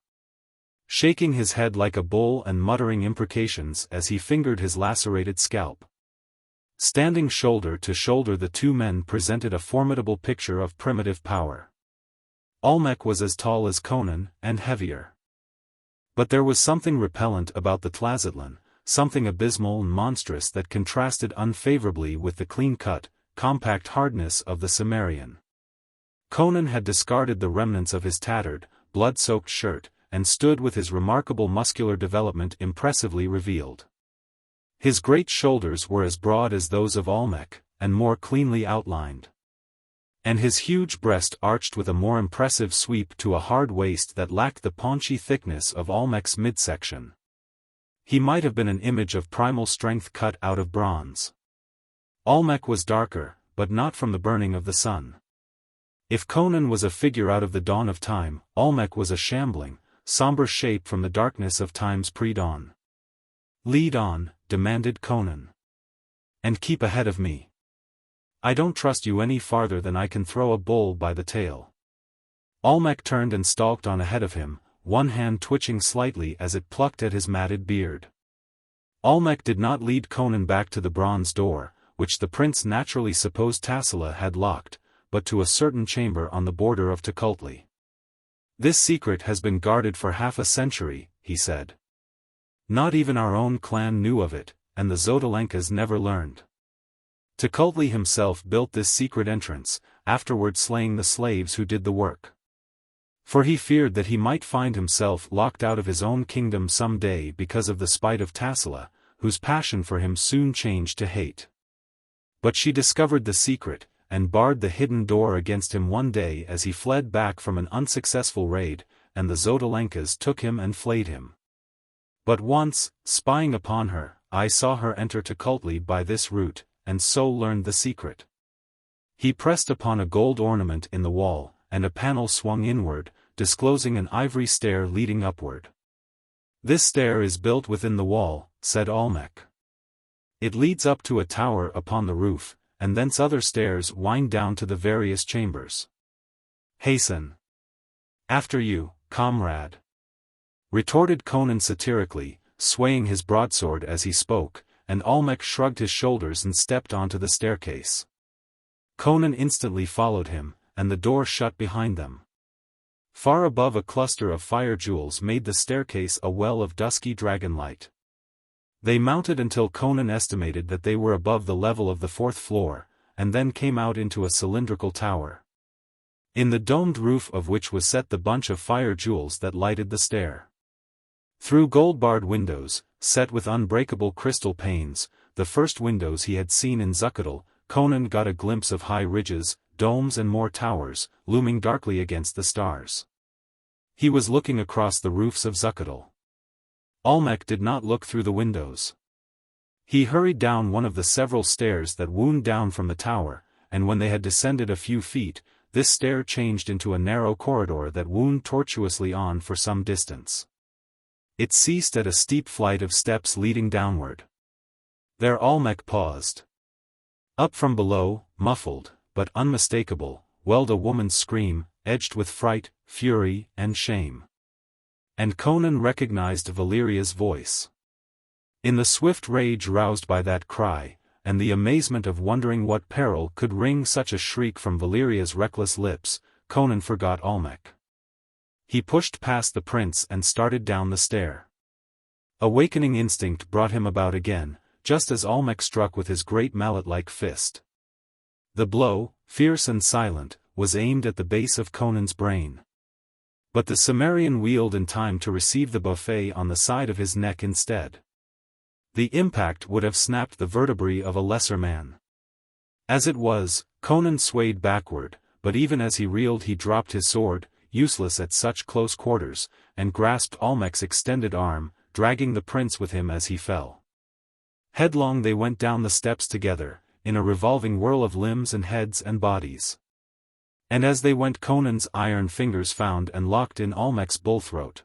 Shaking his head like a bull and muttering imprecations as he fingered his lacerated scalp. Standing shoulder to shoulder the two men presented a formidable picture of primitive power. Olmec was as tall as Conan, and heavier. But there was something repellent about the Tlazitlan, something abysmal and monstrous that contrasted unfavorably with the clean-cut, compact hardness of the Cimmerian. Conan had discarded the remnants of his tattered, blood-soaked shirt, and stood with his remarkable muscular development impressively revealed. His great shoulders were as broad as those of Olmec, and more cleanly outlined. And his huge breast arched with a more impressive sweep to a hard waist that lacked the paunchy thickness of Olmec's midsection. He might have been an image of primal strength cut out of bronze. Olmec was darker, but not from the burning of the sun. If Conan was a figure out of the dawn of time, Olmec was a shambling, somber shape from the darkness of time's pre-dawn. Lead on, demanded Conan. And keep ahead of me. I don't trust you any farther than I can throw a bull by the tail. Olmec turned and stalked on ahead of him, one hand twitching slightly as it plucked at his matted beard. Olmec did not lead Conan back to the bronze door, which the prince naturally supposed Tassila had locked, but to a certain chamber on the border of Tukulti. This secret has been guarded for half a century, he said. Not even our own clan knew of it, and the Zodalenkas never learned. Tukulti himself built this secret entrance, afterward slaying the slaves who did the work. For he feared that he might find himself locked out of his own kingdom some day because of the spite of Tassila, whose passion for him soon changed to hate. But she discovered the secret, and barred the hidden door against him one day as he fled back from an unsuccessful raid, and the Zodalenkas took him and flayed him. But once, spying upon her, I saw her enter Tukulti by this route, and so learned the secret. He pressed upon a gold ornament in the wall, and a panel swung inward, disclosing an ivory stair leading upward. This stair is built within the wall, said Olmec. It leads up to a tower upon the roof, and thence other stairs wind down to the various chambers. Hasten. After you, comrade. Retorted Conan satirically, swaying his broadsword as he spoke, and Olmec shrugged his shoulders and stepped onto the staircase. Conan instantly followed him, and the door shut behind them. Far above a cluster of fire jewels made the staircase a well of dusky dragonlight. They mounted until Conan estimated that they were above the level of the fourth floor, and then came out into a cylindrical tower, in the domed roof of which was set the bunch of fire jewels that lighted the stair. Through gold-barred windows, set with unbreakable crystal panes, the first windows he had seen in Zuccotle, Conan got a glimpse of high ridges, domes and more towers, looming darkly against the stars. He was looking across the roofs of Zuccotle. Olmec did not look through the windows. He hurried down one of the several stairs that wound down from the tower, and when they had descended a few feet, this stair changed into a narrow corridor that wound tortuously on for some distance. It ceased at a steep flight of steps leading downward. There Olmec paused. Up from below, muffled, but unmistakable, welled a woman's scream, edged with fright, fury, and shame. And Conan recognized Valeria's voice. In the swift rage roused by that cry, and the amazement of wondering what peril could wring such a shriek from Valeria's reckless lips, Conan forgot Olmec. He pushed past the prince and started down the stair. Awakening instinct brought him about again, just as Olmec struck with his great mallet-like fist. The blow, fierce and silent, was aimed at the base of Conan's brain. But the Cimmerian wheeled in time to receive the buffet on the side of his neck instead. The impact would have snapped the vertebrae of a lesser man. As it was, Conan swayed backward, but even as he reeled he dropped his sword, useless at such close quarters, and grasped Olmec's extended arm, dragging the prince with him as he fell. Headlong they went down the steps together, in a revolving whirl of limbs and heads and bodies. And as they went Conan's iron fingers found and locked in Olmec's bullthroat.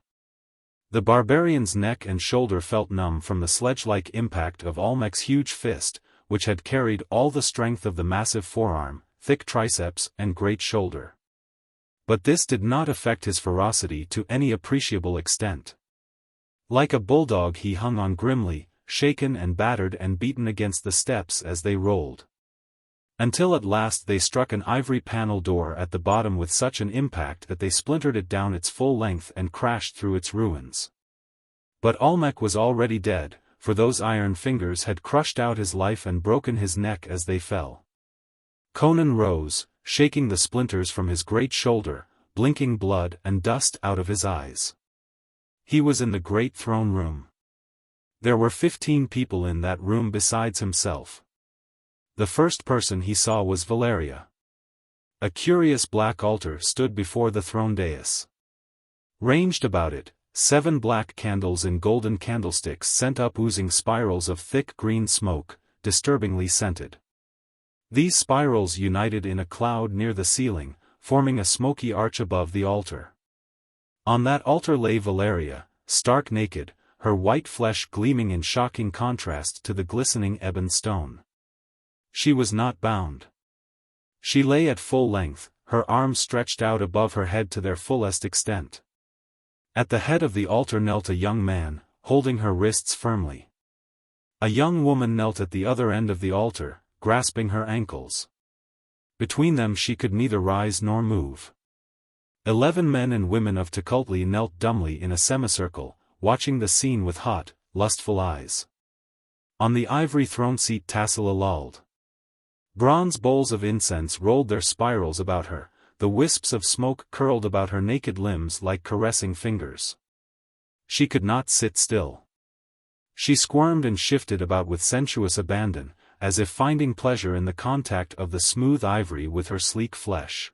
The barbarian's neck and shoulder felt numb from the sledge-like impact of Olmec's huge fist, which had carried all the strength of the massive forearm, thick triceps and great shoulder. But this did not affect his ferocity to any appreciable extent. Like a bulldog he hung on grimly, shaken and battered and beaten against the steps as they rolled. Until at last they struck an ivory panel door at the bottom with such an impact that they splintered it down its full length and crashed through its ruins. But Olmec was already dead, for those iron fingers had crushed out his life and broken his neck as they fell. Conan rose, shaking the splinters from his great shoulder, blinking blood and dust out of his eyes. He was in the great throne room. There were 15 people in that room besides himself. The first person he saw was Valeria. A curious black altar stood before the throne dais. Ranged about it, 7 black candles in golden candlesticks sent up oozing spirals of thick green smoke, disturbingly scented. These spirals united in a cloud near the ceiling, forming a smoky arch above the altar. On that altar lay Valeria, stark naked, her white flesh gleaming in shocking contrast to the glistening ebon stone. She was not bound. She lay at full length, her arms stretched out above her head to their fullest extent. At the head of the altar knelt a young man, holding her wrists firmly. A young woman knelt at the other end of the altar, grasping her ankles. Between them she could neither rise nor move. 11 men and women of Tukulti knelt dumbly in a semicircle, watching the scene with hot, lustful eyes. On the ivory throne seat Tassila lolled. Bronze bowls of incense rolled their spirals about her, the wisps of smoke curled about her naked limbs like caressing fingers. She could not sit still. She squirmed and shifted about with sensuous abandon, as if finding pleasure in the contact of the smooth ivory with her sleek flesh.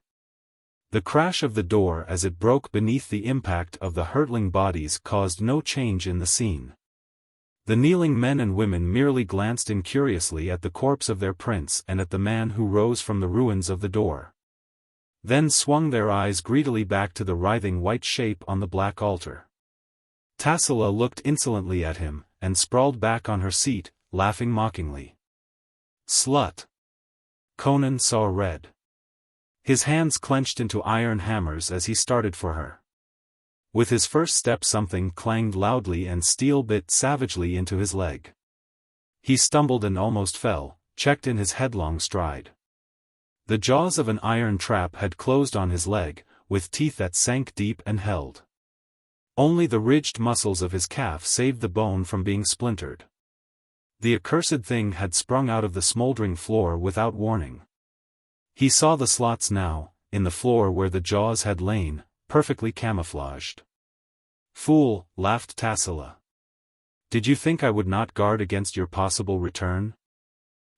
The crash of the door as it broke beneath the impact of the hurtling bodies caused no change in the scene. The kneeling men and women merely glanced incuriously at the corpse of their prince and at the man who rose from the ruins of the door. Then swung their eyes greedily back to the writhing white shape on the black altar. Tassila looked insolently at him, and sprawled back on her seat, laughing mockingly. Slut! Conan saw red. His hands clenched into iron hammers as he started for her. With his first step something clanged loudly and steel bit savagely into his leg. He stumbled and almost fell, checked in his headlong stride. The jaws of an iron trap had closed on his leg, with teeth that sank deep and held. Only the ridged muscles of his calf saved the bone from being splintered. The accursed thing had sprung out of the smoldering floor without warning. He saw the slots now, in the floor where the jaws had lain, perfectly camouflaged. Fool, laughed Tassila. Did you think I would not guard against your possible return?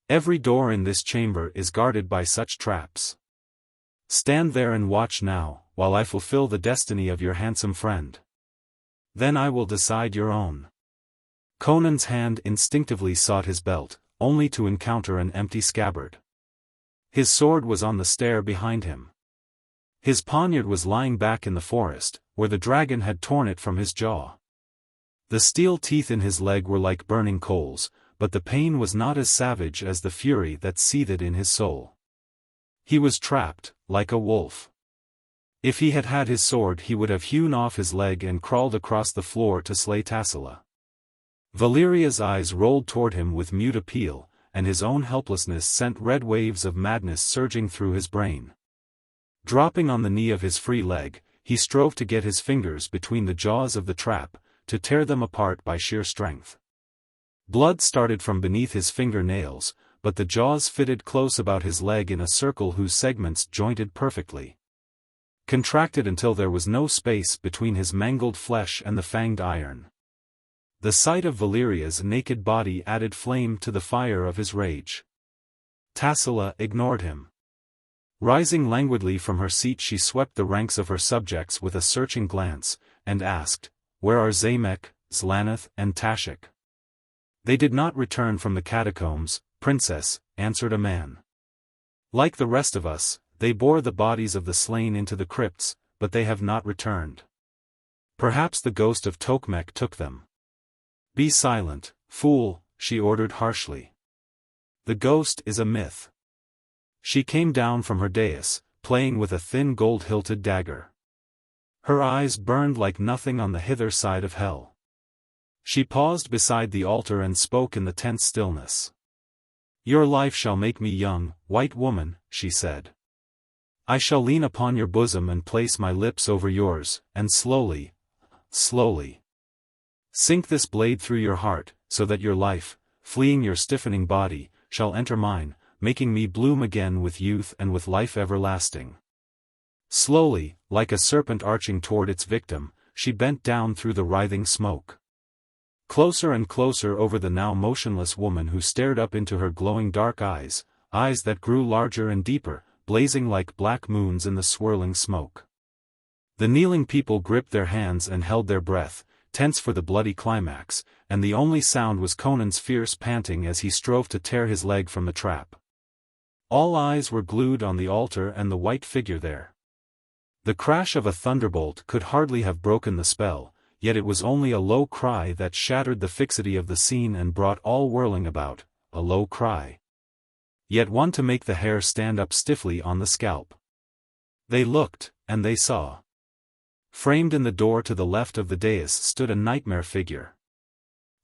Every door in this chamber is guarded by such traps. Stand there and watch now, while I fulfill the destiny of your handsome friend. Then I will decide your own. Conan's hand instinctively sought his belt, only to encounter an empty scabbard. His sword was on the stair behind him. His poniard was lying back in the forest, where the dragon had torn it from his jaw. The steel teeth in his leg were like burning coals, but the pain was not as savage as the fury that seethed in his soul. He was trapped, like a wolf. If he had had his sword he would have hewn off his leg and crawled across the floor to slay Tassila. Valeria's eyes rolled toward him with mute appeal, and his own helplessness sent red waves of madness surging through his brain. Dropping on the knee of his free leg, he strove to get his fingers between the jaws of the trap, to tear them apart by sheer strength. Blood started from beneath his finger-nails, but the jaws fitted close about his leg in a circle whose segments jointed perfectly. Contracted until there was no space between his mangled flesh and the fanged iron. The sight of Valeria's naked body added flame to the fire of his rage. Tassila ignored him. Rising languidly from her seat she swept the ranks of her subjects with a searching glance, and asked, "Where are Zamek, Zlanath, and Tashik?" "They did not return from the catacombs, princess," answered a man. "Like the rest of us, they bore the bodies of the slain into the crypts, but they have not returned. Perhaps the ghost of Tokmek took them." "Be silent, fool," she ordered harshly. "The ghost is a myth." She came down from her dais, playing with a thin gold-hilted dagger. Her eyes burned like nothing on the hither side of hell. She paused beside the altar and spoke in the tense stillness. "Your life shall make me young, white woman," she said. "I shall lean upon your bosom and place my lips over yours, and slowly, slowly, sink this blade through your heart, so that your life, fleeing your stiffening body, shall enter mine, making me bloom again with youth and with life everlasting." Slowly, like a serpent arching toward its victim, she bent down through the writhing smoke. Closer and closer over the now motionless woman who stared up into her glowing dark eyes, eyes that grew larger and deeper, blazing like black moons in the swirling smoke. The kneeling people gripped their hands and held their breath, tense for the bloody climax, and the only sound was Conan's fierce panting as he strove to tear his leg from the trap. All eyes were glued on the altar and the white figure there. The crash of a thunderbolt could hardly have broken the spell, yet it was only a low cry that shattered the fixity of the scene and brought all whirling about, a low cry. Yet one to make the hair stand up stiffly on the scalp. They looked, and they saw. Framed in the door to the left of the dais stood a nightmare figure.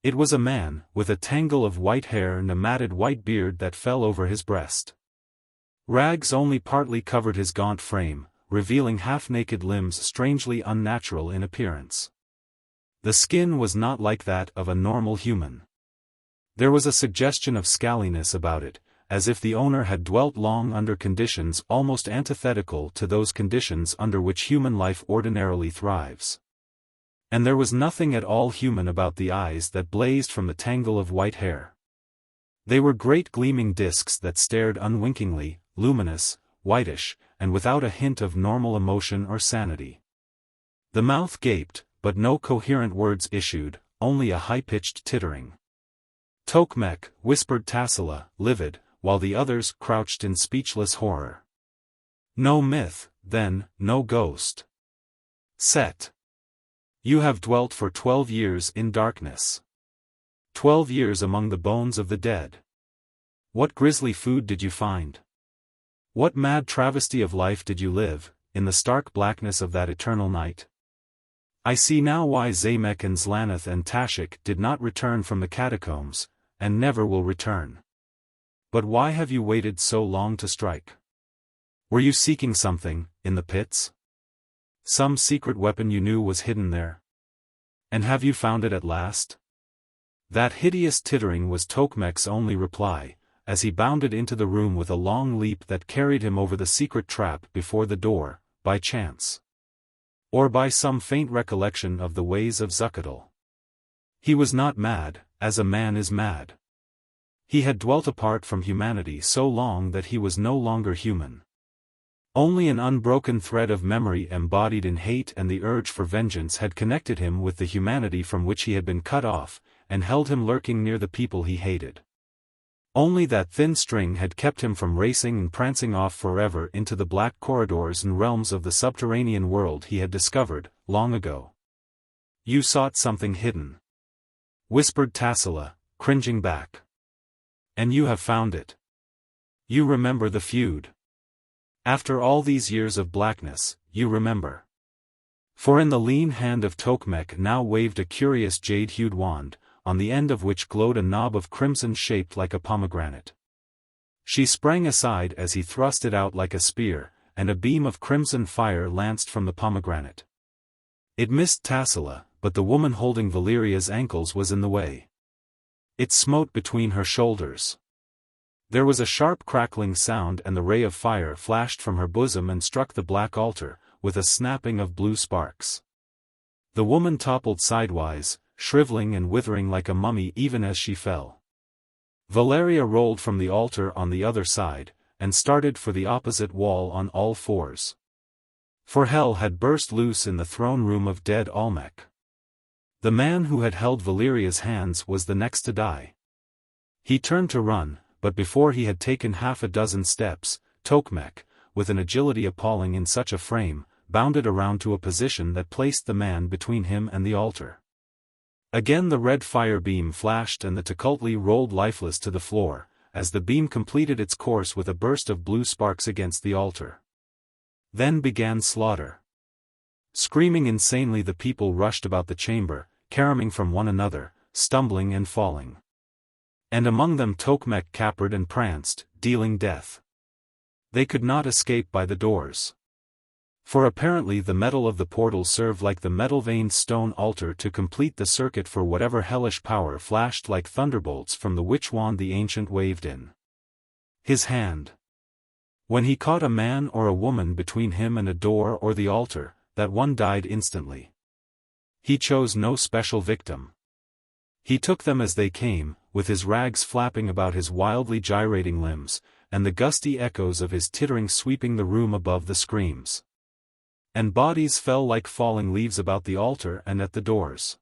It was a man, with a tangle of white hair and a matted white beard that fell over his breast. Rags only partly covered his gaunt frame, revealing half-naked limbs strangely unnatural in appearance. The skin was not like that of a normal human. There was a suggestion of scaliness about it, as if the owner had dwelt long under conditions almost antithetical to those conditions under which human life ordinarily thrives. And there was nothing at all human about the eyes that blazed from the tangle of white hair. They were great gleaming discs that stared unwinkingly, luminous, whitish, and without a hint of normal emotion or sanity. The mouth gaped, but no coherent words issued, only a high-pitched tittering. "Tokmek," whispered Tassila, livid, while the others crouched in speechless horror. "No myth, then, no ghost. Set. You have dwelt for 12 years in darkness. 12 years among the bones of the dead. What grisly food did you find? What mad travesty of life did you live, in the stark blackness of that eternal night? I see now why Zamek and Zlanath and Tashik did not return from the catacombs, and never will return. But why have you waited so long to strike? Were you seeking something, in the pits? Some secret weapon you knew was hidden there? And have you found it at last?" That hideous tittering was Tokmek's only reply, as he bounded into the room with a long leap that carried him over the secret trap before the door, by chance. Or by some faint recollection of the ways of Zuccotle. He was not mad, as a man is mad. He had dwelt apart from humanity so long that he was no longer human. Only an unbroken thread of memory embodied in hate and the urge for vengeance had connected him with the humanity from which he had been cut off, and held him lurking near the people he hated. Only that thin string had kept him from racing and prancing off forever into the black corridors and realms of the subterranean world he had discovered, long ago. "You sought something hidden," whispered Tassila, cringing back. And you have found it. You remember the feud. After all these years of blackness, you remember. For in the lean hand of Tokmek now waved a curious jade-hued wand, on the end of which glowed a knob of crimson shaped like a pomegranate. She sprang aside as he thrust it out like a spear, and a beam of crimson fire lanced from the pomegranate. It missed Tassila, but the woman holding Valeria's ankles was in the way. It smote between her shoulders. There was a sharp crackling sound and the ray of fire flashed from her bosom and struck the black altar, with a snapping of blue sparks. The woman toppled sidewise, shriveling and withering like a mummy even as she fell. Valeria rolled from the altar on the other side, and started for the opposite wall on all fours. For hell had burst loose in the throne room of dead Olmec. The man who had held Valeria's hands was the next to die. He turned to run, but before he had taken half a dozen steps, Tokmek, with an agility appalling in such a frame, bounded around to a position that placed the man between him and the altar. Again the red fire beam flashed and the Tukulti rolled lifeless to the floor, as the beam completed its course with a burst of blue sparks against the altar. Then began slaughter. Screaming insanely the people rushed about the chamber, caromming from one another, stumbling and falling. And among them Tokmek capered and pranced, dealing death. They could not escape by the doors. For apparently the metal of the portal served like the metal-veined stone altar to complete the circuit for whatever hellish power flashed like thunderbolts from the witch wand the ancient waved in his hand. When he caught a man or a woman between him and a door or the altar, that one died instantly. He chose no special victim. He took them as they came, with his rags flapping about his wildly gyrating limbs, and the gusty echoes of his tittering sweeping the room above the screams. And bodies fell like falling leaves about the altar and at the doors.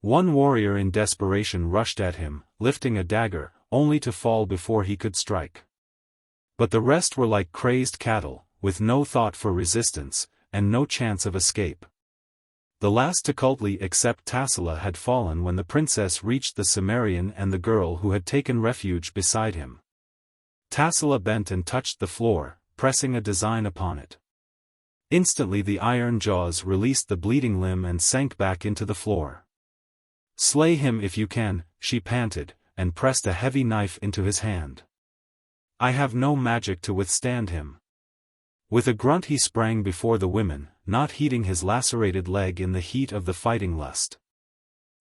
One warrior in desperation rushed at him, lifting a dagger, only to fall before he could strike. But the rest were like crazed cattle, with no thought for resistance, and no chance of escape. The last Tukulti except Tassila had fallen when the princess reached the Cimmerian and the girl who had taken refuge beside him. Tassila bent and touched the floor, pressing a design upon it. Instantly the iron jaws released the bleeding limb and sank back into the floor. "Slay him if you can," she panted, and pressed a heavy knife into his hand. "I have no magic to withstand him." With a grunt he sprang before the women, not heeding his lacerated leg in the heat of the fighting lust.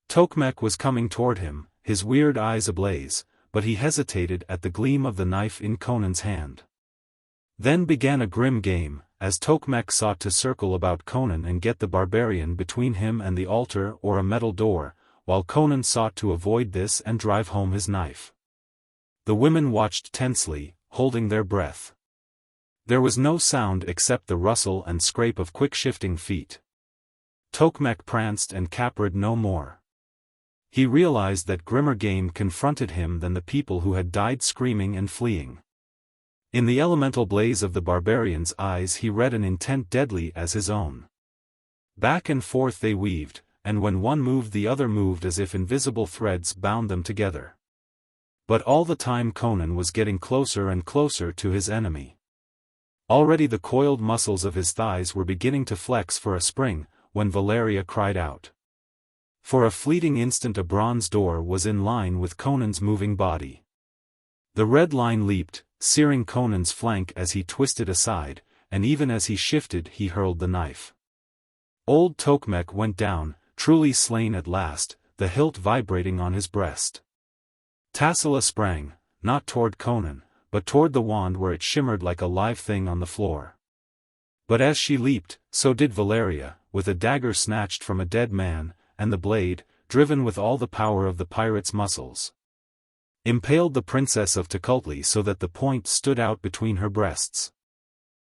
Tokmek was coming toward him, his weird eyes ablaze, but he hesitated at the gleam of the knife in Conan's hand. Then began a grim game, as Tokmek sought to circle about Conan and get the barbarian between him and the altar or a metal door, while Conan sought to avoid this and drive home his knife. The women watched tensely, holding their breath. There was no sound except the rustle and scrape of quick-shifting feet. Tokmek pranced and capered no more. He realized that grimmer game confronted him than the people who had died screaming and fleeing. In the elemental blaze of the barbarian's eyes he read an intent deadly as his own. Back and forth they weaved, and when one moved the other moved as if invisible threads bound them together. But all the time Conan was getting closer and closer to his enemy. Already the coiled muscles of his thighs were beginning to flex for a spring, when Valeria cried out. For a fleeting instant a bronze door was in line with Conan's moving body. The red line leaped, searing Conan's flank as he twisted aside, and even as he shifted he hurled the knife. Old Tokmek went down, truly slain at last, the hilt vibrating on his breast. Tassila sprang, not toward Conan, but toward the wand where it shimmered like a live thing on the floor. But as she leaped, so did Valeria, with a dagger snatched from a dead man, and the blade, driven with all the power of the pirate's muscles, impaled the princess of Tukulti so that the point stood out between her breasts.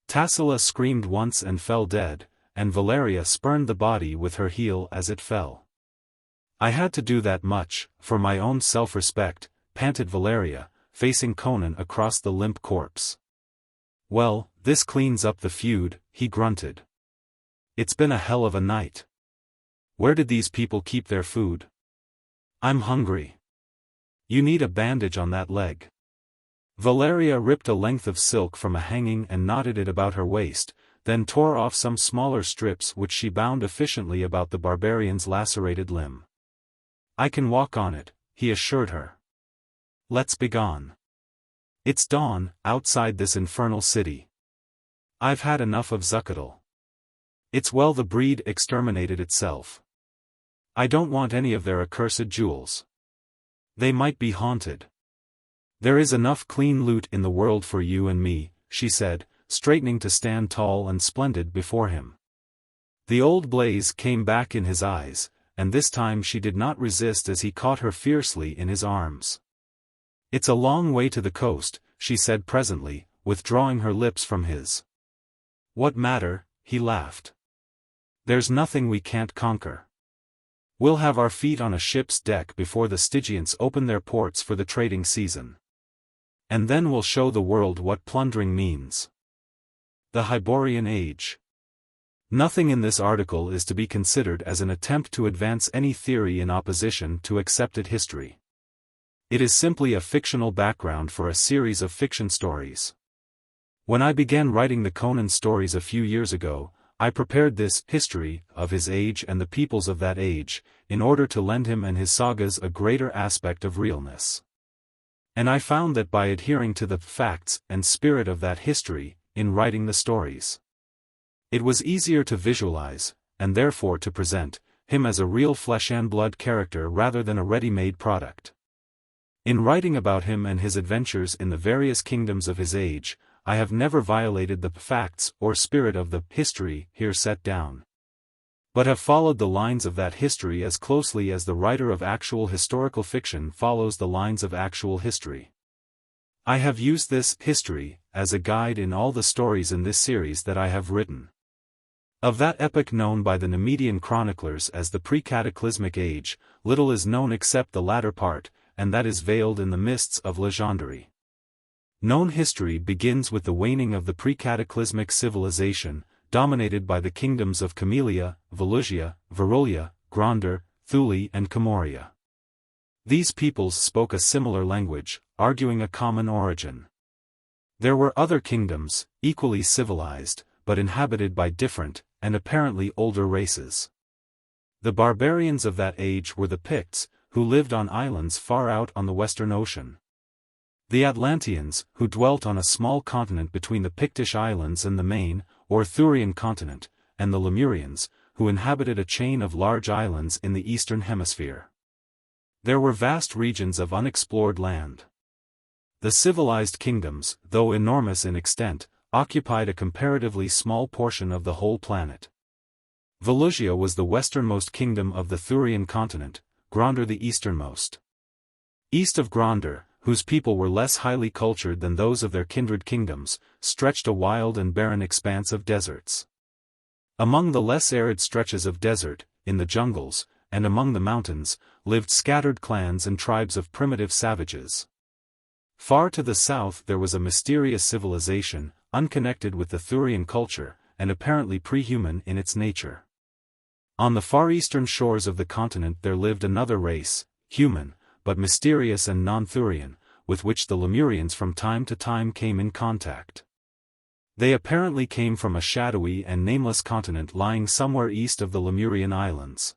Tassila screamed once and fell dead, and Valeria spurned the body with her heel as it fell. "I had to do that much, for my own self-respect," panted Valeria, facing Conan across the limp corpse. "Well, this cleans up the feud," he grunted. "It's been a hell of a night. Where did these people keep their food? I'm hungry." You need a bandage on that leg. Valeria ripped a length of silk from a hanging and knotted it about her waist, then tore off some smaller strips which she bound efficiently about the barbarian's lacerated limb. I can walk on it, he assured her. Let's begone. It's dawn, outside this infernal city. I've had enough of Zuccotle. It's well the breed exterminated itself. I don't want any of their accursed jewels. They might be haunted. There is enough clean loot in the world for you and me, she said, straightening to stand tall and splendid before him. The old blaze came back in his eyes, and this time she did not resist as he caught her fiercely in his arms. It's a long way to the coast, she said presently, withdrawing her lips from his. What matter, he laughed. There's nothing we can't conquer. We'll have our feet on a ship's deck before the Stygians open their ports for the trading season. And then we'll show the world what plundering means. The Hyborian Age. Nothing in this article is to be considered as an attempt to advance any theory in opposition to accepted history. It is simply a fictional background for a series of fiction stories. When I began writing the Conan stories a few years ago, I prepared this history of his age and the peoples of that age, in order to lend him and his sagas a greater aspect of realness. And I found that by adhering to the facts and spirit of that history, in writing the stories, it was easier to visualize, and therefore to present, him as a real flesh-and-blood character rather than a ready-made product. In writing about him and his adventures in the various kingdoms of his age, I have never violated the facts or spirit of the history here set down, but have followed the lines of that history as closely as the writer of actual historical fiction follows the lines of actual history. I have used this history as a guide in all the stories in this series that I have written. Of that epoch known by the Nemedian chroniclers as the pre-cataclysmic age, little is known except the latter part, and that is veiled in the mists of legendary. Known history begins with the waning of the pre-cataclysmic civilization, dominated by the kingdoms of Camelia, Volusia, Verulia, Gwahlur, Thule and Comoria. These peoples spoke a similar language, arguing a common origin. There were other kingdoms, equally civilized, but inhabited by different, and apparently older races. The barbarians of that age were the Picts, who lived on islands far out on the Western Ocean. The Atlanteans, who dwelt on a small continent between the Pictish Islands and the main, or Thurian continent, and the Lemurians, who inhabited a chain of large islands in the eastern hemisphere. There were vast regions of unexplored land. The civilized kingdoms, though enormous in extent, occupied a comparatively small portion of the whole planet. Volusia was the westernmost kingdom of the Thurian continent, Gwahlur the easternmost. East of Gwahlur, whose people were less highly cultured than those of their kindred kingdoms, stretched a wild and barren expanse of deserts. Among the less arid stretches of desert, in the jungles, and among the mountains, lived scattered clans and tribes of primitive savages. Far to the south there was a mysterious civilization, unconnected with the Thurian culture, and apparently pre-human in its nature. On the far eastern shores of the continent there lived another race, human, but mysterious and non-Thurian, with which the Lemurians from time to time came in contact. They apparently came from a shadowy and nameless continent lying somewhere east of the Lemurian islands.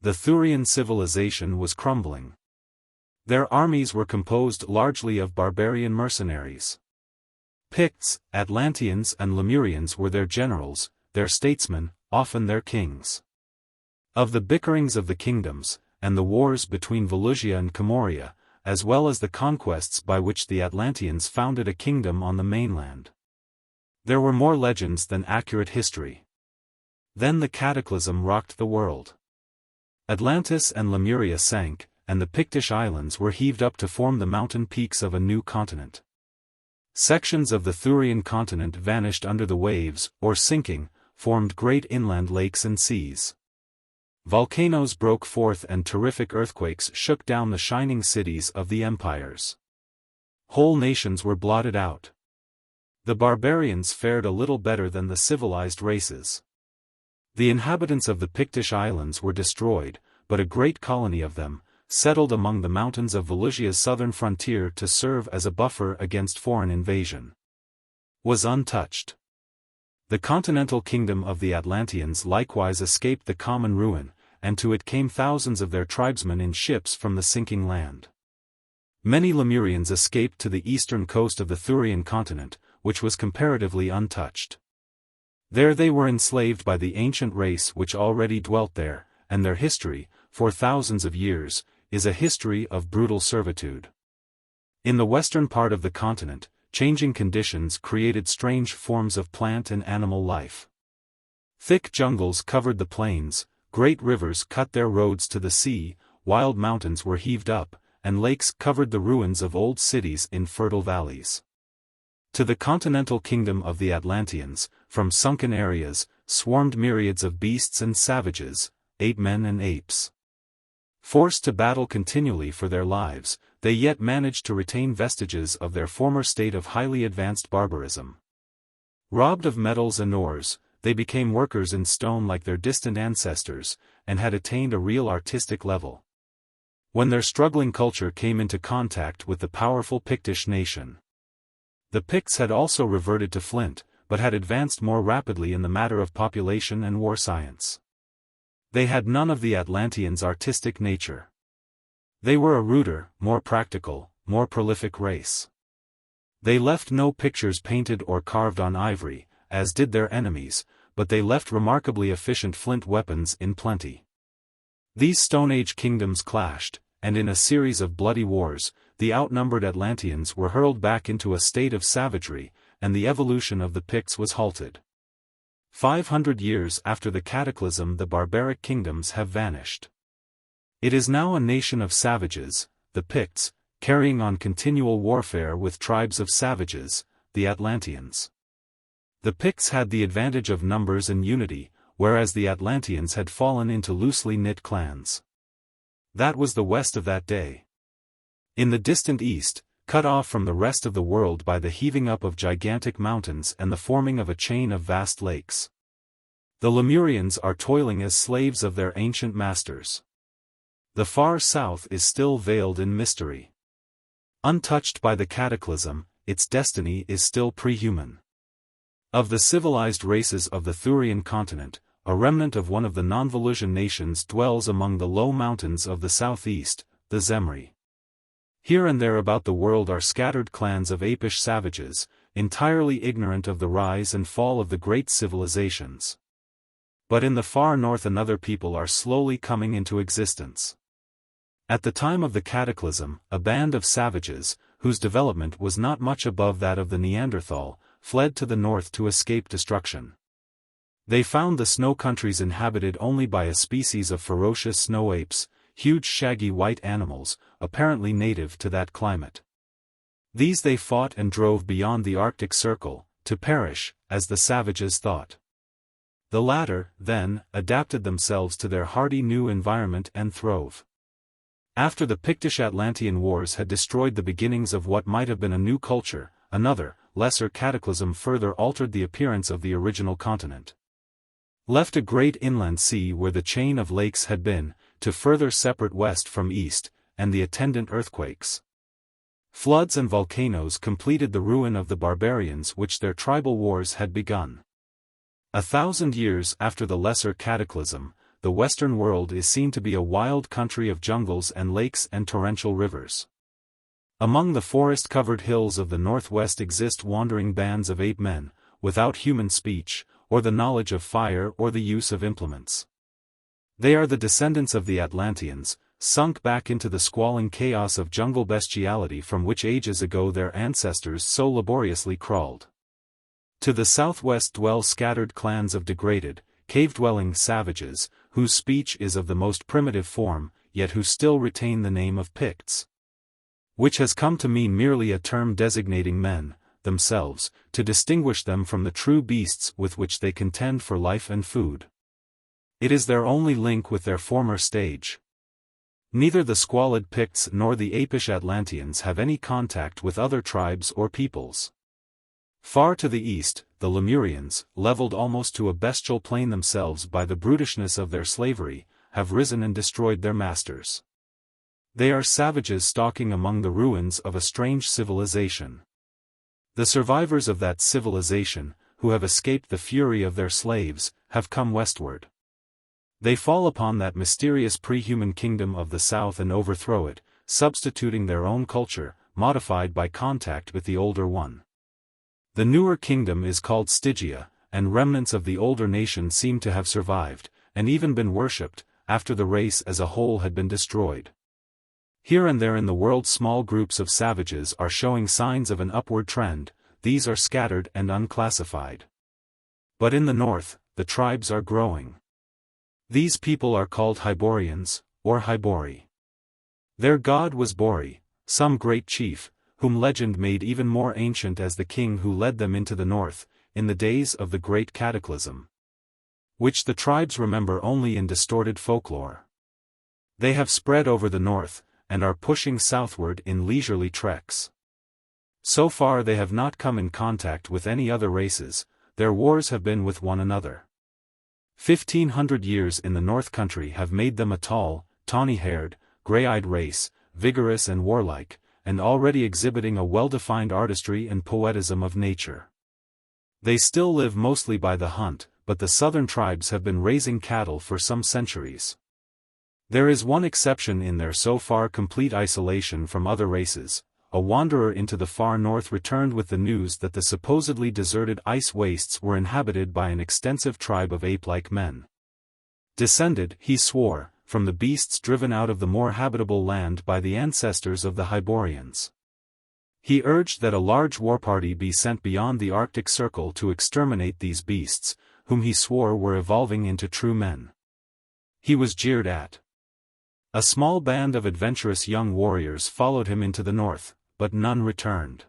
The Thurian civilization was crumbling. Their armies were composed largely of barbarian mercenaries. Picts, Atlanteans and Lemurians were their generals, their statesmen, often their kings. Of the bickerings of the kingdoms, and the wars between Volusia and Comoria, as well as the conquests by which the Atlanteans founded a kingdom on the mainland, there were more legends than accurate history. Then the cataclysm rocked the world. Atlantis and Lemuria sank, and the Pictish islands were heaved up to form the mountain peaks of a new continent. Sections of the Thurian continent vanished under the waves, or sinking, formed great inland lakes and seas. Volcanoes broke forth and terrific earthquakes shook down the shining cities of the empires. Whole nations were blotted out. The barbarians fared a little better than the civilized races. The inhabitants of the Pictish islands were destroyed, but a great colony of them, settled among the mountains of Valusia's southern frontier to serve as a buffer against foreign invasion, was untouched. The continental kingdom of the Atlanteans likewise escaped the common ruin, and to it came thousands of their tribesmen in ships from the sinking land. Many Lemurians escaped to the eastern coast of the Thurian continent, which was comparatively untouched. There they were enslaved by the ancient race which already dwelt there, and their history, for thousands of years, is a history of brutal servitude. In the western part of the continent, changing conditions created strange forms of plant and animal life. Thick jungles covered the plains, great rivers cut their roads to the sea, wild mountains were heaved up, and lakes covered the ruins of old cities in fertile valleys. To the continental kingdom of the Atlanteans, from sunken areas, swarmed myriads of beasts and savages, ape men and apes. Forced to battle continually for their lives, they yet managed to retain vestiges of their former state of highly advanced barbarism. Robbed of metals and ores, they became workers in stone like their distant ancestors, and had attained a real artistic level. When their struggling culture came into contact with the powerful Pictish nation, the Picts had also reverted to flint, but had advanced more rapidly in the matter of population and war science. They had none of the Atlanteans' artistic nature. They were a ruder, more practical, more prolific race. They left no pictures painted or carved on ivory, as did their enemies, but they left remarkably efficient flint weapons in plenty. These Stone Age kingdoms clashed, and in a series of bloody wars, the outnumbered Atlanteans were hurled back into a state of savagery, and the evolution of the Picts was halted. 500 years after the cataclysm, the barbaric kingdoms have vanished. It is now a nation of savages, the Picts, carrying on continual warfare with tribes of savages, the Atlanteans. The Picts had the advantage of numbers and unity, whereas the Atlanteans had fallen into loosely knit clans. That was the west of that day. In the distant east, cut off from the rest of the world by the heaving up of gigantic mountains and the forming of a chain of vast lakes, the Lemurians are toiling as slaves of their ancient masters. The far south is still veiled in mystery. Untouched by the cataclysm, its destiny is still pre-human. Of the civilized races of the Thurian continent, a remnant of one of the non-Valusian nations dwells among the low mountains of the southeast, the Zemri. Here and there about the world are scattered clans of apish savages, entirely ignorant of the rise and fall of the great civilizations. But in the far north another people are slowly coming into existence. At the time of the cataclysm, a band of savages, whose development was not much above that of the Neanderthal, fled to the north to escape destruction. They found the snow countries inhabited only by a species of ferocious snow apes, huge shaggy white animals, apparently native to that climate. These they fought and drove beyond the Arctic Circle, to perish, as the savages thought. The latter, then, adapted themselves to their hardy new environment and throve. After the Pictish-Atlantean wars had destroyed the beginnings of what might have been a new culture, another, lesser cataclysm further altered the appearance of the original continent. Left a great inland sea where the chain of lakes had been, to further separate west from east, and the attendant earthquakes. Floods and volcanoes completed the ruin of the barbarians which their tribal wars had begun. 1,000 years after the lesser cataclysm, the western world is seen to be a wild country of jungles and lakes and torrential rivers. Among the forest-covered hills of the northwest exist wandering bands of ape men, without human speech, or the knowledge of fire or the use of implements. They are the descendants of the Atlanteans, sunk back into the squalling chaos of jungle bestiality from which ages ago their ancestors so laboriously crawled. To the southwest dwell scattered clans of degraded, cave-dwelling savages, whose speech is of the most primitive form, yet who still retain the name of Picts, which has come to mean merely a term designating men, themselves, to distinguish them from the true beasts with which they contend for life and food. It is their only link with their former stage. Neither the squalid Picts nor the apish Atlanteans have any contact with other tribes or peoples. Far to the east, the Lemurians, leveled almost to a bestial plane themselves by the brutishness of their slavery, have risen and destroyed their masters. They are savages stalking among the ruins of a strange civilization. The survivors of that civilization, who have escaped the fury of their slaves, have come westward. They fall upon that mysterious pre-human kingdom of the south and overthrow it, substituting their own culture, modified by contact with the older one. The newer kingdom is called Stygia, and remnants of the older nation seem to have survived, and even been worshipped, after the race as a whole had been destroyed. Here and there in the world small groups of savages are showing signs of an upward trend. These are scattered and unclassified. But in the north, the tribes are growing. These people are called Hyborians, or Hybori. Their god was Bori, some great chief, whom legend made even more ancient as the king who led them into the north, in the days of the great cataclysm, which the tribes remember only in distorted folklore. They have spread over the north, and are pushing southward in leisurely treks. So far they have not come in contact with any other races, their wars have been with one another. 1,500 years in the North Country have made them a tall, tawny-haired, grey-eyed race, vigorous and warlike, and already exhibiting a well-defined artistry and poetism of nature. They still live mostly by the hunt, but the southern tribes have been raising cattle for some centuries. There is one exception in their so far complete isolation from other races. A wanderer into the far north returned with the news that the supposedly deserted ice wastes were inhabited by an extensive tribe of ape-like men. Descended, he swore, from the beasts driven out of the more habitable land by the ancestors of the Hyborians. He urged that a large war party be sent beyond the Arctic Circle to exterminate these beasts, whom he swore were evolving into true men. He was jeered at. A small band of adventurous young warriors followed him into the north, but none returned.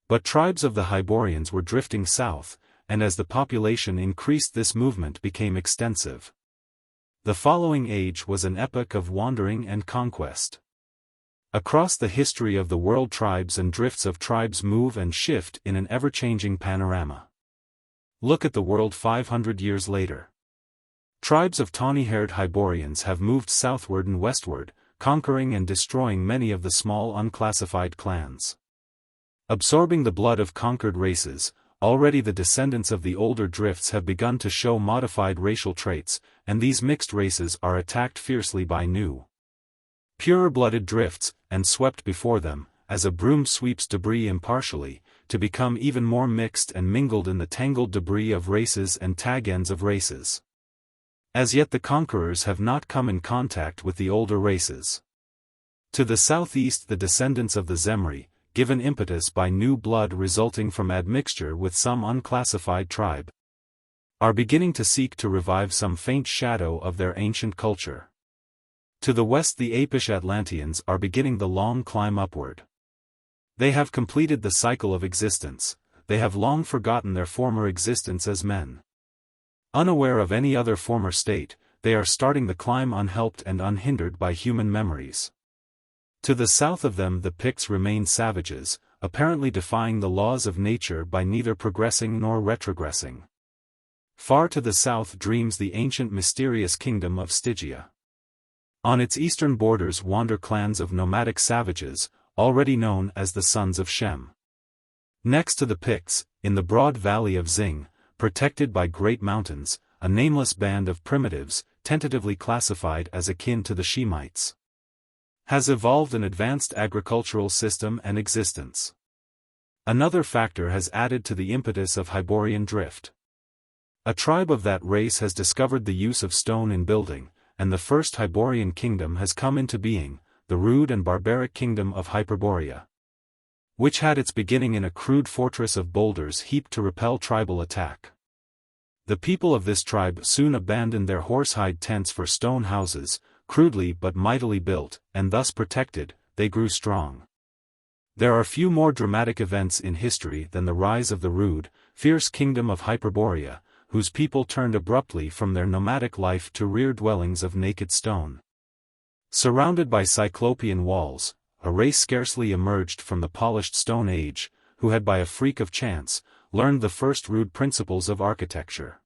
But tribes of the Hyborians were drifting south, and as the population increased this movement became extensive. The following age was an epoch of wandering and conquest. Across the history of the world tribes and drifts of tribes move and shift in an ever-changing panorama. Look at the world 500 years later. Tribes of tawny-haired Hyborians have moved southward and westward, conquering and destroying many of the small unclassified clans. Absorbing the blood of conquered races, already the descendants of the older drifts have begun to show modified racial traits, and these mixed races are attacked fiercely by new, purer-blooded drifts, and swept before them, as a broom sweeps debris impartially, to become even more mixed and mingled in the tangled debris of races and tag-ends of races. As yet the conquerors have not come in contact with the older races. To the southeast the descendants of the Zemri, given impetus by new blood resulting from admixture with some unclassified tribe, are beginning to seek to revive some faint shadow of their ancient culture. To the west the apish Atlanteans are beginning the long climb upward. They have completed the cycle of existence, they have long forgotten their former existence as men. Unaware of any other former state, they are starting the climb unhelped and unhindered by human memories. To the south of them the Picts remain savages, apparently defying the laws of nature by neither progressing nor retrogressing. Far to the south dreams the ancient mysterious kingdom of Stygia. On its eastern borders wander clans of nomadic savages, already known as the Sons of Shem. Next to the Picts, in the broad valley of Zing, protected by great mountains, a nameless band of primitives, tentatively classified as akin to the Shemites, has evolved an advanced agricultural system and existence. Another factor has added to the impetus of Hyborian drift. A tribe of that race has discovered the use of stone in building, and the first Hyborian kingdom has come into being, the rude and barbaric kingdom of Hyboria, which had its beginning in a crude fortress of boulders heaped to repel tribal attack. The people of this tribe soon abandoned their horsehide tents for stone houses, crudely but mightily built, and thus protected, they grew strong. There are few more dramatic events in history than the rise of the rude, fierce kingdom of Hyboria, whose people turned abruptly from their nomadic life to rear dwellings of naked stone. Surrounded by cyclopean walls, a race scarcely emerged from the polished Stone Age, who had by a freak of chance, learned the first rude principles of architecture.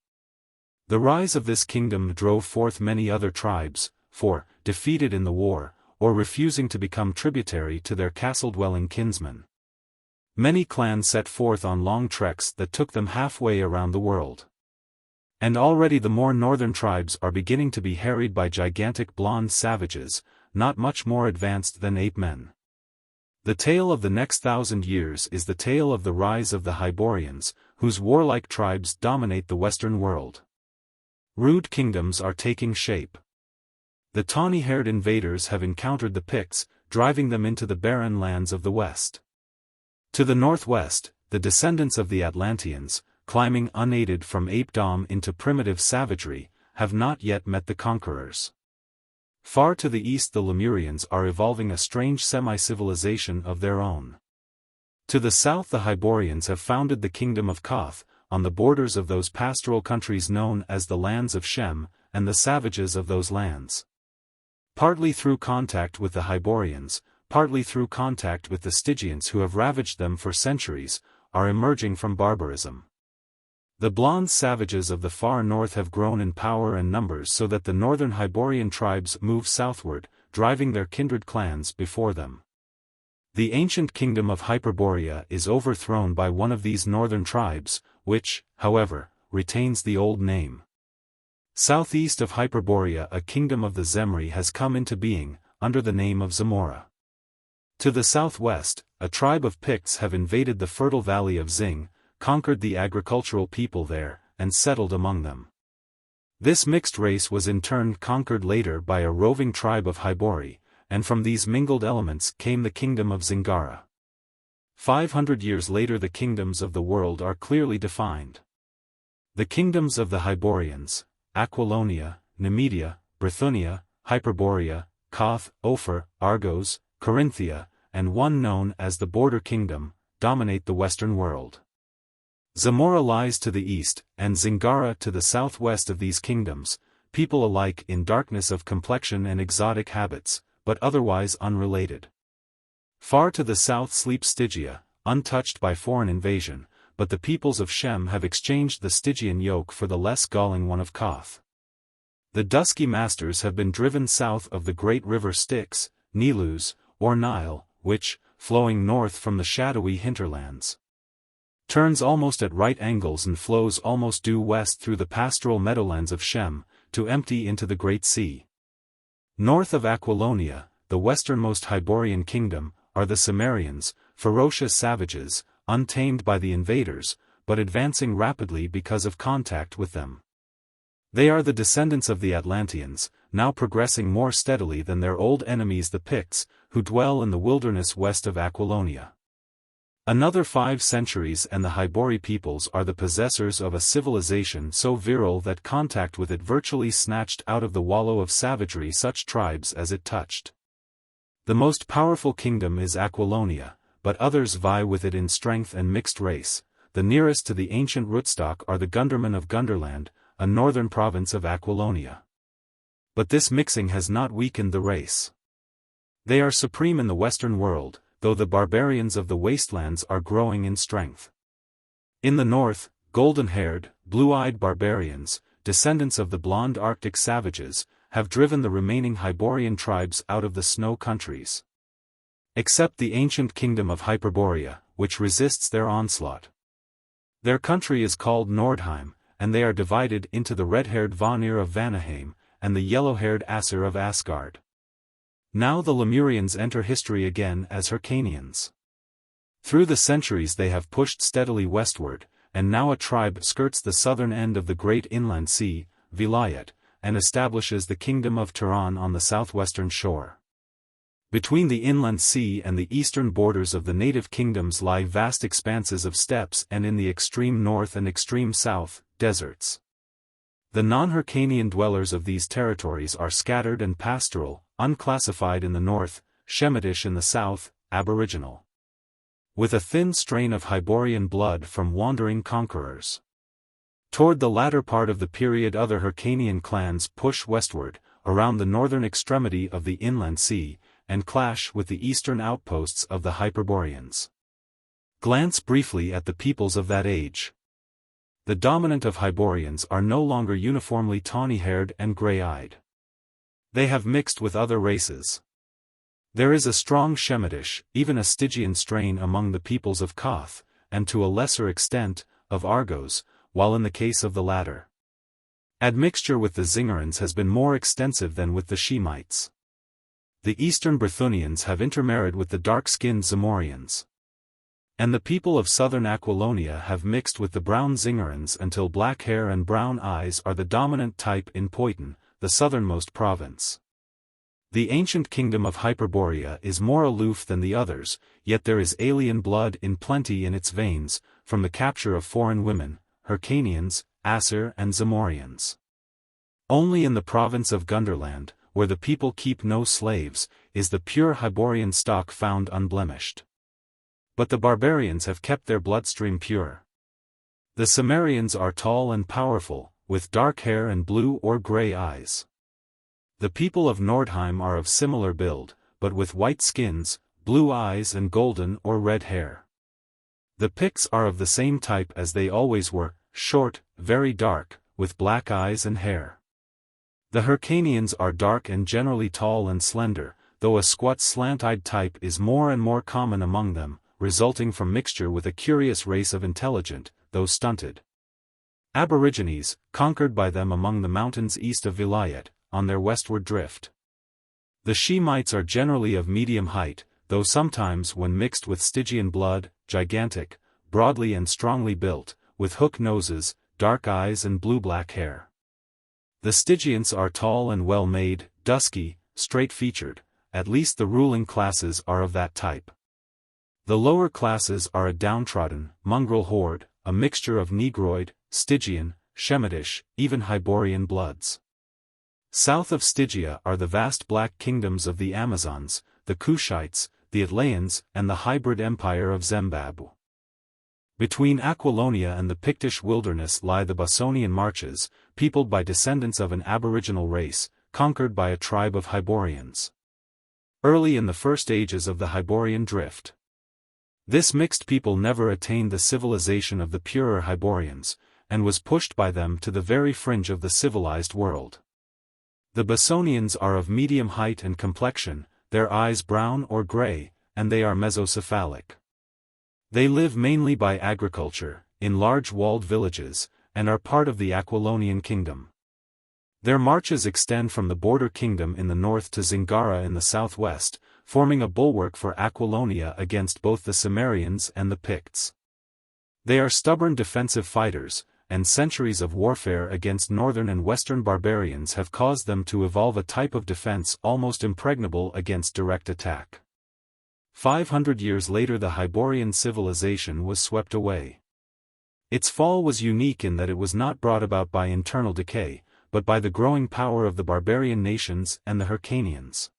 The rise of this kingdom drove forth many other tribes, for, defeated in the war, or refusing to become tributary to their castle-dwelling kinsmen. Many clans set forth on long treks that took them halfway around the world. And already the more northern tribes are beginning to be harried by gigantic blonde savages, not much more advanced than ape-men. The tale of the next 1,000 years is the tale of the rise of the Hyborians, whose warlike tribes dominate the Western world. Rude kingdoms are taking shape. The tawny-haired invaders have encountered the Picts, driving them into the barren lands of the West. To the northwest, the descendants of the Atlanteans, climbing unaided from apedom into primitive savagery, have not yet met the conquerors. Far to the east the Lemurians are evolving a strange semi-civilization of their own. To the south the Hyborians have founded the kingdom of Koth, on the borders of those pastoral countries known as the lands of Shem, and the savages of those lands. Partly through contact with the Hyborians, partly through contact with the Stygians who have ravaged them for centuries, are emerging from barbarism. The blonde savages of the far north have grown in power and numbers so that the northern Hyborian tribes move southward, driving their kindred clans before them. The ancient kingdom of Hyboria is overthrown by one of these northern tribes, which, however, retains the old name. Southeast of Hyboria a kingdom of the Zemri has come into being, under the name of Zamboula. To the southwest, a tribe of Picts have invaded the fertile valley of Zing, conquered the agricultural people there, and settled among them. This mixed race was in turn conquered later by a roving tribe of Hybori, and from these mingled elements came the kingdom of Zingara. 500 years later the kingdoms of the world are clearly defined. The kingdoms of the Hyborians, Aquilonia, Nemedia, Brithunia, Hyperborea, Koth, Ophir, Argos, Corinthia, and one known as the Border Kingdom, dominate the Western world. Zamboula lies to the east, and Zingara to the southwest of these kingdoms, people alike in darkness of complexion and exotic habits, but otherwise unrelated. Far to the south sleeps Stygia, untouched by foreign invasion, but the peoples of Shem have exchanged the Stygian yoke for the less galling one of Koth. The dusky masters have been driven south of the great river Styx, Nilus, or Nile, which, flowing north from the shadowy hinterlands, turns almost at right angles and flows almost due west through the pastoral meadowlands of Shem, to empty into the Great Sea. North of Aquilonia, the westernmost Hyborian kingdom, are the Cimmerians, ferocious savages, untamed by the invaders, but advancing rapidly because of contact with them. They are the descendants of the Atlanteans, now progressing more steadily than their old enemies the Picts, who dwell in the wilderness west of Aquilonia. Another 5 centuries and the Hybori peoples are the possessors of a civilization so virile that contact with it virtually snatched out of the wallow of savagery such tribes as it touched. The most powerful kingdom is Aquilonia, but others vie with it in strength and mixed race. The nearest to the ancient rootstock are the Gundermen of Gunderland, a northern province of Aquilonia. But this mixing has not weakened the race. They are supreme in the Western world, though the barbarians of the wastelands are growing in strength. In the north, golden-haired, blue-eyed barbarians, descendants of the blonde Arctic savages, have driven the remaining Hyborian tribes out of the snow countries. Except the ancient kingdom of Hyboria, which resists their onslaught. Their country is called Nordheim, and they are divided into the red-haired Vanir of Vanaheim, and the yellow-haired Aesir of Asgard. Now the Lemurians enter history again as Hyrcanians. Through the centuries they have pushed steadily westward, and now a tribe skirts the southern end of the great inland sea, Vilayet, and establishes the kingdom of Turan on the southwestern shore. Between the inland sea and the eastern borders of the native kingdoms lie vast expanses of steppes and in the extreme north and extreme south, deserts. The non-Hyrcanian dwellers of these territories are scattered and pastoral, unclassified in the north, Shemitish in the south, aboriginal. With a thin strain of Hyborian blood from wandering conquerors. Toward the latter part of the period other Hyrcanian clans push westward, around the northern extremity of the inland sea, and clash with the eastern outposts of the Hyperboreans. Glance briefly at the peoples of that age. The dominant of Hyborians are no longer uniformly tawny-haired and gray-eyed. They have mixed with other races. There is a strong Shemitish, even a Stygian strain among the peoples of Koth, and to a lesser extent, of Argos, while in the case of the latter, admixture with the Zingerans has been more extensive than with the Shemites. The eastern Brythunians have intermarried with the dark-skinned Zamorians. And the people of southern Aquilonia have mixed with the brown Zingerans until black hair and brown eyes are the dominant type in Poitou, the southernmost province. The ancient kingdom of Hyboria is more aloof than the others, yet there is alien blood in plenty in its veins, from the capture of foreign women, Hyrcanians, Asir and Zamorians. Only in the province of Gunderland, where the people keep no slaves, is the pure Hyborian stock found unblemished. But the barbarians have kept their bloodstream pure. The Cimmerians are tall and powerful, with dark hair and blue or grey eyes. The people of Nordheim are of similar build, but with white skins, blue eyes and golden or red hair. The Picts are of the same type as they always were, short, very dark, with black eyes and hair. The Hyrcanians are dark and generally tall and slender, though a squat slant-eyed type is more and more common among them, resulting from mixture with a curious race of intelligent, though stunted, Aborigines, conquered by them among the mountains east of Vilayet, on their westward drift. The Shemites are generally of medium height, though sometimes when mixed with Stygian blood, gigantic, broadly and strongly built, with hook noses, dark eyes and blue-black hair. The Stygians are tall and well-made, dusky, straight-featured, at least the ruling classes are of that type. The lower classes are a downtrodden, mongrel horde, a mixture of Negroid, Stygian, Shemitish, even Hyborian bloods. South of Stygia are the vast black kingdoms of the Amazons, the Cushites, the Atlayans, and the hybrid empire of Zimbabwe. Between Aquilonia and the Pictish wilderness lie the Bosonian marches, peopled by descendants of an aboriginal race, conquered by a tribe of Hyborians. Early in the first ages of the Hyborian drift, this mixed people never attained the civilization of the purer Hyborians, and was pushed by them to the very fringe of the civilized world. The Bosonians are of medium height and complexion, their eyes brown or grey, and they are mesocephalic. They live mainly by agriculture, in large walled villages, and are part of the Aquilonian kingdom. Their marches extend from the border kingdom in the north to Zingara in the southwest, forming a bulwark for Aquilonia against both the Cimmerians and the Picts. They are stubborn defensive fighters, and centuries of warfare against northern and western barbarians have caused them to evolve a type of defense almost impregnable against direct attack. 500 years later the Hyborian civilization was swept away. Its fall was unique in that it was not brought about by internal decay, but by the growing power of the barbarian nations and the Hyrcanians.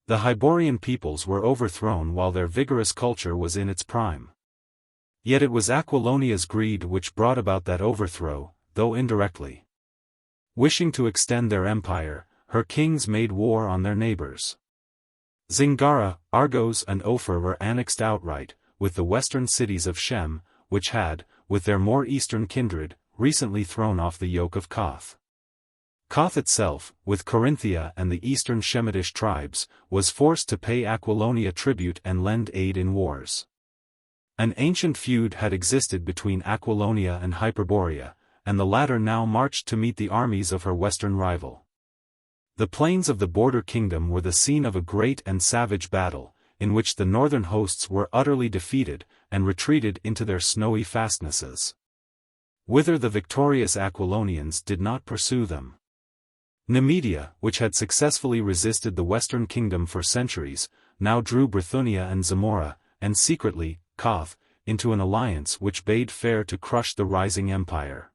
The Hyborian peoples were overthrown while their vigorous culture was in its prime. Yet it was Aquilonia's greed which brought about that overthrow, though indirectly. Wishing to extend their empire, her kings made war on their neighbors. Zingara, Argos and Ophir were annexed outright, with the western cities of Shem, which had, with their more eastern kindred, recently thrown off the yoke of Koth. Koth itself, with Corinthia and the eastern Shemitish tribes, was forced to pay Aquilonia tribute and lend aid in wars. An ancient feud had existed between Aquilonia and Hyboria, and the latter now marched to meet the armies of her western rival. The plains of the border kingdom were the scene of a great and savage battle, in which the northern hosts were utterly defeated, and retreated into their snowy fastnesses, whither the victorious Aquilonians did not pursue them. Numidia, which had successfully resisted the western kingdom for centuries, now drew Brythunia and Zamora, and secretly, Koth, into an alliance which bade fair to crush the rising empire.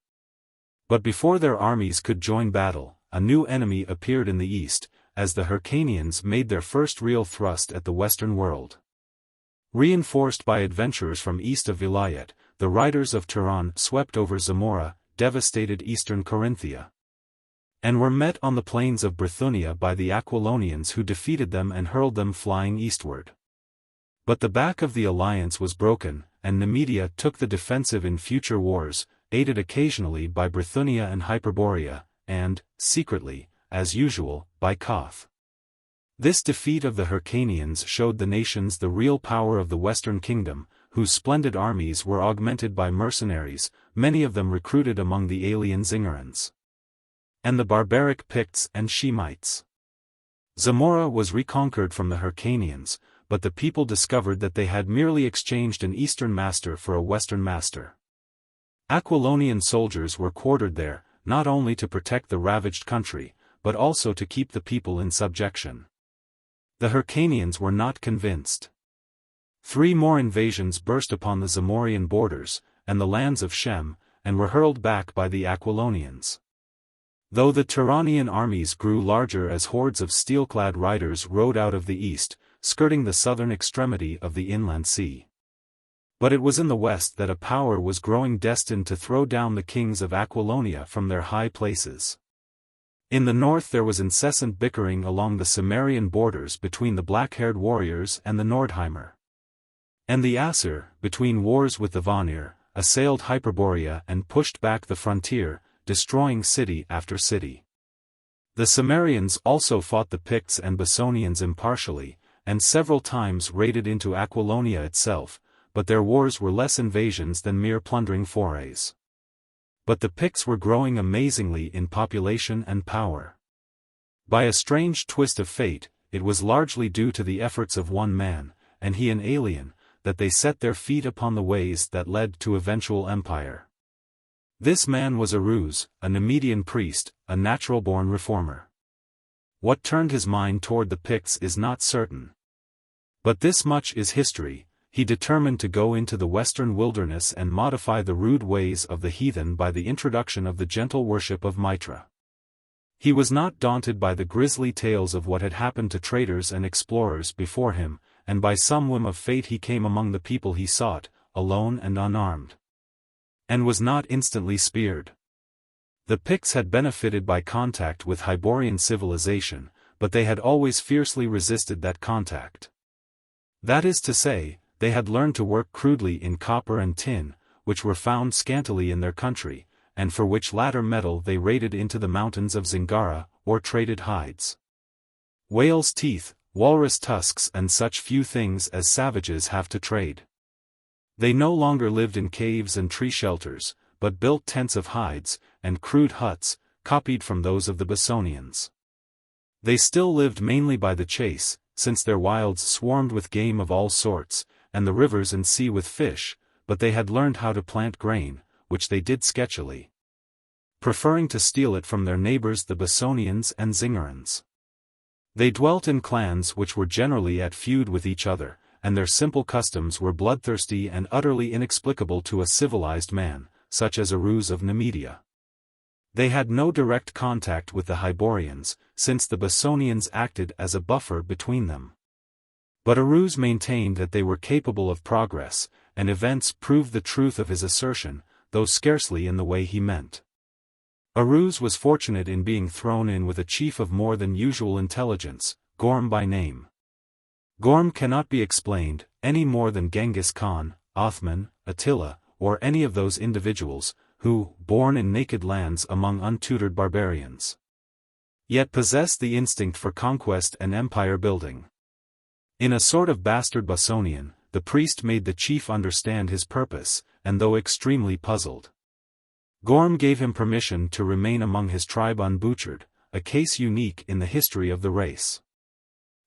But before their armies could join battle, a new enemy appeared in the east, as the Hyrcanians made their first real thrust at the western world. Reinforced by adventurers from east of Vilayet, the riders of Turan swept over Zamora, devastated eastern Corinthia, and were met on the plains of Brythunia by the Aquilonians who defeated them and hurled them flying eastward. But the back of the alliance was broken, and Numidia took the defensive in future wars, aided occasionally by Brythunia and Hyboria, and, secretly, as usual, by Koth. This defeat of the Hyrcanians showed the nations the real power of the Western Kingdom, whose splendid armies were augmented by mercenaries, many of them recruited among the alien Zingarians and the barbaric Picts and Shemites. Zamora was reconquered from the Hyrcanians, but the people discovered that they had merely exchanged an eastern master for a western master. Aquilonian soldiers were quartered there, not only to protect the ravaged country, but also to keep the people in subjection. The Hyrcanians were not convinced. 3 more invasions burst upon the Zamorian borders, and the lands of Shem, and were hurled back by the Aquilonians. Though the Turanian armies grew larger as hordes of steel-clad riders rode out of the east, skirting the southern extremity of the inland sea. But it was in the west that a power was growing destined to throw down the kings of Aquilonia from their high places. In the north there was incessant bickering along the Cimmerian borders between the black-haired warriors and the Nordheimer. And the Asir, between wars with the Vanir, assailed Hyboria and pushed back the frontier, destroying city after city. The Cimmerians also fought the Picts and Bessonians impartially, and several times raided into Aquilonia itself, but their wars were less invasions than mere plundering forays. But the Picts were growing amazingly in population and power. By a strange twist of fate, it was largely due to the efforts of one man, and he an alien, that they set their feet upon the ways that led to eventual empire. This man was Aruz, a Nemedian priest, a natural-born reformer. What turned his mind toward the Picts is not certain. But this much is history: he determined to go into the western wilderness and modify the rude ways of the heathen by the introduction of the gentle worship of Mitra. He was not daunted by the grisly tales of what had happened to traders and explorers before him, and by some whim of fate he came among the people he sought, alone and unarmed. And was not instantly speared. The Picts had benefited by contact with Hyborian civilization, but they had always fiercely resisted that contact. That is to say, they had learned to work crudely in copper and tin, which were found scantily in their country, and for which latter metal they raided into the mountains of Zingara, or traded hides. Whale's teeth, walrus tusks and such few things as savages have to trade. They no longer lived in caves and tree shelters, but built tents of hides, and crude huts, copied from those of the Bessonians. They still lived mainly by the chase, since their wilds swarmed with game of all sorts, and the rivers and sea with fish, but they had learned how to plant grain, which they did sketchily, preferring to steal it from their neighbors the Bessonians and Zingarians. They dwelt in clans which were generally at feud with each other, and their simple customs were bloodthirsty and utterly inexplicable to a civilized man, such as Aruz of Nemedia. They had no direct contact with the Hyborians, since the Bessonians acted as a buffer between them. But Aruz maintained that they were capable of progress, and events proved the truth of his assertion, though scarcely in the way he meant. Aruz was fortunate in being thrown in with a chief of more than usual intelligence, Gorm by name. Gorm cannot be explained, any more than Genghis Khan, Othman, Attila, or any of those individuals, who, born in naked lands among untutored barbarians, yet possessed the instinct for conquest and empire building. In a sort of bastard Bessonian, the priest made the chief understand his purpose, and though extremely puzzled, Gorm gave him permission to remain among his tribe unbutchered, a case unique in the history of the race.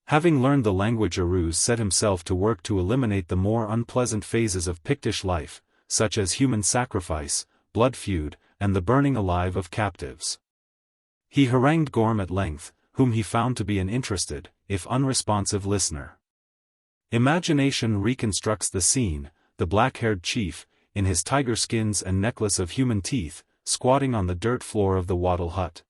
Having learned the language, Aruz set himself to work to eliminate the more unpleasant phases of Pictish life, such as human sacrifice, blood feud, and the burning alive of captives. He harangued Gorm at length, whom he found to be an interested, if unresponsive listener. Imagination reconstructs the scene: the black-haired chief, in his tiger skins and necklace of human teeth, squatting on the dirt floor of the wattle hut,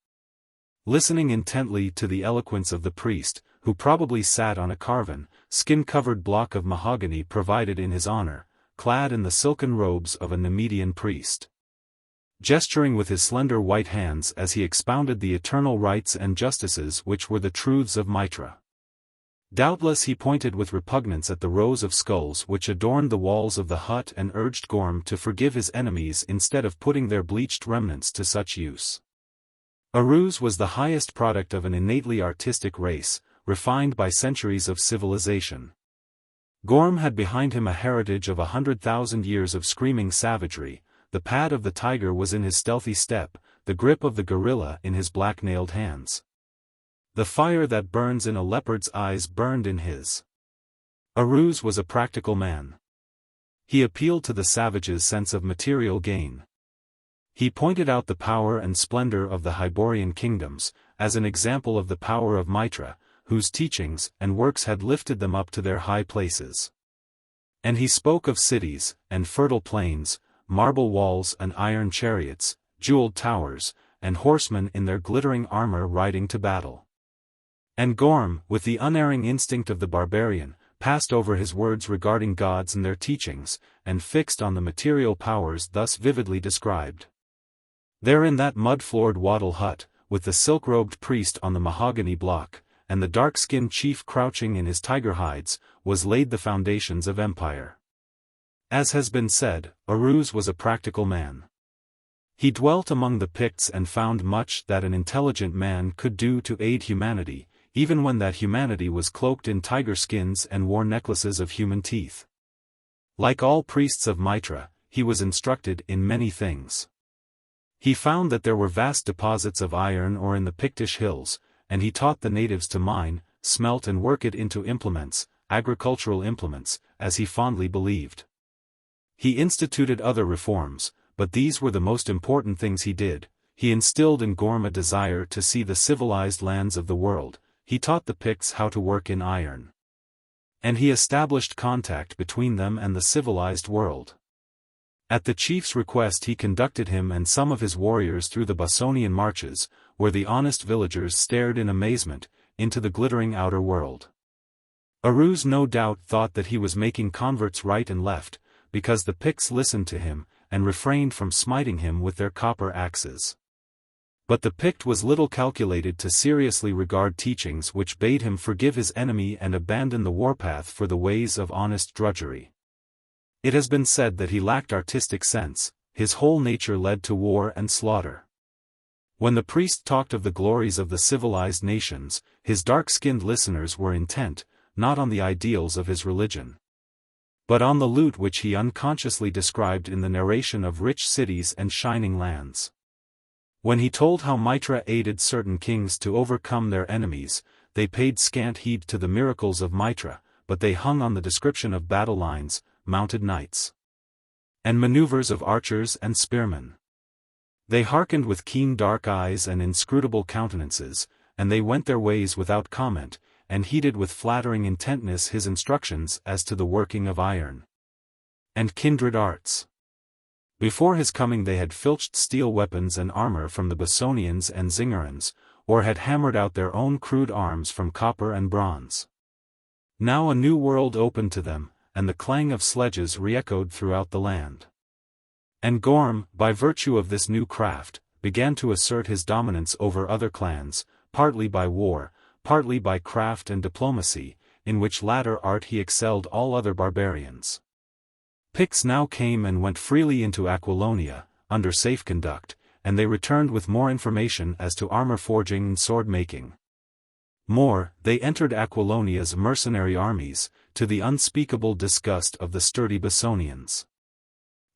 listening intently to the eloquence of the priest, who probably sat on a carven, skin-covered block of mahogany provided in his honor, clad in the silken robes of a Nemedian priest, gesturing with his slender white hands as he expounded the eternal rights and justices which were the truths of Mitra. Doubtless he pointed with repugnance at the rows of skulls which adorned the walls of the hut and urged Gorm to forgive his enemies instead of putting their bleached remnants to such use. Aruz was the highest product of an innately artistic race, refined by centuries of civilization. Gorm had behind him a heritage of 100,000 years of screaming savagery. The pad of the tiger was in his stealthy step, the grip of the gorilla in his black-nailed hands. The fire that burns in a leopard's eyes burned in his. Aruz was a practical man. He appealed to the savage's sense of material gain. He pointed out the power and splendor of the Hyborian kingdoms, as an example of the power of Mitra, whose teachings and works had lifted them up to their high places. And he spoke of cities, and fertile plains, marble walls and iron chariots, jeweled towers, and horsemen in their glittering armor riding to battle. And Gorm, with the unerring instinct of the barbarian, passed over his words regarding gods and their teachings, and fixed on the material powers thus vividly described. There in that mud-floored wattle hut, with the silk-robed priest on the mahogany block, and the dark-skinned chief crouching in his tiger hides, was laid the foundations of empire. As has been said, Aruz was a practical man. He dwelt among the Picts and found much that an intelligent man could do to aid humanity, even when that humanity was cloaked in tiger skins and wore necklaces of human teeth. Like all priests of Mitra, he was instructed in many things. He found that there were vast deposits of iron ore in the Pictish hills, and he taught the natives to mine, smelt and work it into implements, agricultural implements, as he fondly believed. He instituted other reforms, but these were the most important things he did. He instilled in Gorm a desire to see the civilized lands of the world. He taught the Picts how to work in iron. And he established contact between them and the civilized world. At the chief's request he conducted him and some of his warriors through the Bosonian marches, where the honest villagers stared in amazement, into the glittering outer world. Aruz no doubt thought that he was making converts right and left, because the Picts listened to him, and refrained from smiting him with their copper axes. But the Pict was little calculated to seriously regard teachings which bade him forgive his enemy and abandon the warpath for the ways of honest drudgery. It has been said that he lacked artistic sense, his whole nature led to war and slaughter. When the priest talked of the glories of the civilized nations, his dark-skinned listeners were intent, not on the ideals of his religion, but on the loot which he unconsciously described in the narration of rich cities and shining lands. When he told how Mitra aided certain kings to overcome their enemies, they paid scant heed to the miracles of Mitra, but they hung on the description of battle lines, mounted knights, and maneuvers of archers and spearmen. They hearkened with keen dark eyes and inscrutable countenances, and they went their ways without comment, and heeded with flattering intentness his instructions as to the working of iron and kindred arts. Before his coming they had filched steel weapons and armor from the Bosonians and Zingerans, or had hammered out their own crude arms from copper and bronze. Now a new world opened to them, and the clang of sledges re-echoed throughout the land. And Gorm, by virtue of this new craft, began to assert his dominance over other clans, partly by war, partly by craft and diplomacy, in which latter art he excelled all other barbarians. Picts now came and went freely into Aquilonia, under safe conduct, and they returned with more information as to armor forging and sword making. More, they entered Aquilonia's mercenary armies, to the unspeakable disgust of the sturdy Bosonians.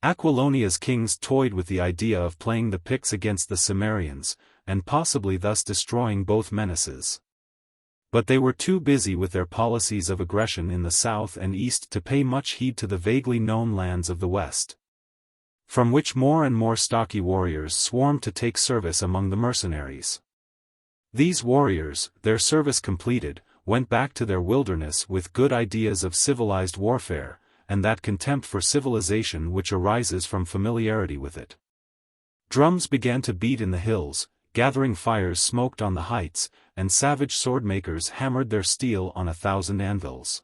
Aquilonia's kings toyed with the idea of playing the Picts against the Cimmerians, and possibly thus destroying both menaces. But they were too busy with their policies of aggression in the south and east to pay much heed to the vaguely known lands of the west, from which more and more stocky warriors swarmed to take service among the mercenaries. These warriors, their service completed, went back to their wilderness with good ideas of civilized warfare, and that contempt for civilization which arises from familiarity with it. Drums began to beat in the hills, gathering fires smoked on the heights, and savage sword-makers hammered their steel on 1,000 anvils.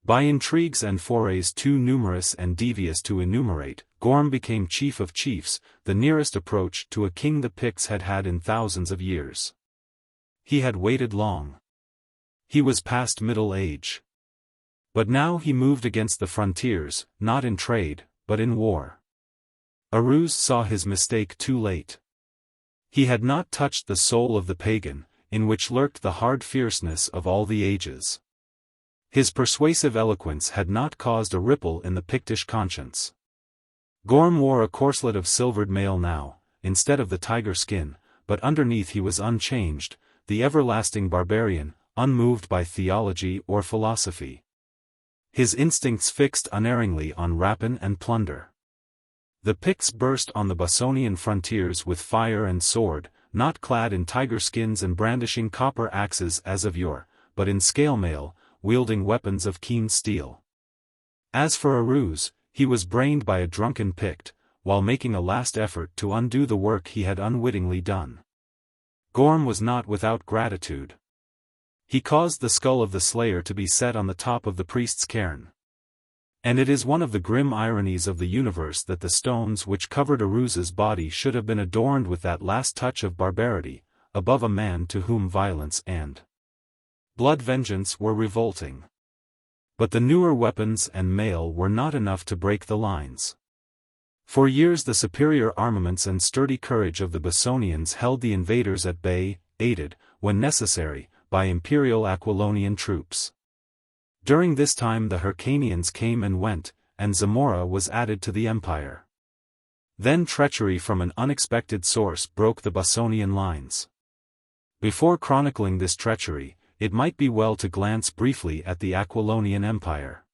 By intrigues and forays too numerous and devious to enumerate, Gorm became chief of chiefs, the nearest approach to a king the Picts had had in thousands of years. He had waited long. He was past middle age. But now he moved against the frontiers, not in trade, but in war. Aruz saw his mistake too late. He had not touched the soul of the pagan, in which lurked the hard fierceness of all the ages. His persuasive eloquence had not caused a ripple in the Pictish conscience. Gorm wore a corslet of silvered mail now, instead of the tiger skin, but underneath he was unchanged, the everlasting barbarian, unmoved by theology or philosophy. His instincts fixed unerringly on rapine and plunder. The Picts burst on the Bossonian frontiers with fire and sword, not clad in tiger skins and brandishing copper axes as of yore, but in scale mail, wielding weapons of keen steel. As for Aruz, he was brained by a drunken Pict, while making a last effort to undo the work he had unwittingly done. Gorm was not without gratitude. He caused the skull of the slayer to be set on the top of the priest's cairn. And it is one of the grim ironies of the universe that the stones which covered Aruz's body should have been adorned with that last touch of barbarity, above a man to whom violence and blood vengeance were revolting. But the newer weapons and mail were not enough to break the lines. For years the superior armaments and sturdy courage of the Bossonians held the invaders at bay, aided, when necessary, by imperial Aquilonian troops. During this time the Hyrcanians came and went, and Zamora was added to the empire. Then treachery from an unexpected source broke the Bossonian lines. Before chronicling this treachery, it might be well to glance briefly at the Aquilonian Empire.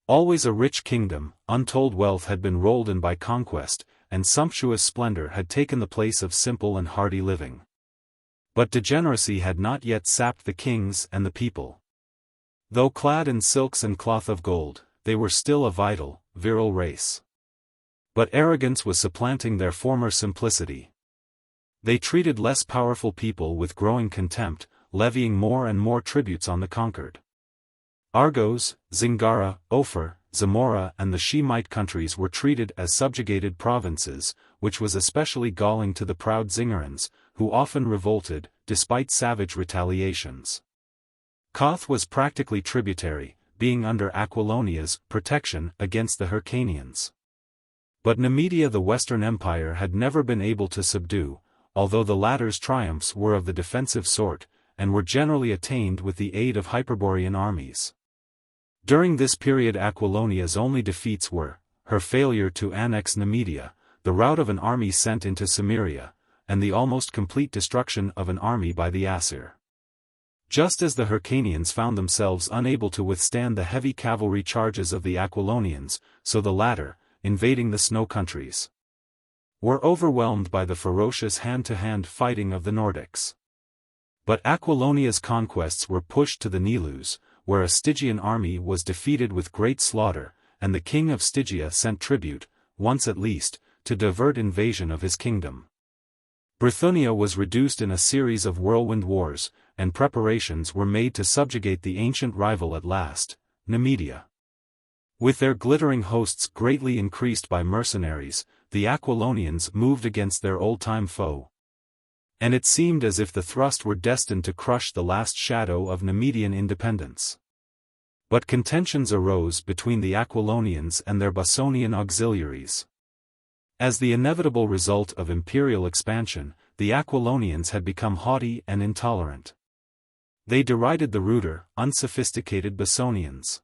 Always a rich kingdom, untold wealth had been rolled in by conquest, and sumptuous splendor had taken the place of simple and hardy living. But degeneracy had not yet sapped the kings and the people. Though clad in silks and cloth of gold, they were still a vital, virile race. But arrogance was supplanting their former simplicity. They treated less powerful people with growing contempt, levying more and more tributes on the conquered. Argos, Zingara, Ophir, Zamora and the Shemite countries were treated as subjugated provinces, which was especially galling to the proud Zingarans, who often revolted, despite savage retaliations. Koth was practically tributary, being under Aquilonia's protection against the Hyrcanians. But Numidia the Western Empire had never been able to subdue, although the latter's triumphs were of the defensive sort, and were generally attained with the aid of Hyborian armies. During this period Aquilonia's only defeats were, her failure to annex Numidia, the rout of an army sent into Cimmeria, and the almost complete destruction of an army by the Asir. Just as the Hyrcanians found themselves unable to withstand the heavy cavalry charges of the Aquilonians, so the latter, invading the snow countries, were overwhelmed by the ferocious hand-to-hand fighting of the Nordics. But Aquilonia's conquests were pushed to the Nilus, where a Stygian army was defeated with great slaughter, and the king of Stygia sent tribute, once at least, to divert invasion of his kingdom. Bithynia was reduced in a series of whirlwind wars, and preparations were made to subjugate the ancient rival at last, Numidia. With their glittering hosts greatly increased by mercenaries, the Aquilonians moved against their old-time foe. And it seemed as if the thrust were destined to crush the last shadow of Numidian independence. But contentions arose between the Aquilonians and their Bossonian auxiliaries. As the inevitable result of imperial expansion, the Aquilonians had become haughty and intolerant. They derided the ruder, unsophisticated Bossonians.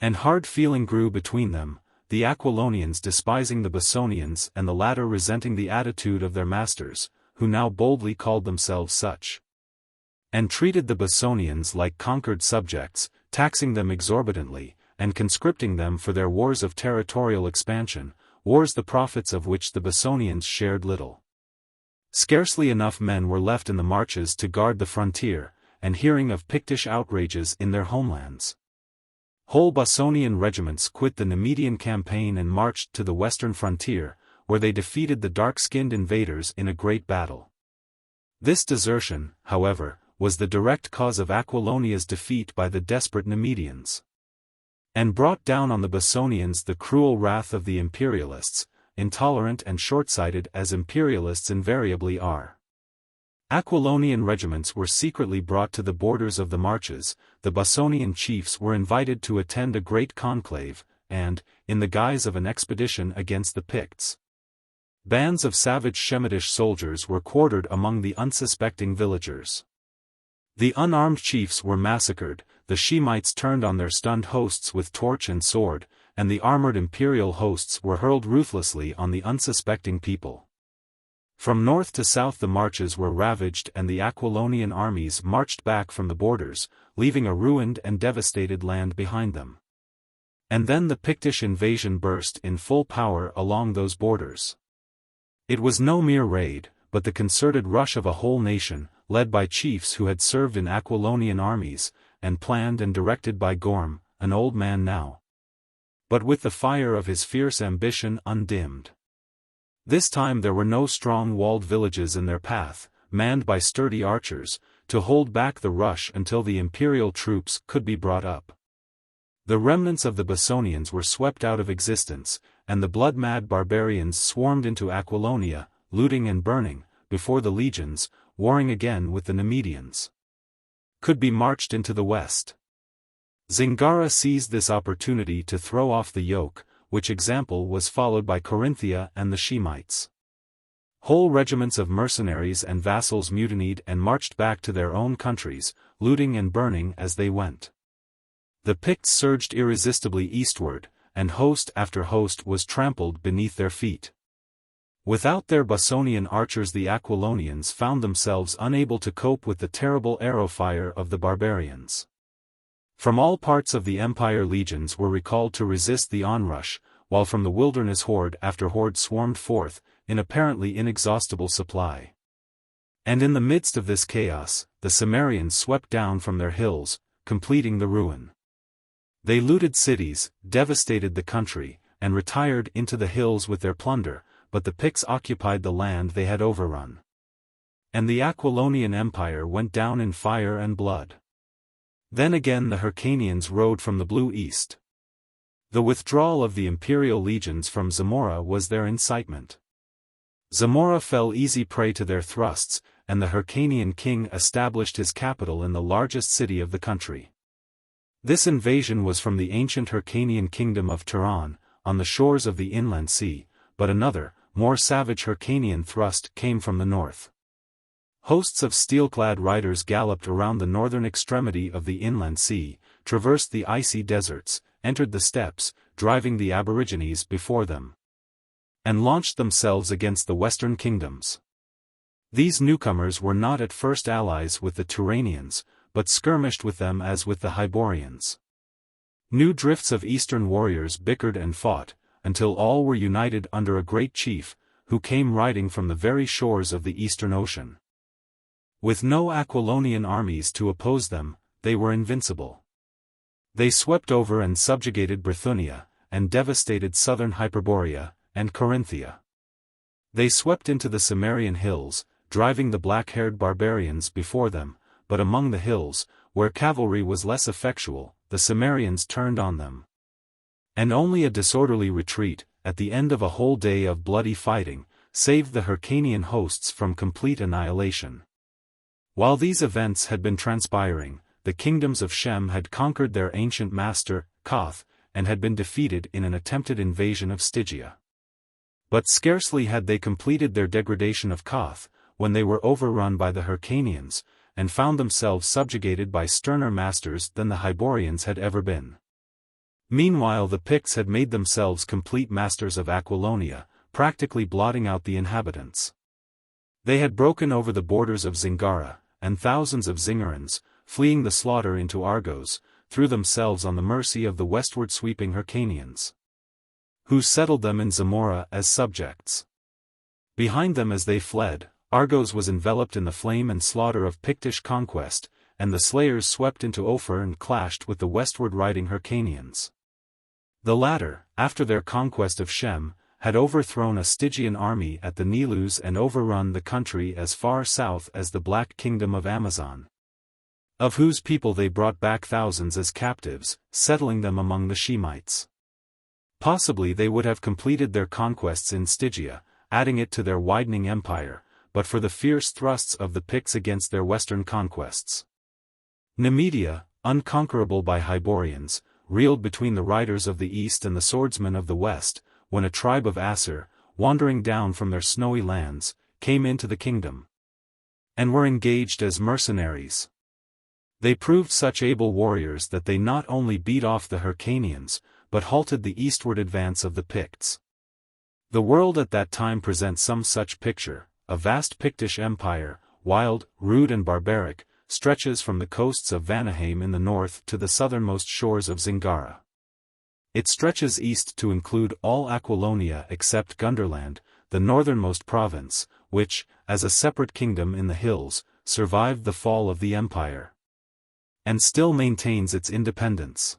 And hard feeling grew between them, the Aquilonians despising the Bossonians and the latter resenting the attitude of their masters, who now boldly called themselves such, and treated the Bossonians like conquered subjects, taxing them exorbitantly, and conscripting them for their wars of territorial expansion, wars the profits of which the Bossonians shared little. Scarcely enough men were left in the marches to guard the frontier, and hearing of Pictish outrages in their homelands, whole Bossonian regiments quit the Numidian campaign and marched to the western frontier, where they defeated the dark-skinned invaders in a great battle. This desertion, however, was the direct cause of Aquilonia's defeat by the desperate Numidians, and brought down on the Bossonians the cruel wrath of the imperialists, intolerant and short-sighted as imperialists invariably are. Aquilonian regiments were secretly brought to the borders of the marches, the Bossonian chiefs were invited to attend a great conclave, and, in the guise of an expedition against the Picts, Bands of savage Shemitish soldiers were quartered among the unsuspecting villagers. The unarmed chiefs were massacred, the Shemites turned on their stunned hosts with torch and sword, and the armored imperial hosts were hurled ruthlessly on the unsuspecting people. From north to south the marches were ravaged and the Aquilonian armies marched back from the borders, leaving a ruined and devastated land behind them. And then the Pictish invasion burst in full power along those borders. It was no mere raid, but the concerted rush of a whole nation, led by chiefs who had served in Aquilonian armies, and planned and directed by Gorm, an old man now, but with the fire of his fierce ambition undimmed. This time there were no strong walled villages in their path, manned by sturdy archers, to hold back the rush until the imperial troops could be brought up. The remnants of the Bessonians were swept out of existence, and the blood-mad barbarians swarmed into Aquilonia, looting and burning, before the legions, warring again with the Nemedians, could be marched into the west. Zingara seized this opportunity to throw off the yoke, which example was followed by Corinthia and the Shemites. Whole regiments of mercenaries and vassals mutinied and marched back to their own countries, looting and burning as they went. The Picts surged irresistibly eastward, and host after host was trampled beneath their feet. Without their Bessonian archers the Aquilonians found themselves unable to cope with the terrible arrow fire of the barbarians. From all parts of the empire legions were recalled to resist the onrush, while from the wilderness horde after horde swarmed forth, in apparently inexhaustible supply. And in the midst of this chaos, the Cimmerians swept down from their hills, completing the ruin. They looted cities, devastated the country, and retired into the hills with their plunder, but the Picts occupied the land they had overrun. And the Aquilonian Empire went down in fire and blood. Then again the Hyrcanians rode from the blue east. The withdrawal of the imperial legions from Zamora was their incitement. Zamora fell easy prey to their thrusts, and the Hyrcanian king established his capital in the largest city of the country. This invasion was from the ancient Hyrcanian kingdom of Turan, on the shores of the inland sea, but another, more savage Hyrcanian thrust came from the north. Hosts of steel-clad riders galloped around the northern extremity of the inland sea, traversed the icy deserts, entered the steppes, driving the aborigines before them, and launched themselves against the western kingdoms. These newcomers were not at first allies with the Turanians, but skirmished with them as with the Hyborians. New drifts of eastern warriors bickered and fought, until all were united under a great chief, who came riding from the very shores of the eastern ocean. With no Aquilonian armies to oppose them, they were invincible. They swept over and subjugated Bithynia, and devastated southern Hyboria, and Corinthia. They swept into the Cimmerian hills, driving the black-haired barbarians before them, but among the hills, where cavalry was less effectual, the Cimmerians turned on them. And only a disorderly retreat, at the end of a whole day of bloody fighting, saved the Hyrcanian hosts from complete annihilation. While these events had been transpiring, the kingdoms of Shem had conquered their ancient master, Koth, and had been defeated in an attempted invasion of Stygia. But scarcely had they completed their degradation of Koth, when they were overrun by the Hyrcanians, and found themselves subjugated by sterner masters than the Hyborians had ever been. Meanwhile the Picts had made themselves complete masters of Aquilonia, practically blotting out the inhabitants. They had broken over the borders of Zingara, and thousands of Zingarans, fleeing the slaughter into Argos, threw themselves on the mercy of the westward sweeping Hyrcanians, who settled them in Zamora as subjects. Behind them as they fled, Argos was enveloped in the flame and slaughter of Pictish conquest, and the slayers swept into Ophir and clashed with the westward riding Hyrcanians. The latter, after their conquest of Shem, had overthrown a Stygian army at the Nilus and overrun the country as far south as the Black Kingdom of Amazon, of whose people they brought back thousands as captives, settling them among the Shemites. Possibly they would have completed their conquests in Stygia, adding it to their widening empire, but for the fierce thrusts of the Picts against their western conquests. Nemedia, unconquerable by Hyborians, reeled between the riders of the east and the swordsmen of the west, when a tribe of Asir, wandering down from their snowy lands, came into the kingdom, and were engaged as mercenaries. They proved such able warriors that they not only beat off the Hyrcanians, but halted the eastward advance of the Picts. The world at that time presents some such picture: a vast Pictish empire, wild, rude and barbaric, stretches from the coasts of Vanaheim in the north to the southernmost shores of Zingara. It stretches east to include all Aquilonia except Gunderland, the northernmost province, which, as a separate kingdom in the hills, survived the fall of the empire, and still maintains its independence.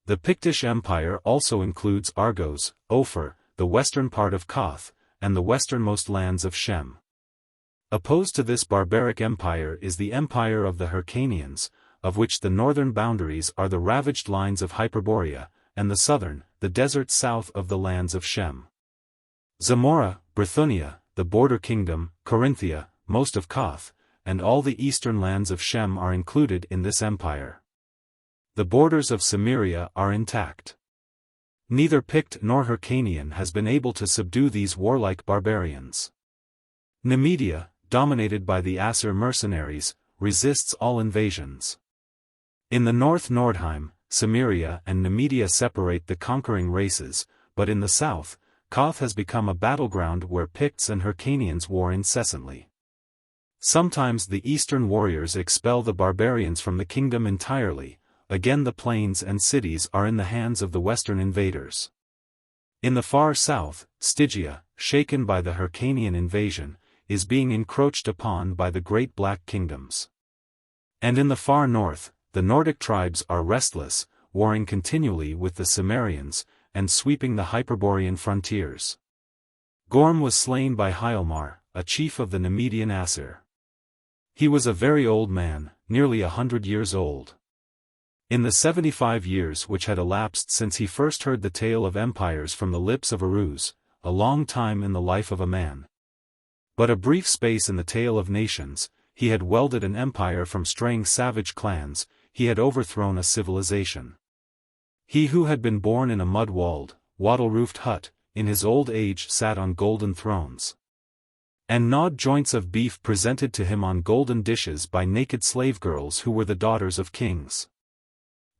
The Pictish Empire also includes Argos, Ophir, the western part of Koth, and the westernmost lands of Shem. Opposed to this barbaric empire is the empire of the Hyrcanians, of which the northern boundaries are the ravaged lines of Hyboria, and the southern, the desert south of the lands of Shem. Zamora, Brithunia, the border kingdom, Corinthia, most of Koth, and all the eastern lands of Shem are included in this empire. The borders of Samaria are intact. Neither Pict nor Hyrcanian has been able to subdue these warlike barbarians. Nemedia, dominated by the Asir mercenaries, resists all invasions. In the north Nordheim, Samaria and Nemedia separate the conquering races, but in the south, Koth has become a battleground where Picts and Hyrcanians war incessantly. Sometimes the eastern warriors expel the barbarians from the kingdom entirely, again the plains and cities are in the hands of the western invaders. In the far south, Stygia, shaken by the Hyrcanian invasion, is being encroached upon by the great black kingdoms. And in the far north, the Nordic tribes are restless, warring continually with the Cimmerians, and sweeping the Hyperborean frontiers. Gorm was slain by Hyalmar, a chief of the Nemedian Asir. He was a very old man, nearly 100 years old. In the 75 years which had elapsed since he first heard the tale of empires from the lips of Aruz, a long time in the life of a man, but a brief space in the tale of nations, he had welded an empire from straying savage clans, he had overthrown a civilization. He who had been born in a mud-walled, wattle-roofed hut, in his old age sat on golden thrones, and gnawed joints of beef presented to him on golden dishes by naked slave girls who were the daughters of kings.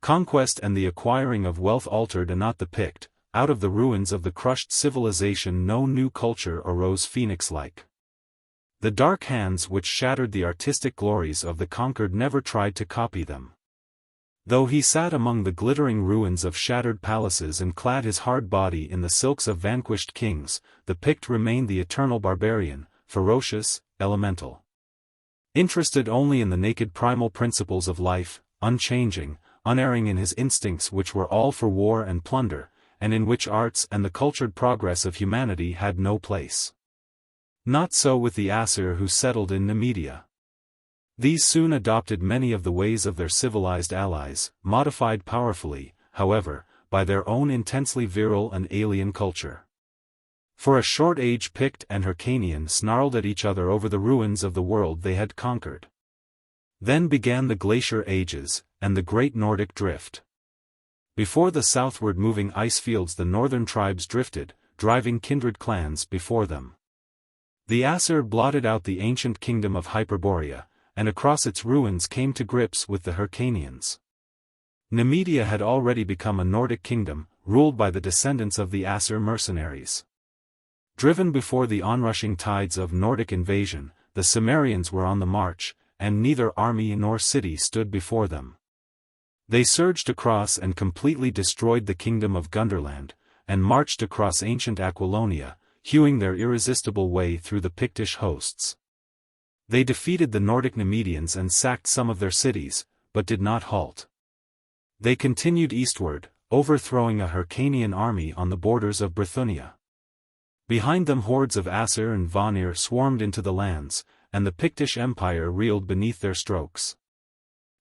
Conquest and the acquiring of wealth altered and not the Pict, out of the ruins of the crushed civilization no new culture arose phoenix-like. The dark hands which shattered the artistic glories of the conquered never tried to copy them. Though he sat among the glittering ruins of shattered palaces and clad his hard body in the silks of vanquished kings, the Pict remained the eternal barbarian, ferocious, elemental. Interested only in the naked primal principles of life, unchanging, unerring in his instincts which were all for war and plunder, and in which arts and the cultured progress of humanity had no place. Not so with the Asir who settled in Nemedia. These soon adopted many of the ways of their civilized allies, modified powerfully, however, by their own intensely virile and alien culture. For a short age Pict and Hyrcanian snarled at each other over the ruins of the world they had conquered. Then began the glacier ages, and the great Nordic drift. Before the southward moving ice fields the northern tribes drifted, driving kindred clans before them. The Asir blotted out the ancient kingdom of Hyperborea, and across its ruins came to grips with the Hyrcanians. Nemedia had already become a Nordic kingdom, ruled by the descendants of the Asir mercenaries. Driven before the onrushing tides of Nordic invasion, the Cimmerians were on the march, and neither army nor city stood before them. They surged across and completely destroyed the kingdom of Gunderland, and marched across ancient Aquilonia, hewing their irresistible way through the Pictish hosts. They defeated the Nordic Nemedians and sacked some of their cities, but did not halt. They continued eastward, overthrowing a Hyrcanian army on the borders of Brithunia. Behind them hordes of Asir and Vanir swarmed into the lands, and the Pictish Empire reeled beneath their strokes.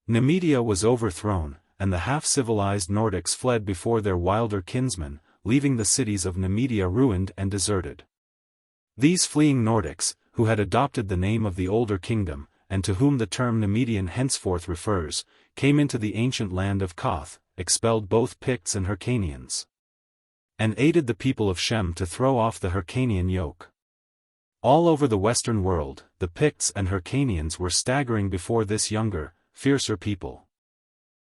Nemedia was overthrown, and the half-civilized Nordics fled before their wilder kinsmen, leaving the cities of Nemedia ruined and deserted. These fleeing Nordics, who had adopted the name of the older kingdom, and to whom the term Nemedian henceforth refers, came into the ancient land of Koth, expelled both Picts and Hyrcanians. and aided the people of Shem to throw off the Hyrcanian yoke. All over the Western world, the Picts and Hyrcanians were staggering before this younger, fiercer people.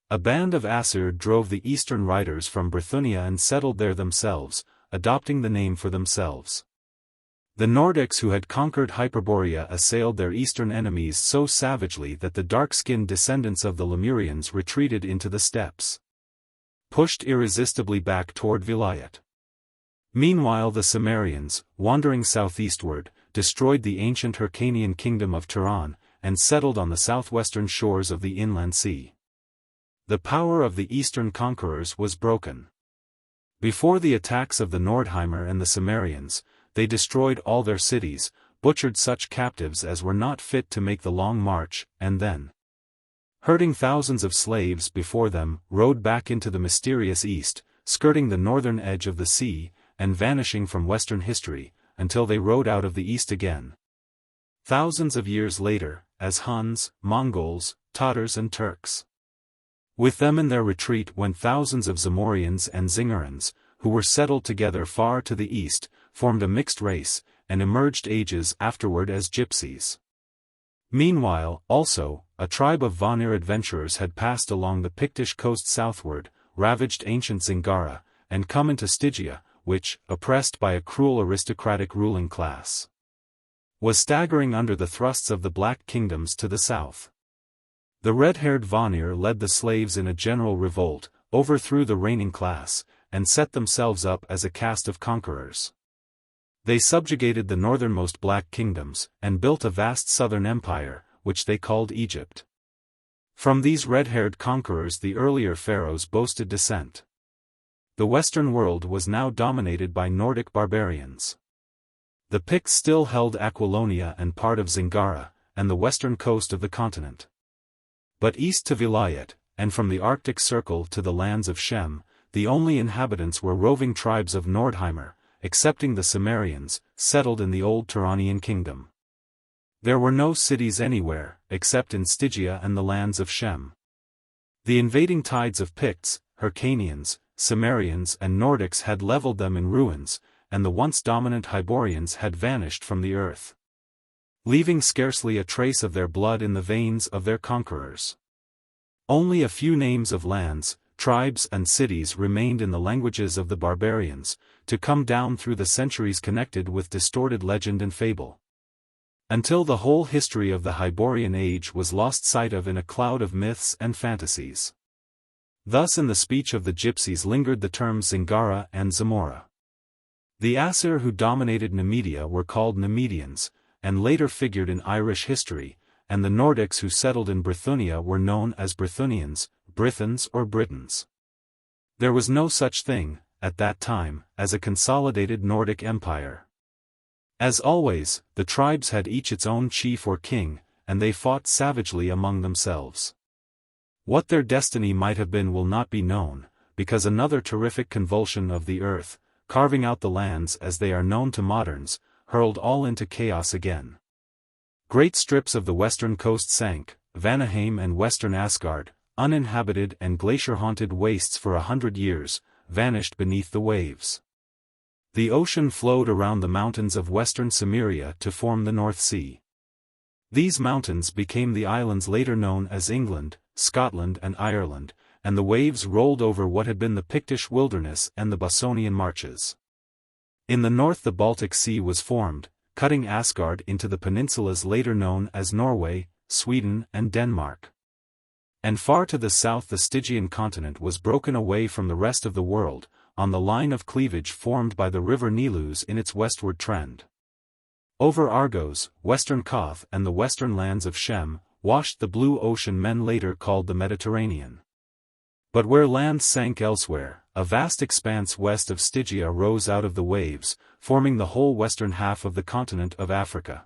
A band of Asir drove the eastern riders from Bithynia and settled there themselves, adopting the name for themselves. The Nordics who had conquered Hyboria assailed their eastern enemies so savagely that the dark-skinned descendants of the Lemurians retreated into the steppes, pushed irresistibly back toward Vilayet. Meanwhile the Cimmerians, wandering southeastward, destroyed the ancient Hyrcanian kingdom of Turan, and settled on the southwestern shores of the inland sea. The power of the eastern conquerors was broken. Before the attacks of the Nordheimer and the Cimmerians, they destroyed all their cities, butchered such captives as were not fit to make the long march, and then, herding thousands of slaves before them, rode back into the mysterious east, skirting the northern edge of the sea, and vanishing from Western history, until they rode out of the east again. Thousands of years later, as Huns, Mongols, Tatars and Turks. With them in their retreat went thousands of Zamorians and Zingarians, who were settled together far to the east, formed a mixed race, and emerged ages afterward as gypsies. Meanwhile, also, a tribe of Vanir adventurers had passed along the Pictish coast southward, ravaged ancient Zingara, and come into Stygia, which, oppressed by a cruel aristocratic ruling class, was staggering under the thrusts of the Black Kingdoms to the south. The red-haired Vanir led the slaves in a general revolt, overthrew the reigning class, and set themselves up as a caste of conquerors. They subjugated the northernmost Black Kingdoms, and built a vast southern empire, which they called Egypt. From these red-haired conquerors the earlier pharaohs boasted descent. The Western world was now dominated by Nordic barbarians. The Picts still held Aquilonia and part of Zingara, and the western coast of the continent. But east to Vilayet, and from the Arctic Circle to the lands of Shem, the only inhabitants were roving tribes of Nordheimer, excepting the Cimmerians, settled in the old Turanian kingdom. There were no cities anywhere, except in Stygia and the lands of Shem. The invading tides of Picts, Hyrcanians, Cimmerians and Nordics had leveled them in ruins, and the once dominant Hyborians had vanished from the earth, leaving scarcely a trace of their blood in the veins of their conquerors. Only a few names of lands, tribes and cities remained in the languages of the barbarians, to come down through the centuries connected with distorted legend and fable, until the whole history of the Hyborian Age was lost sight of in a cloud of myths and fantasies. Thus in the speech of the gypsies lingered the terms Zingara and Zamora. The Asir who dominated Nemedia were called Nemedians, and later figured in Irish history, and the Nordics who settled in Bithynia were known as Brythunians, Brythons or Britons. There was no such thing, at that time, as a consolidated Nordic empire. As always, the tribes had each its own chief or king, and they fought savagely among themselves. What their destiny might have been will not be known, because another terrific convulsion of the earth, carving out the lands as they are known to moderns, hurled all into chaos again. Great strips of the western coast sank, Vanaheim and western Asgard, uninhabited and glacier-haunted wastes for 100 years, vanished beneath the waves. The ocean flowed around the mountains of western Cimmeria to form the North Sea. These mountains became the islands later known as England, Scotland and Ireland, and the waves rolled over what had been the Pictish wilderness and the Bossonian marches. In the north the Baltic Sea was formed, cutting Asgard into the peninsulas later known as Norway, Sweden and Denmark. And far to the south the Stygian continent was broken away from the rest of the world, on the line of cleavage formed by the river Nilus in its westward trend. Over Argos, western Koth and the western lands of Shem, washed the blue ocean men later called the Mediterranean. But where land sank elsewhere, a vast expanse west of Stygia rose out of the waves, forming the whole western half of the continent of Africa.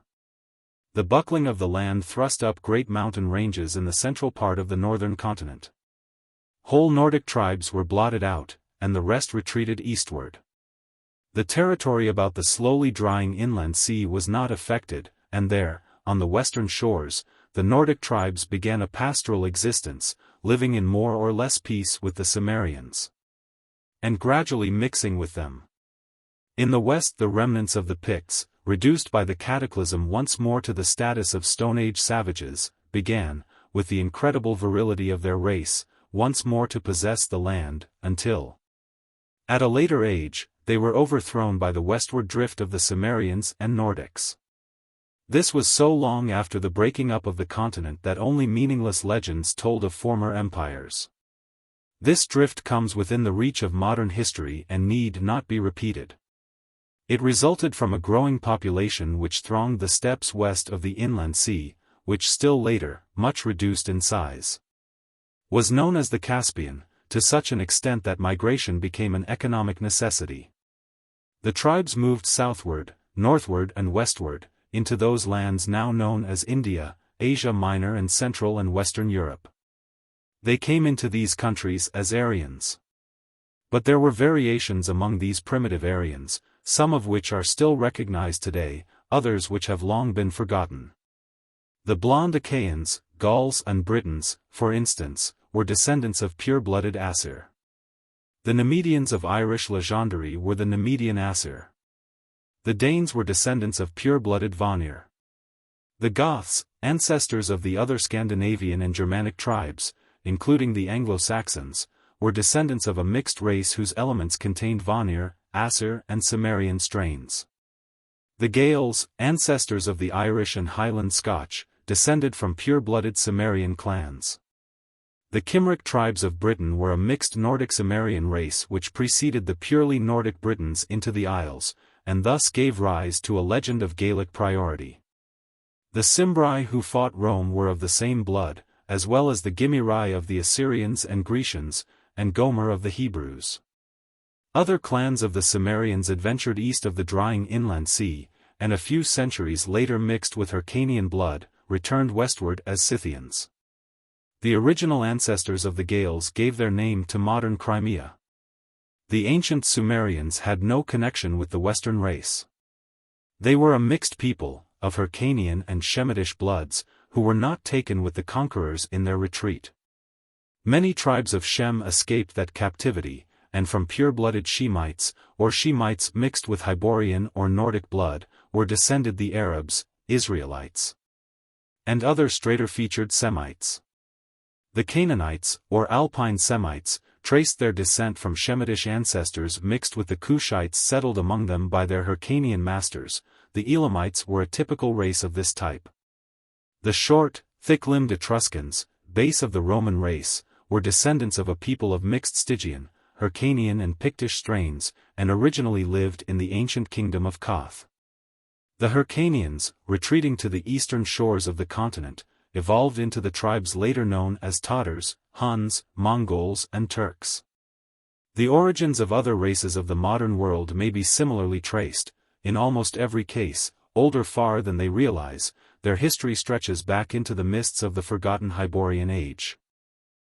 The buckling of the land thrust up great mountain ranges in the central part of the northern continent. Whole Nordic tribes were blotted out, and the rest retreated eastward. The territory about the slowly drying inland sea was not affected, and there, on the western shores, the Nordic tribes began a pastoral existence, living in more or less peace with the Cimmerians. and gradually mixing with them. In the west the remnants of the Picts, reduced by the cataclysm once more to the status of Stone Age savages, began, with the incredible virility of their race, once more to possess the land, until, at a later age, they were overthrown by the westward drift of the Cimmerians and Nordics. This was so long after the breaking up of the continent that only meaningless legends told of former empires. This drift comes within the reach of modern history and need not be repeated. It resulted from a growing population which thronged the steppes west of the inland sea, which still later, much reduced in size, was known as the Caspian, to such an extent that migration became an economic necessity. The tribes moved southward, northward and westward, into those lands now known as India, Asia Minor and Central and Western Europe. They came into these countries as Aryans. But there were variations among these primitive Aryans, some of which are still recognized today, others which have long been forgotten. The blonde Achaeans, Gauls and Britons, for instance, were descendants of pure-blooded Asir. The Nemedians of Irish legendary were the Nemedian Asir. The Danes were descendants of pure-blooded Vanir. The Goths, ancestors of the other Scandinavian and Germanic tribes, including the Anglo-Saxons, were descendants of a mixed race whose elements contained Vanir, Asir and Cimmerian strains. The Gaels, ancestors of the Irish and Highland Scotch, descended from pure-blooded Cimmerian clans. The Cymric tribes of Britain were a mixed Nordic-Cimmerian race which preceded the purely Nordic Britons into the Isles, and thus gave rise to a legend of Gaelic priority. The Cimbri who fought Rome were of the same blood, as well as the Gimiri of the Assyrians and Grecians, and Gomer of the Hebrews. Other clans of the Cimmerians adventured east of the drying inland sea, and a few centuries later mixed with Hyrcanian blood, returned westward as Scythians. The original ancestors of the Gaels gave their name to modern Crimea. The ancient Sumerians had no connection with the Western race. They were a mixed people, of Hyrcanian and Shemitish bloods, who were not taken with the conquerors in their retreat. Many tribes of Shem escaped that captivity, and from pure-blooded Shemites, or Shemites mixed with Hyborian or Nordic blood, were descended the Arabs, Israelites, and other straighter-featured Semites. The Canaanites, or Alpine Semites, traced their descent from Shemitish ancestors mixed with the Cushites settled among them by their Hyrcanian masters. The Elamites were a typical race of this type. The short, thick-limbed Etruscans, base of the Roman race, were descendants of a people of mixed Stygian, Hyrcanian and Pictish strains, and originally lived in the ancient kingdom of Koth. The Hyrcanians, retreating to the eastern shores of the continent, evolved into the tribes later known as Tatars, Huns, Mongols and Turks. The origins of other races of the modern world may be similarly traced, in almost every case, older far than they realize. Their history stretches back into the mists of the forgotten Hyborian Age.